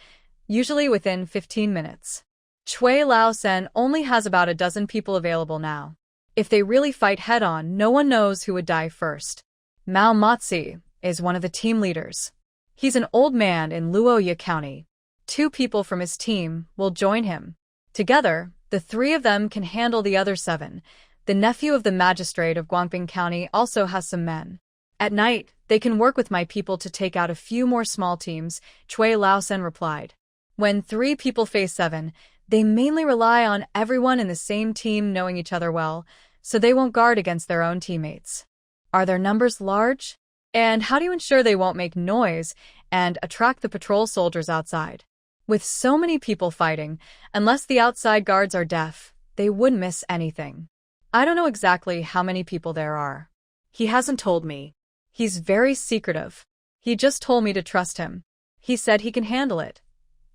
usually within 15 minutes. Cui Laosen only has about a dozen people available now. If they really fight head-on, no one knows who would die first. Mao Motzi is one of the team leaders. He's an old man in Luya County. 2 people from his team will join him. Together, the 3 of them can handle the other 7. The nephew of the magistrate of Guangping County also has some men. At night, they can work with my people to take out a few more small teams, Cui Laosen replied. When 3 people face 7, they mainly rely on everyone in the same team knowing each other well, so they won't guard against their own teammates. Are their numbers large? And how do you ensure they won't make noise and attract the patrol soldiers outside? With so many people fighting, unless the outside guards are deaf, they wouldn't miss anything. I don't know exactly how many people there are. He hasn't told me. He's very secretive. He just told me to trust him. He said he can handle it.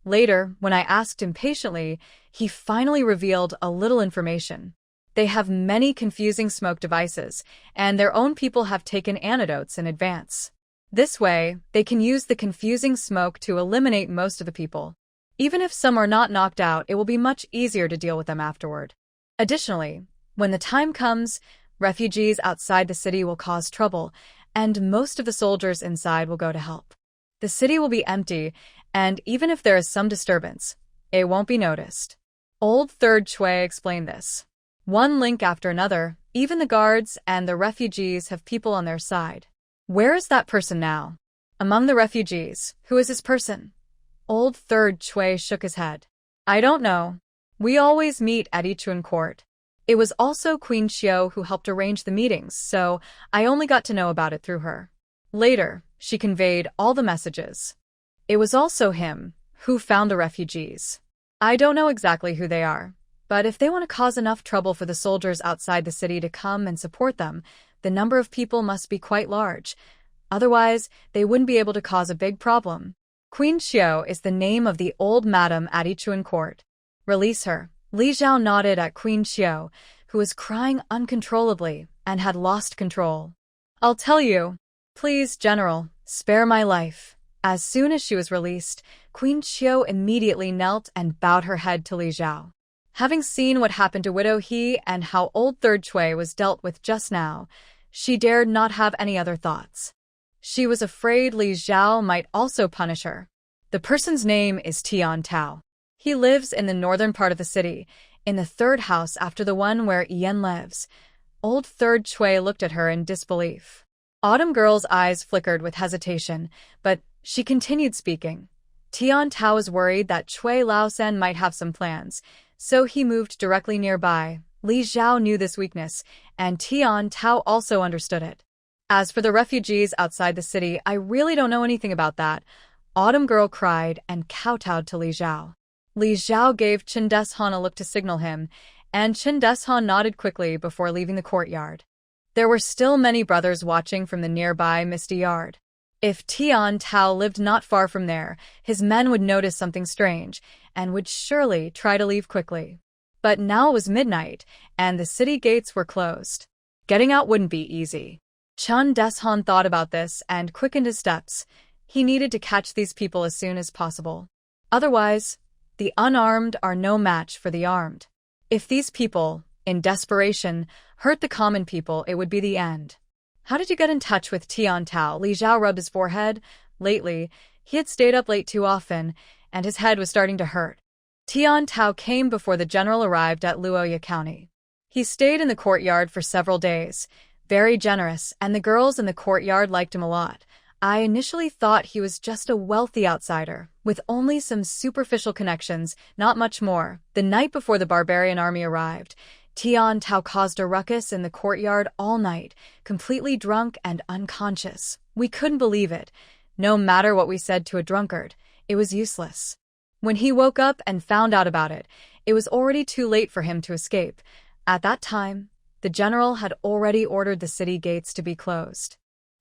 Later, when I asked impatiently, he finally revealed a little information. They have many confusing smoke devices, and their own people have taken antidotes in advance. This way, they can use the confusing smoke to eliminate most of the people. Even if some are not knocked out, it will be much easier to deal with them afterward. Additionally, when the time comes, refugees outside the city will cause trouble, and most of the soldiers inside will go to help. The city will be empty, and even if there is some disturbance, it won't be noticed. Old Third Chui explained this. One link after another, even the guards and the refugees have people on their side. Where is that person now? Among the refugees, who is this person? Old Third Chui shook his head. I don't know. We always meet at Yichuan Court. It was also Queen Xiao who helped arrange the meetings, so I only got to know about it through her. Later, she conveyed all the messages. It was also him who found the refugees. I don't know exactly who they are, but if they want to cause enough trouble for the soldiers outside the city to come and support them, the number of people must be quite large. Otherwise, they wouldn't be able to cause a big problem. Queen Xiao is the name of the old madam at Yichuan Court. Release her. Li Xiao nodded at Queen Xiao, who was crying uncontrollably and had lost control. I'll tell you. Please, General, spare my life. As soon as she was released, Queen Xiao immediately knelt and bowed her head to Li Xiao. Having seen what happened to Widow He and how Old Third Chui was dealt with just now, she dared not have any other thoughts. She was afraid Li Xiao might also punish her. The person's name is Tian Tao. He lives in the northern part of the city, in the 3rd house after the one where Yen lives. Old Third Chui looked at her in disbelief. Autumn Girl's eyes flickered with hesitation, but she continued speaking. Tian Tao was worried that Cui Laosen might have some plans, so he moved directly nearby. Li Xiao knew this weakness, and Tian Tao also understood it. As for the refugees outside the city, I really don't know anything about that. Autumn Girl cried and kowtowed to Li Xiao. Li Xiao gave Chen Deshan a look to signal him, and Chen Deshan nodded quickly before leaving the courtyard. There were still many brothers watching from the nearby misty yard. If Tian Tao lived not far from there, his men would notice something strange, and would surely try to leave quickly. But now it was midnight, and the city gates were closed. Getting out wouldn't be easy. Chen Deshan thought about this and quickened his steps. He needed to catch these people as soon as possible. Otherwise, the unarmed are no match for the armed. If these people, in desperation, hurt the common people, it would be the end. How did you get in touch with Tian Tao? Li Xiao rubbed his forehead. Lately, he had stayed up late too often, and his head was starting to hurt. Tian Tao came before the general arrived at Luya County. He stayed in the courtyard for several days, very generous, and the girls in the courtyard liked him a lot. I initially thought he was just a wealthy outsider, with only some superficial connections, not much more. The night before the barbarian army arrived, Tian Tao caused a ruckus in the courtyard all night, completely drunk and unconscious. We couldn't believe it. No matter what we said to a drunkard, it was useless. When he woke up and found out about it, it was already too late for him to escape. At that time, the general had already ordered the city gates to be closed.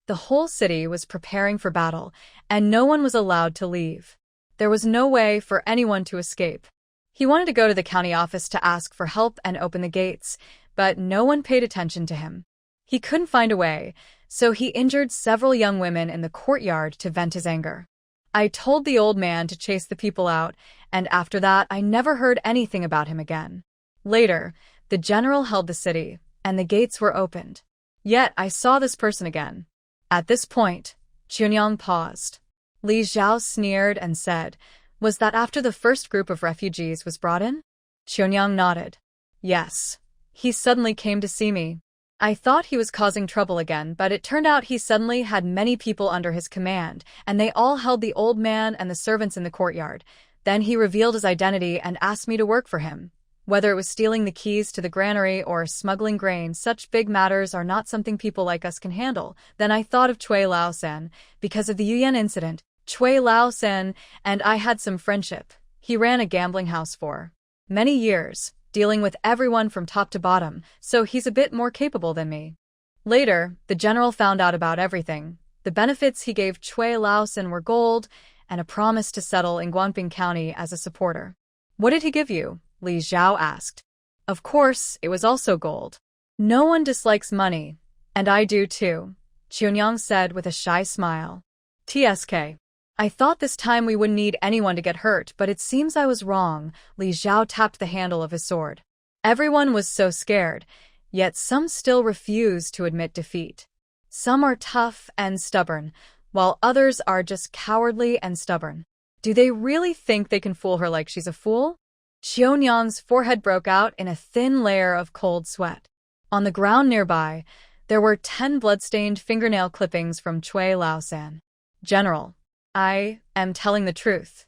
The whole city was preparing for battle, and no one was allowed to leave. There was no way for anyone to escape. He wanted to go to the county office to ask for help and open the gates, but no one paid attention to him. He couldn't find a way, so he injured several young women in the courtyard to vent his anger. I told the old man to chase the people out, and after that I never heard anything about him again. Later, the general held the city, and the gates were opened. Yet I saw this person again. At this point, Chunyang paused. Li Zhao sneered and said, "Was that after the first group of refugees was brought in?" Chunyang nodded. "Yes. He suddenly came to see me. I thought he was causing trouble again, but it turned out he suddenly had many people under his command, and they all held the old man and the servants in the courtyard. Then he revealed his identity and asked me to work for him. Whether it was stealing the keys to the granary or smuggling grain, such big matters are not something people like us can handle. Then I thought of Cui Laosen. Because of the Yuyan incident, Cui Laosen and I had some friendship. He ran a gambling house for many years, dealing with everyone from top to bottom, so he's a bit more capable than me." Later, the general found out about everything. The benefits he gave Cui Laosen were gold and a promise to settle in Guangping County as a supporter. "What did he give you?" Li Zhao asked. "Of course, it was also gold. No one dislikes money, and I do too," Chunyang said with a shy smile. "TSK. I thought this time we wouldn't need anyone to get hurt, but it seems I was wrong." Li Zhao tapped the handle of his sword. Everyone was so scared, yet some still refused to admit defeat. Some are tough and stubborn, while others are just cowardly and stubborn. Do they really think they can fool her like she's a fool? Chunyang's forehead broke out in a thin layer of cold sweat. On the ground nearby, there were 10 blood-stained fingernail clippings from Cui Laosen. "General, I am telling the truth.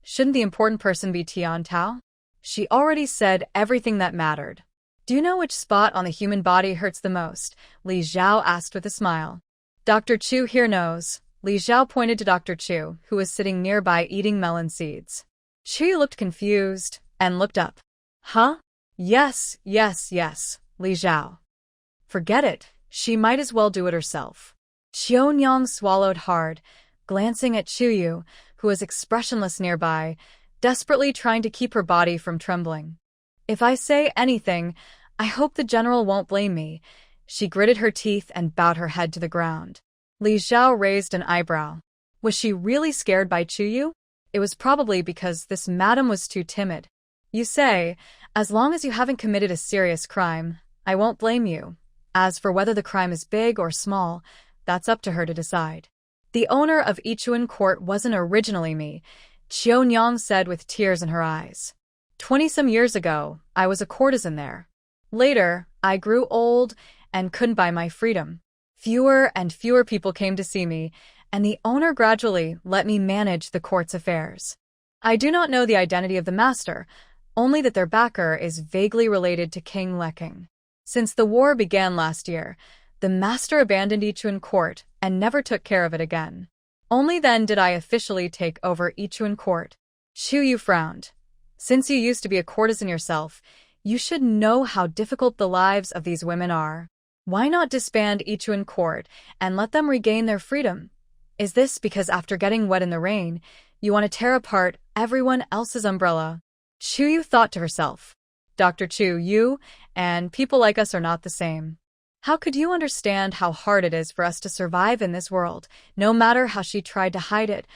Shouldn't the important person be Tian Tao? She already said everything that mattered." "Do you know which spot on the human body hurts the most?" Li Zhao asked with a smile. "Dr. Chu here knows." Li Zhao pointed to Dr. Chu, who was sitting nearby eating melon seeds. Chu looked confused and looked up. "Huh? Yes, Li Zhao. Forget it. She might as well do it herself." Chunyang swallowed hard, glancing at Chuyu, who was expressionless nearby, desperately trying to keep her body from trembling. "If I say anything, I hope the general won't blame me." She gritted her teeth and bowed her head to the ground. Li Zhao raised an eyebrow. Was she really scared by Chuyu? It was probably because this madam was too timid. "You say, as long as you haven't committed a serious crime, I won't blame you. As for whether the crime is big or small, that's up to her to decide." "The owner of Ichuan Court wasn't originally me," Chunyang said with tears in her eyes. 20-some years ago, I was a courtesan there. Later, I grew old and couldn't buy my freedom. Fewer and fewer people came to see me, and the owner gradually let me manage the court's affairs. I do not know the identity of the master, only that their backer is vaguely related to King Leking. Since the war began last year, the master abandoned Ichuan Court and never took care of it again. Only then did I officially take over Ichuan Court." Chuyu frowned. "Since you used to be a courtesan yourself, you should know how difficult the lives of these women are. Why not disband Ichuan Court and let them regain their freedom? Is this because after getting wet in the rain, you want to tear apart everyone else's umbrella?" Chuyu thought to herself. "Dr. Chu, you and people like us are not the same. How could you understand how hard it is for us to survive in this world?" No matter how she tried to hide it,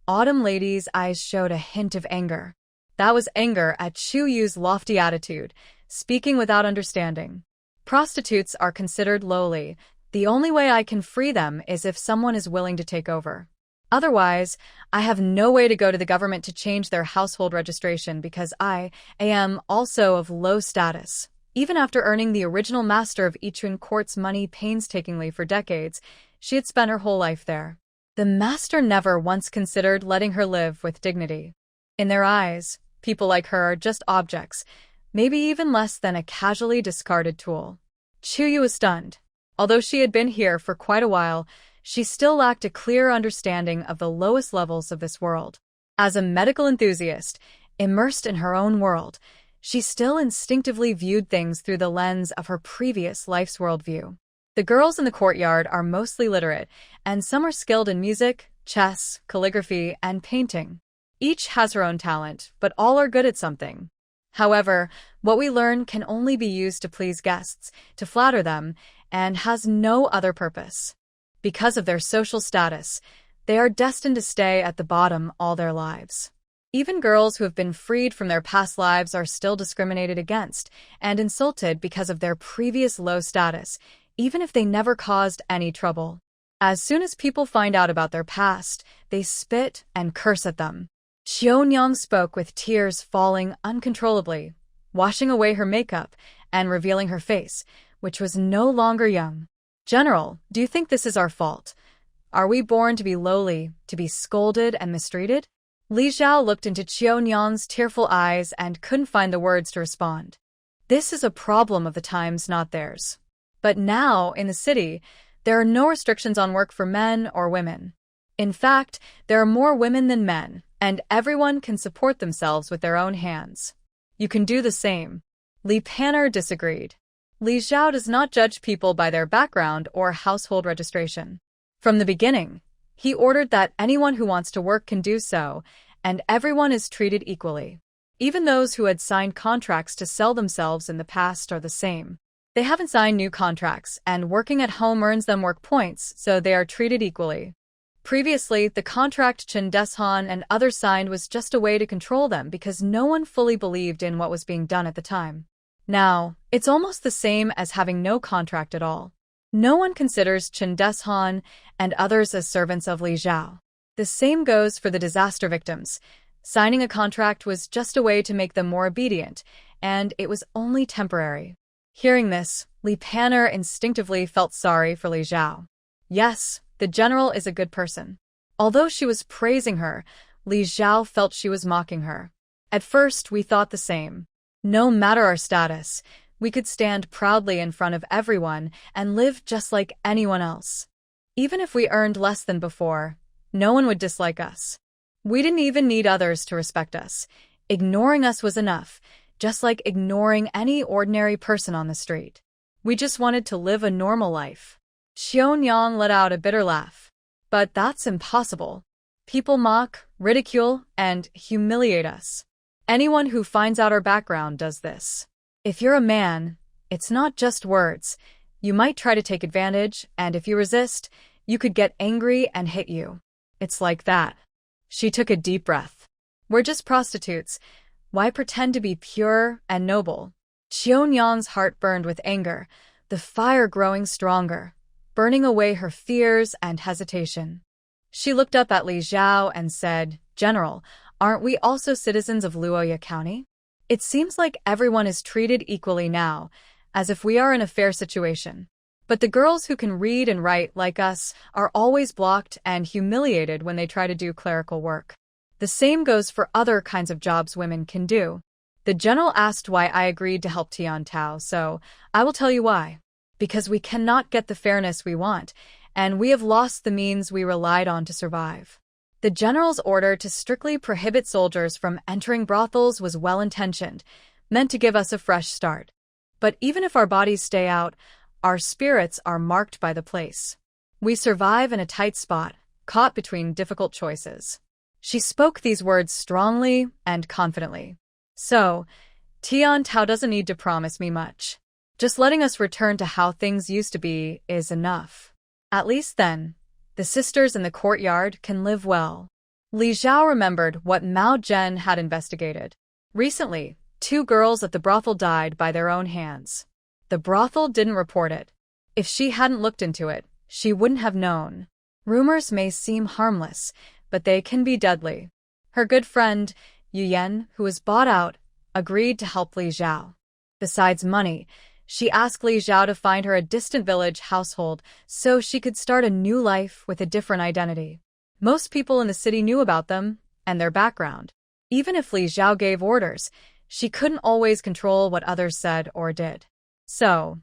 Autumn Lady's eyes showed a hint of anger. That was anger at Chuyu's lofty attitude, speaking without understanding. "Prostitutes are considered lowly. The only way I can free them is if someone is willing to take over. Otherwise, I have no way to go to the government to change their household registration because I am also of low status." Even after earning the original master of Ichuan Court's money painstakingly for decades, she had spent her whole life there. The master never once considered letting her live with dignity. In their eyes, people like her are just objects, maybe even less than a casually discarded tool. Chuyu was stunned. Although she had been here for quite a while, she still lacked a clear understanding of the lowest levels of this world. As a medical enthusiast, immersed in her own world, She still instinctively viewed things through the lens of her previous life's worldview. The girls in the courtyard are mostly literate, and some are skilled in music, chess, calligraphy, and painting. Each has her own talent, but all are good at something. However, what we learn can only be used to please guests, to flatter them, and has no other purpose. Because of their social status, they are destined to stay at the bottom all their lives. Even girls who have been freed from their past lives are still discriminated against and insulted because of their previous low status, even if they never caused any trouble. As soon as people find out about their past, they spit and curse at them. Xiaonyang spoke with tears falling uncontrollably, washing away her makeup and revealing her face, which was no longer young. General, do you think this is our fault? Are we born to be lowly, to be scolded and mistreated? Li Zhao looked into Xiaonyang's tearful eyes and couldn't find the words to respond. This is a problem of the times, not theirs. But now, in the city, there are no restrictions on work for men or women. In fact, there are more women than men, and everyone can support themselves with their own hands. You can do the same. Li Pan'er disagreed. Li Zhao does not judge people by their background or household registration. From the beginning, he ordered that anyone who wants to work can do so, and everyone is treated equally. Even those who had signed contracts to sell themselves in the past are the same. They haven't signed new contracts, and working at home earns them work points, so they are treated equally. Previously, the contract Chen Deshan and others signed was just a way to control them because no one fully believed in what was being done at the time. Now, it's almost the same as having no contract at all. No one considers Chen Deshan and others as servants of Li Zhao. The same goes for the disaster victims. Signing a contract was just a way to make them more obedient, and it was only temporary. Hearing this, Li Pan'er instinctively felt sorry for Li Zhao. Yes, the general is a good person. Although she was praising her, Li Zhao felt she was mocking her. At first, we thought the same. No matter our status, we could stand proudly in front of everyone and live just like anyone else. Even if we earned less than before, no one would dislike us. We didn't even need others to respect us. Ignoring us was enough, just like ignoring any ordinary person on the street. We just wanted to live a normal life. Xiaonyang let out a bitter laugh. But that's impossible. People mock, ridicule, and humiliate us. Anyone who finds out our background does this. If you're a man, it's not just words. You might try to take advantage, and if you resist, you could get angry and hit you. It's like that. She took a deep breath. We're just prostitutes. Why pretend to be pure and noble? Xiaonyang's heart burned with anger, the fire growing stronger, burning away her fears and hesitation. She looked up at Li Zhao and said, General, aren't we also citizens of Luya County? It seems like everyone is treated equally now, as if we are in a fair situation. But the girls who can read and write like us are always blocked and humiliated when they try to do clerical work. The same goes for other kinds of jobs women can do. The general asked why I agreed to help Tian Tao, so I will tell you why. Because we cannot get the fairness we want, and we have lost the means we relied on to survive. The general's order to strictly prohibit soldiers from entering brothels was well-intentioned, meant to give us a fresh start. But even if our bodies stay out, our spirits are marked by the place. We survive in a tight spot, caught between difficult choices. She spoke these words strongly and confidently. So, Tian Tao doesn't need to promise me much. Just letting us return to how things used to be is enough. At least then, the sisters in the courtyard can live well. Li Zhao remembered what Mao Zhen had investigated. Recently, 2 girls at the brothel died by their own hands. The brothel didn't report it. If she hadn't looked into it, she wouldn't have known. Rumors may seem harmless, but they can be deadly. Her good friend, Yu Yan, who was bought out, agreed to help Li Zhao. Besides money, she asked Li Zhao to find her a distant village household so she could start a new life with a different identity. Most people in the city knew about them and their background. Even if Li Zhao gave orders, she couldn't always control what others said or did. So,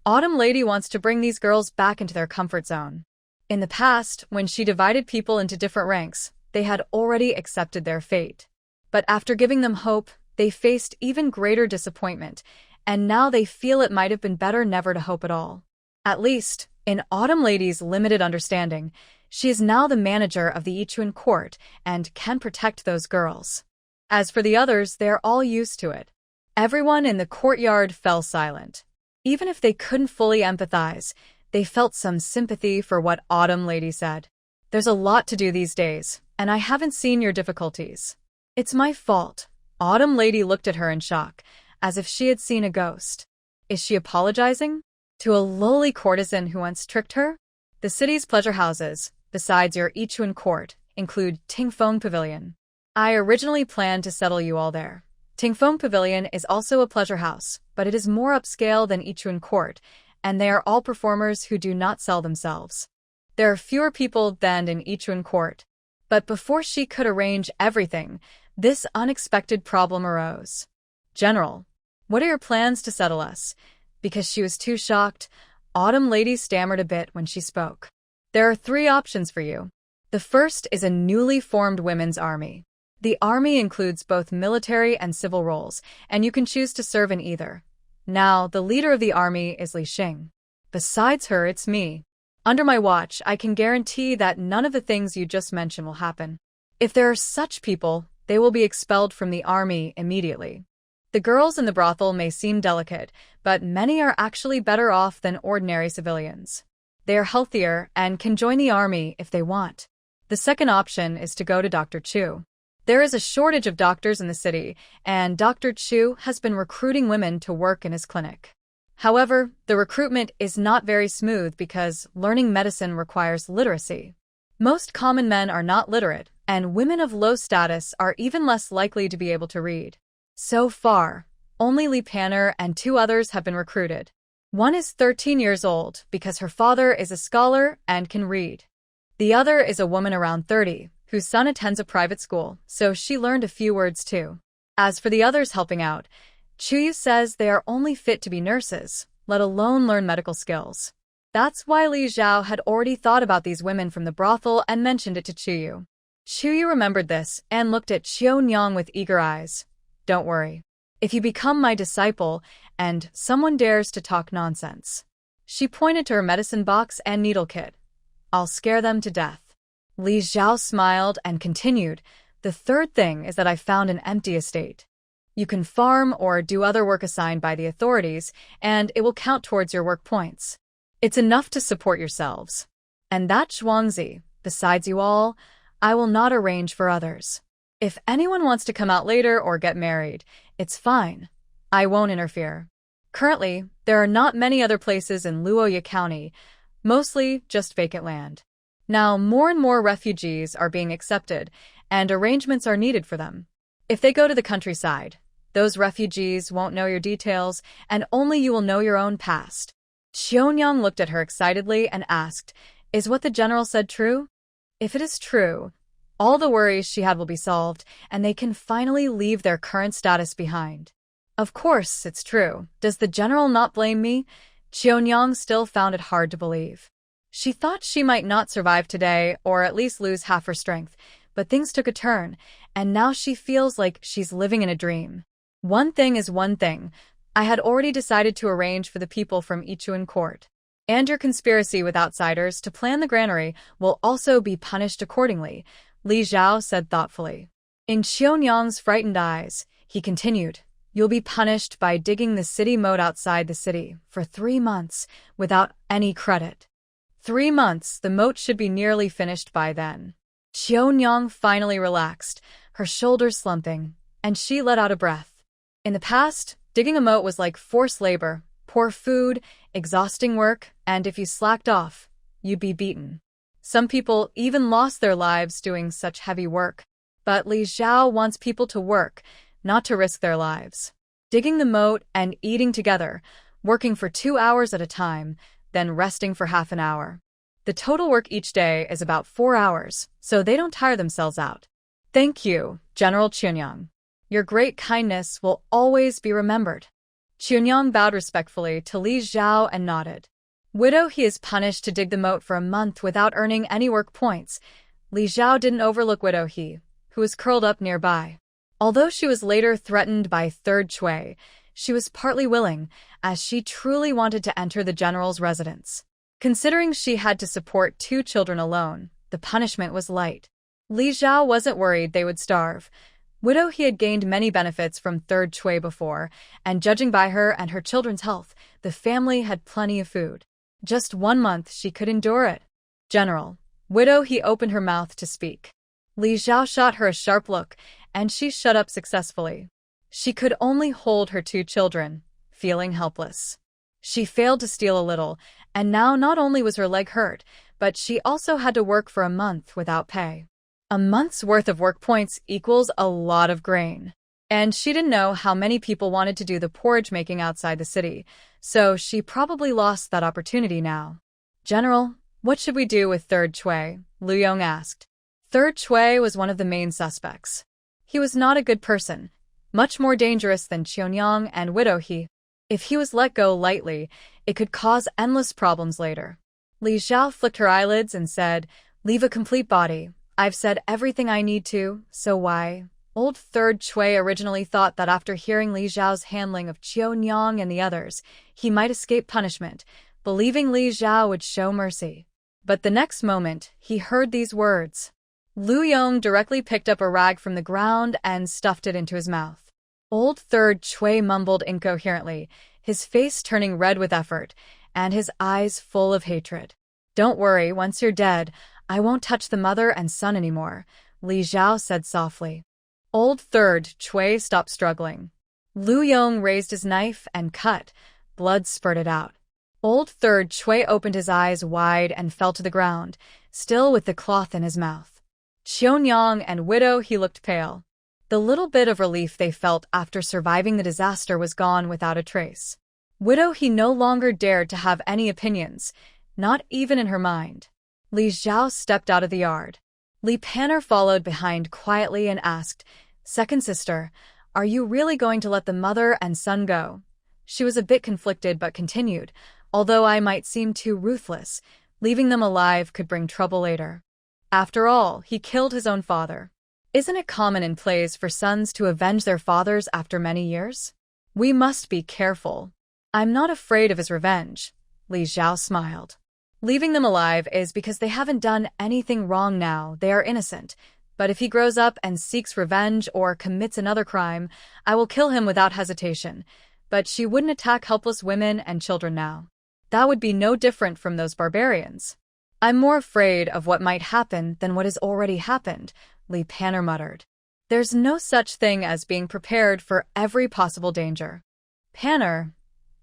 Autumn Lady wants to bring these girls back into their comfort zone. In the past, when she divided people into different ranks, they had already accepted their fate. But after giving them hope, they faced even greater disappointment, and now they feel it might have been better never to hope at all. At least, in Autumn Lady's limited understanding, she is now the manager of the Ichuan court and can protect those girls. As for the others, they're all used to it. Everyone in the courtyard fell silent. Even if they couldn't fully empathize, they felt some sympathy for what Autumn Lady said. There's a lot to do these days, and I haven't seen your difficulties. It's my fault. Autumn Lady looked at her in shock, as if she had seen a ghost. Is she apologizing? To a lowly courtesan who once tricked her? The city's pleasure houses, besides your Ichuan court, include Tingfeng Pavilion. I originally planned to settle you all there. Tingfeng Pavilion is also a pleasure house, but it is more upscale than Ichuan court, and they are all performers who do not sell themselves. There are fewer people than in Ichuan court. But before she could arrange everything, this unexpected problem arose. General, what are your plans to settle us? Because she was too shocked, Autumn Lady stammered a bit when she spoke. There are 3 options for you. The first is a newly formed women's army. The army includes both military and civil roles, and you can choose to serve in either. Now, the leader of the army is Li Xing. Besides her, it's me. Under my watch, I can guarantee that none of the things you just mentioned will happen. If there are such people, they will be expelled from the army immediately. The girls in the brothel may seem delicate, but many are actually better off than ordinary civilians. They are healthier and can join the army if they want. The second option is to go to Dr. Chu. There is a shortage of doctors in the city, and Dr. Chu has been recruiting women to work in his clinic. However, the recruitment is not very smooth because learning medicine requires literacy. Most common men are not literate, and women of low status are even less likely to be able to read. So far, only Li Panner and 2 others have been recruited. One is 13 years old because her father is a scholar and can read. The other is a woman around 30, whose son attends a private school, so she learned a few words too. As for the others helping out, Chuyu says they are only fit to be nurses, let alone learn medical skills. That's why Li Zhao had already thought about these women from the brothel and mentioned it to Chuyu. Chuyu remembered this and looked at Xiaonyang with eager eyes. Don't worry. If you become my disciple and someone dares to talk nonsense. She pointed to her medicine box and needle kit. I'll scare them to death. Li Zhao smiled and continued, the third thing is that I found an empty estate. You can farm or do other work assigned by the authorities, and it will count towards your work points. It's enough to support yourselves. And that Zhuangzi, besides you all, I will not arrange for others. If anyone wants to come out later or get married, it's fine. I won't interfere. Currently, there are not many other places in Luya County, mostly just vacant land. Now, more and more refugees are being accepted, and arrangements are needed for them. If they go to the countryside, those refugees won't know your details, and only you will know your own past. Xiaonyang looked at her excitedly and asked, is what the general said true? If it is true, all the worries she had will be solved, and they can finally leave their current status behind. Of course, it's true. Does the general not blame me? Xiaonyang still found it hard to believe. She thought she might not survive today, or at least lose half her strength, but things took a turn, and now she feels like she's living in a dream. One thing is one thing. I had already decided to arrange for the people from Ichuan court. And your conspiracy with outsiders to plan the granary will also be punished accordingly, Li Zhao said thoughtfully. In Xiaonyang's frightened eyes, he continued, you'll be punished by digging the city moat outside the city for 3 months without any credit. 3 months, the moat should be nearly finished by then. Xiaonyang finally relaxed, her shoulders slumping, and she let out a breath. In the past, digging a moat was like forced labor, poor food, exhausting work, and if you slacked off, you'd be beaten. Some people even lost their lives doing such heavy work. But Li Zhao wants people to work, not to risk their lives. Digging the moat and eating together, working for 2 hours at a time, then resting for half an hour. The total work each day is about 4 hours, so they don't tire themselves out. Thank you, General Xiaonyang. Your great kindness will always be remembered. Xiaonyang bowed respectfully to Li Zhao and nodded. Widow, he is punished to dig the moat for a month without earning any work points. Li Zhao didn't overlook Widow He, who was curled up nearby. Although she was later threatened by Third Chui, she was partly willing, as she truly wanted to enter the general's residence. Considering she had to support 2 children alone, the punishment was light. Li Zhao wasn't worried they would starve. Widow He had gained many benefits from Third Chui before, and judging by her and her children's health, the family had plenty of food. Just 1 month she could endure it. General. Widow He opened her mouth to speak. Li Zhao shot her a sharp look, and she shut up successfully. She could only hold her 2 children, feeling helpless. She failed to steal a little, and now not only was her leg hurt, but she also had to work for a month without pay. A month's worth of work points equals a lot of grain. And she didn't know how many people wanted to do the porridge making outside the city, so she probably lost that opportunity now. General, what should we do with Third Chui? Luya asked. Third Chui was one of the main suspects. He was not a good person, much more dangerous than Qianyang and Widow He. If he was let go lightly, it could cause endless problems later. Li Zhao flicked her eyelids and said, "Leave a complete body. I've said everything I need to, so why?" Old Third Chui originally thought that after hearing Li Zhao's handling of Qianyang and the others, he might escape punishment, believing Li Zhao would show mercy. But the next moment, he heard these words. Luya directly picked up a rag from the ground and stuffed it into his mouth. Old Third Chui mumbled incoherently, his face turning red with effort, and his eyes full of hatred. "Don't worry, once you're dead, I won't touch the mother and son anymore," Li Zhao said softly. Old Third Chui stopped struggling. Luya raised his knife and cut. Blood spurted out. Old Third Chui opened his eyes wide and fell to the ground, still with the cloth in his mouth. Qianyang and Widow He looked pale. The little bit of relief they felt after surviving the disaster was gone without a trace. Widow He no longer dared to have any opinions, not even in her mind. Li Zhao stepped out of the yard. Li Panner followed behind quietly and asked, "Second sister, are you really going to let the mother and son go?" She was a bit conflicted but continued, "Although I might seem too ruthless, leaving them alive could bring trouble later. After all, he killed his own father. Isn't it common in plays for sons to avenge their fathers after many years? We must be careful." "I'm not afraid of his revenge," Li Zhao smiled. "Leaving them alive is because they haven't done anything wrong now, they are innocent. But if he grows up and seeks revenge or commits another crime, I will kill him without hesitation. But she wouldn't attack helpless women and children now. That would be no different from those barbarians." "I'm more afraid of what might happen than what has already happened," Li Panner muttered. "There's no such thing as being prepared for every possible danger." "Panner,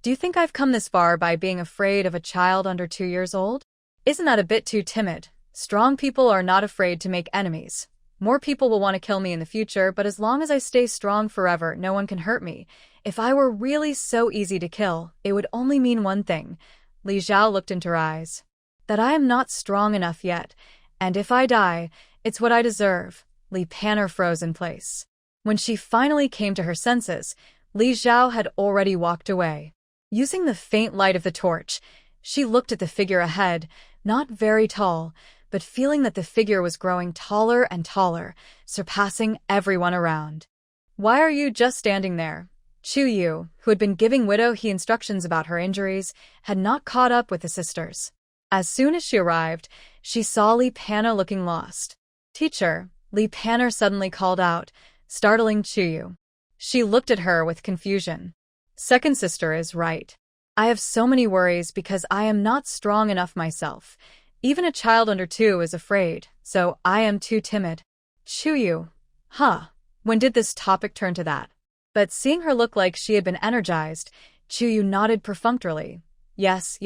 do you think I've come this far by being afraid of a child under 2 years old? Isn't that a bit too timid? Strong people are not afraid to make enemies. More people will want to kill me in the future, but as long as I stay strong forever, no one can hurt me. If I were really so easy to kill, it would only mean one thing." Li Zhao looked into her eyes. "That I am not strong enough yet, and if I die, it's what I deserve." Li Panner froze in place. When she finally came to her senses, Li Zhao had already walked away. Using the faint light of the torch, she looked at the figure ahead, not very tall, but feeling that the figure was growing taller and taller, surpassing everyone around. "Why are you just standing there?" Chu Yu, who had been giving Widow He instructions about her injuries, had not caught up with the sisters. As soon as she arrived, she saw Li Panner looking lost. "Teacher," Li Panner suddenly called out, startling Chu Yu. She looked at her with confusion. "Second sister is right. I have so many worries because I am not strong enough myself. Even a child under 2 is afraid, so I am too timid." Chu Yu. Huh. When did this topic turn to that? But seeing her look like she had been energized, Chu Yu nodded perfunctorily. Yes.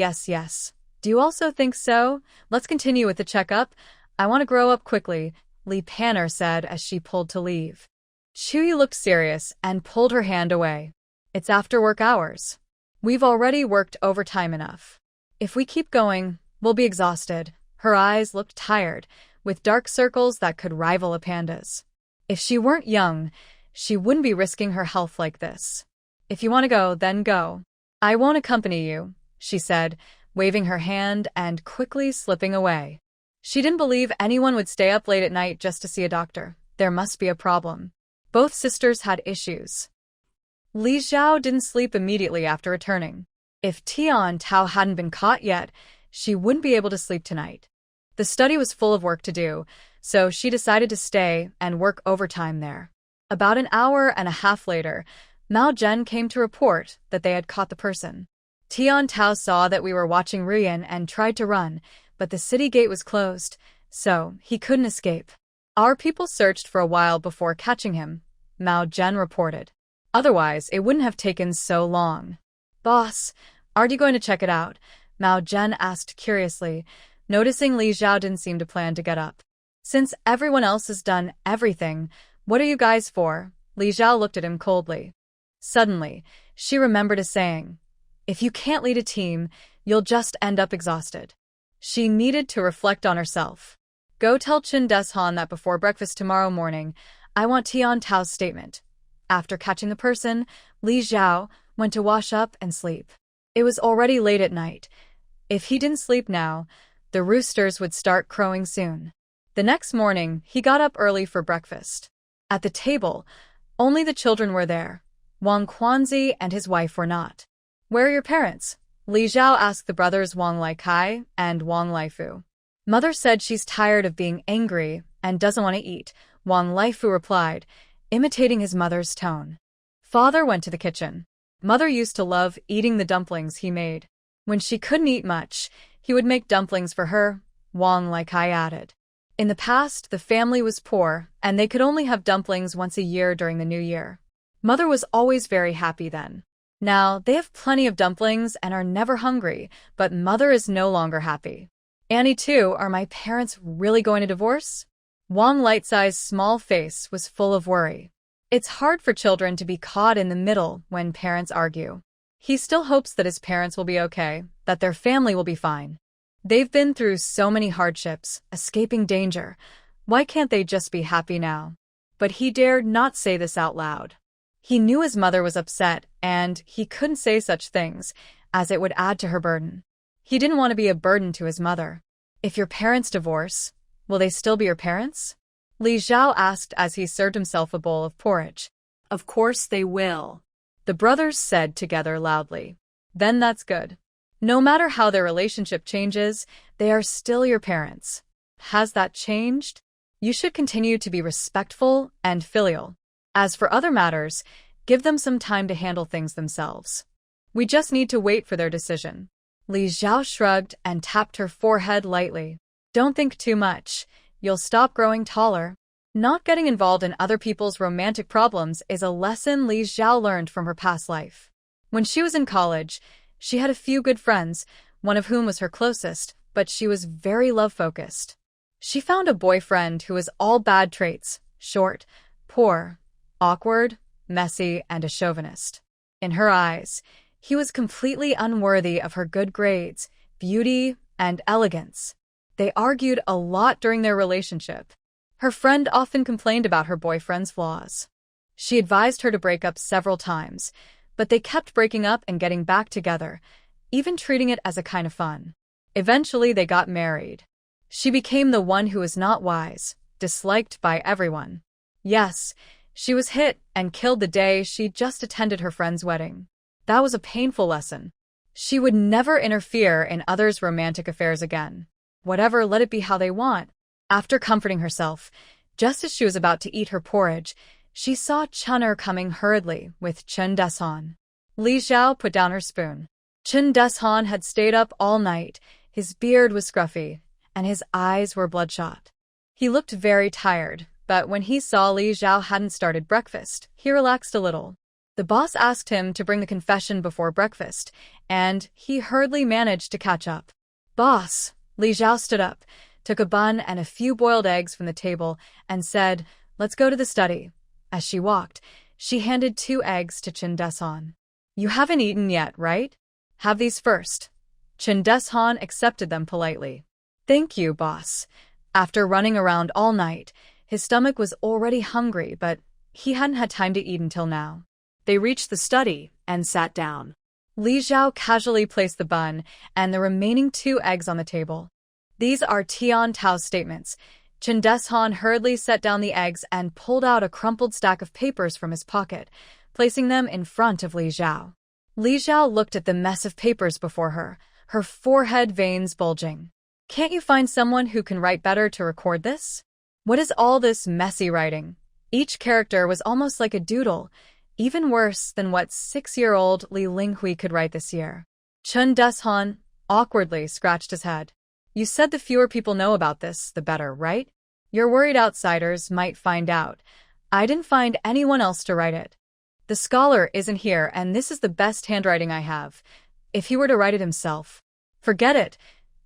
Do you also think so? Let's continue with the checkup. I want to grow up quickly," Li Panner said as she pulled to leave. Chu Yu looked serious and pulled her hand away. "It's after work hours. We've already worked overtime enough. If we keep going, we'll be exhausted." Her eyes looked tired, with dark circles that could rival a panda's. If she weren't young, she wouldn't be risking her health like this. "If you want to go, then go. I won't accompany you," she said, waving her hand and quickly slipping away. She didn't believe anyone would stay up late at night just to see a doctor. There must be a problem. Both sisters had issues. Li Xiao didn't sleep immediately after returning. If Tian Tao hadn't been caught yet, she wouldn't be able to sleep tonight. The study was full of work to do, so she decided to stay and work overtime there. About an hour and a half later, Mao Zhen came to report that they had caught the person. Tian Tao saw that we were watching Ruyan and tried to run, but the city gate was closed, so he couldn't escape. Our people searched for a while before catching him, Mao Zhen reported. Otherwise, it wouldn't have taken so long. Boss, aren't you going to check it out? Mao Zhen asked curiously, noticing Li Xiao didn't seem to plan to get up. Since everyone else has done everything, what are you guys for? Li Xiao looked at him coldly. Suddenly, she remembered a saying. If you can't lead a team, you'll just end up exhausted. She needed to reflect on herself. Go tell Qin Deshan that before breakfast tomorrow morning, I want Tian Tao's statement. After catching the person, Li Xiao went to wash up and sleep. It was already late at night. If he didn't sleep now, the roosters would start crowing soon. The next morning, he got up early for breakfast. At the table, only the children were there. Wang Quanzi and his wife were not. Where are your parents? Li Xiao asked the brothers Wang Laikai and Wang Laifu. Mother said she's tired of being angry and doesn't want to eat, Wang Laifu replied, imitating his mother's tone. Father went to the kitchen. Mother used to love eating the dumplings he made. When she couldn't eat much, he would make dumplings for her, Wang Laikai added. In the past, the family was poor, and they could only have dumplings once a year during the New Year. Mother was always very happy then. Now, they have plenty of dumplings and are never hungry, but Mother is no longer happy. Annie too, are my parents really going to divorce? Wang Lightsai's small face was full of worry. It's hard for children to be caught in the middle when parents argue. He still hopes that his parents will be okay, that their family will be fine. They've been through so many hardships, escaping danger. Why can't they just be happy now? But he dared not say this out loud. He knew his mother was upset, and he couldn't say such things, as it would add to her burden. He didn't want to be a burden to his mother. If your parents divorce, will they still be your parents? Li Xiao asked as he served himself a bowl of porridge. Of course they will, the brothers said together loudly. Then that's good. No matter how their relationship changes, they are still your parents. Has that changed? You should continue to be respectful and filial. As for other matters, give them some time to handle things themselves. We just need to wait for their decision. Li Xiao shrugged and tapped her forehead lightly. Don't think too much. You'll stop growing taller. Not getting involved in other people's romantic problems is a lesson Li Xiao learned from her past life. When she was in college, she had a few good friends, one of whom was her closest, but she was very love-focused. She found a boyfriend who was all bad traits, short, poor, awkward, messy, and a chauvinist. In her eyes, he was completely unworthy of her good grades, beauty, and elegance. They argued a lot during their relationship. Her friend often complained about her boyfriend's flaws. She advised her to break up several times, but they kept breaking up and getting back together, even treating it as a kind of fun. Eventually, they got married. She became the one who was not wise, disliked by everyone. Yes, she was hit and killed the day she just attended her friend's wedding. That was a painful lesson. She would never interfere in others' romantic affairs again. Whatever, let it be how they want. After comforting herself, just as she was about to eat her porridge, she saw Chun'er coming hurriedly with Qin Deshan. Li Xiao put down her spoon. Qin Deshan had stayed up all night. His beard was scruffy, and his eyes were bloodshot. He looked very tired, but when he saw Li Xiao hadn't started breakfast, he relaxed a little. The boss asked him to bring the confession before breakfast, and he hurriedly managed to catch up. Boss, Li Xiao stood up, took a bun and a few boiled eggs from the table, and said, let's go to the study. As she walked, she handed 2 eggs to Qin Deshan. You haven't eaten yet, right? Have these first. Qin Deshan accepted them politely. Thank you, boss. After running around all night, his stomach was already hungry, but he hadn't had time to eat until now. They reached the study and sat down. Li Xiao casually placed the bun and the remaining 2 eggs on the table. These are Tian Tao's statements. Chen Deshan hurriedly set down the eggs and pulled out a crumpled stack of papers from his pocket, placing them in front of Li Xiao. Li Xiao looked at the mess of papers before her, her forehead veins bulging. Can't you find someone who can write better to record this? What is all this messy writing? Each character was almost like a doodle, even worse than what 6-year-old Li Linghui could write this year. Chen Deshan awkwardly scratched his head. You said the fewer people know about this, the better, right? You're worried outsiders might find out. I didn't find anyone else to write it. The scholar isn't here, and this is the best handwriting I have. If he were to write it himself, forget it.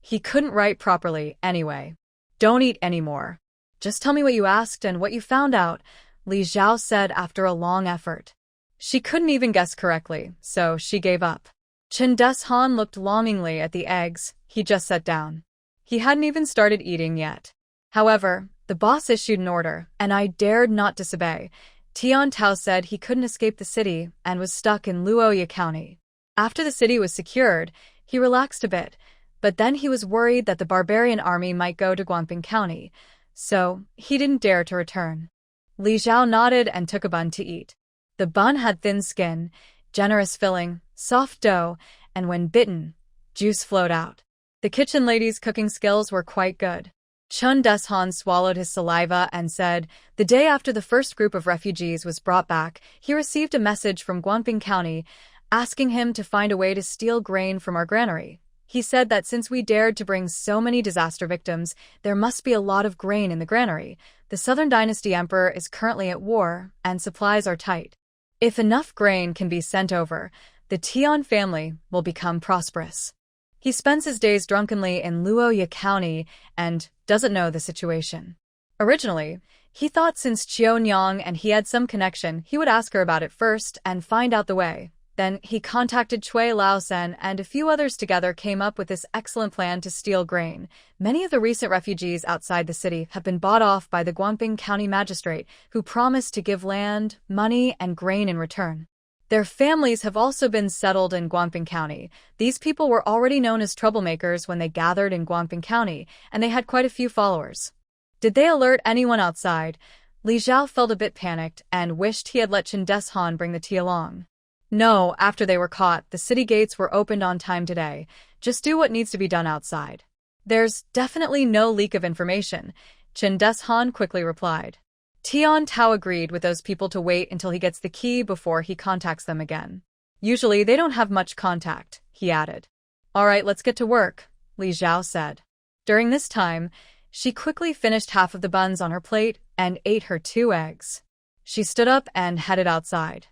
He couldn't write properly anyway. Don't eat anymore. Just tell me what you asked and what you found out, Li Xiao said after a long effort. She couldn't even guess correctly, so she gave up. Chen Deshan looked longingly at the eggs. He just sat down. He hadn't even started eating yet. However, the boss issued an order, and I dared not disobey. Tian Tao said he couldn't escape the city and was stuck in Luya County. After the city was secured, he relaxed a bit, but then he was worried that the barbarian army might go to Guangping County, so he didn't dare to return. Li Xiao nodded and took a bun to eat. The bun had thin skin, generous filling, soft dough, and when bitten, juice flowed out. The kitchen lady's cooking skills were quite good. Chen Deshan swallowed his saliva and said, the day after the first group of refugees was brought back, he received a message from Guangping County asking him to find a way to steal grain from our granary. He said that since we dared to bring so many disaster victims, there must be a lot of grain in the granary. The Southern Dynasty Emperor is currently at war, and supplies are tight. If enough grain can be sent over, the Tian family will become prosperous. He spends his days drunkenly in Luya County and doesn't know the situation. Originally, he thought since Qionyang and he had some connection, he would ask her about it first and find out the way. Then he contacted Cui Laosen and a few others together came up with this excellent plan to steal grain. Many of the recent refugees outside the city have been bought off by the Guangping County magistrate, who promised to give land, money, and grain in return. Their families have also been settled in Guangping County. These people were already known as troublemakers when they gathered in Guangping County, and they had quite a few followers. Did they alert anyone outside? Li Xiao felt a bit panicked and wished he had let Chen Deshan bring the tea along. No, after they were caught, the city gates were opened on time today. Just do what needs to be done outside. There's definitely no leak of information, Chen Deshan quickly replied. Tian Tao agreed with those people to wait until he gets the key before he contacts them again. Usually they don't have much contact, he added. All right, let's get to work, Li Xiao said. During this time, she quickly finished half of the buns on her plate and ate her 2 eggs. She stood up and headed outside.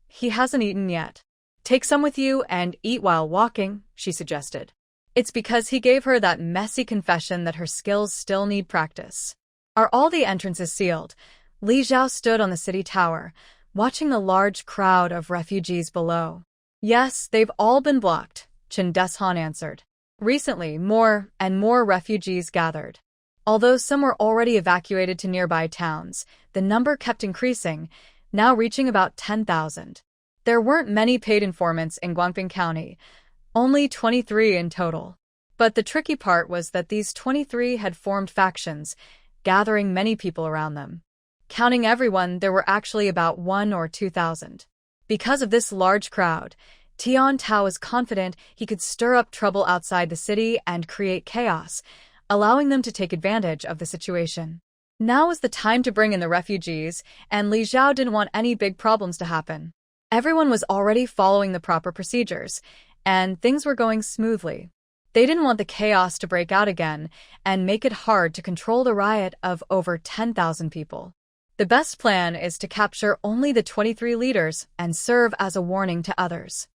He hasn't eaten yet. Take some with you and eat while walking, she suggested. It's because he gave her that messy confession that her skills still need practice. Are all the entrances sealed? Li Xiao stood on the city tower, watching the large crowd of refugees below. Yes, they've all been blocked, Chen Deshan answered. Recently, more and more refugees gathered. Although some were already evacuated to nearby towns, the number kept increasing, now reaching about 10,000. There weren't many paid informants in Guangping County, only 23 in total. But the tricky part was that these 23 had formed factions, gathering many people around them. Counting everyone, there were actually about 1,000 or 2,000. Because of this large crowd, Tian Tao is confident he could stir up trouble outside the city and create chaos, allowing them to take advantage of the situation. Now was the time to bring in the refugees, and Li Xiao didn't want any big problems to happen. Everyone was already following the proper procedures, and things were going smoothly. They didn't want the chaos to break out again and make it hard to control the riot of over 10,000 people. The best plan is to capture only the 23 leaders and serve as a warning to others.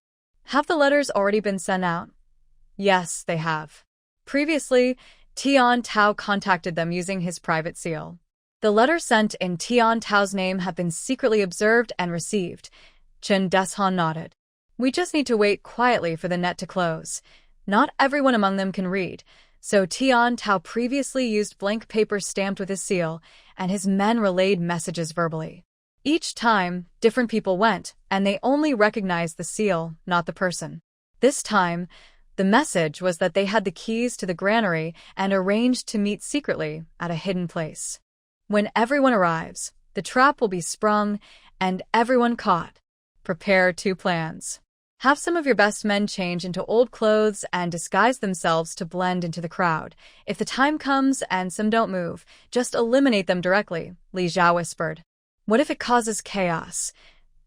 Have the letters already been sent out? Yes, they have. Previously, Tian Tao contacted them using his private seal. The letters sent in Tian Tao's name have been secretly observed and received. Chen Deshan nodded. We just need to wait quietly for the net to close. Not everyone among them can read, so Tian Tao previously used blank paper stamped with his seal, and his men relayed messages verbally. Each time, different people went, and they only recognized the seal, not the person. This time, The message was that they had the keys to the granary and arranged to meet secretly at a hidden place. When everyone arrives, the trap will be sprung and everyone caught. Prepare 2 plans. Have some of your best men change into old clothes and disguise themselves to blend into the crowd. If the time comes and some don't move, just eliminate them directly, Li Zhao whispered. What if it causes chaos?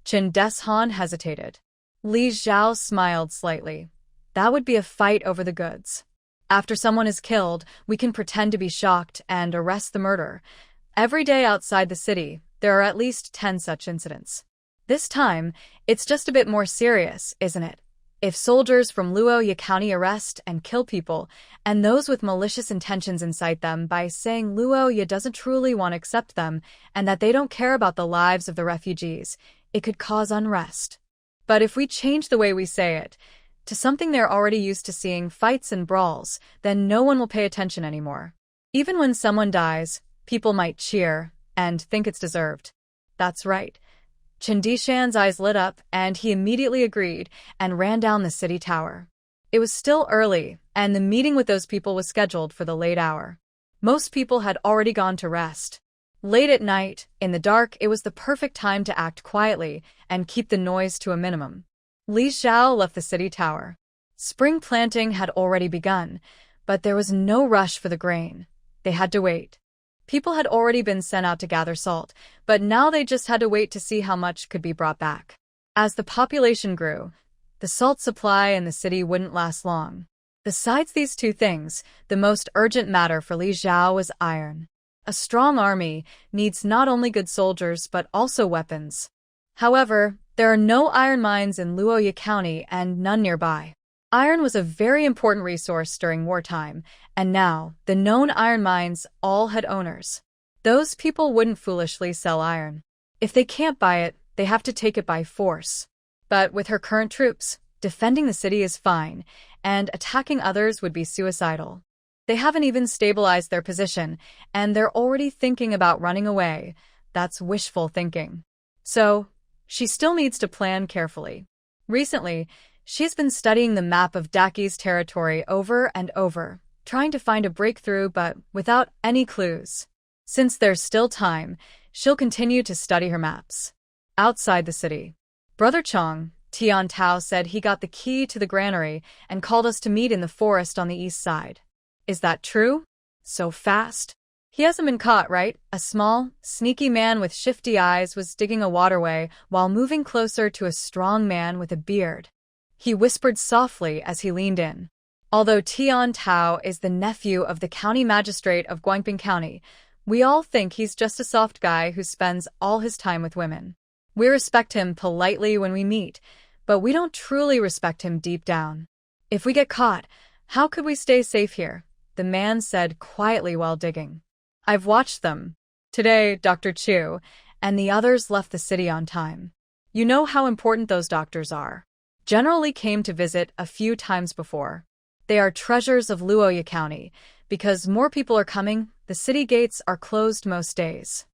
Chen Deshan hesitated. Li Zhao smiled slightly. That would be a fight over the goods. After someone is killed, we can pretend to be shocked and arrest the murderer. Every day outside the city, there are at least 10 such incidents. This time, it's just a bit more serious, isn't it? If soldiers from Luya County arrest and kill people, and those with malicious intentions incite them by saying Luya doesn't truly want to accept them and that they don't care about the lives of the refugees, it could cause unrest. But if we change the way we say it to something they're already used to seeing, fights and brawls, then no one will pay attention anymore. Even when someone dies, people might cheer and think it's deserved. That's right. Chen Dishan's eyes lit up, and he immediately agreed and ran down the city tower. It was still early, and the meeting with those people was scheduled for the late hour. Most people had already gone to rest. Late at night, in the dark, it was the perfect time to act quietly and keep the noise to a minimum. Li Zhao left the city tower. Spring planting had already begun, but there was no rush for the grain. They had to wait. People had already been sent out to gather salt, but now they just had to wait to see how much could be brought back. As the population grew, the salt supply in the city wouldn't last long. Besides these 2 things, the most urgent matter for Li Zhao was iron. A strong army needs not only good soldiers but also weapons. However, there are no iron mines in Luya County and none nearby. Iron was a very important resource during wartime, and now, the known iron mines all had owners. Those people wouldn't foolishly sell iron. If they can't buy it, they have to take it by force. But with her current troops, defending the city is fine, and attacking others would be suicidal. They haven't even stabilized their position, and they're already thinking about running away. That's wishful thinking. So, she still needs to plan carefully. Recently, she's been studying the map of Daki's territory over and over, trying to find a breakthrough but without any clues. Since there's still time, she'll continue to study her maps. Outside the city, Brother Chong, Tian Tao, said he got the key to the granary and called us to meet in the forest on the east side. Is that true? So fast? He hasn't been caught, right? A small, sneaky man with shifty eyes was digging a waterway while moving closer to a strong man with a beard. He whispered softly as he leaned in. Although Tian Tao is the nephew of the county magistrate of Guangping County, we all think he's just a soft guy who spends all his time with women. We respect him politely when we meet, but we don't truly respect him deep down. If we get caught, how could we stay safe here? The man said quietly while digging. I've watched them. Today, Dr. Chu and the others left the city on time. You know how important those doctors are. Generally came to visit a few times before. They are treasures of Luya County. Because more people are coming, the city gates are closed most days.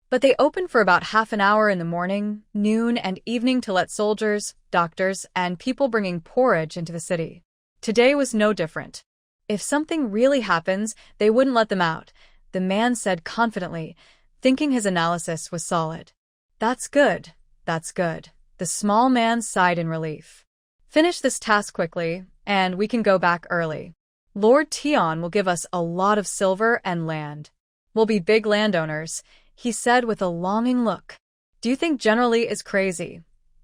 But they open for about half an hour in the morning, noon, and evening to let soldiers, doctors, and people bringing porridge into the city. Today was no different. If something really happens, they wouldn't let them out, the man said confidently, thinking his analysis was solid. That's good. That's good. The small man sighed in relief. Finish this task quickly, and we can go back early. Lord Tian will give us a lot of silver and land. We'll be big landowners, he said with a longing look. Do you think General Li is crazy?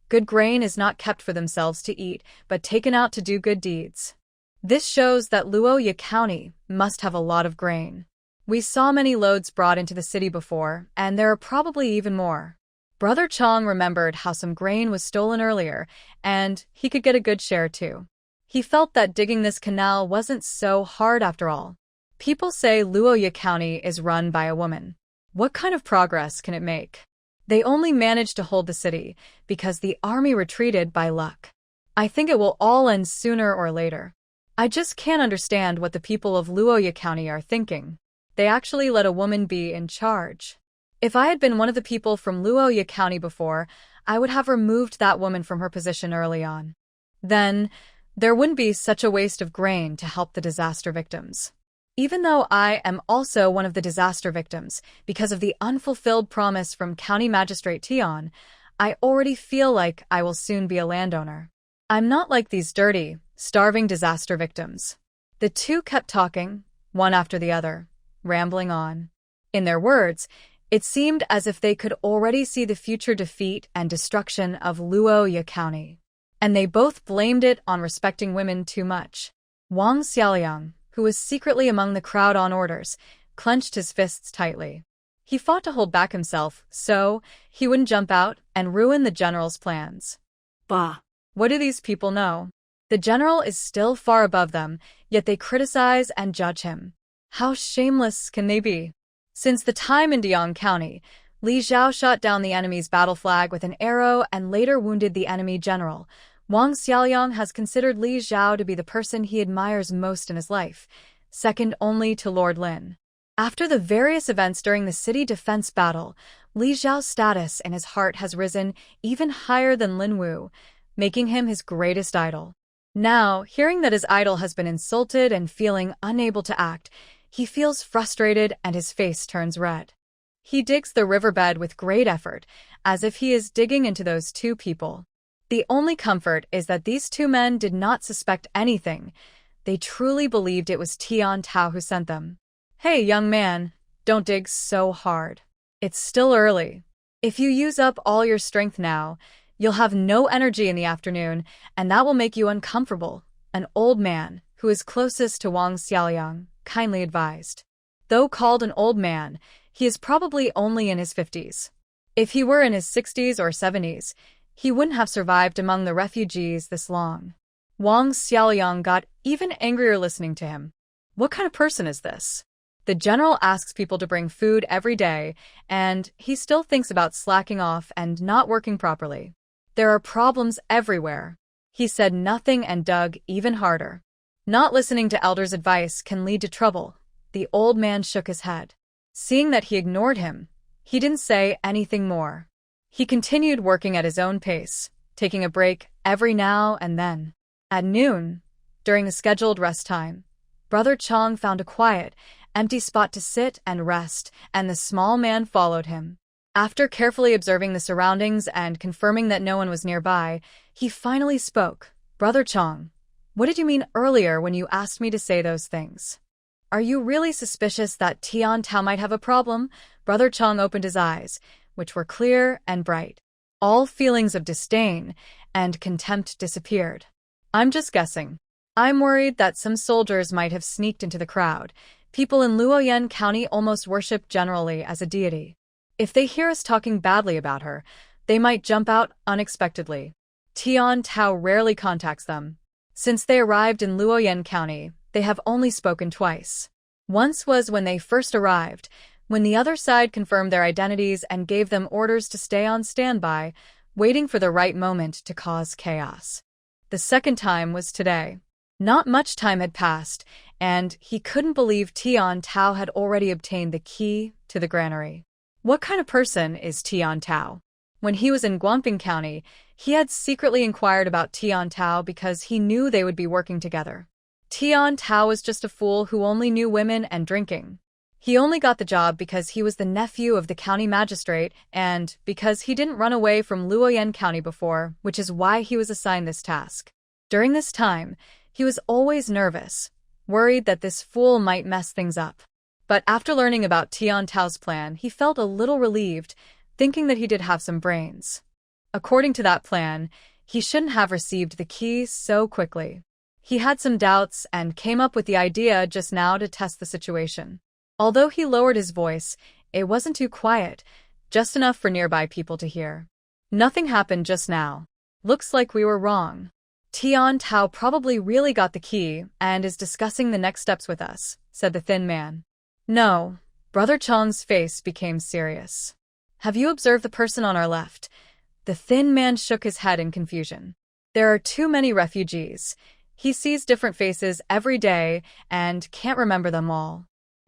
Good grain is not kept for themselves to eat, but taken out to do good deeds. This shows that Luya County must have a lot of grain. We saw many loads brought into the city before, and there are probably even more. Brother Chong remembered how some grain was stolen earlier, and he could get a good share too. He felt that digging this canal wasn't so hard after all. People say Luya County is run by a woman. What kind of progress can it make? They only managed to hold the city because the army retreated by luck. I think it will all end sooner or later. I just can't understand what the people of Luya County are thinking. They actually let a woman be in charge. If I had been one of the people from Luya County before, I would have removed that woman from her position early on. Then, There wouldn't be such a waste of grain to help the disaster victims. Even though I am also one of the disaster victims because of the unfulfilled promise from County Magistrate Tion, I already feel like I will soon be a landowner. I'm not like these dirty, starving disaster victims. The two kept talking, one after the other, rambling on. In their words, it seemed as if they could already see the future defeat and destruction of Luya County. And they both blamed it on respecting women too much. Wang Xiaoliang, who was secretly among the crowd on orders, clenched his fists tightly. He fought to hold back himself so he wouldn't jump out and ruin the general's plans. Bah! What do these people know? The general is still far above them, yet they criticize and judge him. How shameless can they be? Since the time in Dian County, Li Zhao shot down the enemy's battle flag with an arrow and later wounded the enemy general. Wang Xiaoliang has considered Li Zhao to be the person he admires most in his life, second only to Lord Lin. After the various events during the city defense battle, Li Zhao's status in his heart has risen even higher than Lin Wu, making him his greatest idol. Now, hearing that his idol has been insulted and feeling unable to act, he feels frustrated and his face turns red. He digs the riverbed with great effort, as if he is digging into those two people. The only comfort is that these two men did not suspect anything. They truly believed it was Tian Tao who sent them. Hey, young man, don't dig so hard. It's still early. If you use up all your strength now, you'll have no energy in the afternoon, and that will make you uncomfortable, an old man, who is closest to Wang Xiaoliang, kindly advised. Though called an old man, he is probably only in his 50s. If he were in his 60s or 70s, he wouldn't have survived among the refugees this long. Wang Xiaoliang got even angrier listening to him. What kind of person is this? The general asks people to bring food every day, and he still thinks about slacking off and not working properly. There are problems everywhere. He said nothing and dug even harder. Not listening to elders' advice can lead to trouble. The old man shook his head. Seeing that he ignored him, he didn't say anything more. He continued working at his own pace, taking a break every now and then. At noon, during the scheduled rest time, Brother Chong found a quiet, empty spot to sit and rest, and the small man followed him. After carefully observing the surroundings and confirming that no one was nearby, he finally spoke. Brother Chong, what did you mean earlier when you asked me to say those things? Are you really suspicious that Tian Tao might have a problem? Brother Chong opened his eyes, which were clear and bright. All feelings of disdain and contempt disappeared. I'm just guessing. I'm worried that some soldiers might have sneaked into the crowd. People in Luoyang County almost worship generally as a deity. If they hear us talking badly about her, they might jump out unexpectedly. Tian Tao rarely contacts them. Since they arrived in Luoyang County, they have only spoken twice. Once was when they first arrived, when the other side confirmed their identities and gave them orders to stay on standby, waiting for the right moment to cause chaos. The second time was today. Not much time had passed, and he couldn't believe Tian Tao had already obtained the key to the granary. What kind of person is Tian Tao? When he was in Guangping County, he had secretly inquired about Tian Tao because he knew they would be working together. Tian Tao was just a fool who only knew women and drinking. He only got the job because he was the nephew of the county magistrate and because he didn't run away from Luoyang County before, which is why he was assigned this task. During this time, he was always nervous, worried that this fool might mess things up. But after learning about Tian Tao's plan, he felt a little relieved, thinking that he did have some brains. According to that plan, he shouldn't have received the key so quickly. He had some doubts and came up with the idea just now to test the situation. Although he lowered his voice, it wasn't too quiet, just enough for nearby people to hear. Nothing happened just now. Looks like we were wrong. Tian Tao probably really got the key and is discussing the next steps with us, said the thin man. No, Brother Chong's face became serious. Have you observed the person on our left? The thin man shook his head in confusion. There are too many refugees. He sees different faces every day and can't remember them all.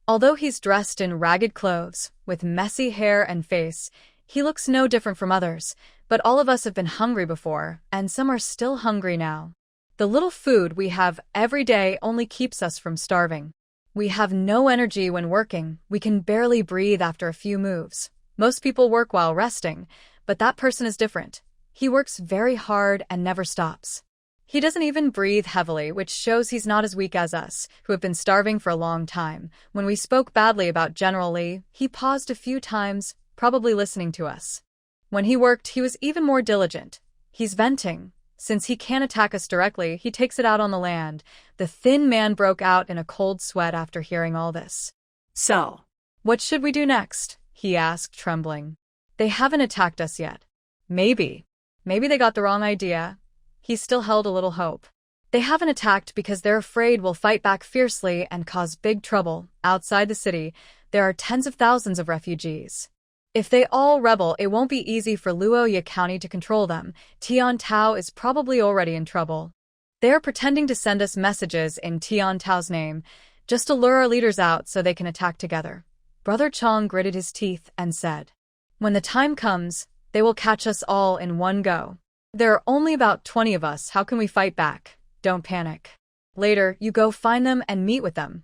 Although he's dressed in ragged clothes, with messy hair and face, he looks no different from others, but all of us have been hungry before, and some are still hungry now. The little food we have every day only keeps us from starving. We have no energy when working, we can barely breathe after a few moves. Most people work while resting, but that person is different. He works very hard and never stops. He doesn't even breathe heavily, which shows he's not as weak as us, who have been starving for a long time. When we spoke badly about General Lee, he paused a few times, probably listening to us. When he worked, he was even more diligent. He's venting. Since he can't attack us directly, he takes it out on the land. The thin man broke out in a cold sweat after hearing all this. So, What should we do next? He asked, trembling. They haven't attacked us yet. Maybe they got the wrong idea. He still held a little hope. They haven't attacked because they're afraid we'll fight back fiercely and cause big trouble. Outside the city, there are tens of thousands of refugees. If they all rebel, it won't be easy for Luya County to control them. Tian Tao is probably already in trouble. They're pretending to send us messages in Tian Tao's name, just to lure our leaders out so they can attack together. Brother Chong gritted his teeth and said, "When the time comes, they will catch us all in one go. There are only about 20 of us. How can we fight back? Don't panic. Later, you go find them and meet with them.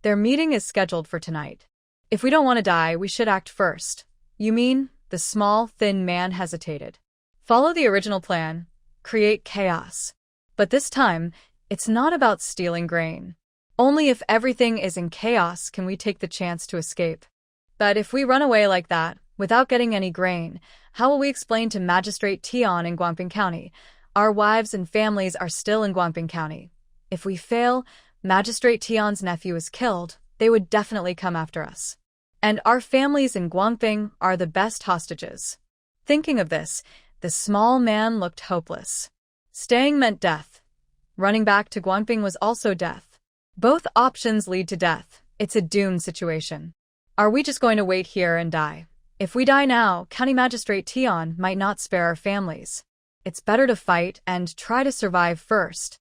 Their meeting is scheduled for tonight. If we don't want to die, we should act first." "You mean?" The small, thin man hesitated. "Follow the original plan. Create chaos. But this time, it's not about stealing grain. Only if everything is in chaos can we take the chance to escape. But if we run away like that, without getting any grain, how will we explain to Magistrate Tian in Guangping County? Our wives and families are still in Guangping County. If we fail, Magistrate Tian's nephew is killed, they would definitely come after us. And our families in Guangping are the best hostages." Thinking of this, the small man looked hopeless. Staying meant death. Running back to Guangping was also death. Both options lead to death. It's a doomed situation. Are we just going to wait here and die? If we die now, County Magistrate Tian might not spare our families. It's better to fight and try to survive first.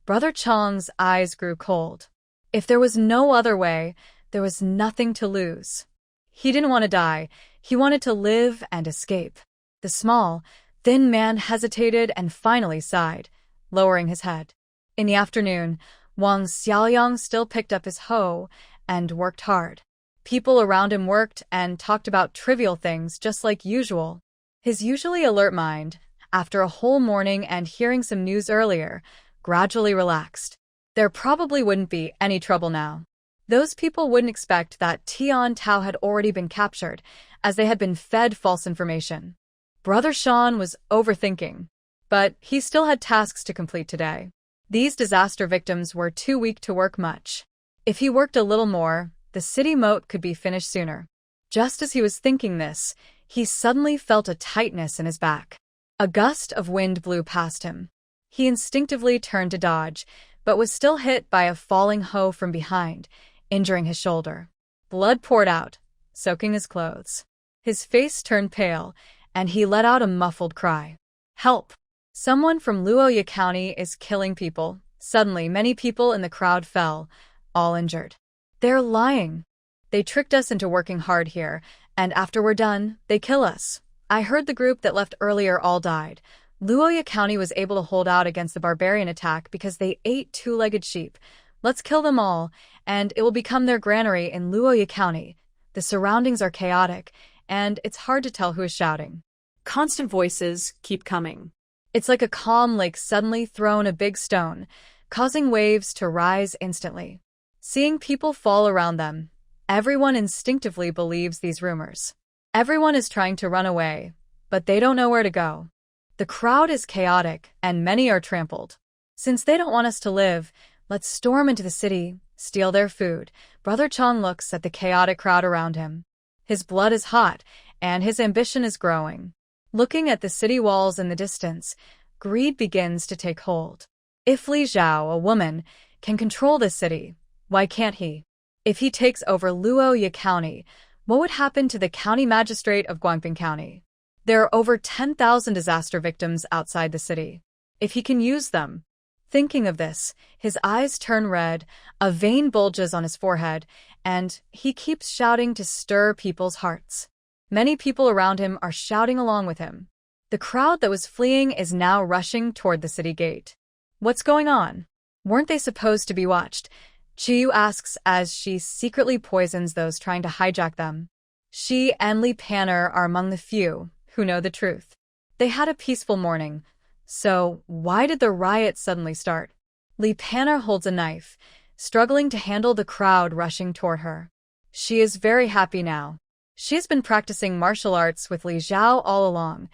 Brother Chong's eyes grew cold. If there was no other way, there was nothing to lose. He didn't want to die. He wanted to live and escape. The small, thin man hesitated and finally sighed, lowering his head. In the afternoon, Wang Xiaoyang still picked up his hoe and worked hard. People around him worked and talked about trivial things just like usual. His usually alert mind, after a whole morning and hearing some news earlier, gradually relaxed. There probably wouldn't be any trouble now. Those people wouldn't expect that Tian Tao had already been captured, as they had been fed false information. Brother Sean was overthinking, but he still had tasks to complete today. These disaster victims were too weak to work much. If he worked a little more, the city moat could be finished sooner. Just as he was thinking this, he suddenly felt a tightness in his back. A gust of wind blew past him. He instinctively turned to dodge, but was still hit by a falling hoe from behind, injuring his shoulder. Blood poured out, soaking his clothes. His face turned pale, and he let out a muffled cry. "Help! Someone from Luya County is killing people." Suddenly, many people in the crowd fell, all injured. "They're lying. They tricked us into working hard here, and after we're done, they kill us. I heard the group that left earlier all died. Luya County was able to hold out against the barbarian attack because they ate two-legged sheep. Let's kill them all, and it will become their granary in Luya County. The surroundings are chaotic, and it's hard to tell who is shouting." constant voices keep coming. It's like a calm lake suddenly thrown a big stone, causing waves to rise instantly. Seeing people fall around them, everyone instinctively believes these rumors. Everyone is trying to run away, but they don't know where to go. The crowd is chaotic, and many are trampled. Since they don't want us to live, let's storm into the city, steal their food. Brother Chong looks at the chaotic crowd around him. His blood is hot, and his ambition is growing. Looking at the city walls in the distance, greed begins to take hold. If Li Zhao, a woman, can control this city, why can't he? If he takes over Luya County, what would happen to the county magistrate of Guangping County? There are over 10,000 disaster victims outside the city. If he can use them. Thinking of this, his eyes turn red, a vein bulges on his forehead, and he keeps shouting to stir people's hearts. Many people around him are shouting along with him. The crowd that was fleeing is now rushing toward the city gate. What's going on? Weren't they supposed to be watched? Chiyu asks as she secretly poisons those trying to hijack them. She and Li Panner are among the few who know the truth. They had a peaceful morning, so why did the riot suddenly start? Li Panner holds a knife, struggling to handle the crowd rushing toward her. She is very happy now. She has been practicing martial arts with Li Zhao all along.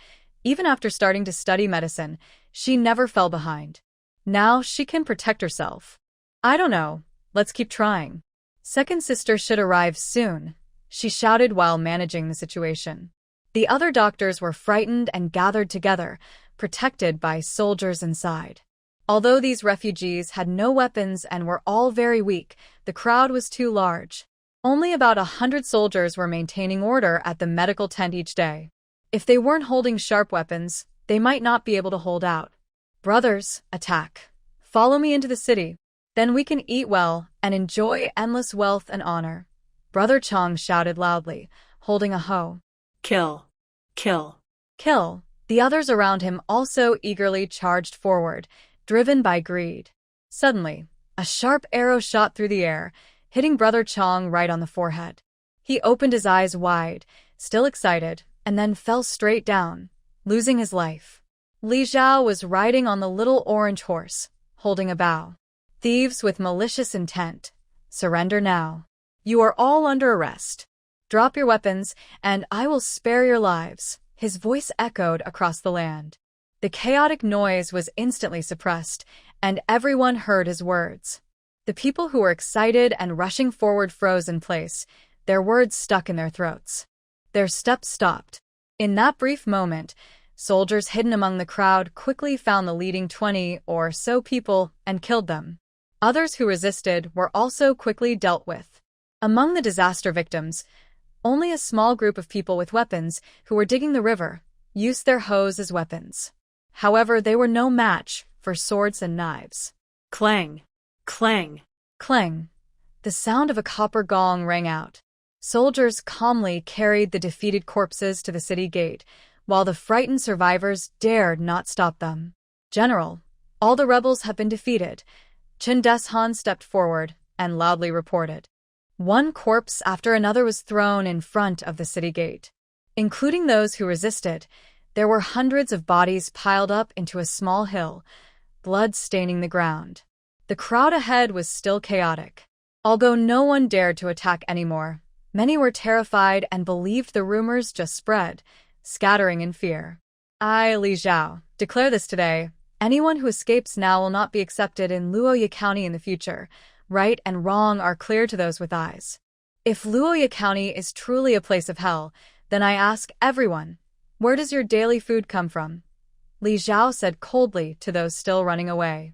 Even after starting to study medicine, she never fell behind. Now she can protect herself. I don't know. Let's keep trying. Second sister should arrive soon, she shouted while managing the situation. The other doctors were frightened and gathered together, protected by soldiers inside. Although these refugees had no weapons and were all very weak, the crowd was too large. Only about 100 soldiers were maintaining order at the medical tent each day. If they weren't holding sharp weapons, they might not be able to hold out. Brothers, attack. Follow me into the city. Then we can eat well and enjoy endless wealth and honor. Brother Chong shouted loudly, holding a hoe. Kill. Kill. Kill. The others around him also eagerly charged forward, driven by greed. Suddenly, a sharp arrow shot through the air, hitting Brother Chong right on the forehead. He opened his eyes wide, still excited, and then fell straight down, losing his life. Li Zhao was riding on the little orange horse, holding a bow. Thieves with malicious intent, surrender now. You are all under arrest. Drop your weapons, and I will spare your lives. His voice echoed across the land. The chaotic noise was instantly suppressed, and everyone heard his words. The people who were excited and rushing forward froze in place, their words stuck in their throats. Their steps stopped. In that brief moment, soldiers hidden among the crowd quickly found the leading 20 or so people and killed them. Others who resisted were also quickly dealt with. Among the disaster victims, only a small group of people with weapons who were digging the river used their hoes as weapons. However, they were no match for swords and knives. Clang. Clang. Clang. The sound of a copper gong rang out. Soldiers calmly carried the defeated corpses to the city gate, while the frightened survivors dared not stop them. General, all the rebels have been defeated. Chen Deshan stepped forward and loudly reported. One corpse after another was thrown in front of the city gate. Including those who resisted, there were hundreds of bodies piled up into a small hill, blood staining the ground. The crowd ahead was still chaotic. Although no one dared to attack anymore, many were terrified and believed the rumors just spread, scattering in fear. I, Li Zhao, declare this today. Anyone who escapes now will not be accepted in Luya County in the future. Right and wrong are clear to those with eyes. If Luya County is truly a place of hell, then I ask everyone, where does your daily food come from? Li Zhao said coldly to those still running away.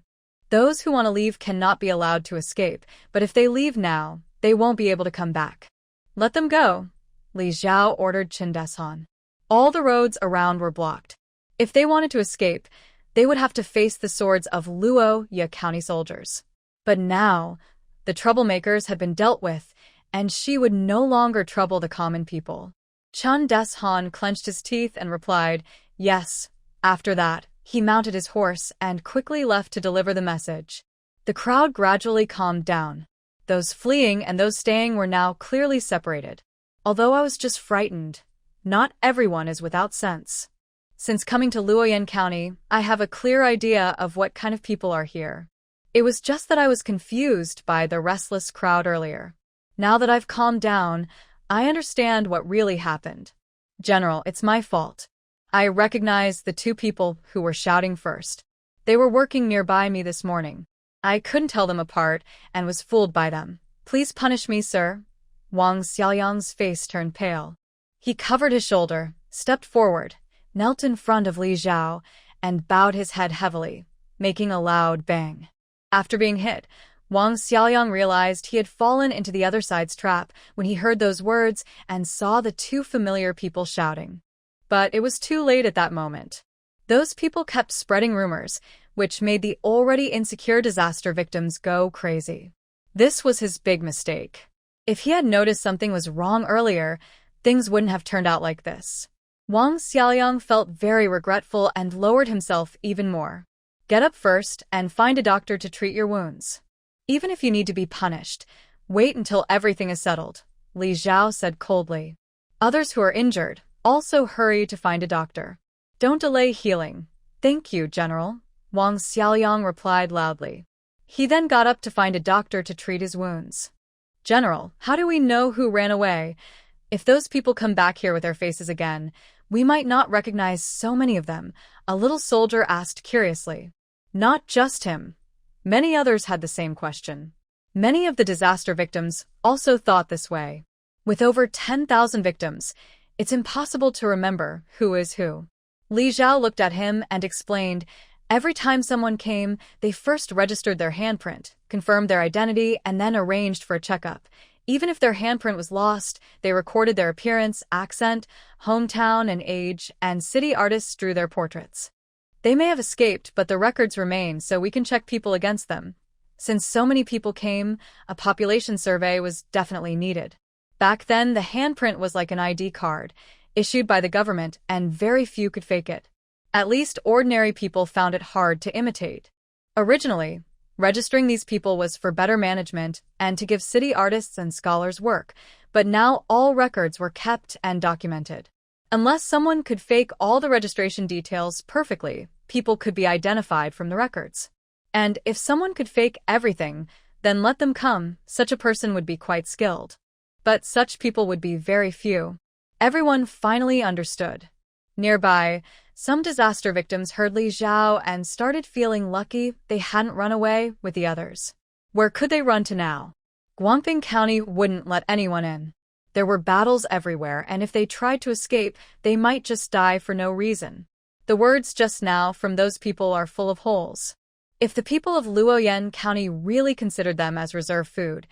Those who want to leave cannot be allowed to escape, but if they leave now, they won't be able to come back. Let them go, Li Zhao ordered Chen Deshan. All the roads around were blocked. If they wanted to escape, they would have to face the swords of Luya County soldiers. But now, the troublemakers had been dealt with, and she would no longer trouble the common people. Chen Deshan clenched his teeth and replied, yes. After that, he mounted his horse and quickly left to deliver the message. The crowd gradually calmed down. Those fleeing and those staying were now clearly separated. Although I was just frightened, not everyone is without sense. Since coming to Luoyang County, I have a clear idea of what kind of people are here. It was just that I was confused by the restless crowd earlier. Now that I've calmed down, I understand what really happened. General, it's my fault. I recognize the two people who were shouting first. They were working nearby me this morning. I couldn't tell them apart and was fooled by them. Please punish me, sir. Wang Xiaoyang's face turned pale. He covered his shoulder, stepped forward, knelt in front of Li Zhao, and bowed his head heavily, making a loud bang. After being hit, Wang Xiaoyang realized he had fallen into the other side's trap when he heard those words and saw the two familiar people shouting. But it was too late at that moment. Those people kept spreading rumors, which made the already insecure disaster victims go crazy. This was his big mistake. If he had noticed something was wrong earlier, things wouldn't have turned out like this. Wang Xiaoyang felt very regretful and lowered himself even more. Get up first and find a doctor to treat your wounds. Even if you need to be punished, wait until everything is settled, Li Zhao said coldly. Others who are injured also hurry to find a doctor. Don't delay healing. Thank you, General, Wang Xiaoliang replied loudly. He then got up to find a doctor to treat his wounds. General, how do we know who ran away? If those people come back here with their faces again, we might not recognize so many of them, a little soldier asked curiously. Not just him. Many others had the same question. Many of the disaster victims also thought this way. With over 10,000 victims, it's impossible to remember who is who. Li Zhao looked at him and explained, every time someone came, they first registered their handprint, confirmed their identity, and then arranged for a checkup. Even if their handprint was lost, they recorded their appearance, accent, hometown, and age, and city artists drew their portraits. They may have escaped, but the records remain, so we can check people against them. Since so many people came, a population survey was definitely needed. Back then, the handprint was like an ID card, issued by the government, and very few could fake it. At least ordinary people found it hard to imitate. Originally, registering these people was for better management and to give city artists and scholars work, but now all records were kept and documented. Unless someone could fake all the registration details perfectly, people could be identified from the records. And if someone could fake everything, then let them come, such a person would be quite skilled. But such people would be very few. Everyone finally understood. Nearby, some disaster victims heard Li Zhao and started feeling lucky they hadn't run away with the others. Where could they run to now? Guangping County wouldn't let anyone in. There were battles everywhere, and if they tried to escape, they might just die for no reason. The words just now from those people are full of holes. If the people of Luoyan County really considered them as reserve food,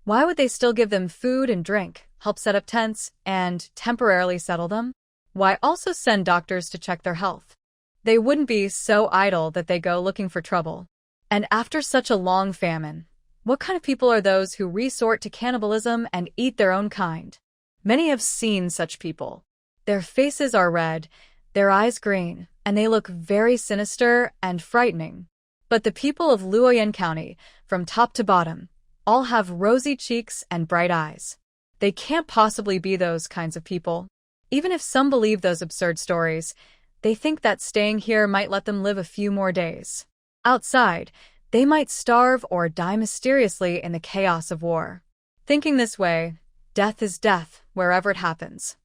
why would they still give them food and drink, help set up tents, and temporarily settle them? Why also send doctors to check their health? They wouldn't be so idle that they go looking for trouble. And after such a long famine, what kind of people are those who resort to cannibalism and eat their own kind? Many have seen such people. Their faces are red, their eyes green, and they look very sinister and frightening. But the people of Luoyan County, from top to bottom, all have rosy cheeks and bright eyes. They can't possibly be those kinds of people. Even if some believe those absurd stories, they think that staying here might let them live a few more days. Outside, they might starve or die mysteriously in the chaos of war. Thinking this way, death is death, wherever it happens.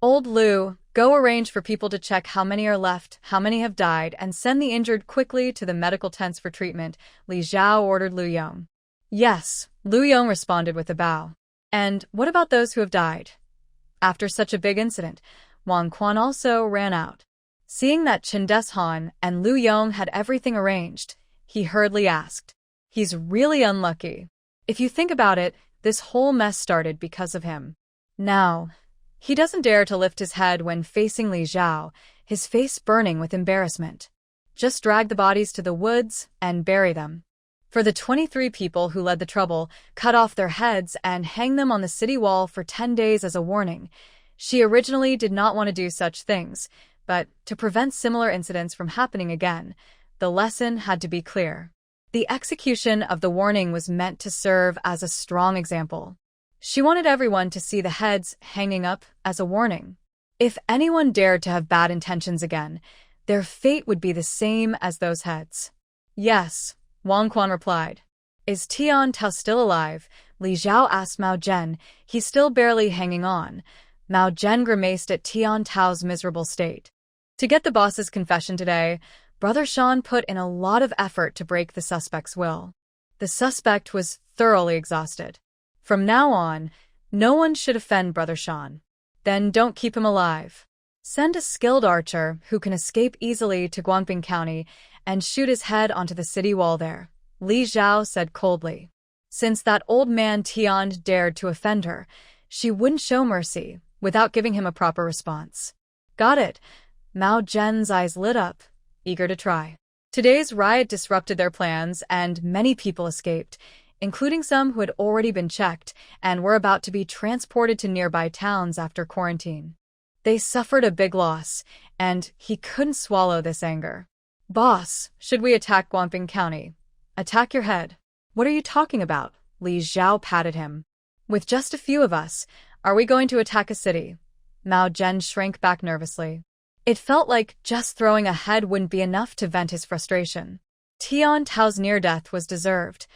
Old Lu, go arrange for people to check how many are left, how many have died, and send the injured quickly to the medical tents for treatment, Li Zhao ordered Lu Yong. Yes, Lu Yong responded with a bow. And what about those who have died? After such a big incident, Wang Quan also ran out. Seeing that Chen Deshan and Lu Yong had everything arranged, he hurriedly asked, "He's really unlucky. If you think about it, this whole mess started because of him. Now, he doesn't dare to lift his head when facing Li Zhao, his face burning with embarrassment. Just drag the bodies to the woods and bury them. For the 23 people who led the trouble, cut off their heads and hang them on the city wall for 10 days as a warning. She originally did not want to do such things, but to prevent similar incidents from happening again, the lesson had to be clear. The execution of the warning was meant to serve as a strong example. She wanted everyone to see the heads hanging up as a warning. If anyone dared to have bad intentions again, their fate would be the same as those heads. Yes, Wang Quan replied. Is Tian Tao still alive? Li Zhao asked Mao Zhen. He's still barely hanging on. Mao Zhen grimaced at Tian Tao's miserable state. To get the boss's confession today, Brother Shan put in a lot of effort to break the suspect's will. The suspect was thoroughly exhausted. From now on, no one should offend Brother Shan. Then don't keep him alive. Send a skilled archer who can escape easily to Guangping County and shoot his head onto the city wall there, Li Zhao said coldly. Since that old man Tian dared to offend her, she wouldn't show mercy without giving him a proper response. Got it. Mao Zhen's eyes lit up, eager to try. Today's riot disrupted their plans and many people escaped, including some who had already been checked and were about to be transported to nearby towns after quarantine. They suffered a big loss, and he couldn't swallow this anger. Boss, should we attack Guangping County? Attack your head. What are you talking about? Li Xiao patted him. With just a few of us, are we going to attack a city? Mao Zhen shrank back nervously. It felt like just throwing a head wouldn't be enough to vent his frustration. Tian Tao's near-death was deserved.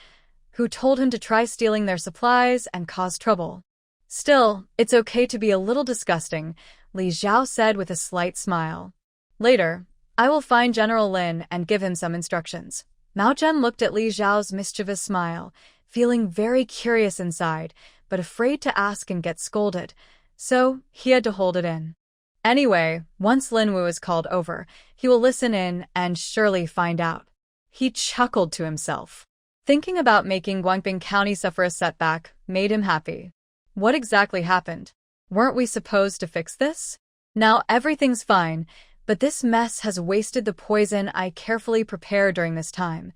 Who told him to try stealing their supplies and cause trouble? Still, it's okay to be a little disgusting, Li Xiao said with a slight smile. Later, I will find General Lin and give him some instructions. Mao Zhen looked at Li Xiao's mischievous smile, feeling very curious inside, but afraid to ask and get scolded, so he had to hold it in. Anyway, once Lin Wu is called over, he will listen in and surely find out. He chuckled to himself. Thinking about making Guangping County suffer a setback made him happy. What exactly happened? Weren't we supposed to fix this? Now everything's fine, but this mess has wasted the poison I carefully prepared during this time,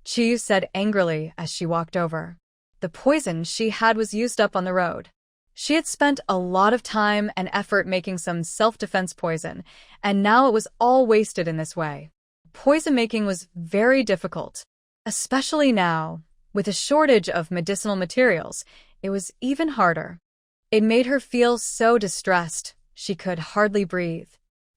Chiyu said angrily as she walked over. The poison she had was used up on the road. She had spent a lot of time and effort making some self-defense poison, and now it was all wasted in this way. Poison making was very difficult, especially now. With a shortage of medicinal materials, it was even harder. It made her feel so distressed, she could hardly breathe.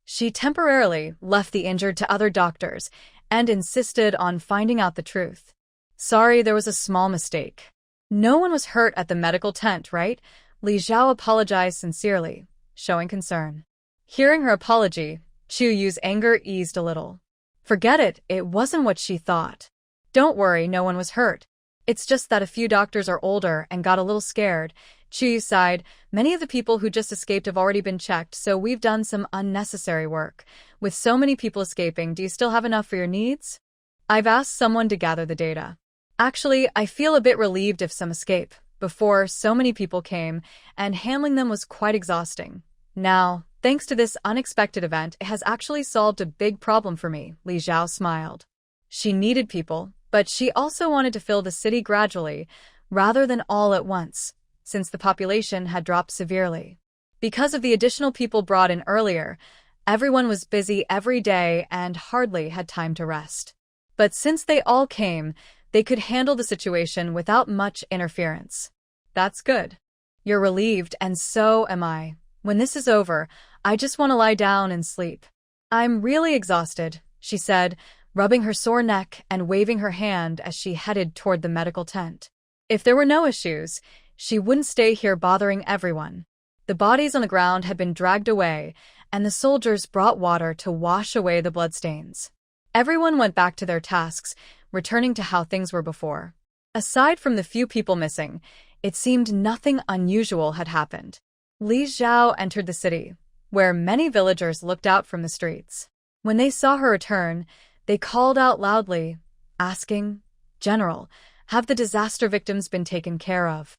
She temporarily left the injured to other doctors and insisted on finding out the truth. Sorry, there was a small mistake. No one was hurt at the medical tent, right? Li Xiao apologized sincerely, showing concern. Hearing her apology, Chu Yu's anger eased a little. Forget it, it wasn't what she thought. Don't worry, no one was hurt. It's just that a few doctors are older and got a little scared. Chu Yu sighed. Many of the people who just escaped have already been checked, so we've done some unnecessary work. With so many people escaping, do you still have enough for your needs? I've asked someone to gather the data. Actually, I feel a bit relieved if some escape. Before, so many people came, and handling them was quite exhausting. Now, thanks to this unexpected event, it has actually solved a big problem for me, Li Xiao smiled. She needed people, but she also wanted to fill the city gradually, rather than all at once, since the population had dropped severely. Because of the additional people brought in earlier, everyone was busy every day and hardly had time to rest. But since they all came, they could handle the situation without much interference. That's good. You're relieved, and so am I. When this is over, I just want to lie down and sleep. I'm really exhausted, she said, rubbing her sore neck and waving her hand as she headed toward the medical tent. If there were no issues, she wouldn't stay here bothering everyone. The bodies on the ground had been dragged away, and the soldiers brought water to wash away the bloodstains. Everyone went back to their tasks, returning to how things were before. Aside from the few people missing, it seemed nothing unusual had happened. Li Xiao entered the city, where many villagers looked out from the streets. When they saw her return, they called out loudly, asking, "General, have the disaster victims been taken care of?"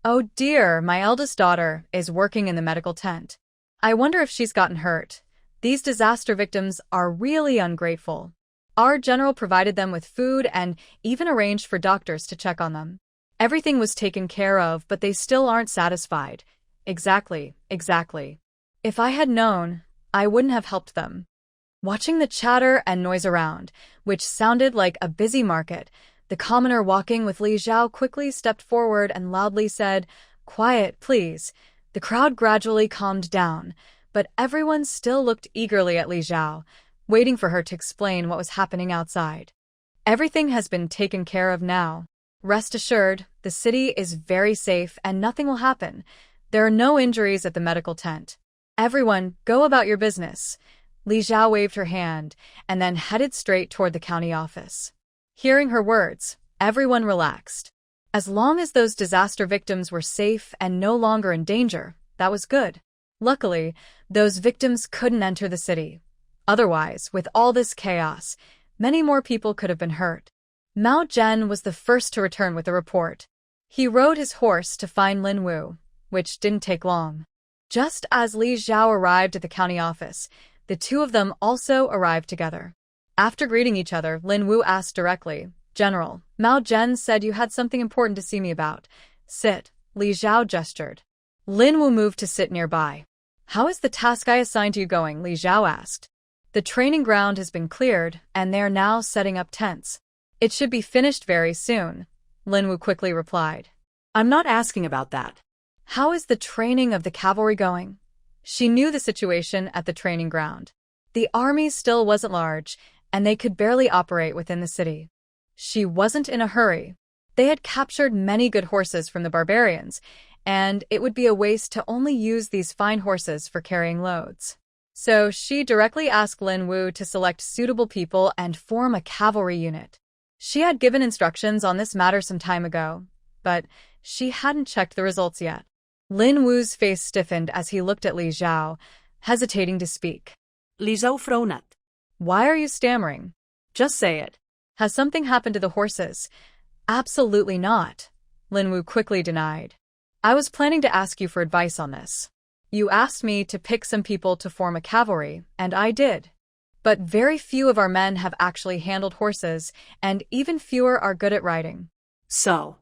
"Oh dear, my eldest daughter is working in the medical tent. I wonder if she's gotten hurt. These disaster victims are really ungrateful. Our general provided them with food and even arranged for doctors to check on them. Everything was taken care of, but they still aren't satisfied." Exactly. If I had known, I wouldn't have helped them. Watching the chatter and noise around, which sounded like a busy market, the commoner walking with Li Xiao quickly stepped forward and loudly said, "Quiet, please." The crowd gradually calmed down, but everyone still looked eagerly at Li Xiao, waiting for her to explain what was happening outside. "Everything has been taken care of now. Rest assured, the city is very safe and nothing will happen. There are no injuries at the medical tent. Everyone, go about your business." Li Xiao waved her hand and then headed straight toward the county office. Hearing her words, everyone relaxed. As long as those disaster victims were safe and no longer in danger, that was good. Luckily, those victims couldn't enter the city. Otherwise, with all this chaos, many more people could have been hurt. Mao Zhen was the first to return with the report. He rode his horse to find Lin Wu, which didn't take long. Just as Li Xiao arrived at the county office, the two of them also arrived together. After greeting each other, Lin Wu asked directly, "General, Mao Zhen said you had something important to see me about." "Sit," Li Xiao gestured. Lin Wu moved to sit nearby. "How is the task I assigned to you going?" Li Xiao asked. The training ground has been cleared, and they're now setting up tents. It should be finished very soon, Linwu quickly replied. I'm not asking about that. How is the training of the cavalry going? She knew the situation at the training ground. The army still wasn't large, and they could barely operate within the city. She wasn't in a hurry. They had captured many good horses from the barbarians, and it would be a waste to only use these fine horses for carrying loads. So she directly asked Lin Wu to select suitable people and form a cavalry unit. She had given instructions on this matter some time ago, but she hadn't checked the results yet. Lin Wu's face stiffened as he looked at Li Zhao, hesitating to speak. Li Zhao fronat. Why are you stammering? Just say it. Has something happened to the horses? Absolutely not, Lin Wu quickly denied. I was planning to ask you for advice on this. You asked me to pick some people to form a cavalry, and I did. But very few of our men have actually handled horses, and even fewer are good at riding. So,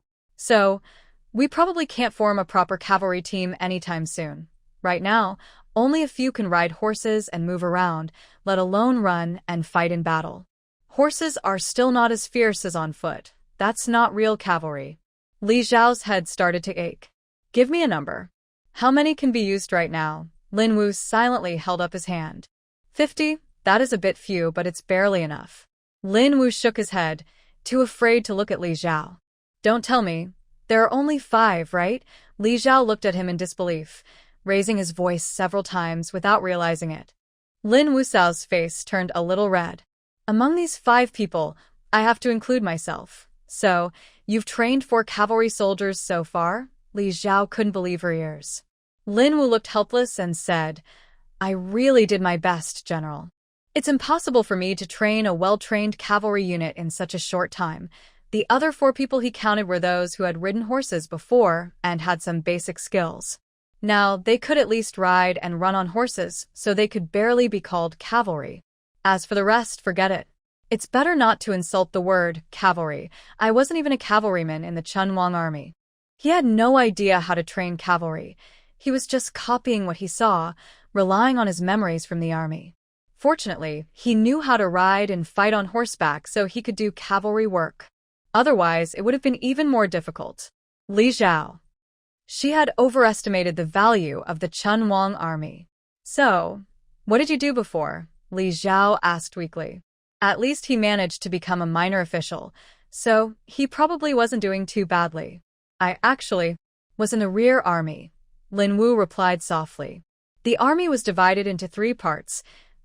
we probably can't form a proper cavalry team anytime soon. Right now, only a few can ride horses and move around, let alone run and fight in battle. Horses are still not as fierce as on foot. That's not real cavalry. Li Zhao's head started to ache. Give me a number. How many can be used right now? Lin Wu silently held up his hand. 50? That is a bit few, but it's barely enough. Lin Wu shook his head, too afraid to look at Li Zhao. Don't tell me. There are only 5, right? Li Zhao looked at him in disbelief, raising his voice several times without realizing it. Lin Wusao's face turned a little red. Among these 5 people, I have to include myself. So, you've trained 4 cavalry soldiers so far? Li Zhao couldn't believe her ears. Lin Wu looked helpless and said, I really did my best, General. It's impossible for me to train a well-trained cavalry unit in such a short time. The other 4 people he counted were those who had ridden horses before and had some basic skills. Now, they could at least ride and run on horses, so they could barely be called cavalry. As for the rest, forget it. It's better not to insult the word cavalry. I wasn't even a cavalryman in the Chunwang army. He had no idea how to train cavalry. He was just copying what he saw, relying on his memories from the army. Fortunately, he knew how to ride and fight on horseback so he could do cavalry work. Otherwise, it would have been even more difficult. Li Zhao. She had overestimated the value of the Chunwang army. So, what did you do before? Li Zhao asked weakly. At least he managed to become a minor official, so he probably wasn't doing too badly. I actually was in the rear army, Lin Wu replied softly. The army was divided into 3 parts: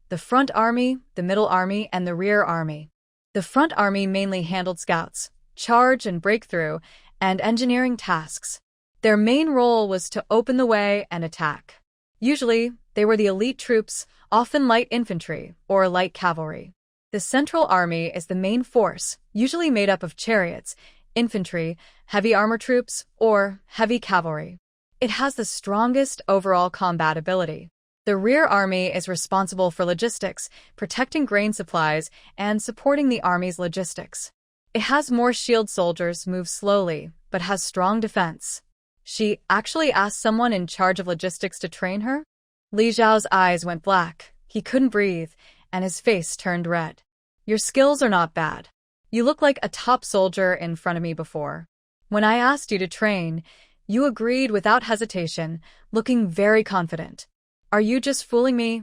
the front army, the middle army, and the rear army. The front army mainly handled scouts, charge and breakthrough, and engineering tasks. Their main role was to open the way and attack. Usually, they were the elite troops, often light infantry or light cavalry. The central army is the main force, usually made up of chariots, infantry, heavy armor troops, or heavy cavalry. It has the strongest overall combat ability. The rear army is responsible for logistics, protecting grain supplies, and supporting the army's logistics. It has more shield soldiers, moves slowly, but has strong defense. She actually asked someone in charge of logistics to train her? Li Zhao's eyes went black. He couldn't breathe, and his face turned red. Your skills are not bad. You look like a top soldier in front of me before. When I asked you to train, you agreed without hesitation, looking very confident. Are you just fooling me?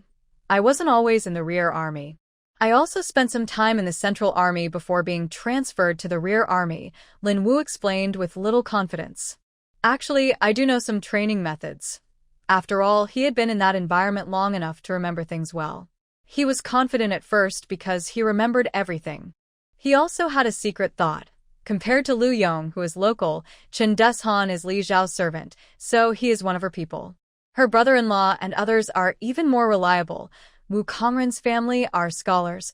I wasn't always in the rear army. I also spent some time in the central army before being transferred to the rear army, Lin Wu explained with little confidence. Actually, I do know some training methods. After all, he had been in that environment long enough to remember things well. He was confident at first because he remembered everything. He also had a secret thought. Compared to Lu Yong, who is local, Chen Deshan is Li Zhao's servant, so he is one of her people. Her brother-in-law and others are even more reliable. Wu Kongren's family are scholars,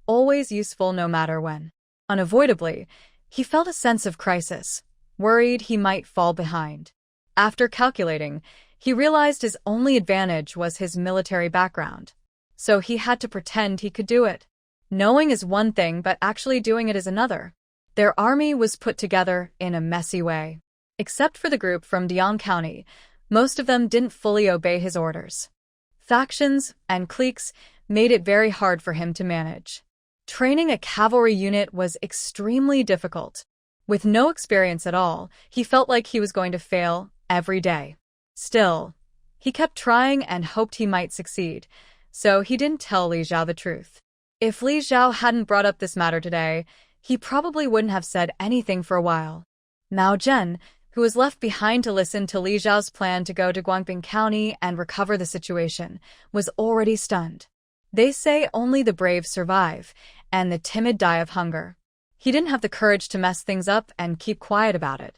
always useful no matter when. Unavoidably, he felt a sense of crisis, worried he might fall behind. After calculating, he realized his only advantage was his military background. So he had to pretend he could do it. Knowing is one thing, but actually doing it is another. Their army was put together in a messy way. Except for the group from Dian County, most of them didn't fully obey his orders. Factions and cliques made it very hard for him to manage. Training a cavalry unit was extremely difficult. With no experience at all, he felt like he was going to fail every day. Still, he kept trying and hoped he might succeed, so he didn't tell Li Xiao the truth. If Li Xiao hadn't brought up this matter today, he probably wouldn't have said anything for a while. Mao Zhen, who was left behind to listen to Li Xiao's plan to go to Guangping County and recover the situation, was already stunned. They say only the brave survive, and the timid die of hunger. He didn't have the courage to mess things up and keep quiet about it.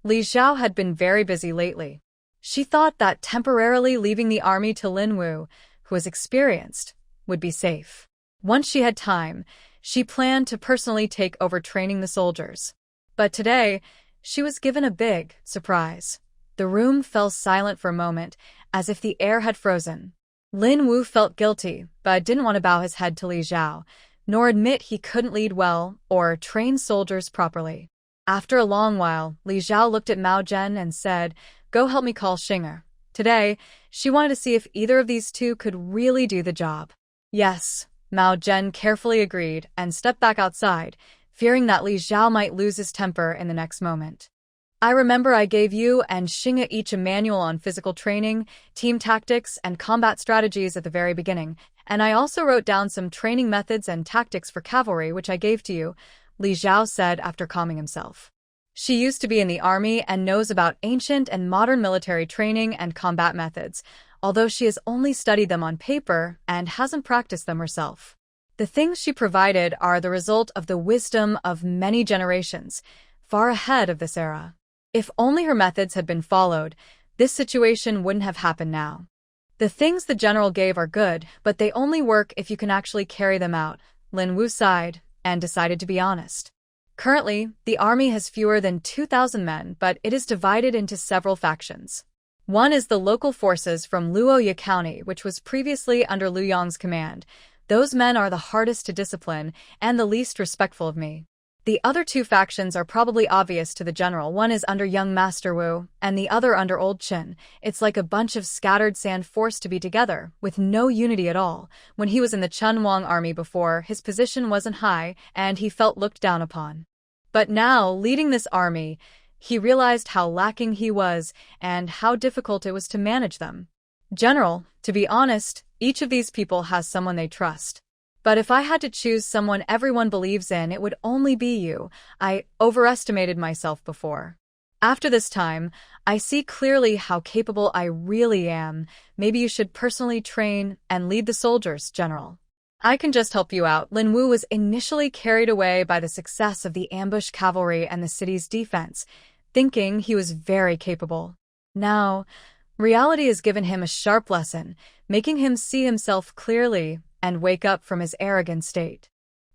Li Xiao had been very busy lately. She thought that temporarily leaving the army to Lin Wu, who was experienced, would be safe. Once she had time, she planned to personally take over training the soldiers. But today, she was given a big surprise. The room fell silent for a moment, as if the air had frozen. Lin Wu felt guilty, but didn't want to bow his head to Li Xiao, nor admit he couldn't lead well or train soldiers properly. After a long while, Li Xiao looked at Mao Zhen and said, "Go help me call Xing'er." Today, she wanted to see if either of these two could really do the job. Yes, Mao Zhen carefully agreed and stepped back outside, fearing that Li Xiao might lose his temper in the next moment. "I remember I gave you and Xing'er each a manual on physical training, team tactics, and combat strategies at the very beginning, and I also wrote down some training methods and tactics for cavalry which I gave to you," Li Xiao said after calming himself. She used to be in the army and knows about ancient and modern military training and combat methods, although she has only studied them on paper and hasn't practiced them herself. The things she provided are the result of the wisdom of many generations, far ahead of this era. If only her methods had been followed, this situation wouldn't have happened now. "The things the general gave are good, but they only work if you can actually carry them out," Lin Wu sighed and decided to be honest. Currently, the army has fewer than 2,000 men, but it is divided into several factions. One is the local forces from Luya County, which was previously under Liu Yang's command. Those men are the hardest to discipline and the least respectful of me. The other two factions are probably obvious to the general. One is under young Master Wu, and the other under Old Qin. It's like a bunch of scattered sand forced to be together, with no unity at all. When he was in the Chun Wang army before, his position wasn't high, and he felt looked down upon. But now, leading this army, he realized how lacking he was, and how difficult it was to manage them. "General, to be honest, each of these people has someone they trust. But if I had to choose someone everyone believes in, it would only be you. I overestimated myself before. After this time, I see clearly how capable I really am. Maybe you should personally train and lead the soldiers, General. I can just help you out." Lin Wu was initially carried away by the success of the ambush cavalry and the city's defense, thinking he was very capable. Now, reality has given him a sharp lesson, making him see himself clearly and wake up from his arrogant state.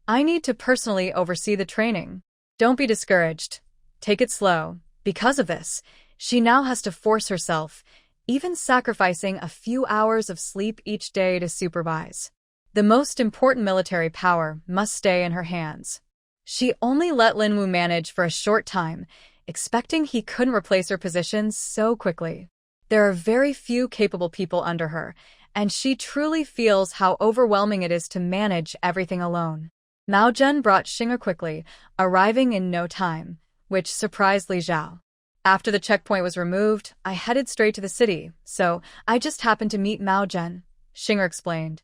"I need to personally oversee the training. Don't be discouraged. Take it slow." Because of this, she now has to force herself, even sacrificing a few hours of sleep each day to supervise. The most important military power must stay in her hands. She only let Lin Wu manage for a short time, expecting he couldn't replace her position so quickly. There are very few capable people under her, and she truly feels how overwhelming it is to manage everything alone. Mao Zhen brought Xing'er quickly, arriving in no time, which surprised Li Xiao. "After the checkpoint was removed, I headed straight to the city, so I just happened to meet Mao Zhen," Xing'er explained.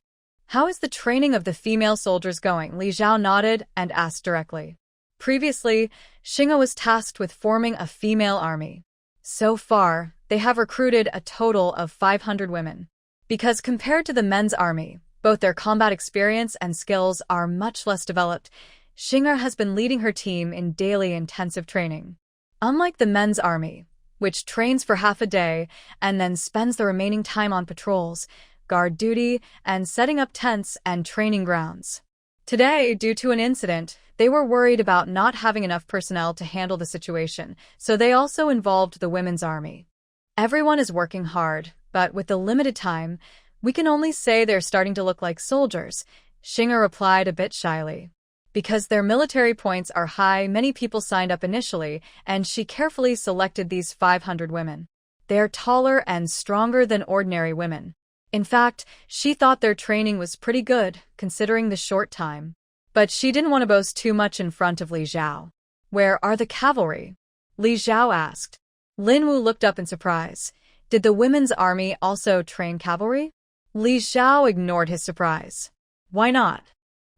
"How is the training of the female soldiers going?" Li Xiao nodded and asked directly. Previously, Xing'er was tasked with forming a female army. So far, they have recruited a total of 500 women. Because compared to the men's army, both their combat experience and skills are much less developed, Xing'er has been leading her team in daily intensive training. Unlike the men's army, which trains for half a day and then spends the remaining time on patrols, guard duty, and setting up tents and training grounds. Today, due to an incident, they were worried about not having enough personnel to handle the situation, so they also involved the women's army. Everyone is working hard, but with the limited time, we can only say they're starting to look like soldiers, Xing'er replied a bit shyly. Because their military points are high, many people signed up initially, and she carefully selected these 500 women. They are taller and stronger than ordinary women. In fact, she thought their training was pretty good, considering the short time. But she didn't want to boast too much in front of Li Zhao. Where are the cavalry? Li Zhao asked. Lin Wu looked up in surprise. Did the women's army also train cavalry? Li Zhao ignored his surprise. Why not?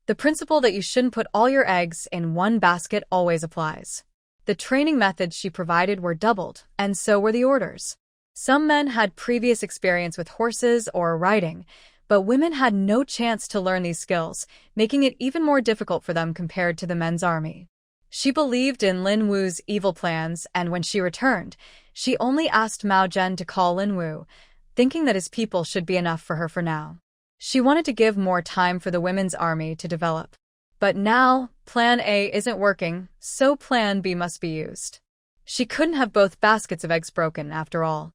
The principle that you shouldn't put all your eggs in one basket always applies. The training methods she provided were doubled, and so were the orders. Some men had previous experience with horses or riding, but women had no chance to learn these skills, making it even more difficult for them compared to the men's army. She believed in Lin Wu's evil plans, and when she returned, she only asked Mao Zhen to call Lin Wu, thinking that his people should be enough for her for now. She wanted to give more time for the women's army to develop. But now, Plan A isn't working, so Plan B must be used. She couldn't have both baskets of eggs broken, after all.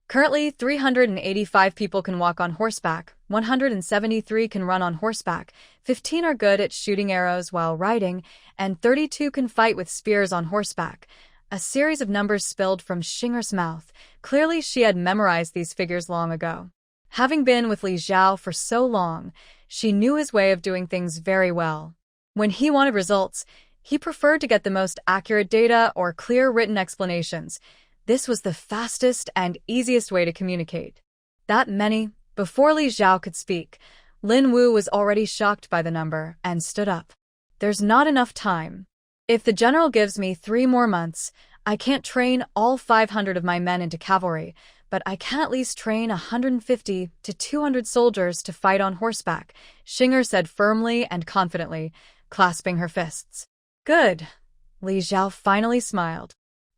Currently, 385 people can walk on horseback, 173 can run on horseback, 15 are good at shooting arrows while riding, and 32 can fight with spears on horseback. A series of numbers spilled from Xinger's mouth. Clearly, she had memorized these figures long ago. Having been with Li Zhao for so long, she knew his way of doing things very well. When he wanted results, he preferred to get the most accurate data or clear written explanations. This was the fastest and easiest way to communicate. That many, before Li Zhao could speak, Lin Wu was already shocked by the number and stood up. There's not enough time. If the general gives me 3 more months, I can't train all 500 of my men into cavalry, but I can at least train 150 to 200 soldiers to fight on horseback, Xinger said firmly and confidently, clasping her fists. Good. Li Zhao finally smiled.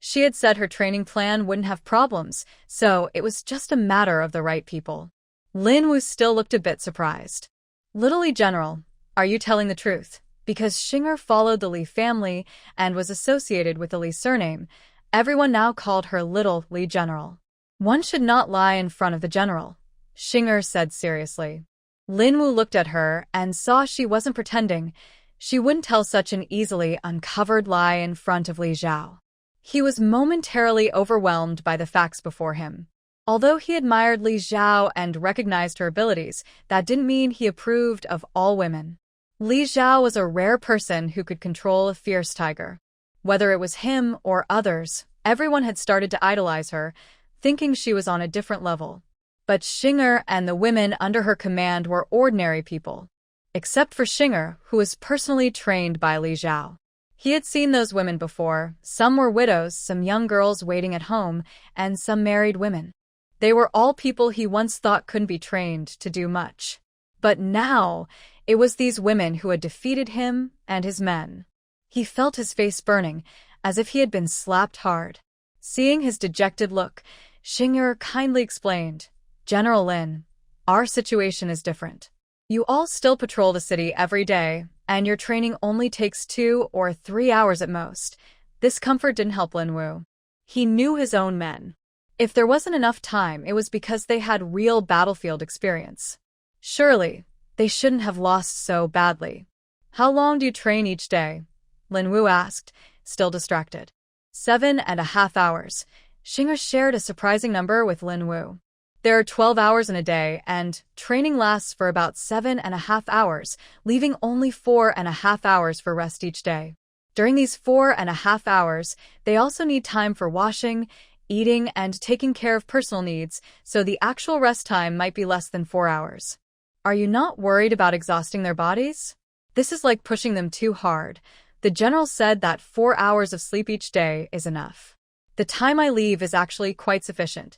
She had said her training plan wouldn't have problems, so it was just a matter of the right people. Lin Wu still looked a bit surprised. Little Li General, are you telling the truth? Because Xinger followed the Li family and was associated with the Li surname, everyone now called her Little Li General. One should not lie in front of the general, Xinger said seriously. Lin Wu looked at her and saw she wasn't pretending. She wouldn't tell such an easily uncovered lie in front of Li Zhao. He was momentarily overwhelmed by the facts before him. Although he admired Li Zhao and recognized her abilities, that didn't mean he approved of all women. Li Zhao was a rare person who could control a fierce tiger. Whether it was him or others, everyone had started to idolize her, thinking she was on a different level. But Xinger and the women under her command were ordinary people. Except for Xinger, who was personally trained by Li Zhao. He had seen those women before. Some were widows, some young girls waiting at home, and some married women. They were all people he once thought couldn't be trained to do much. But now, it was these women who had defeated him and his men. He felt his face burning, as if he had been slapped hard. Seeing his dejected look, Xinger kindly explained, General Lin, our situation is different. You all still patrol the city every day, and your training only takes 2 or 3 hours at most. This comfort didn't help Lin Wu. He knew his own men. If there wasn't enough time, it was because they had real battlefield experience. Surely, they shouldn't have lost so badly. How long do you train each day? Lin Wu asked, still distracted. 7.5 hours. Xinger shared a surprising number with Lin Wu. There are 12 hours in a day, and training lasts for about 7.5 hours, leaving only 4.5 hours for rest each day. During these 4.5 hours, they also need time for washing, eating, and taking care of personal needs, so the actual rest time might be less than 4 hours. Are you not worried about exhausting their bodies? This is like pushing them too hard. The general said that 4 hours of sleep each day is enough. The time I leave is actually quite sufficient.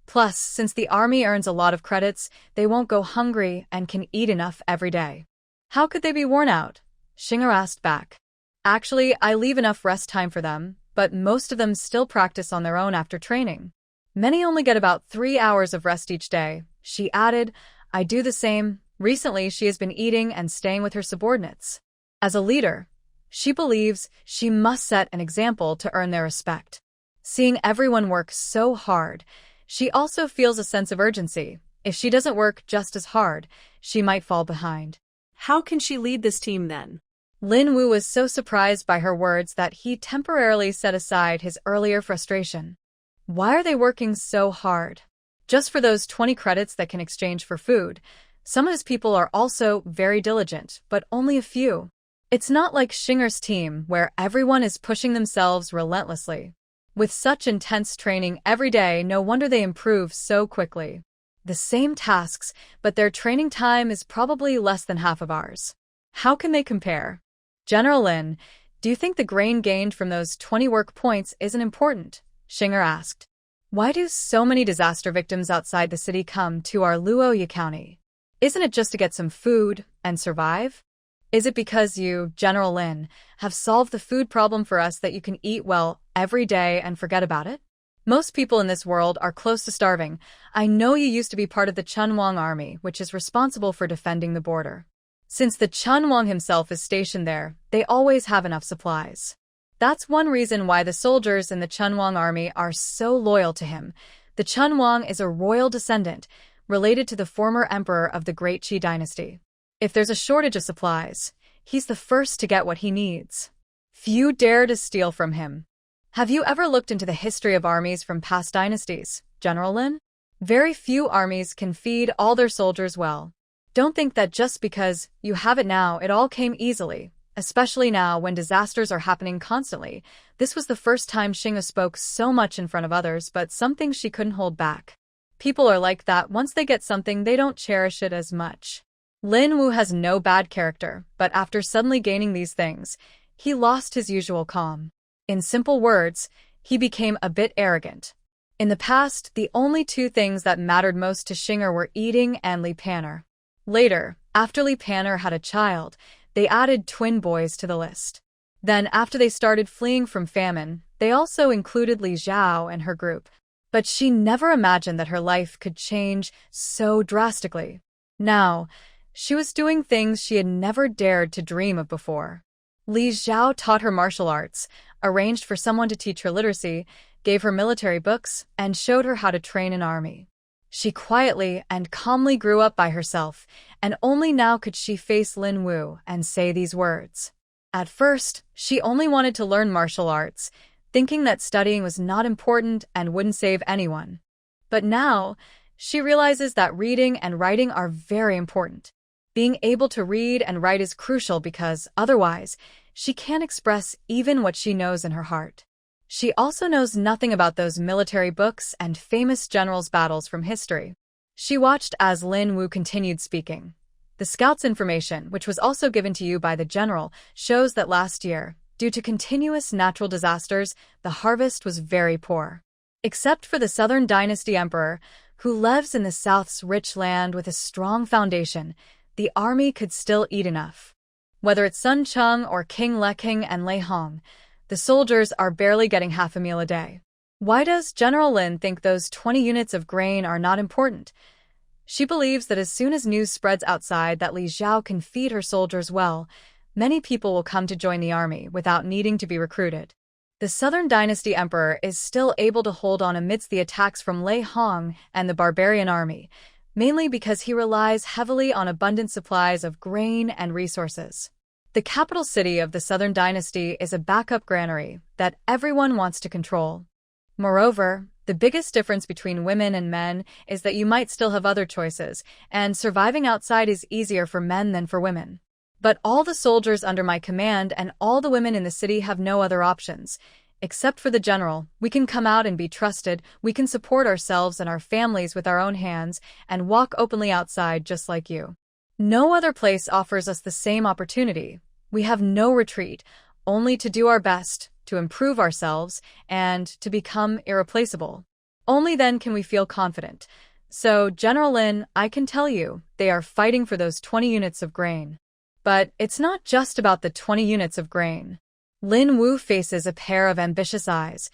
Plus, since the army earns a lot of credits, they won't go hungry and can eat enough every day. How could they be worn out? Xinger asked back. Actually, I leave enough rest time for them, but most of them still practice on their own after training. Many only get about 3 hours of rest each day, she added. I do the same. Recently, she has been eating and staying with her subordinates. As a leader, she believes she must set an example to earn their respect. Seeing everyone work so hard, she also feels a sense of urgency. If she doesn't work just as hard, she might fall behind. How can she lead this team then? Lin Wu was so surprised by her words that he temporarily set aside his earlier frustration. Why are they working so hard? just for those 20 credits that can exchange for food. Some of his people are also very diligent, but only a few. It's not like Xinger's team, where everyone is pushing themselves relentlessly. With such intense training every day, no wonder they improve so quickly. The same tasks, but their training time is probably less than half of ours. How can they compare? General Lin, do you think the grain gained from those 20 work points isn't important? Xinger asked. Why do so many disaster victims outside the city come to our Luya County? Isn't it just to get some food and survive? Is it because you, General Lin, have solved the food problem for us that you can eat well every day and forget about it? Most people in this world are close to starving. I know you used to be part of the Chunwang army, which is responsible for defending the border. Since the Chunwang himself is stationed there, they always have enough supplies. That's one reason why the soldiers in the Chunwang army are so loyal to him. The Chunwang is a royal descendant, related to the former emperor of the Great Qi dynasty. If there's a shortage of supplies, he's the first to get what he needs. Few dare to steal from him. Have you ever looked into the history of armies from past dynasties, General Lin? Very few armies can feed all their soldiers well. Don't think that just because you have it now, it all came easily, especially now when disasters are happening constantly. This was the first time Xinge spoke so much in front of others, but something she couldn't hold back. People are like that. Once they get something, they don't cherish it as much. Lin Wu has no bad character, but after suddenly gaining these things, he lost his usual calm. In simple words, he became a bit arrogant. In the past, the only two things that mattered most to Xinger were eating and Li Pan'er. Later, after Li Pan'er had a child, they added twin boys to the list. Then, after they started fleeing from famine, they also included Li Zhao and her group. But she never imagined that her life could change so drastically. Now, she was doing things she had never dared to dream of before. Li Zhao taught her martial arts, arranged for someone to teach her literacy, gave her military books, and showed her how to train an army. She quietly and calmly grew up by herself, and only now could she face Lin Wu and say these words. At first, she only wanted to learn martial arts, thinking that studying was not important and wouldn't save anyone. But now, she realizes that reading and writing are very important. Being able to read and write is crucial because, otherwise, she can't express even what she knows in her heart. She also knows nothing about those military books and famous generals' battles from history. She watched as Lin Wu continued speaking. The scout's information, which was also given to you by the general, shows that last year, due to continuous natural disasters, the harvest was very poor. Except for the Southern Dynasty Emperor, who lives in the South's rich land with a strong foundation, the army could still eat enough. Whether it's Sun Cheng or King Leking and Lei Hong, the soldiers are barely getting half a meal a day. Why does General Lin think those 20 units of grain are not important? She believes that as soon as news spreads outside that Li Zhao can feed her soldiers well, many people will come to join the army without needing to be recruited. The Southern Dynasty Emperor is still able to hold on amidst the attacks from Lei Hong and the barbarian army, mainly because he relies heavily on abundant supplies of grain and resources. The capital city of the Southern Dynasty is a backup granary that everyone wants to control. Moreover, the biggest difference between women and men is that you might still have other choices, and surviving outside is easier for men than for women. But all the soldiers under my command and all the women in the city have no other options. Except for the general, we can come out and be trusted, we can support ourselves and our families with our own hands, and walk openly outside just like you. No other place offers us the same opportunity. We have no retreat, only to do our best, to improve ourselves, and to become irreplaceable. Only then can we feel confident. So, General Lin, I can tell you, they are fighting for those 20 units of grain. But it's not just about the 20 units of grain. Lin Wu faces a pair of ambitious eyes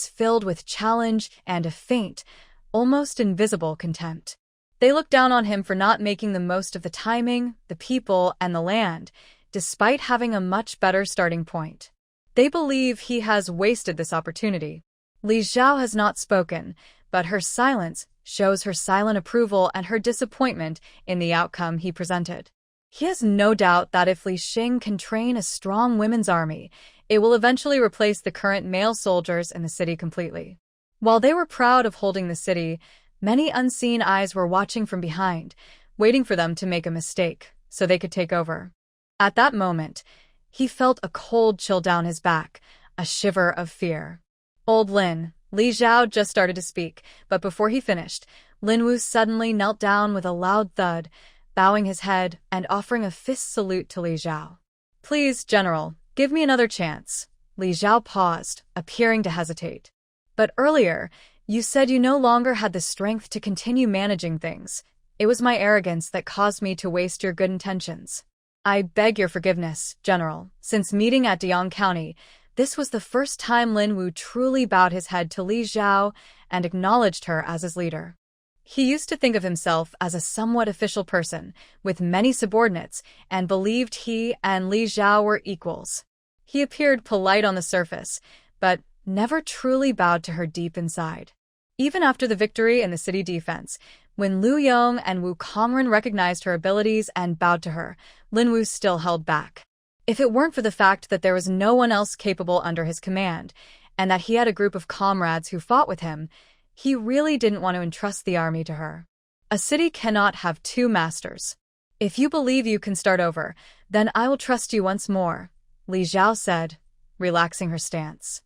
filled with challenge and a faint, almost invisible contempt. They look down on him for not making the most of the timing, the people, and the land, despite having a much better starting point. They believe he has wasted this opportunity. Li Zhao has not spoken, but her silence shows her silent approval and her disappointment in the outcome he presented. He has no doubt that if Li Xing can train a strong women's army, it will eventually replace the current male soldiers in the city completely. While they were proud of holding the city, Many unseen eyes were watching from behind, waiting for them to make a mistake, so they could take over. At that moment, he felt a cold chill down his back, a shiver of fear. Old Lin, Li Zhao just started to speak, but before he finished, Lin Wu suddenly knelt down with a loud thud, bowing his head and offering a fist salute to Li Zhao. "Please, General, give me another chance." Li Zhao paused, appearing to hesitate. "But earlier, you said you no longer had the strength to continue managing things. It was my arrogance that caused me to waste your good intentions. I beg your forgiveness, General." Since meeting at Deyang County, this was the first time Lin Wu truly bowed his head to Li Zhao and acknowledged her as his leader. He used to think of himself as a somewhat official person, with many subordinates, and believed he and Li Zhao were equals. He appeared polite on the surface, but never truly bowed to her deep inside. Even after the victory in the city defense, when Lu Yong and Wu Kongren recognized her abilities and bowed to her, Lin Wu still held back. If it weren't for the fact that there was no one else capable under his command, and that he had a group of comrades who fought with him, he really didn't want to entrust the army to her. A city cannot have two masters. "If you believe you can start over, then I will trust you once more," Li Zhao said, relaxing her stance.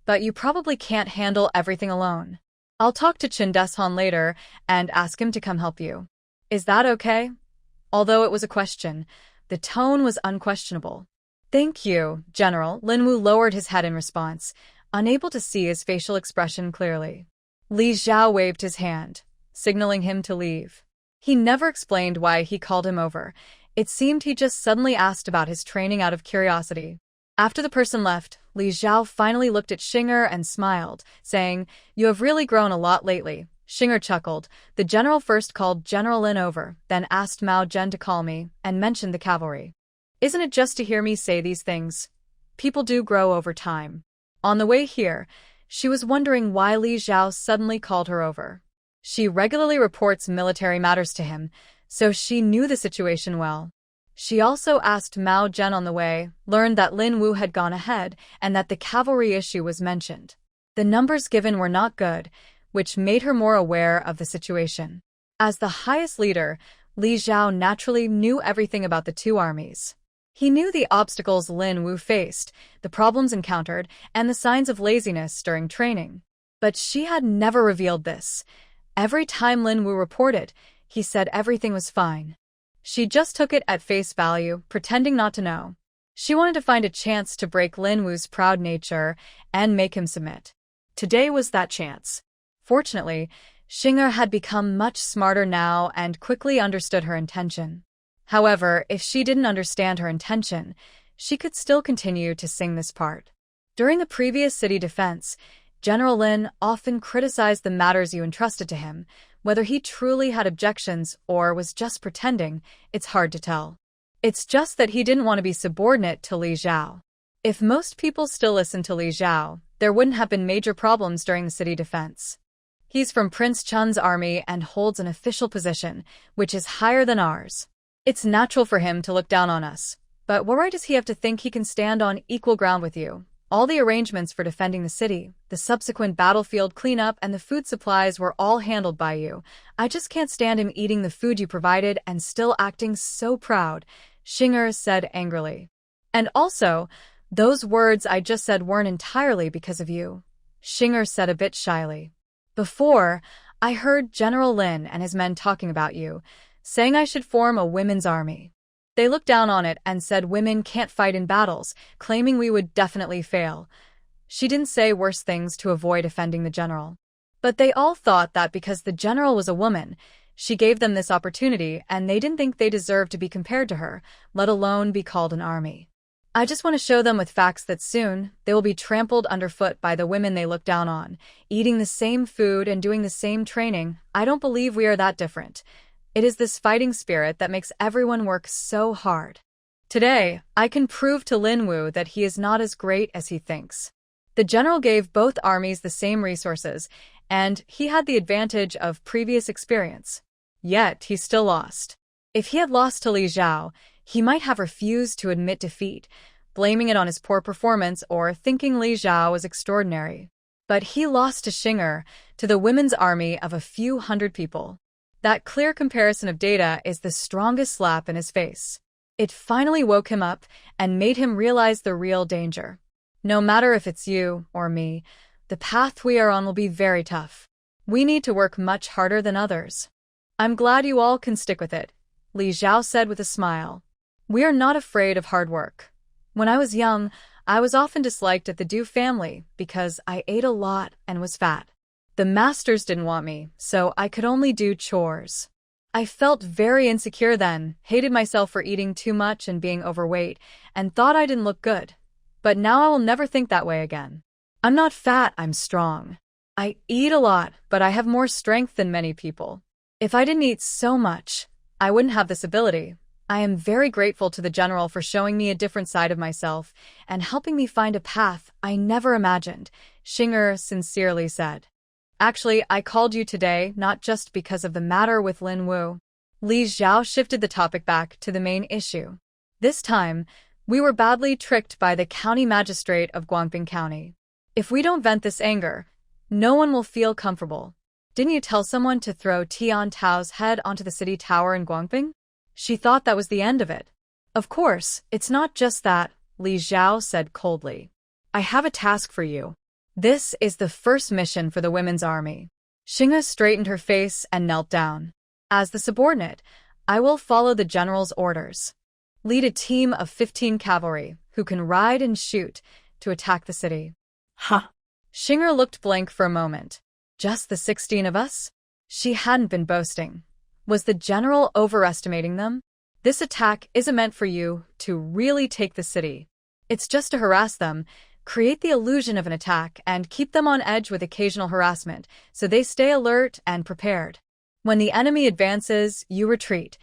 "But you probably can't handle everything alone. I'll talk to Chen Deshan later and ask him to come help you. Is that okay?" Although it was a question, the tone was unquestionable. "Thank you, General." Lin Wu lowered his head in response, unable to see his facial expression clearly. Li Zhao waved his hand, signaling him to leave. He never explained why he called him over. It seemed he just suddenly asked about his training out of curiosity. After the person left, Li Zhao finally looked at Xinger and smiled, saying, "You have really grown a lot lately." Xinger chuckled. "The general first called General Lin over, then asked Mao Zhen to call me, and mentioned the cavalry. Isn't it just to hear me say these things? People do grow over time." On the way here, she was wondering why Li Zhao suddenly called her over. She regularly reports military matters to him, so she knew the situation well. She also asked Mao Zhen on the way, learned that Lin Wu had gone ahead, and that the cavalry issue was mentioned. The numbers given were not good, which made her more aware of the situation. As the highest leader, Li Zhao naturally knew everything about the two armies. He knew the obstacles Lin Wu faced, the problems encountered, and the signs of laziness during training. But she had never revealed this. Every time Lin Wu reported, he said everything was fine. She just took it at face value, pretending not to know. She wanted to find a chance to break Lin Wu's proud nature and make him submit. Today was that chance. Fortunately, Xinger had become much smarter now and quickly understood her intention. However, if she didn't understand her intention, she could still continue to sing this part. During the previous city defense, General Lin often criticized the matters you entrusted to him. Whether he truly had objections or was just pretending, it's hard to tell. It's just that he didn't want to be subordinate to Li Zhao. If most people still listened to Li Zhao, there wouldn't have been major problems during the city defense. He's from Prince Chun's army and holds an official position, which is higher than ours. It's natural for him to look down on us. But what right does he have to think he can stand on equal ground with you? All the arrangements for defending the city, the subsequent battlefield cleanup, and the food supplies were all handled by you. I just can't stand him eating the food you provided and still acting so proud, Xinger said angrily. And also, those words I just said weren't entirely because of you, Xinger said a bit shyly. Before, I heard General Lin and his men talking about you, saying I should form a women's army. They looked down on it and said women can't fight in battles, claiming we would definitely fail. She didn't say worse things to avoid offending the general. But they all thought that because the general was a woman, she gave them this opportunity and they didn't think they deserved to be compared to her, let alone be called an army. I just want to show them with facts that soon they will be trampled underfoot by the women they look down on, eating the same food and doing the same training. I don't believe we are that different. It is this fighting spirit that makes everyone work so hard. Today, I can prove to Lin Wu that he is not as great as he thinks. The general gave both armies the same resources, and he had the advantage of previous experience. Yet, he still lost. If he had lost to Li Zhao, he might have refused to admit defeat, blaming it on his poor performance or thinking Li Zhao was extraordinary. But he lost to Xinger, to the women's army of a few hundred people. That clear comparison of data is the strongest slap in his face. It finally woke him up and made him realize the real danger. No matter if it's you or me, the path we are on will be very tough. We need to work much harder than others. I'm glad you all can stick with it, Li Zhao said with a smile. We are not afraid of hard work. When I was young, I was often disliked at the Du family because I ate a lot and was fat. The masters didn't want me, so I could only do chores. I felt very insecure then, hated myself for eating too much and being overweight, and thought I didn't look good. But now I will never think that way again. I'm not fat, I'm strong. I eat a lot, but I have more strength than many people. If I didn't eat so much, I wouldn't have this ability. I am very grateful to the general for showing me a different side of myself and helping me find a path I never imagined, Xinger sincerely said. Actually, I called you today not just because of the matter with Lin Wu. Li Zhao shifted the topic back to the main issue. This time, we were badly tricked by the county magistrate of Guangping County. If we don't vent this anger, no one will feel comfortable. Didn't you tell someone to throw Tian Tao's head onto the city tower in Guangping? She thought that was the end of it. Of course, it's not just that, Li Zhao said coldly. I have a task for you. This is the first mission for the women's army. Xing'e straightened her face and knelt down. As the subordinate, I will follow the general's orders. Lead a team of 15 cavalry, who can ride and shoot, to attack the city. Huh. Xinger looked blank for a moment. Just the 16 of us? She hadn't been boasting. Was the general overestimating them? This attack isn't meant for you to really take the city. It's just to harass them, create the illusion of an attack, and keep them on edge with occasional harassment, so they stay alert and prepared. When the enemy advances, you retreat.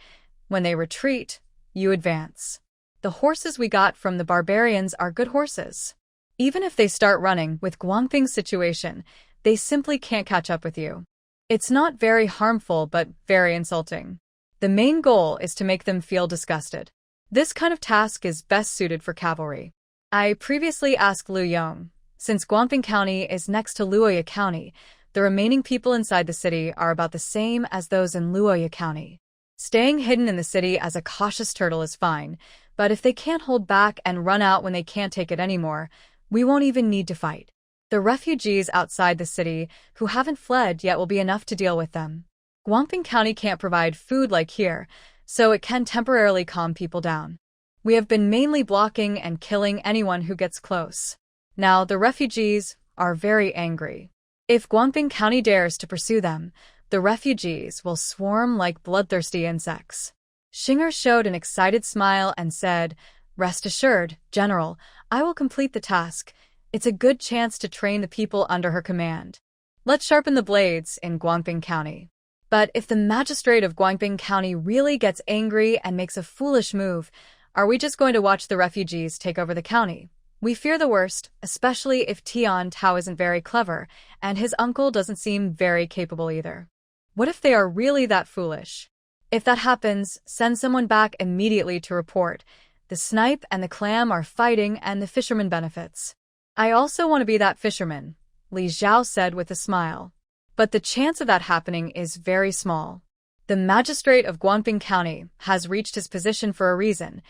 When they retreat, you advance. The horses we got from the barbarians are good horses. Even if they start running with Guangping's situation, they simply can't catch up with you. It's not very harmful, but very insulting. The main goal is to make them feel disgusted. This kind of task is best suited for cavalry. I previously asked Lu Yong. Since Guangping County is next to Luya County, the remaining people inside the city are about the same as those in Luya County. Staying hidden in the city as a cautious turtle is fine, but if they can't hold back and run out when they can't take it anymore, we won't even need to fight. The refugees outside the city who haven't fled yet will be enough to deal with them. Guangping County can't provide food like here, so it can temporarily calm people down. We have been mainly blocking and killing anyone who gets close. Now the refugees are very angry. If Guangping County dares to pursue them, the refugees will swarm like bloodthirsty insects. Xinger showed an excited smile and said, Rest assured, General, I will complete the task. It's a good chance to train the people under her command. Let's sharpen the blades in Guangping County. But if the magistrate of Guangping County really gets angry and makes a foolish move, are we just going to watch the refugees take over the county? We fear the worst, especially if Tian Tao isn't very clever, and his uncle doesn't seem very capable either. What if they are really that foolish? If that happens, send someone back immediately to report. The snipe and the clam are fighting and the fisherman benefits. I also want to be that fisherman, Li Zhao said with a smile. But the chance of that happening is very small. The magistrate of Guangping County has reached his position for a reason.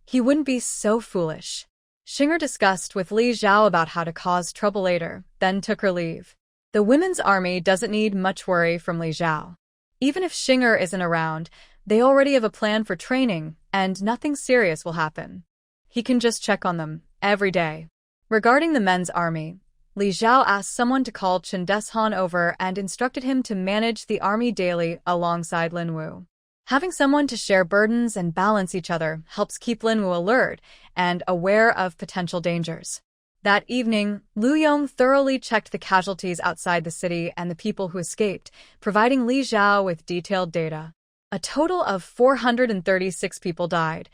He wouldn't be so foolish. Xinger discussed with Li Zhao about how to cause trouble later, then took her leave. The women's army doesn't need much worry from Li Zhao. Even if Xinger isn't around, they already have a plan for training, and nothing serious will happen. He can just check on them every day. Regarding the men's army, Li Zhao asked someone to call Chen Deshan over and instructed him to manage the army daily alongside Lin Wu. Having someone to share burdens and balance each other helps keep Lin Wu alert and aware of potential dangers. That evening, Lu Yong thoroughly checked the casualties outside the city and the people who escaped, providing Li Zhao with detailed data. A total of 436 people died,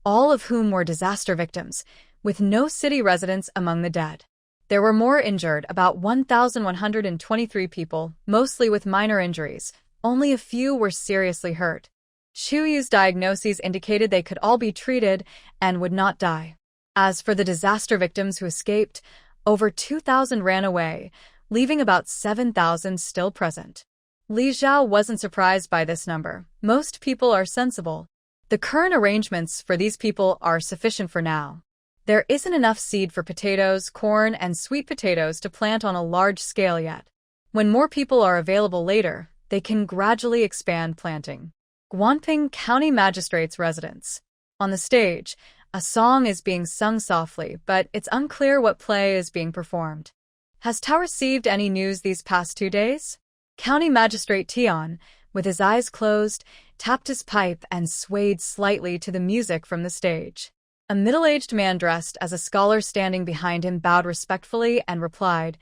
all of whom were disaster victims, with no city residents among the dead. There were more injured, about 1,123 people, mostly with minor injuries. Only a few were seriously hurt. Chu Yu's diagnoses indicated they could all be treated and would not die. As for the disaster victims who escaped, over 2,000 ran away, leaving about 7,000 still present. Li Xiao wasn't surprised by this number. Most people are sensible. The current arrangements for these people are sufficient for now. There isn't enough seed for potatoes, corn, and sweet potatoes to plant on a large scale yet. When more people are available later, they can gradually expand planting. Guanping County Magistrate's residence. On the stage, a song is being sung softly, but it's unclear what play is being performed. Has Tao received any news these past 2 days? County Magistrate Tian, with his eyes closed, tapped his pipe and swayed slightly to the music from the stage. A middle-aged man dressed as a scholar standing behind him bowed respectfully and replied,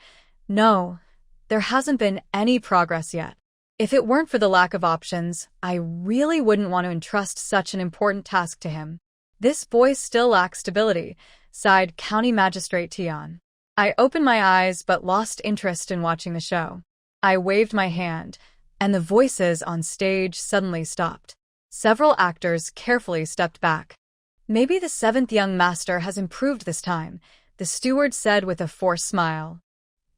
"No, there hasn't been any progress yet. If it weren't for the lack of options, I really wouldn't want to entrust such an important task to him." This voice still lacks stability, sighed County Magistrate Tian. I opened my eyes but lost interest in watching the show. I waved my hand, and the voices on stage suddenly stopped. Several actors carefully stepped back. "Maybe the 7th young master has improved this time," the steward said with a forced smile.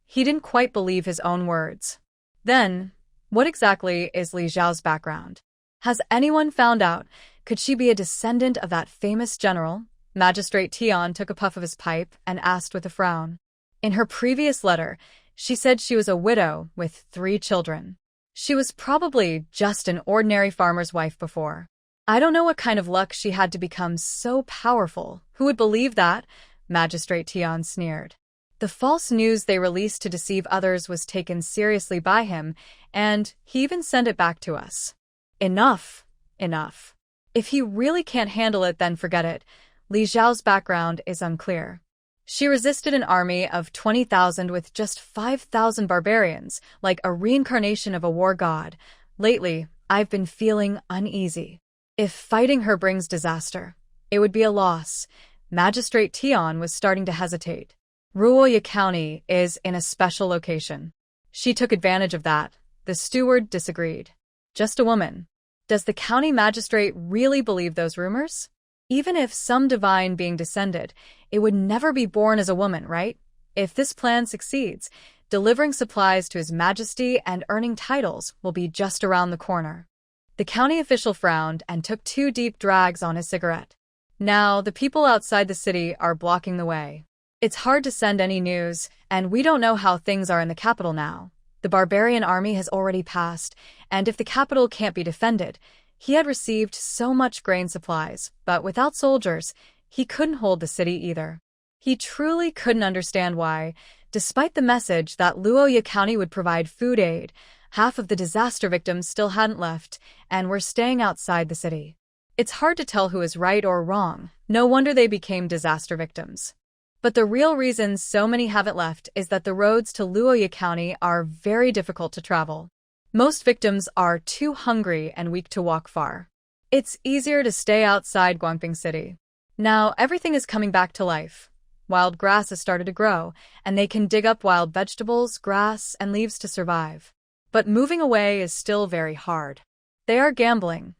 He didn't quite believe his own words. Then, what exactly is Li Xiao's background? Has anyone found out? Could she be a descendant of that famous general? Magistrate Tian took a puff of his pipe and asked with a frown. In her previous letter, she said she was a widow with 3 children. She was probably just an ordinary farmer's wife before. I don't know what kind of luck she had to become so powerful. Who would believe that? Magistrate Tian sneered. The false news they released to deceive others was taken seriously by him, and he even sent it back to us. Enough. Enough. If he really can't handle it, then forget it. Li Xiao's background is unclear. She resisted an army of 20,000 with just 5,000 barbarians, like a reincarnation of a war god. Lately, I've been feeling uneasy. If fighting her brings disaster, it would be a loss. Magistrate Tian was starting to hesitate. Luya County is in a special location. She took advantage of that. The steward disagreed. Just a woman. Does the county magistrate really believe those rumors? Even if some divine being descended, it would never be born as a woman, right? If this plan succeeds, delivering supplies to His Majesty and earning titles will be just around the corner. The county official frowned and took 2 deep drags on his cigarette. Now, the people outside the city are blocking the way. It's hard to send any news, and we don't know how things are in the capital now. The barbarian army has already passed, and if the capital can't be defended, he had received so much grain supplies, but without soldiers, he couldn't hold the city either. He truly couldn't understand why, despite the message that Luya County would provide food aid, half of the disaster victims still hadn't left and were staying outside the city. It's hard to tell who is right or wrong. No wonder they became disaster victims. But the real reason so many haven't left is that the roads to Luya County are very difficult to travel. Most victims are too hungry and weak to walk far. It's easier to stay outside Guangping City. Now everything is coming back to life. Wild grass has started to grow, and they can dig up wild vegetables, grass, and leaves to survive. But moving away is still very hard. They are gambling,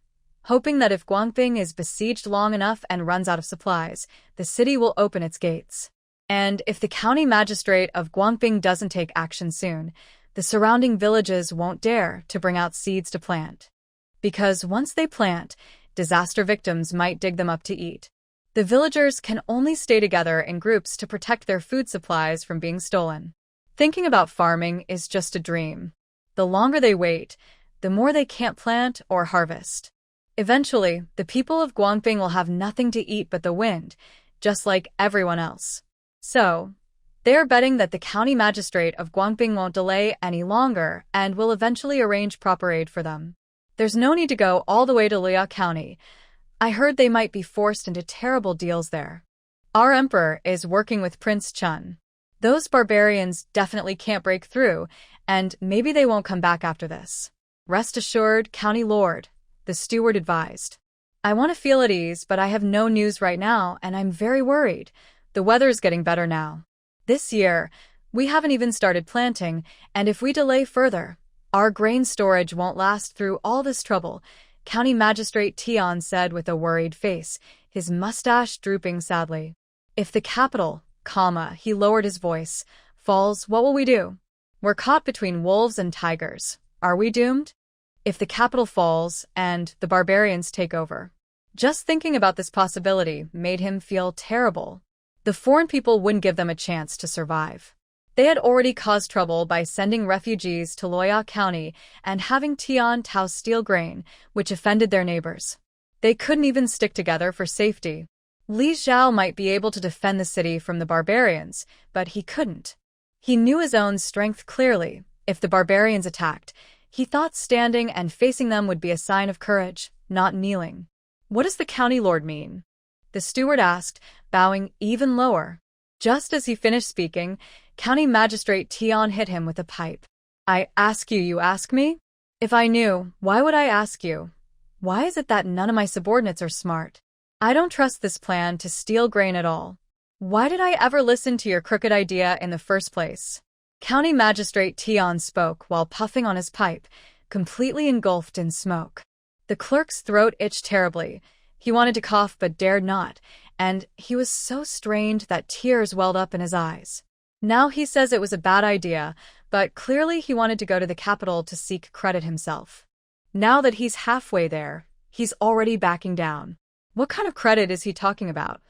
hoping that if Guangping is besieged long enough and runs out of supplies, the city will open its gates. And if the county magistrate of Guangping doesn't take action soon, the surrounding villages won't dare to bring out seeds to plant. Because once they plant, disaster victims might dig them up to eat. The villagers can only stay together in groups to protect their food supplies from being stolen. Thinking about farming is just a dream. The longer they wait, the more they can't plant or harvest. Eventually, the people of Guangping will have nothing to eat but the wind, just like everyone else. So, they are betting that the county magistrate of Guangping won't delay any longer and will eventually arrange proper aid for them. There's no need to go all the way to Luya County. I heard they might be forced into terrible deals there. Our emperor is working with Prince Chun. Those barbarians definitely can't break through, and maybe they won't come back after this. Rest assured, County Lord, the steward advised. I want to feel at ease, but I have no news right now, and I'm very worried. The weather's getting better now. This year, we haven't even started planting, and if we delay further, our grain storage won't last through all this trouble, County Magistrate Tian said with a worried face, his mustache drooping sadly. If the capital, he lowered his voice, falls, what will we do? We're caught between wolves and tigers. Are we doomed? If the capital falls and the barbarians take over. Just thinking about this possibility made him feel terrible. The foreign people wouldn't give them a chance to survive. They had already caused trouble by sending refugees to Luya County and having Tian Tao steal grain, which offended their neighbors. They couldn't even stick together for safety. Li Xiao might be able to defend the city from the barbarians, but he couldn't. He knew his own strength clearly. If the barbarians attacked, he thought standing and facing them would be a sign of courage, not kneeling. What does the county lord mean? The steward asked, bowing even lower. Just as he finished speaking, County Magistrate Tian hit him with a pipe. I ask you, you ask me? If I knew, why would I ask you? Why is it that none of my subordinates are smart? I don't trust this plan to steal grain at all. Why did I ever listen to your crooked idea in the first place? County Magistrate Tian spoke while puffing on his pipe, completely engulfed in smoke. The clerk's throat itched terribly. He wanted to cough but dared not, and he was so strained that tears welled up in his eyes. Now he says it was a bad idea, but clearly he wanted to go to the capital to seek credit himself. Now that he's halfway there, he's already backing down. What kind of credit is he talking about?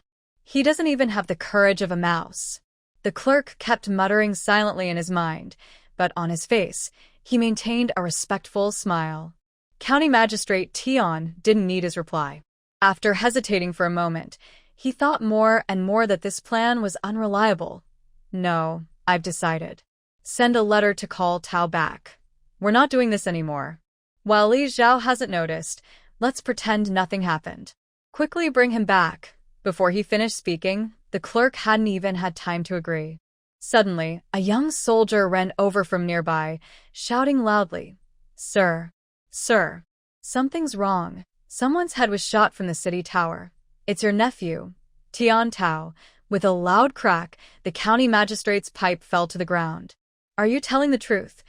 He doesn't even have the courage of a mouse. The clerk kept muttering silently in his mind, but on his face, he maintained a respectful smile. County Magistrate Tian didn't need his reply. After hesitating for a moment, he thought more and more that this plan was unreliable. No, I've decided. Send a letter to call Tao back. We're not doing this anymore. While Li Xiao hasn't noticed, let's pretend nothing happened. Quickly bring him back. Before he finished speaking, the clerk hadn't even had time to agree. Suddenly, a young soldier ran over from nearby, shouting loudly, Sir, sir, something's wrong. Someone's head was shot from the city tower. It's your nephew, Tian Tao. With a loud crack, the county magistrate's pipe fell to the ground. Are you telling the truth?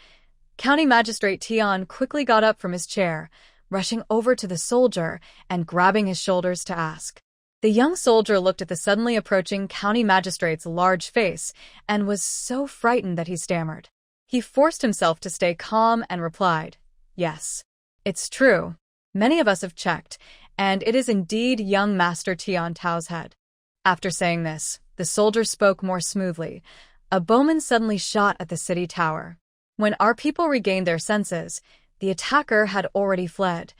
County Magistrate Tian quickly got up from his chair, rushing over to the soldier and grabbing his shoulders to ask. The young soldier looked at the suddenly approaching county magistrate's large face and was so frightened that he stammered. He forced himself to stay calm and replied, Yes, it's true. Many of us have checked, and it is indeed young Master Tian Tao's head. After saying this, the soldier spoke more smoothly. A bowman suddenly shot at the city tower. When our people regained their senses, the attacker had already fled.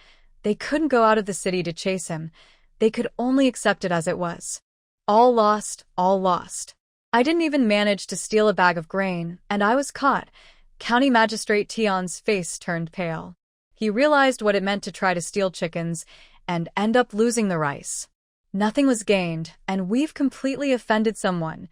They couldn't go out of the city to chase him. They could only accept it as it was. All lost, all lost. I didn't even manage to steal a bag of grain, and I was caught. County Magistrate Tian's face turned pale. He realized what it meant to try to steal chickens and end up losing the rice. Nothing was gained, and we've completely offended someone.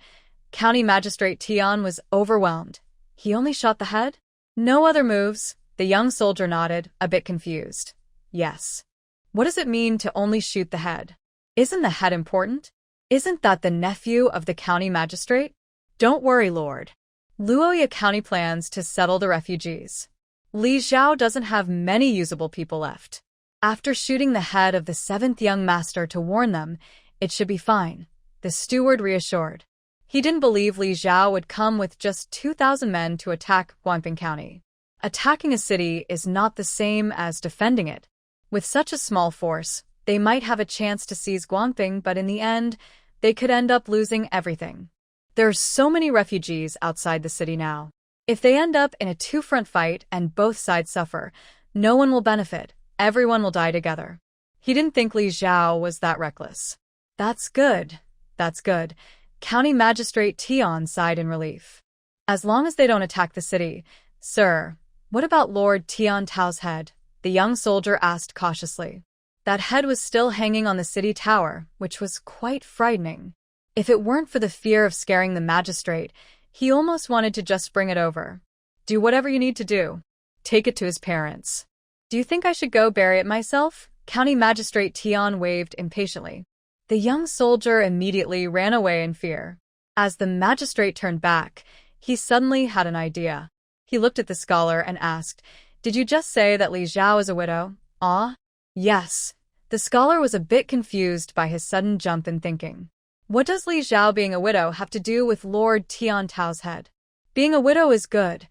County Magistrate Tian was overwhelmed. He only shot the head? No other moves. The young soldier nodded, a bit confused. Yes. What does it mean to only shoot the head? Isn't the head important? Isn't that the nephew of the county magistrate? Don't worry, Lord. Luya County plans to settle the refugees. Li Xiao doesn't have many usable people left. After shooting the head of the seventh young master to warn them, it should be fine, the steward reassured. He didn't believe Li Xiao would come with just 2,000 men to attack Guangping County. Attacking a city is not the same as defending it. With such a small force, they might have a chance to seize Guangping, but in the end, they could end up losing everything. There are so many refugees outside the city now. If they end up in a two-front fight and both sides suffer, no one will benefit. Everyone will die together. He didn't think Li Xiao was that reckless. That's good. That's good. County Magistrate Tian sighed in relief. As long as they don't attack the city. Sir, what about Lord Tian Tao's head? The young soldier asked cautiously. That head was still hanging on the city tower, which was quite frightening. If it weren't for the fear of scaring the magistrate, he almost wanted to just bring it over. Do whatever you need to do. Take it to his parents. Do you think I should go bury it myself? County Magistrate Tian waved impatiently. The young soldier immediately ran away in fear. As the magistrate turned back, he suddenly had an idea. He looked at the scholar and asked, Did you just say that Li Xiao is a widow? Ah? Yes. The scholar was a bit confused by his sudden jump in thinking. What does Li Xiao being a widow have to do with Lord Tian Tao's head? Being a widow is good.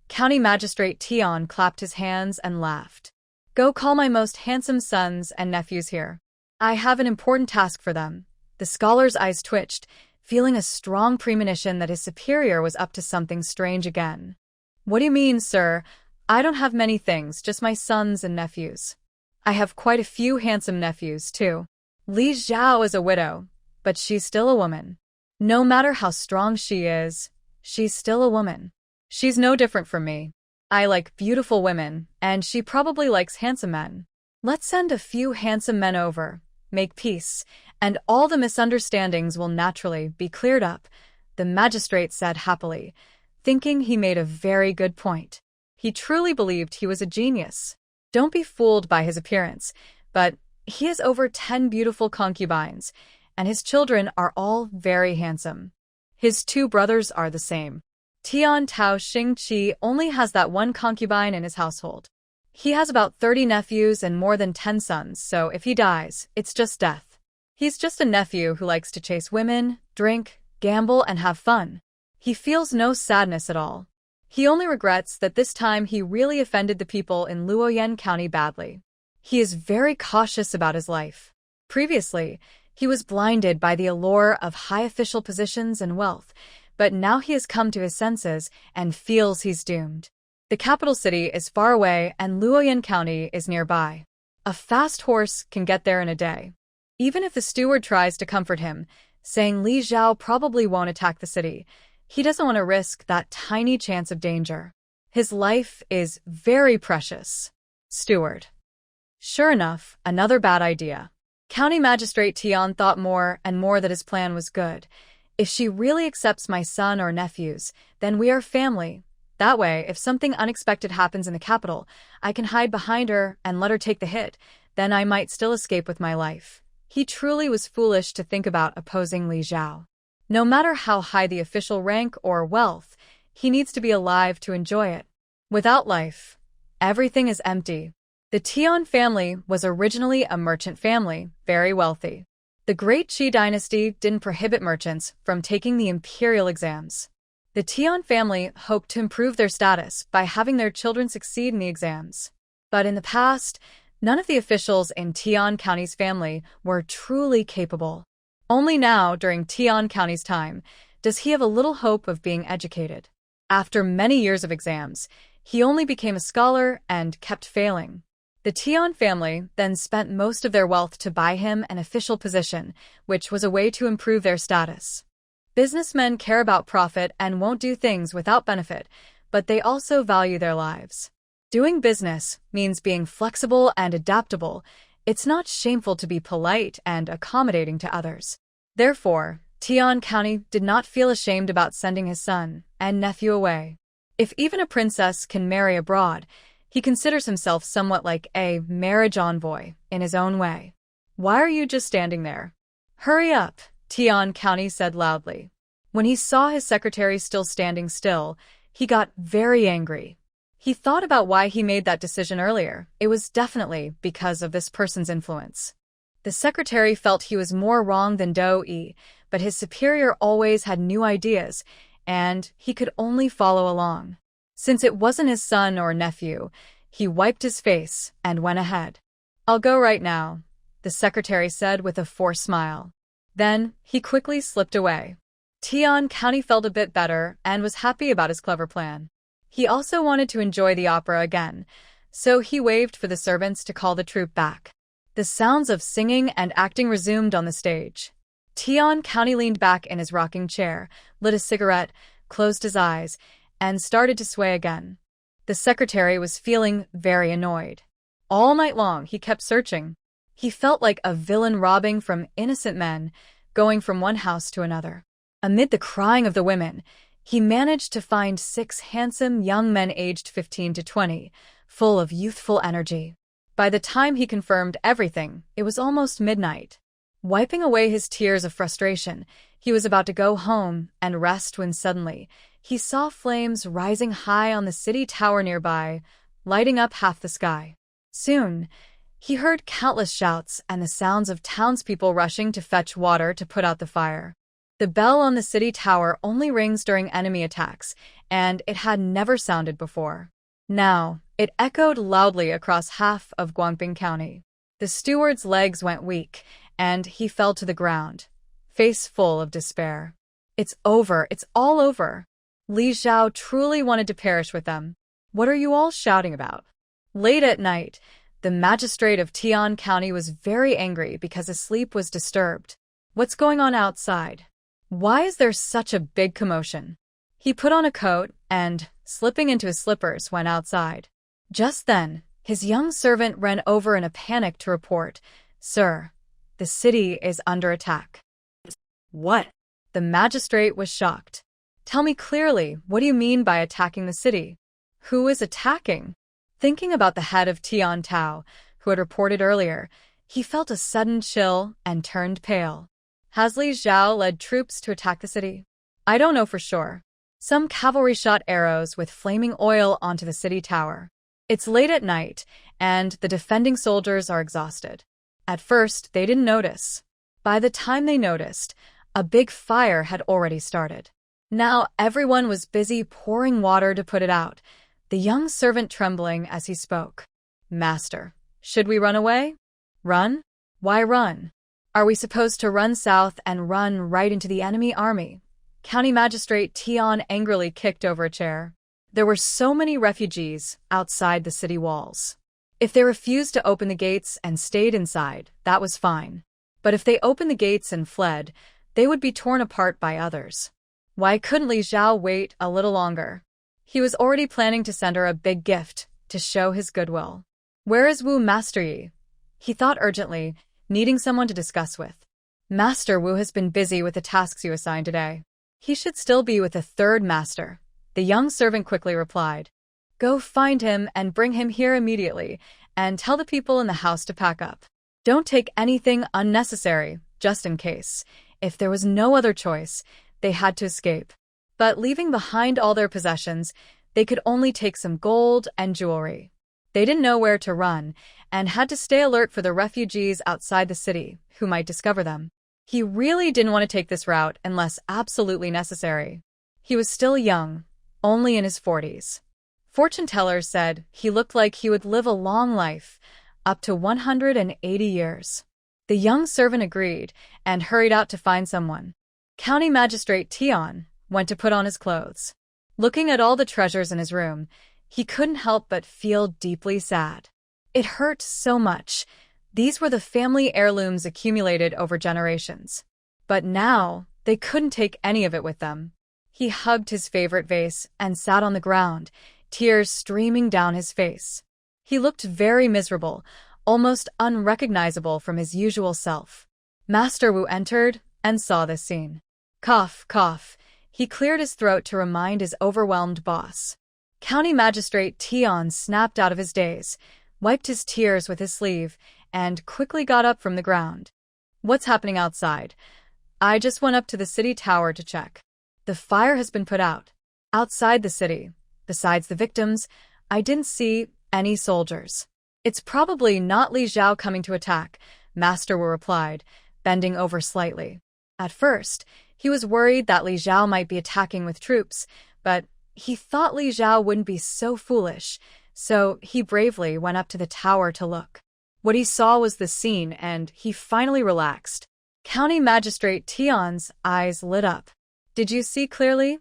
County Magistrate Tion clapped his hands and laughed. Go call my most handsome sons and nephews here. I have an important task for them. The scholar's eyes twitched, feeling a strong premonition that his superior was up to something strange again. What do you mean, sir? I don't have many things, just my sons and nephews. I have quite a few handsome nephews, too. Li Zhao is a widow, but she's still a woman. No matter how strong she is, she's still a woman. She's no different from me. I like beautiful women, and she probably likes handsome men. Let's send a few handsome men over, make peace, and all the misunderstandings will naturally be cleared up, the magistrate said happily, thinking he made a very good point. He truly believed he was a genius. Don't be fooled by his appearance, but he has over 10 beautiful concubines, and his children are all very handsome. His 2 brothers are the same. Tian Tao Xing Qi only has that one concubine in his household. He has about 30 nephews and more than 10 sons, so if he dies, it's just death. He's just a nephew who likes to chase women, drink, gamble, and have fun. He feels no sadness at all. He only regrets that this time he really offended the people in Luoyan County badly. He is very cautious about his life. Previously, he was blinded by the allure of high official positions and wealth, but now he has come to his senses and feels he's doomed. The capital city is far away and Luoyan County is nearby. A fast horse can get there in a day. Even if the steward tries to comfort him, saying Li Zhao probably won't attack the city, he doesn't want to risk that tiny chance of danger. His life is very precious. Steward. Sure enough, another bad idea. County Magistrate Tian thought more and more that his plan was good. If she really accepts my son or nephews, then we are family. That way, if something unexpected happens in the capital, I can hide behind her and let her take the hit. Then I might still escape with my life. He truly was foolish to think about opposing Li Zhao. No matter how high the official rank or wealth, he needs to be alive to enjoy it. Without life, everything is empty. The Tian family was originally a merchant family, very wealthy. The Great Qi dynasty didn't prohibit merchants from taking the imperial exams. The Tian family hoped to improve their status by having their children succeed in the exams. But in the past, none of the officials in Tian County's family were truly capable. Only now, during Tian County's time, does he have a little hope of being educated. After many years of exams, he only became a scholar and kept failing. The Tian family then spent most of their wealth to buy him an official position, which was a way to improve their status. Businessmen care about profit and won't do things without benefit, but they also value their lives. Doing business means being flexible and adaptable. It's not shameful to be polite and accommodating to others. Therefore, Tian County did not feel ashamed about sending his son and nephew away. If even a princess can marry abroad, he considers himself somewhat like a marriage envoy in his own way. Why are you just standing there? Hurry up, Tian County said loudly. When he saw his secretary still standing still, he got very angry. He thought about why he made that decision earlier. It was definitely because of this person's influence. The secretary felt he was more wrong than Do-yi, but his superior always had new ideas, and he could only follow along. Since it wasn't his son or nephew, he wiped his face and went ahead. I'll go right now, the secretary said with a forced smile. Then, he quickly slipped away. Tian County felt a bit better and was happy about his clever plan. He also wanted to enjoy the opera again, so he waved for the servants to call the troupe back. The sounds of singing and acting resumed on the stage. Tian County leaned back in his rocking chair, lit a cigarette, closed his eyes, and started to sway again. The secretary was feeling very annoyed. All night long he kept searching. He felt like a villain robbing from innocent men, going from one house to another. Amid the crying of the women, he managed to find 6 handsome young men aged 15 to 20, full of youthful energy. By the time he confirmed everything, it was almost midnight. Wiping away his tears of frustration, he was about to go home and rest when suddenly, he saw flames rising high on the city tower nearby, lighting up half the sky. Soon, he heard countless shouts and the sounds of townspeople rushing to fetch water to put out the fire. The bell on the city tower only rings during enemy attacks, and it had never sounded before. Now, it echoed loudly across half of Gwangbin County. The steward's legs went weak, and he fell to the ground, face full of despair. It's over, it's all over. Li Xiao truly wanted to perish with them. What are you all shouting about? Late at night, the magistrate of Tian County was very angry because his sleep was disturbed. What's going on outside? Why is there such a big commotion? He put on a coat and, slipping into his slippers, went outside. Just then, his young servant ran over in a panic to report, "Sir, the city is under attack." What? The magistrate was shocked. Tell me clearly, what do you mean by attacking the city? Who is attacking? Thinking about the head of Tian Tao, who had reported earlier, he felt a sudden chill and turned pale. Has Li Xiao led troops to attack the city? I don't know for sure. Some cavalry shot arrows with flaming oil onto the city tower. It's late at night, and the defending soldiers are exhausted. At first, they didn't notice. By the time they noticed, a big fire had already started. Now everyone was busy pouring water to put it out, the young servant trembling as he spoke. Master, should we run away? Run? Why run? Are we supposed to run south and run right into the enemy army? County Magistrate Tian angrily kicked over a chair. There were so many refugees outside the city walls. If they refused to open the gates and stayed inside, that was fine. But if they opened the gates and fled, they would be torn apart by others. Why couldn't Li Xiao wait a little longer? He was already planning to send her a big gift to show his goodwill. Where is Wu Master Yi? He thought urgently, needing someone to discuss with. Master Wu has been busy with the tasks you assigned today. He should still be with the third master. The young servant quickly replied. Go find him and bring him here immediately, and tell the people in the house to pack up. Don't take anything unnecessary, just in case. If there was no other choice, they had to escape. But leaving behind all their possessions, they could only take some gold and jewelry. They didn't know where to run, and had to stay alert for the refugees outside the city, who might discover them. He really didn't want to take this route unless absolutely necessary. He was still young, only in his 40s. Fortune tellers said he looked like he would live a long life, up to 180 years. The young servant agreed and hurried out to find someone. County Magistrate Tian went to put on his clothes. Looking at all the treasures in his room, he couldn't help but feel deeply sad. It hurt so much. These were the family heirlooms accumulated over generations. But now, they couldn't take any of it with them. He hugged his favorite vase and sat on the ground, tears streaming down his face. He looked very miserable, almost unrecognizable from his usual self. Master Wu entered and saw this scene. Cough, cough. He cleared his throat to remind his overwhelmed boss. County Magistrate Tian snapped out of his daze, wiped his tears with his sleeve, and quickly got up from the ground. What's happening outside? I just went up to the city tower to check. The fire has been put out. Outside the city, besides the victims, I didn't see any soldiers. It's probably not Li Xiao coming to attack, Master Wu replied, bending over slightly. At first, he was worried that Li Xiao might be attacking with troops, but he thought Li Xiao wouldn't be so foolish, so he bravely went up to the tower to look. What he saw was the scene, and he finally relaxed. County Magistrate Tian's eyes lit up. Did you see clearly?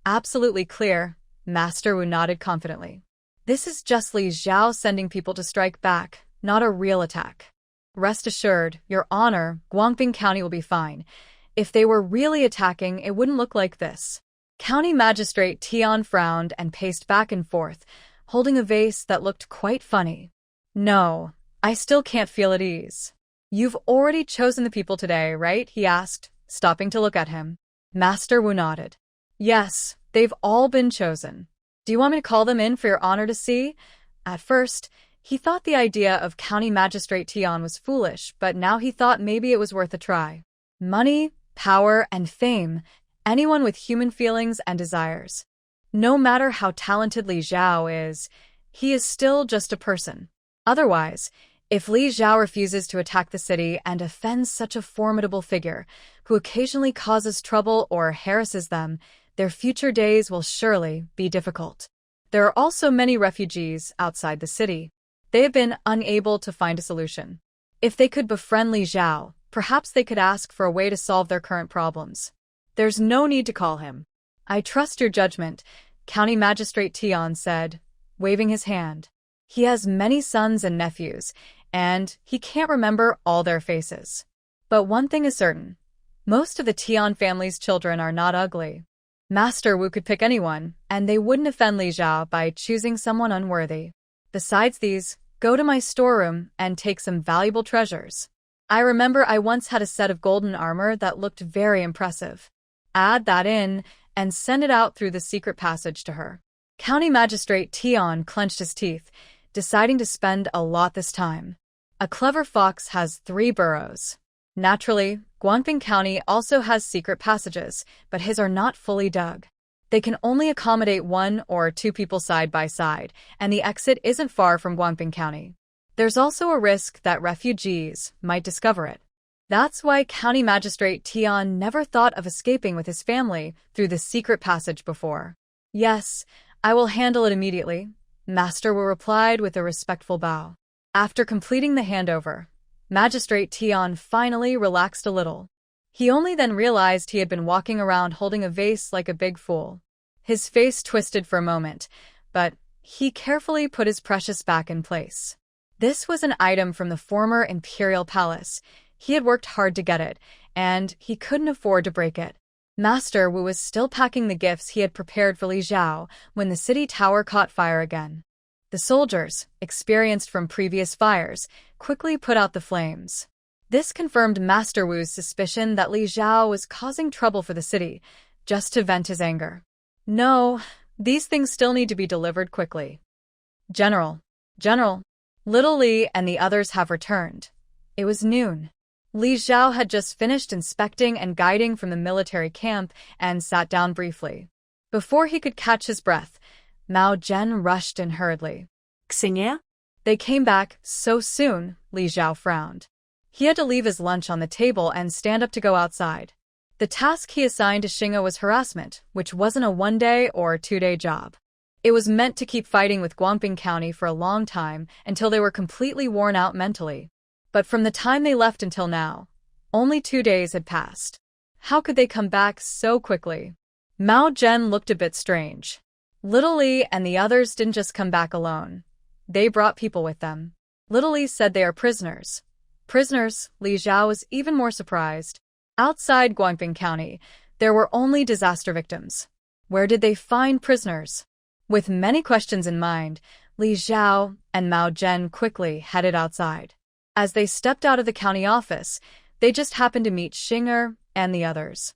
Absolutely clear, Master Wu nodded confidently. This is just Li Xiao sending people to strike back, not a real attack. Rest assured, Your Honor, Gwangbin County will be fine. If they were really attacking, it wouldn't look like this. County Magistrate Tian frowned and paced back and forth, holding a vase that looked quite funny. No, I still can't feel at ease. You've already chosen the people today, right? He asked, stopping to look at him. Master Wu nodded. Yes, they've all been chosen. Do you want me to call them in for Your Honor to see? At first, he thought the idea of County Magistrate Tian was foolish, but now he thought maybe it was worth a try. Money, power, and fame, anyone with human feelings and desires. No matter how talented Li Xiao is, he is still just a person. Otherwise, If Li Zhao refuses to attack the city and offends such a formidable figure, who occasionally causes trouble or harasses them, their future days will surely be difficult. There are also many refugees outside the city. They have been unable to find a solution. If they could befriend Li Zhao, perhaps they could ask for a way to solve their current problems. There's no need to call him. I trust your judgment, County Magistrate Tian said, waving his hand. He has many sons and nephews, and he can't remember all their faces. But one thing is certain. Most of the Tian family's children are not ugly. Master Wu could pick anyone, and they wouldn't offend Li Zhao by choosing someone unworthy. Besides these, go to my storeroom and take some valuable treasures. I remember I once had a set of golden armor that looked very impressive. Add that in, and send it out through the secret passage to her. County Magistrate Tian clenched his teeth, deciding to spend a lot this time. A clever fox has 3 burrows. Naturally, Guangping County also has secret passages, but his are not fully dug. They can only accommodate 1 or 2 people side by side, and the exit isn't far from Guangping County. There's also a risk that refugees might discover it. That's why County Magistrate Tian never thought of escaping with his family through the secret passage before. Yes, I will handle it immediately, Master Wu replied with a respectful bow. After completing the handover, Magistrate Tian finally relaxed a little. He only then realized he had been walking around holding a vase like a big fool. His face twisted for a moment, but he carefully put his precious back in place. This was an item from the former imperial palace. He had worked hard to get it, and he couldn't afford to break it. Master Wu was still packing the gifts he had prepared for Li Zhao when the city tower caught fire again. The soldiers, experienced from previous fires, quickly put out the flames. This confirmed Master Wu's suspicion that Li Zhao was causing trouble for the city, just to vent his anger. No, these things still need to be delivered quickly. General. Little Li and the others have returned. It was noon. Li Zhao had just finished inspecting and guiding from the military camp and sat down briefly. Before he could catch his breath, Mao Zhen rushed in hurriedly. Xingye? They came back so soon, Li Zhao frowned. He had to leave his lunch on the table and stand up to go outside. The task he assigned to Xingye was harassment, which wasn't a 1-day or 2-day job. It was meant to keep fighting with Guangping County for a long time until they were completely worn out mentally. But from the time they left until now, only 2 days had passed. How could they come back so quickly? Mao Zhen looked a bit strange. Little Li and the others didn't just come back alone. They brought people with them. Little Li said they are prisoners. Prisoners, Li Zhao was even more surprised. Outside Guangping County, there were only disaster victims. Where did they find prisoners? With many questions in mind, Li Zhao and Mao Zhen quickly headed outside. As they stepped out of the county office, they just happened to meet Xingye and the others.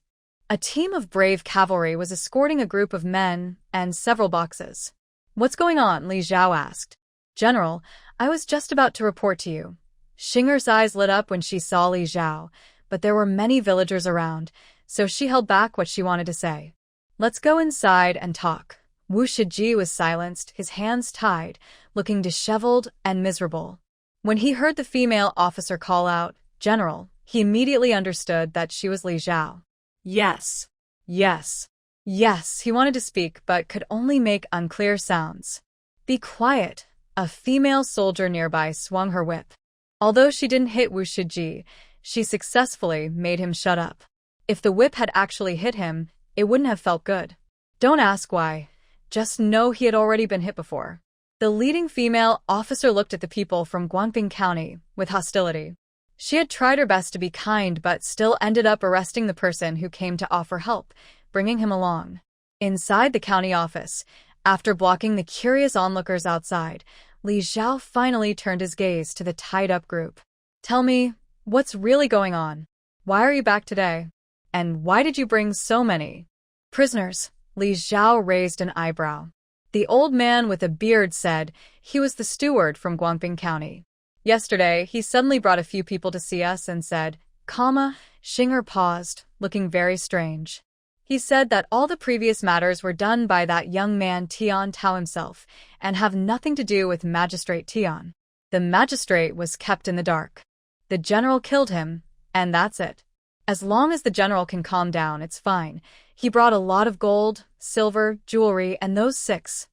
A team of brave cavalry was escorting a group of men and several boxes. What's going on? Li Zhao asked. General, I was just about to report to you. Xingye's eyes lit up when she saw Li Zhao, but there were many villagers around, so she held back what she wanted to say. Let's go inside and talk. Wu Shiji was silenced, his hands tied, looking disheveled and miserable. When he heard the female officer call out, General, he immediately understood that she was Li Zhao. Yes. Yes, he wanted to speak but could only make unclear sounds. Be quiet. A female soldier nearby swung her whip. Although she didn't hit Wu Shiji, she successfully made him shut up. If the whip had actually hit him, it wouldn't have felt good. Don't ask why. Just know he had already been hit before. The leading female officer looked at the people from Guangping County with hostility. She had tried her best to be kind but still ended up arresting the person who came to offer help, bringing him along. Inside the county office, after blocking the curious onlookers outside, Li Zhao finally turned his gaze to the tied-up group. Tell me, what's really going on? Why are you back today? And why did you bring so many prisoners? Li Zhao raised an eyebrow. The old man with a beard said he was the steward from Guangping County. Yesterday, he suddenly brought a few people to see us and said, Xingye paused, looking very strange. He said that all the previous matters were done by that young man Tian Tao himself, and have nothing to do with Magistrate Tian. The magistrate was kept in the dark. The general killed him, and that's it. As long as the general can calm down, it's fine. He brought a lot of gold, silver, jewelry, and those 6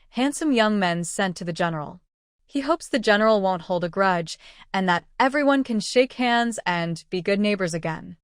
handsome young men sent to the general. He hopes the general won't hold a grudge, and that everyone can shake hands and be good neighbors again.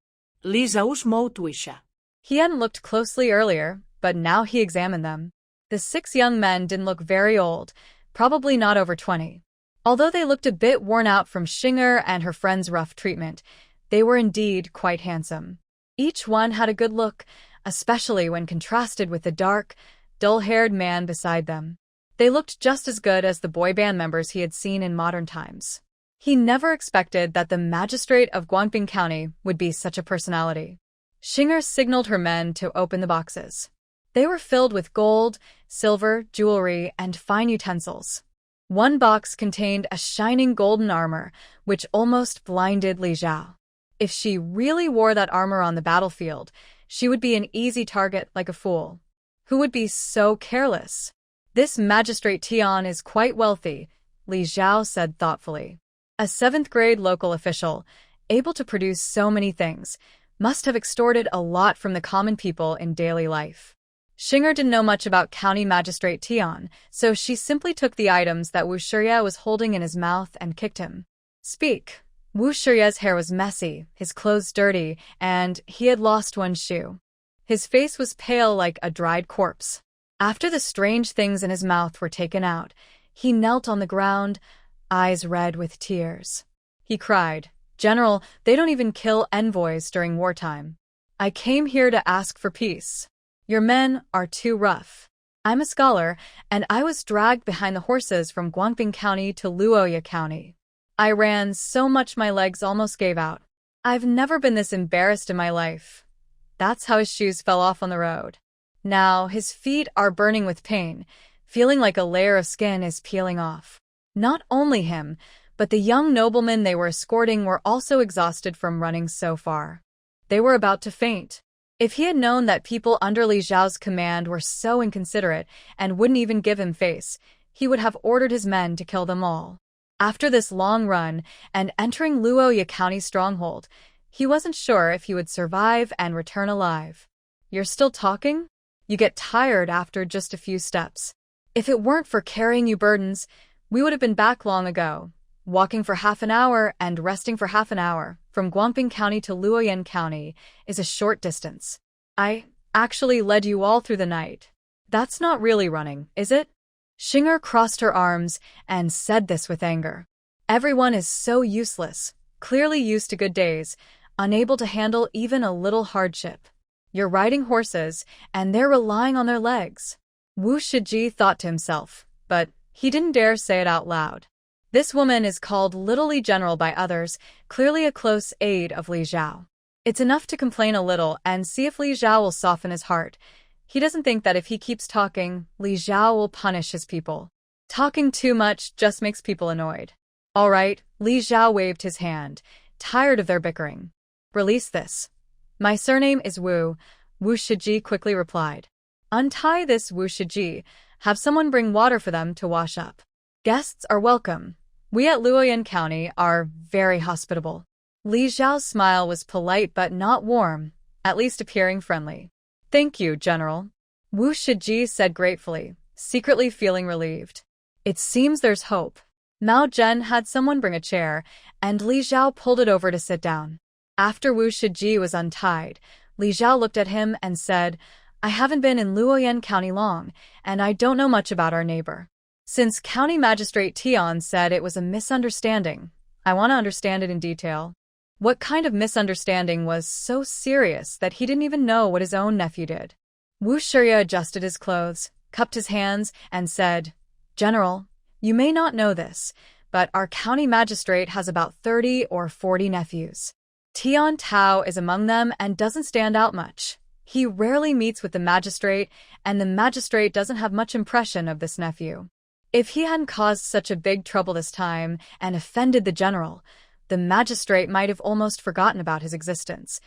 Лиза усмоутуйся. He hadn't looked closely earlier, but now he examined them. The 6 young men didn't look very old, probably not over 20. Although they looked a bit worn out from Xinger and her friend's rough treatment, they were indeed quite handsome. Each one had a good look, especially when contrasted with the dark, dull-haired man beside them. They looked just as good as the boy band members he had seen in modern times. He never expected that the magistrate of Gwangbin County would be such a personality. Xinger signaled her men to open the boxes. They were filled with gold, silver, jewelry, and fine utensils. One box contained a shining golden armor, which almost blinded Li Zhao. If she really wore that armor on the battlefield, she would be an easy target like a fool. Who would be so careless? This magistrate Tian is quite wealthy, Li Zhao said thoughtfully. A 7th-grade local official, able to produce so many things, must have extorted a lot from the common people in daily life. Xinger didn't know much about County Magistrate Tian, so she simply took the items that Wu Shiya was holding in his mouth and kicked him. Speak. Wu Shiya's hair was messy, his clothes dirty, and he had lost one shoe. His face was pale like a dried corpse. After the strange things in his mouth were taken out, he knelt on the ground, eyes red with tears. He cried, "General, they don't even kill envoys during wartime. I came here to ask for peace. Your men are too rough. I'm a scholar, and I was dragged behind the horses from Gwangbin County to Luya County. I ran so much my legs almost gave out. I've never been this embarrassed in my life." That's how his shoes fell off on the road. Now his feet are burning with pain, feeling like a layer of skin is peeling off. Not only him, but the young noblemen they were escorting were also exhausted from running so far. They were about to faint. If he had known that people under Li Zhao's command were so inconsiderate and wouldn't even give him face, he would have ordered his men to kill them all. After this long run and entering Luoya County stronghold, he wasn't sure if he would survive and return alive. "You're still talking? You get tired after just a few steps. If it weren't for carrying you burdens, we would have been back long ago. Walking for half an hour and resting for half an hour from Gwangbin County to Luoyan County is a short distance. I actually led you all through the night. That's not really running, is it?" Xinger crossed her arms and said this with anger. Everyone is so useless, clearly used to good days, unable to handle even a little hardship. You're riding horses, and they're relying on their legs. Wu Shiji thought to himself, but he didn't dare say it out loud. This woman is called Little Li General by others, clearly a close aide of Li Zhao. It's enough to complain a little and see if Li Zhao will soften his heart. He doesn't think that if he keeps talking, Li Zhao will punish his people. Talking too much just makes people annoyed. All right, Li Zhao waved his hand, tired of their bickering. "Release this." "My surname is Wu," Wu Shiji quickly replied. "Untie this, Wu Shiji. Have someone bring water for them to wash up. Guests are welcome. We at Luoyan County are very hospitable." Li Zhao's smile was polite but not warm, at least appearing friendly. "Thank you, General," Wu Shiji said gratefully, secretly feeling relieved. It seems there's hope. Mao Zhen had someone bring a chair, and Li Zhao pulled it over to sit down. After Wu Shiji was untied, Li Zhao looked at him and said, "I haven't been in Luoyan County long, and I don't know much about our neighbor. Since County Magistrate Tian said it was a misunderstanding, I want to understand it in detail." What kind of misunderstanding was so serious that he didn't even know what his own nephew did? Wu Shiya adjusted his clothes, cupped his hands, and said, "General, you may not know this, but our county magistrate has about 30 or 40 nephews. Tian Tao is among them and doesn't stand out much. He rarely meets with the magistrate, and the magistrate doesn't have much impression of this nephew. If he hadn't caused such a big trouble this time and offended the general, the magistrate might have almost forgotten about his existence.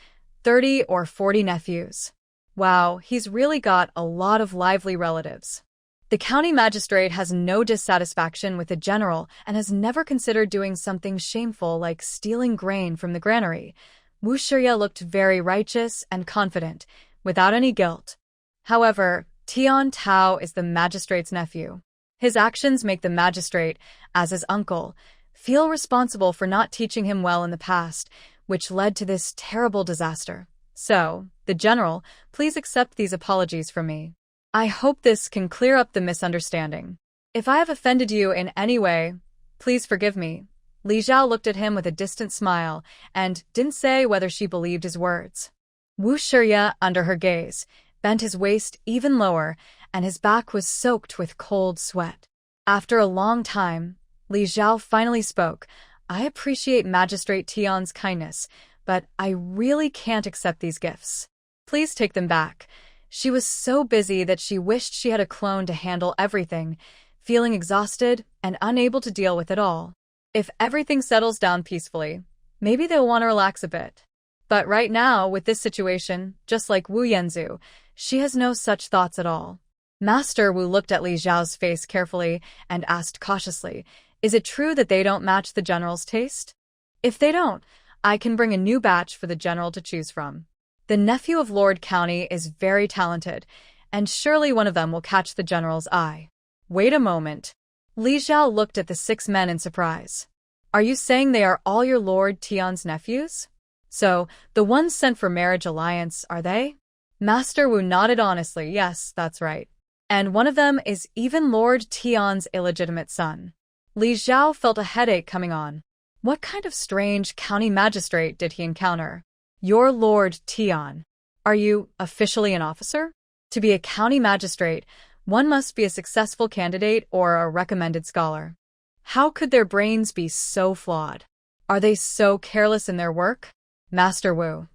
30 or 40 nephews. Wow, he's really got a lot of lively relatives. The county magistrate has no dissatisfaction with the general and has never considered doing something shameful like stealing grain from the granary. Wu Shiya looked very righteous and confident, without any guilt. However, Tian Tao is the magistrate's nephew. His actions make the magistrate, as his uncle, feel responsible for not teaching him well in the past, which led to this terrible disaster. So, the general, please accept these apologies from me. I hope this can clear up the misunderstanding. If I have offended you in any way, please forgive me. Li Zhao looked at him with a distant smile and didn't say whether she believed his words. Wu Shiya, under her gaze, bent his waist even lower, and his back was soaked with cold sweat. After a long time, Li Zhao finally spoke. I appreciate Magistrate Tian's kindness, but I really can't accept these gifts. Please take them back. She was so busy that she wished she had a clone to handle everything, feeling exhausted and unable to deal with it all. If everything settles down peacefully, maybe they'll want to relax a bit. But right now, with this situation, just like Wu Yanzu, she has no such thoughts at all. Master Wu looked at Li Zhao's face carefully and asked cautiously, is it true that they don't match the general's taste? If they don't, I can bring a new batch for the general to choose from. The nephew of Lord County is very talented, and surely one of them will catch the general's eye. Wait a moment. Li Zhao looked at the 6 men in surprise. Are you saying they are all your Lord Tian's nephews? So, the ones sent for marriage alliance, are they? Master Wu nodded honestly, yes, that's right. And one of them is even Lord Tian's illegitimate son. Li Zhao felt a headache coming on. What kind of strange county magistrate did he encounter? Your Lord Tian. Are you officially an officer? To be a county magistrate, one must be a successful candidate or a recommended scholar. How could their brains be so flawed? Are they so careless in their work? Master Wu.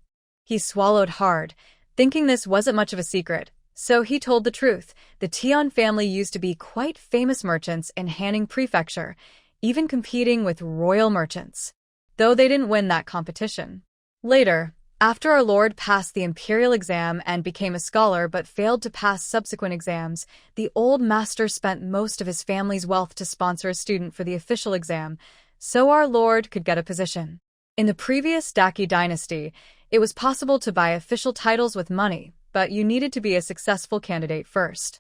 He swallowed hard, thinking this wasn't much of a secret, so he told the truth. The Tian family used to be quite famous merchants in Hanning Prefecture, even competing with royal merchants, though they didn't win that competition. Later, after our lord passed the imperial exam and became a scholar but failed to pass subsequent exams, the old master spent most of his family's wealth to sponsor a student for the official exam, so our lord could get a position. In the previous Daki dynasty, it was possible to buy official titles with money, but you needed to be a successful candidate first.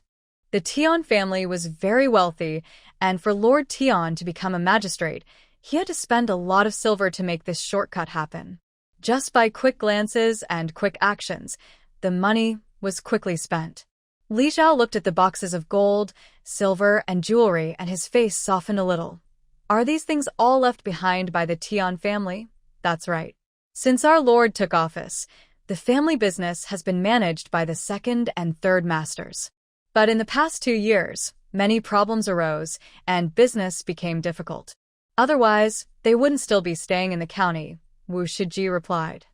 The Tian family was very wealthy, and for Lord Tian to become a magistrate, he had to spend a lot of silver to make this shortcut happen. Just by quick glances and quick actions, the money was quickly spent. Li Zhao looked at the boxes of gold, silver, and jewelry, and his face softened a little. Are these things all left behind by the Tian family? That's right. Since our lord took office, the family business has been managed by the second and third masters. But in the past 2 years, many problems arose, and business became difficult. Otherwise, they wouldn't still be staying in the county, Wu Shiji replied.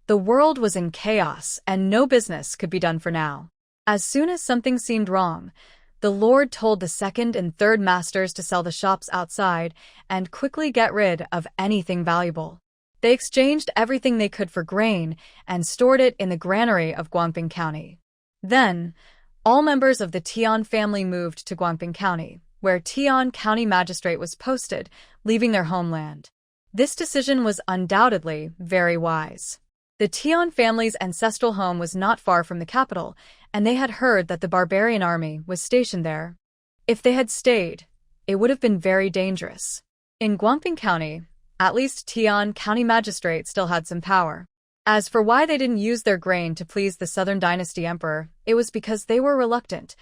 The world was in chaos, and no business could be done for now. As soon as something seemed wrong, the lord told the second and third masters to sell the shops outside and quickly get rid of anything valuable. They exchanged everything they could for grain and stored it in the granary of Guangping County. Then, all members of the Tian family moved to Guangping County, where Tian County Magistrate was posted, leaving their homeland. This decision was undoubtedly very wise. The Tian family's ancestral home was not far from the capital, and they had heard that the barbarian army was stationed there. If they had stayed, it would have been very dangerous. In Guangping County, at least Tian County Magistrate still had some power. As for why they didn't use their grain to please the Southern Dynasty Emperor, it was because they were reluctant.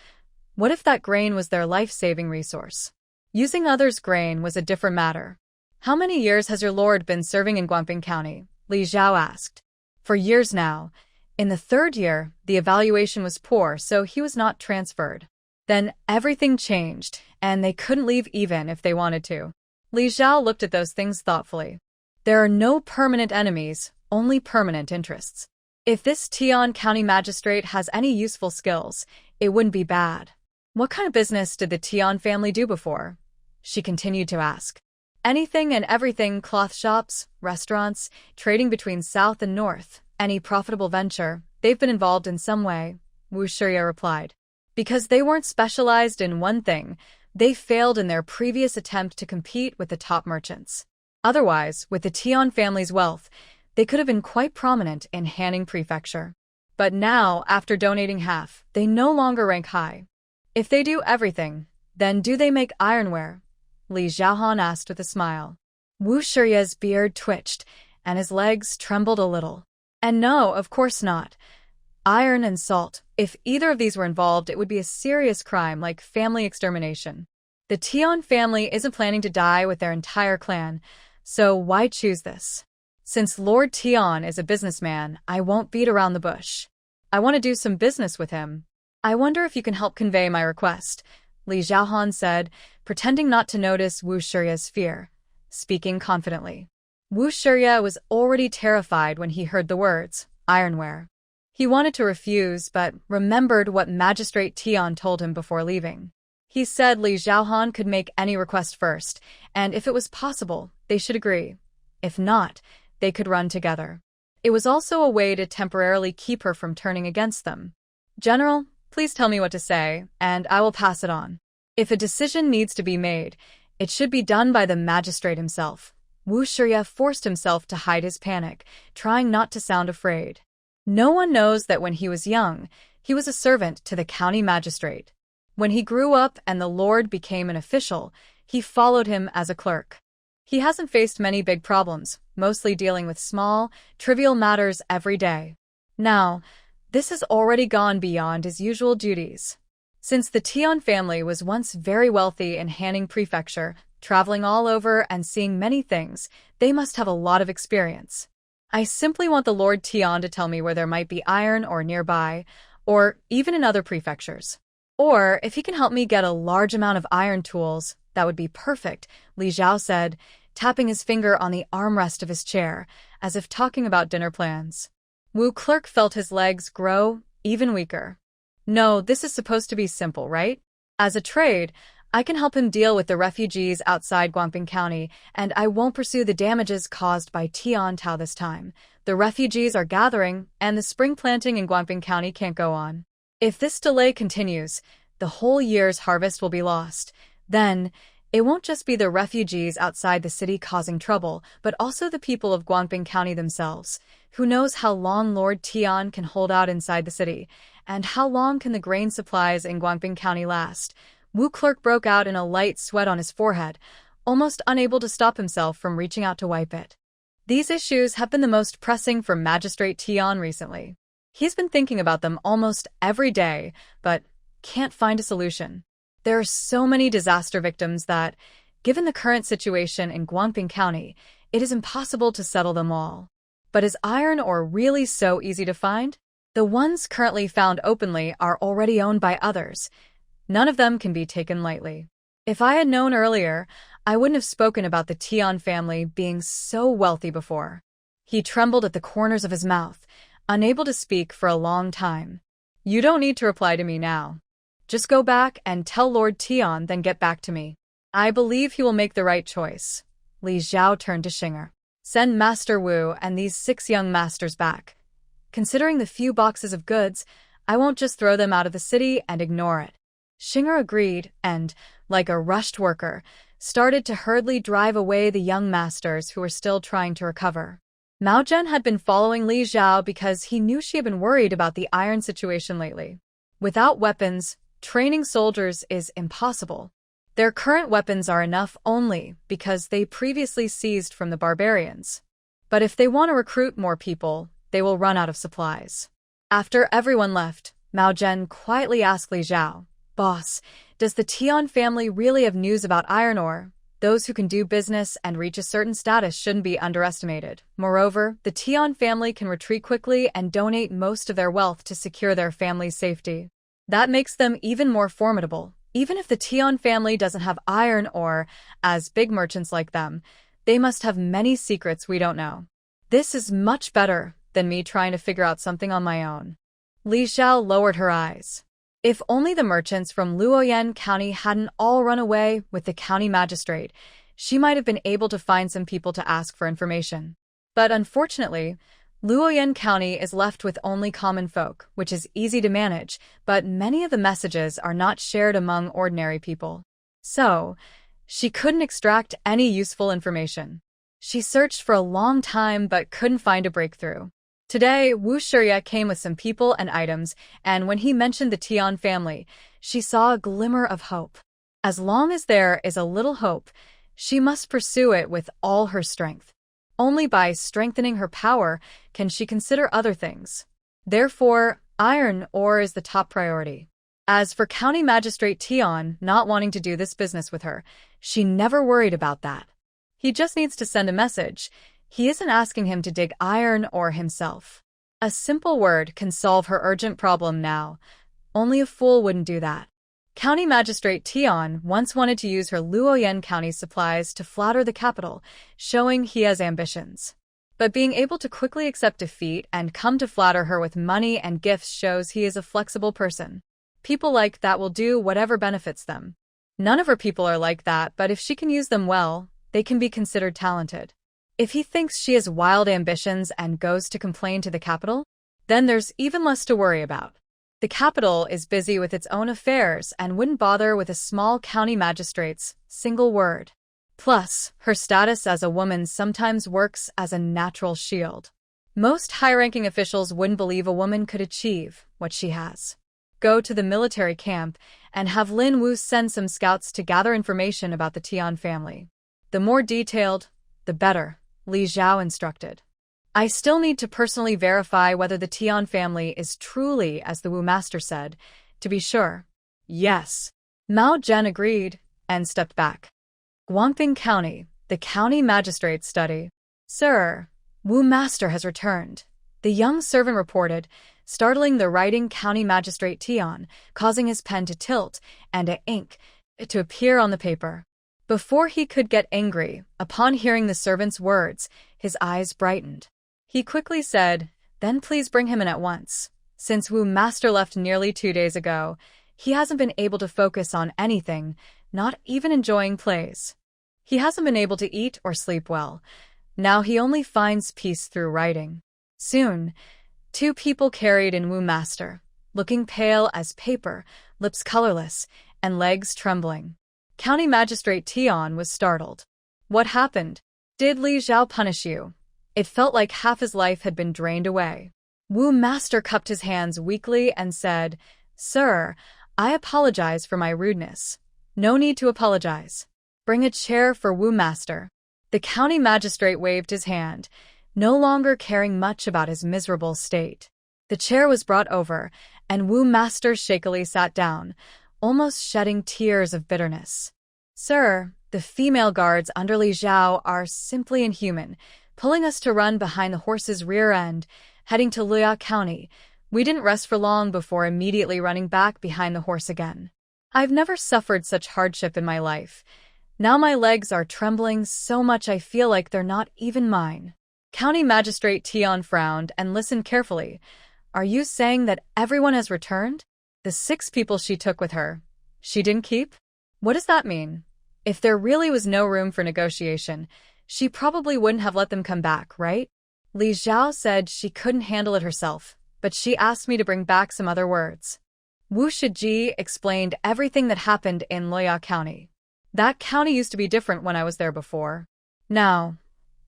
What if that grain was their life-saving resource? Using others' grain was a different matter. How many years has your lord been serving in Guangping County? Li Zhao asked. For years now. In the 3rd year, the evaluation was poor, so he was not transferred. Then everything changed, and they couldn't leave even if they wanted to. Li Zhao looked at those things thoughtfully. There are no permanent enemies, only permanent interests. If this Tian County Magistrate has any useful skills, it wouldn't be bad. What kind of business did the Tian family do before? She continued to ask. Anything and everything: cloth shops, restaurants, trading between South and North, any profitable venture, they've been involved in some way, Wu Shiya replied. Because they weren't specialized in one thing, they failed in their previous attempt to compete with the top merchants. Otherwise, with the Tian family's wealth, they could have been quite prominent in Hanning Prefecture. But now, after donating half, they no longer rank high. If they do everything, then do they make ironware? Li Xiaohan asked with a smile. Wu Shiya's beard twitched, and his legs trembled a little. And no, of course not. Iron and salt, if either of these were involved, it would be a serious crime like family extermination. The Tian family isn't planning to die with their entire clan, so why choose this? Since Lord Tian is a businessman, I won't beat around the bush. I want to do some business with him. I wonder if you can help convey my request, Li Xiaohan said, pretending not to notice Wu Shiya's fear, speaking confidently. Wu Shiya was already terrified when he heard the words, ironware. He wanted to refuse, but remembered what Magistrate Tian told him before leaving. He said Li Xiaohan could make any request first, and if it was possible, they should agree. If not, they could run together. It was also a way to temporarily keep her from turning against them. General, please tell me what to say, and I will pass it on. If a decision needs to be made, it should be done by the magistrate himself. Wu Shiya forced himself to hide his panic, trying not to sound afraid. No one knows that when he was young, he was a servant to the county magistrate. When he grew up and the lord became an official, he followed him as a clerk. He hasn't faced many big problems, mostly dealing with small, trivial matters every day. Now, this has already gone beyond his usual duties. Since the Tian family was once very wealthy in Hanning Prefecture, traveling all over and seeing many things, they must have a lot of experience. I simply want the Lord Tian to tell me where there might be iron or nearby, or even in other prefectures. Or, if he can help me get a large amount of iron tools, that would be perfect, Li Xiao said, tapping his finger on the armrest of his chair, as if talking about dinner plans. Wu Clerk felt his legs grow even weaker. No, this is supposed to be simple, right? As a trade, I can help him deal with the refugees outside Guangping County, and I won't pursue the damages caused by Tian Tao this time. The refugees are gathering, and the spring planting in Guangping County can't go on. If this delay continues, the whole year's harvest will be lost. Then, it won't just be the refugees outside the city causing trouble, but also the people of Guangping County themselves. Who knows how long Lord Tian can hold out inside the city, and how long can the grain supplies in Guangping County last? Wu Clerk broke out in a light sweat on his forehead, almost unable to stop himself from reaching out to wipe it. These issues have been the most pressing for Magistrate Tian recently. He's been thinking about them almost every day, but can't find a solution. There are so many disaster victims that, given the current situation in Guangping County, it is impossible to settle them all. But is iron ore really so easy to find? The ones currently found openly are already owned by others. None of them can be taken lightly. If I had known earlier, I wouldn't have spoken about the Tian family being so wealthy before. He trembled at the corners of his mouth, unable to speak for a long time. You don't need to reply to me now. Just go back and tell Lord Tian, then get back to me. I believe he will make the right choice. Li Xiao turned to Xinger. Send Master Wu and these 6 young masters back. Considering the few boxes of goods, I won't just throw them out of the city and ignore it. Xinger agreed and, like a rushed worker, started to hurriedly drive away the young masters who were still trying to recover. Mao Zhen had been following Li Xiao because he knew she had been worried about the iron situation lately. Without weapons, training soldiers is impossible. Their current weapons are enough only because they previously seized from the barbarians. But if they want to recruit more people, they will run out of supplies. After everyone left, Mao Zhen quietly asked Li Xiao, Boss, does the Tian family really have news about iron ore? Those who can do business and reach a certain status shouldn't be underestimated. Moreover, the Tian family can retreat quickly and donate most of their wealth to secure their family's safety. That makes them even more formidable. Even if the Tian family doesn't have iron ore, as big merchants like them, they must have many secrets we don't know. This is much better than me trying to figure out something on my own. Li Xiao lowered her eyes. If only the merchants from Luoyan County hadn't all run away with the county magistrate, she might have been able to find some people to ask for information. But unfortunately, Luoyang County is left with only common folk, which is easy to manage, but many of the messages are not shared among ordinary people. So, she couldn't extract any useful information. She searched for a long time but couldn't find a breakthrough. Today, Wu Shiya came with some people and items, and when he mentioned the Tian family, she saw a glimmer of hope. As long as there is a little hope, she must pursue it with all her strength. Only by strengthening her power can she consider other things. Therefore, iron ore is the top priority. As for County Magistrate Tian not wanting to do this business with her, she never worried about that. He just needs to send a message. He isn't asking him to dig iron ore himself. A simple word can solve her urgent problem now. Only a fool wouldn't do that. County Magistrate Tian once wanted to use her Luoyang County supplies to flatter the capital, showing he has ambitions. But being able to quickly accept defeat and come to flatter her with money and gifts shows he is a flexible person. People like that will do whatever benefits them. None of her people are like that, but if she can use them well, they can be considered talented. If he thinks she has wild ambitions and goes to complain to the capital, then there's even less to worry about. The capital is busy with its own affairs and wouldn't bother with a small county magistrate's single word. Plus, her status as a woman sometimes works as a natural shield. Most high-ranking officials wouldn't believe a woman could achieve what she has. Go to the military camp and have Lin Wu send some scouts to gather information about the Tian family. The more detailed, the better, Li Zhao instructed. I still need to personally verify whether the Tian family is truly as the Wu master said, to be sure. Yes. Mao Zhen agreed and stepped back. Guangping County, the county magistrate's study. Sir, Wu master has returned, the young servant reported, startling the writing county magistrate Tian, causing his pen to tilt and a ink to appear on the paper. Before he could get angry, upon hearing the servant's words, his eyes brightened. He quickly said, "Then please bring him in at once. Since Wu master left nearly 2 days ago, he hasn't been able to focus on anything, not even enjoying plays. He hasn't been able to eat or sleep well. Now he only finds peace through writing." Soon, 2 people carried in Wu master, looking pale as paper, lips colorless, and legs trembling. County Magistrate Tian was startled. What happened? Did Li Zhao punish you? It felt like half his life had been drained away. Wu master cupped his hands weakly and said, "Sir, I apologize for my rudeness." "No need to apologize. Bring a chair for Wu master." The county magistrate waved his hand, no longer caring much about his miserable state. The chair was brought over, and Wu master shakily sat down, almost shedding tears of bitterness. "Sir, the female guards under Li Zhao are simply inhuman, pulling us to run behind the horse's rear end, heading to Luya County. We didn't rest for long before immediately running back behind the horse again. I've never suffered such hardship in my life. Now my legs are trembling so much I feel like they're not even mine." County Magistrate Tian frowned and listened carefully. "Are you saying that everyone has returned? The 6 people she took with her, she didn't keep? What does that mean? If there really was no room for negotiation, she probably wouldn't have let them come back, right?" Li Zhao said she couldn't handle it herself, but she asked me to bring back some other words. Wu Shiji explained everything that happened in Luya County. That county used to be different when I was there before. Now,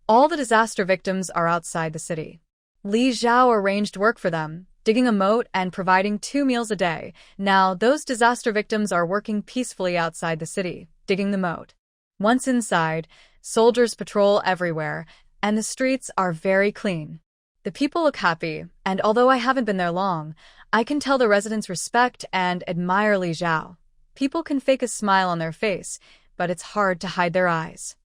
all the disaster victims are outside the city. Li Zhao arranged work for them, digging a moat and providing 2 meals a day. Now, those disaster victims are working peacefully outside the city, digging the moat. Once inside, soldiers patrol everywhere, and the streets are very clean. The people look happy, and although I haven't been there long, I can tell the residents respect and admire Li Zhao. People can fake a smile on their face, but it's hard to hide their eyes.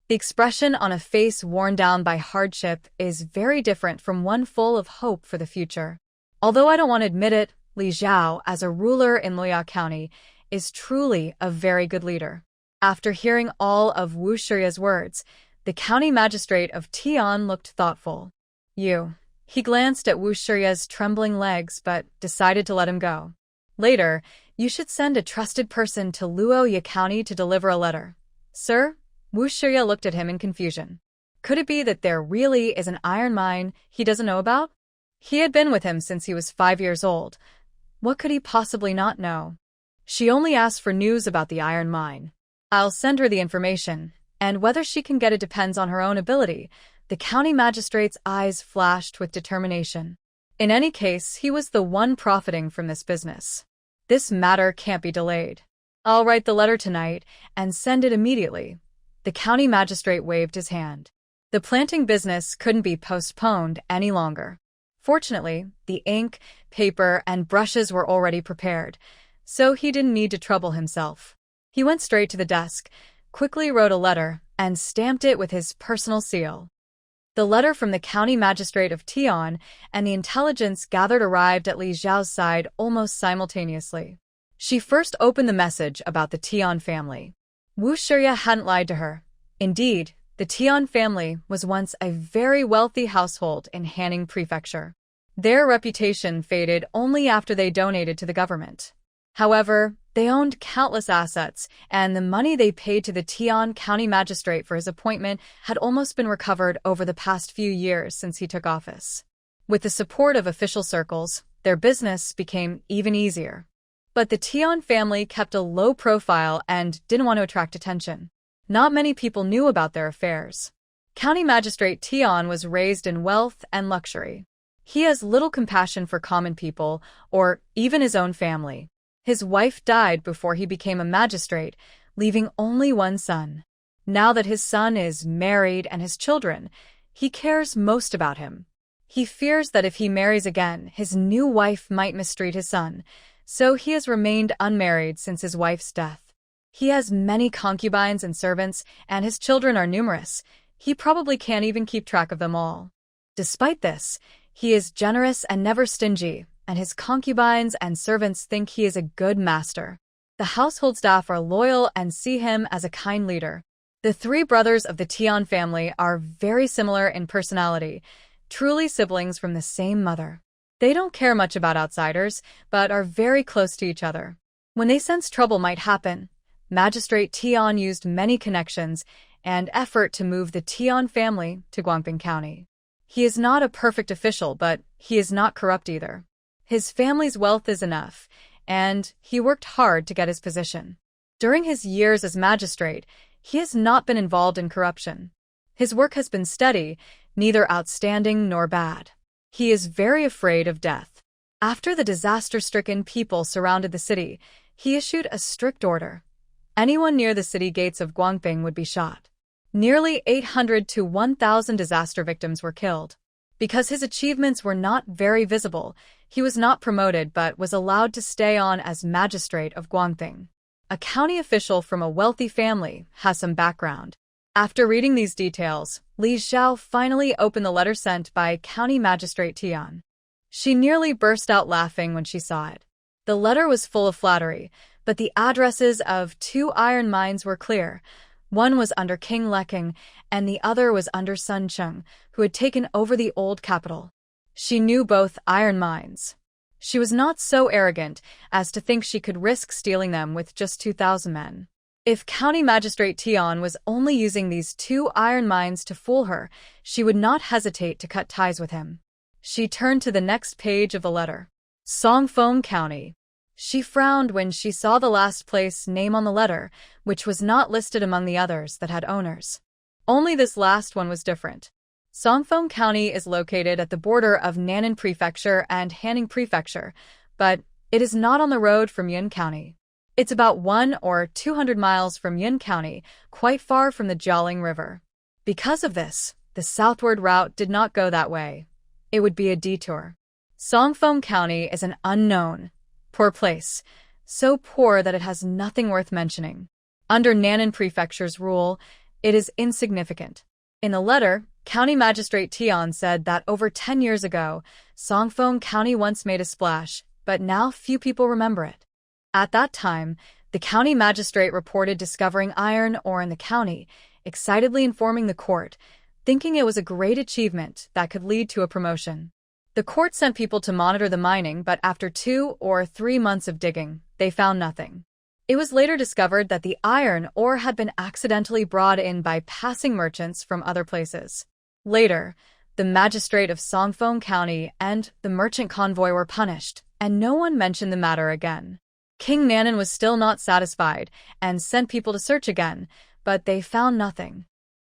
The expression on a face worn down by hardship is very different from one full of hope for the future. Although I don't want to admit it, Li Zhao, as a ruler in Luya County, is truly a very good leader. After hearing all of Wu Shiya's words, the county magistrate of Tian looked thoughtful. He glanced at Wu Shiya's trembling legs but decided to let him go. Later, you should send a trusted person to Luoya County to deliver a letter. Sir? Wu Shiya looked at him in confusion. Could it be that there really is an iron mine he doesn't know about? He had been with him since he was 5 years old. What could he possibly not know? She only asked for news about the iron mine. I'll send her the information, and whether she can get it depends on her own ability. The county magistrate's eyes flashed with determination. In any case, he was the one profiting from this business. This matter can't be delayed. I'll write the letter tonight and send it immediately. The county magistrate waved his hand. The planting business couldn't be postponed any longer. Fortunately, the ink, paper, and brushes were already prepared, so he didn't need to trouble himself. He went straight to the desk, quickly wrote a letter, and stamped it with his personal seal. The letter from the county magistrate of Tian and the intelligence gathered arrived at Li Xiao's side almost simultaneously. She first opened the message about the Tian family. Wu Shiya hadn't lied to her. Indeed, the Tian family was once a very wealthy household in Hanning Prefecture. Their reputation faded only after they donated to the government. However, they owned countless assets, and the money they paid to the Tian County Magistrate for his appointment had almost been recovered over the past few years since he took office. With the support of official circles, their business became even easier. But the Tian family kept a low profile and didn't want to attract attention. Not many people knew about their affairs. County Magistrate Tian was raised in wealth and luxury. He has little compassion for common people or even his own family. His wife died before he became a magistrate, leaving only one son. Now that his son is married and has children, he cares most about him. He fears that if he marries again, his new wife might mistreat his son, so he has remained unmarried since his wife's death. He has many concubines and servants, and his children are numerous. He probably can't even keep track of them all. Despite this, he is generous and never stingy, and his concubines and servants think he is a good master. The household staff are loyal and see him as a kind leader. The three brothers of the Tian family are very similar in personality, truly siblings from the same mother. They don't care much about outsiders, but are very close to each other. When they sense trouble might happen, Magistrate Tian used many connections and effort to move the Tian family to Guangping County. He is not a perfect official, but he is not corrupt either. His family's wealth is enough, and he worked hard to get his position. During his years as magistrate, he has not been involved in corruption. His work has been steady, neither outstanding nor bad. He is very afraid of death. After the disaster-stricken people surrounded the city, he issued a strict order. Anyone near the city gates of Guangping would be shot. Nearly 800 to 1,000 disaster victims were killed. Because his achievements were not very visible, he was not promoted but was allowed to stay on as magistrate of Guangping. A county official from a wealthy family has some background. After reading these details, Li Xiao finally opened the letter sent by County Magistrate Tian. She nearly burst out laughing when she saw it. The letter was full of flattery, but the addresses of 2 iron mines were clear. One was under King Leking, and the other was under Sun Cheng, who had taken over the old capital. She knew both iron mines. She was not so arrogant as to think she could risk stealing them with just 2,000 men. If County Magistrate Tian was only using these 2 iron mines to fool her, she would not hesitate to cut ties with him. She turned to the next page of the letter. Songfeng County. She frowned when she saw the last place name on the letter, which was not listed among the others that had owners. Only this last one was different. Songfeng County is located at the border of Nanning Prefecture and Hanning Prefecture, but it is not on the road from Yun County. It's about 100 or 200 miles from Yun County, quite far from the Jialing River. Because of this, the southward route did not go that way. It would be a detour. Songfeng County is an unknown, poor place, so poor that it has nothing worth mentioning. Under Nanning Prefecture's rule, it is insignificant. In the letter, County Magistrate Tian said that over 10 years ago, Songfeng County once made a splash, but now few people remember it. At that time, the county magistrate reported discovering iron ore in the county, excitedly informing the court, thinking it was a great achievement that could lead to a promotion. The court sent people to monitor the mining, but after 2 or 3 months of digging, they found nothing. It was later discovered that the iron ore had been accidentally brought in by passing merchants from other places. Later, the magistrate of Songfeng County and the merchant convoy were punished, and no one mentioned the matter again. King Nanan was still not satisfied and sent people to search again, but they found nothing.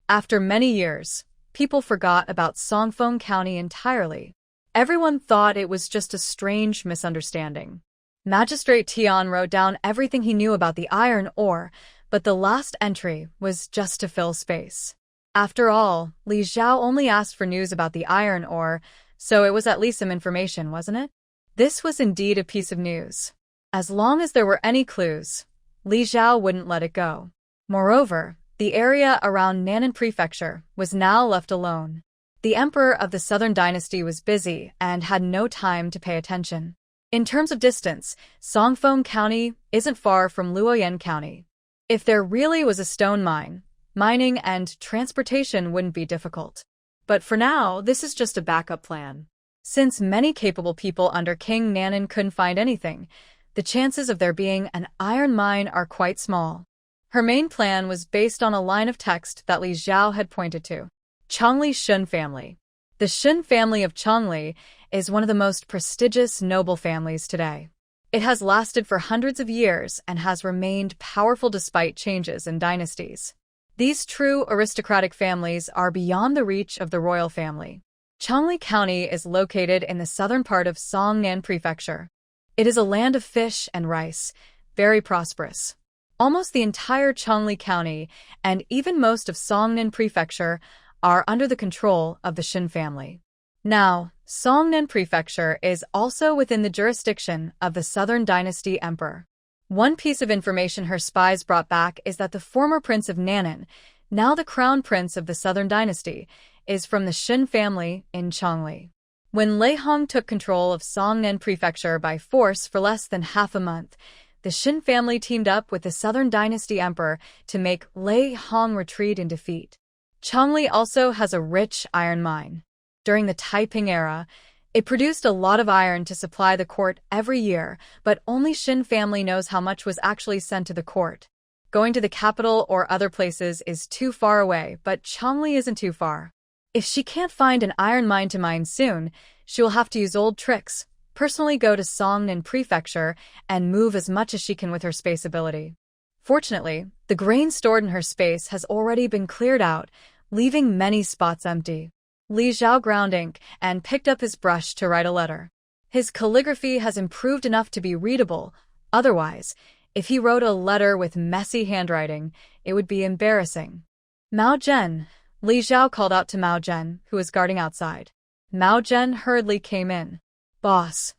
After many years, people forgot about Songfeng County entirely. Everyone thought it was just a strange misunderstanding. Magistrate Tian wrote down everything he knew about the iron ore, but the last entry was just to fill space. After all, Li Zhao only asked for news about the iron ore, so it was at least some information, wasn't it? This was indeed a piece of news. As long as there were any clues, Li Zhao wouldn't let it go. Moreover, the area around Nanan Prefecture was now left alone. The emperor of the Southern Dynasty was busy and had no time to pay attention. In terms of distance, Songfeng County isn't far from Luoyan County. If there really was a stone mine, mining and transportation wouldn't be difficult. But for now, this is just a backup plan. Since many capable people under King Nanan couldn't find anything, the chances of there being an iron mine are quite small. Her main plan was based on a line of text that Li Zhao had pointed to. Chongli Shun family. The Shun family of Chongli is one of the most prestigious noble families today. It has lasted for hundreds of years and has remained powerful despite changes in dynasties. These true aristocratic families are beyond the reach of the royal family. Chongli County is located in the southern part of Songnan Prefecture. It is a land of fish and rice, very prosperous. Almost the entire Chongli County and even most of Songnan Prefecture are under the control of the Shin family. Now, Songnan Prefecture is also within the jurisdiction of the Southern Dynasty Emperor. One piece of information her spies brought back is that the former prince of Nanan, now the crown prince of the Southern Dynasty, is from the Shin family in Chongli. When Lei Hong took control of Songnan Prefecture by force for less than half a month, the Shin family teamed up with the Southern Dynasty Emperor to make Lei Hong retreat in defeat. Chongli also has a rich iron mine. During the Taiping era, it produced a lot of iron to supply the court every year, but only Shin family knows how much was actually sent to the court. Going to the capital or other places is too far away, but Chongli isn't too far. If she can't find an iron mine to mine soon, she will have to use old tricks, personally go to Songnan Prefecture, and move as much as she can with her space ability. Fortunately, the grain stored in her space has already been cleared out, leaving many spots empty. Li Zhao ground ink and picked up his brush to write a letter. His calligraphy has improved enough to be readable. Otherwise, if he wrote a letter with messy handwriting, it would be embarrassing. Mao Zhen. Li Zhao called out to Mao Zhen, who was guarding outside. Mao Zhen hurriedly came in. Boss,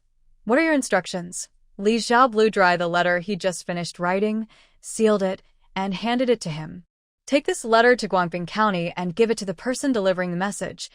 what are your instructions? Li Zhao blew dry the letter he just finished writing, sealed it, and handed it to him. Take this letter to Guangping County and give it to the person delivering the message.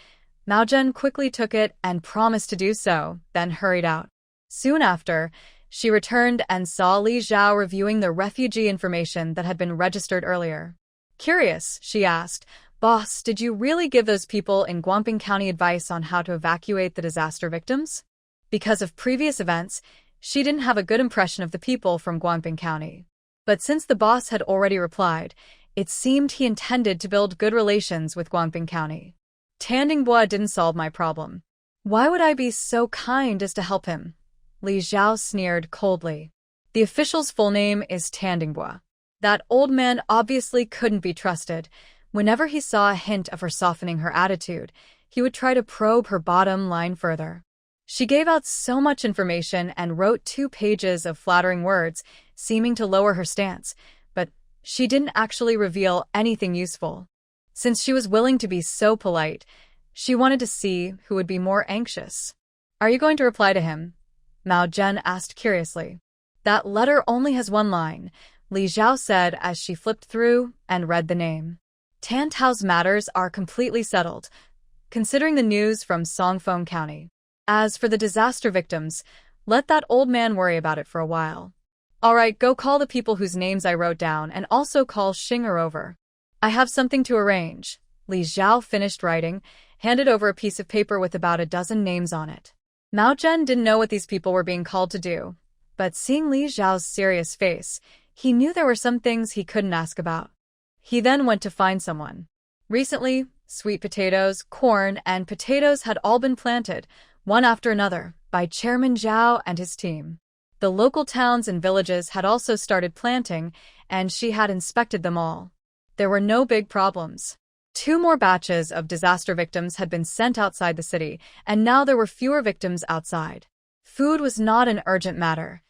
Mao Zhen quickly took it and promised to do so, then hurried out. Soon after, she returned and saw Li Zhao reviewing the refugee information that had been registered earlier. Curious, she asked, Boss, did you really give those people in Guangping County advice on how to evacuate the disaster victims? Because of previous events, she didn't have a good impression of the people from Guangping County. But since the boss had already replied, it seemed he intended to build good relations with Guangping County. Tandingbua didn't solve my problem. Why would I be so kind as to help him? Li Zhao sneered coldly. The official's full name is Tandingbua. That old man obviously couldn't be trusted. Whenever he saw a hint of her softening her attitude, he would try to probe her bottom line further. She gave out so much information and wrote 2 pages of flattering words, seeming to lower her stance, but she didn't actually reveal anything useful. Since she was willing to be so polite, she wanted to see who would be more anxious. Are you going to reply to him? Mao Zhen asked curiously. That letter only has 1 line, Li Zhao said as she flipped through and read the name. Tan Tao's matters are completely settled, considering the news from Songfeng County. As for the disaster victims, let that old man worry about it for a while. All right, go call the people whose names I wrote down and also call Xinger over. I have something to arrange. Li Zhao finished writing, handed over a piece of paper with about a dozen names on it. Mao Zhen didn't know what these people were being called to do, but seeing Li Zhao's serious face, He knew there were some things he couldn't ask about. He then went to find someone. Recently, sweet potatoes, corn, and potatoes had all been planted, one after another, by Chairman Zhao and his team. The local towns and villages had also started planting, and she had inspected them all. There were no big problems. 2 more batches of disaster victims had been sent outside the city, and now there were fewer victims outside. Food was not an urgent matter.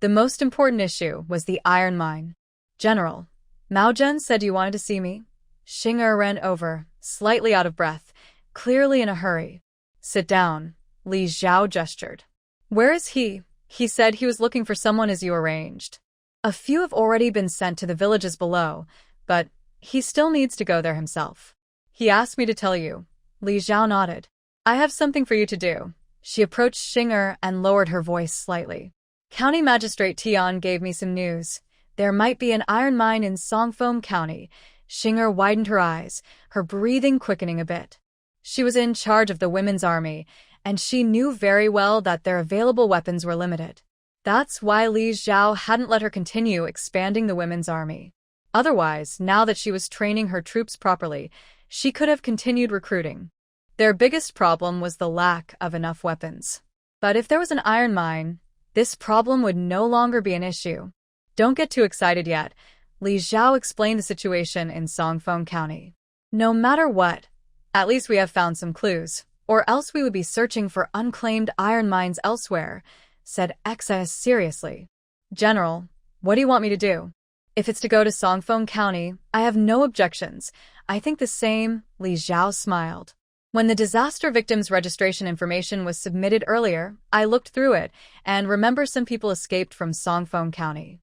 The most important issue was the iron mine. General, Mao Zhen said you wanted to see me. Xing'er ran over, slightly out of breath, clearly in a hurry. Sit down, Li Zhao gestured. Where is he? He said he was looking for someone as you arranged. A few have already been sent to the villages below, but he still needs to go there himself. He asked me to tell you. Li Zhao nodded. I have something for you to do. She approached Xing'er and lowered her voice slightly. County Magistrate Tian gave me some news. There might be an iron mine in Songfeng County. Xing'er widened her eyes, her breathing quickening a bit. She was in charge of the women's army, and she knew very well that their available weapons were limited. That's why Li Zhao hadn't let her continue expanding the women's army. Otherwise, now that she was training her troops properly, she could have continued recruiting. Their biggest problem was the lack of enough weapons. But if there was an iron mine, this problem would no longer be an issue. Don't get too excited yet. Li Zhao explained the situation in Songfeng County. No matter what, at least we have found some clues, or else we would be searching for unclaimed iron mines elsewhere, said Exais seriously. General, what do you want me to do? If it's to go to Songfeng County, I have no objections. I think the same, Li Zhao smiled. When the disaster victims' registration information was submitted earlier, I looked through it and remember some people escaped from Songfeng County.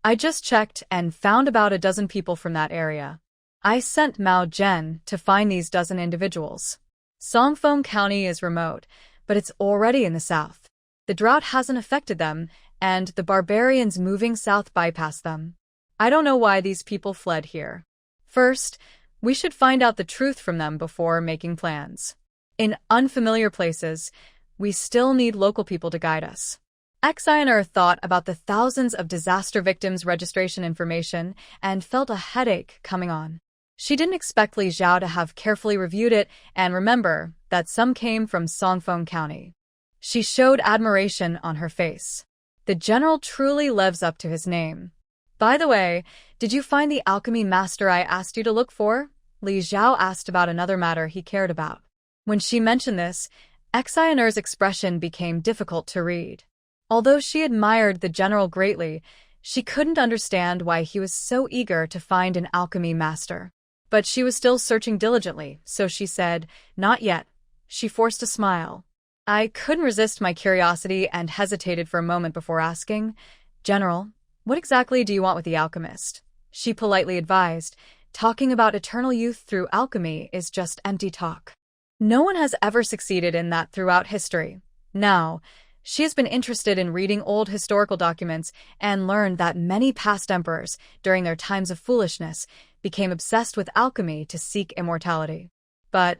I just checked and found about a dozen people from that area. I sent Mao Zhen to find these dozen individuals. Songfeng County is remote, but it's already in the south. The drought hasn't affected them, and the barbarians moving south bypassed them. I don't know why these people fled here. First, we should find out the truth from them before making plans. In unfamiliar places, we still need local people to guide us. Exiner thought about the thousands of disaster victims' registration information and felt a headache coming on. She didn't expect Li Zhao to have carefully reviewed it and remember that some came from Songfeng County. She showed admiration on her face. The general truly lives up to his name. By the way, did you find the alchemy master I asked you to look for? Li Zhao asked about another matter he cared about. When she mentioned this, Exiner's expression became difficult to read. Although she admired the general greatly, she couldn't understand why he was so eager to find an alchemy master. But she was still searching diligently, so she said, "Not yet." She forced a smile. I couldn't resist my curiosity and hesitated for a moment before asking, "General, what exactly do you want with the alchemist?" She politely advised, "Talking about eternal youth through alchemy is just empty talk. No one has ever succeeded in that throughout history. Now, she has been interested in reading old historical documents and learned that many past emperors, during their times of foolishness, became obsessed with alchemy to seek immortality. But,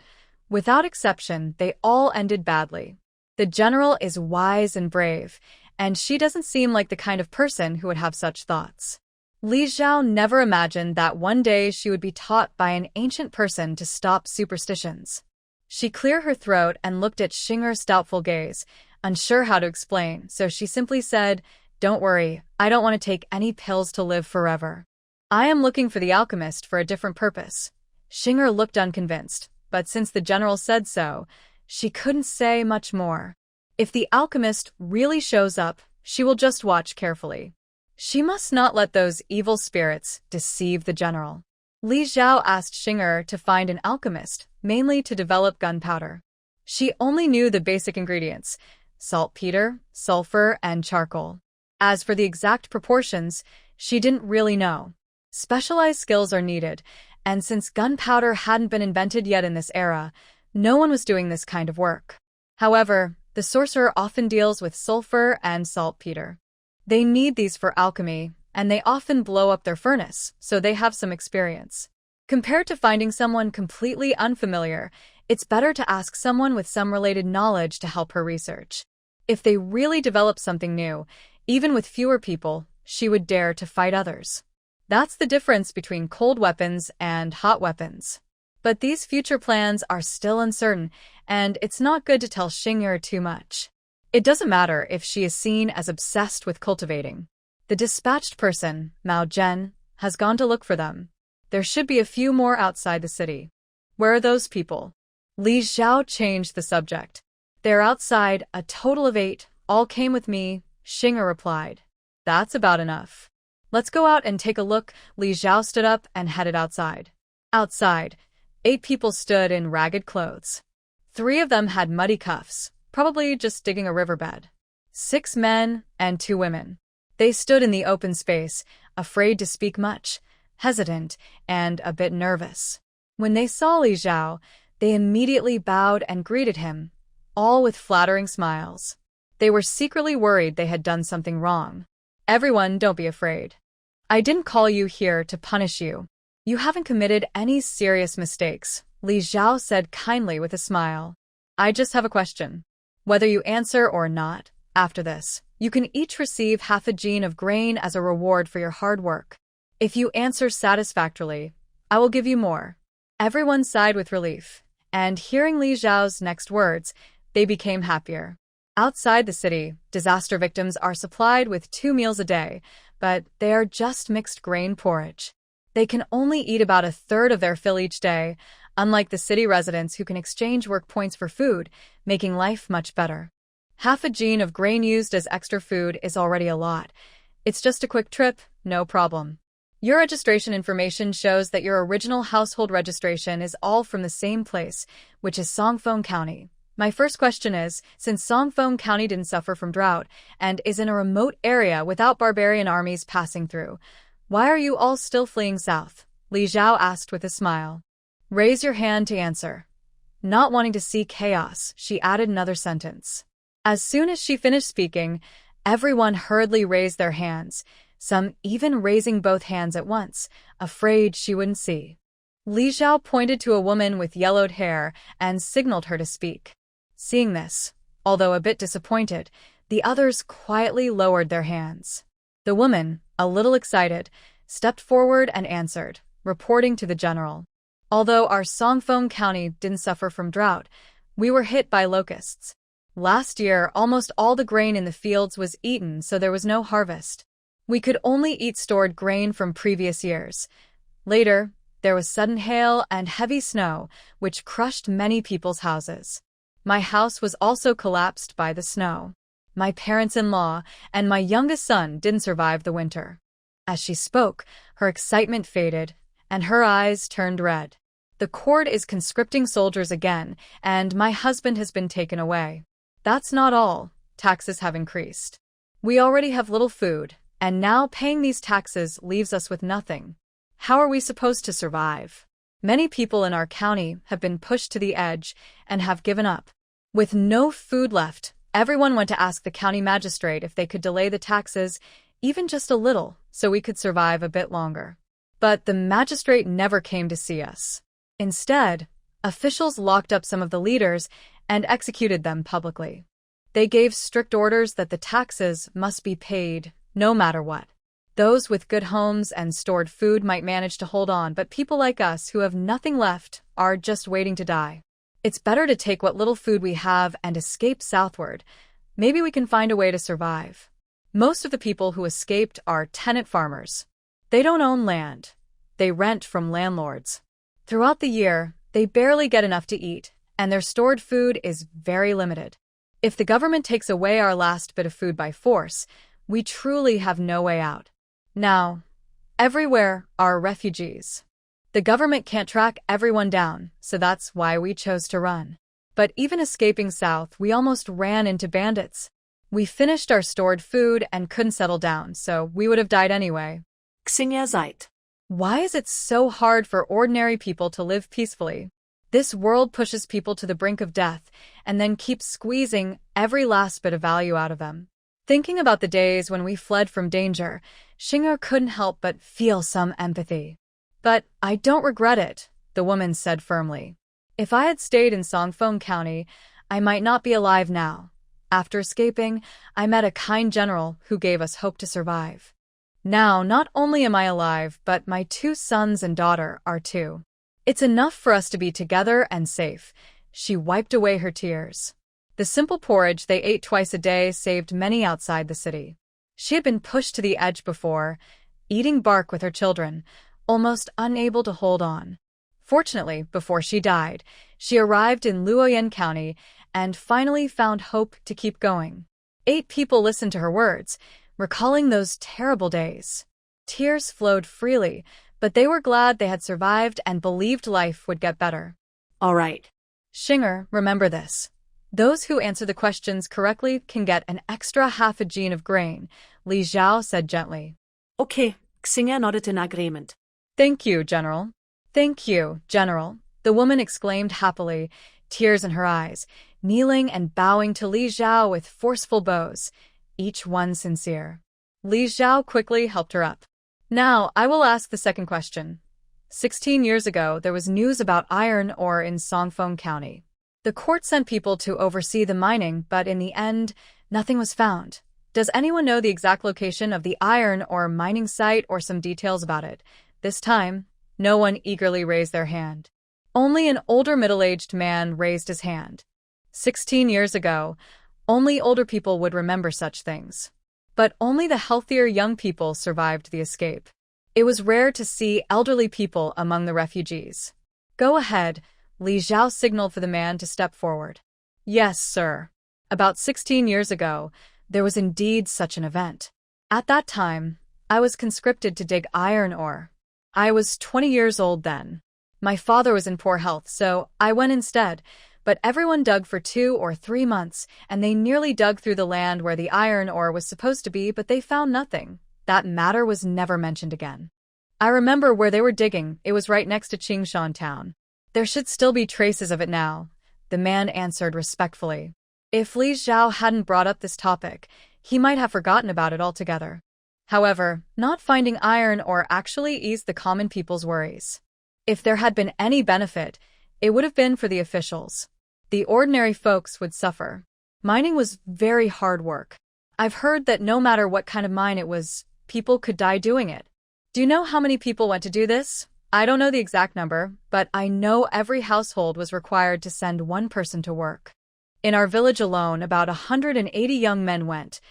without exception, they all ended badly. The general is wise and brave, and she doesn't seem like the kind of person who would have such thoughts." Li Zhao never imagined that one day she would be taught by an ancient person to stop superstitions. She cleared her throat and looked at Xing'er's doubtful gaze, unsure how to explain, so she simply said, "Don't worry, I don't want to take any pills to live forever. I am looking for the alchemist for a different purpose." Xing'er looked unconvinced, but since the general said so, she couldn't say much more. If the alchemist really shows up, she will just watch carefully. She must not let those evil spirits deceive the general. Li Zhao asked Xing'er to find an alchemist, mainly to develop gunpowder. She only knew the basic ingredients: saltpeter, sulfur, and charcoal. As for the exact proportions, she didn't really know. Specialized skills are needed, and since gunpowder hadn't been invented yet in this era, no one was doing this kind of work. However, the sorcerer often deals with sulfur and saltpeter. They need these for alchemy, and they often blow up their furnace, so they have some experience. Compared to finding someone completely unfamiliar, it's better to ask someone with some related knowledge to help her research. If they really develop something new, even with fewer people, she would dare to fight others. That's the difference between cold weapons and hot weapons. But these future plans are still uncertain, and it's not good to tell Xing'er too much. It doesn't matter if she is seen as obsessed with cultivating. The dispatched person, Mao Zhen, has gone to look for them. There should be a few more outside the city. Where are those people? Li Xiao changed the subject. They're outside, a total of 8, all came with me, Xing'er replied. That's about enough. Let's go out and take a look. Li Xiao stood up and headed outside. Outside, 8 people stood in ragged clothes. 3 of them had muddy cuffs, probably just digging a riverbed. 6 men and 2 women. They stood in the open space, afraid to speak much, hesitant, and a bit nervous. When they saw Li Xiao, they immediately bowed and greeted him, all with flattering smiles. They were secretly worried they had done something wrong. Everyone, don't be afraid. I didn't call you here to punish you. You haven't committed any serious mistakes, Li Xiao said kindly with a smile. I just have a question. Whether you answer or not, after this, you can each receive half a gene of grain as a reward for your hard work. If you answer satisfactorily, I will give you more. Everyone sighed with relief, and hearing Li Xiao's next words, they became happier. Outside the city, disaster victims are supplied with 2 meals a day, but they are just mixed grain porridge. They can only eat about a third of their fill each day, unlike the city residents who can exchange work points for food, making life much better. Half a gene of grain used as extra food is already a lot. It's just a quick trip, no problem. Your registration information shows that your original household registration is all from the same place, which is Songfeng County. My first question is, since Songfeng County didn't suffer from drought and is in a remote area without barbarian armies passing through, why are you all still fleeing south? Li Xiao asked with a smile. Raise your hand to answer. Not wanting to see chaos, she added another sentence. As soon as she finished speaking, everyone hurriedly raised their hands, some even raising both hands at once, afraid she wouldn't see. Li Xiao pointed to a woman with yellowed hair and signaled her to speak. Seeing this, although a bit disappointed, the others quietly lowered their hands. The woman, a little excited, stepped forward and answered, reporting to the general. Although our Songfeng County didn't suffer from drought, we were hit by locusts. Last year, almost all the grain in the fields was eaten, so there was no harvest. We could only eat stored grain from previous years. Later, there was sudden hail and heavy snow, which crushed many people's houses. My house was also collapsed by the snow. My parents-in-law and my youngest son didn't survive the winter. As she spoke, her excitement faded, and her eyes turned red. The court is conscripting soldiers again, and my husband has been taken away. That's not all. Taxes have increased. We already have little food, and now paying these taxes leaves us with nothing. How are we supposed to survive? Many people in our county have been pushed to the edge and have given up. With no food left, everyone went to ask the county magistrate if they could delay the taxes, even just a little, so we could survive a bit longer. But the magistrate never came to see us. Instead, officials locked up some of the leaders and executed them publicly. They gave strict orders that the taxes must be paid, no matter what. Those with good homes and stored food might manage to hold on, but people like us who have nothing left are just waiting to die. It's better to take what little food we have and escape southward. Maybe we can find a way to survive. Most of the people who escaped are tenant farmers. They don't own land. They rent from landlords. Throughout the year, they barely get enough to eat, and their stored food is very limited. If the government takes away our last bit of food by force, we truly have no way out. Now, everywhere are refugees. The government can't track everyone down, so that's why we chose to run. But even escaping south, we almost ran into bandits. We finished our stored food and couldn't settle down, so we would have died anyway. Xenia Zeit. Why is it so hard for ordinary people to live peacefully? This world pushes people to the brink of death and then keeps squeezing every last bit of value out of them. Thinking about the days when we fled from danger, Xing'er couldn't help but feel some empathy. But I don't regret it, the woman said firmly. If I had stayed in Songfeng County, I might not be alive now. After escaping, I met a kind general who gave us hope to survive. Now, not only am I alive, but my 2 sons and daughter are too. It's enough for us to be together and safe. She wiped away her tears. The simple porridge they ate twice a day saved many outside the city. She had been pushed to the edge before, eating bark with her children, almost unable to hold on. Fortunately, before she died, she arrived in Luya County and finally found hope to keep going. 8 people listened to her words, recalling those terrible days. Tears flowed freely, but they were glad they had survived and believed life would get better. All right. Xinger, remember this. Those who answer the questions correctly can get an extra half a gene of grain, Li Zhao said gently. Okay, Xinger nodded in agreement. Thank you, General. Thank you, General, the woman exclaimed happily, tears in her eyes, kneeling and bowing to Li Zhao with forceful bows, each one sincere. Li Zhao quickly helped her up. Now, I will ask the second question. 16 years ago, there was news about iron ore in Songfeng County. The court sent people to oversee the mining, but in the end, nothing was found. Does anyone know the exact location of the iron ore mining site or some details about it? This time, no one eagerly raised their hand. Only an older middle-aged man raised his hand. 16 years ago, only older people would remember such things. But only the healthier young people survived the escape. It was rare to see elderly people among the refugees. Go ahead, Li Zhao signaled for the man to step forward. Yes, sir. About 16 years ago, there was indeed such an event. At that time, I was conscripted to dig iron ore. I was 20 years old then. My father was in poor health, so I went instead, but everyone dug for 2 or 3 months, and they nearly dug through the land where the iron ore was supposed to be, but they found nothing. That matter was never mentioned again. I remember where they were digging. It was right next to Qingshan town. There should still be traces of it now, the man answered respectfully. If Li Zhao hadn't brought up this topic, he might have forgotten about it altogether. However, not finding iron ore actually eased the common people's worries. If there had been any benefit, it would have been for the officials. The ordinary folks would suffer. Mining was very hard work. I've heard that no matter what kind of mine it was, people could die doing it. Do you know how many people went to do this? I don't know the exact number, but I know every household was required to send one person to work. In our village alone, about 180 young men went.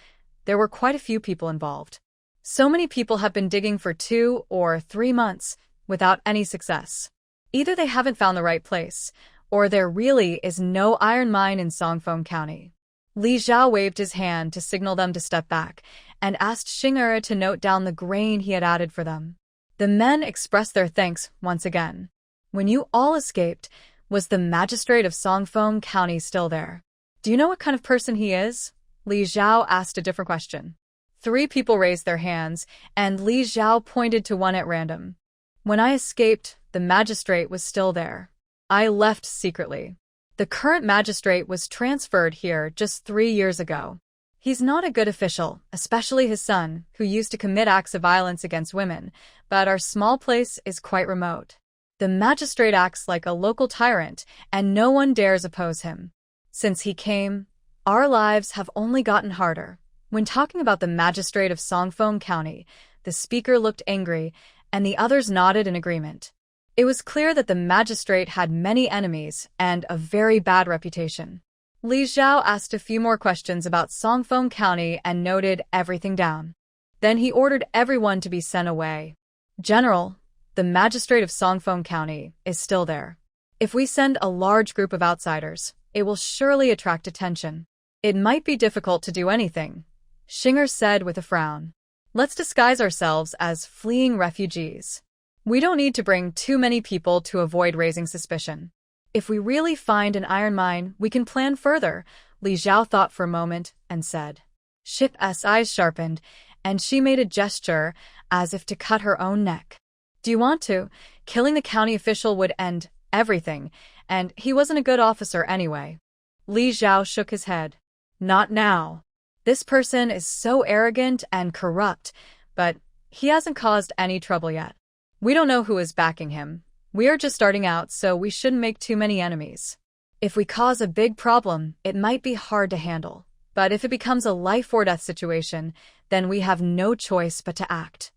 There were quite a few people involved. So many people have been digging for 2 or 3 months without any success. Either they haven't found the right place, or there really is no iron mine in Songfeng County. Li Zhao waved his hand to signal them to step back, and asked Xinger to note down the grain he had added for them. The men expressed their thanks once again. When you all escaped, was the magistrate of Songfeng County still there? Do you know what kind of person he is? Li Zhao asked a different question. 3 people raised their hands, and Li Zhao pointed to one at random. When I escaped, the magistrate was still there. I left secretly. The current magistrate was transferred here just 3 years ago. He's not a good official, especially his son, who used to commit acts of violence against women, but our small place is quite remote. The magistrate acts like a local tyrant, and no one dares oppose him. Since he came, our lives have only gotten harder. When talking about the magistrate of Songfeng County, the speaker looked angry, and the others nodded in agreement. It was clear that the magistrate had many enemies and a very bad reputation. Li Zhao asked a few more questions about Songfeng County and noted everything down. Then he ordered everyone to be sent away. General, the magistrate of Songfeng County is still there. If we send a large group of outsiders, it will surely attract attention. It might be difficult to do anything, Xinger said with a frown. Let's disguise ourselves as fleeing refugees. We don't need to bring too many people to avoid raising suspicion. If we really find an iron mine, we can plan further, Li Zhao thought for a moment and said. Ship's eyes sharpened, and she made a gesture as if to cut her own neck. Do you want to? Killing the county official would end everything, and he wasn't a good officer anyway. Li Zhao shook his head. Not now. This person is so arrogant and corrupt, but he hasn't caused any trouble yet. We don't know who is backing him. We are just starting out, so we shouldn't make too many enemies. If we cause a big problem, it might be hard to handle. But if it becomes a life-or-death situation, then we have no choice but to act.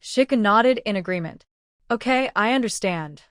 Shika nodded in agreement. Okay, I understand.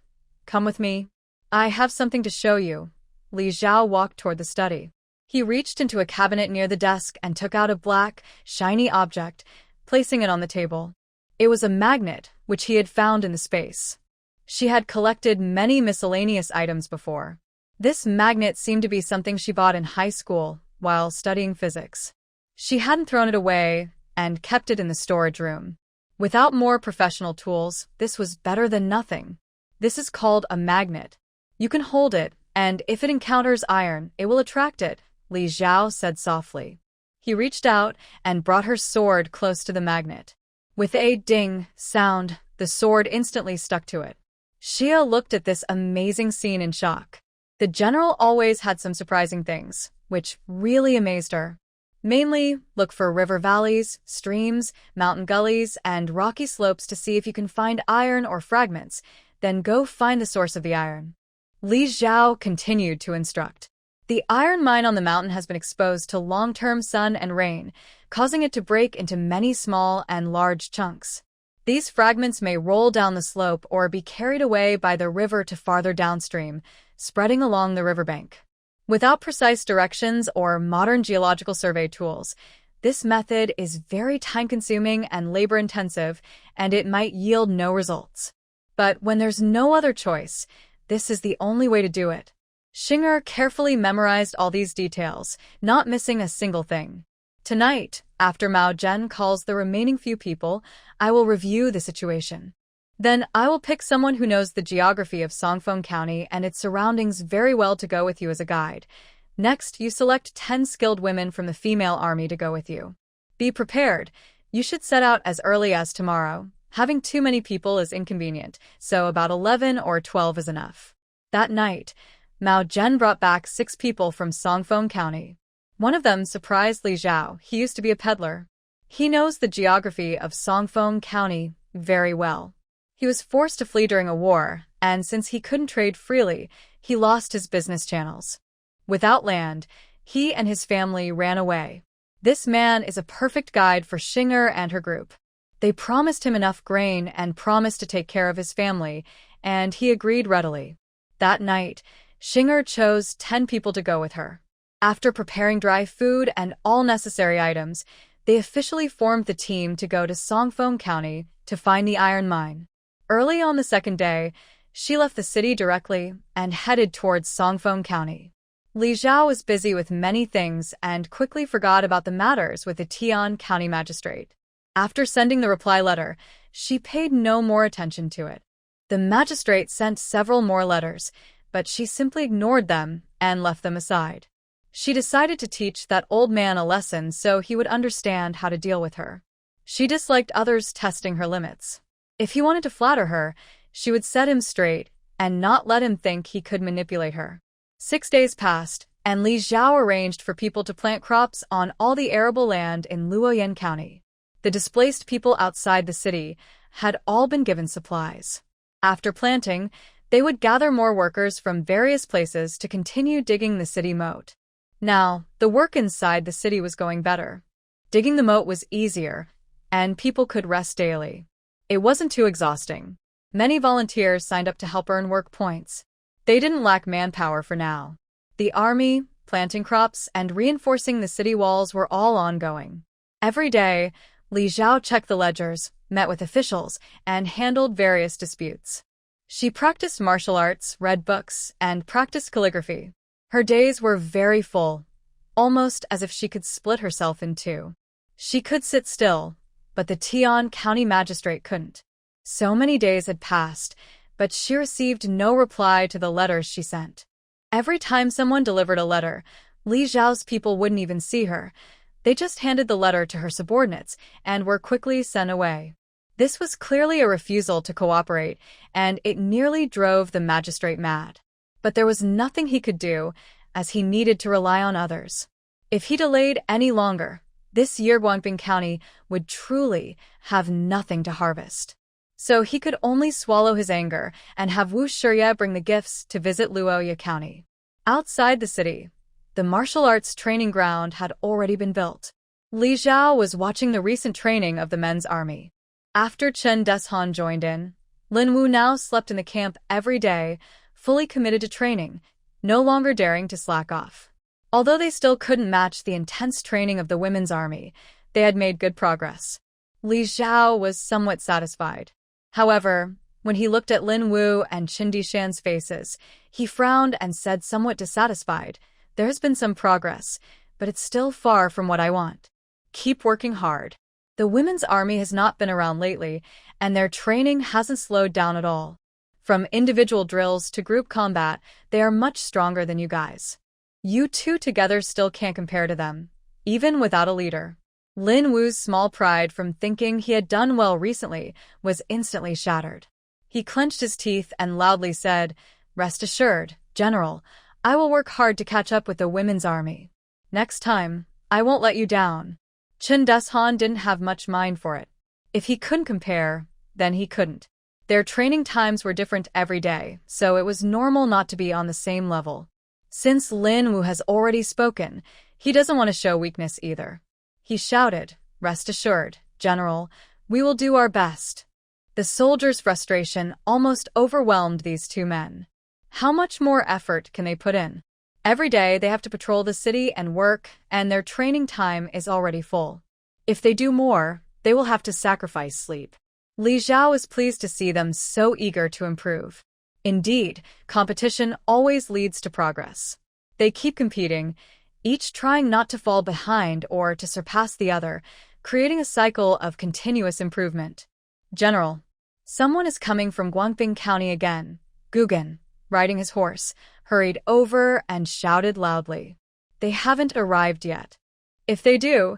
Come with me. I have something to show you. Li Zhao walked toward the study. He reached into a cabinet near the desk and took out a black, shiny object, placing it on the table. It was a magnet, which he had found in the space. She had collected many miscellaneous items before. This magnet seemed to be something she bought in high school while studying physics. She hadn't thrown it away and kept it in the storage room. Without more professional tools, this was better than nothing. This is called a magnet. You can hold it, and if it encounters iron, it will attract it, Li Zhao said softly. He reached out and brought her sword close to the magnet. With a ding sound, the sword instantly stuck to it. Xia looked at this amazing scene in shock. The general always had some surprising things, which really amazed her. Mainly, look for river valleys, streams, mountain gullies, and rocky slopes to see if you can find iron or fragments, then go find the source of the iron. Li Zhao continued to instruct. The iron mine on the mountain has been exposed to long-term sun and rain, causing it to break into many small and large chunks. These fragments may roll down the slope or be carried away by the river to farther downstream, spreading along the riverbank. Without precise directions or modern geological survey tools, this method is very time-consuming and labor-intensive, and it might yield no results. But when there's no other choice, this is the only way to do it. Xinger carefully memorized all these details, not missing a single thing. Tonight, after Mao Zhen calls the remaining few people, I will review the situation. Then I will pick someone who knows the geography of Songfeng County and its surroundings very well to go with you as a guide. Next, you select 10 skilled women from the female army to go with you. Be prepared. You should set out as early as tomorrow. Having too many people is inconvenient, so about 11 or 12 is enough. That night, Mao Zhen brought back 6 people from Songfeng County. One of them surprised Li Zhao. He used to be a peddler. He knows the geography of Songfeng County very well. He was forced to flee during a war, and since he couldn't trade freely, he lost his business channels. Without land, he and his family ran away. This man is a perfect guide for Xinger and her group. They promised him enough grain and promised to take care of his family, and he agreed readily. That night, Xinger chose 10 people to go with her. After preparing dry food and all necessary items, they officially formed the team to go to Songfeng County to find the iron mine. Early on the second day, she left the city directly and headed towards Songfeng County. Li Zhao was busy with many things and quickly forgot about the matters with the Tian County magistrate. After sending the reply letter, she paid no more attention to it. The magistrate sent several more letters, but she simply ignored them and left them aside. She decided to teach that old man a lesson so he would understand how to deal with her. She disliked others testing her limits. If he wanted to flatter her, she would set him straight and not let him think he could manipulate her. 6 days passed, and Li Zhao arranged for people to plant crops on all the arable land in Luya County. The displaced people outside the city had all been given supplies. After planting, they would gather more workers from various places to continue digging the city moat. Now, the work inside the city was going better. Digging the moat was easier, and people could rest daily. It wasn't too exhausting. Many volunteers signed up to help earn work points. They didn't lack manpower for now. The army, planting crops, and reinforcing the city walls were all ongoing. Every day, Li Zhao checked the ledgers, met with officials, and handled various disputes. She practiced martial arts, read books, and practiced calligraphy. Her days were very full, almost as if she could split herself in two. She could sit still, but the Tian County magistrate couldn't. So many days had passed, but she received no reply to the letters she sent. Every time someone delivered a letter, Li Zhao's people wouldn't even see her. They just handed the letter to her subordinates and were quickly sent away. This was clearly a refusal to cooperate, and it nearly drove the magistrate mad. But there was nothing he could do, as he needed to rely on others. If he delayed any longer, this year Guangping County would truly have nothing to harvest. So he could only swallow his anger and have Wu Shiye bring the gifts to visit Luoya County. Outside the city, the martial arts training ground had already been built. Li Zhao was watching the recent training of the men's army. After Chen Deshan joined in, Lin Wu now slept in the camp every day, fully committed to training, no longer daring to slack off. Although they still couldn't match the intense training of the women's army, they had made good progress. Li Zhao was somewhat satisfied. However, when he looked at Lin Wu and Qin Dishan's faces, he frowned and said somewhat dissatisfied, "There's been some progress, but it's still far from what I want. Keep working hard." The women's army has not been around lately, and their training hasn't slowed down at all. From individual drills to group combat, they are much stronger than you guys. You two together still can't compare to them, even without a leader. Lin Wu's small pride from thinking he had done well recently was instantly shattered. He clenched his teeth and loudly said, "Rest assured, General, I will work hard to catch up with the women's army. Next time, I won't let you down." Chen Deshan didn't have much mind for it. If he couldn't compare, then he couldn't. Their training times were different every day, so it was normal not to be on the same level. Since Lin Wu has already spoken, he doesn't want to show weakness either. He shouted, "Rest assured, General, we will do our best." The soldiers' frustration almost overwhelmed these two men. How much more effort can they put in? Every day they have to patrol the city and work, and their training time is already full. If they do more, they will have to sacrifice sleep. Li Zhao is pleased to see them so eager to improve. Indeed, competition always leads to progress. They keep competing, each trying not to fall behind or to surpass the other, creating a cycle of continuous improvement. "General, someone is coming from Guangping County again." Gugan, riding his horse, hurried over and shouted loudly. "They haven't arrived yet. If they do,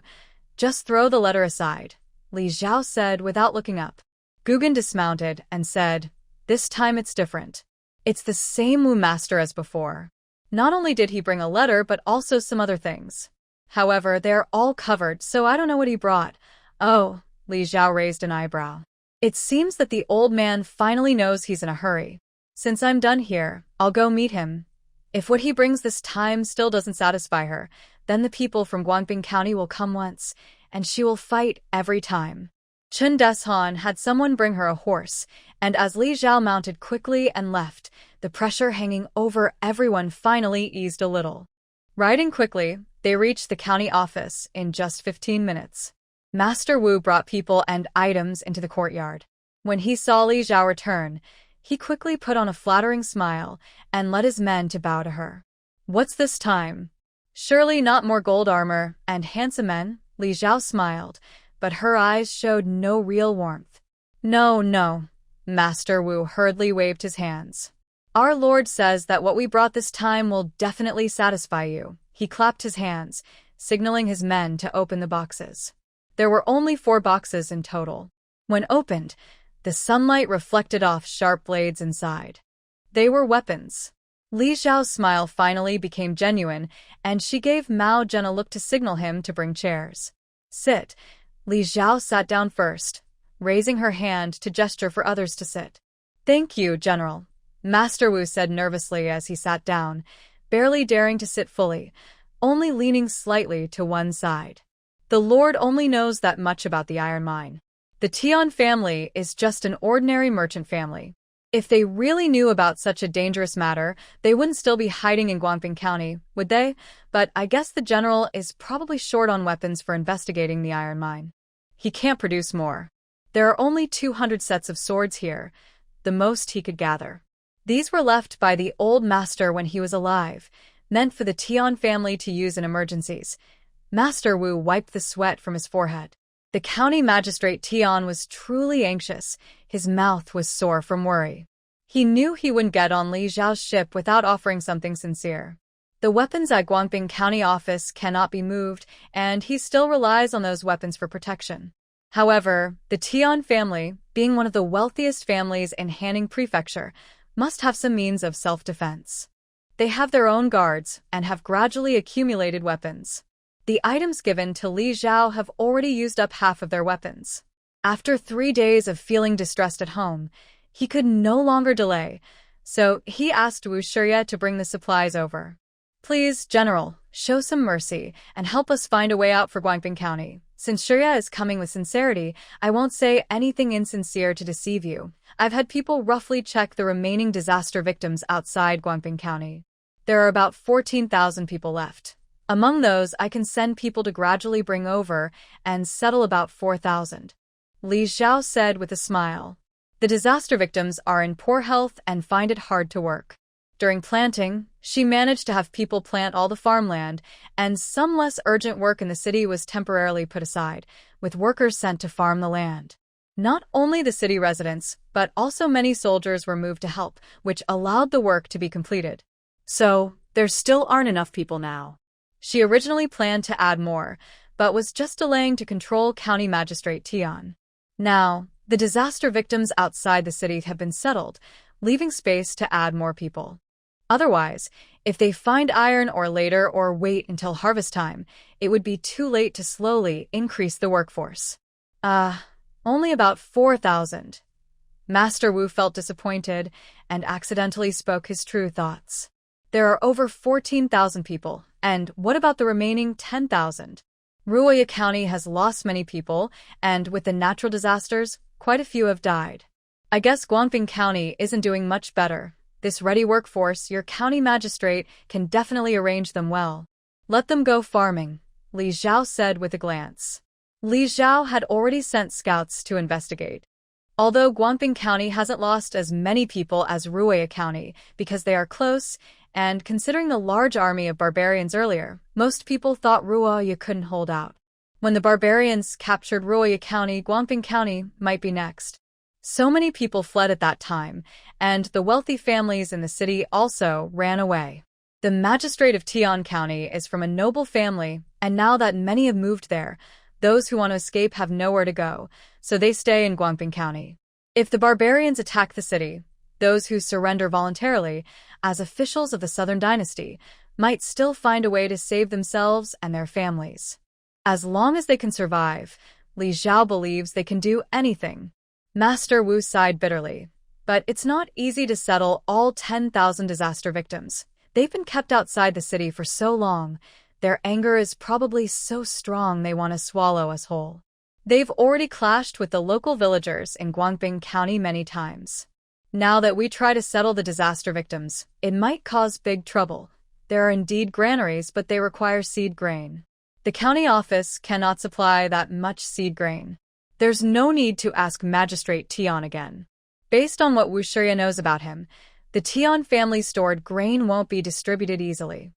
just throw the letter aside," Li Zhao said without looking up. Gugan dismounted and said, "This time it's different. It's the same Wu master as before." Not only did he bring a letter, but also some other things. However, they're all covered, so I don't know what he brought. "Oh," Li Zhao raised an eyebrow. "It seems that the old man finally knows he's in a hurry. Since I'm done here, I'll go meet him. If what he brings this time still doesn't satisfy her, then the people from Guangping County will come once, and she will fight every time." Chen Deshan had someone bring her a horse, and as Li Zhao mounted quickly and left, the pressure hanging over everyone finally eased a little. Riding quickly, they reached the county office in just 15 minutes. Master Wu brought people and items into the courtyard. When he saw Li Zhao return, he quickly put on a flattering smile and led his men to bow to her. "What's this time? Surely not more gold armor and handsome men?" Li Zhao smiled, but her eyes showed no real warmth. "No, no." Master Wu hurriedly waved his hands. "Our lord says that what we brought this time will definitely satisfy you." He clapped his hands, signaling his men to open the boxes. There were only 4 boxes in total. When opened, the sunlight reflected off sharp blades inside. They were weapons. Li Zhao's smile finally became genuine, and she gave Mao Zhen a look to signal him to bring chairs. "Sit." Li Zhao sat down first, raising her hand to gesture for others to sit. "Thank you, General," Master Wu said nervously as he sat down, barely daring to sit fully, only leaning slightly to one side. The Lord only knows that much about the iron mine. The Tian family is just an ordinary merchant family. If they really knew about such a dangerous matter, they wouldn't still be hiding in Guangping County, would they? But I guess the general is probably short on weapons for investigating the iron mine. He can't produce more. There are only 200 sets of swords here, the most he could gather. These were left by the old master when he was alive, meant for the Tian family to use in emergencies. Master Wu wiped the sweat from his forehead. The county magistrate Tian was truly anxious. His mouth was sore from worry. He knew he wouldn't get on Li Zhao's ship without offering something sincere. The weapons at Guangping County office cannot be moved, and he still relies on those weapons for protection. However, the Tian family, being one of the wealthiest families in Hanning Prefecture, must have some means of self-defense. They have their own guards and have gradually accumulated weapons. The items given to Li Zhao have already used up half of their weapons. After 3 days of feeling distressed at home, he could no longer delay, so he asked Wu Shiya to bring the supplies over. Please, General, show some mercy and help us find a way out for Gwangbin County. Since Shirya is coming with sincerity, I won't say anything insincere to deceive you. I've had people roughly check the remaining disaster victims outside Gwangbin County. There are about 14,000 people left. Among those, I can send people to gradually bring over and settle about 4,000. Li Xiao said with a smile. The disaster victims are in poor health and find it hard to work. During planting, she managed to have people plant all the farmland, and some less urgent work in the city was temporarily put aside, with workers sent to farm the land. Not only the city residents, but also many soldiers were moved to help, which allowed the work to be completed. So, there still aren't enough people now. She originally planned to add more, but was just delaying to control County Magistrate Tian. Now, the disaster victims outside the city have been settled, leaving space to add more people. Otherwise, if they find iron or later or wait until harvest time, it would be too late to slowly increase the workforce. Only about 4,000. Master Wu felt disappointed and accidentally spoke his true thoughts. There are over 14,000 people, and what about the remaining 10,000? Luya County has lost many people, and with the natural disasters, quite a few have died. I guess Gwangbin County isn't doing much better. This ready workforce, your county magistrate can definitely arrange them well. Let them go farming, Li Xiao said with a glance. Li Xiao had already sent scouts to investigate. Although Gwangbin County hasn't lost as many people as Luya County because they are close, and considering the large army of barbarians earlier, most people thought Luya couldn't hold out. When the barbarians captured Luya County, Gwangbin County might be next. So many people fled at that time, and the wealthy families in the city also ran away. The magistrate of Tian County is from a noble family, and now that many have moved there, those who want to escape have nowhere to go, so they stay in Gwangbin County. If the barbarians attack the city, those who surrender voluntarily, as officials of the Southern Dynasty, might still find a way to save themselves and their families. As long as they can survive, Li Xiao believes they can do anything. Master Wu sighed bitterly. But it's not easy to settle all 10,000 disaster victims. They've been kept outside the city for so long. Their anger is probably so strong they want to swallow us whole. They've already clashed with the local villagers in Gwangbin County many times. Now that we try to settle the disaster victims, it might cause big trouble. There are indeed granaries, but they require seed grain. The county office cannot supply that much seed grain. There's no need to ask Magistrate Tian again. Based on what Wu Shirya knows about him, the Tian family stored grain won't be distributed easily.